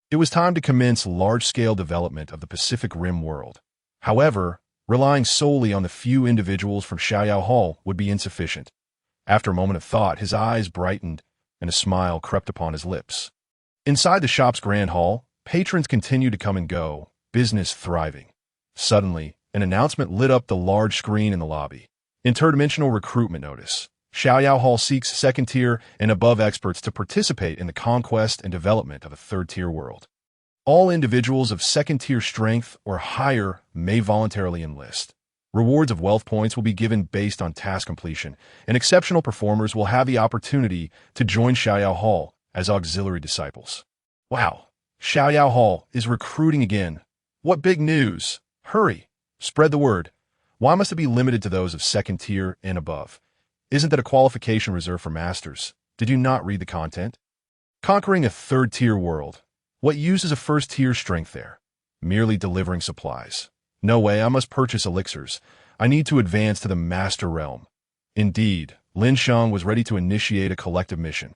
It was time to commence large-scale development of the Pacific Rim world. However, relying solely on the few individuals from Xiaoyao Hall would be insufficient. After a moment of thought, his eyes brightened and a smile crept upon his lips. Inside the shop's grand hall, patrons continued to come and go, business thriving. Suddenly, an announcement lit up the large screen in the lobby. Interdimensional recruitment notice. Xiaoyao Hall seeks second-tier and above experts to participate in the conquest and development of a third-tier world. All individuals of second-tier strength or higher may voluntarily enlist. Rewards of wealth points will be given based on task completion, and exceptional performers will have the opportunity to join Xiaoyao Hall as auxiliary disciples. Wow, Xiaoyao Hall is recruiting again. What big news! Hurry, spread the word. Why must it be limited to those of second tier and above? Isn't that a qualification reserved for masters? Did you not read the content? Conquering a third-tier world. What use is a first-tier strength there? Merely delivering supplies. No way, I must purchase elixirs. I need to advance to the master realm. Indeed, Lin Sheng was ready to initiate a collective mission.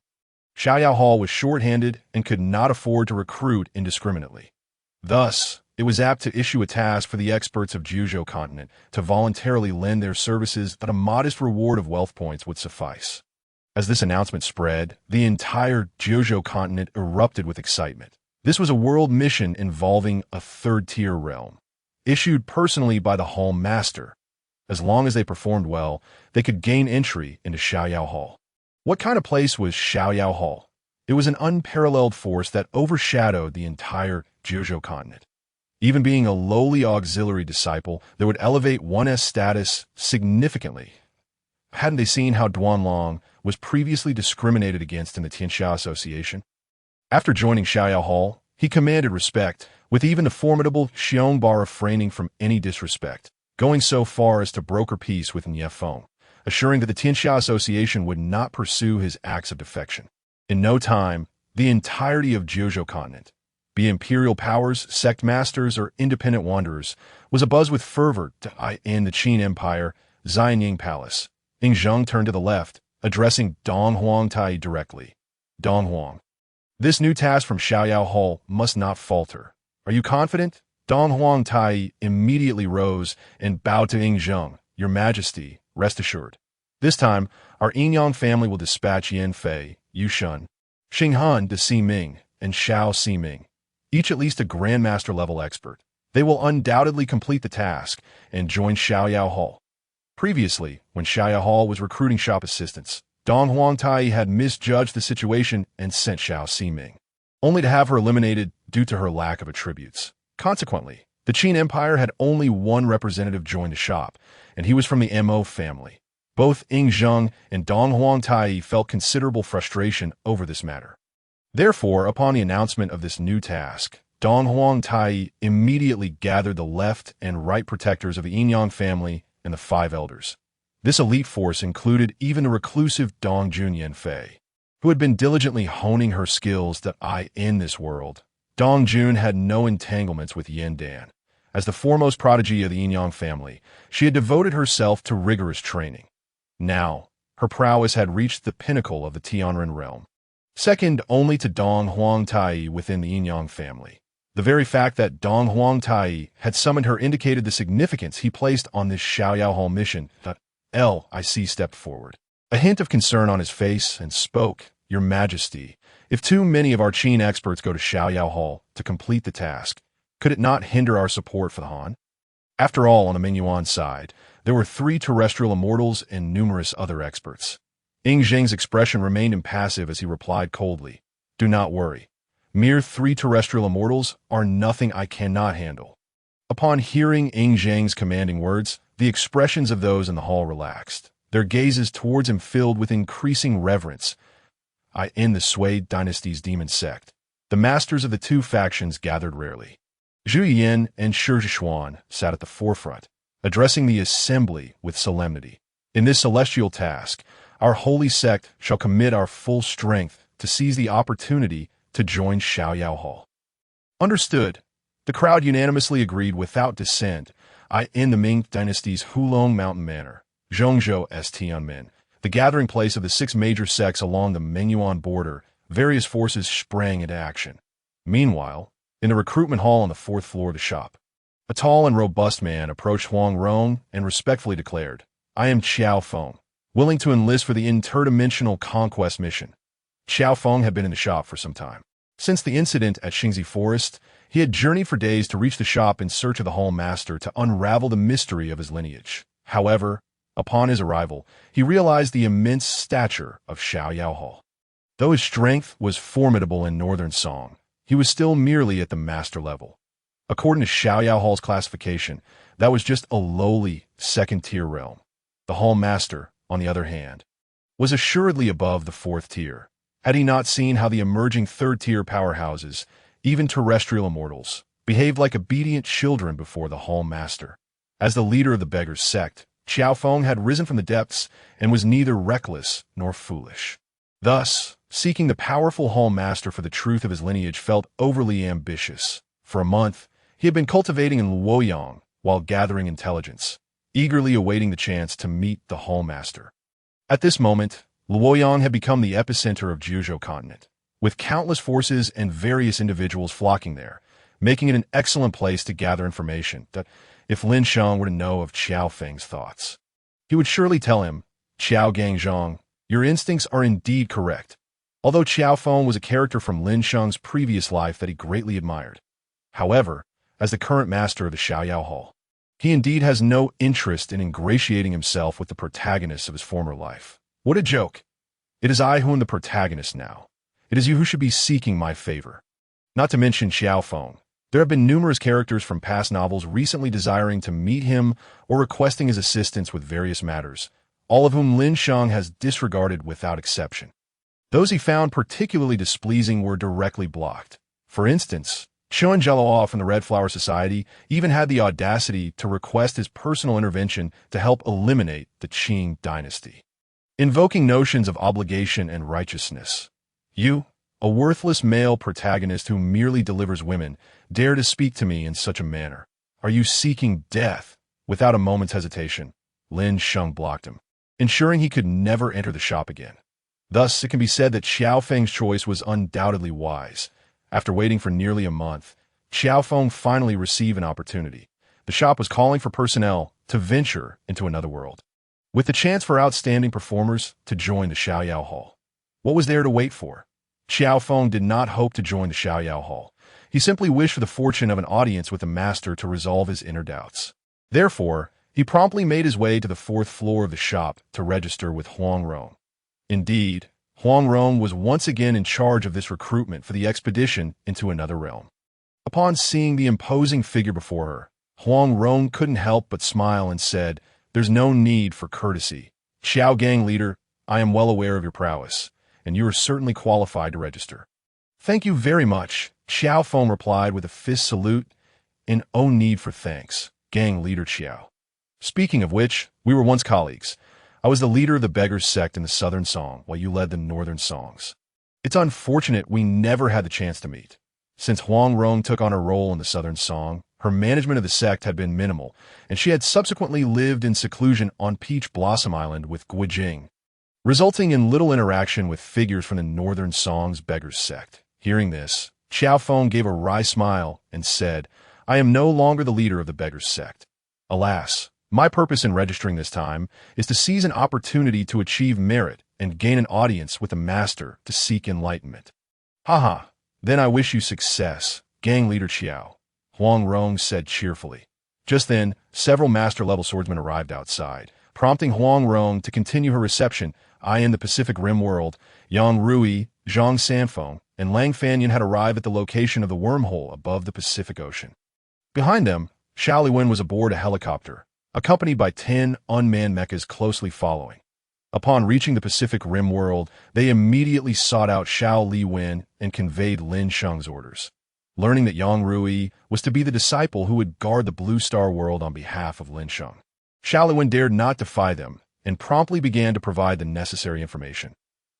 Xiaoyao Hall was short-handed and could not afford to recruit indiscriminately. Thus, it was apt to issue a task for the experts of Juzhou continent to voluntarily lend their services that a modest reward of wealth points would suffice. As this announcement spread, the entire Juzhou continent erupted with excitement. This was a world mission involving a third-tier realm, issued personally by the Hall Master. As long as they performed well, they could gain entry into Xiaoyao Hall. What kind of place was Xiaoyao Hall? It was an unparalleled force that overshadowed the entire Juzhou continent. Even being a lowly auxiliary disciple that would elevate one's status significantly. Hadn't they seen how Duanlong was previously discriminated against in the Tianxia Association? After joining Xiaoyao Hall, he commanded respect, with even the formidable Xiong Ba refraining from any disrespect, going so far as to broker peace with Niefeng, assuring that the Tianxia Association would not pursue his acts of defection. In no time, the entirety of Juzhou continent, be imperial powers, sect masters, or independent wanderers, was abuzz with fervor in the Qin Empire, Xianying Palace. Ying Zheng turned to the left, addressing Dong Huangtai directly. Dong Huang. This new task from Xiaoyao Hall must not falter. Are you confident? Dong Huangtai immediately rose and bowed to Ying Zheng. Your Majesty, rest assured. This time, our Yingyang family will dispatch Yan Fei, Yu Shun, Xing Han to Si Ming, and Xiao Siming, each at least a Grandmaster-level expert. They will undoubtedly complete the task and join Xiaoyao Hall. Previously, when Xiaoyao Hall was recruiting shop assistants, Dong Huangtai had misjudged the situation and sent Xiao Siming, only to have her eliminated due to her lack of attributes. Consequently, the Qin Empire had only one representative join the shop, and he was from the Mo family. Both Ying Zheng and Dong Huangtai felt considerable frustration over this matter. Therefore, upon the announcement of this new task, Dong Huangtai immediately gathered the left and right protectors of the Yingyang family and the 5 elders. This elite force included even the reclusive Dong Junyan Fei, who had been diligently honing her skills in this world. Dong Jun had no entanglements with Yin Dan. As the foremost prodigy of the Yingyang family, she had devoted herself to rigorous training. Now, her prowess had reached the pinnacle of the Tianren realm, second only to Dong Huangtai within the Yingyang family. The very fact that Dong Huangtai had summoned her indicated the significance he placed on this Xiaoyao Hall mission. Lic stepped forward, a hint of concern on his face, and spoke. Your Majesty, if too many of our Qin experts go to Xiaoyao Hall to complete the task, could it not hinder our support for the Han? After all, on the Mingyuan side, there were 3 terrestrial immortals and numerous other experts. Ying Zheng's expression remained impassive as he replied coldly, Do not worry. Mere 3 terrestrial immortals are nothing I cannot handle. Upon hearing Ying Zheng's commanding words, the expressions of those in the hall relaxed, their gazes towards him filled with increasing reverence. In the Sui dynasty's demon sect, the masters of the 2 factions gathered rarely. Zhu Yin and Shi Zhishuan sat at the forefront, addressing the assembly with solemnity. In this celestial task, our holy sect shall commit our full strength to seize the opportunity to join Xiaoyao Hall. Understood. The crowd unanimously agreed without dissent. In the Ming dynasty's Hulong Mountain Manor, Zhongzhou Tianmen, the gathering place of the 6 major sects along the Mingyuan border, various forces sprang into action. Meanwhile, in the recruitment hall on the 4th floor of the shop, a tall and robust man approached Huang Rong and respectfully declared, I am Qiao Feng, willing to enlist for the interdimensional conquest mission. Qiao Feng had been in the shop for some time. Since the incident at Xingzi Forest, he had journeyed for days to reach the shop in search of the Hall Master to unravel the mystery of his lineage. However, upon his arrival, he realized the immense stature of Xiaoyao Hall. Though his strength was formidable in Northern Song, he was still merely at the master level. According to Xiaoyao Hall's classification, that was just a lowly 2nd-tier realm. The Hall Master, on the other hand, was assuredly above the 4th tier. Had he not seen how the emerging third-tier powerhouses, even terrestrial immortals, behaved like obedient children before the Hall Master? As the leader of the Beggars sect, Xiaofeng had risen from the depths and was neither reckless nor foolish. Thus, seeking the powerful Hall Master for the truth of his lineage felt overly ambitious. For a month, he had been cultivating in Luoyang while gathering intelligence, eagerly awaiting the chance to meet the Hall Master. At this moment, Luoyang had become the epicenter of Juzhou continent, with countless forces and various individuals flocking there, making it an excellent place to gather information that, if Lin Sheng were to know of Xiaofeng's thoughts, he would surely tell him, "Xiao Gangzhong, your instincts are indeed correct." Although Xiaofeng was a character from Lin Sheng's previous life that he greatly admired. However, as the current master of the Xiaoyao Hall, he indeed has no interest in ingratiating himself with the protagonist of his former life. What a joke! It is I who am the protagonist now. It is you who should be seeking my favor. Not to mention Xiaofeng. There have been numerous characters from past novels recently desiring to meet him or requesting his assistance with various matters, all of whom Lin Sheng has disregarded without exception. Those he found particularly displeasing were directly blocked. For instance, Chen Zheluo from the Red Flower Society even had the audacity to request his personal intervention to help eliminate the Qing dynasty, invoking notions of obligation and righteousness. You, a worthless male protagonist who merely delivers women, dare to speak to me in such a manner. Are you seeking death? Without a moment's hesitation, Lin Sheng blocked him, ensuring he could never enter the shop again. Thus, it can be said that Xiaofeng's choice was undoubtedly wise. After waiting for nearly a month, Xiaofeng finally received an opportunity. The shop was calling for personnel to venture into another world, with the chance for outstanding performers to join the Xiaoyao Hall. What was there to wait for? Xiaofeng did not hope to join the Xiaoyao Hall. He simply wished for the fortune of an audience with the master to resolve his inner doubts. Therefore, he promptly made his way to the fourth floor of the shop to register with Huang Rong. Indeed, Huang Rong was once again in charge of this recruitment for the expedition into another realm. Upon seeing the imposing figure before her, Huang Rong couldn't help but smile and said, "There's no need for courtesy. Xiao Gang leader, I am well aware of your prowess, and you are certainly qualified to register." "Thank you very much," Xiaofeng replied with a fist salute, and "Oh, need for thanks, gang leader Xiao. Speaking of which, we were once colleagues. I was the leader of the Beggars sect in the Southern Song, while you led the Northern Songs. It's unfortunate we never had the chance to meet. Since Huang Rong took on her role in the Southern Song, her management of the sect had been minimal, and she had subsequently lived in seclusion on Peach Blossom Island with Guijing, resulting in little interaction with figures from the Northern Song's Beggars sect. Hearing this, Xiaofeng gave a wry smile and said, "I am no longer the leader of the Beggars sect. Alas, my purpose in registering this time is to seize an opportunity to achieve merit and gain an audience with the master to seek enlightenment." "Haha, then I wish you success, gang leader Xiao," Huang Rong said cheerfully. Just then, several master-level swordsmen arrived outside, prompting Huang Rong to continue her reception. In the Pacific Rim world, Yang Rui, Zhang Sanfeng, and Lang Fanyan had arrived at the location of the wormhole above the Pacific Ocean. Behind them, Xiao Liwen was aboard a helicopter, accompanied by 10 unmanned mechas closely following. Upon reaching the Pacific Rim world, they immediately sought out Xiao Liwen and conveyed Lin Sheng's orders, learning that Yang Rui was to be the disciple who would guard the Blue Star world on behalf of Lin Sheng. Xiao Liwen dared not defy them and promptly began to provide the necessary information.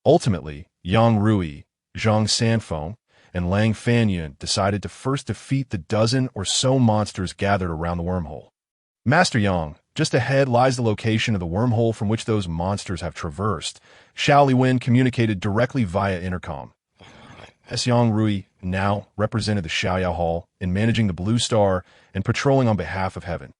Ultimately, Yang Rui, Zhang Sanfeng, and Lang Fanyan decided to first defeat the dozen or so monsters gathered around the wormhole. "Master Yang, just ahead lies the location of the wormhole from which those monsters have traversed," Xiao Liwen communicated directly via intercom. As Yang Rui now represented the Xiaoyao Hall in managing the Blue Star and patrolling on behalf of Heaven.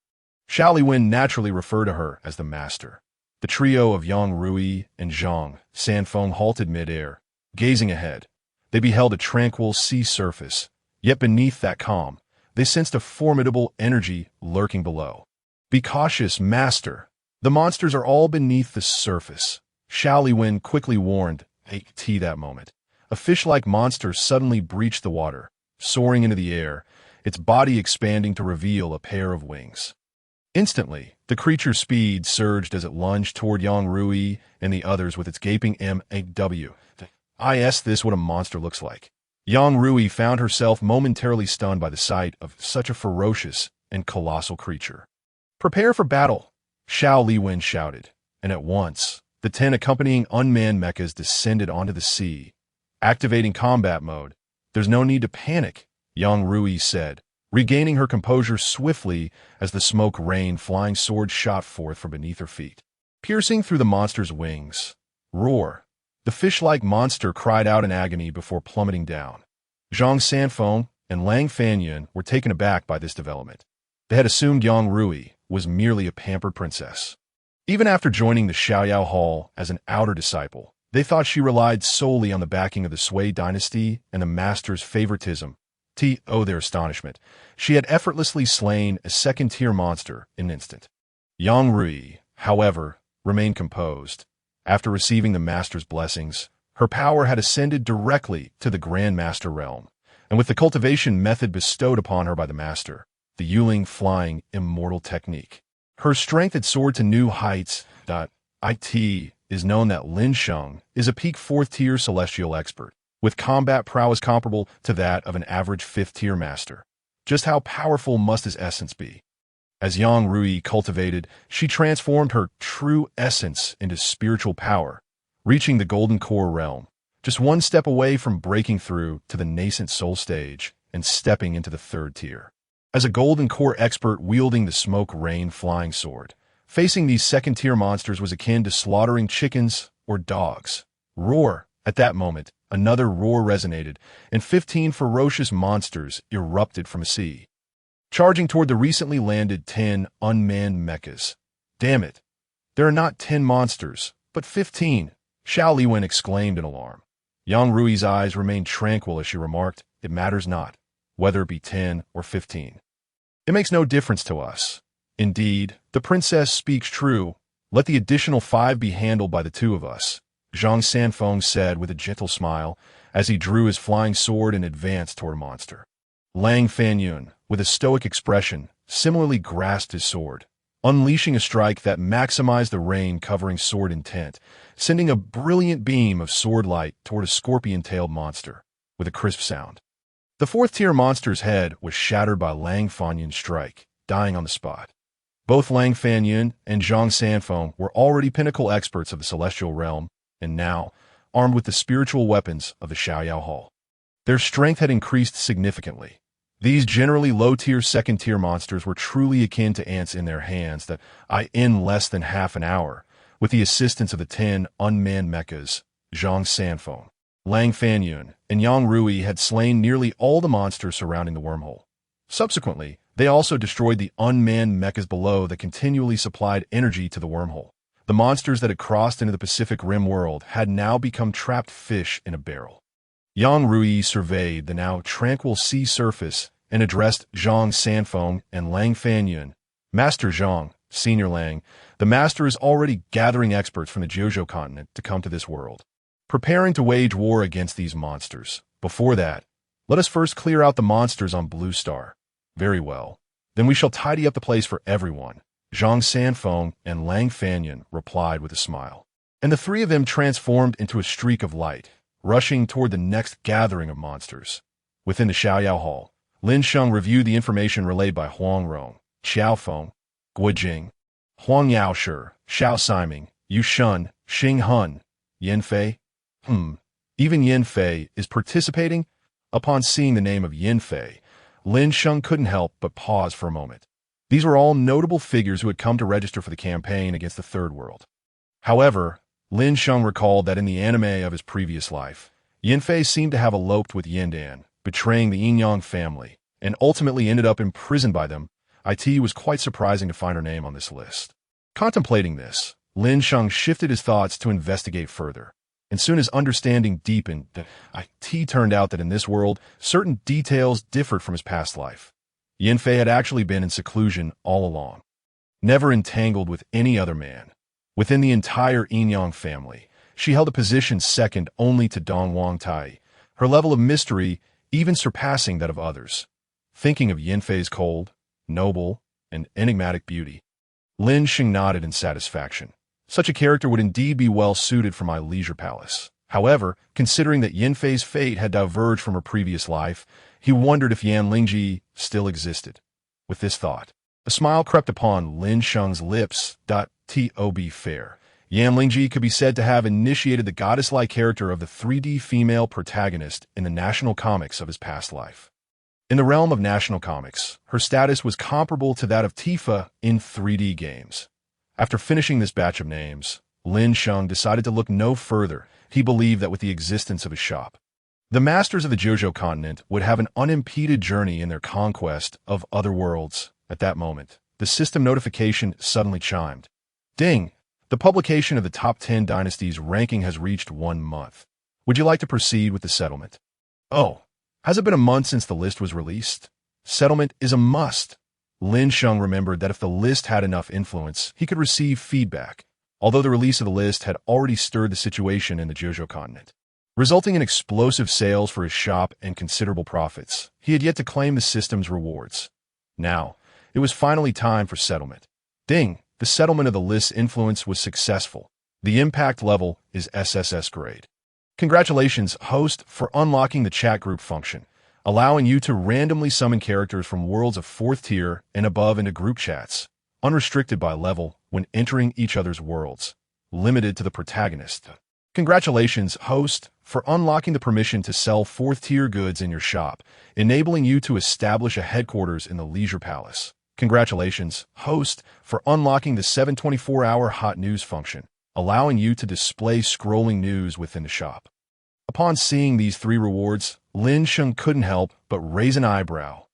Xiao Liwen naturally referred to her as the Master. The trio of Yang Rui and Zhang Sanfeng halted mid-air, gazing ahead. They beheld a tranquil sea surface, yet beneath that calm, they sensed a formidable energy lurking below. "Be cautious, Master. The monsters are all beneath the surface," Xiao Liwen quickly warned. At that moment, a fish-like monster suddenly breached the water, soaring into the air, its body expanding to reveal a pair of wings. Instantly, the creature's speed surged as it lunged toward Yang Rui and the others with its gaping MAW. This what a monster looks like. Yang Rui found herself momentarily stunned by the sight of such a ferocious and colossal creature. Prepare for battle, Xiao Liwen shouted, and at once, the 10 accompanying unmanned mechas descended onto the sea, activating combat mode. There's no need to panic, Yang Rui said, regaining her composure swiftly as the smoke rained flying swords shot forth from beneath her feet, piercing through the monster's wings. Roar! The fish-like monster cried out in agony before plummeting down. Zhang Sanfeng and Lang Fanyun were taken aback by this development. They had assumed Yang Rui was merely a pampered princess. Even after joining the Xiaoyao Hall as an outer disciple, they thought she relied solely on the backing of the Sui dynasty and the master's favoritism. To their astonishment, she had effortlessly slain a second-tier monster in an instant. Yang Rui, however, remained composed. After receiving the master's blessings, her power had ascended directly to the Grand Master realm, and with the cultivation method bestowed upon her by the master, the Yuling flying immortal technique, her strength had soared to new heights. It is known that Lin Sheng is a peak 4th-tier celestial expert, with combat prowess comparable to that of an average 5th-tier master. Just how powerful must his essence be? As Yang Rui cultivated, she transformed her true essence into spiritual power, reaching the Golden Core realm, just one step away from breaking through to the nascent soul stage and stepping into the 3rd tier. As a Golden Core expert wielding the smoke rain flying sword, facing these 2nd-tier monsters was akin to slaughtering chickens or dogs. Roar! At that moment, another roar resonated, and 15 ferocious monsters erupted from a sea, charging toward the recently landed 10 unmanned mechas. Damn it! There are not 10 monsters, but 15, Xiao Liwen exclaimed in alarm. Yang Rui's eyes remained tranquil as she remarked, "It matters not, whether it be 10 or 15. It makes no difference to us. Indeed, the princess speaks true. Let the additional 5 be handled by the 2 of us," Zhang Sanfeng said with a gentle smile as he drew his flying sword and advanced toward a monster. Lang Fanyun, with a stoic expression, similarly grasped his sword, unleashing a strike that maximized the rain-covering sword intent, sending a brilliant beam of sword light toward a scorpion-tailed monster, with a crisp sound. The 4th-tier monster's head was shattered by Lang Fanyun's strike, dying on the spot. Both Lang Fanyun and Zhang Sanfeng were already pinnacle experts of the celestial realm, and now, armed with the spiritual weapons of the Xiaoyao Hall, their strength had increased significantly. These generally low-tier 2nd-tier monsters were truly akin to ants in their hands that in less than half an hour, with the assistance of the 10 unmanned mechas, Zhang Sanfeng, Lang Fanyun, and Yang Rui had slain nearly all the monsters surrounding the wormhole. Subsequently, they also destroyed the unmanned mechas below that continually supplied energy to the wormhole. The monsters that had crossed into the Pacific Rim world had now become trapped fish in a barrel. Yang Rui surveyed the now tranquil sea surface and addressed Zhang Sanfeng and Lang Fanyun. "Master Zhang, Senior Lang, the master is already gathering experts from the Jiuzhou continent to come to this world, preparing to wage war against these monsters. Before that, let us first clear out the monsters on Blue Star." "Very well. Then we shall tidy up the place for everyone," Zhang Sanfeng and Lang Fanyun replied with a smile. And the 3 of them transformed into a streak of light, rushing toward the next gathering of monsters. Within the Xiaoyao Hall, Lin Sheng reviewed the information relayed by Huang Rong, Xiao Feng, Guo Jing, Huang Yaoshi, Xiao Siming, Yu Shun, Xing Hun, Yin Fei. Even Yin Fei is participating? Upon seeing the name of Yin Fei, Lin Sheng couldn't help but pause for a moment. These were all notable figures who had come to register for the campaign against the Third World. However, Lin Sheng recalled that in the anime of his previous life, Yin Fei seemed to have eloped with Yindan, betraying the Yin family, and ultimately ended up imprisoned by them. It was quite surprising to find her name on this list. Contemplating this, Lin Sheng shifted his thoughts to investigate further, and soon his understanding deepened. It turned out that in this world, certain details differed from his past life. Yin Fei had actually been in seclusion all along, never entangled with any other man. Within the entire Yin family, she held a position second only to Dong Wang Tai, her level of mystery even surpassing that of others. Thinking of Yin Fei's cold, noble, and enigmatic beauty, Lin Sheng nodded in satisfaction. Such a character would indeed be well suited for my leisure palace. However, considering that Yanfei's fate had diverged from her previous life, he wondered if Yan Lingji still existed. With this thought, a smile crept upon Lin Sheng's lips. To be fair, Yan Lingji could be said to have initiated the goddess-like character of the 3D female protagonist in the national comics of his past life. In the realm of national comics, her status was comparable to that of Tifa in 3D games. After finishing this batch of names, Lin Sheng decided to look no further. He believed that with the existence of his shop, the masters of the Jojo continent would have an unimpeded journey in their conquest of other worlds. At that moment, the system notification suddenly chimed. Ding! The publication of the top 10 dynasties ranking has reached 1 month. Would you like to proceed with the settlement? Oh, has it been a month since the list was released? Settlement is a must. Lin Sheng remembered that if the list had enough influence, he could receive feedback, although the release of the list had already stirred the situation in the Jojo continent, resulting in explosive sales for his shop and considerable profits. He had yet to claim the system's rewards. Now, it was finally time for settlement. Ding! The settlement of the list's influence was successful. The impact level is SSS grade. Congratulations, host, for unlocking the chat group function, allowing you to randomly summon characters from worlds of 4th tier and above into group chats, unrestricted by level when entering each other's worlds, limited to the protagonist. Congratulations, host, for unlocking the permission to sell 4th tier goods in your shop, enabling you to establish a headquarters in the Leisure Palace. Congratulations, host, for unlocking the 724-hour hot news function, allowing you to display scrolling news within the shop. Upon seeing these 3 rewards, Lin Sheng couldn't help but raise an eyebrow.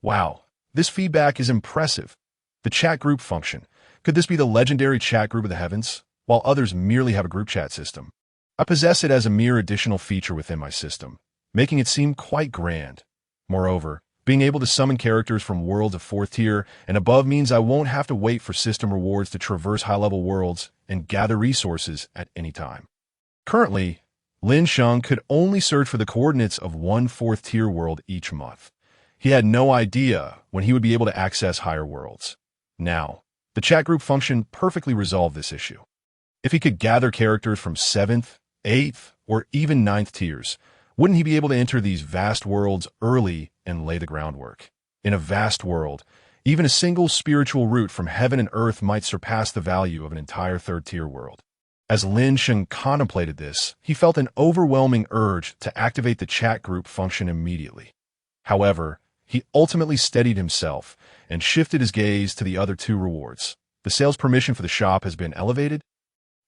Wow, this feedback is impressive. The chat group function. Could this be the legendary chat group of the heavens, while others merely have a group chat system? I possess it as a mere additional feature within my system, making it seem quite grand. Moreover, being able to summon characters from worlds of 4th tier and above means I won't have to wait for system rewards to traverse high-level worlds and gather resources at any time. Currently, Lin Sheng could only search for the coordinates of 1 4th tier world each month. He had no idea when he would be able to access higher worlds. Now, the chat group function perfectly resolved this issue. If he could gather characters from 7th, 8th, or even 9th tiers, wouldn't he be able to enter these vast worlds early and lay the groundwork? In a vast world, even a single spiritual route from heaven and earth might surpass the value of an entire 3rd tier world. As Lin Sheng contemplated this, he felt an overwhelming urge to activate the chat group function immediately. However, he ultimately steadied himself and shifted his gaze to the other 2 rewards. The sales permission for the shop has been elevated.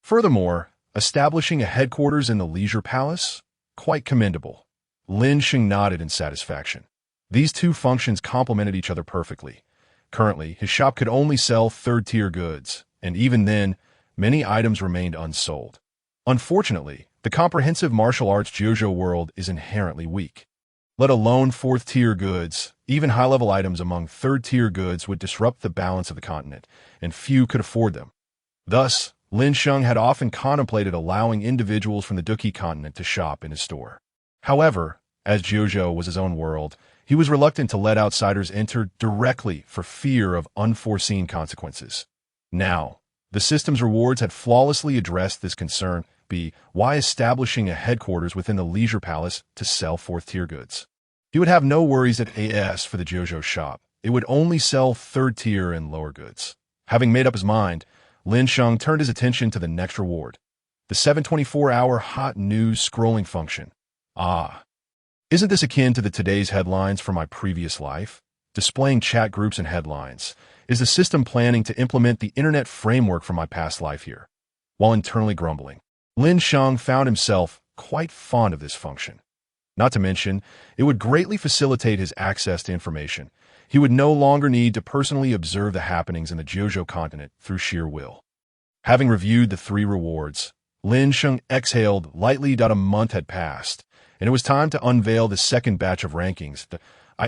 Furthermore, establishing a headquarters in the Leisure Palace? Quite commendable. Lin Sheng nodded in satisfaction. These 2 functions complemented each other perfectly. Currently, his shop could only sell 3rd tier goods, and even then, many items remained unsold. Unfortunately, the comprehensive martial arts Jojo world is inherently weak. Let alone 4th tier goods, even high-level items among 3rd tier goods would disrupt the balance of the continent, and few could afford them. Thus, Lin Sheng had often contemplated allowing individuals from the Duki continent to shop in his store. However, as Jojo was his own world, he was reluctant to let outsiders enter directly for fear of unforeseen consequences. Now, the system's rewards had flawlessly addressed this concern. Why establishing a headquarters within the Leisure Palace to sell 4th tier goods? He would have no worries at AS for the Jojo shop. It would only sell 3rd tier and lower goods. Having made up his mind, Lin Sheng turned his attention to the next reward, the 724-hour hot news scrolling function. Ah, isn't this akin to the today's headlines from my previous life? Displaying chat groups and headlines. Is the system planning to implement the internet framework from my past life here? While internally grumbling, Lin Sheng found himself quite fond of this function. Not to mention, it would greatly facilitate his access to information. He would no longer need to personally observe the happenings in the Jojo continent through sheer will. Having reviewed the 3 rewards, Lin Sheng exhaled lightly. A month had passed, and it was time to unveil the second batch of rankings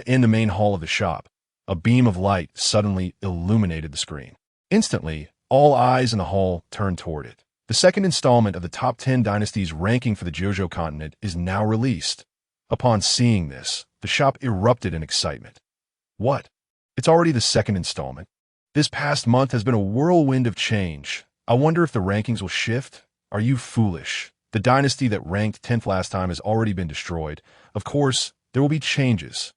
in the main hall of the shop. A beam of light suddenly illuminated the screen. Instantly, all eyes in the hall turned toward it. The second installment of the top 10 dynasties ranking for the Jojo continent is now released. Upon seeing this, the shop erupted in excitement. What? It's already the second installment. This past month has been a whirlwind of change. I wonder if the rankings will shift. Are you foolish? The dynasty that ranked 10th last time has already been destroyed. Of course, there will be changes.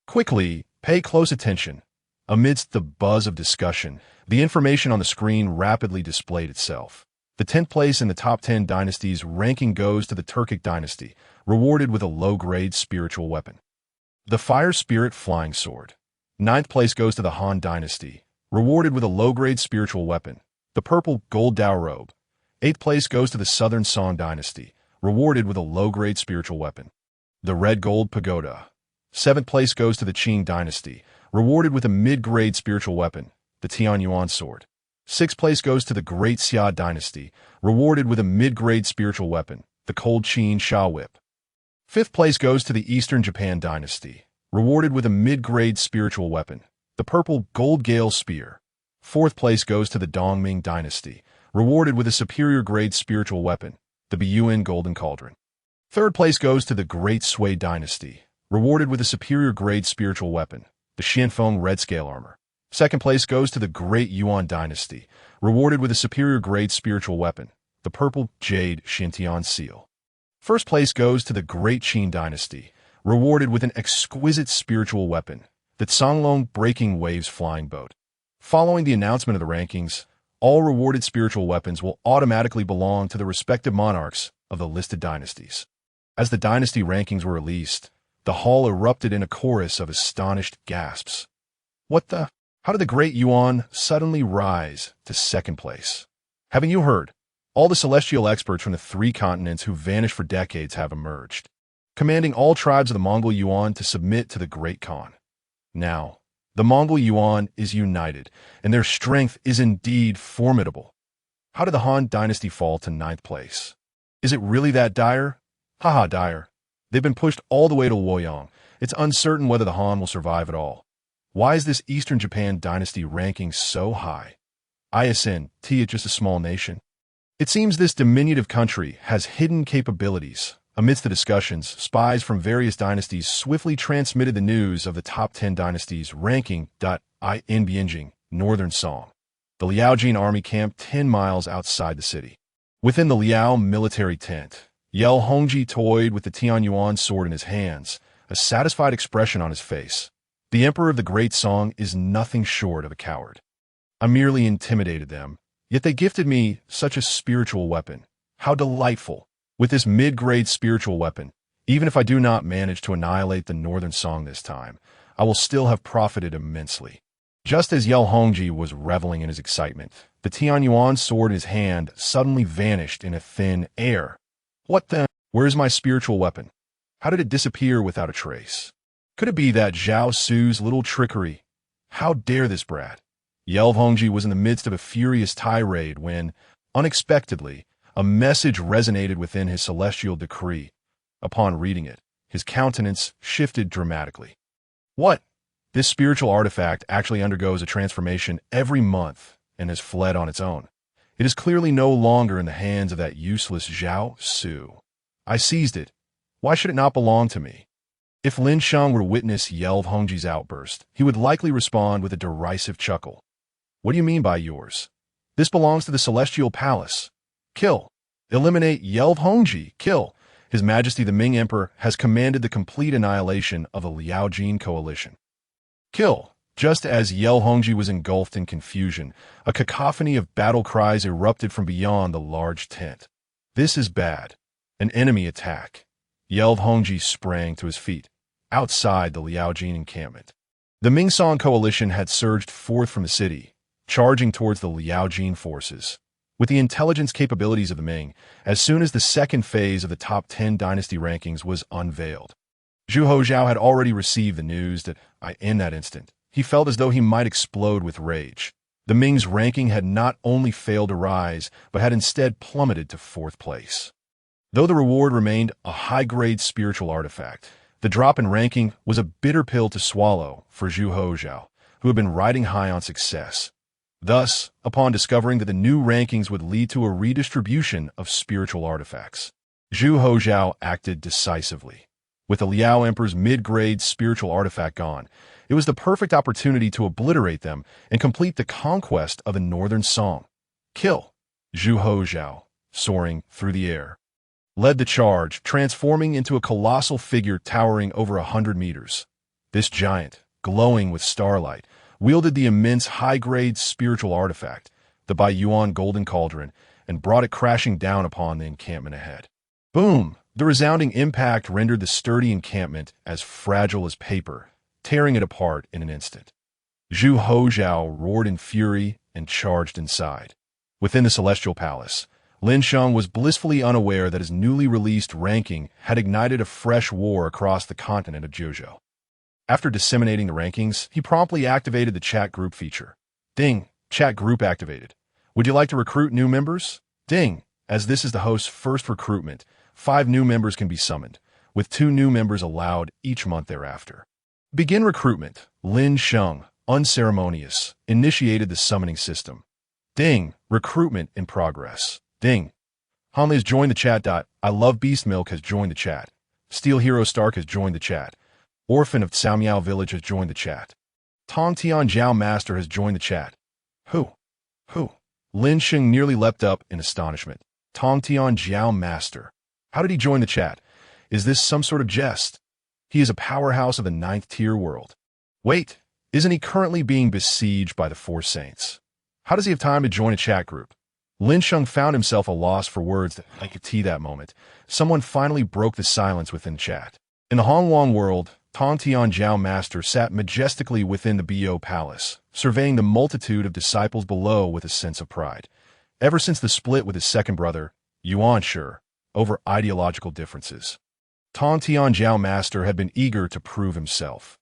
Quickly, pay close attention. Amidst the buzz of discussion, the information on the screen rapidly displayed itself. The 10th place in the top 10 dynasties ranking goes to the Turkic dynasty, rewarded with a low-grade spiritual weapon. The Fire Spirit Flying Sword. 9th place goes to the Han dynasty, rewarded with a low-grade spiritual weapon. The Purple Gold Dao Robe. 8th place goes to the Southern Song dynasty, rewarded with a low-grade spiritual weapon. The Red Gold Pagoda. 7th place goes to the Qing dynasty, rewarded with a mid-grade spiritual weapon, the Tianyuan sword. 6th place goes to the Great Xia dynasty, rewarded with a mid-grade spiritual weapon, the Cold Qin Sha Whip. 5th place goes to the Eastern Japan dynasty, rewarded with a mid-grade spiritual weapon, the Purple Gold Gale Spear. 4th place goes to the Dongming dynasty, rewarded with a superior grade spiritual weapon, the Biyuan Golden Cauldron. 3rd place goes to the Great Sui dynasty, rewarded with a superior grade spiritual weapon, the Xianfeng Red Scale Armor. 2nd place goes to the Great Yuan dynasty, rewarded with a superior grade spiritual weapon, the Purple Jade Xintian Seal. 1st place goes to the Great Qin dynasty, rewarded with an exquisite spiritual weapon, the Canglong Breaking Waves Flying Boat. Following the announcement of the rankings, all rewarded spiritual weapons will automatically belong to the respective monarchs of the listed dynasties. As the dynasty rankings were released, the hall erupted in a chorus of astonished gasps. What the? How did the Great Yuan suddenly rise to 2nd place? Haven't you heard? All the celestial experts from the 3 continents who vanished for decades have emerged, commanding all tribes of the Mongol Yuan to submit to the Great Khan. Now, the Mongol Yuan is united, and their strength is indeed formidable. How did the Han dynasty fall to 9th place? Is it really that dire? Haha, dire. They've been pushed all the way to Luoyang. It's uncertain whether the Han will survive at all. Why is this Eastern Japan dynasty ranking so high? ISN, it's just a small nation. It seems this diminutive country has hidden capabilities. Amidst the discussions, spies from various dynasties swiftly transmitted the news of the top 10 dynasties ranking. In Beijing, Northern Song. The Liaojin army camped 10 miles outside the city. Within the Liao military tent, Yel Hongji toyed with the Tianyuan sword in his hands, a satisfied expression on his face. The Emperor of the Great Song is nothing short of a coward. I merely intimidated them, yet they gifted me such a spiritual weapon. How delightful! With this mid-grade spiritual weapon, even if I do not manage to annihilate the Northern Song this time, I will still have profited immensely. Just as Yel Hongji was reveling in his excitement, the Tianyuan sword in his hand suddenly vanished in a thin air. What the? Where is my spiritual weapon? How did it disappear without a trace? Could it be that Zhao Su's little trickery? How dare this brat? Yel Hongji was in the midst of a furious tirade when, unexpectedly, a message resonated within his celestial decree. Upon reading it, his countenance shifted dramatically. What? This spiritual artifact actually undergoes a transformation every month and has fled on its own. It is clearly no longer in the hands of that useless Zhao Su. I seized it. Why should it not belong to me? If Lin Sheng were to witness Yel Hongji's outburst, he would likely respond with a derisive chuckle. What do you mean by yours? This belongs to the Celestial Palace. Kill. Eliminate Yel Hongji. Kill. His Majesty the Ming Emperor has commanded the complete annihilation of the Liaojin coalition. Kill. Just as Yel Hongji was engulfed in confusion, a cacophony of battle cries erupted from beyond the large tent. This is bad. An enemy attack. Yel Hongji sprang to his feet, outside the Liaojin encampment. The Ming Song coalition had surged forth from the city, charging towards the Liaojin forces. With the intelligence capabilities of the Ming, as soon as the second phase of the top 10 dynasty rankings was unveiled, Zhu Hozhao had already received the news that, in that instant, he felt as though he might explode with rage. The Ming's ranking had not only failed to rise, but had instead plummeted to 4th place. Though the reward remained a high-grade spiritual artifact, the drop in ranking was a bitter pill to swallow for Zhu Hozhao, who had been riding high on success. Thus, upon discovering that the new rankings would lead to a redistribution of spiritual artifacts, Zhu Hozhao acted decisively. With the Liao Emperor's mid-grade spiritual artifact gone, it was the perfect opportunity to obliterate them and complete the conquest of the Northern Song. Kill. Zhu Hozhao, soaring through the air. led the charge, transforming into a colossal figure towering over 100 meters. This giant, glowing with starlight, wielded the immense high-grade spiritual artifact, the Baiyuan Golden Cauldron, and brought it crashing down upon the encampment ahead. Boom! The resounding impact rendered the sturdy encampment as fragile as paper, tearing it apart in an instant. Zhu Hozhao roared in fury and charged inside. Within the celestial palace, Lin Sheng was blissfully unaware that his newly released ranking had ignited a fresh war across the continent of Zhuzhou. After disseminating the rankings, he promptly activated the chat group feature. Ding! Chat group activated. Would you like to recruit new members? Ding! As this is the host's first recruitment, 5 new members can be summoned, with 2 new members allowed each month thereafter. Begin recruitment. Lin Sheng, unceremonious, initiated the summoning system. Ding! Recruitment in progress. Ding! Hanli has joined the chat. I Love Beast Milk has joined the chat. Steel Hero Stark has joined the chat. Orphan of Xiaomiao Village has joined the chat. Tong Tian Jiao Master has joined the chat. Who? Lin Sheng nearly leapt up in astonishment. Tong Tian Jiao Master. How did he join the chat? Is this some sort of jest? He is a powerhouse of the 9th tier world. Wait, isn't he currently being besieged by the 4 saints? How does he have time to join a chat group? Lin Sheng found himself a loss for words like a tea that moment. Someone finally broke the silence within the chat. In the Hongwang world, Tong Tian Jiao Master sat majestically within the Bo Palace, surveying the multitude of disciples below with a sense of pride. Ever since the split with his second brother, Yuan Shi, over ideological differences, Tong Tian Jiao Master had been eager to prove himself.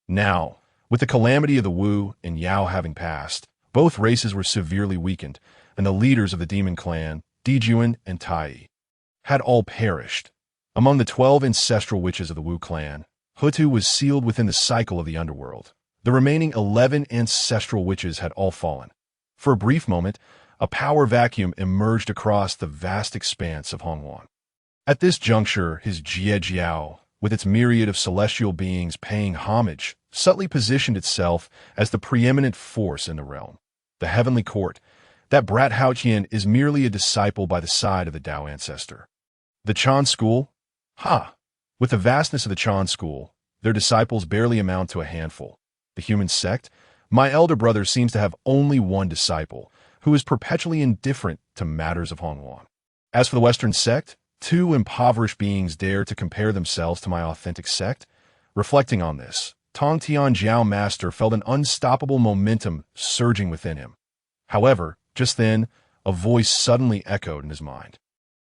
Now, with the calamity of the Wu and Yao having passed, both races were severely weakened, and the leaders of the demon clan, Dijuan and Tai, had all perished. Among the 12 ancestral witches of the Wu clan, Hutu was sealed within the cycle of the underworld. The remaining 11 ancestral witches had all fallen. For a brief moment, a power vacuum emerged across the vast expanse of Hongwang. At this juncture, his Jie Jiao, with its myriad of celestial beings paying homage, subtly positioned itself as the preeminent force in the realm. The heavenly court, that brat Haotian is merely a disciple by the side of the Tao ancestor. The Chan school? With the vastness of the Chan school, their disciples barely amount to a handful. The human sect? My elder brother seems to have only one disciple, who is perpetually indifferent to matters of Hongwang. As for the Western sect, 2 impoverished beings dare to compare themselves to my authentic sect? Reflecting on this, Tong Tian Jiao Master felt an unstoppable momentum surging within him. However, just then, a voice suddenly echoed in his mind.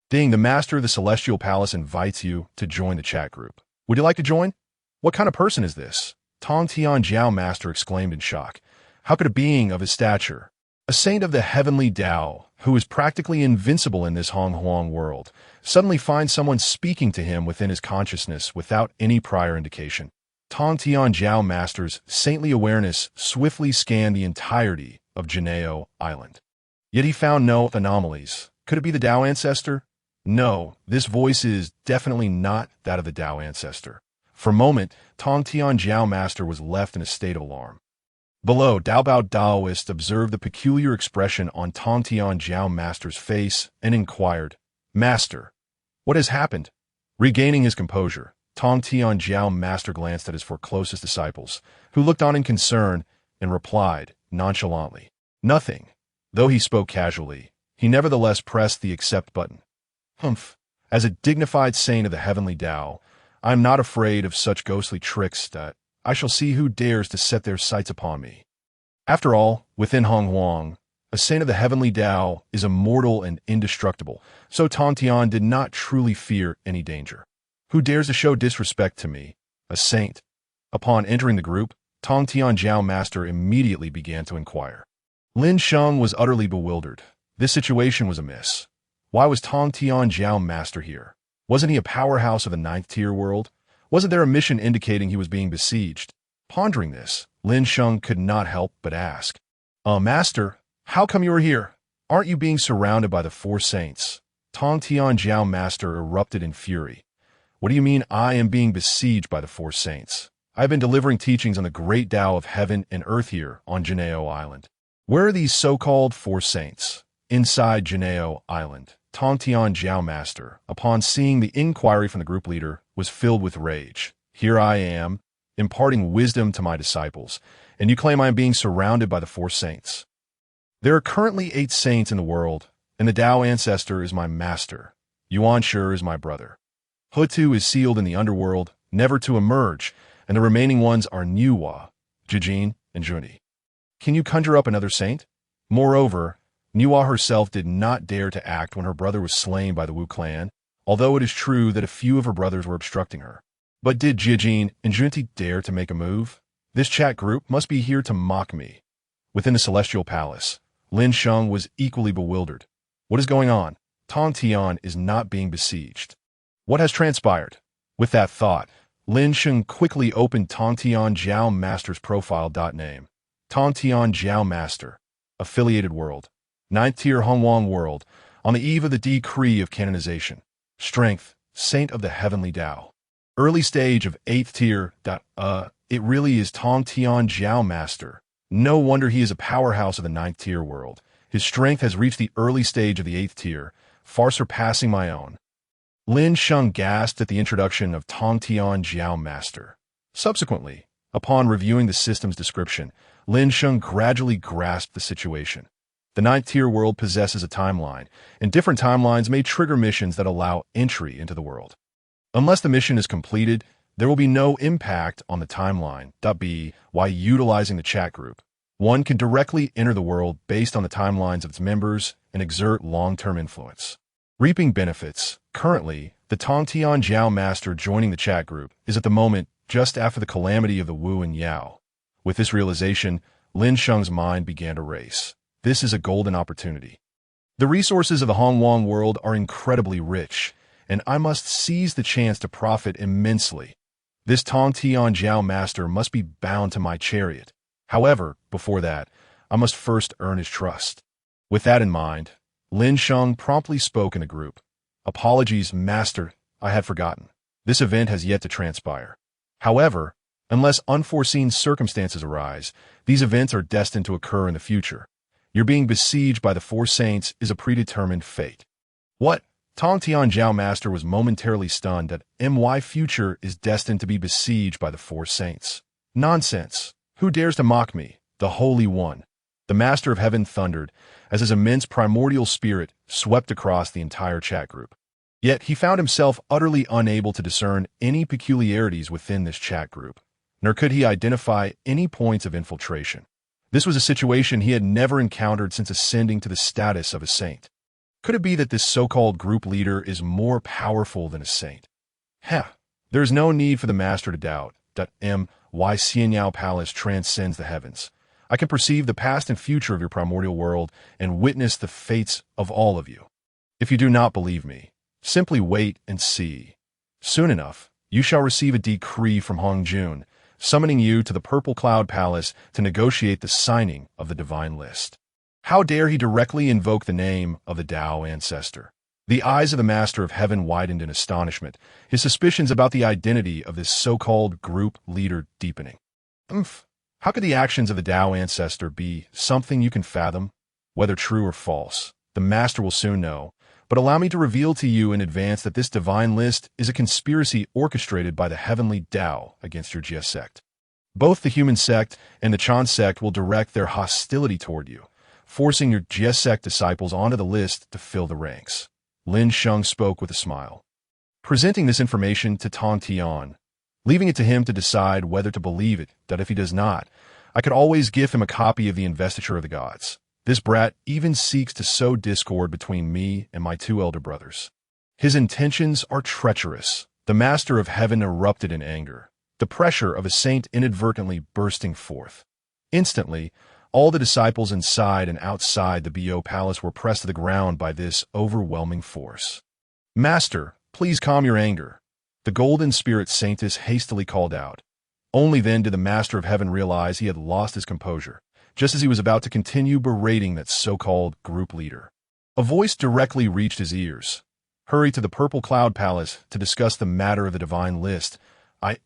Ding, the master of the Celestial Palace invites you to join the chat group. Would you like to join? What kind of person is this? Tong Tian Jiao Master exclaimed in shock. How could a being of his stature, a saint of the heavenly Tao, who is practically invincible in this Hongwang world, suddenly find someone speaking to him within his consciousness without any prior indication? Tong Tian Jiao Master's saintly awareness swiftly scanned the entirety of Jineo Island. Yet he found no anomalies. Could it be the Tao ancestor? No, this voice is definitely not that of the Tao ancestor. For a moment, Tong Tian Jiao Master was left in a state of alarm. Below, Daobao Daoist observed the peculiar expression on Tong Tian Jiao Master's face and inquired, Master, what has happened? Regaining his composure, Tong Tian Jiao Master glanced at his 4 closest disciples, who looked on in concern, and replied, nonchalantly, nothing. Though he spoke casually, he nevertheless pressed the accept button. As a dignified saint of the heavenly Tao, I am not afraid of such ghostly tricks that I shall see who dares to set their sights upon me. After all, within Hongwang, a saint of the heavenly Tao is immortal and indestructible, so Tong Tian did not truly fear any danger. Who dares to show disrespect to me, a saint? Upon entering the group, Tong Tian Jiao Master immediately began to inquire. Lin Sheng was utterly bewildered. This situation was amiss. Why was Tong Tian Jiao Master here? Wasn't he a powerhouse of the 9th tier world? Wasn't there a mission indicating he was being besieged? Pondering this, Lin Sheng could not help but ask, Master, how come you are here? Aren't you being surrounded by the 4 saints? Tong Tian Jiao Master erupted in fury. What do you mean I am being besieged by the 4 saints? I have been delivering teachings on the great Tao of heaven and earth here on Jineo Island. Where are these so-called 4 saints? Inside Jineo Island, Tianxia Zhao Master, upon seeing the inquiry from the group leader, was filled with rage. Here I am, imparting wisdom to my disciples, and you claim I am being surrounded by the 4 saints. There are currently 8 saints in the world, and the Tao ancestor is my master. Yuan Shi is my brother. Hutu is sealed in the underworld, never to emerge, and the remaining ones are Nuwa, Jijin, and Juni. Can you conjure up another saint? Moreover, Nuwa herself did not dare to act when her brother was slain by the Wu clan, although it is true that a few of her brothers were obstructing her. But did Jijin and Junti dare to make a move? This chat group must be here to mock me. Within the celestial palace, Lin Sheng was equally bewildered. What is going on? Tong Tian is not being besieged. What has transpired? With that thought, Lin Sheng quickly opened Tong Tian Zhao Master's profile. Name. Tong Tian Zhao Master. Affiliated world. 9th tier Hongwang world. On the eve of the decree of canonization. Strength. Saint of the heavenly Tao. Early stage of 8th tier. It really is Tong Tian Zhao Master. No wonder he is a powerhouse of the 9th tier world. His strength has reached the early stage of the 8th tier, far surpassing my own. Lin Sheng gasped at the introduction of Tong Tian Zhao Master. Subsequently, upon reviewing the system's description, Lin Sheng gradually grasped the situation. The 9th tier world possesses a timeline, and different timelines may trigger missions that allow entry into the world. Unless the mission is completed, there will be no impact on the timeline. By utilizing the chat group, one can directly enter the world based on the timelines of its members and exert long-term influence. Reaping benefits. Currently, the Tong Tian Zhao Master joining the chat group is at the moment just after the calamity of the Wu and Yao. With this realization, Lin Sheng's mind began to race. This is a golden opportunity. The resources of the Hongwang world are incredibly rich, and I must seize the chance to profit immensely. This Tong Tian Zhao Master must be bound to my chariot. However, before that, I must first earn his trust. With that in mind, Lin Sheng promptly spoke in the group. Apologies, Master, I had forgotten. This event has yet to transpire. However, unless unforeseen circumstances arise, these events are destined to occur in the future. Your being besieged by the 4 saints is a predetermined fate. What? Tong Tian Zhao Master was momentarily stunned that my future is destined to be besieged by the 4 saints. Nonsense. Who dares to mock me, the Holy One? The Master of Heaven thundered, as his immense primordial spirit swept across the entire chat group. Yet he found himself utterly unable to discern any peculiarities within this chat group, nor could he identify any points of infiltration. This was a situation he had never encountered since ascending to the status of a saint. Could it be that this so-called group leader is more powerful than a saint? There is no need for the Master to doubt that my Xianyao Palace transcends the heavens. I can perceive the past and future of your primordial world and witness the fates of all of you. If you do not believe me, simply wait and see. Soon enough, you shall receive a decree from Hongjun, summoning you to the Purple Cloud Palace to negotiate the signing of the divine list. How dare he directly invoke the name of the Tao ancestor? The eyes of the Master of Heaven widened in astonishment, his suspicions about the identity of this so-called group leader deepening. How could the actions of the Tao ancestor be something you can fathom? Whether true or false, the Master will soon know, but allow me to reveal to you in advance that this divine list is a conspiracy orchestrated by the heavenly Tao against your Jia sect. Both the human sect and the Chan sect will direct their hostility toward you, forcing your Jia sect disciples onto the list to fill the ranks. Lin Sheng spoke with a smile, presenting this information to Tong Tian, leaving it to him to decide whether to believe it, that if he does not, I could always give him a copy of the Investiture of the Gods. This brat even seeks to sow discord between me and my 2 elder brothers. His intentions are treacherous. The Master of Heaven erupted in anger, the pressure of a saint inadvertently bursting forth. Instantly, all the disciples inside and outside the Bo Palace were pressed to the ground by this overwhelming force. Master, please calm your anger, the Golden Spirit Saintess hastily called out. Only then did the Master of Heaven realize he had lost his composure, just as he was about to continue berating that so-called group leader. A voice directly reached his ears. Hurry to the Purple Cloud Palace to discuss the matter of the divine list.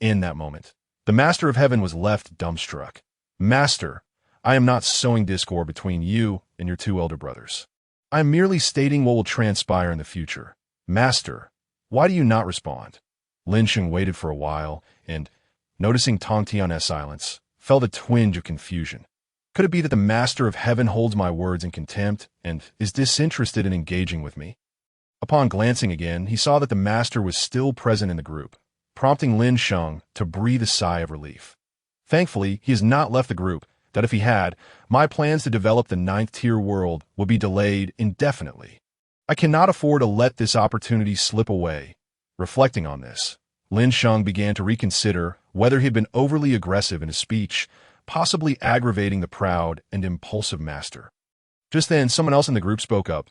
In that moment, the Master of Heaven was left dumbstruck. Master, I am not sowing discord between you and your 2 elder brothers. I am merely stating what will transpire in the future. Master, why do you not respond? Lin Sheng waited for a while and, noticing Tong Tian's silence, felt a twinge of confusion. Could it be that the Master of Heaven holds my words in contempt and is disinterested in engaging with me? Upon glancing again, he saw that the Master was still present in the group, prompting Lin Sheng to breathe a sigh of relief. Thankfully, he has not left the group, that if he had, my plans to develop the 9th-tier world would be delayed indefinitely. I cannot afford to let this opportunity slip away. Reflecting on this, Lin Sheng began to reconsider whether he had been overly aggressive in his speech, possibly aggravating the proud and impulsive master. Just then, someone else in the group spoke up.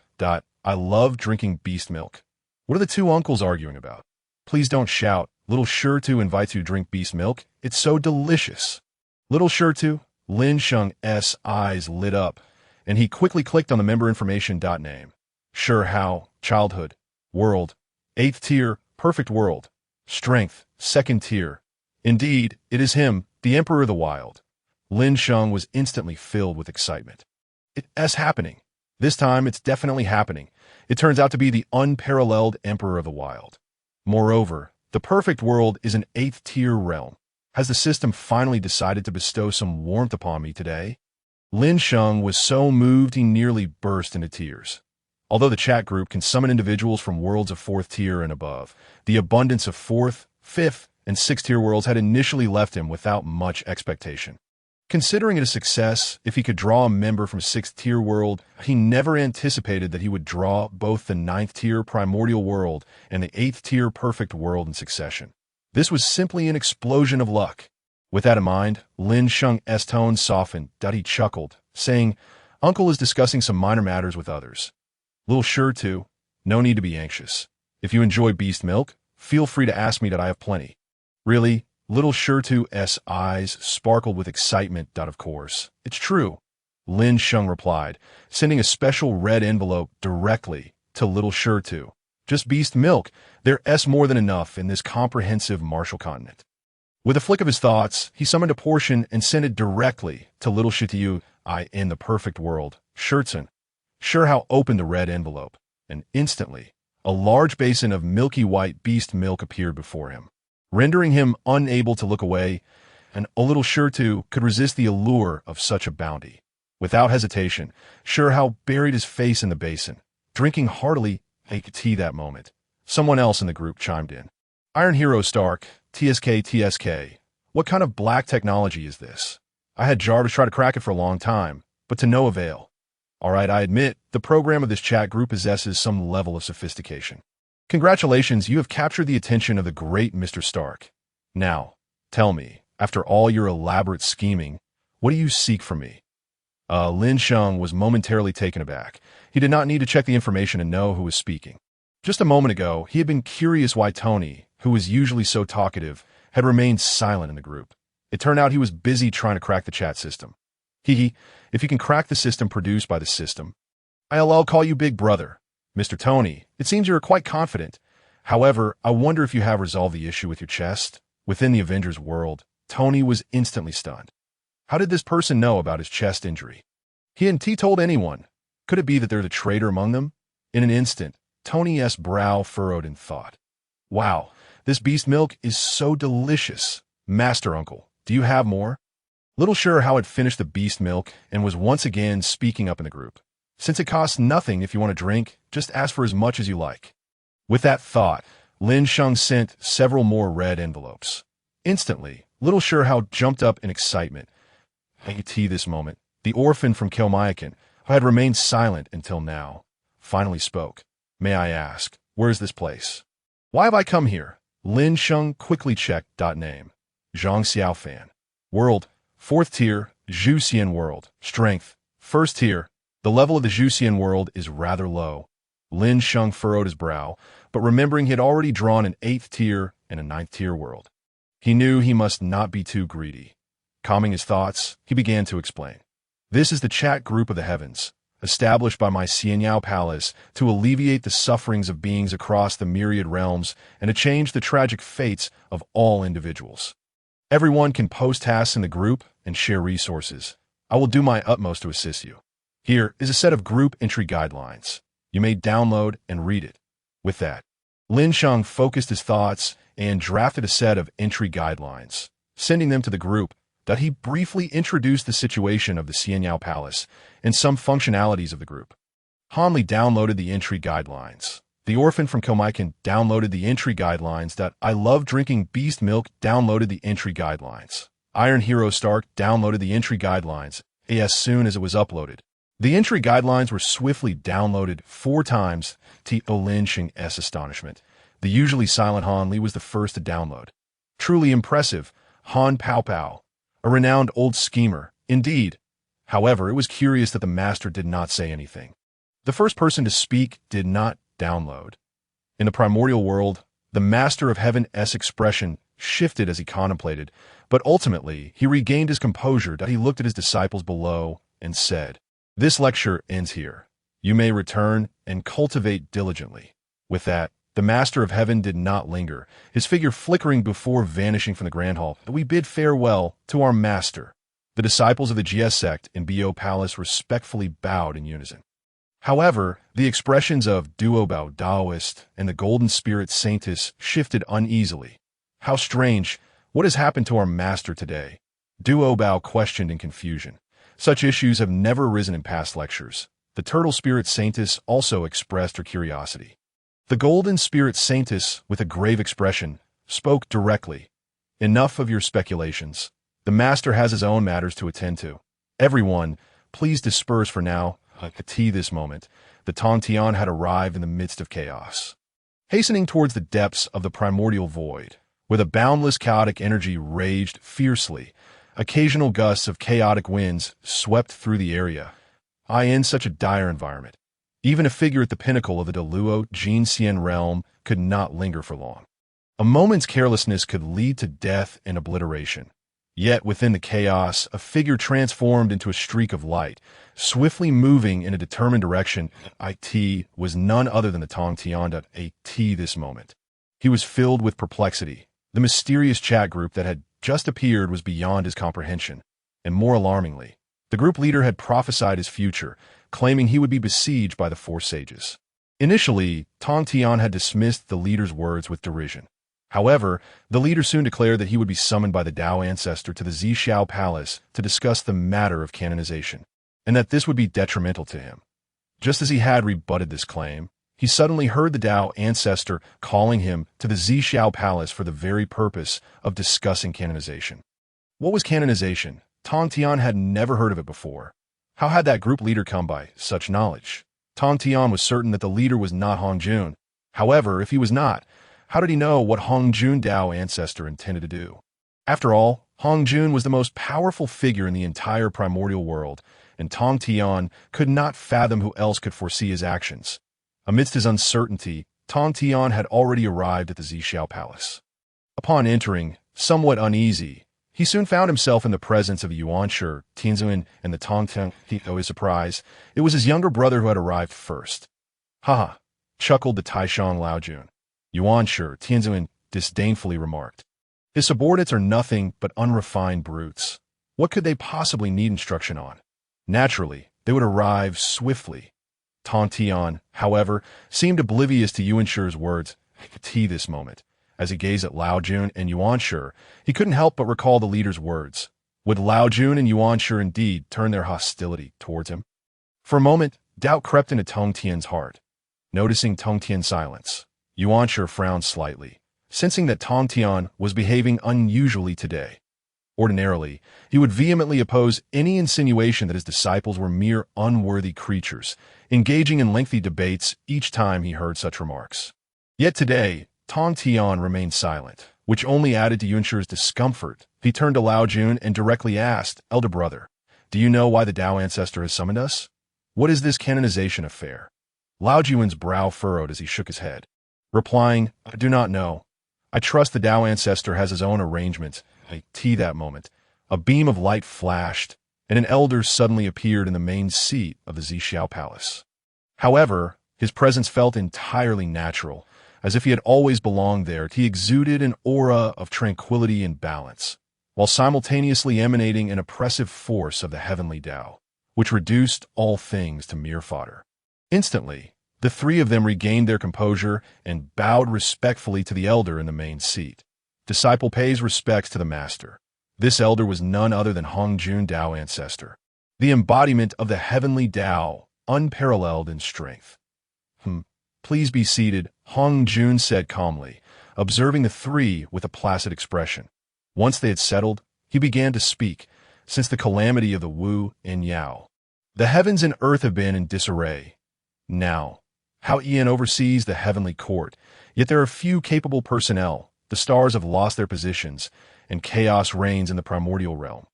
I love drinking beast milk. What are the two uncles arguing about? Please don't shout. Little Shitian invites you to drink beast milk. It's so delicious. Little Shitian? Lin Sheng's eyes lit up, and he quickly clicked on the member information name. Sure, how? Childhood. World. 8th tier, perfect world. Strength, 2nd tier. Indeed, it is him, the Emperor of the Wild. Lin Sheng was instantly filled with excitement. It's happening. This time, it's definitely happening. It turns out to be the unparalleled Emperor of the Wild. Moreover, the perfect world is an 8th tier realm. Has the system finally decided to bestow some warmth upon me today? Lin Sheng was so moved he nearly burst into tears. Although the chat group can summon individuals from worlds of 4th tier and above, the abundance of 4th, 5th, and 6th tier worlds had initially left him without much expectation. Considering it a success if he could draw a member from 6th tier world, he never anticipated that he would draw both the 9th tier primordial world and the 8th tier perfect world in succession. This was simply an explosion of luck. With that in mind, Lin Sheng's tone softened. He chuckled, saying, Uncle is discussing some minor matters with others. Little Shitian, no need to be anxious. If you enjoy beast milk, feel free to ask me that I have plenty. Really? Little Shitian's eyes sparkled with excitement. Of course. It's true. Lin Sheng replied, sending a special red envelope directly to little Shitian. Just beast milk. There's more than enough in this comprehensive martial continent. With a flick of his thoughts, he summoned a portion and sent it directly to little Shitian. In the perfect world. Shitian. Sure how opened the red envelope, and instantly, a large basin of milky white beast milk appeared before him, rendering him unable to look away, and a little Shitian could resist the allure of such a bounty. Without hesitation, Sure how buried his face in the basin, drinking heartily. He could see that moment. Someone else in the group chimed in. Iron Hero Stark, TSK. What kind of black technology is this? I had Jarvis try to crack it for a long time, but to no avail. Alright, I admit, the program of this chat group possesses some level of sophistication. Congratulations, you have captured the attention of the great Mr. Stark. Now, tell me, after all your elaborate scheming, what do you seek from me? Lin Sheng was momentarily taken aback. He did not need to check the information and know who was speaking. Just a moment ago, he had been curious why Tony, who was usually so talkative, had remained silent in the group. It turned out he was busy trying to crack the chat system. If you can crack the system produced by the system, I'll call you Big Brother. Mr. Tony, it seems you are quite confident. However, I wonder if you have resolved the issue with your chest. Within the Avengers world, Tony was instantly stunned. How did this person know about his chest injury? He hadn't told anyone. Could it be that there's a traitor among them? In an instant, Tony's brow furrowed in thought. Wow, this beast milk is so delicious. Master Uncle, do you have more? Little Sure how had finished the beast milk and was once again speaking up in the group. Since it costs nothing if you want to drink, just ask for as much as you like. With that thought, Lin Sheng sent several more red envelopes. Instantly, Little Sure how jumped up in excitement. This moment, the orphan from Kelmayakan, who had remained silent until now, finally spoke. May I ask, where is this place? Why have I come here? Lin Sheng quickly checked. Name. Zhang Xiaofan. World. 4th tier, Xiitian world. Strength. 1st tier. The level of the Xiitian world is rather low. Lin Sheng furrowed his brow, but remembering he had already drawn an 8th tier and a 9th tier world, he knew he must not be too greedy. Calming his thoughts, he began to explain. This is the chat group of the heavens, established by my Xianyao palace to alleviate the sufferings of beings across the myriad realms and to change the tragic fates of all individuals. Everyone can post tasks in the group and share resources. I will do my utmost to assist you. Here is a set of group entry guidelines. You may download and read it. With that, Lin Sheng focused his thoughts and drafted a set of entry guidelines, sending them to the group. That he briefly introduced the situation of the Xianyao Palace and some functionalities of the group. Hanli downloaded the entry guidelines. The orphan from Komaikan downloaded the entry guidelines. That I love drinking beast milk downloaded the entry guidelines. Iron Hero Stark downloaded the entry guidelines as soon as it was uploaded. The entry guidelines were swiftly downloaded 4 times to Lin Sheng's astonishment. The usually silent Han Li was the first to download. Truly impressive, Han Pao Pao. A renowned old schemer, indeed. However, it was curious that the master did not say anything. The first person to speak did not download. In the primordial world, the master of heaven's expression shifted as he contemplated, but ultimately he regained his composure. He looked at his disciples below and said, "This lecture ends here. You may return and cultivate diligently." With that, the master of heaven did not linger, his figure flickering before vanishing from the grand hall. We bid farewell to our master. The disciples of the GS sect in Bo Palace respectfully bowed in unison. However, the expressions of Duo Bao Daoist and the Golden Spirit Saintess shifted uneasily. How strange! What has happened to our master today? Duo Bao questioned in confusion. Such issues have never arisen in past lectures. The Turtle Spirit Saintess also expressed her curiosity. The Golden Spirit Saintess, with a grave expression, spoke directly. "Enough of your speculations. The master has his own matters to attend to. Everyone, please disperse for now." At this moment, the Tongtian had arrived in the midst of chaos. Hastening towards the depths of the primordial void, where the boundless chaotic energy raged fiercely, occasional gusts of chaotic winds swept through the area. In such a dire environment, even a figure at the pinnacle of the Deluo Jinxian realm could not linger for long. A moment's carelessness could lead to death and obliteration. Yet within the chaos, a figure transformed into a streak of light, swiftly moving in a determined direction. It was none other than the Tongtian. At this moment, he was filled with perplexity. The mysterious chat group that had just appeared was beyond his comprehension. And more alarmingly, the group leader had prophesied his future, claiming he would be besieged by the 4 sages. Initially, Tongtian had dismissed the leader's words with derision. However, the leader soon declared that he would be summoned by the Tao ancestor to the Xiao Palace to discuss the matter of canonization, and that this would be detrimental to him. Just as he had rebutted this claim, he suddenly heard the Tao ancestor calling him to the Xiao Palace for the very purpose of discussing canonization. What was canonization? Tongtian had never heard of it before. How had that group leader come by such knowledge? Tongtian was certain that the leader was not Hongjun. However, if he was not, how did he know what Hongjun Dao ancestor intended to do? After all, Hongjun was the most powerful figure in the entire primordial world, and Tongtian could not fathom who else could foresee his actions. Amidst his uncertainty, Tongtian had already arrived at the Xiao Palace. Upon entering, somewhat uneasy, he soon found himself in the presence of Yuanshi, Tianxia, and the Tongtian. To his surprise, it was his younger brother who had arrived first. "Ha!" chuckled the Taishan Laojun. Yuanshi, Tianxia disdainfully remarked. "His subordinates are nothing but unrefined brutes. What could they possibly need instruction on? Naturally, they would arrive swiftly." Tongtian, however, seemed oblivious to Yuanshi's words at this moment. As he gazed at Laojun and Yuanshi, he couldn't help but recall the leader's words. Would Laojun and Yuanshi indeed turn their hostility towards him? For a moment, doubt crept into Tongtian's heart. Noticing Tongtian's silence, Yuanshi frowned slightly, sensing that Tongtian was behaving unusually today. Ordinarily, he would vehemently oppose any insinuation that his disciples were mere unworthy creatures, engaging in lengthy debates each time he heard such remarks. Yet today, Tongtian remained silent, which only added to Yuanshi's discomfort. He turned to Laojun and directly asked, "Elder brother, do you know why the Tao ancestor has summoned us? What is this canonization affair?" Laojun's brow furrowed as he shook his head, replying, "I do not know. I trust the Tao ancestor has his own arrangements." At that moment, a beam of light flashed, and an elder suddenly appeared in the main seat of the Xiao Palace. However, his presence felt entirely natural, as if he had always belonged there. He exuded an aura of tranquility and balance, while simultaneously emanating an oppressive force of the heavenly Tao. which reduced all things to mere fodder. Instantly, the three of them regained their composure and bowed respectfully to the elder in the main seat. Disciple pays respects to the master. This elder was none other than Hongjun Dao ancestor, the embodiment of the heavenly Dao, unparalleled in strength. Please be seated, Hongjun said calmly, observing the three with a placid expression. Once they had settled, he began to speak, since the calamity of the Wu and Yao. The heavens and earth have been in disarray. Now, Hao Yin oversees the heavenly court, yet there are few capable personnel. The stars have lost their positions, and chaos reigns in the primordial realm.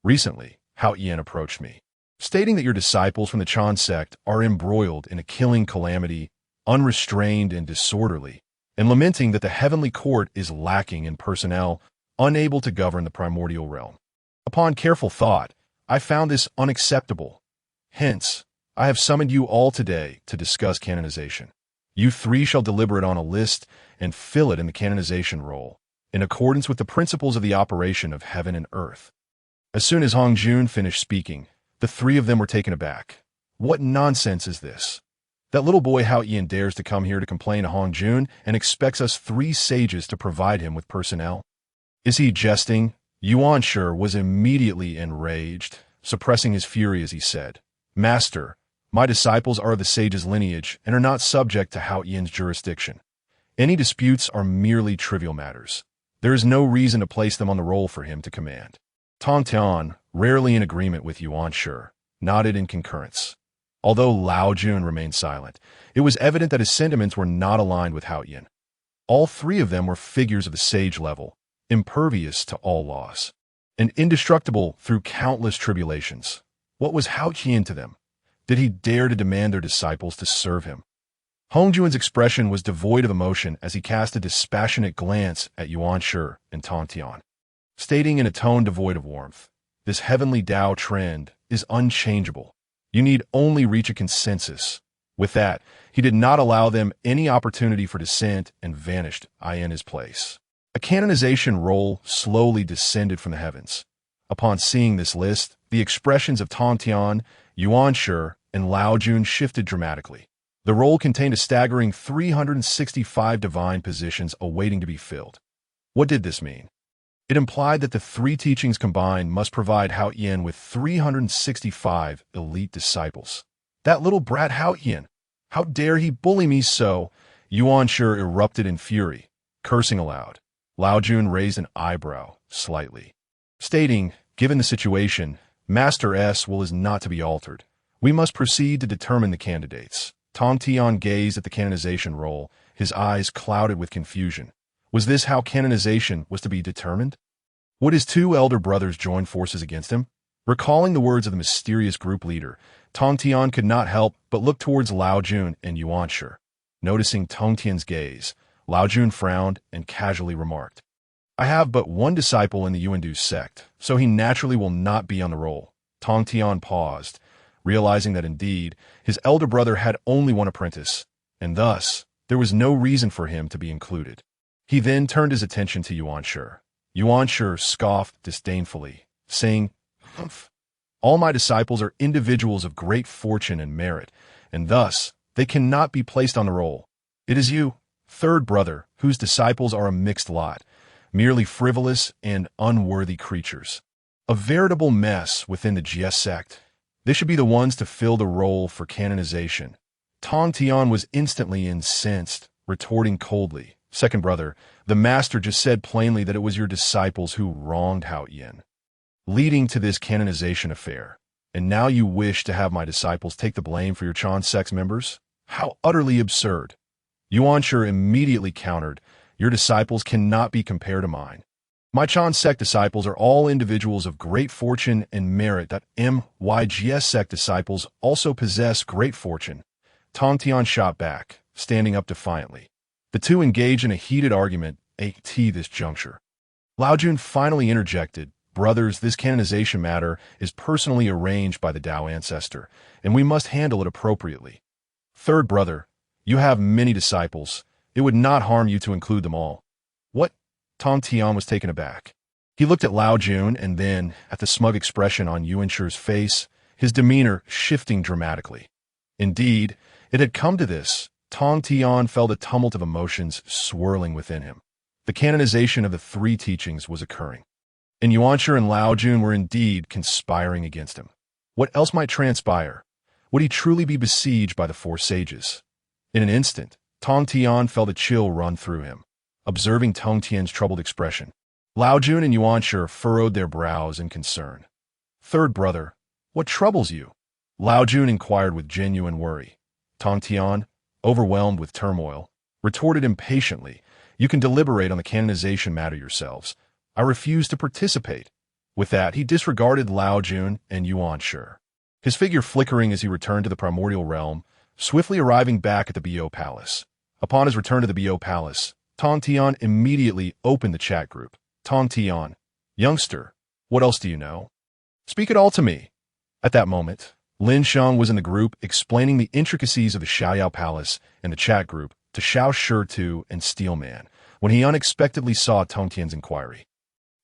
Recently, Hao Yin approached me, stating that your disciples from the Chan sect are embroiled in a killing calamity, unrestrained and disorderly, and lamenting that the heavenly court is lacking in personnel, unable to govern the primordial realm. Upon careful thought, I found this unacceptable. Hence, I have summoned you all today to discuss canonization. You three shall deliberate on a list and fill it in the canonization roll, in accordance with the principles of the operation of heaven and earth. As soon as Hongjun finished speaking, the three of them were taken aback. What nonsense is this? That little boy Hao Yin dares to come here to complain to Hongjun and expects us three sages to provide him with personnel? Is he jesting? Yuanshi was immediately enraged, suppressing his fury as he said, Master, my disciples are of the sage's lineage and are not subject to Hao Yin's jurisdiction. Any disputes are merely trivial matters. There is no reason to place them on the roll for him to command. Tong Tian, rarely in agreement with Yuanshi, nodded in concurrence. Although Lao Jun remained silent, it was evident that his sentiments were not aligned with Hao Yin. All three of them were figures of the sage level, impervious to all laws, and indestructible through countless tribulations. What was Hao Yin to them? Did he dare to demand their disciples to serve him? Hongjun's expression was devoid of emotion as he cast a dispassionate glance at Yuanshi and Tong Tian, stating in a tone devoid of warmth, this heavenly Dao trend is unchangeable. You need only reach a consensus. With that, he did not allow them any opportunity for dissent and vanished in his place. A canonization roll slowly descended from the heavens. Upon seeing this list, the expressions of Tong Tian, Yuanshi, and Lao Jun shifted dramatically. The roll contained a staggering 365 divine positions awaiting to be filled. What did this mean? It implied that the three teachings combined must provide Hao Yin with 365 elite disciples. That little brat Hao Yin! How dare he bully me so? Yuanshi erupted in fury, cursing aloud. Lao Jun raised an eyebrow slightly, stating, given the situation, Master S will is not to be altered. We must proceed to determine the candidates. Tong Tian gazed at the canonization roll, his eyes clouded with confusion. Was this how canonization was to be determined? Would his two elder brothers join forces against him? Recalling the words of the mysterious group leader, Tong Tian could not help but look towards Lao Jun and Yuanshi. Noticing Tong Tian's gaze, Lao Jun frowned and casually remarked, I have but one disciple in the Yuandu sect, so he naturally will not be on the roll. Tong Tian paused, realizing that indeed his elder brother had only one apprentice, and thus there was no reason for him to be included. He then turned his attention to Yuanshi. Yuanshi scoffed disdainfully, saying, Humph! All my disciples are individuals of great fortune and merit, and thus they cannot be placed on the roll. It is you, third brother, whose disciples are a mixed lot, merely frivolous and unworthy creatures. A veritable mess within the Jie sect. They should be the ones to fill the role for canonization. Tong Tian was instantly incensed, retorting coldly, Second brother, the master just said plainly that it was your disciples who wronged Hao Yin, leading to this canonization affair. And now you wish to have my disciples take the blame for your Chan sect members? How utterly absurd. Yuanshi immediately countered, your disciples cannot be compared to mine. My Chan sect disciples are all individuals of great fortune and merit. MYGS sect disciples also possess great fortune. Tong Tian shot back, standing up defiantly. The two engaged in a heated argument at this juncture. Lao Jun finally interjected, brothers, this canonization matter is personally arranged by the Dao ancestor, and we must handle it appropriately. Third brother, you have many disciples. It would not harm you to include them all. What? Tong Tian was taken aback. He looked at Lao Jun and then, at the smug expression on Yuanshi's face, his demeanor shifting dramatically. Indeed, it had come to this. Tong Tian felt a tumult of emotions swirling within him. The canonization of the three teachings was occurring, and Yuanshi and Lao Jun were indeed conspiring against him. What else might transpire? Would he truly be besieged by the four sages? In an instant, Tong Tian felt a chill run through him, observing Tong Tian's troubled expression. Lao Jun and Yuanshi furrowed their brows in concern. "Third brother, what troubles you?" Lao Jun inquired with genuine worry. Tong Tian, overwhelmed with turmoil, retorted impatiently, "You can deliberate on the canonization matter yourselves. I refuse to participate." With that, he disregarded Lao Jun and Yuanshi, his figure flickering as he returned to the primordial realm, swiftly arriving back at the Bo Palace. Upon his return to the Bo Palace, Tong Tian immediately opened the chat group. Tong Tian, "Youngster, what else do you know? Speak it all to me." At that moment, Lin Sheng was in the group explaining the intricacies of the Xiaoyao Palace in the chat group to Xiao Shi and Steelman when he unexpectedly saw Tong Tian's inquiry.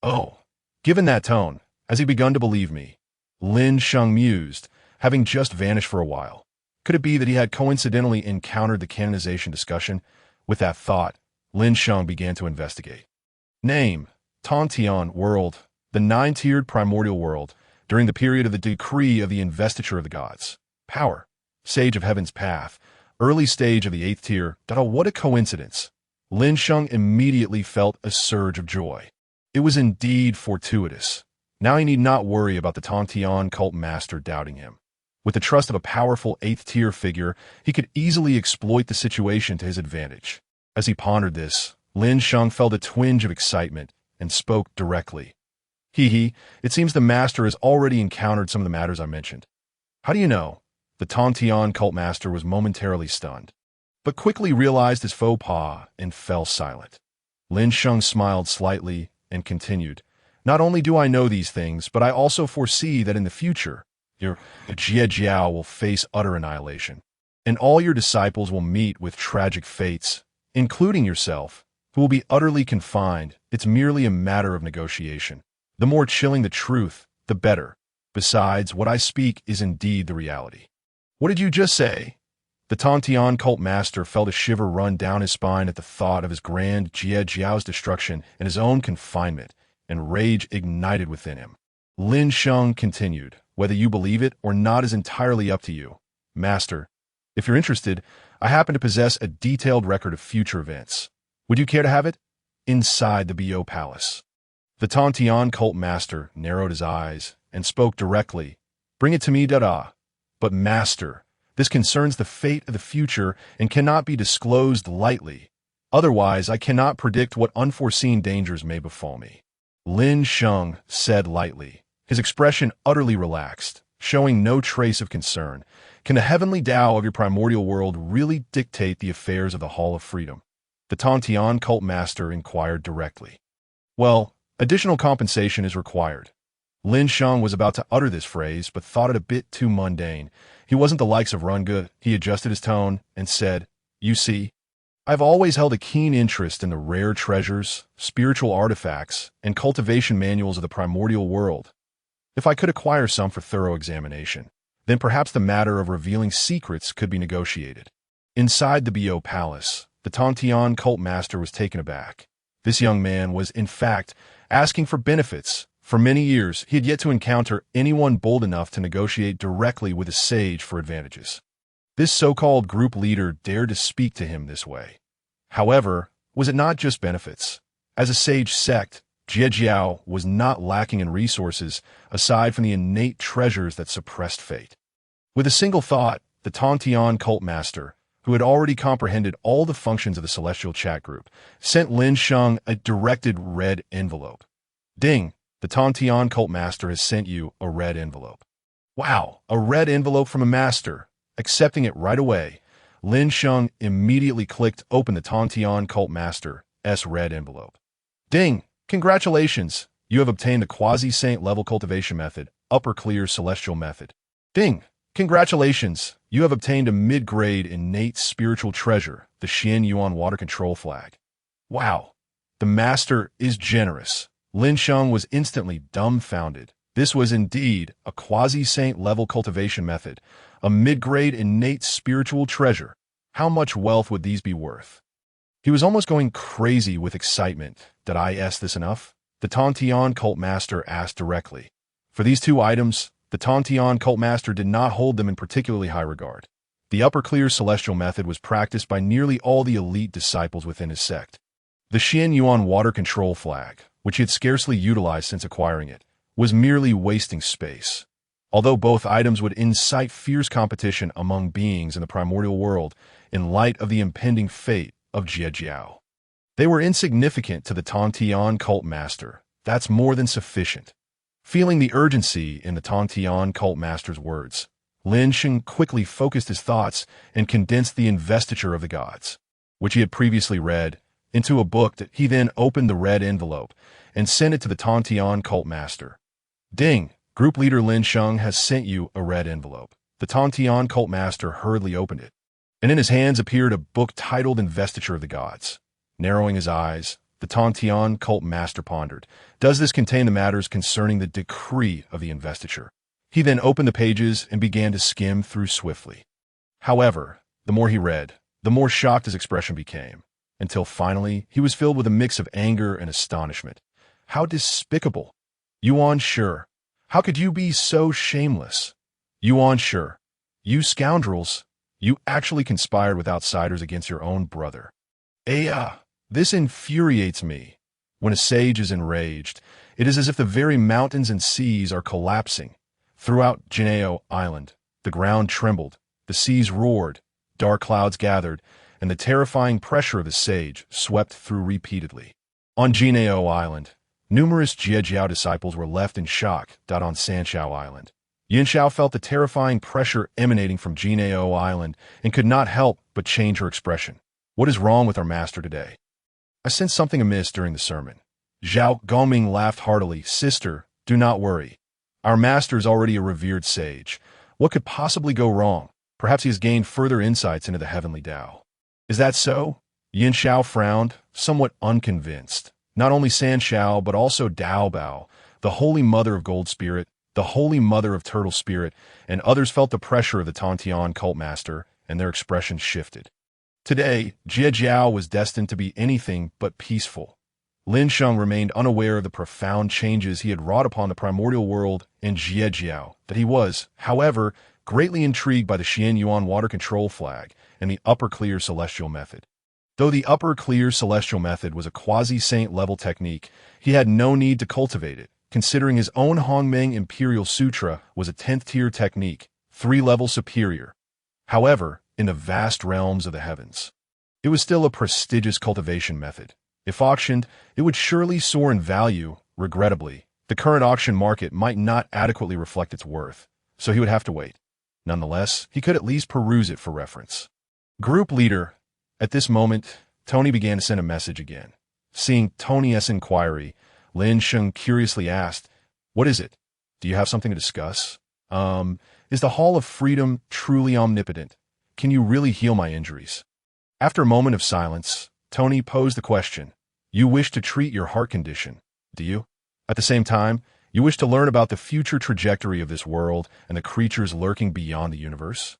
"Oh, given that tone, has he begun to believe me?" Lin Sheng mused, having just vanished for a while. Could it be that he had coincidentally encountered the canonization discussion? With that thought, Lin Sheng began to investigate. Name, Tong Tian, world, the nine-tiered primordial world, during the period of the decree of the investiture of the gods. Power, sage of heaven's path, early stage of the 8th tier. What a coincidence. Lin Sheng immediately felt a surge of joy. It was indeed fortuitous. Now he need not worry about the Tong Tian cult master doubting him. With the trust of a powerful 8th tier figure, he could easily exploit the situation to his advantage. As he pondered this, Lin Sheng felt a twinge of excitement and spoke directly. It seems the master has already encountered some of the matters I mentioned." "How do you know?" The Tong Tian cult master was momentarily stunned, but quickly realized his faux pas and fell silent. Lin Sheng smiled slightly and continued, "Not only do I know these things, but I also foresee that in the future, your Jie Jiao will face utter annihilation, and all your disciples will meet with tragic fates, including yourself, who will be utterly confined. It's merely a matter of negotiation. The more chilling the truth, the better. Besides, what I speak is indeed the reality." "What did you just say?" The Tong Tian cult master felt a shiver run down his spine at the thought of his grand Jie Jiao's destruction and his own confinement, and rage ignited within him. Lin Sheng continued, "Whether you believe it or not is entirely up to you. Master, if you're interested, I happen to possess a detailed record of future events. Would you care to have it?" Inside the Bo Palace, the Tong Tian cult master narrowed his eyes and spoke directly. "Bring it to me, Dada. But master, this concerns the fate of the future and cannot be disclosed lightly. Otherwise, I cannot predict what unforeseen dangers may befall me." Lin Sheng said lightly, his expression utterly relaxed, showing no trace of concern. "Can the heavenly Tao of your primordial world really dictate the affairs of the Hall of Freedom?" The Tong Tian cult master inquired directly. "Well, additional compensation is required." Lin Sheng was about to utter this phrase, but thought it a bit too mundane. He wasn't the likes of Runga. He adjusted his tone and said, "You see, I've always held a keen interest in the rare treasures, spiritual artifacts, and cultivation manuals of the primordial world. If I could acquire some for thorough examination, then perhaps the matter of revealing secrets could be negotiated." Inside the Bo Palace, the Tong Tian cult master was taken aback. This young man was, in fact, asking for benefits. For many years, he had yet to encounter anyone bold enough to negotiate directly with a sage for advantages. This so-called group leader dared to speak to him this way. However, was it not just benefits? As a sage sect, Jie Jiao was not lacking in resources aside from the innate treasures that suppressed fate. With a single thought, the Tong Tian cult master, who had already comprehended all the functions of the celestial chat group, sent Lin Sheng a directed red envelope. "Ding, the Tong Tian cult master has sent you a red envelope." Wow, a red envelope from a master. Accepting it right away, Lin Sheng immediately clicked open the Tong Tian cult master's red envelope. "Ding, congratulations, you have obtained the quasi-saint level cultivation method, upper clear celestial method. Ding, congratulations, you have obtained a mid-grade innate spiritual treasure, the Xian Yuan water control flag." Wow, the master is generous. Lin Sheng was instantly dumbfounded. This was indeed a quasi-saint level cultivation method, a mid-grade innate spiritual treasure. How much wealth would these be worth? He was almost going crazy with excitement. Did I ask this enough? The Tianxia cult master asked directly. For these two items, the Tianxia cult master did not hold them in particularly high regard. The upper clear celestial method was practiced by nearly all the elite disciples within his sect. The Xianyuan water control flag, which he had scarcely utilized since acquiring it, was merely wasting space. Although both items would incite fierce competition among beings in the primordial world in light of the impending fate of Jiejiao, they were insignificant to the Tianxia cult master. That's more than sufficient. Feeling the urgency in the Tianxia cult master's words, Lin Sheng quickly focused his thoughts and condensed the investiture of the gods, which he had previously read, into a book that he then opened the red envelope and sent it to the Tianxia cult master. Ding! Group leader Lin Sheng has sent you a red envelope. The Tianxia cult master hurriedly opened it, and in his hands appeared a book titled Investiture of the Gods. Narrowing his eyes, the Tianxia cult master pondered. Does this contain the matters concerning the decree of the investiture? He then opened the pages and began to skim through swiftly. However, the more he read, the more shocked his expression became, until finally he was filled with a mix of anger and astonishment. How despicable! Yuan Shi, how could you be so shameless? Yuan Shi, you scoundrels, you actually conspired with outsiders against your own brother. This infuriates me. When a sage is enraged, it is as if the very mountains and seas are collapsing. Throughout Jinao Island, the ground trembled, the seas roared, dark clouds gathered, and the terrifying pressure of the sage swept through repeatedly. On Jinao Island, numerous Jiejiao disciples were left in shock. On Sanshao Island, Yin Shao felt the terrifying pressure emanating from Jinao Island and could not help but change her expression. What is wrong with our master today? I sensed something amiss during the sermon. Zhao Gongming laughed heartily. Sister, do not worry. Our master is already a revered sage. What could possibly go wrong? Perhaps he has gained further insights into the heavenly Tao. Is that so? Yin Shao frowned, somewhat unconvinced. Not only San Shao, but also Dao Bao, the holy mother of Gold Spirit, the holy mother of Turtle Spirit, and others felt the pressure of the Tianxia cult master, and their expressions shifted. Today, Jiejiao was destined to be anything but peaceful. Lin Sheng remained unaware of the profound changes he had wrought upon the primordial world in Jiejiao, that he was, however, greatly intrigued by the Xianyuan water control flag and the upper clear celestial method. Though the upper clear celestial method was a quasi-saint level technique, he had no need to cultivate it, considering his own Hongmeng Imperial Sutra was a 10th tier technique, 3 levels superior. However, in the vast realms of the heavens, it was still a prestigious cultivation method. If auctioned, it would surely soar in value. Regrettably, the current auction market might not adequately reflect its worth, so he would have to wait. Nonetheless, he could at least peruse it for reference. Group leader. At this moment, Tony began to send a message again. Seeing Tony's inquiry, Lin Sheng curiously asked, "What is it? Do you have something to discuss? Is the Hall of Freedom truly omnipotent? Can you really heal my injuries?" After a moment of silence, Tony posed the question. You wish to treat your heart condition, do you? At the same time, you wish to learn about the future trajectory of this world and the creatures lurking beyond the universe?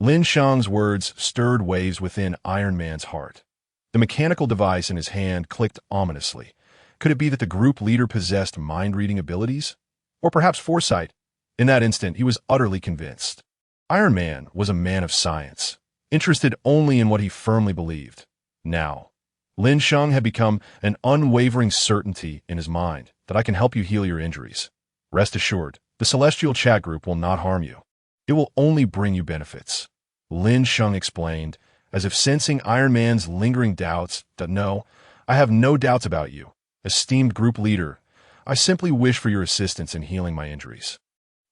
Lin Sheng's words stirred waves within Iron Man's heart. The mechanical device in his hand clicked ominously. Could it be that the group leader possessed mind-reading abilities? Or perhaps foresight? In that instant, he was utterly convinced. Iron Man was a man of science, interested only in what he firmly believed. Now, Lin Sheng had become an unwavering certainty in his mind that I can help you heal your injuries. Rest assured, the Celestial Chat Group will not harm you. It will only bring you benefits. Lin Sheng explained, as if sensing Iron Man's lingering doubts, that no, I have no doubts about you. Esteemed group leader, I simply wish for your assistance in healing my injuries.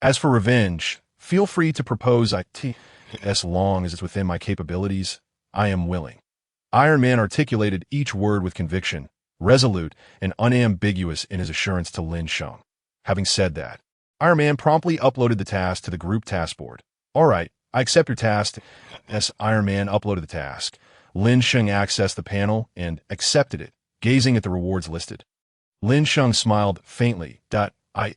As for revenge, feel free to propose as long as it's within my capabilities. I am willing. Iron Man articulated each word with conviction, resolute and unambiguous in his assurance to Lin Sheng. Having said that, Iron Man promptly uploaded the task to the group task board. All right, I accept your task. As Iron Man uploaded the task, Lin Sheng accessed the panel and accepted it, gazing at the rewards listed. Lin Sheng smiled faintly.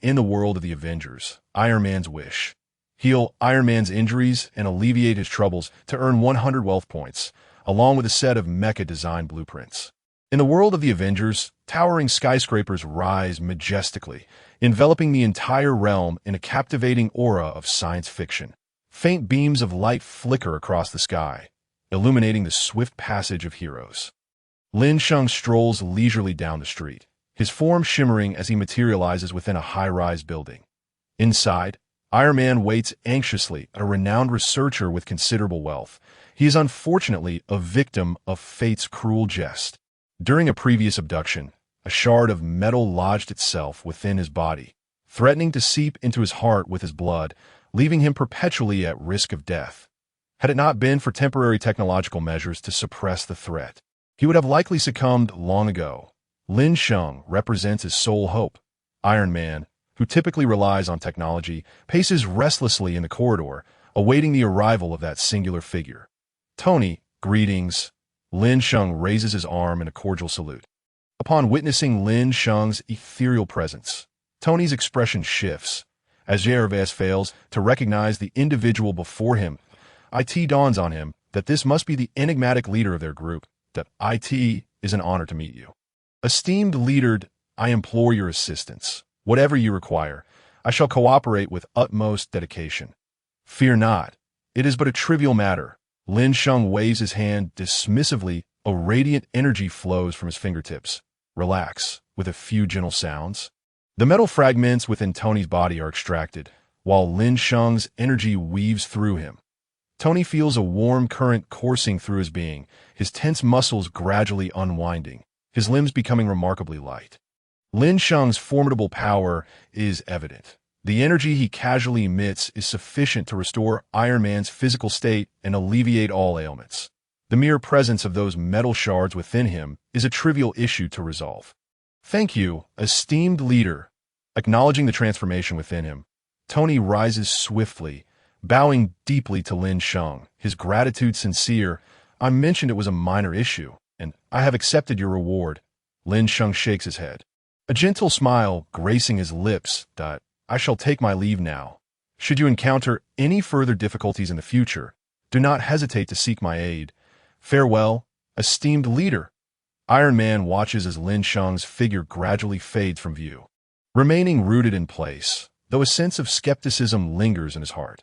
In the world of the Avengers, Iron Man's wish. Heal Iron Man's injuries and alleviate his troubles to earn 100 wealth points, along with a set of mecha design blueprints. In the world of the Avengers, towering skyscrapers rise majestically, enveloping the entire realm in a captivating aura of science fiction. Faint beams of light flicker across the sky, illuminating the swift passage of heroes. Lin Sheng strolls leisurely down the street, his form shimmering as he materializes within a high-rise building. Inside, Iron Man waits anxiously, a renowned researcher with considerable wealth. He is unfortunately a victim of fate's cruel jest. During a previous abduction, a shard of metal lodged itself within his body, threatening to seep into his heart with his blood, leaving him perpetually at risk of death. Had it not been for temporary technological measures to suppress the threat, he would have likely succumbed long ago. Lin Sheng represents his sole hope. Iron Man, who typically relies on technology, paces restlessly in the corridor, awaiting the arrival of that singular figure. Tony, greetings. Lin Sheng raises his arm in a cordial salute. Upon witnessing Lin Sheng's ethereal presence, Tony's expression shifts. As Gervais fails to recognize the individual before him, it dawns on him that this must be the enigmatic leader of their group. That it is an honor to meet you. Esteemed leader, I implore your assistance. Whatever you require, I shall cooperate with utmost dedication. Fear not. It is but a trivial matter. Lin Sheng waves his hand dismissively. A radiant energy flows from his fingertips. Relax, with a few gentle sounds. The metal fragments within Tony's body are extracted, while Lin Sheng's energy weaves through him. Tony feels a warm current coursing through his being, his tense muscles gradually unwinding, his limbs becoming remarkably light. Lin Sheng's formidable power is evident. The energy he casually emits is sufficient to restore Iron Man's physical state and alleviate all ailments. The mere presence of those metal shards within him is a trivial issue to resolve. Thank you, esteemed leader. Acknowledging the transformation within him, Tony rises swiftly, bowing deeply to Lin Sheng, his gratitude sincere. I mentioned it was a minor issue, and I have accepted your reward. Lin Sheng shakes his head. A gentle smile gracing his lips. I shall take my leave now. Should you encounter any further difficulties in the future, do not hesitate to seek my aid. Farewell, esteemed leader. Iron Man watches as Lin Sheng's figure gradually fades from view, remaining rooted in place, though a sense of skepticism lingers in his heart.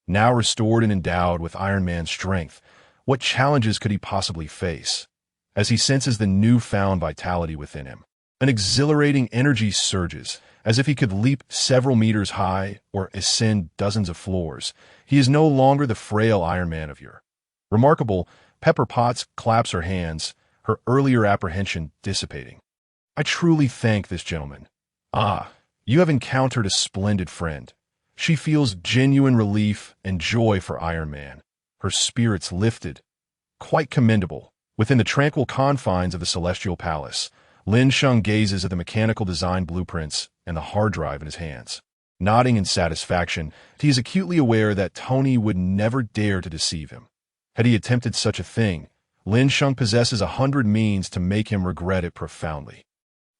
Now restored and endowed with Iron Man's strength, what challenges could he possibly face? As he senses the newfound vitality within him, an exhilarating energy surges, as if he could leap several meters high or ascend dozens of floors. He is no longer the frail Iron Man of yore. Remarkable, Pepper Potts claps her hands, her earlier apprehension dissipating. I truly thank this gentleman. You have encountered a splendid friend. She feels genuine relief and joy for Iron Man, her spirits lifted. Quite commendable. Within the tranquil confines of the Celestial Palace, Lin Sheng gazes at the mechanical design blueprints and the hard drive in his hands. Nodding in satisfaction, he is acutely aware that Tony would never dare to deceive him. Had he attempted such a thing, Lin Sheng possesses 100 means to make him regret it profoundly.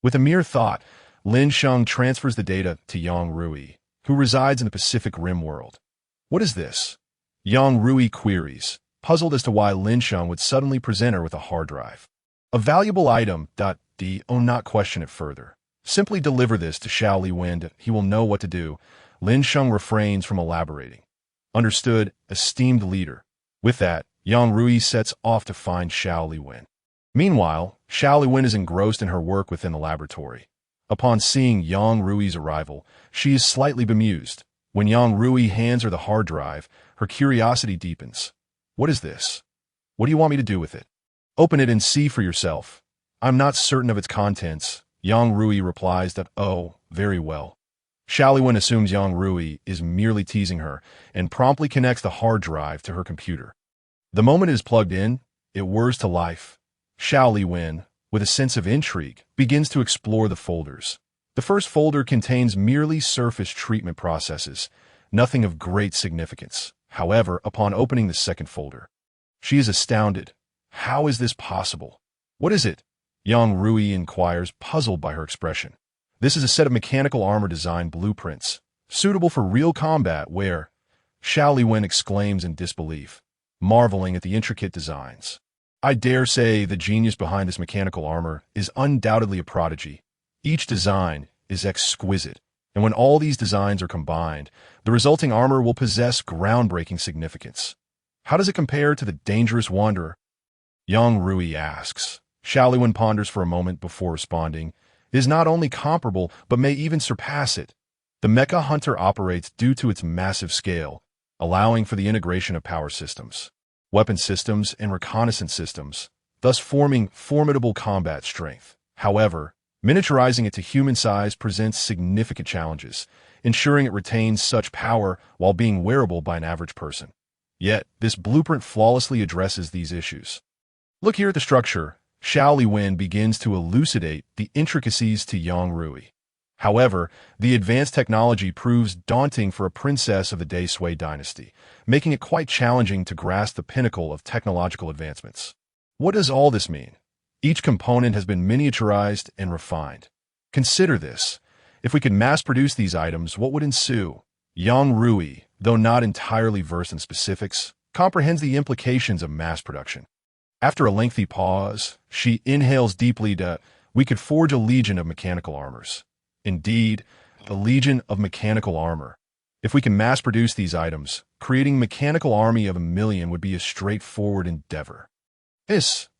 With a mere thought, Lin Sheng transfers the data to Yang Rui, who resides in the Pacific Rim world. What is this? Yang Rui queries, puzzled as to why Lin Sheng would suddenly present her with a hard drive. A valuable item. Not question it further. Simply deliver this to Xiao Liwen. He will know what to do. Lin Sheng refrains from elaborating. Understood, esteemed leader. With that, Yang Rui sets off to find Xiao Liwen. Meanwhile, Xiao Liwen is engrossed in her work within the laboratory. Upon seeing Yang Rui's arrival, she is slightly bemused. When Yang Rui hands her the hard drive, her curiosity deepens. What is this? What do you want me to do with it? Open it and see for yourself. I'm not certain of its contents. Yang Rui replies that, very well. Xiao Liwen assumes Yang Rui is merely teasing her and promptly connects the hard drive to her computer. The moment it is plugged in, it whirs to life. Xiao Liwen, with a sense of intrigue, begins to explore the folders. The first folder contains merely surface treatment processes, nothing of great significance. However, upon opening the second folder, she is astounded. How is this possible? What is it? Yang Rui inquires, puzzled by her expression. This is a set of mechanical armor design blueprints, suitable for real combat where Xiao Liwen exclaims in disbelief, marveling at the intricate designs. I dare say the genius behind this mechanical armor is undoubtedly a prodigy. Each design is exquisite, and when all these designs are combined, the resulting armor will possess groundbreaking significance. How does it compare to the dangerous wanderer? Yang Rui asks. Xiao Liwen ponders for a moment before responding. It is not only comparable, but may even surpass it. The Mecha Hunter operates due to its massive scale, allowing for the integration of power systems, weapon systems, and reconnaissance systems, thus forming formidable combat strength. However, miniaturizing it to human size presents significant challenges, ensuring it retains such power while being wearable by an average person. Yet, this blueprint flawlessly addresses these issues. Look here at the structure. Xiao Liwen begins to elucidate the intricacies to Yang Rui. However, the advanced technology proves daunting for a princess of the Day Sui dynasty, making it quite challenging to grasp the pinnacle of technological advancements. What does all this mean? Each component has been miniaturized and refined. Consider this. If we could mass-produce these items, what would ensue? Yang Rui, though not entirely versed in specifics, comprehends the implications of mass production. After a lengthy pause, she inhales deeply. We could forge a legion of mechanical armors. Indeed, a legion of mechanical armor. If we can mass-produce these items, creating a mechanical army of 1,000,000 would be a straightforward endeavor.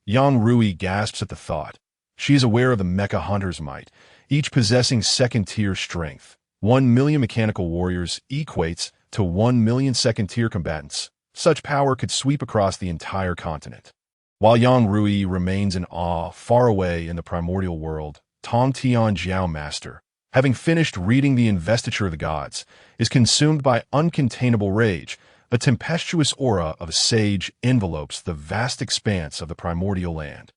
Yang Rui gasps at the thought. She is aware of the Mecha Hunter's might, each possessing second-tier strength. 1,000,000 mechanical warriors equates to 1,000,000 second-tier combatants. Such power could sweep across the entire continent. While Yang Rui remains in awe far away in the primordial world, Tong Tianjiao Master, having finished reading the Investiture of the Gods, is consumed by uncontainable rage. A tempestuous aura of a sage envelopes the vast expanse of the primordial land,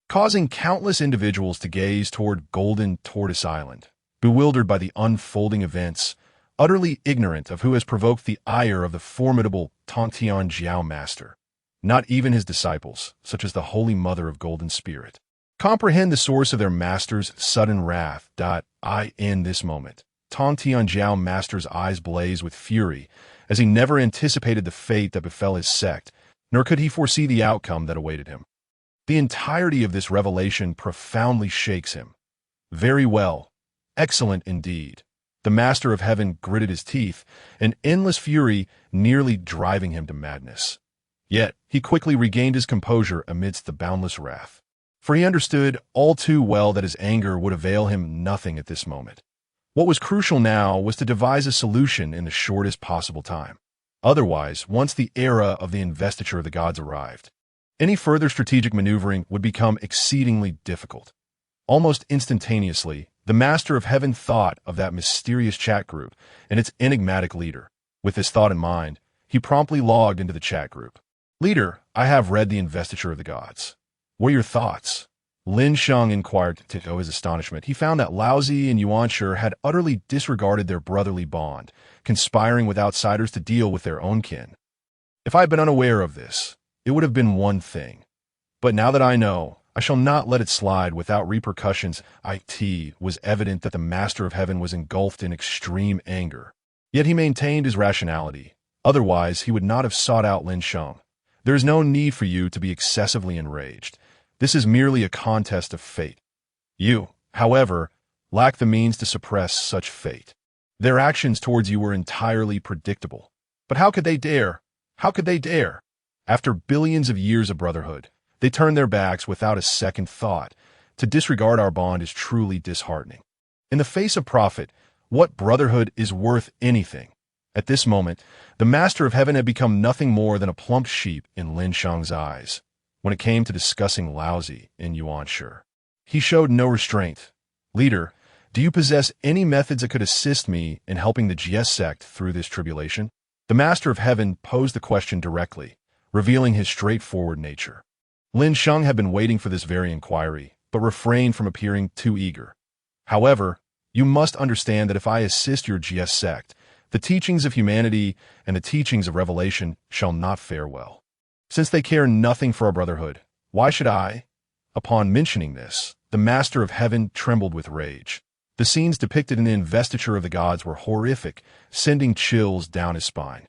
causing countless individuals to gaze toward Golden Tortoise Island, bewildered by the unfolding events, utterly ignorant of who has provoked the ire of the formidable Tong Tianjiao Master. Not even his disciples, such as the Holy Mother of Golden Spirit, comprehend the source of their master's sudden wrath. In this moment, Tong Tianjiao Master's eyes blaze with fury, as he never anticipated the fate that befell his sect, nor could he foresee the outcome that awaited him. The entirety of this revelation profoundly shakes him. Very well. Excellent indeed. The Master of Heaven gritted his teeth, an endless fury nearly driving him to madness. Yet, he quickly regained his composure amidst the boundless wrath. For he understood all too well that his anger would avail him nothing at this moment. What was crucial now was to devise a solution in the shortest possible time. Otherwise, once the era of the Investiture of the Gods arrived, any further strategic maneuvering would become exceedingly difficult. Almost instantaneously, the Master of Heaven thought of that mysterious chat group and its enigmatic leader. With this thought in mind, he promptly logged into the chat group. Leader, I have read the Investiture of the Gods. What are your thoughts? Lin Sheng inquired. To his astonishment, he found that Laozi and Yuanshi had utterly disregarded their brotherly bond, conspiring with outsiders to deal with their own kin. If I had been unaware of this, it would have been one thing. But now that I know, I shall not let it slide without repercussions. It was evident that the Master of Heaven was engulfed in extreme anger. Yet he maintained his rationality. Otherwise, he would not have sought out Lin Sheng. There is no need for you to be excessively enraged. This is merely a contest of fate. You, however, lack the means to suppress such fate. Their actions towards you were entirely predictable. But how could they dare? How could they dare? After billions of years of brotherhood, they turn their backs without a second thought. To disregard our bond is truly disheartening. In the face of profit, what brotherhood is worth anything? At this moment, the Master of Heaven had become nothing more than a plump sheep in Lin Sheng's eyes. When it came to discussing Laozi and Yuanshi, he showed no restraint. Leader, do you possess any methods that could assist me in helping the Jie sect through this tribulation? The Master of Heaven posed the question directly, revealing his straightforward nature. Lin Sheng had been waiting for this very inquiry, but refrained from appearing too eager. However, you must understand that if I assist your Jie sect, the teachings of humanity and the teachings of revelation shall not fare well. Since they care nothing for our brotherhood, why should I? Upon mentioning this, the Master of Heaven trembled with rage. The scenes depicted in the investiture of the gods were horrific, sending chills down his spine.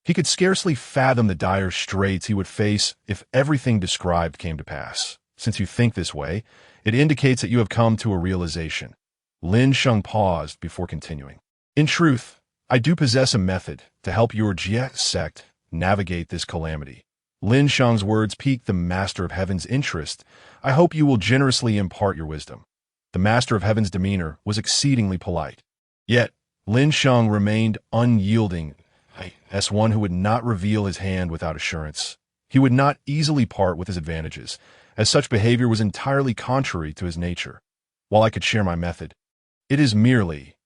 He could scarcely fathom the dire straits he would face if everything described came to pass. Since you think this way, it indicates that you have come to a realization. Lin Sheng paused before continuing. In truth, I do possess a method to help your Jie sect navigate this calamity. Lin Sheng's words piqued the Master of Heaven's interest. I hope you will generously impart your wisdom. The Master of Heaven's demeanor was exceedingly polite. Yet, Lin Sheng remained unyielding, as one who would not reveal his hand without assurance. He would not easily part with his advantages, as such behavior was entirely contrary to his nature. While I could share my method, it is merely...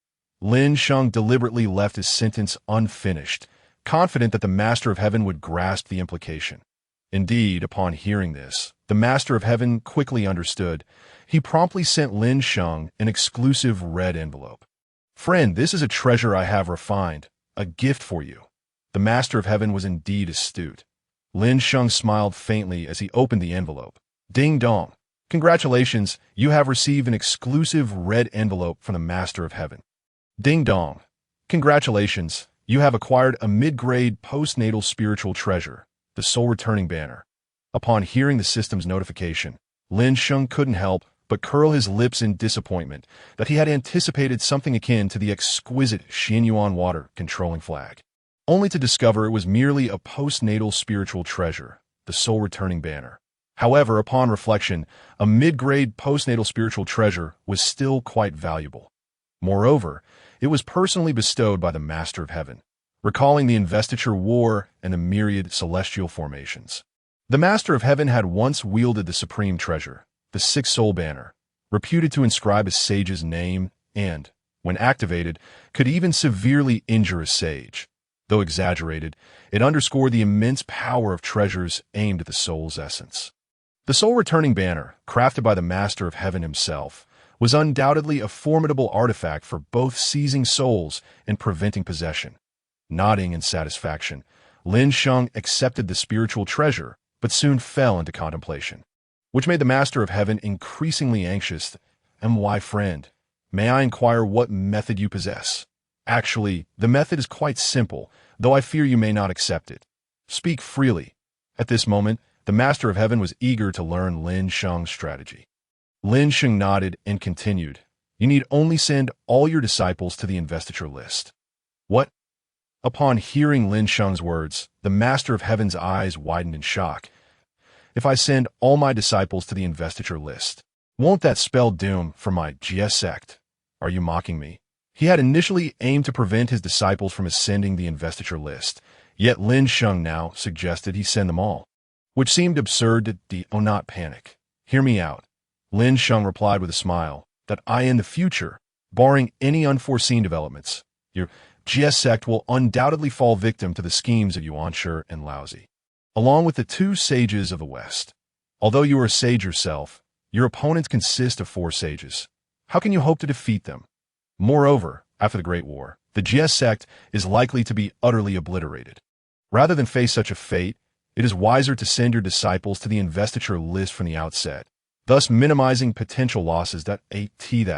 Lin Sheng deliberately left his sentence unfinished, confident that the Master of Heaven would grasp the implication. Indeed, upon hearing this, the Master of Heaven quickly understood. He promptly sent Lin Sheng an exclusive red envelope. Friend, this is a treasure I have refined, a gift for you. The Master of Heaven was indeed astute. Lin Sheng smiled faintly as he opened the envelope. Ding dong. Congratulations, you have received an exclusive red envelope from the Master of Heaven. Ding dong. Congratulations, you have acquired a mid-grade postnatal spiritual treasure, the soul-returning banner. Upon hearing the system's notification, Lin Sheng couldn't help but curl his lips in disappointment that he had anticipated something akin to the exquisite Xinyuan water controlling flag, only to discover it was merely a postnatal spiritual treasure, the soul-returning banner. However, upon reflection, a mid-grade postnatal spiritual treasure was still quite valuable. Moreover, it was personally bestowed by the Master of Heaven, recalling the investiture war and the myriad celestial formations. The Master of Heaven had once wielded the supreme treasure, the six-soul banner, reputed to inscribe a sage's name and, when activated, could even severely injure a sage. Though exaggerated, it underscored the immense power of treasures aimed at the soul's essence. The soul-returning banner, crafted by the Master of Heaven himself, was undoubtedly a formidable artifact for both seizing souls and preventing possession. Nodding in satisfaction, Lin Sheng accepted the spiritual treasure, but soon fell into contemplation, which made the Master of Heaven increasingly anxious. And why, friend, may I inquire what method you possess? Actually, the method is quite simple, though I fear you may not accept it. Speak freely. At this moment, the Master of Heaven was eager to learn Lin Sheng's strategy. Lin Sheng nodded and continued. You need only send all your disciples to the investiture list. What? Upon hearing Lin Sheng's words, the Master of Heaven's eyes widened in shock. If I send all my disciples to the investiture list, won't that spell doom for my Jie sect? Are you mocking me? He had initially aimed to prevent his disciples from ascending the investiture list, yet Lin Sheng now suggested he send them all, which seemed absurd to not panic. Hear me out. Lin Sheng replied with a smile, that I in the future, barring any unforeseen developments, your Jie sect will undoubtedly fall victim to the schemes of Yuanshi and Laozi, along with the two sages of the West. Although you are a sage yourself, your opponents consist of 4 sages. How can you hope to defeat them? Moreover, after the Great War, the Jie sect is likely to be utterly obliterated. Rather than face such a fate, it is wiser to send your disciples to the investiture list from the outset, thus minimizing potential losses that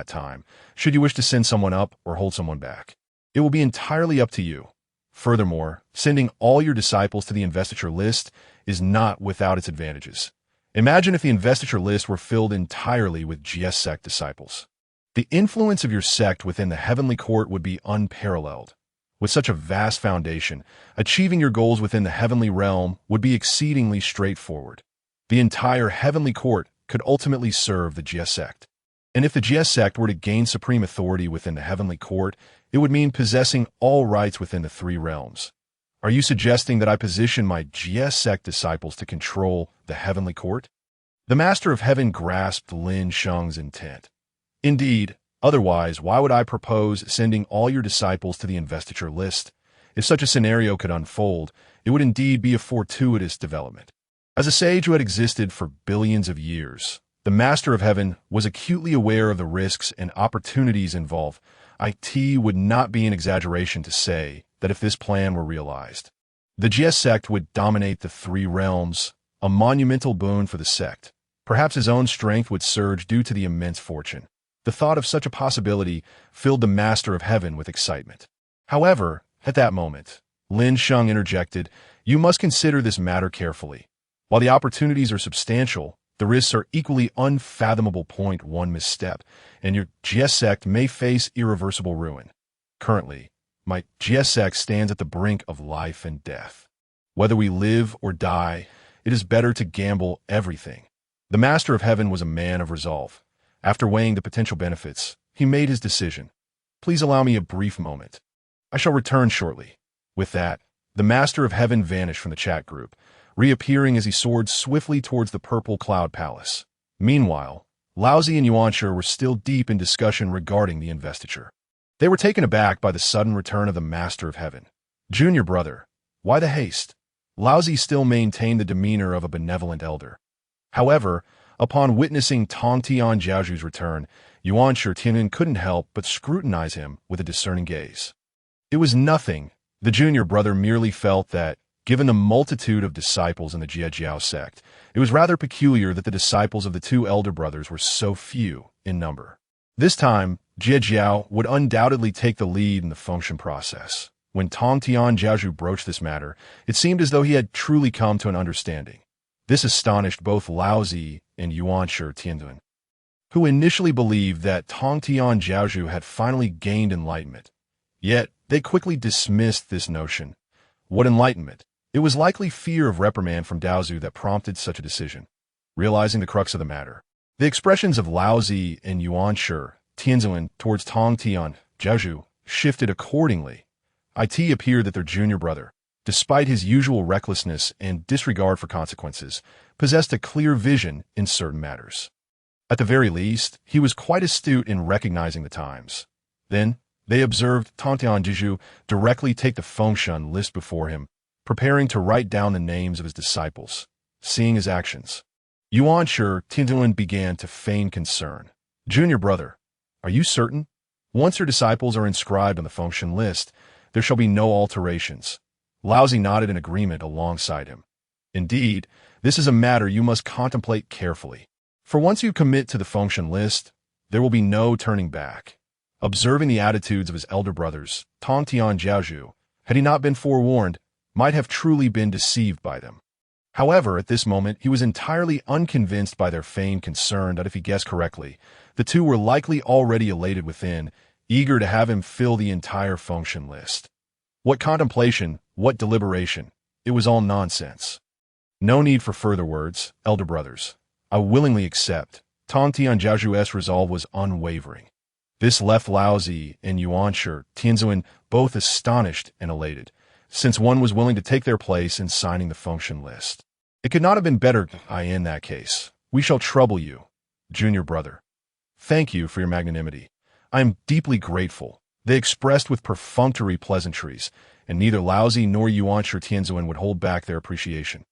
time, should you wish to send someone up or hold someone back. It will be entirely up to you. Furthermore, sending all your disciples to the investiture list is not without its advantages. Imagine if the investiture list were filled entirely with Jie sect disciples. The influence of your sect within the heavenly court would be unparalleled. With such a vast foundation, achieving your goals within the heavenly realm would be exceedingly straightforward. The entire heavenly court could ultimately serve the Jie sect. And if the Jie sect were to gain supreme authority within the heavenly court, it would mean possessing all rights within the 3 realms. Are you suggesting that I position my Jie sect disciples to control the heavenly court? The Master of Heaven grasped Lin Sheng's intent. Indeed, otherwise, why would I propose sending all your disciples to the investiture list? If such a scenario could unfold, it would indeed be a fortuitous development. As a sage who had existed for billions of years, the Master of Heaven was acutely aware of the risks and opportunities involved. It would not be an exaggeration to say that if this plan were realized, the Jie sect would dominate the 3 realms, a monumental boon for the sect. Perhaps his own strength would surge due to the immense fortune. The thought of such a possibility filled the Master of Heaven with excitement. However, at that moment, Lin Sheng interjected, "You must consider this matter carefully. While the opportunities are substantial, the risks are equally unfathomable. One misstep, and your GS sect may face irreversible ruin. Currently, my GS sect stands at the brink of life and death. Whether we live or die, it is better to gamble everything." The Master of Heaven was a man of resolve. After weighing the potential benefits, he made his decision. "Please allow me a brief moment. I shall return shortly." With that, the Master of Heaven vanished from the chat group, reappearing as he soared swiftly towards the purple cloud palace. Meanwhile, Laozi and Yuanshi were still deep in discussion regarding the investiture. They were taken aback by the sudden return of the Master of Heaven. "Junior brother, why the haste?" Laozi still maintained the demeanor of a benevolent elder. However, upon witnessing Tong Tianjiao's return, Yuanshi Tianun couldn't help but scrutinize him with a discerning gaze. It was nothing. The junior brother merely felt that, given the multitude of disciples in the Jiejiao sect, it was rather peculiar that the disciples of the two elder brothers were so few in number. This time, Jiejiao would undoubtedly take the lead in the function process. When Tong Tianjiao broached this matter, it seemed as though he had truly come to an understanding. This astonished both Laozi and Yuanshi Tianun, who initially believed that Tong Tianjiao had finally gained enlightenment. Yet, they quickly dismissed this notion. What enlightenment? It was likely fear of reprimand from Daozu that prompted such a decision. Realizing the crux of the matter, the expressions of Laozi and Yuanshi Tianun towards Tong Tianjiao shifted accordingly. It appeared that their junior brother, despite his usual recklessness and disregard for consequences, possessed a clear vision in certain matters. At the very least, he was quite astute in recognizing the times. Then, they observed Tong Tianjiao directly take the function list before him, preparing to write down the names of his disciples. Seeing his actions, Yuanshi Tianun began to feign concern. "Junior brother, are you certain? Once your disciples are inscribed on the function list, there shall be no alterations." Laozi nodded in agreement alongside him. "Indeed, this is a matter you must contemplate carefully. For once you commit to the function list, there will be no turning back." Observing the attitudes of his elder brothers, Tong Tianjiao, had he not been forewarned, might have truly been deceived by them. However, at this moment, he was entirely unconvinced by their feigned concern that if he guessed correctly, the two were likely already elated within, eager to have him fill the entire function list. What contemplation, what deliberation, it was all nonsense. "No need for further words, elder brothers. I willingly accept." Tong Tianjiao's resolve was unwavering. This left Laozi and Yuanshi Tianun both astonished and elated, since one was willing to take their place in signing the function list. "It could not have been better. In that case, we shall trouble you, junior brother. Thank you for your magnanimity. I am deeply grateful." They expressed with perfunctory pleasantries, and neither Laozi nor Yuanshi Tianun would hold back their appreciation.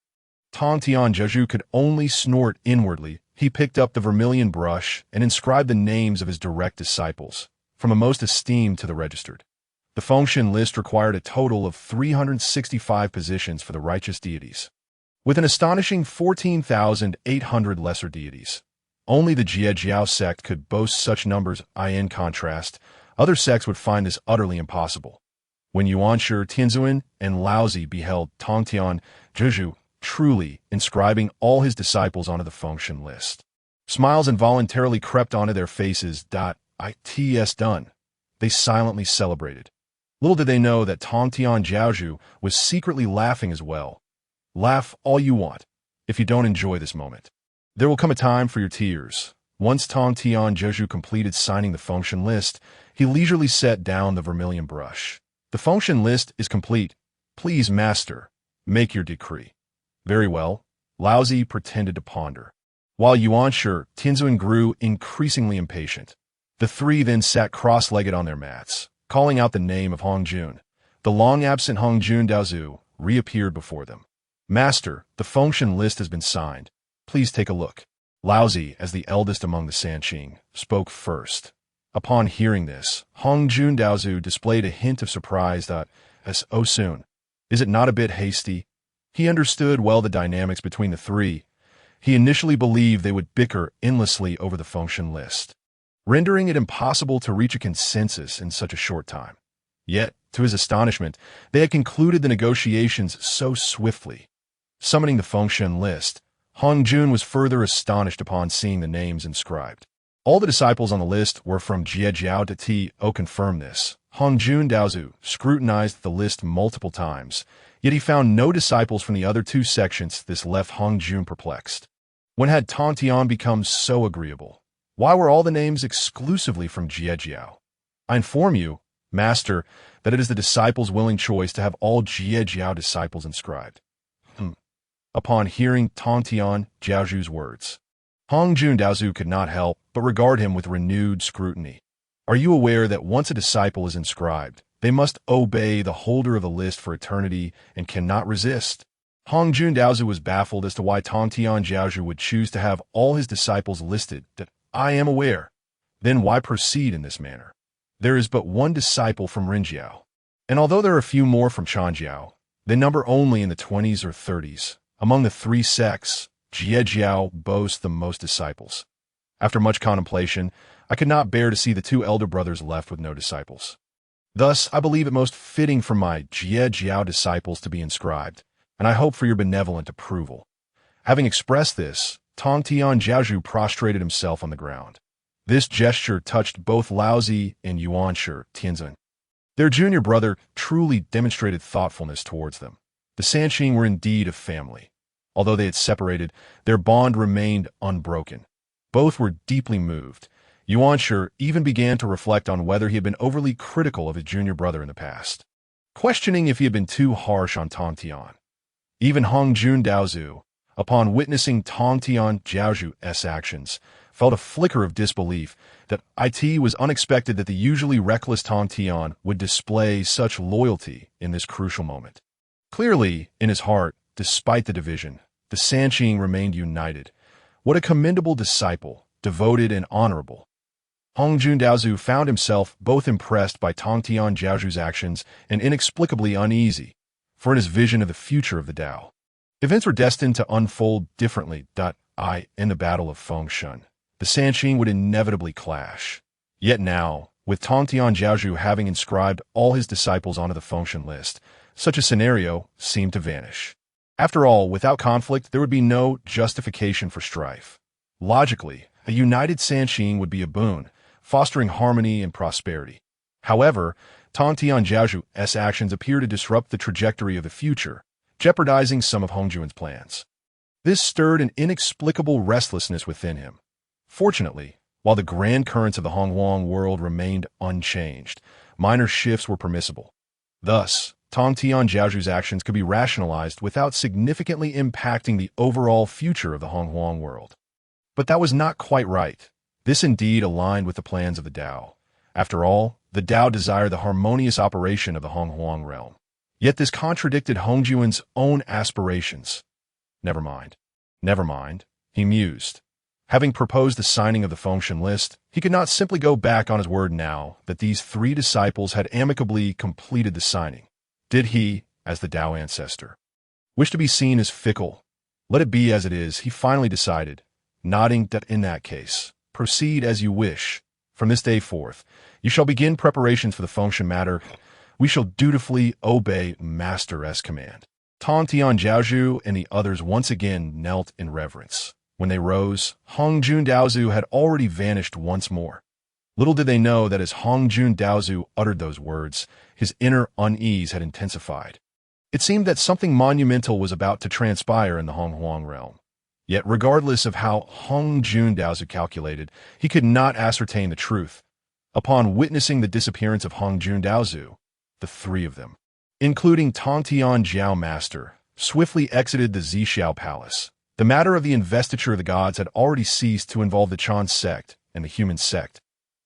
Tong Tianjiao could only snort inwardly. He picked up the vermilion brush and inscribed the names of his direct disciples, from the most esteemed to the registered. The function list required a total of 365 positions for the righteous deities, with an astonishing 14,800 lesser deities. Only the Jiejiao sect could boast such numbers. In contrast, other sects would find this utterly impossible. When Yuanshi Tianun and Laozi beheld Tong Tianjiao truly inscribing all his disciples onto the function list, smiles involuntarily crept onto their faces. It's done. They silently celebrated. Little did they know that Tong Tianjiao was secretly laughing as well. Laugh all you want, if you don't enjoy this moment. There will come a time for your tears. Once Tong Tianjiao completed signing the function list, he leisurely set down the vermilion brush. "The function list is complete. Please, master, make your decree." "Very well." Laozi pretended to ponder, while Yuanshi Tianun grew increasingly impatient. The three then sat cross-legged on their mats, calling out the name of Hongjun. The long-absent Hongjun Daozu reappeared before them. "Master, the function list has been signed. Please take a look." Laozi, as the eldest among the Sanqing, spoke first. Upon hearing this, Hongjun Daozu displayed a hint of surprise. "As oh soon? Is it not a bit hasty?" He understood well the dynamics between the three. He initially believed they would bicker endlessly over the function list. rendering it impossible to reach a consensus in such a short time. Yet, to his astonishment, they had concluded the negotiations so swiftly. Summoning the Fengshen list, Hong Jun was further astonished upon seeing the names inscribed. All the disciples on the list were from Jie Jiao to T.O. Confirm this. Hong Jun Daozu scrutinized the list multiple times, yet he found no disciples from the other two sections. This left Hong Jun perplexed. When had Tian become so agreeable? Why were all the names exclusively from Jie Jiao? I inform you, Master, that it is the disciples' willing choice to have all Jie Jiao disciples inscribed. Upon hearing Tian Jiaozhu's words, Hong Jun Daozu could not help but regard him with renewed scrutiny. Are you aware that once a disciple is inscribed, they must obey the holder of the list for eternity and cannot resist? Hong Jun Daozu was baffled as to why Tian Jiaozhu would choose to have all his disciples listed. That I am aware. Then why proceed in this manner? There is but one disciple from Rinjiao, and although there are a few more from Chanjiao, they number only in the 20s or 30s. Among the three sects, Jie Jiao boasts the most disciples. After much contemplation, I could not bear to see the two elder brothers left with no disciples. Thus, I believe it most fitting for my Jie Jiao disciples to be inscribed, and I hope for your benevolent approval. Having expressed this, Tian Jiaozhu prostrated himself on the ground. This gesture touched both Laozi and Yuanshi Tianzhen. Their junior brother truly demonstrated thoughtfulness towards them. The Sanqing were indeed a family. Although they had separated, their bond remained unbroken. Both were deeply moved. Yuanshi even began to reflect on whether he had been overly critical of his junior brother in the past, questioning if he had been too harsh on Tian. Even Hong Jun Daozu, upon witnessing Tian Jiaozhu's actions, felt a flicker of disbelief that it was unexpected that the usually reckless Tian would display such loyalty in this crucial moment. Clearly, in his heart, despite the division, the Sanqing remained united. What a commendable disciple, devoted and honorable. Hong Jun Daozu found himself both impressed by Tian Jiaozhu's actions and inexplicably uneasy, for in his vision of the future of the Tao, events were destined to unfold differently. In the Battle of Fengshen, the Sanqing would inevitably clash. Yet now, with Tian Jiaozhu having inscribed all his disciples onto the Fengshen list, such a scenario seemed to vanish. After all, without conflict, there would be no justification for strife. Logically, a united Sanqing would be a boon, fostering harmony and prosperity. However, Tian Jiaozhu's actions appear to disrupt the trajectory of the future, jeopardizing some of Hong Jun's plans. This stirred an inexplicable restlessness within him. Fortunately, while the grand currents of the Hongwang world remained unchanged, minor shifts were permissible. Thus, Tian Jiaozhu's actions could be rationalized without significantly impacting the overall future of the Hongwang world. But that was not quite right. This indeed aligned with the plans of the Tao. After all, the Tao desired the harmonious operation of the Hongwang realm. Yet this contradicted Hong Jun's own aspirations. Never mind, he mused. Having proposed the signing of the Fengshen list, he could not simply go back on his word now that these three disciples had amicably completed the signing. Did he, as the Tao ancestor, wish to be seen as fickle? Let it be as it is, he finally decided, nodding that in that case, proceed as you wish. From this day forth, you shall begin preparations for the Fengshen matter. We shall dutifully obey Master's command. Tian Jiaozhu and the others once again knelt in reverence. When they rose, Hong Jun Daozu had already vanished once more. Little did they know that as Hong Jun Daozu uttered those words, his inner unease had intensified. It seemed that something monumental was about to transpire in the Hongwang realm. Yet regardless of how Hong Jun Daozu calculated, he could not ascertain the truth. Upon witnessing the disappearance of Hong Jun Daozu, the three of them, including Tian Jiao Master, swiftly exited the Zixiao Palace. The matter of the investiture of the gods had already ceased to involve the Chan sect and the human sect.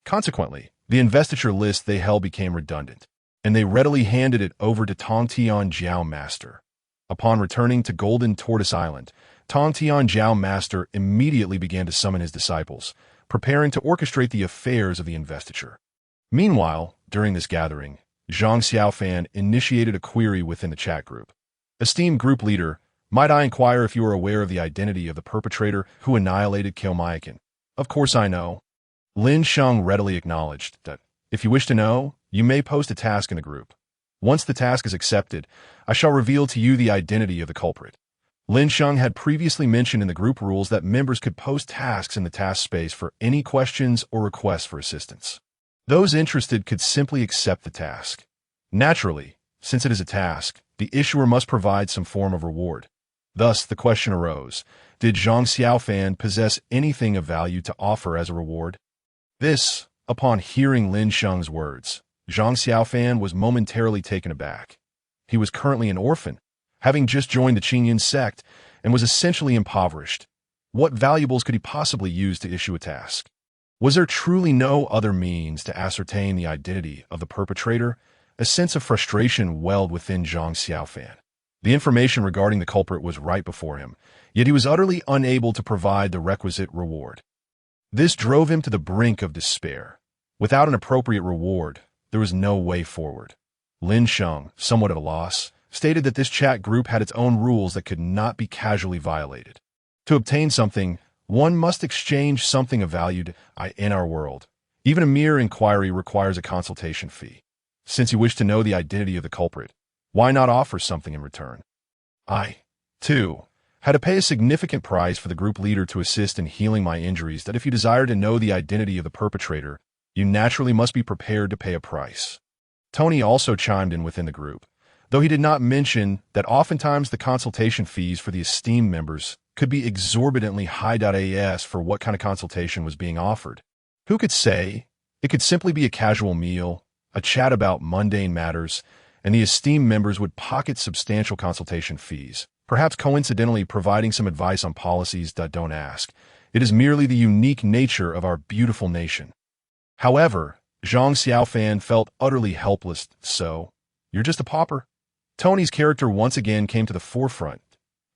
Consequently, the investiture list they held became redundant, and they readily handed it over to Tian Jiao Master. Upon returning to Golden Tortoise Island, Tian Jiao Master immediately began to summon his disciples, preparing to orchestrate the affairs of the investiture. Meanwhile, during this gathering, Zhang Xiaofan initiated a query within the chat group. Esteemed group leader, might I inquire if you are aware of the identity of the perpetrator who annihilated Kilmayakan? Of course I know. Lin Sheng readily acknowledged that, if you wish to know, you may post a task in the group. Once the task is accepted, I shall reveal to you the identity of the culprit. Lin Sheng had previously mentioned in the group rules that members could post tasks in the task space for any questions or requests for assistance. Those interested could simply accept the task. Naturally, since it is a task, the issuer must provide some form of reward. Thus, the question arose, did Zhang Xiaofan possess anything of value to offer as a reward? This, upon hearing Lin Sheng's words, Zhang Xiaofan was momentarily taken aback. He was currently an orphan, having just joined the Qinyan sect, and was essentially impoverished. What valuables could he possibly use to issue a task? Was there truly no other means to ascertain the identity of the perpetrator? A sense of frustration welled within Zhang Xiaofan. The information regarding the culprit was right before him, yet he was utterly unable to provide the requisite reward. This drove him to the brink of despair. Without an appropriate reward, there was no way forward. Lin Sheng, somewhat at a loss, stated that this chat group had its own rules that could not be casually violated. To obtain something, one must exchange something of value in our world. Even a mere inquiry requires a consultation fee. Since you wish to know the identity of the culprit, why not offer something in return? I, too, had to pay a significant price for the group leader to assist in healing my injuries that if you desire to know the identity of the perpetrator, you naturally must be prepared to pay a price. Tony also chimed in within the group, though he did not mention that oftentimes the consultation fees for the esteemed members could be exorbitantly high. For what kind of consultation was being offered. Who could say? It could simply be a casual meal, a chat about mundane matters, and the esteemed members would pocket substantial consultation fees, perhaps coincidentally providing some advice on policies. Don't ask. It is merely the unique nature of our beautiful nation. However, Zhang Xiaofan felt utterly helpless. So, you're just a pauper? Tony's character once again came to the forefront.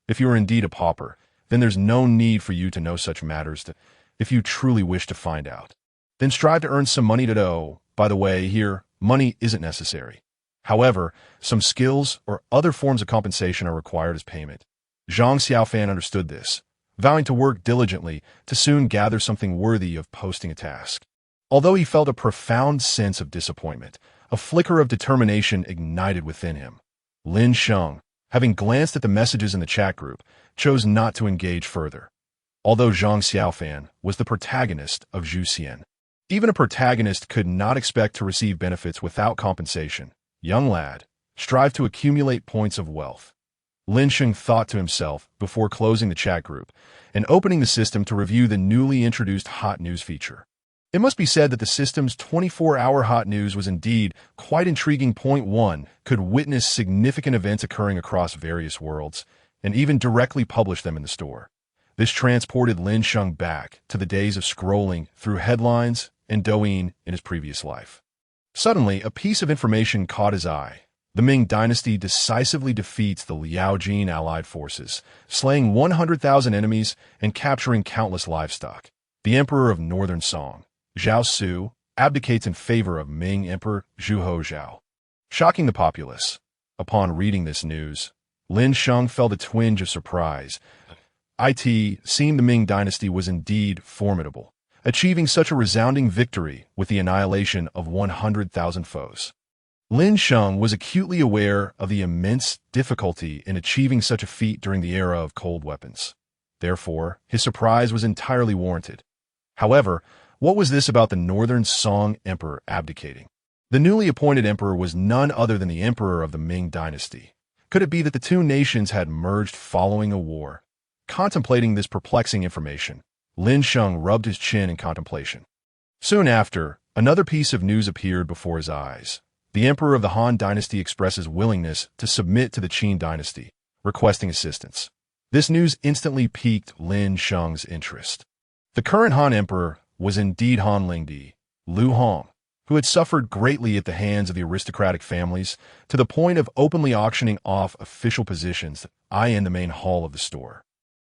If you are indeed a pauper, then there's no need for you to know such matters. If you truly wish to find out, then strive to earn some money to know. By the way, here, money isn't necessary. However, some skills or other forms of compensation are required as payment. Zhang Xiaofan understood this, vowing to work diligently to soon gather something worthy of posting a task. Although he felt a profound sense of disappointment, a flicker of determination ignited within him. Lin Sheng, having glanced at the messages in the chat group, chose not to engage further. Although Zhang Xiaofan was the protagonist of Xian, even a protagonist could not expect to receive benefits without compensation. Young lad, strive to accumulate points of wealth. Lin Sheng thought to himself before closing the chat group and opening the system to review the newly introduced hot news feature. It must be said that the system's 24-hour hot news was indeed quite intriguing. Point 1 could witness significant events occurring across various worlds and even directly publish them in the store. This transported Lin Sheng back to the days of scrolling through headlines and Douyin in his previous life. Suddenly, a piece of information caught his eye. The Ming dynasty decisively defeats the Liaojin allied forces, slaying 100,000 enemies and capturing countless livestock. The emperor of northern Song, Zhao Su, abdicates in favor of Ming Emperor Zhu Hozhao, shocking the populace. Upon reading this news, Lin Sheng felt a twinge of surprise. It seemed the Ming dynasty was indeed formidable, achieving such a resounding victory with the annihilation of 100,000 foes. Lin Sheng was acutely aware of the immense difficulty in achieving such a feat during the era of cold weapons. Therefore, his surprise was entirely warranted. However, what was this about the northern Song emperor abdicating? The newly appointed emperor was none other than the emperor of the Ming dynasty. Could it be that the two nations had merged following a war? Contemplating this perplexing information, Lin Sheng rubbed his chin in contemplation. Soon after, another piece of news appeared before his eyes. The emperor of the Han dynasty expresses willingness to submit to the Qin dynasty, requesting assistance. This news instantly piqued Lin Sheng's interest. The current Han emperor was indeed Han Lingdi, Lu Hong, who had suffered greatly at the hands of the aristocratic families to the point of openly auctioning off official positions in the main hall of the store.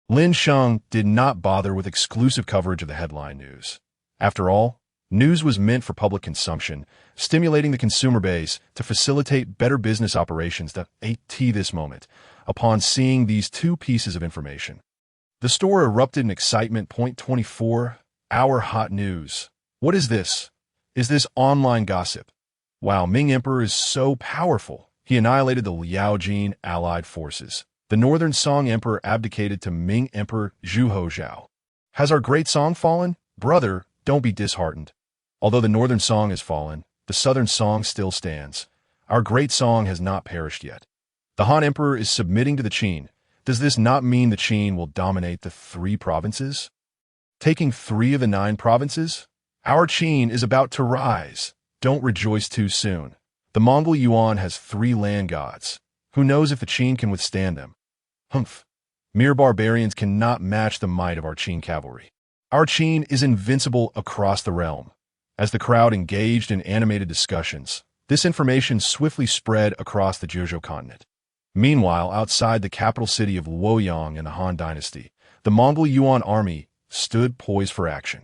Lin Sheng did not bother with exclusive coverage of the headline news. After all, news was meant for public consumption, stimulating the consumer base to facilitate better business operations. This moment, upon seeing these two pieces of information, the store erupted in excitement. Point 24, our hot news. What is this? Is this online gossip? Wow, Ming Emperor is so powerful. He annihilated the Liaojin allied forces. The Northern Song Emperor abdicated to Ming Emperor Zhu Hozhao. Has our great Song fallen? Brother, don't be disheartened. Although the Northern Song has fallen, the Southern Song still stands. Our great Song has not perished yet. The Han Emperor is submitting to the Qin. Does this not mean the Qin will dominate the 3 provinces? Taking 3 of the 9 provinces? Our Qin is about to rise. Don't rejoice too soon. The Mongol Yuan has 3 land gods. Who knows if the Qin can withstand them? Humph. Mere barbarians cannot match the might of our Qin cavalry. Our Qin is invincible across the realm. As the crowd engaged in animated discussions, this information swiftly spread across the Zhejiu continent. Meanwhile, outside the capital city of Luoyang in the Han dynasty, the Mongol Yuan army stood poised for action.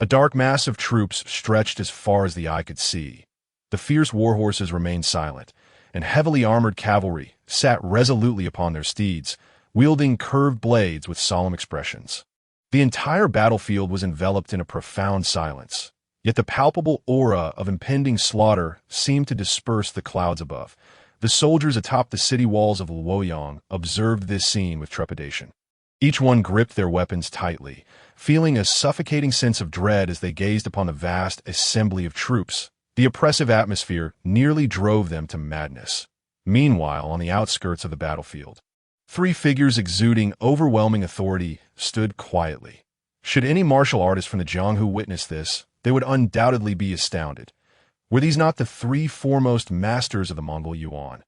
A dark mass of troops stretched as far as the eye could see. The fierce war horses remained silent, and heavily armored cavalry sat resolutely upon their steeds, wielding curved blades with solemn expressions. The entire battlefield was enveloped in a profound silence, yet the palpable aura of impending slaughter seemed to disperse the clouds above. The soldiers atop the city walls of Luoyang observed this scene with trepidation. Each one gripped their weapons tightly, feeling a suffocating sense of dread as they gazed upon the vast assembly of troops. The oppressive atmosphere nearly drove them to madness. Meanwhile, on the outskirts of the battlefield, 3 figures exuding overwhelming authority stood quietly. Should any martial artist from the Jianghu witness this, they would undoubtedly be astounded. Were these not the 3 foremost masters of the Mongol Yuan?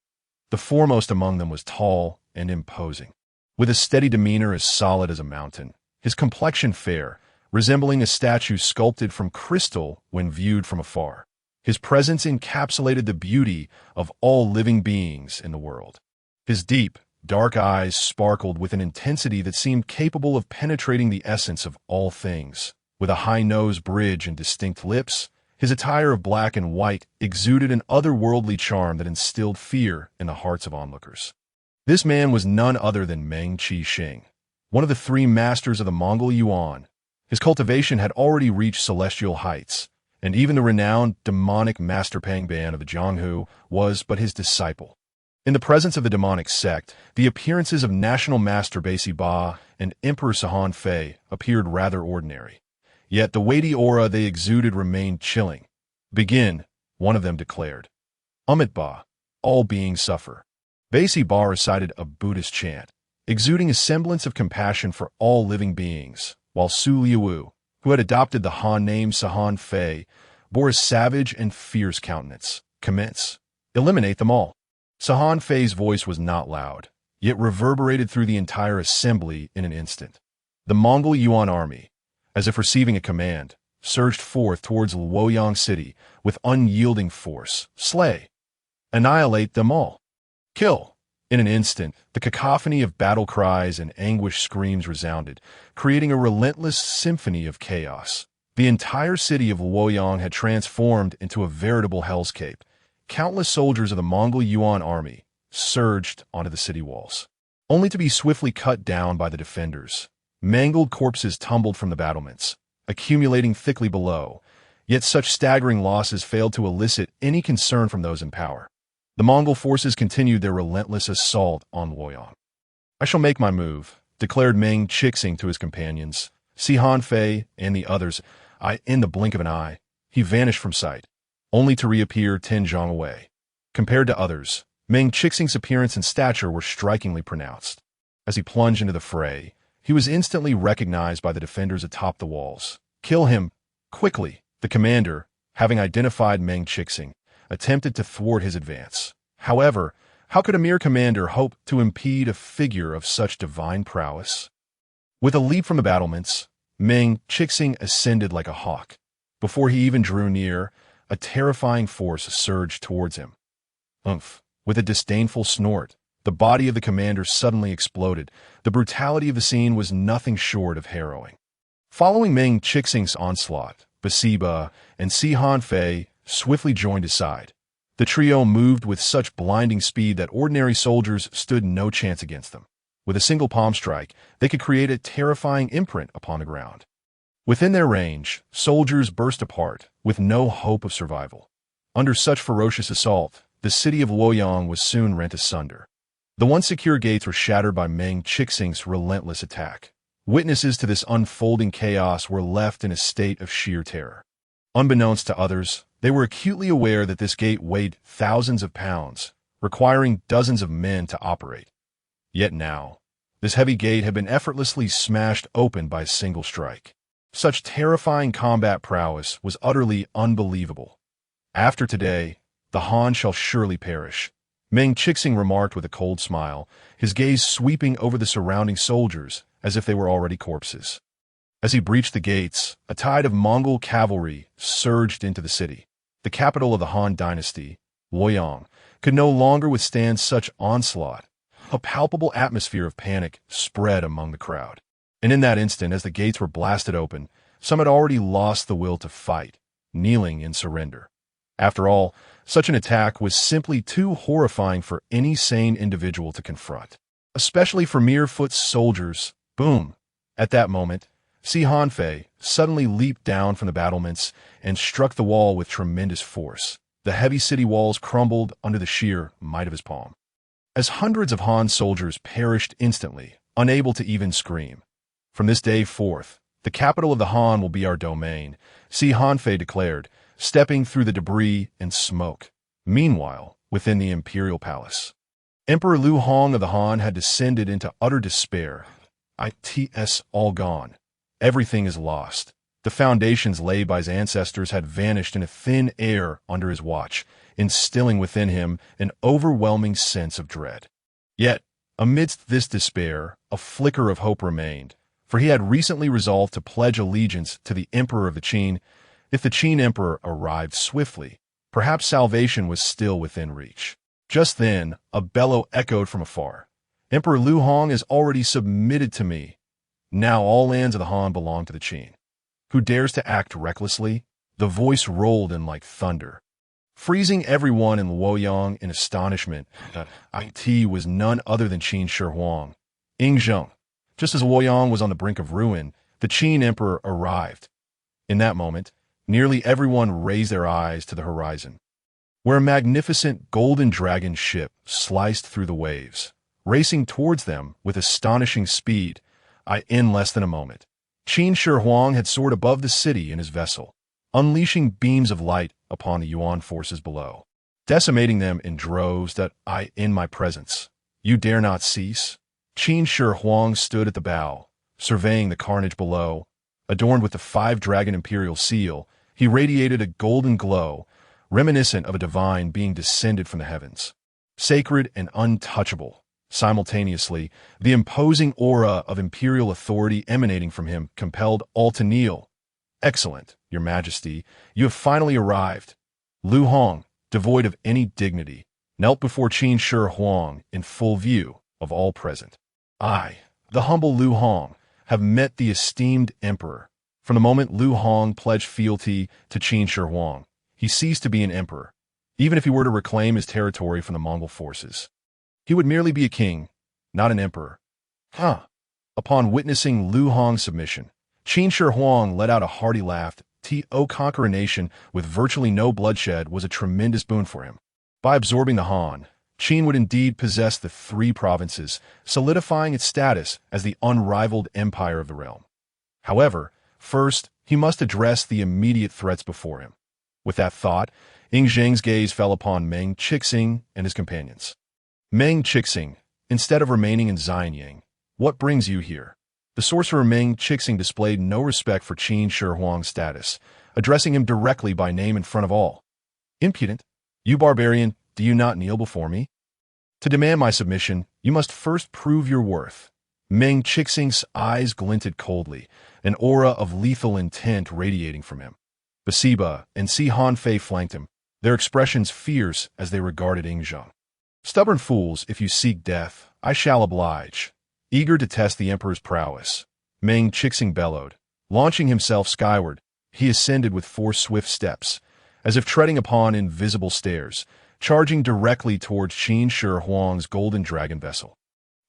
The foremost among them was tall and imposing, with a steady demeanor as solid as a mountain, his complexion fair, resembling a statue sculpted from crystal when viewed from afar. His presence encapsulated the beauty of all living beings in the world. His deep, dark eyes sparkled with an intensity that seemed capable of penetrating the essence of all things. With a high nose bridge and distinct lips, his attire of black and white exuded an otherworldly charm that instilled fear in the hearts of onlookers. This man was none other than Meng Qixing, one of the 3 masters of the Mongol Yuan. His cultivation had already reached celestial heights, and even the renowned demonic Master Pangban of the Jianghu was but his disciple. In the presence of the demonic sect, the appearances of National Master Basi Ba and Emperor Sahan Fei appeared rather ordinary. Yet the weighty aura they exuded remained chilling. Begin, one of them declared. Amit Ba, all beings suffer. Basi Ba recited a Buddhist chant, exuding a semblance of compassion for all living beings, while Su Liuwu, who had adopted the Han name Sahan Fei, bore a savage and fierce countenance. Commence. Eliminate them all. Sahan Fei's voice was not loud, yet reverberated through the entire assembly in an instant. The Mongol Yuan army, as if receiving a command, surged forth towards Luoyang city with unyielding force. Slay. Annihilate them all. Kill. In an instant, the cacophony of battle cries and anguished screams resounded, creating a relentless symphony of chaos. The entire city of Luoyang had transformed into a veritable hellscape. Countless soldiers of the Mongol Yuan army surged onto the city walls, only to be swiftly cut down by the defenders. Mangled corpses tumbled from the battlements, accumulating thickly below, yet such staggering losses failed to elicit any concern from those in power. The Mongol forces continued their relentless assault on Luoyang. I shall make my move, declared Meng Qixing to his companions. See Han Fei and the others. In the blink of an eye, he vanished from sight, only to reappear 10 zhang away. Compared to others, Meng Qixing's appearance and stature were strikingly pronounced. As he plunged into the fray, he was instantly recognized by the defenders atop the walls. Kill him, quickly. The commander, having identified Meng Qixing, attempted to thwart his advance. However, how could a mere commander hope to impede a figure of such divine prowess? With a leap from the battlements, Meng Qixing ascended like a hawk. Before he even drew near, a terrifying force surged towards him. Umph! With a disdainful snort, the body of the commander suddenly exploded. The brutality of the scene was nothing short of harrowing. Following Meng Qixing's onslaught, Basi Ba and Si Han Fei swiftly joined his side. The trio moved with such blinding speed that ordinary soldiers stood no chance against them. With a single palm strike, they could create a terrifying imprint upon the ground. Within their range, soldiers burst apart, with no hope of survival. Under such ferocious assault, the city of Luoyang was soon rent asunder. The once secure gates were shattered by Meng Qixing's relentless attack. Witnesses to this unfolding chaos were left in a state of sheer terror. Unbeknownst to others, they were acutely aware that this gate weighed thousands of pounds, requiring dozens of men to operate. Yet now, this heavy gate had been effortlessly smashed open by a single strike. Such terrifying combat prowess was utterly unbelievable. After today, the Han shall surely perish, Meng Qixing remarked with a cold smile, his gaze sweeping over the surrounding soldiers as if they were already corpses. As he breached the gates, a tide of Mongol cavalry surged into the city. The capital of the Han dynasty, Luoyang, could no longer withstand such onslaught. A palpable atmosphere of panic spread among the crowd. And in that instant, as the gates were blasted open, some had already lost the will to fight, kneeling in surrender. After all, such an attack was simply too horrifying for any sane individual to confront, especially for mere foot soldiers. Boom! At that moment, Si Hanfei suddenly leaped down from the battlements and struck the wall with tremendous force. The heavy city walls crumbled under the sheer might of his palm. As hundreds of Han soldiers perished instantly, unable to even scream. From this day forth, the capital of the Han will be our domain, Si Hanfei declared, stepping through the debris and smoke. Meanwhile, within the imperial palace, Emperor Lu Hong of the Han had descended into utter despair. It's all gone. Everything is lost. The foundations laid by his ancestors had vanished in a thin air under his watch, instilling within him an overwhelming sense of dread. Yet, amidst this despair, a flicker of hope remained, for he had recently resolved to pledge allegiance to the Emperor of the Qin. If the Qin Emperor arrived swiftly, perhaps salvation was still within reach. Just then, a bellow echoed from afar. Emperor Lu Hong has already submitted to me. Now all lands of the Han belong to the Qin. Who dares to act recklessly? The voice rolled in like thunder, freezing everyone in Luoyang in astonishment. It was none other than Qin Shi Huang. Ying Zheng. Just as Luoyang was on the brink of ruin, the Qin Emperor arrived. In that moment, nearly everyone raised their eyes to the horizon, where a magnificent golden dragon ship sliced through the waves, racing towards them with astonishing speed. In less than a moment, Qin Shi Huang had soared above the city in his vessel, unleashing beams of light upon the Yuan forces below, decimating them in droves. In my presence, you dare not cease? Qin Shi Huang stood at the bow, surveying the carnage below. Adorned with the 5-dragon imperial seal, he radiated a golden glow, reminiscent of a divine being descended from the heavens. Sacred and untouchable. Simultaneously, the imposing aura of imperial authority emanating from him compelled all to kneel. Excellent, Your Majesty, you have finally arrived. Lu Hong, devoid of any dignity, knelt before Qin Shi Huang in full view of all present. I, the humble Lu Hong, have met the esteemed emperor. From the moment Lu Hong pledged fealty to Qin Shi Huang, he ceased to be an emperor. Even if he were to reclaim his territory from the Mongol forces, he would merely be a king, not an emperor. Upon witnessing Lu Hong's submission, Qin Shi Huang let out a hearty laugh. To conquer a nation with virtually no bloodshed was a tremendous boon for him. By absorbing the Han, Qin would indeed possess the 3 provinces, solidifying its status as the unrivaled empire of the realm. However, first, he must address the immediate threats before him. With that thought, Ying Zheng's gaze fell upon Meng Qixing and his companions. Meng Qixing, instead of remaining in Xianyang, what brings you here? The sorcerer Meng Qixing displayed no respect for Qin Shi Huang's status, addressing him directly by name in front of all. Impudent! You barbarian, do you not kneel before me? To demand my submission, you must first prove your worth. Meng Qixing's eyes glinted coldly, an aura of lethal intent radiating from him. Basiba and Si Hanfei flanked him, their expressions fierce as they regarded Ying Zheng. Stubborn fools, if you seek death, I shall oblige. Eager to test the emperor's prowess, Meng Qixing bellowed. Launching himself skyward, he ascended with 4 swift steps, as if treading upon invisible stairs, charging directly towards Qin Shi Huang's golden dragon vessel.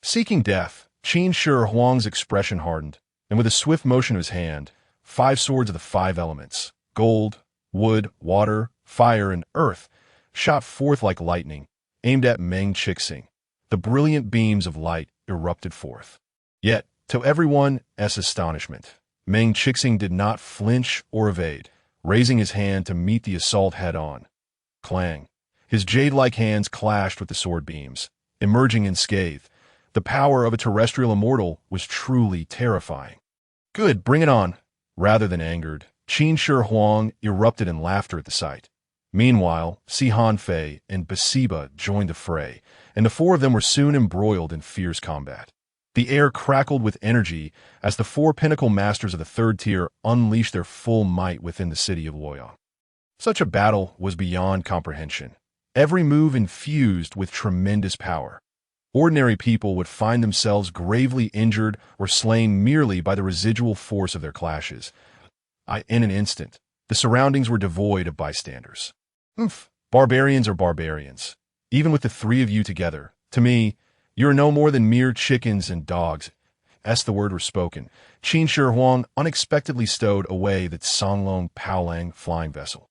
Seeking death, Qin Shi Huang's expression hardened, and with a swift motion of his hand, 5 swords of the 5 elements, gold, wood, water, fire, and earth, shot forth like lightning, aimed at Meng Qixing. The brilliant beams of light erupted forth. Yet, to everyone's astonishment, Meng Qixing did not flinch or evade, raising his hand to meet the assault head-on. Clang! His jade-like hands clashed with the sword beams, emerging unscathed. The power of a terrestrial immortal was truly terrifying. "Good, bring it on!" Rather than angered, Qin Shi Huang erupted in laughter at the sight. Meanwhile, Si Hanfei and Basiba joined the fray, and the 4 of them were soon embroiled in fierce combat. The air crackled with energy as the 4 pinnacle masters of the 3rd tier unleashed their full might within the city of Luoyang. Such a battle was beyond comprehension, every move infused with tremendous power. Ordinary people would find themselves gravely injured or slain merely by the residual force of their clashes. In an instant, the surroundings were devoid of bystanders. Barbarians are barbarians. Even with the 3 of you together, to me, you are no more than mere chickens and dogs. As the word were spoken, Qin Shi Huang unexpectedly stowed away the Songlong Paolang flying vessel.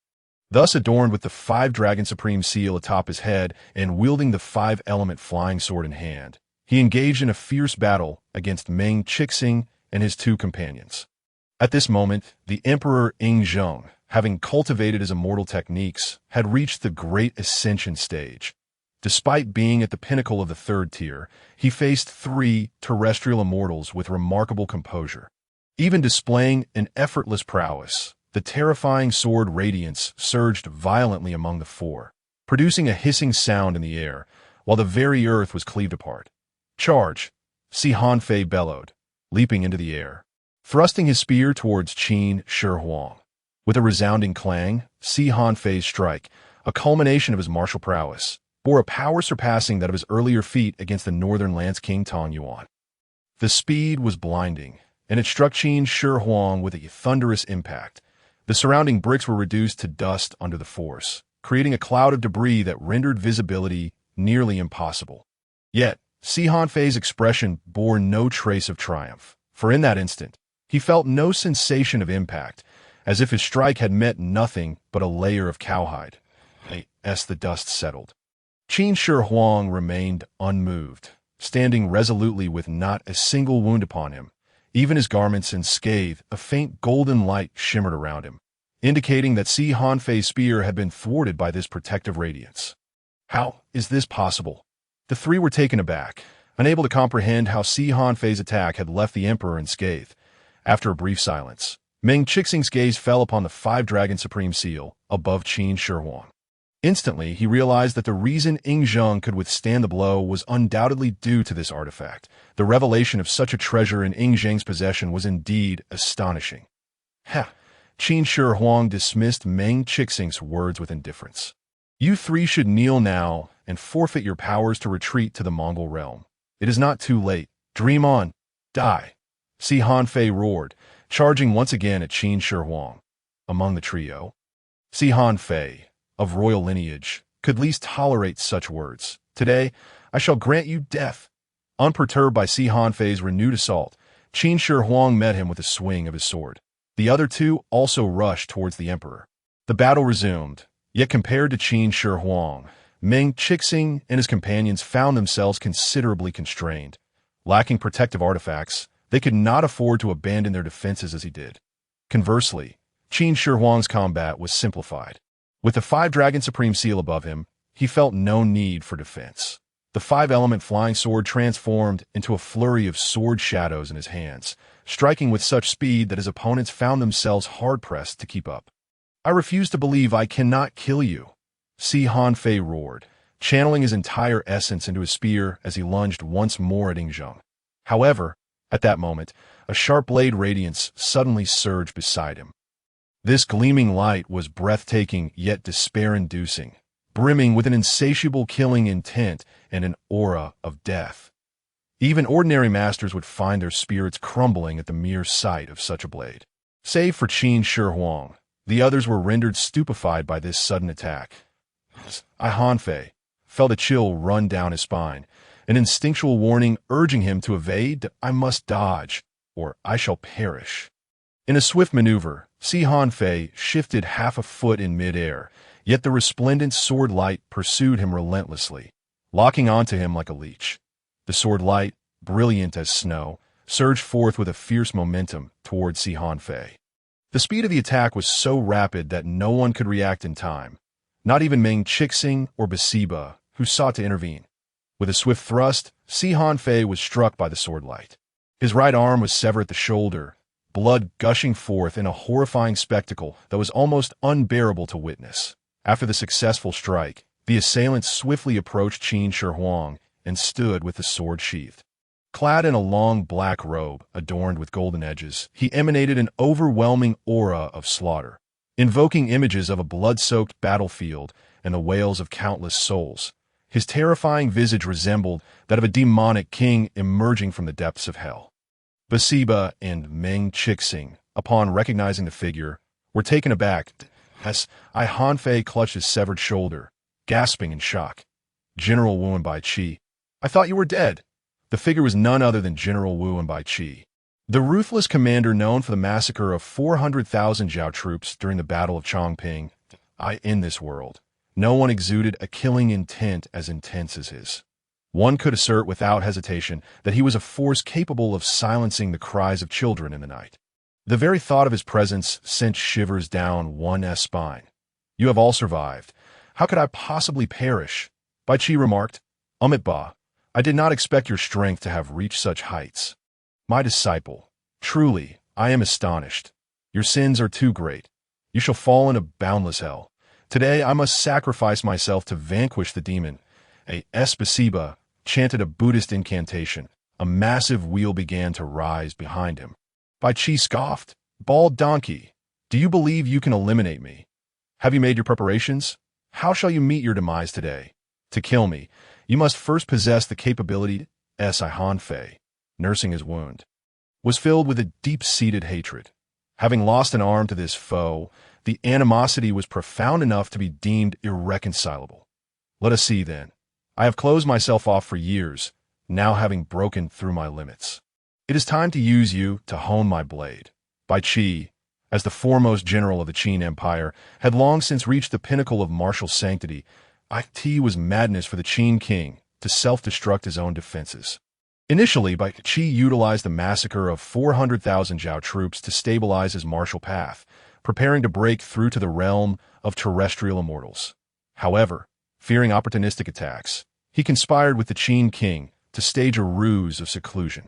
Thus adorned with the 5-dragon supreme seal atop his head and wielding the 5-element flying sword in hand, he engaged in a fierce battle against Meng Qixing and his 2 companions. At this moment, the Emperor Ying Zheng, having cultivated his immortal techniques, had reached the great ascension stage. Despite being at the pinnacle of the 3rd tier, he faced 3 terrestrial immortals with remarkable composure. Even displaying an effortless prowess, the terrifying sword radiance surged violently among the 4, producing a hissing sound in the air, while the very earth was cleaved apart. "Charge!" Si Hanfei bellowed, leaping into the air, thrusting his spear towards Qin Shi Huang. With a resounding clang, Si Hanfei's strike, a culmination of his martial prowess, bore a power surpassing that of his earlier feat against the northern Lance King Tong Yuan. The speed was blinding, and it struck Qin Shi Huang with a thunderous impact. The surrounding bricks were reduced to dust under the force, creating a cloud of debris that rendered visibility nearly impossible. Yet, Si Hanfei's expression bore no trace of triumph, for in that instant, he felt no sensation of impact, as if his strike had met nothing but a layer of cowhide. As the dust settled, Qin Shi Huang remained unmoved, standing resolutely with not a single wound upon him. Even his garments unscathed, a faint golden light shimmered around him, indicating that Si Hanfei's spear had been thwarted by this protective radiance. How is this possible? The 3 were taken aback, unable to comprehend how Si Hanfei's attack had left the emperor unscathed. After a brief silence, Meng Qixing's gaze fell upon the 5-dragon supreme seal above Qin Shi Huang. Instantly, he realized that the reason Ying Zheng could withstand the blow was undoubtedly due to this artifact. The revelation of such a treasure in Ying Zheng's possession was indeed astonishing. Qin Shi Huang dismissed Meng Qixing's words with indifference. "You 3 should kneel now and forfeit your powers to retreat to the Mongol realm. It is not too late. Dream on. Die." Si Hanfei roared, charging once again at Qin Shi Huang. Among the trio, Si Hanfei, of royal lineage, could least tolerate such words. "Today, I shall grant you death." Unperturbed by Si Hanfei's renewed assault, Qin Shi Huang met him with a swing of his sword. The other 2 also rushed towards the emperor. The battle resumed, yet compared to Qin Shi Huang, Meng Qixing and his companions found themselves considerably constrained. Lacking protective artifacts, they could not afford to abandon their defenses as he did. Conversely, Qin Shi Huang's combat was simplified. With the 5-dragon supreme seal above him, he felt no need for defense. The 5-element flying sword transformed into a flurry of sword shadows in his hands, striking with such speed that his opponents found themselves hard-pressed to keep up. "I refuse to believe I cannot kill you," Si Hanfei roared, channeling his entire essence into his spear as he lunged once more at Ying Zheng. However, at that moment, a sharp blade radiance suddenly surged beside him. This gleaming light was breathtaking yet despair-inducing, brimming with an insatiable killing intent and an aura of death. Even ordinary masters would find their spirits crumbling at the mere sight of such a blade. Save for Qin Shi Huang, the others were rendered stupefied by this sudden attack. Hanfei felt a chill run down his spine, an instinctual warning urging him to evade. "I must dodge, or I shall perish." In a swift maneuver, Si Hanfei shifted half a foot in midair, yet the resplendent sword light pursued him relentlessly, locking onto him like a leech. The sword light, brilliant as snow, surged forth with a fierce momentum toward Si Hanfei. The speed of the attack was so rapid that no one could react in time, not even Meng Qixing or Basiba, who sought to intervene. With a swift thrust, Si Hanfei was struck by the sword light. His right arm was severed at the shoulder, blood gushing forth in a horrifying spectacle that was almost unbearable to witness. After the successful strike, the assailant swiftly approached Qin Shi Huang and stood with the sword sheathed. Clad in a long black robe adorned with golden edges, he emanated an overwhelming aura of slaughter, invoking images of a blood-soaked battlefield and the wails of countless souls. His terrifying visage resembled that of a demonic king emerging from the depths of hell. Basiba and Meng Qixing, upon recognizing the figure, were taken aback as Hanfei clutched his severed shoulder, gasping in shock. "General Wu and Bai Qi, I thought you were dead." The figure was none other than General Wu and Bai Qi, the ruthless commander known for the massacre of 400,000 Zhao troops during the Battle of Chongping. In this world, no one exuded a killing intent as intense as his. One could assert without hesitation that he was a force capable of silencing the cries of children in the night. The very thought of his presence sent shivers down one's spine. "You have all survived. How could I possibly perish?" Bai Qi remarked. "Ba, I did not expect your strength to have reached such heights. My disciple, truly, I am astonished. Your sins are too great. You shall fall in a boundless hell. Today I must sacrifice myself to vanquish the demon." Basiba chanted a Buddhist incantation. A massive wheel began to rise behind him. Bai Qi scoffed. "Bald donkey, do you believe you can eliminate me? Have you made your preparations? How shall you meet your demise today? To kill me, you must first possess the capability." Si Hanfei, nursing his wound, was filled with a deep-seated hatred. Having lost an arm to this foe, the animosity was profound enough to be deemed irreconcilable. "Let us see, then. I have closed myself off for years, now having broken through my limits. It is time to use you to hone my blade." Bai Qi, as the foremost general of the Qin Empire, had long since reached the pinnacle of martial sanctity. It was madness for the Qin king to self-destruct his own defenses. Initially, Bai Qi utilized the massacre of 400,000 Zhao troops to stabilize his martial path, preparing to break through to the realm of terrestrial immortals. However, fearing opportunistic attacks, he conspired with the Qin king to stage a ruse of seclusion.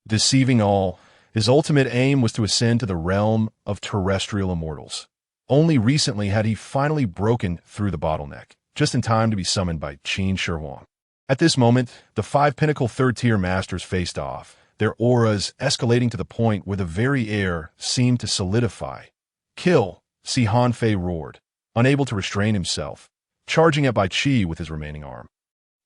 Deceiving all, his ultimate aim was to ascend to the realm of terrestrial immortals. Only recently had he finally broken through the bottleneck, just in time to be summoned by Qin Shi Huang. At this moment, the 5 pinnacle third-tier masters faced off, their auras escalating to the point where the very air seemed to solidify. "Kill!" Si Hanfei roared, unable to restrain himself, charging at Bai Qi with his remaining arm.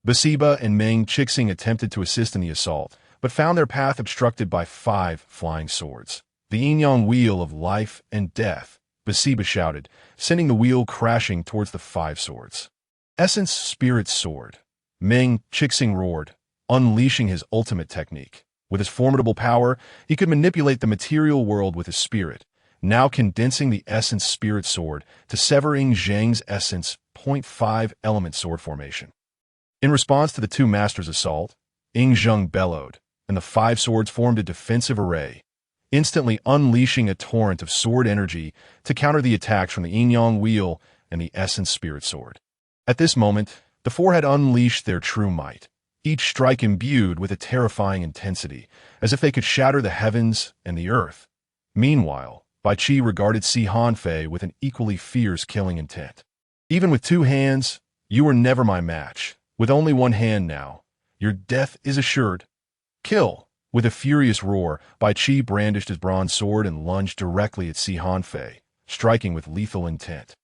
Basiba and Meng Qixing attempted to assist in the assault, but found their path obstructed by 5 flying swords. "The yin-yang wheel of life and death," Basiba shouted, sending the wheel crashing towards the 5 swords. "Essence Spirit Sword," Meng Qixing roared, unleashing his ultimate technique. With his formidable power, he could manipulate the material world with his spirit, now condensing the Essence Spirit Sword to sever Ying Zheng's Essence .5 element sword formation. In response to the 2 masters' assault, Ying Zheng bellowed, and the 5 swords formed a defensive array, instantly unleashing a torrent of sword energy to counter the attacks from the yin-yang wheel and the Essence Spirit Sword. At this moment, the 4 had unleashed their true might, each strike imbued with a terrifying intensity, as if they could shatter the heavens and the earth. Meanwhile, Bai Qi regarded Si Hanfei with an equally fierce killing intent. "Even with 2 hands, you were never my match. With only 1 hand now, your death is assured. Kill!" With a furious roar, Bai Qi brandished his bronze sword and lunged directly at Si Hanfei, striking with lethal intent.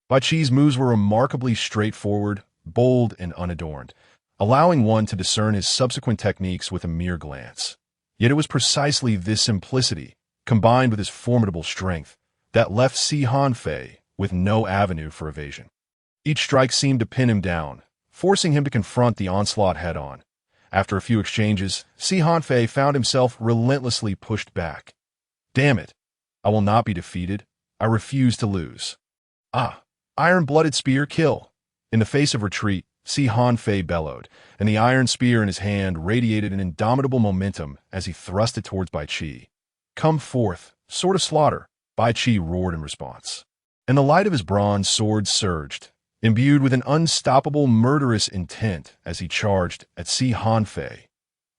Bai Qi's moves were remarkably straightforward, bold, and unadorned, allowing one to discern his subsequent techniques with a mere glance. Yet it was precisely this simplicity, combined with his formidable strength, that left Si Hanfei with no avenue for evasion. Each strike seemed to pin him down, forcing him to confront the onslaught head-on. After a few exchanges, Si Hanfei found himself relentlessly pushed back. "Damn it! I will not be defeated. I refuse to lose. Ah, iron-blooded spear kill. In the face of retreat, Han Fei bellowed, and the iron spear in his hand radiated an indomitable momentum as he thrust it towards Bai Qi. Come forth, sword of slaughter, Bai Qi roared in response. And the light of his bronze sword surged, imbued with an unstoppable murderous intent as he charged at Han Fei.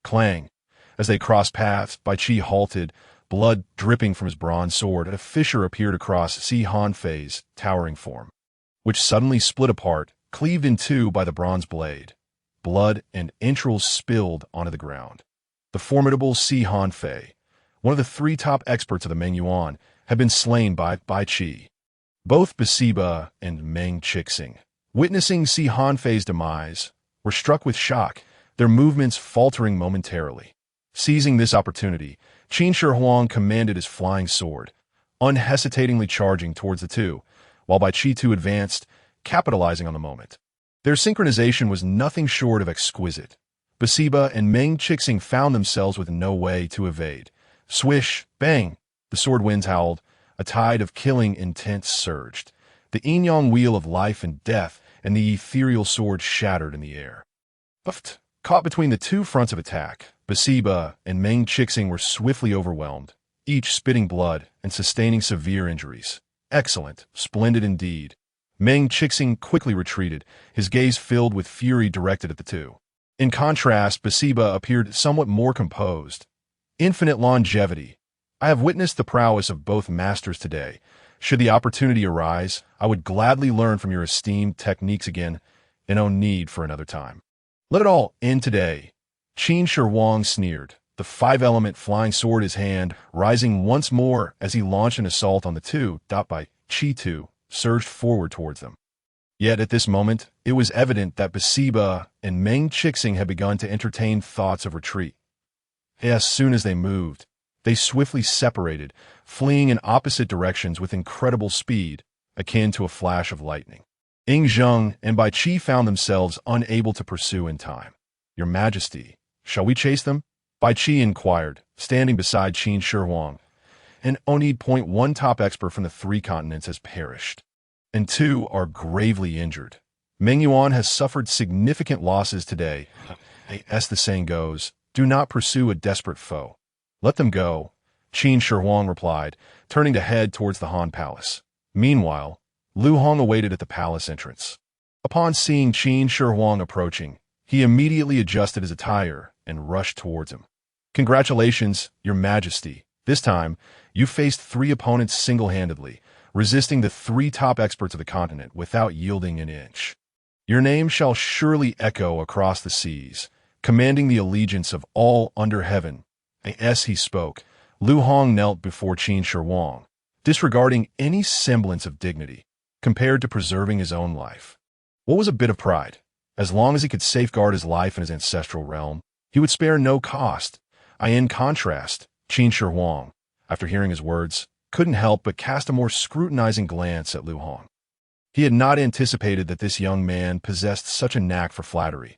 Clang! As they crossed paths, Bai Qi halted, blood dripping from his bronze sword, and a fissure appeared across Han Fei's towering form, which suddenly split apart, cleaved in two by the bronze blade. Blood and entrails spilled onto the ground. The formidable Han Fei, one of the three top experts of the Meng Yuan, had been slain by Bai Qi. Both Basiba and Meng Qixing, witnessing Han Fei's demise, were struck with shock, their movements faltering momentarily. Seizing this opportunity, Qin Shi Huang commanded his flying sword, unhesitatingly charging towards the two, while Bai Qi too advanced, capitalizing on the moment. Their synchronization was nothing short of exquisite. Basiba and Meng Qixing found themselves with no way to evade. Swish, bang, the sword winds howled, a tide of killing intent surged. The yin-yang wheel of life and death and the ethereal sword shattered in the air. Buffed, caught between the two fronts of attack, Basiba and Meng Qixing were swiftly overwhelmed, each spitting blood and sustaining severe injuries. Excellent, splendid indeed. Meng Qixing quickly retreated, his gaze filled with fury directed at the two. In contrast, Basiba appeared somewhat more composed. Infinite longevity. I have witnessed the prowess of both masters today. Should the opportunity arise, I would gladly learn from your esteemed techniques again, and no need for another time. Let it all end today. Qin Shi Huang sneered, the five-element flying sword in his hand, rising once more as he launched an assault on the two. Bai Qi too surged forward towards them. Yet at this moment, it was evident that Basiba and Meng Qixing had begun to entertain thoughts of retreat. As soon as they moved, they swiftly separated, fleeing in opposite directions with incredible speed, akin to a flash of lightning. Ying Zheng and Bai Qi found themselves unable to pursue in time. Your Majesty, shall we chase them? Bai Qi inquired, standing beside Qin Shi Huang. And Onid. One top expert from the three continents has perished, and two are gravely injured. Meng Yuan has suffered significant losses today. As the saying goes, do not pursue a desperate foe. Let them go, Qin Shi Huang replied, turning to head towards the Han Palace. Meanwhile, Lu Hong awaited at the palace entrance. Upon seeing Qin Shi Huang approaching, he immediately adjusted his attire and rushed towards him. Congratulations, Your Majesty. This time, you faced three opponents single-handedly, resisting the three top experts of the continent without yielding an inch. Your name shall surely echo across the seas, commanding the allegiance of all under heaven. As he spoke, Lu Hong knelt before Qin Shi Huang, disregarding any semblance of dignity, compared to preserving his own life. What was a bit of pride? As long as he could safeguard his life in his ancestral realm, he would spare no cost. In contrast, Qin Shi Huang, after hearing his words, couldn't help but cast a more scrutinizing glance at Lu Hong. He had not anticipated that this young man possessed such a knack for flattery.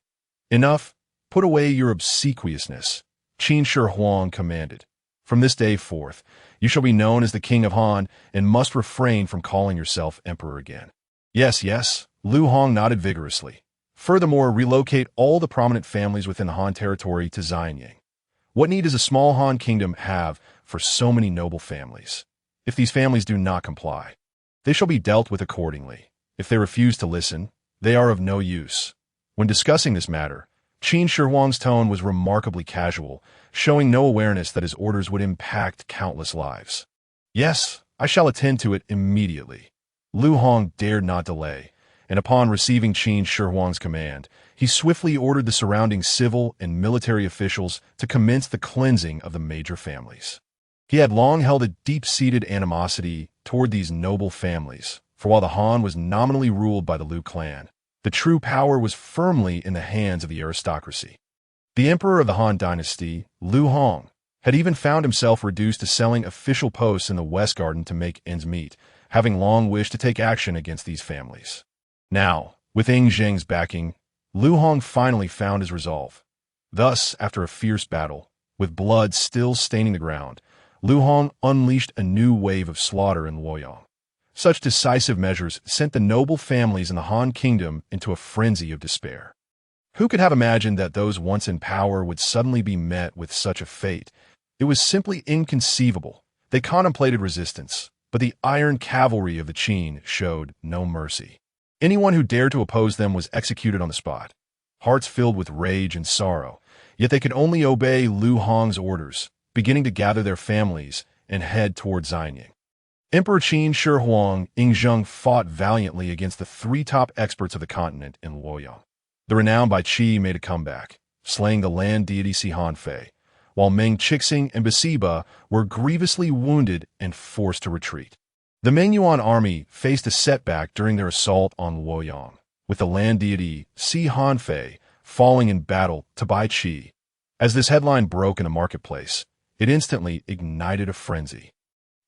Enough, put away your obsequiousness, Qin Shi Huang commanded. From this day forth, you shall be known as the King of Han and must refrain from calling yourself Emperor again. Yes, yes, Lu Hong nodded vigorously. Furthermore, relocate all the prominent families within the Han territory to Xianying. What need does a small Han kingdom have for so many noble families? If these families do not comply, they shall be dealt with accordingly. If they refuse to listen, they are of no use. When discussing this matter, Qin Shi Huang's tone was remarkably casual, showing no awareness that his orders would impact countless lives. Yes, I shall attend to it immediately. Lu Hong dared not delay, and upon receiving Qin Shi Huang's command, he swiftly ordered the surrounding civil and military officials to commence the cleansing of the major families. He had long held a deep-seated animosity toward these noble families, for while the Han was nominally ruled by the Liu clan, the true power was firmly in the hands of the aristocracy. The emperor of the Han dynasty, Lu Hong, had even found himself reduced to selling official posts in the West Garden to make ends meet, having long wished to take action against these families. Now, with Ying Zheng's backing, Lu Hong finally found his resolve. Thus, after a fierce battle, with blood still staining the ground, Lu Hong unleashed a new wave of slaughter in Luoyang. Such decisive measures sent the noble families in the Han Kingdom into a frenzy of despair. Who could have imagined that those once in power would suddenly be met with such a fate? It was simply inconceivable. They contemplated resistance, but the iron cavalry of the Qin showed no mercy. Anyone who dared to oppose them was executed on the spot, hearts filled with rage and sorrow. Yet they could only obey Lu Hong's orders, beginning to gather their families and head toward Xianying. Emperor Qin Shi Huang Ying Zheng fought valiantly against the three top experts of the continent in Luoyang. The renowned Bai Qi made a comeback, slaying the land deity Sihan Fei, while Meng Qixing and Basiba were grievously wounded and forced to retreat. The Meng Yuan army faced a setback during their assault on Luoyang, with the land deity Sihan Fei falling in battle to Bai Qi. As this headline broke in the marketplace, it instantly ignited a frenzy.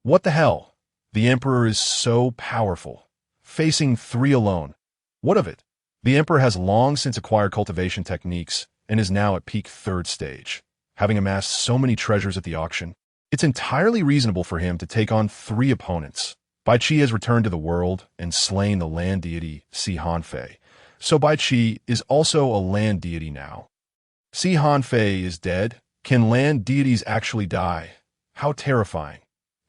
What the hell? The emperor is so powerful, facing three alone. What of it? The emperor has long since acquired cultivation techniques and is now at peak third stage. Having amassed so many treasures at the auction, it's entirely reasonable for him to take on three opponents. Bai Qi has returned to the world and slain the land deity Sihan Fei, so Bai Qi is also a land deity now. Sihan Fei is dead. Can land deities actually die? How terrifying.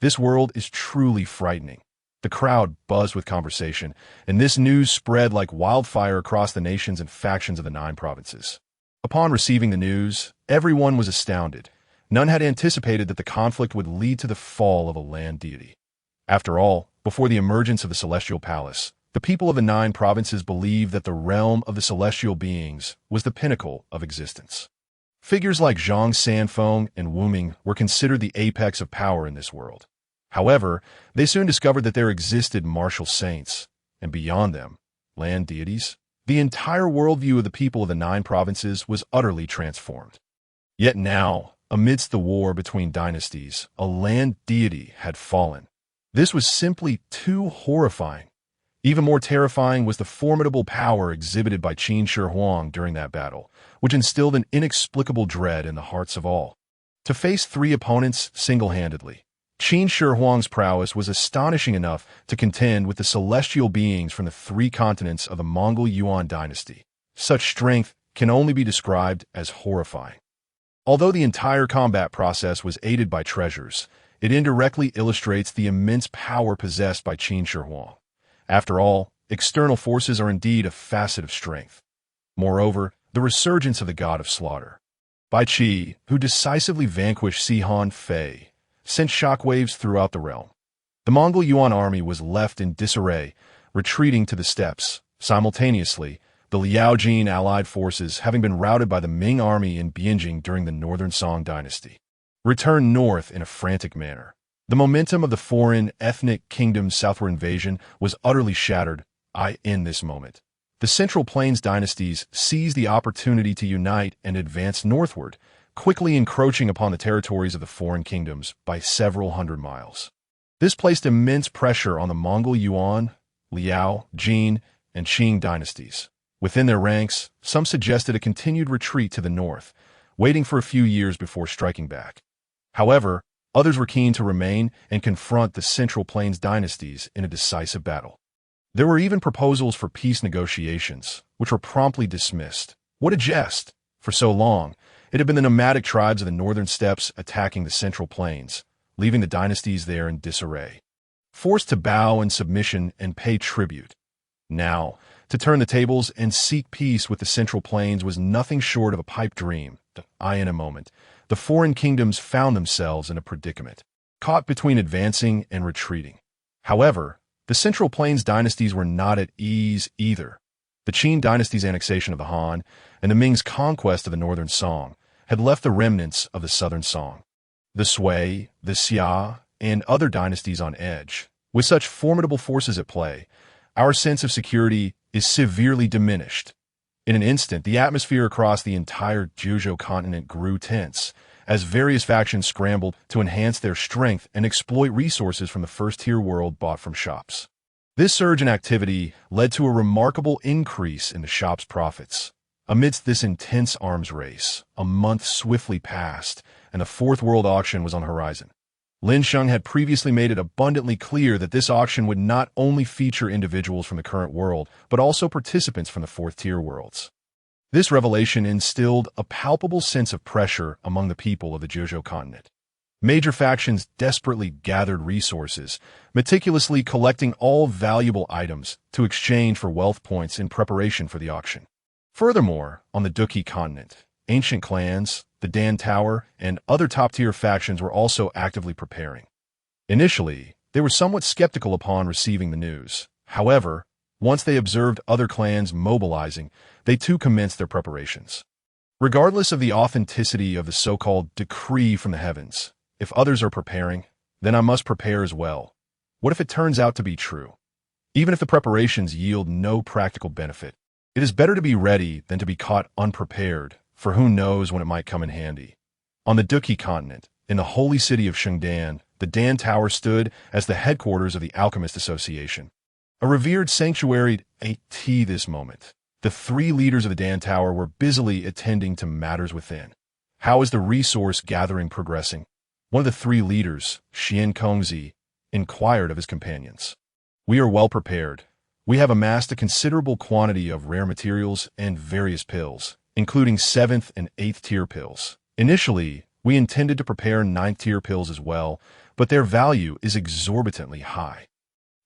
This world is truly frightening. The crowd buzzed with conversation, and this news spread like wildfire across the nations and factions of the 9 provinces. Upon receiving the news, everyone was astounded. None had anticipated that the conflict would lead to the fall of a land deity. After all, before the emergence of the Celestial Palace, the people of the 9 provinces believed that the realm of the celestial beings was the pinnacle of existence. Figures like Zhang Sanfeng and Wu Ming were considered the apex of power in this world. However, they soon discovered that there existed martial saints, and beyond them, land deities. The entire worldview of the people of the 9 provinces was utterly transformed. Yet now, amidst the war between dynasties, a land deity had fallen. This was simply too horrifying. Even more terrifying was the formidable power exhibited by Qin Shi Huang during that battle, which instilled an inexplicable dread in the hearts of all. To face 3 opponents single-handedly, Qin Shi Huang's prowess was astonishing enough to contend with the celestial beings from the 3 continents of the Mongol Yuan dynasty. Such strength can only be described as horrifying. Although the entire combat process was aided by treasures, it indirectly illustrates the immense power possessed by Qin Shi Huang. After all, external forces are indeed a facet of strength. Moreover, the resurgence of the god of slaughter. Bai Qi, who decisively vanquished Sihan Fei, sent shockwaves throughout the realm. The Mongol Yuan army was left in disarray, retreating to the steppes. Simultaneously, the Liaojin allied forces, having been routed by the Ming army in Bianjing during the Northern Song dynasty, returned north in a frantic manner. The momentum of the foreign ethnic kingdom's southward invasion was utterly shattered in this moment. The Central Plains dynasties seized the opportunity to unite and advance northward, quickly encroaching upon the territories of the foreign kingdoms by several hundred miles. This placed immense pressure on the Mongol Yuan, Liao, Jin, and Qing dynasties. Within their ranks, some suggested a continued retreat to the north, waiting for a few years before striking back. However, others were keen to remain and confront the Central Plains dynasties in a decisive battle. There were even proposals for peace negotiations, which were promptly dismissed. What a jest! For so long, it had been the nomadic tribes of the northern steppes attacking the Central Plains, leaving the dynasties there in disarray, forced to bow in submission and pay tribute. Now, to turn the tables and seek peace with the Central Plains was nothing short of a pipe dream. In a moment, the foreign kingdoms found themselves in a predicament, caught between advancing and retreating. However, the Central Plains dynasties were not at ease either. The Qin dynasty's annexation of the Han and the Ming's conquest of the northern Song had left the remnants of the southern Song, the Sui, the Xia, and other dynasties on edge. With such formidable forces at play, our sense of security is severely diminished. In an instant, the atmosphere across the entire Juzhou continent grew tense, as various factions scrambled to enhance their strength and exploit resources from the first-tier world bought from shops. This surge in activity led to a remarkable increase in the shop's profits. Amidst this intense arms race, a month swiftly passed, and the Fourth World Auction was on the horizon. Lin Sheng had previously made it abundantly clear that this auction would not only feature individuals from the current world, but also participants from the fourth-tier worlds. This revelation instilled a palpable sense of pressure among the people of the Zheozhou continent. Major factions desperately gathered resources, meticulously collecting all valuable items to exchange for wealth points in preparation for the auction. Furthermore, on the Duqi continent, ancient clans, the Dan Tower, and other top-tier factions were also actively preparing. Initially, they were somewhat skeptical upon receiving the news. However, once they observed other clans mobilizing, they too commenced their preparations. Regardless of the authenticity of the so-called decree from the heavens, if others are preparing, then I must prepare as well. What if it turns out to be true? Even if the preparations yield no practical benefit, it is better to be ready than to be caught unprepared, for who knows when it might come in handy. On the Duqi continent, in the holy city of Shengdan, the Dan Tower stood as the headquarters of the Alchemist Association. A revered sanctuary at this moment. The three leaders of the Dan Tower were busily attending to matters within. How is the resource gathering progressing? One of the three leaders, Xian inquired of his companions. We are well prepared. We have amassed a considerable quantity of rare materials and various pills, including 7th and 8th tier pills. Initially, we intended to prepare 9th tier pills as well, but their value is exorbitantly high,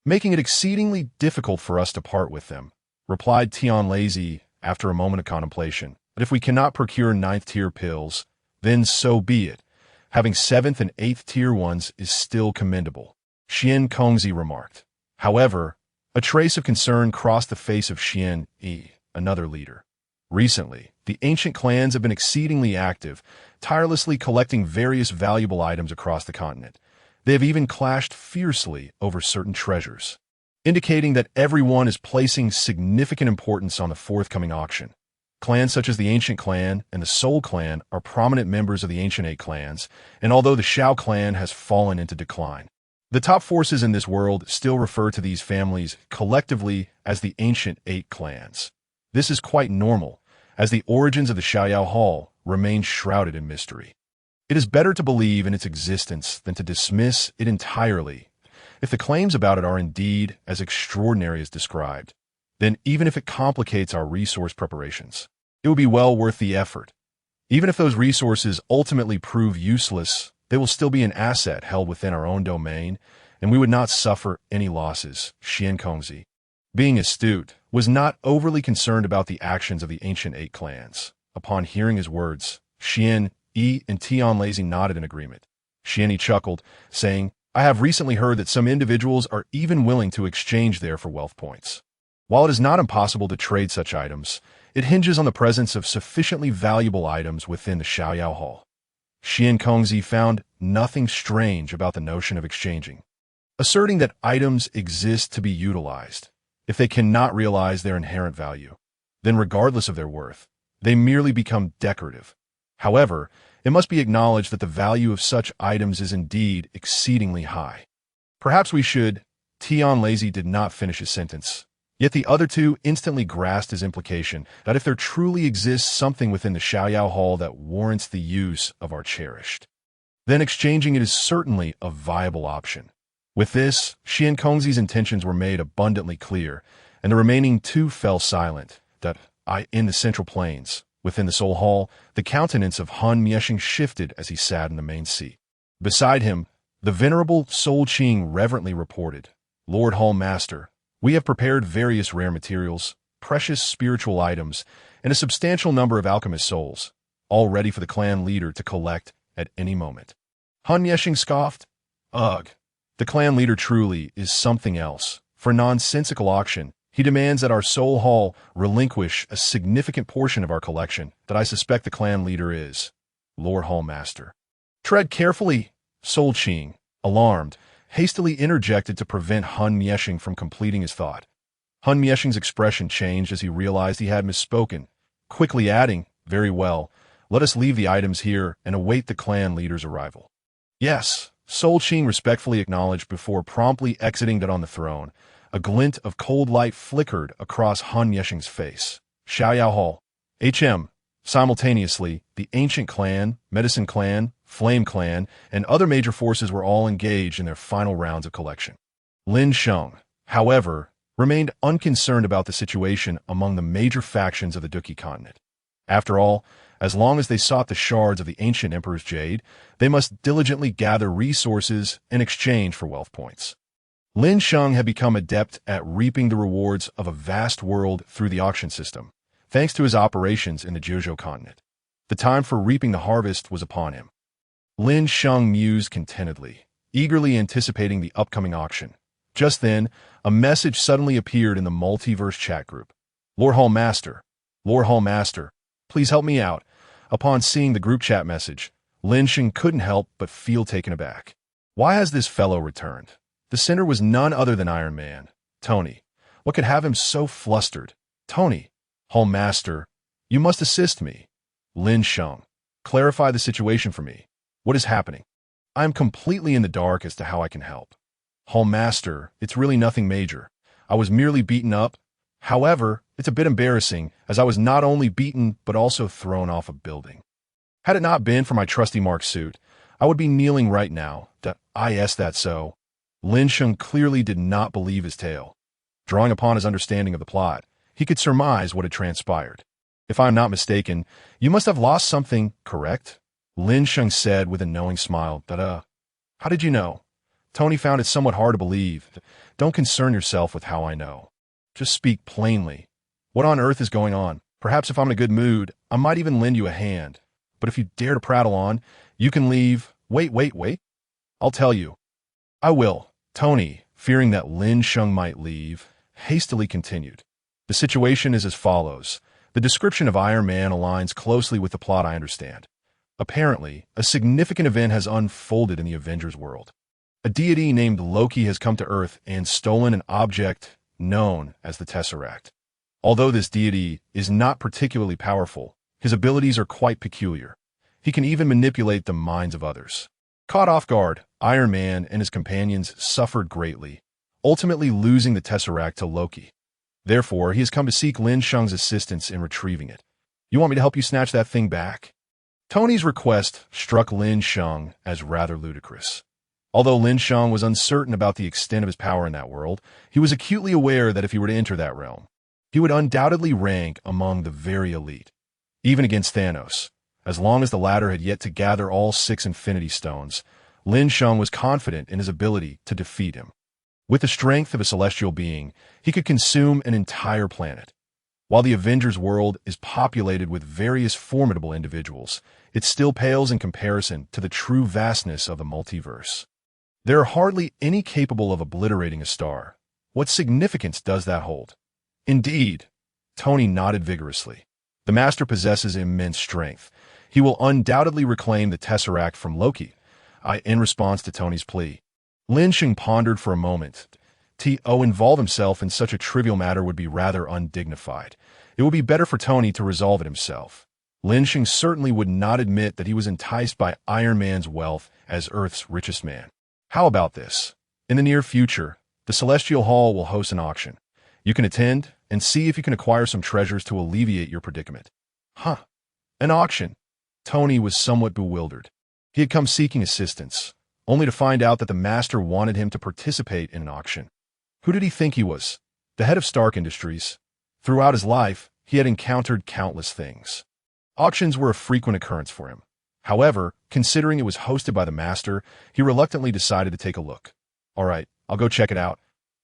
making it exceedingly difficult for us to part with them, replied Tianxia after a moment of contemplation. But if we cannot procure 9th tier pills, then so be it. Having 7th and 8th tier ones is still commendable, Xian remarked. However, a trace of concern crossed the face of Xian, another leader. Recently, the ancient clans have been exceedingly active, tirelessly collecting various valuable items across the continent. They have even clashed fiercely over certain treasures, indicating that everyone is placing significant importance on the forthcoming auction. Clans such as the Ancient Clan and the Soul Clan are prominent members of the Ancient Eight clans, and although the Shao Clan has fallen into decline, the top forces in this world still refer to these families collectively as the Ancient Eight clans. This is quite normal, as the origins of the Xiaoyao Hall remain shrouded in mystery. It is better to believe in its existence than to dismiss it entirely. If the claims about it are indeed as extraordinary as described, then even if it complicates our resource preparations, it will be well worth the effort. Even if those resources ultimately prove useless, they will still be an asset held within our own domain, and we would not suffer any losses, Xian, being astute, was not overly concerned about the actions of the Ancient Eight clans. Upon hearing his words, Xian and Tianxia nodded in agreement. Xian chuckled, saying, I have recently heard that some individuals are even willing to exchange there for wealth points. While it is not impossible to trade such items, it hinges on the presence of sufficiently valuable items within the Xiaoyao Hall. Xian found nothing strange about the notion of exchanging, asserting that items exist to be utilized. If they cannot realize their inherent value, then regardless of their worth, they merely become decorative. However, it must be acknowledged that the value of such items is indeed exceedingly high. Perhaps we should. Tianxia did not finish his sentence. Yet the other two instantly grasped his implication that if there truly exists something within the Xiaoyao Hall that warrants the use of our cherished, then exchanging it is certainly a viable option. With this, Xian's intentions were made abundantly clear, and the remaining two fell silent. In the central plains, within the Soul Hall, the countenance of Han Myeshing shifted as he sat in the main seat. Beside him, the venerable Soul Qing reverently reported, Lord Hall Master, we have prepared various rare materials, precious spiritual items, and a substantial number of alchemist souls, all ready for the clan leader to collect at any moment. Han Myeshing scoffed. Ugh, the clan leader truly is something else. For nonsensical auction, he demands that our Soul Hall relinquish a significant portion of our collection that I suspect the clan leader is. Lord Hall Master. Tread carefully, Soul Qing, alarmed, hastily interjected to prevent Han Myeshing from completing his thought. Han Myeshing's expression changed as he realized he had misspoken, quickly adding, very well, let us leave the items here and await the clan leader's arrival. Yes, Soul Qing respectfully acknowledged before promptly exiting on the throne. A glint of cold light flickered across Han Myeshing's face. Xiaoyao Hall. Simultaneously, the Ancient Clan, Medicine Clan, Flame Clan, and other major forces were all engaged in their final rounds of collection. Lin Sheng, however, remained unconcerned about the situation among the major factions of the Duki continent. After all, as long as they sought the shards of the ancient emperor's jade, they must diligently gather resources in exchange for wealth points. Lin Sheng had become adept at reaping the rewards of a vast world through the auction system, thanks to his operations in the Jiuzhou continent. The time for reaping the harvest was upon him. Lin Sheng mused contentedly, eagerly anticipating the upcoming auction. Just then, a message suddenly appeared in the multiverse chat group. Lord Hall Master, please help me out. Upon seeing the group chat message, Lin Sheng couldn't help but feel taken aback. Why has this fellow returned? The sender was none other than Iron Man, Tony. What could have him so flustered? Tony, Hall Master, you must assist me. Lin Sheng, clarify the situation for me. What is happening? I am completely in the dark as to how I can help. Hall Master, it's really nothing major. I was merely beaten up. However, it's a bit embarrassing, as I was not only beaten but also thrown off a building. Had it not been for my trusty mark suit, I would be kneeling right now. That so. Lin Sheng clearly did not believe his tale. Drawing upon his understanding of the plot, he could surmise what had transpired. If I am not mistaken, you must have lost something, correct? Lin Sheng said with a knowing smile. How did you know? Tony found it somewhat hard to believe. Don't concern yourself with how I know. Just speak plainly. What on earth is going on? Perhaps if I'm in a good mood, I might even lend you a hand. But if you dare to prattle on, you can leave. Wait. I'll tell you. I will. Tony, fearing that Lin Sheng might leave, hastily continued. The situation is as follows. The description of Iron Man aligns closely with the plot I understand. Apparently, a significant event has unfolded in the Avengers world. A deity named Loki has come to Earth and stolen an object known as the Tesseract. Although this deity is not particularly powerful, his abilities are quite peculiar. He can even manipulate the minds of others. Caught off guard, Iron Man and his companions suffered greatly, ultimately losing the Tesseract to Loki. Therefore, he has come to seek Lin Sheng's assistance in retrieving it. You want me to help you snatch that thing back? Tony's request struck Lin Sheng as rather ludicrous. Although Lin Sheng was uncertain about the extent of his power in that world, he was acutely aware that if he were to enter that realm, he would undoubtedly rank among the very elite, even against Thanos. As long as the latter had yet to gather all 6 Infinity Stones, Lin Sheng was confident in his ability to defeat him. With the strength of a celestial being, he could consume an entire planet. While the Avengers world is populated with various formidable individuals, it still pales in comparison to the true vastness of the multiverse. There are hardly any capable of obliterating a star. What significance does that hold? Indeed, Tony nodded vigorously. The Master possesses immense strength. He will undoubtedly reclaim the Tesseract from Loki. In response to Tony's plea, Lin Sheng pondered for a moment. To involve himself in such a trivial matter would be rather undignified. It would be better for Tony to resolve it himself. Lin Sheng certainly would not admit that he was enticed by Iron Man's wealth as Earth's richest man. How about this? In the near future, the Celestial Hall will host an auction. You can attend and see if you can acquire some treasures to alleviate your predicament. An auction? Tony was somewhat bewildered. He had come seeking assistance, only to find out that the Master wanted him to participate in an auction. Who did he think he was? The head of Stark Industries. Throughout his life, he had encountered countless things. Auctions were a frequent occurrence for him. However, considering it was hosted by the Master, he reluctantly decided to take a look. All right, I'll go check it out.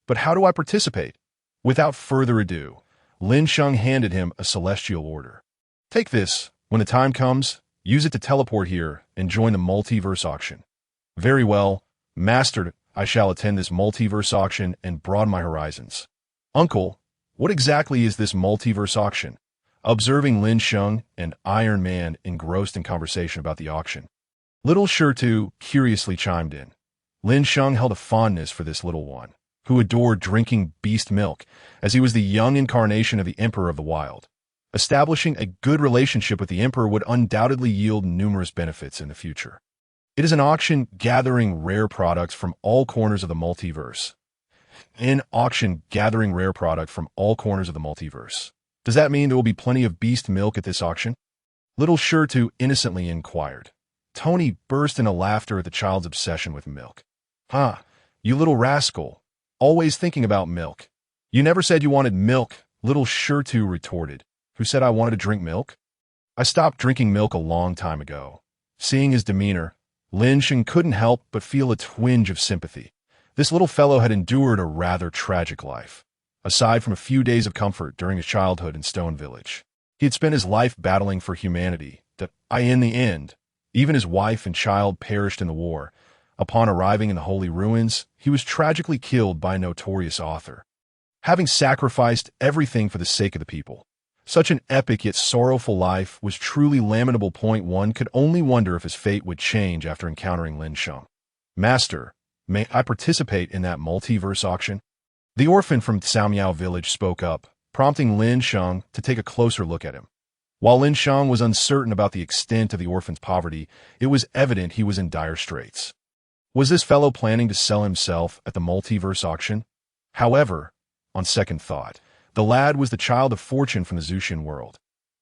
But how do I participate? Without further ado, Lin Sheng handed him a celestial order. Take this. When the time comes, use it to teleport here and join the multiverse auction. Very well, Master, I shall attend this multiverse auction and broaden my horizons. Uncle, what exactly is this multiverse auction? Observing Lin Sheng and Iron Man engrossed in conversation about the auction, Little Shirtu curiously chimed in. Lin Sheng held a fondness for this little one, who adored drinking beast milk, as he was the young incarnation of the Emperor of the Wild. Establishing a good relationship with the Emperor would undoubtedly yield numerous benefits in the future. It is an auction gathering rare products from all corners of the multiverse. An auction gathering rare product from all corners of the multiverse. Does that mean there will be plenty of beast milk at this auction? Little Shirtu innocently inquired. Tony burst into laughter at the child's obsession with milk. "Ha, you little rascal. Always thinking about milk. You never said you wanted milk," little Shirtu retorted. "Who said I wanted to drink milk? I stopped drinking milk a long time ago." Seeing his demeanor, Lin Sheng couldn't help but feel a twinge of sympathy. This little fellow had endured a rather tragic life. Aside from a few days of comfort during his childhood in Stone Village, he had spent his life battling for humanity that, in the end, even his wife and child perished in the war. Upon arriving in the holy ruins, he was tragically killed by a notorious author, having sacrificed everything for the sake of the people. Such an epic yet sorrowful life was truly lamentable. One could only wonder if his fate would change after encountering Lin Sheng. "Master, may I participate in that multiverse auction?" The orphan from Xiaomiao village spoke up, prompting Lin Sheng to take a closer look at him. While Lin Sheng was uncertain about the extent of the orphan's poverty, it was evident he was in dire straits. Was this fellow planning to sell himself at the multiverse auction? However, on second thought, the lad was the child of fortune from the Xiitian world.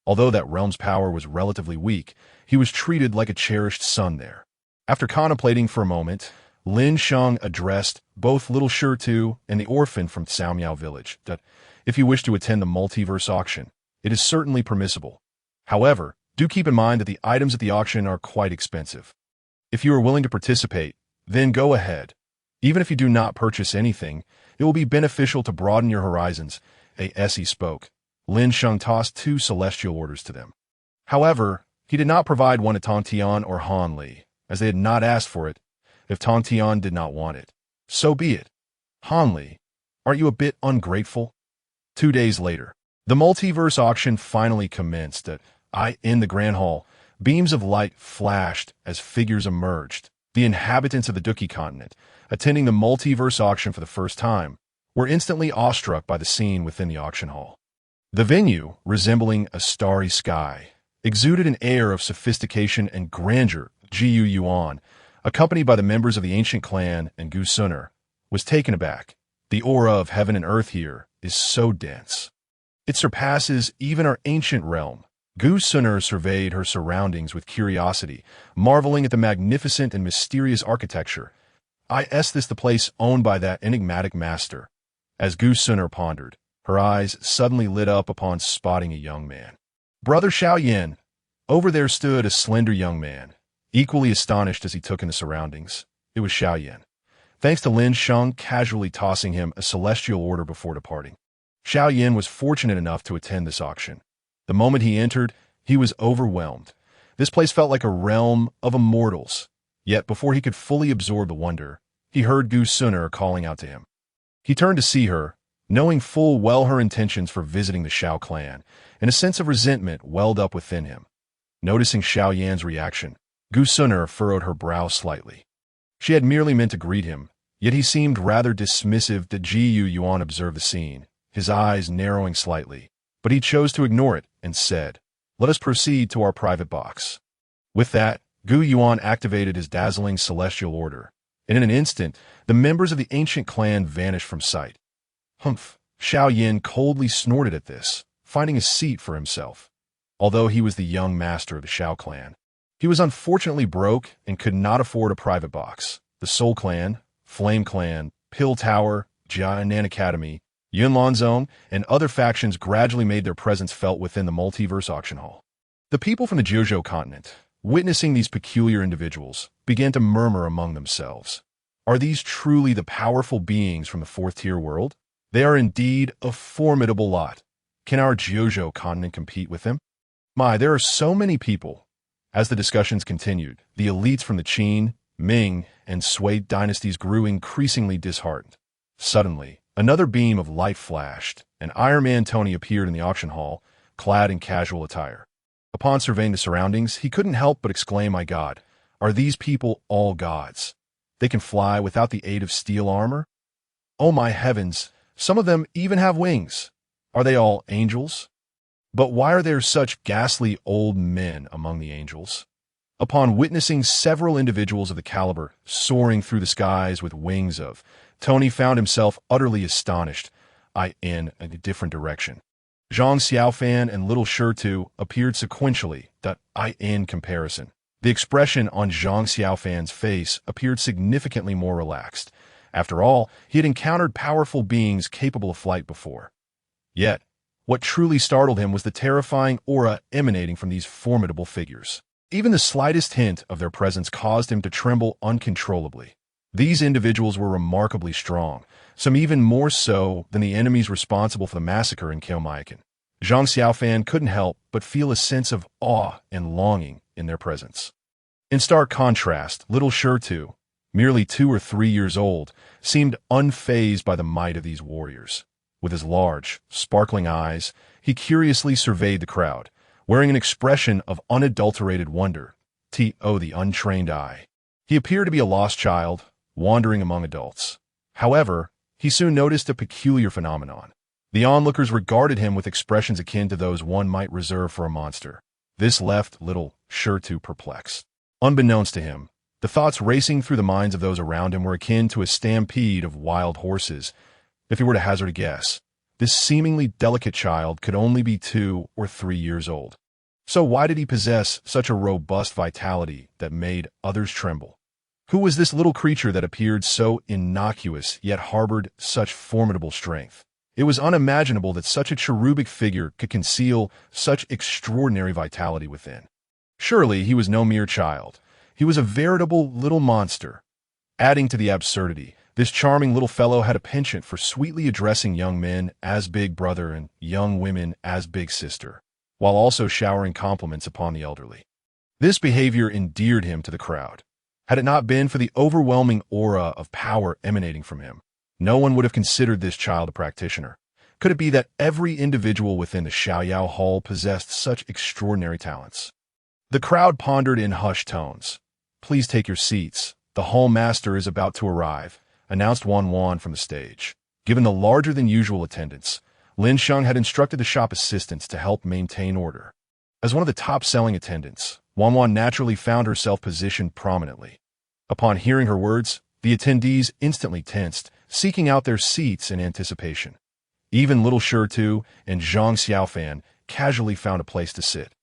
Although that realm's power was relatively weak, he was treated like a cherished son there. After contemplating for a moment, Lin Sheng addressed both little Shirtu and the orphan from Xiaomiao village that, if you wish to attend the multiverse auction, it is certainly permissible. However, do keep in mind that the items at the auction are quite expensive. If you are willing to participate, then go ahead. Even if you do not purchase anything, it will be beneficial to broaden your horizons. As he spoke, Lin Sheng tossed 2 celestial orders to them. However, he did not provide one to Tong Tian or Han Li, as they had not asked for it. If Tong Tian did not want it, so be it. Han Li, aren't you a bit ungrateful? 2 days later, the multiverse auction finally commenced in the Grand Hall. Beams of light flashed as figures emerged. The inhabitants of the Duki continent, attending the multiverse auction for the first time, were instantly awestruck by the scene within the auction hall. The venue, resembling a starry sky, exuded an air of sophistication and grandeur. Jiu Yuan, accompanied by the members of the ancient clan and Gu Suner, was taken aback. The aura of heaven and earth here is so dense. It surpasses even our ancient realm. Gu Suner surveyed her surroundings with curiosity, marveling at the magnificent and mysterious architecture. Is this the place owned by that enigmatic master? As Gu Suner pondered, her eyes suddenly lit up upon spotting a young man. Brother Xiaoyan. Over there stood a slender young man, equally astonished as he took in the surroundings. It was Xiaoyan. Thanks to Lin Sheng casually tossing him a celestial order before departing. Xiaoyan was fortunate enough to attend this auction. The moment he entered, he was overwhelmed. This place felt like a realm of immortals. Yet before he could fully absorb the wonder, he heard Gu Suner calling out to him. He turned to see her, knowing full well her intentions for visiting the Xiao clan, and a sense of resentment welled up within him. Noticing Xiaoyan's reaction, Gu Suner furrowed her brow slightly. She had merely meant to greet him, yet he seemed rather dismissive. Jiu Yuan observed the scene, his eyes narrowing slightly, but he chose to ignore it and said, "Let us proceed to our private box." With that, Gu Yuan activated his dazzling celestial order, and in an instant, the members of the ancient clan vanished from sight. Humph! Xiaoyan coldly snorted at this, finding a seat for himself. Although he was the young master of the Xiao clan, he was unfortunately broke and could not afford a private box. The Soul Clan, Flame Clan, Pill Tower, Jianan Academy, Yunlan Zone, and other factions gradually made their presence felt within the multiverse auction hall. The people from the Jiuzhou continent, witnessing these peculiar individuals, began to murmur among themselves. Are these truly the powerful beings from the fourth-tier world? They are indeed a formidable lot. Can our Jiuzhou continent compete with them? There are so many people. As the discussions continued, the elites from the Qin, Ming, and Sui dynasties grew increasingly disheartened. Suddenly, another beam of light flashed, and Iron Man Tony appeared in the auction hall, clad in casual attire. Upon surveying the surroundings, he couldn't help but exclaim, "My God, are these people all gods? They can fly without the aid of steel armor? Oh my heavens, some of them even have wings. Are they all angels? But why are there such ghastly old men among the angels?" Upon witnessing several individuals of the caliber soaring through the skies with wings of, Tony found himself utterly astonished, in a different direction. Zhang Xiaofan and Little Shirtu appeared sequentially, in comparison. The expression on Zhang Xiaofan's face appeared significantly more relaxed. After all, he had encountered powerful beings capable of flight before. Yet, what truly startled him was the terrifying aura emanating from these formidable figures. Even the slightest hint of their presence caused him to tremble uncontrollably. These individuals were remarkably strong, some even more so than the enemies responsible for the massacre in Kilmayakan. Zhang Xiaofan couldn't help but feel a sense of awe and longing in their presence. In stark contrast, little Shirtu, merely 2 or 3 years old, seemed unfazed by the might of these warriors. With his large, sparkling eyes, he curiously surveyed the crowd, wearing an expression of unadulterated wonder. The untrained eye. He appeared to be a lost child, wandering among adults. However, he soon noticed a peculiar phenomenon. The onlookers regarded him with expressions akin to those one might reserve for a monster. This left little Shirtu perplexed. Unbeknownst to him, the thoughts racing through the minds of those around him were akin to a stampede of wild horses. If he were to hazard a guess, this seemingly delicate child could only be 2 or 3 years old. So why did he possess such a robust vitality that made others tremble? Who was this little creature that appeared so innocuous yet harbored such formidable strength? It was unimaginable that such a cherubic figure could conceal such extraordinary vitality within. Surely he was no mere child. He was a veritable little monster. Adding to the absurdity, this charming little fellow had a penchant for sweetly addressing young men as big brother and young women as big sister, while also showering compliments upon the elderly. This behavior endeared him to the crowd. Had it not been for the overwhelming aura of power emanating from him, no one would have considered this child a practitioner. Could it be that every individual within the Xiaoyao Hall possessed such extraordinary talents? The crowd pondered in hushed tones. "Please take your seats. The hall master is about to arrive," announced Wan from the stage. Given the larger-than-usual attendance, Lin Sheng had instructed the shop assistants to help maintain order. As one of the top-selling attendants, Wan naturally found herself positioned prominently. Upon hearing her words, the attendees instantly tensed, seeking out their seats in anticipation. Even little Shirtu and Zhang Xiaofan casually found a place to sit.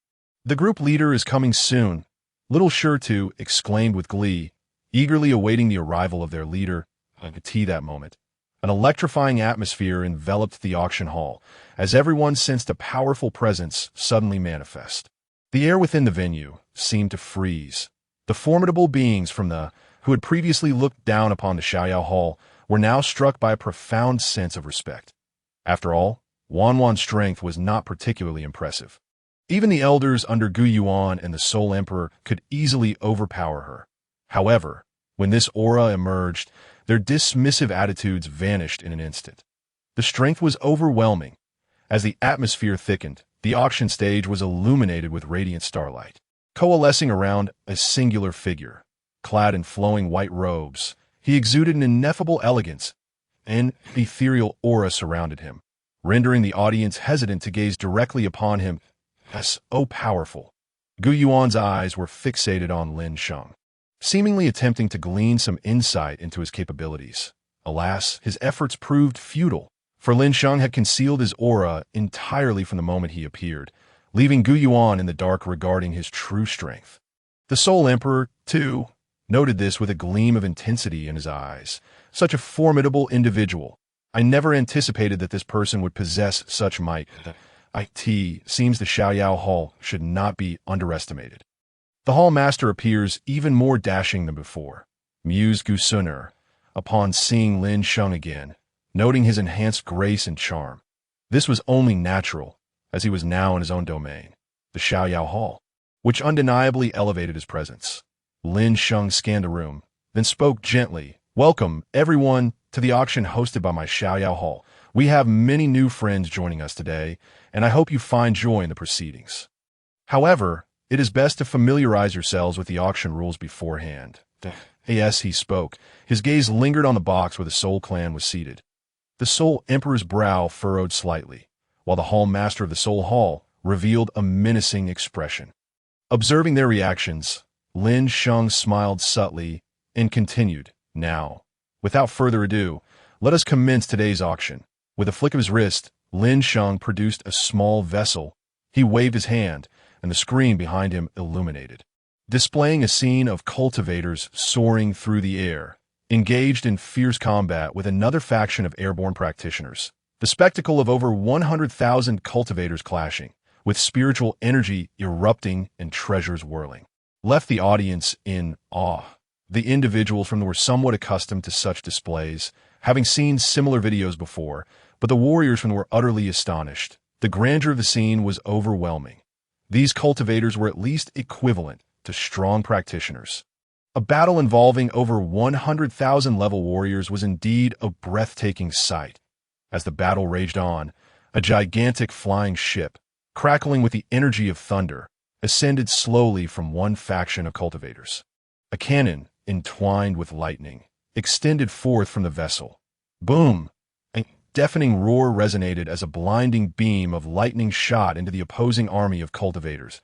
"The group leader is coming soon," little Shirtu exclaimed with glee, eagerly awaiting the arrival of their leader. That moment, an electrifying atmosphere enveloped the auction hall, as everyone sensed a powerful presence suddenly manifest. The air within the venue seemed to freeze. The formidable beings who had previously looked down upon the Xiaoyao Hall were now struck by a profound sense of respect. After all, Wan's strength was not particularly impressive. Even the elders under Gu Yuan and the Soul Emperor could easily overpower her. However, when this aura emerged, their dismissive attitudes vanished in an instant. The strength was overwhelming. As the atmosphere thickened, the auction stage was illuminated with radiant starlight. Coalescing around a singular figure, clad in flowing white robes, he exuded an ineffable elegance. An ethereal aura surrounded him, rendering the audience hesitant to gaze directly upon him. So powerful. Gu Yuan's eyes were fixated on Lin Sheng, seemingly attempting to glean some insight into his capabilities. Alas, his efforts proved futile, for Lin Sheng had concealed his aura entirely from the moment he appeared, leaving Gu Yuan in the dark regarding his true strength. The Soul Emperor, too, noted this with a gleam of intensity in his eyes. Such a formidable individual. I never anticipated that this person would possess such might. Seems the Xiaoyao Hall should not be underestimated. The hall master appears even more dashing than before, mused Gu Suner, upon seeing Lin Sheng again, noting his enhanced grace and charm. This was only natural, as he was now in his own domain, the Xiaoyao Hall, which undeniably elevated his presence. Lin Sheng scanned the room, then spoke gently. "Welcome, everyone, to the auction hosted by my Xiaoyao Hall. We have many new friends joining us today, and I hope you find joy in the proceedings. However, it is best to familiarize yourselves with the auction rules beforehand." Yes, he spoke. His gaze lingered on the box where the Soul Clan was seated. The Soul Emperor's brow furrowed slightly, while the Hall Master of the Soul Hall revealed a menacing expression. Observing their reactions, Lin Sheng smiled subtly and continued, "Now, without further ado, let us commence today's auction." With a flick of his wrist, Lin Sheng produced a small vessel. He waved his hand, and the screen behind him illuminated. displaying a scene of cultivators soaring through the air, engaged in fierce combat with another faction of airborne practitioners. The spectacle of over 100,000 cultivators clashing, with spiritual energy erupting and treasures whirling, left the audience in awe. The individuals from them were somewhat accustomed to such displays, having seen similar videos before, but the warriors from them were utterly astonished. The grandeur of the scene was overwhelming. These cultivators were at least equivalent to strong practitioners. A battle involving over 100,000 level warriors was indeed a breathtaking sight. As the battle raged on, a gigantic flying ship, crackling with the energy of thunder, ascended slowly from one faction of cultivators. A cannon, entwined with lightning, extended forth from the vessel. Boom! A deafening roar resonated as a blinding beam of lightning shot into the opposing army of cultivators.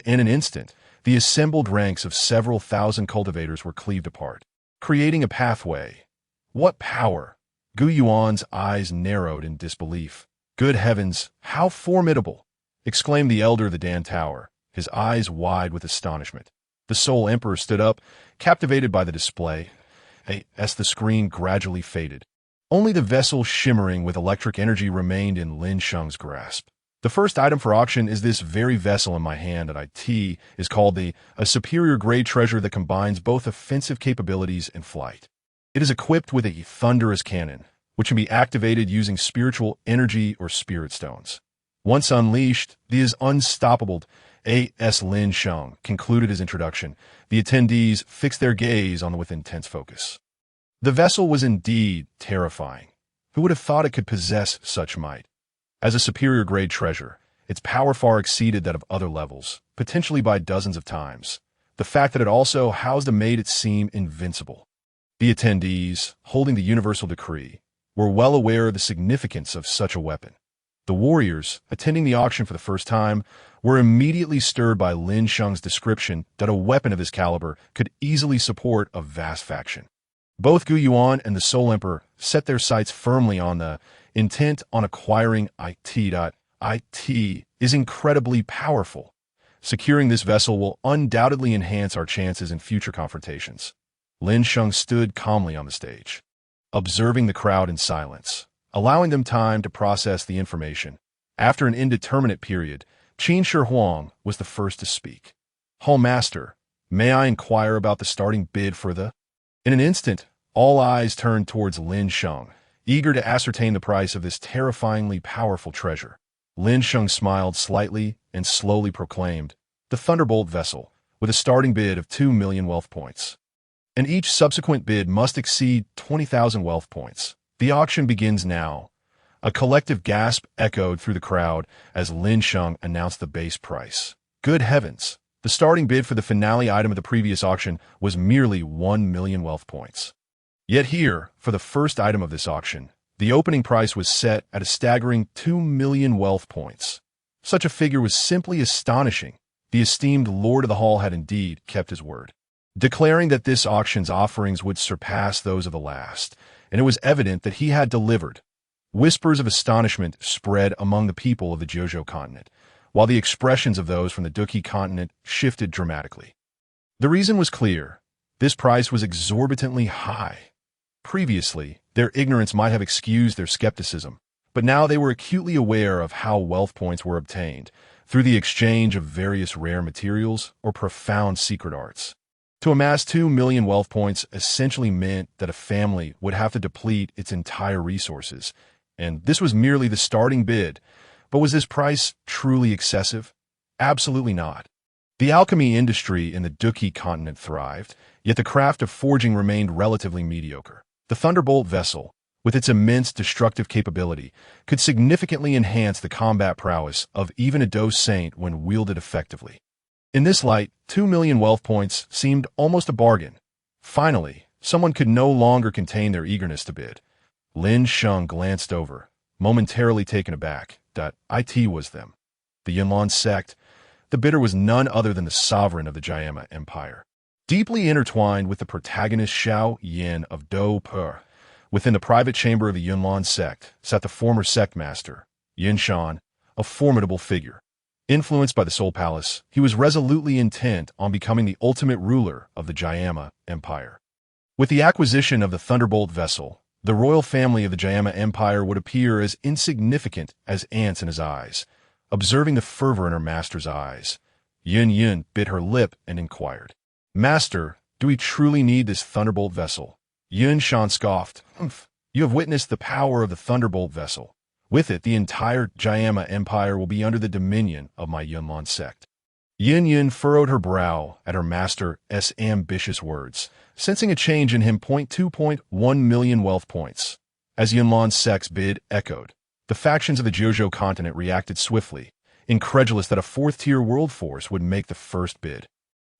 In an instant, the assembled ranks of several thousand cultivators were cleaved apart, creating a pathway. What power! Gu Yuan's eyes narrowed in disbelief. Good heavens, how formidable! Exclaimed the elder of the Dan Tower, his eyes wide with astonishment. The Soul Emperor stood up, captivated by the display, as the screen gradually faded. Only the vessel shimmering with electric energy remained in Lin Sheng's grasp. The first item for auction is this very vessel in my hand that IT is called a superior grade treasure that combines both offensive capabilities and flight. It is equipped with a thunderous cannon, which can be activated using spiritual energy or spirit stones. Once unleashed, the is unstoppable. A.S. Lin Sheng concluded his introduction. The attendees fixed their gaze on it with intense focus. The vessel was indeed terrifying. Who would have thought it could possess such might? As a superior grade treasure, its power far exceeded that of other levels, potentially by dozens of times. The fact that it also housed it made it seem invincible. The attendees, holding the universal decree, were well aware of the significance of such a weapon. The warriors, attending the auction for the first time, were immediately stirred by Lin Sheng's description that a weapon of this caliber could easily support a vast faction. Both Gu Yuan and the Soul Emperor set their sights firmly on the intent on acquiring IT. IT is incredibly powerful. Securing this vessel will undoubtedly enhance our chances in future confrontations. Lin Sheng stood calmly on the stage, observing the crowd in silence, allowing them time to process the information. After an indeterminate period, Qin Shi Huang was the first to speak. "Hall Master, may I inquire about the starting bid for the—" In an instant, all eyes turned towards Lin Sheng, eager to ascertain the price of this terrifyingly powerful treasure. Lin Sheng smiled slightly and slowly proclaimed, "The Thunderbolt vessel, with a starting bid of 2 million wealth points. And each subsequent bid must exceed 20,000 wealth points. The auction begins now." A collective gasp echoed through the crowd as Lin Sheng announced the base price. Good heavens! The starting bid for the finale item of the previous auction was merely 1 million wealth points. Yet here, for the first item of this auction, the opening price was set at a staggering 2 million wealth points. Such a figure was simply astonishing. The esteemed Lord of the Hall had indeed kept his word, declaring that this auction's offerings would surpass those of the last, and it was evident that he had delivered. Whispers of astonishment spread among the people of the Jiuzhou continent, while the expressions of those from the Duqi continent shifted dramatically. The reason was clear. This price was exorbitantly high. Previously, their ignorance might have excused their skepticism, but now they were acutely aware of how wealth points were obtained, through the exchange of various rare materials or profound secret arts. To amass 2 million wealth points essentially meant that a family would have to deplete its entire resources, and this was merely the starting bid. But was this price truly excessive? Absolutely not. The alchemy industry in the Duqi continent thrived, yet the craft of forging remained relatively mediocre. The Thunderbolt vessel, with its immense destructive capability, could significantly enhance the combat prowess of even a Do Saint when wielded effectively. In this light, 2 million wealth points seemed almost a bargain. Finally, someone could no longer contain their eagerness to bid. Lin Sheng glanced over, momentarily taken aback. It was them. The Yunlan sect. The bidder was none other than the sovereign of the Jiama Empire. Deeply intertwined with the protagonist Xiao Yin of Do Per, within the private chamber of the Yunlan sect sat the former sect master, Yin Shan, a formidable figure. Influenced by the Soul Palace, he was resolutely intent on becoming the ultimate ruler of the Xiong Empire. With the acquisition of the Thunderbolt vessel, the royal family of the Xiong Empire would appear as insignificant as ants in his eyes. Observing the fervor in her master's eyes, Yun bit her lip and inquired, "Master, do we truly need this Thunderbolt vessel?" Yun Shan scoffed, "Humph, you have witnessed the power of the Thunderbolt vessel. With it, the entire Xiong Empire will be under the dominion of my Yunlan sect." Yun furrowed her brow at her master's ambitious words, sensing a change in him. 2.1 million wealth points. As Yunlan's sect's bid echoed, the factions of the Jiuzhou continent reacted swiftly, incredulous that a fourth-tier world force would make the first bid.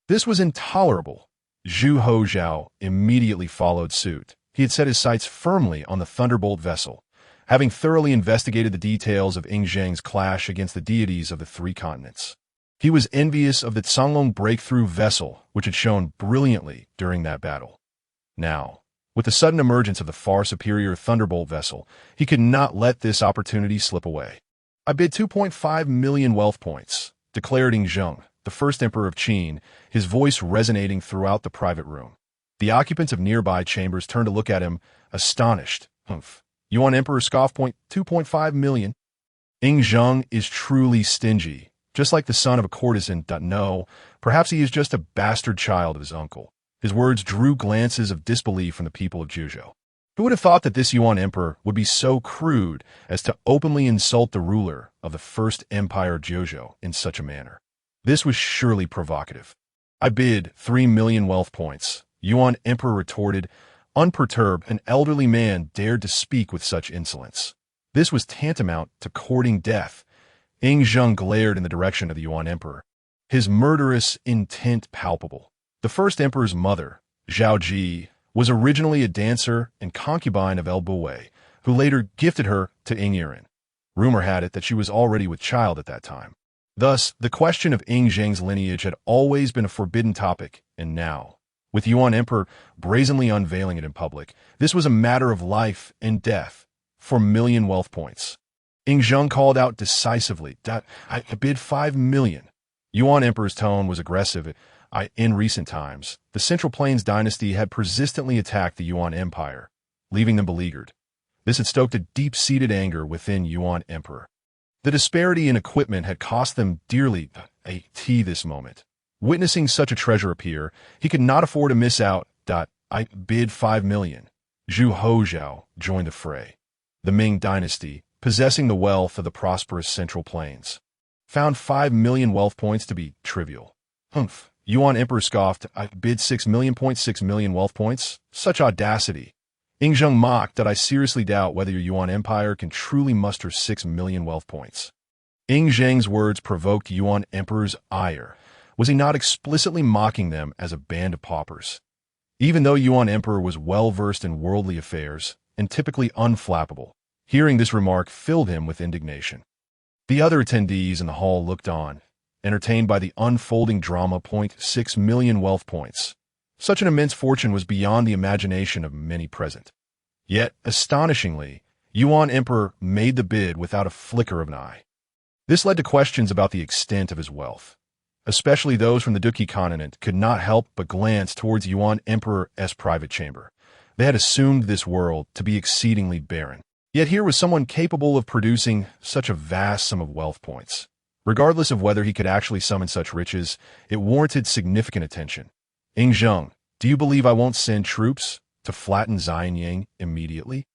This was intolerable. Zhu Hozhao immediately followed suit. He had set his sights firmly on the Thunderbolt vessel, having thoroughly investigated the details of Ying Zheng's clash against the deities of the three continents. He was envious of the Canglong breakthrough vessel, which had shone brilliantly during that battle. Now, with the sudden emergence of the far superior Thunderbolt vessel, he could not let this opportunity slip away. "I bid 2.5 million wealth points," declared Ying Zheng, the first emperor of Qin, his voice resonating throughout the private room. The occupants of nearby chambers turned to look at him, astonished. "Humph. Yuan Emperor scoff. 2.5 million. Ying Zheng is truly stingy, just like the son of a courtesan. No, perhaps he is just a bastard child of his uncle." His words drew glances of disbelief from the people of Jiuzhou. Who would have thought that this Yuan emperor would be so crude as to openly insult the ruler of the first empire of Jiuzhou in such a manner? This was surely provocative. "I bid 3 million wealth points," Yuan emperor retorted. Unperturbed, an elderly man dared to speak with such insolence. This was tantamount to courting death. Ying Zheng glared in the direction of the Yuan emperor, his murderous intent palpable. The first emperor's mother, Zhao Ji, was originally a dancer and concubine of El Buwei, who later gifted her to Ying Yiren. Rumor had it that she was already with child at that time. Thus, the question of Ying Zheng's lineage had always been a forbidden topic, and now, with Yuan emperor brazenly unveiling it in public, this was a matter of life and death for million wealth points. Ying Zheng called out decisively, "I bid 5 million. Yuan emperor's tone was aggressive. In recent times, the Central Plains dynasty had persistently attacked the Yuan Empire, leaving them beleaguered. This had stoked a deep-seated anger within Yuan emperor. The disparity in equipment had cost them dearly this moment. Witnessing such a treasure appear, he could not afford to miss out. "I bid 5 million. Zhu Hozhao joined the fray. The Ming dynasty, possessing the wealth of the prosperous Central Plains, found 5 million wealth points to be trivial. "Humph. Yuan emperor scoffed. "I bid 6 million. 6 million wealth points. Such audacity." Ying Zheng mocked. "I seriously doubt whether your Yuan empire can truly muster 6 million wealth points." Ying Zheng's words provoked Yuan emperor's ire. Was he not explicitly mocking them as a band of paupers? Even though Yuan emperor was well-versed in worldly affairs and typically unflappable, hearing this remark filled him with indignation. The other attendees in the hall looked on, entertained by the unfolding drama. 6 million wealth points. Such an immense fortune was beyond the imagination of many present. Yet, astonishingly, Yuan emperor made the bid without a flicker of an eye. This led to questions about the extent of his wealth. Especially those from the Duqi continent could not help but glance towards Yuan emperor's private chamber. They had assumed this world to be exceedingly barren. Yet here was someone capable of producing such a vast sum of wealth points. Regardless of whether he could actually summon such riches, it warranted significant attention. "Ying Zheng, do you believe I won't send troops to flatten Xianying immediately?"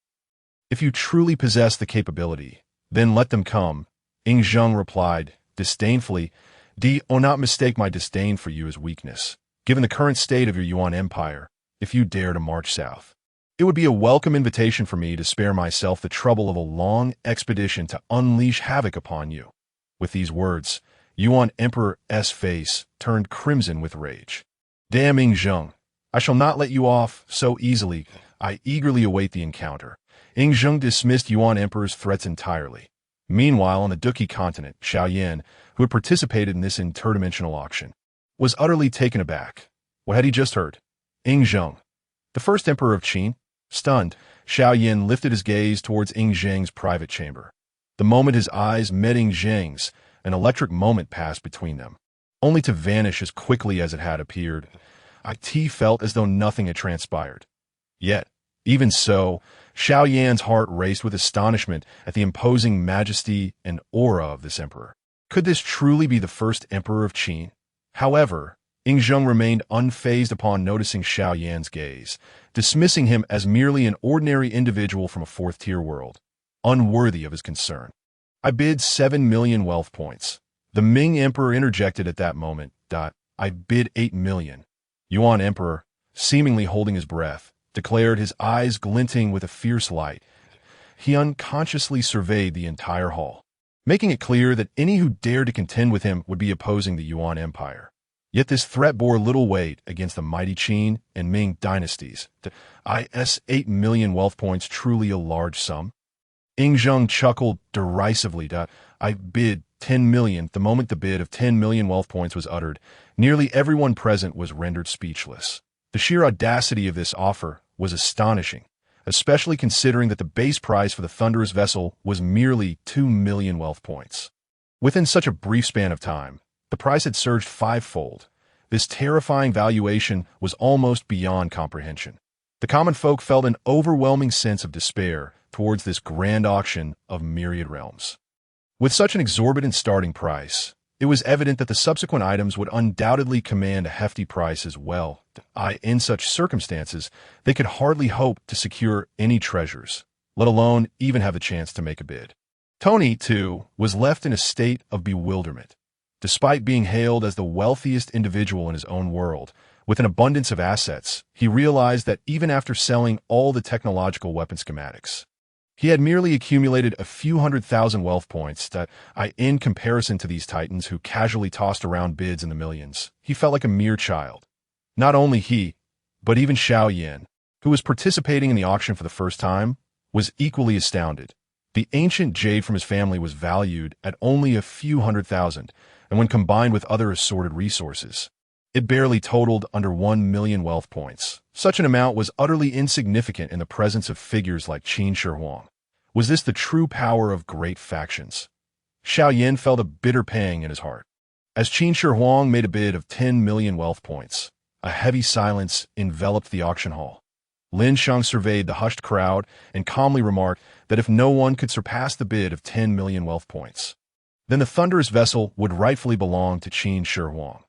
"If you truly possess the capability, then let them come," Ying Zheng replied, disdainfully. "Do not mistake my disdain for you as weakness, given the current state of your Yuan empire, if you dare to march south. It would be a welcome invitation for me to spare myself the trouble of a long expedition to unleash havoc upon you." With these words, Yuan emperor's face turned crimson with rage. "Damn Ying Zheng, I shall not let you off so easily. I eagerly await the encounter." Ying Zheng dismissed Yuan emperor's threats entirely. Meanwhile, on the Duqi continent, Xiaoyan, who had participated in this interdimensional auction, was utterly taken aback. What had he just heard? Ying Zheng, the first emperor of Qin? Stunned, Xiaoyan lifted his gaze towards Ying Zheng's private chamber. The moment his eyes met Ying Zheng's, an electric moment passed between them, only to vanish as quickly as it had appeared. It felt as though nothing had transpired. Yet, even so, Xiao Yan's heart raced with astonishment at the imposing majesty and aura of this emperor. Could this truly be the first emperor of Qin? However, Ying Zheng remained unfazed upon noticing Xiao Yan's gaze, dismissing him as merely an ordinary individual from a fourth-tier world, unworthy of his concern. I bid 7 million wealth points. The Ming Emperor interjected at that moment. I bid 8 million. Yuan Emperor, seemingly holding his breath, declared, his eyes glinting with a fierce light. He unconsciously surveyed the entire hall, making it clear that any who dared to contend with him would be opposing the Yuan Empire. Yet this threat bore little weight against the mighty Qin and Ming dynasties. Is 8 million wealth points truly a large sum? Ying Zheng chuckled derisively. I bid 10 million. The moment the bid of 10 million wealth points was uttered, nearly everyone present was rendered speechless. The sheer audacity of this offer was astonishing, especially considering that the base price for the thunderous vessel was merely 2 million wealth points. Within such a brief span of time, the price had surged fivefold. This terrifying valuation was almost beyond comprehension. The common folk felt an overwhelming sense of despair towards this grand auction of myriad realms. With such an exorbitant starting price, it was evident that the subsequent items would undoubtedly command a hefty price as well. In such circumstances, they could hardly hope to secure any treasures, let alone even have a chance to make a bid. Tony, too, was left in a state of bewilderment. Despite being hailed as the wealthiest individual in his own world, with an abundance of assets, he realized that even after selling all the technological weapon schematics, he had merely accumulated a few 100,000 wealth points in comparison to these titans who casually tossed around bids in the millions. He felt like a mere child. Not only he, but even Xiao Yan, who was participating in the auction for the first time, was equally astounded. The ancient jade from his family was valued at only a few 100,000, and when combined with other assorted resources, it barely totaled under 1 million wealth points. Such an amount was utterly insignificant in the presence of figures like Qin Shi Huang. Was this the true power of great factions? Xiao Yan felt a bitter pang in his heart. As Qin Shi Huang made a bid of 10 million wealth points, a heavy silence enveloped the auction hall. Lin Sheng surveyed the hushed crowd and calmly remarked that if no one could surpass the bid of 10 million wealth points, then the thunderous vessel would rightfully belong to Qin Shi Huang.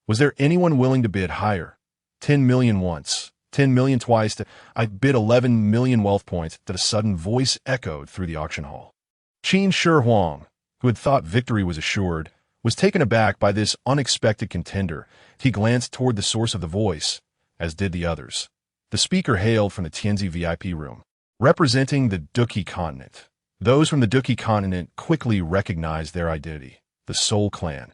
Was there anyone willing to bid higher? 10 million once, 10 million twice. I bid 11 million wealth points. That a sudden voice echoed through the auction hall. Qin Shi Huang, who had thought victory was assured, was taken aback by this unexpected contender. He glanced toward the source of the voice, as did the others. The speaker hailed from the Tianxia VIP room, representing the Duqi continent. Those from the Duqi continent quickly recognized their identity, the Soul Clan.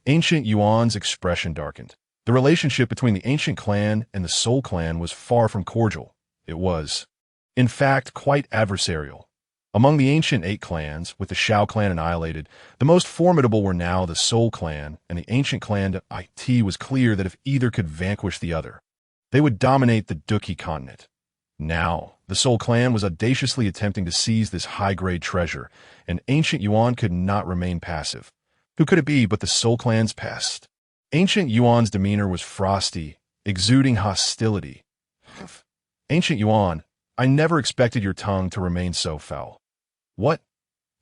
Ancient Yuan's expression darkened. The relationship between the ancient clan and the Soul Clan was far from cordial. It was, in fact, quite adversarial. Among the ancient 8 clans, with the Shao clan annihilated, the most formidable were now the Soul Clan and the ancient clan. It was clear that if either could vanquish the other, they would dominate the Duqi continent. Now, the Soul Clan was audaciously attempting to seize this high-grade treasure, and ancient Yuan could not remain passive. Who could it be but the Soul Clan's pest? Ancient Yuan's demeanor was frosty, exuding hostility. Ancient Yuan, I never expected your tongue to remain so foul. What?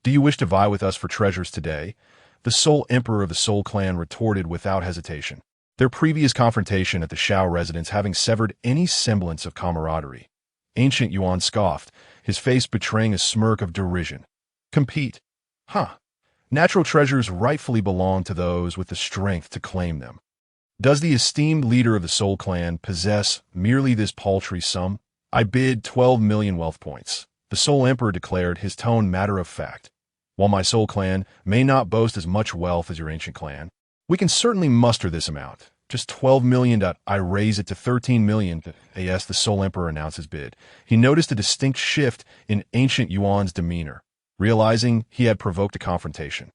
Do you wish to vie with us for treasures today? The sole emperor of the Soul Clan retorted without hesitation, their previous confrontation at the Shao residence having severed any semblance of camaraderie. Ancient Yuan scoffed, his face betraying a smirk of derision. Compete? Huh. Natural treasures rightfully belong to those with the strength to claim them. Does the esteemed leader of the Soul Clan possess merely this paltry sum? I bid 12 million wealth points. The Soul Emperor declared, his tone matter of fact. While my Soul Clan may not boast as much wealth as your ancient clan, we can certainly muster this amount. Just 12 million. I raise it to 13 million. As the Soul Emperor announced his bid, he noticed a distinct shift in ancient Yuan's demeanor, realizing he had provoked a confrontation.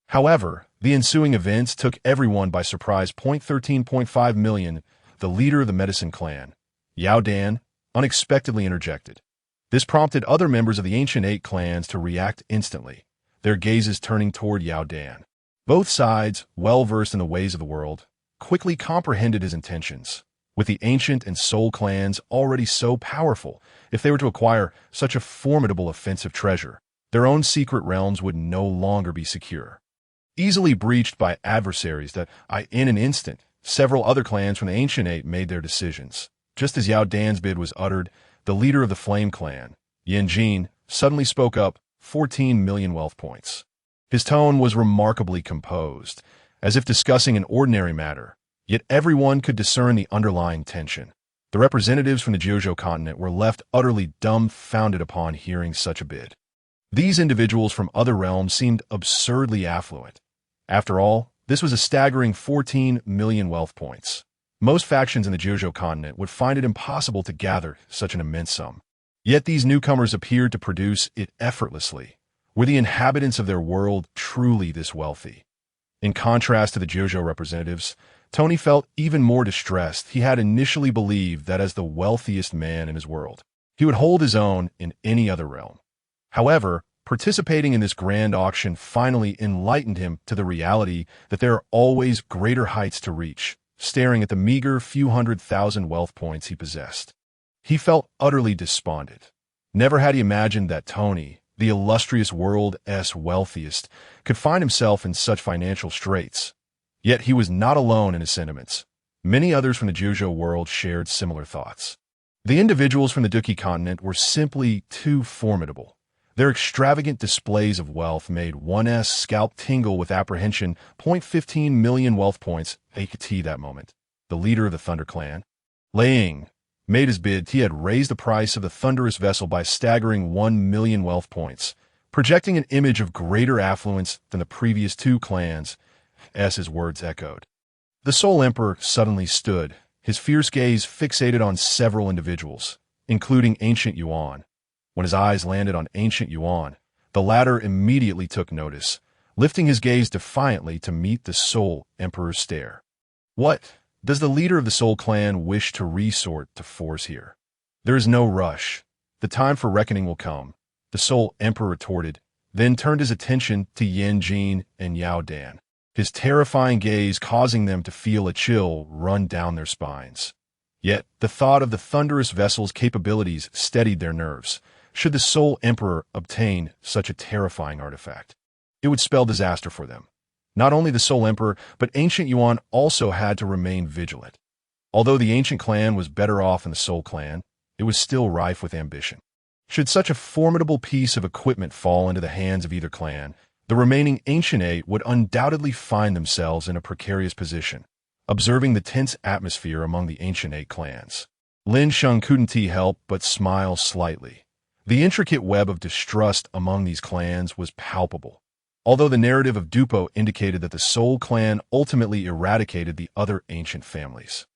However, the ensuing events took everyone by surprise. 13.5 million. The leader of the Medicine Clan, Yao Dan, unexpectedly interjected. This prompted other members of the ancient 8 clans to react instantly, their gazes turning toward Yao Dan. Both sides, well-versed in the ways of the world, quickly comprehended his intentions. With the ancient and soul clans already so powerful, if they were to acquire such a formidable offensive treasure, their own secret realms would no longer be secure. Easily breached by adversaries in an instant, several other clans from the Ancient Eight made their decisions. Just as Yao Dan's bid was uttered, the leader of the Flame Clan, Ying Zheng, suddenly spoke up, 14 million wealth points. His tone was remarkably composed, as if discussing an ordinary matter, yet everyone could discern the underlying tension. The representatives from the Jiuzhou continent were left utterly dumbfounded upon hearing such a bid. These individuals from other realms seemed absurdly affluent. After all, this was a staggering 14 million wealth points. Most factions in the Jiuzhou continent would find it impossible to gather such an immense sum. Yet these newcomers appeared to produce it effortlessly. Were the inhabitants of their world truly this wealthy? In contrast to the Jiuzhou representatives, Tony felt even more distressed. He had initially believed that as the wealthiest man in his world, he would hold his own in any other realm. However, participating in this grand auction finally enlightened him to the reality that there are always greater heights to reach, staring at the meager few 100,000 wealth points he possessed. He felt utterly despondent. Never had he imagined that Tony, the illustrious world's wealthiest, could find himself in such financial straits. Yet he was not alone in his sentiments. Many others from the Jiuzhou world shared similar thoughts. The individuals from the Duki continent were simply too formidable. Their extravagant displays of wealth made one's scalp tingle with apprehension. 15 million wealth points, AKT that moment. The leader of the Thunder Clan, Ling, made his bid. He had raised the price of the thunderous vessel by a staggering 1 million wealth points, projecting an image of greater affluence than the previous two clans, as his words echoed. The Soul Emperor suddenly stood, his fierce gaze fixated on several individuals, including Ancient Yuan. When his eyes landed on Ancient Yuan, the latter immediately took notice, lifting his gaze defiantly to meet the Soul Emperor's stare. What? Does the leader of the Soul Clan wish to resort to force here? There is no rush. The time for reckoning will come, the Soul Emperor retorted, then turned his attention to Ying Zheng and Yao Dan, his terrifying gaze causing them to feel a chill run down their spines. Yet, the thought of the thunderous vessel's capabilities steadied their nerves. Should the Soul Emperor obtain such a terrifying artifact, it would spell disaster for them. Not only the Soul Emperor, but Ancient Yuan also had to remain vigilant. Although the Ancient Clan was better off than the Soul Clan, it was still rife with ambition. Should such a formidable piece of equipment fall into the hands of either clan, the remaining Ancient Eight would undoubtedly find themselves in a precarious position, observing the tense atmosphere among the Ancient Eight clans. Lin Sheng couldn't help but smile slightly. The intricate web of distrust among these clans was palpable. Although the narrative of Dupo indicated that the Soul Clan ultimately eradicated the other ancient families,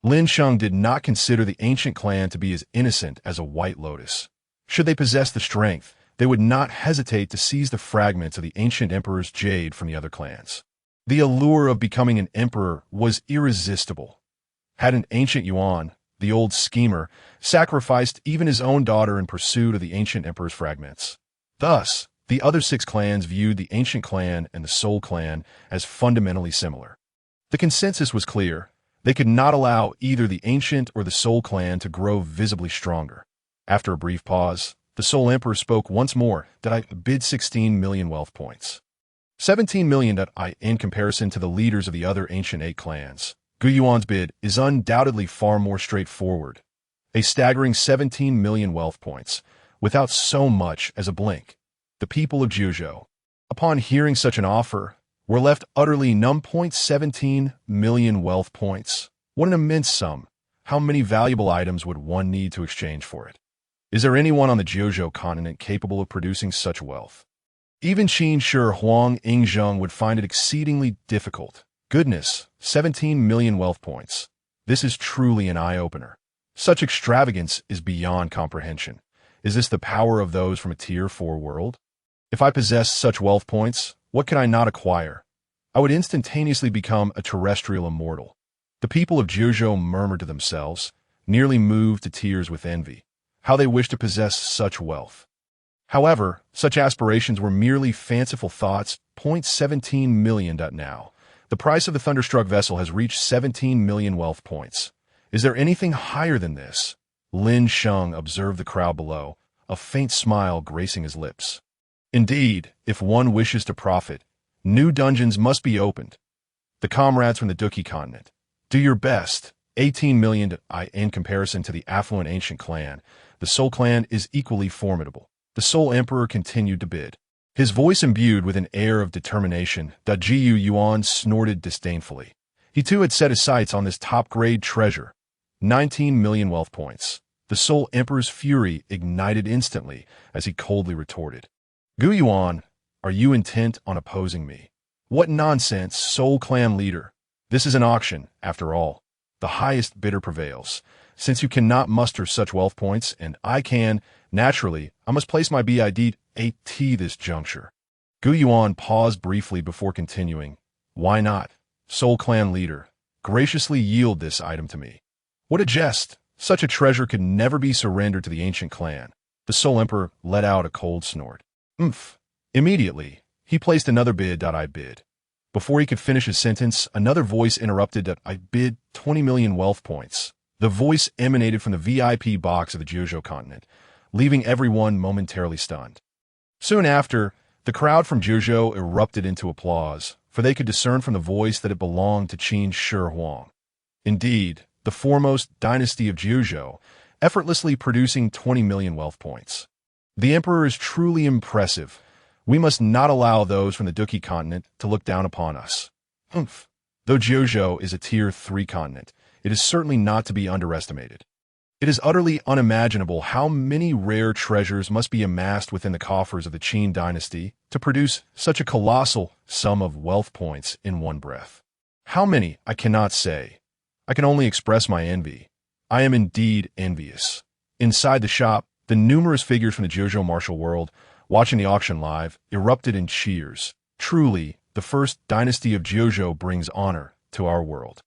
Lin Sheng did not consider the Ancient Clan to be as innocent as a White Lotus. Should they possess the strength, they would not hesitate to seize the fragments of the Ancient Emperor's jade from the other clans. The allure of becoming an emperor was irresistible. Had an Ancient Yuan, the old schemer, sacrificed even his own daughter in pursuit of the Ancient Emperor's fragments. Thus, the other 6 clans viewed the Ancient Clan and the Soul Clan as fundamentally similar. The consensus was clear. They could not allow either the Ancient or the Soul Clan to grow visibly stronger. After a brief pause, the Soul Emperor spoke once more. Did I bid 16 million wealth points? 17 million in comparison to the leaders of the other Ancient 8 clans. Gu Yuan's bid is undoubtedly far more straightforward. A staggering 17 million wealth points, without so much as a blink. The people of Jiuzhou, upon hearing such an offer, were left utterly numb. 17 million wealth points. What an immense sum. How many valuable items would one need to exchange for it? Is there anyone on the Jiuzhou continent capable of producing such wealth? Even Qin Shi Huang Ying Zheng would find it exceedingly difficult. Goodness, 17 million wealth points. This is truly an eye-opener. Such extravagance is beyond comprehension. Is this the power of those from a Tier 4 world? If I possessed such wealth points, what could I not acquire? I would instantaneously become a terrestrial immortal. The people of Jiuzhou murmured to themselves, nearly moved to tears with envy. How they wished to possess such wealth. However, such aspirations were merely fanciful thoughts. 17 million. Now, the price of the thunderstruck vessel has reached 17 million wealth points. Is there anything higher than this? Lin Sheng observed the crowd below, a faint smile gracing his lips. Indeed, if one wishes to profit, new dungeons must be opened. The comrades from the Duki continent, do your best. 18 million. In comparison to the affluent ancient clan, the Soul clan is equally formidable. The Soul Emperor continued to bid, his voice imbued with an air of determination. Jiu Yuan snorted disdainfully. He too had set his sights on this top-grade treasure. 19 million wealth points. The Soul Emperor's fury ignited instantly as he coldly retorted. Gu Yuan, are you intent on opposing me? What nonsense, Soul Clan leader. This is an auction, after all. The highest bidder prevails. Since you cannot muster such wealth points, and I can, naturally, I must place my bid at this juncture. Gu Yuan paused briefly before continuing. Why not? Soul Clan leader, graciously yield this item to me. What a jest! Such a treasure could never be surrendered to the ancient clan. The Soul Emperor let out a cold snort. Umph. Immediately, he placed another bid. I bid. Before he could finish his sentence, another voice interrupted. I bid 20 million wealth points. The voice emanated from the VIP box of the Jiuzhou continent, leaving everyone momentarily stunned. Soon after, the crowd from Jiuzhou erupted into applause, for they could discern from the voice that it belonged to Qin Shi Huang. Indeed, the foremost dynasty of Jiuzhou, effortlessly producing 20 million wealth points. The emperor is truly impressive. We must not allow those from the Duki continent to look down upon us. Humph. Though Jiuzhou is a Tier 3 continent, it is certainly not to be underestimated. It is utterly unimaginable how many rare treasures must be amassed within the coffers of the Qin dynasty to produce such a colossal sum of wealth points in one breath. How many, I cannot say. I can only express my envy. I am indeed envious. Inside the shop, the numerous figures from the Jiuzhou martial world, watching the auction live, erupted in cheers. Truly, the first dynasty of Jiuzhou brings honor to our world.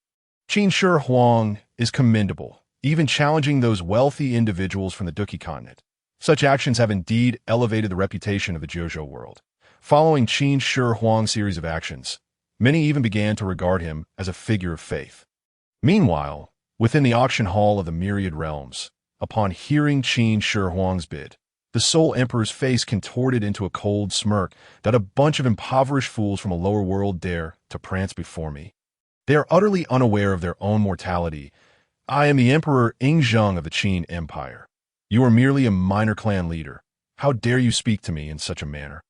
Qin Shi Huang is commendable, even challenging those wealthy individuals from the Duki continent. Such actions have indeed elevated the reputation of the Jiuzhou world. Following Qin Shi Huang's series of actions, many even began to regard him as a figure of faith. Meanwhile, within the auction hall of the Myriad realms, upon hearing Qin Shi Huang's bid, the Soul Emperor's face contorted into a cold smirk. That a bunch of impoverished fools from a lower world dare to prance before me. They are utterly unaware of their own mortality. I am the Emperor Ying Zheng of the Qin Empire. You are merely a minor clan leader. How dare you speak to me in such a manner?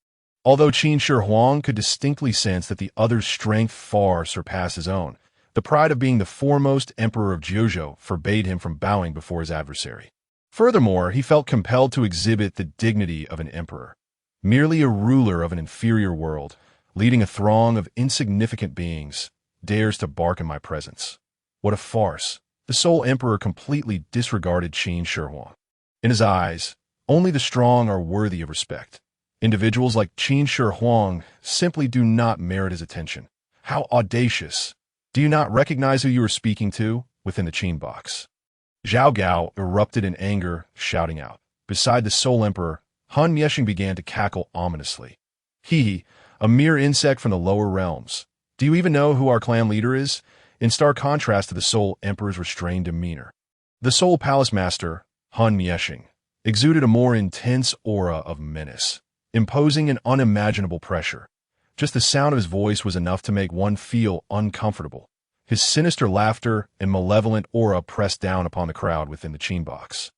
Although Qin Shi Huang could distinctly sense that the other's strength far surpassed his own, the pride of being the foremost emperor of Jiuzhou forbade him from bowing before his adversary. Furthermore, he felt compelled to exhibit the dignity of an emperor, merely a ruler of an inferior world, leading a throng of insignificant beings, dares to bark in my presence. What a farce! The Soul Emperor completely disregarded Qin Shi Huang. In his eyes, only the strong are worthy of respect. Individuals like Qin Shi Huang simply do not merit his attention. How audacious! Do you not recognize who you are speaking to within the Qin box? Zhao Gao erupted in anger, shouting out. Beside the Soul Emperor, Han Myeshing began to cackle ominously. He, a mere insect from the lower realms. Do you even know who our clan leader is? In stark contrast to the Soul Emperor's restrained demeanor. The Soul Palace Master, Han Myeshing, exuded a more intense aura of menace, imposing an unimaginable pressure. Just the sound of his voice was enough to make one feel uncomfortable. His sinister laughter and malevolent aura pressed down upon the crowd within the Qin box.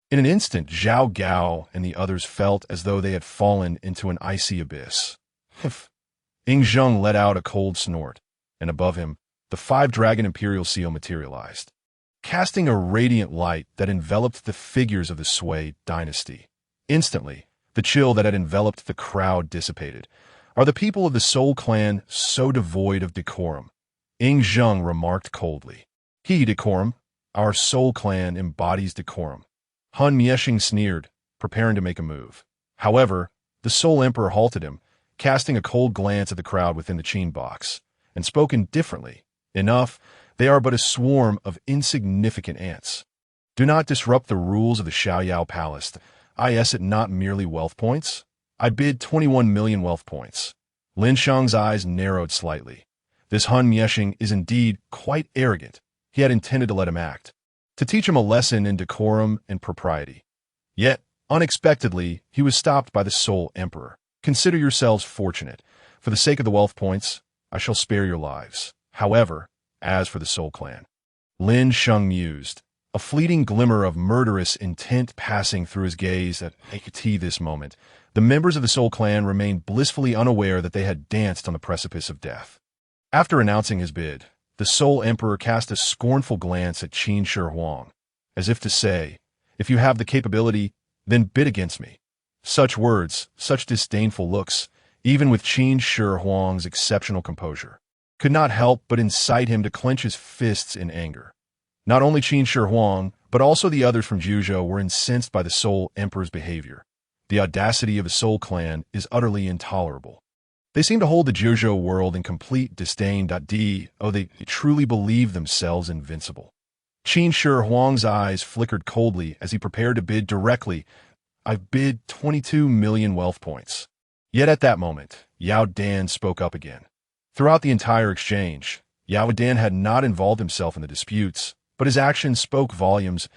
In an instant, Zhao Gao and the others felt as though they had fallen into an icy abyss. Ying Zheng let out a cold snort, and above him, the 5-dragon imperial seal materialized, casting a radiant light that enveloped the figures of the Sui dynasty. Instantly, the chill that had enveloped the crowd dissipated. Are the people of the Soul clan so devoid of decorum? Ying Zheng remarked coldly. Decorum? Our Soul clan embodies decorum. Han Myeshing sneered, preparing to make a move. However, the Soul Emperor halted him, casting a cold glance at the crowd within the Qin box, and spoke indifferently. Enough, they are but a swarm of insignificant ants. Do not disrupt the rules of the Xiaoyao Palace. is it not merely wealth points? I bid 21 million wealth points. Lin Sheng's eyes narrowed slightly. This Hun Myeshing is indeed quite arrogant. He had intended to let him act, to teach him a lesson in decorum and propriety. Yet, unexpectedly, he was stopped by the Soul Emperor. Consider yourselves fortunate. For the sake of the wealth points, I shall spare your lives. However, as for the Soul Clan, Lin Sheng mused, a fleeting glimmer of murderous intent passing through his gaze at this moment. The members of the Soul Clan remained blissfully unaware that they had danced on the precipice of death. After announcing his bid, the Soul Emperor cast a scornful glance at Qin Shi Huang, as if to say, if you have the capability, then bid against me. Such words, such disdainful looks, even with Qin Shi Huang's exceptional composure, could not help but incite him to clench his fists in anger. Not only Qin Shi Huang, but also the others from Zhuzhou were incensed by the Soul Emperor's behavior. The audacity of the Soul Clan is utterly intolerable. They seem to hold the Zhuzhou world in complete disdain. They truly believe themselves invincible. Qin Shi Huang's eyes flickered coldly as he prepared to bid directly. I bid 22 million wealth points. Yet at that moment, Yao Dan spoke up again. Throughout the entire exchange, Yao Dan had not involved himself in the disputes, but his actions spoke volumes,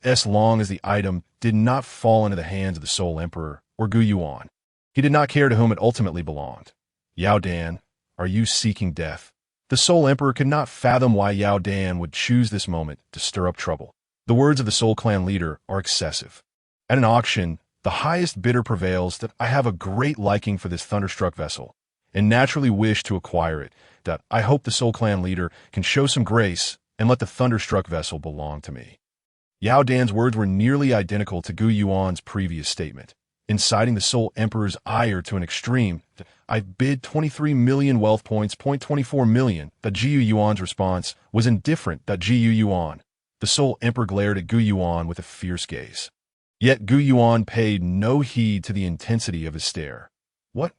as long as the item did not fall into the hands of the Soul Emperor or Gu Yuan. He did not care to whom it ultimately belonged. Yao Dan, are you seeking death? The Soul Emperor could not fathom why Yao Dan would choose this moment to stir up trouble. The words of the Soul Clan leader are excessive. At an auction, the highest bidder prevails. That I have a great liking for this thunderstruck vessel, and naturally wish to acquire it. That I hope the Soul Clan leader can show some grace and let the thunderstruck vessel belong to me. Yao Dan's words were nearly identical to Gu Yuan's previous statement, inciting the Soul Emperor's ire to an extreme. I bid 23 million wealth points, 24 million. That Gu Yuan's response was indifferent. That Gu Yuan. The Soul Emperor glared at Gu Yuan with a fierce gaze. Yet Gu Yuan paid no heed to the intensity of his stare. What?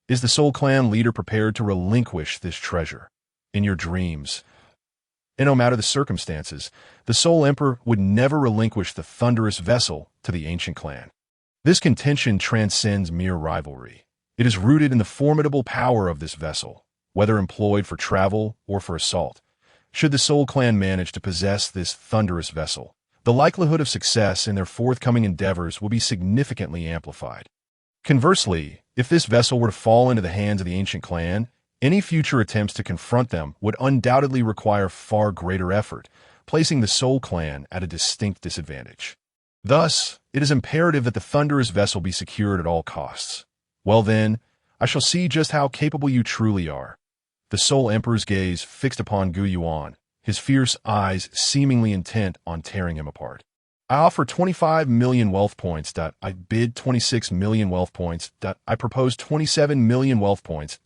Is the Soul Clan leader prepared to relinquish this treasure? In your dreams. And no matter the circumstances, the Soul Emperor would never relinquish the thunderous vessel to the ancient clan. This contention transcends mere rivalry. It is rooted in the formidable power of this vessel, whether employed for travel or for assault. Should the Soul Clan manage to possess this thunderous vessel, the likelihood of success in their forthcoming endeavors will be significantly amplified. Conversely, if this vessel were to fall into the hands of the ancient clan, any future attempts to confront them would undoubtedly require far greater effort, placing the Soul Clan at a distinct disadvantage. Thus, it is imperative that the thunderous vessel be secured at all costs. Well then, I shall see just how capable you truly are. The Soul Emperor's gaze fixed upon Gu Yuan, his fierce eyes seemingly intent on tearing him apart. I offer 25 million wealth points. I bid 26 million wealth points. I propose 27 million wealth points.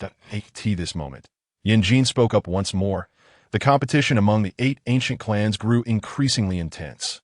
This moment. Ying Zheng spoke up once more. The competition among the 8 ancient clans grew increasingly intense.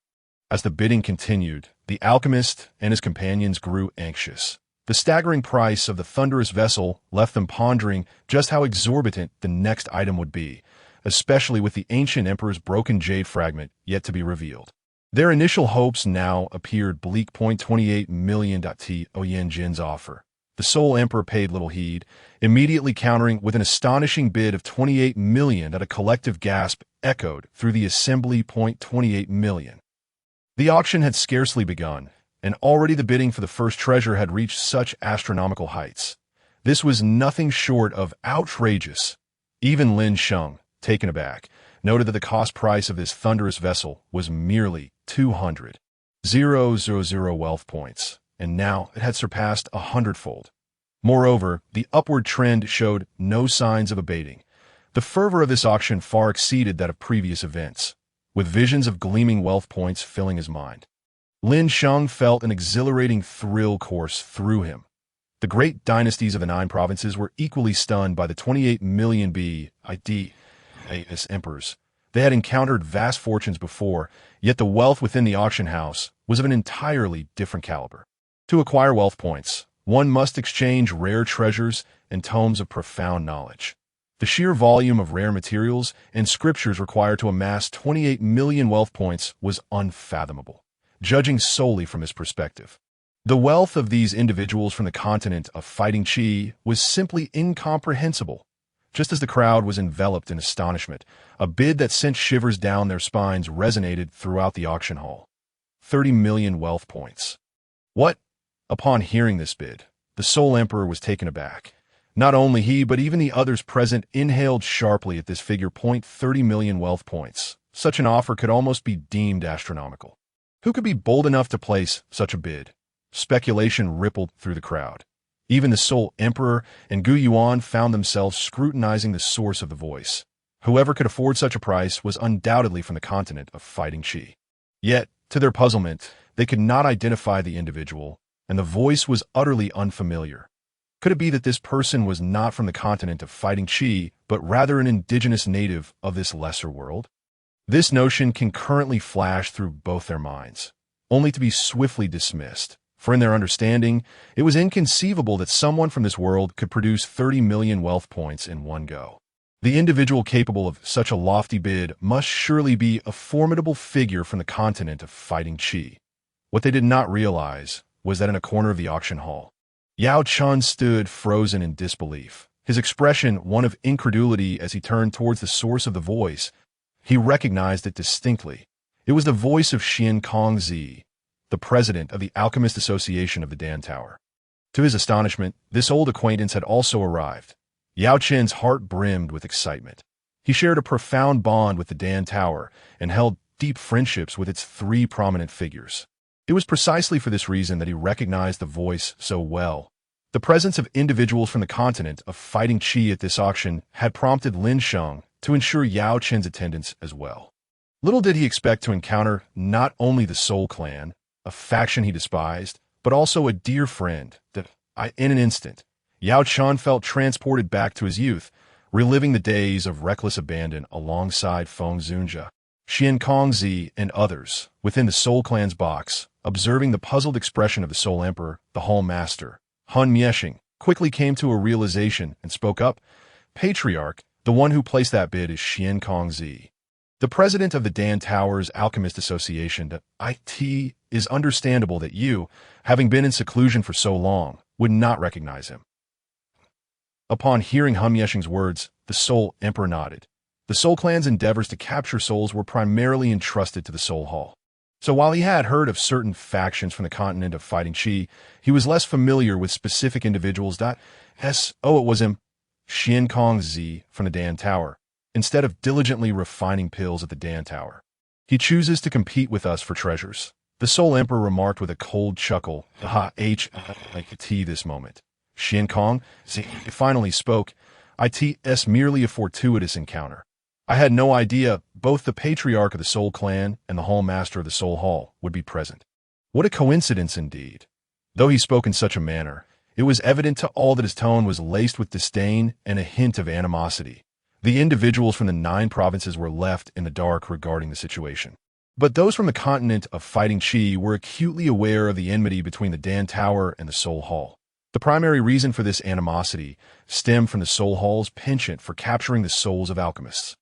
As the bidding continued, the alchemist and his companions grew anxious. The staggering price of the thunderous vessel left them pondering just how exorbitant the next item would be, especially with the ancient emperor's broken jade fragment yet to be revealed. Their initial hopes now appeared bleak. 28 million. Ying Zheng's offer. The Soul Emperor paid little heed, immediately countering with an astonishing bid of 28 million that a collective gasp echoed through the assembly. 28 million. The auction had scarcely begun, and already the bidding for the first treasure had reached such astronomical heights. This was nothing short of outrageous. Even Lin Sheng, taken aback, noted that the cost price of this thunderous vessel was merely 200,000 wealth points, and now it had surpassed 100-fold. Moreover, the upward trend showed no signs of abating. The fervor of this auction far exceeded that of previous events, with visions of gleaming wealth points filling his mind. Lin Sheng felt an exhilarating thrill course through him. The great dynasties of the 9 provinces were equally stunned by the 28 million emperors. They had encountered vast fortunes before, yet the wealth within the auction house was of an entirely different caliber. To acquire wealth points, one must exchange rare treasures and tomes of profound knowledge. The sheer volume of rare materials and scriptures required to amass 28 million wealth points was unfathomable, judging solely from his perspective. The wealth of these individuals from the continent of fighting Qi was simply incomprehensible. Just as the crowd was enveloped in astonishment, a bid that sent shivers down their spines resonated throughout the auction hall. 30 million wealth points. What? Upon hearing this bid, the Soul Emperor was taken aback. Not only he, but even the others present inhaled sharply at this figure. 30 million wealth points. Such an offer could almost be deemed astronomical. Who could be bold enough to place such a bid? Speculation rippled through the crowd. Even the Soul Emperor and Gu Yuan found themselves scrutinizing the source of the voice. Whoever could afford such a price was undoubtedly from the continent of fighting Qi. Yet, to their puzzlement, they could not identify the individual, and the voice was utterly unfamiliar. Could it be that this person was not from the continent of fighting Qi, but rather an indigenous native of this lesser world? This notion concurrently flashed through both their minds, only to be swiftly dismissed. For in their understanding, it was inconceivable that someone from this world could produce 30 million wealth points in one go. The individual capable of such a lofty bid must surely be a formidable figure from the continent of fighting Qi. What they did not realize was that in a corner of the auction hall, Yao Chun stood frozen in disbelief, his expression one of incredulity as he turned towards the source of the voice. He recognized it distinctly. It was the voice of Xian Kongzi, the president of the Alchemist Association of the Dan Tower. To his astonishment, this old acquaintance had also arrived. Yao Chen's heart brimmed with excitement. He shared a profound bond with the Dan Tower and held deep friendships with its three prominent figures. It was precisely for this reason that he recognized the voice so well. The presence of individuals from the continent of fighting Qi at this auction had prompted Lin Sheng to ensure Yao Chen's attendance as well. Little did he expect to encounter not only the Soul Clan, a faction he despised, but also a dear friend that, in an instant, Yao Chen felt transported back to his youth, reliving the days of reckless abandon alongside Feng Zunjia, Xian Kongzi, and others within the Soul Clan's box. Observing the puzzled expression of the Soul Emperor, the Hall Master, Han Myeshing, quickly came to a realization and spoke up. Patriarch, the one who placed that bid is Xian Kongzi, the president of the Dan Tower's Alchemist Association. It is understandable that you, having been in seclusion for so long, would not recognize him. Upon hearing Han Myeshing's words, the Soul Emperor nodded. The Soul Clan's endeavors to capture souls were primarily entrusted to the Soul Hall. So while he had heard of certain factions from the continent of fighting Qi, he was less familiar with specific individuals. It was him, Xian Kongzi from the Dan Tower, instead of diligently refining pills at the Dan Tower. He chooses to compete with us for treasures. The Soul Emperor remarked with a cold chuckle. This moment. Xian Kongzi finally spoke. It's merely a fortuitous encounter. I had no idea both the Patriarch of the Soul Clan and the Hall Master of the Soul Hall would be present. What a coincidence indeed. Though he spoke in such a manner, it was evident to all that his tone was laced with disdain and a hint of animosity. The individuals from the 9 provinces were left in the dark regarding the situation. But those from the continent of fighting Qi were acutely aware of the enmity between the Dan Tower and the Soul Hall. The primary reason for this animosity stemmed from the Soul Hall's penchant for capturing the souls of alchemists.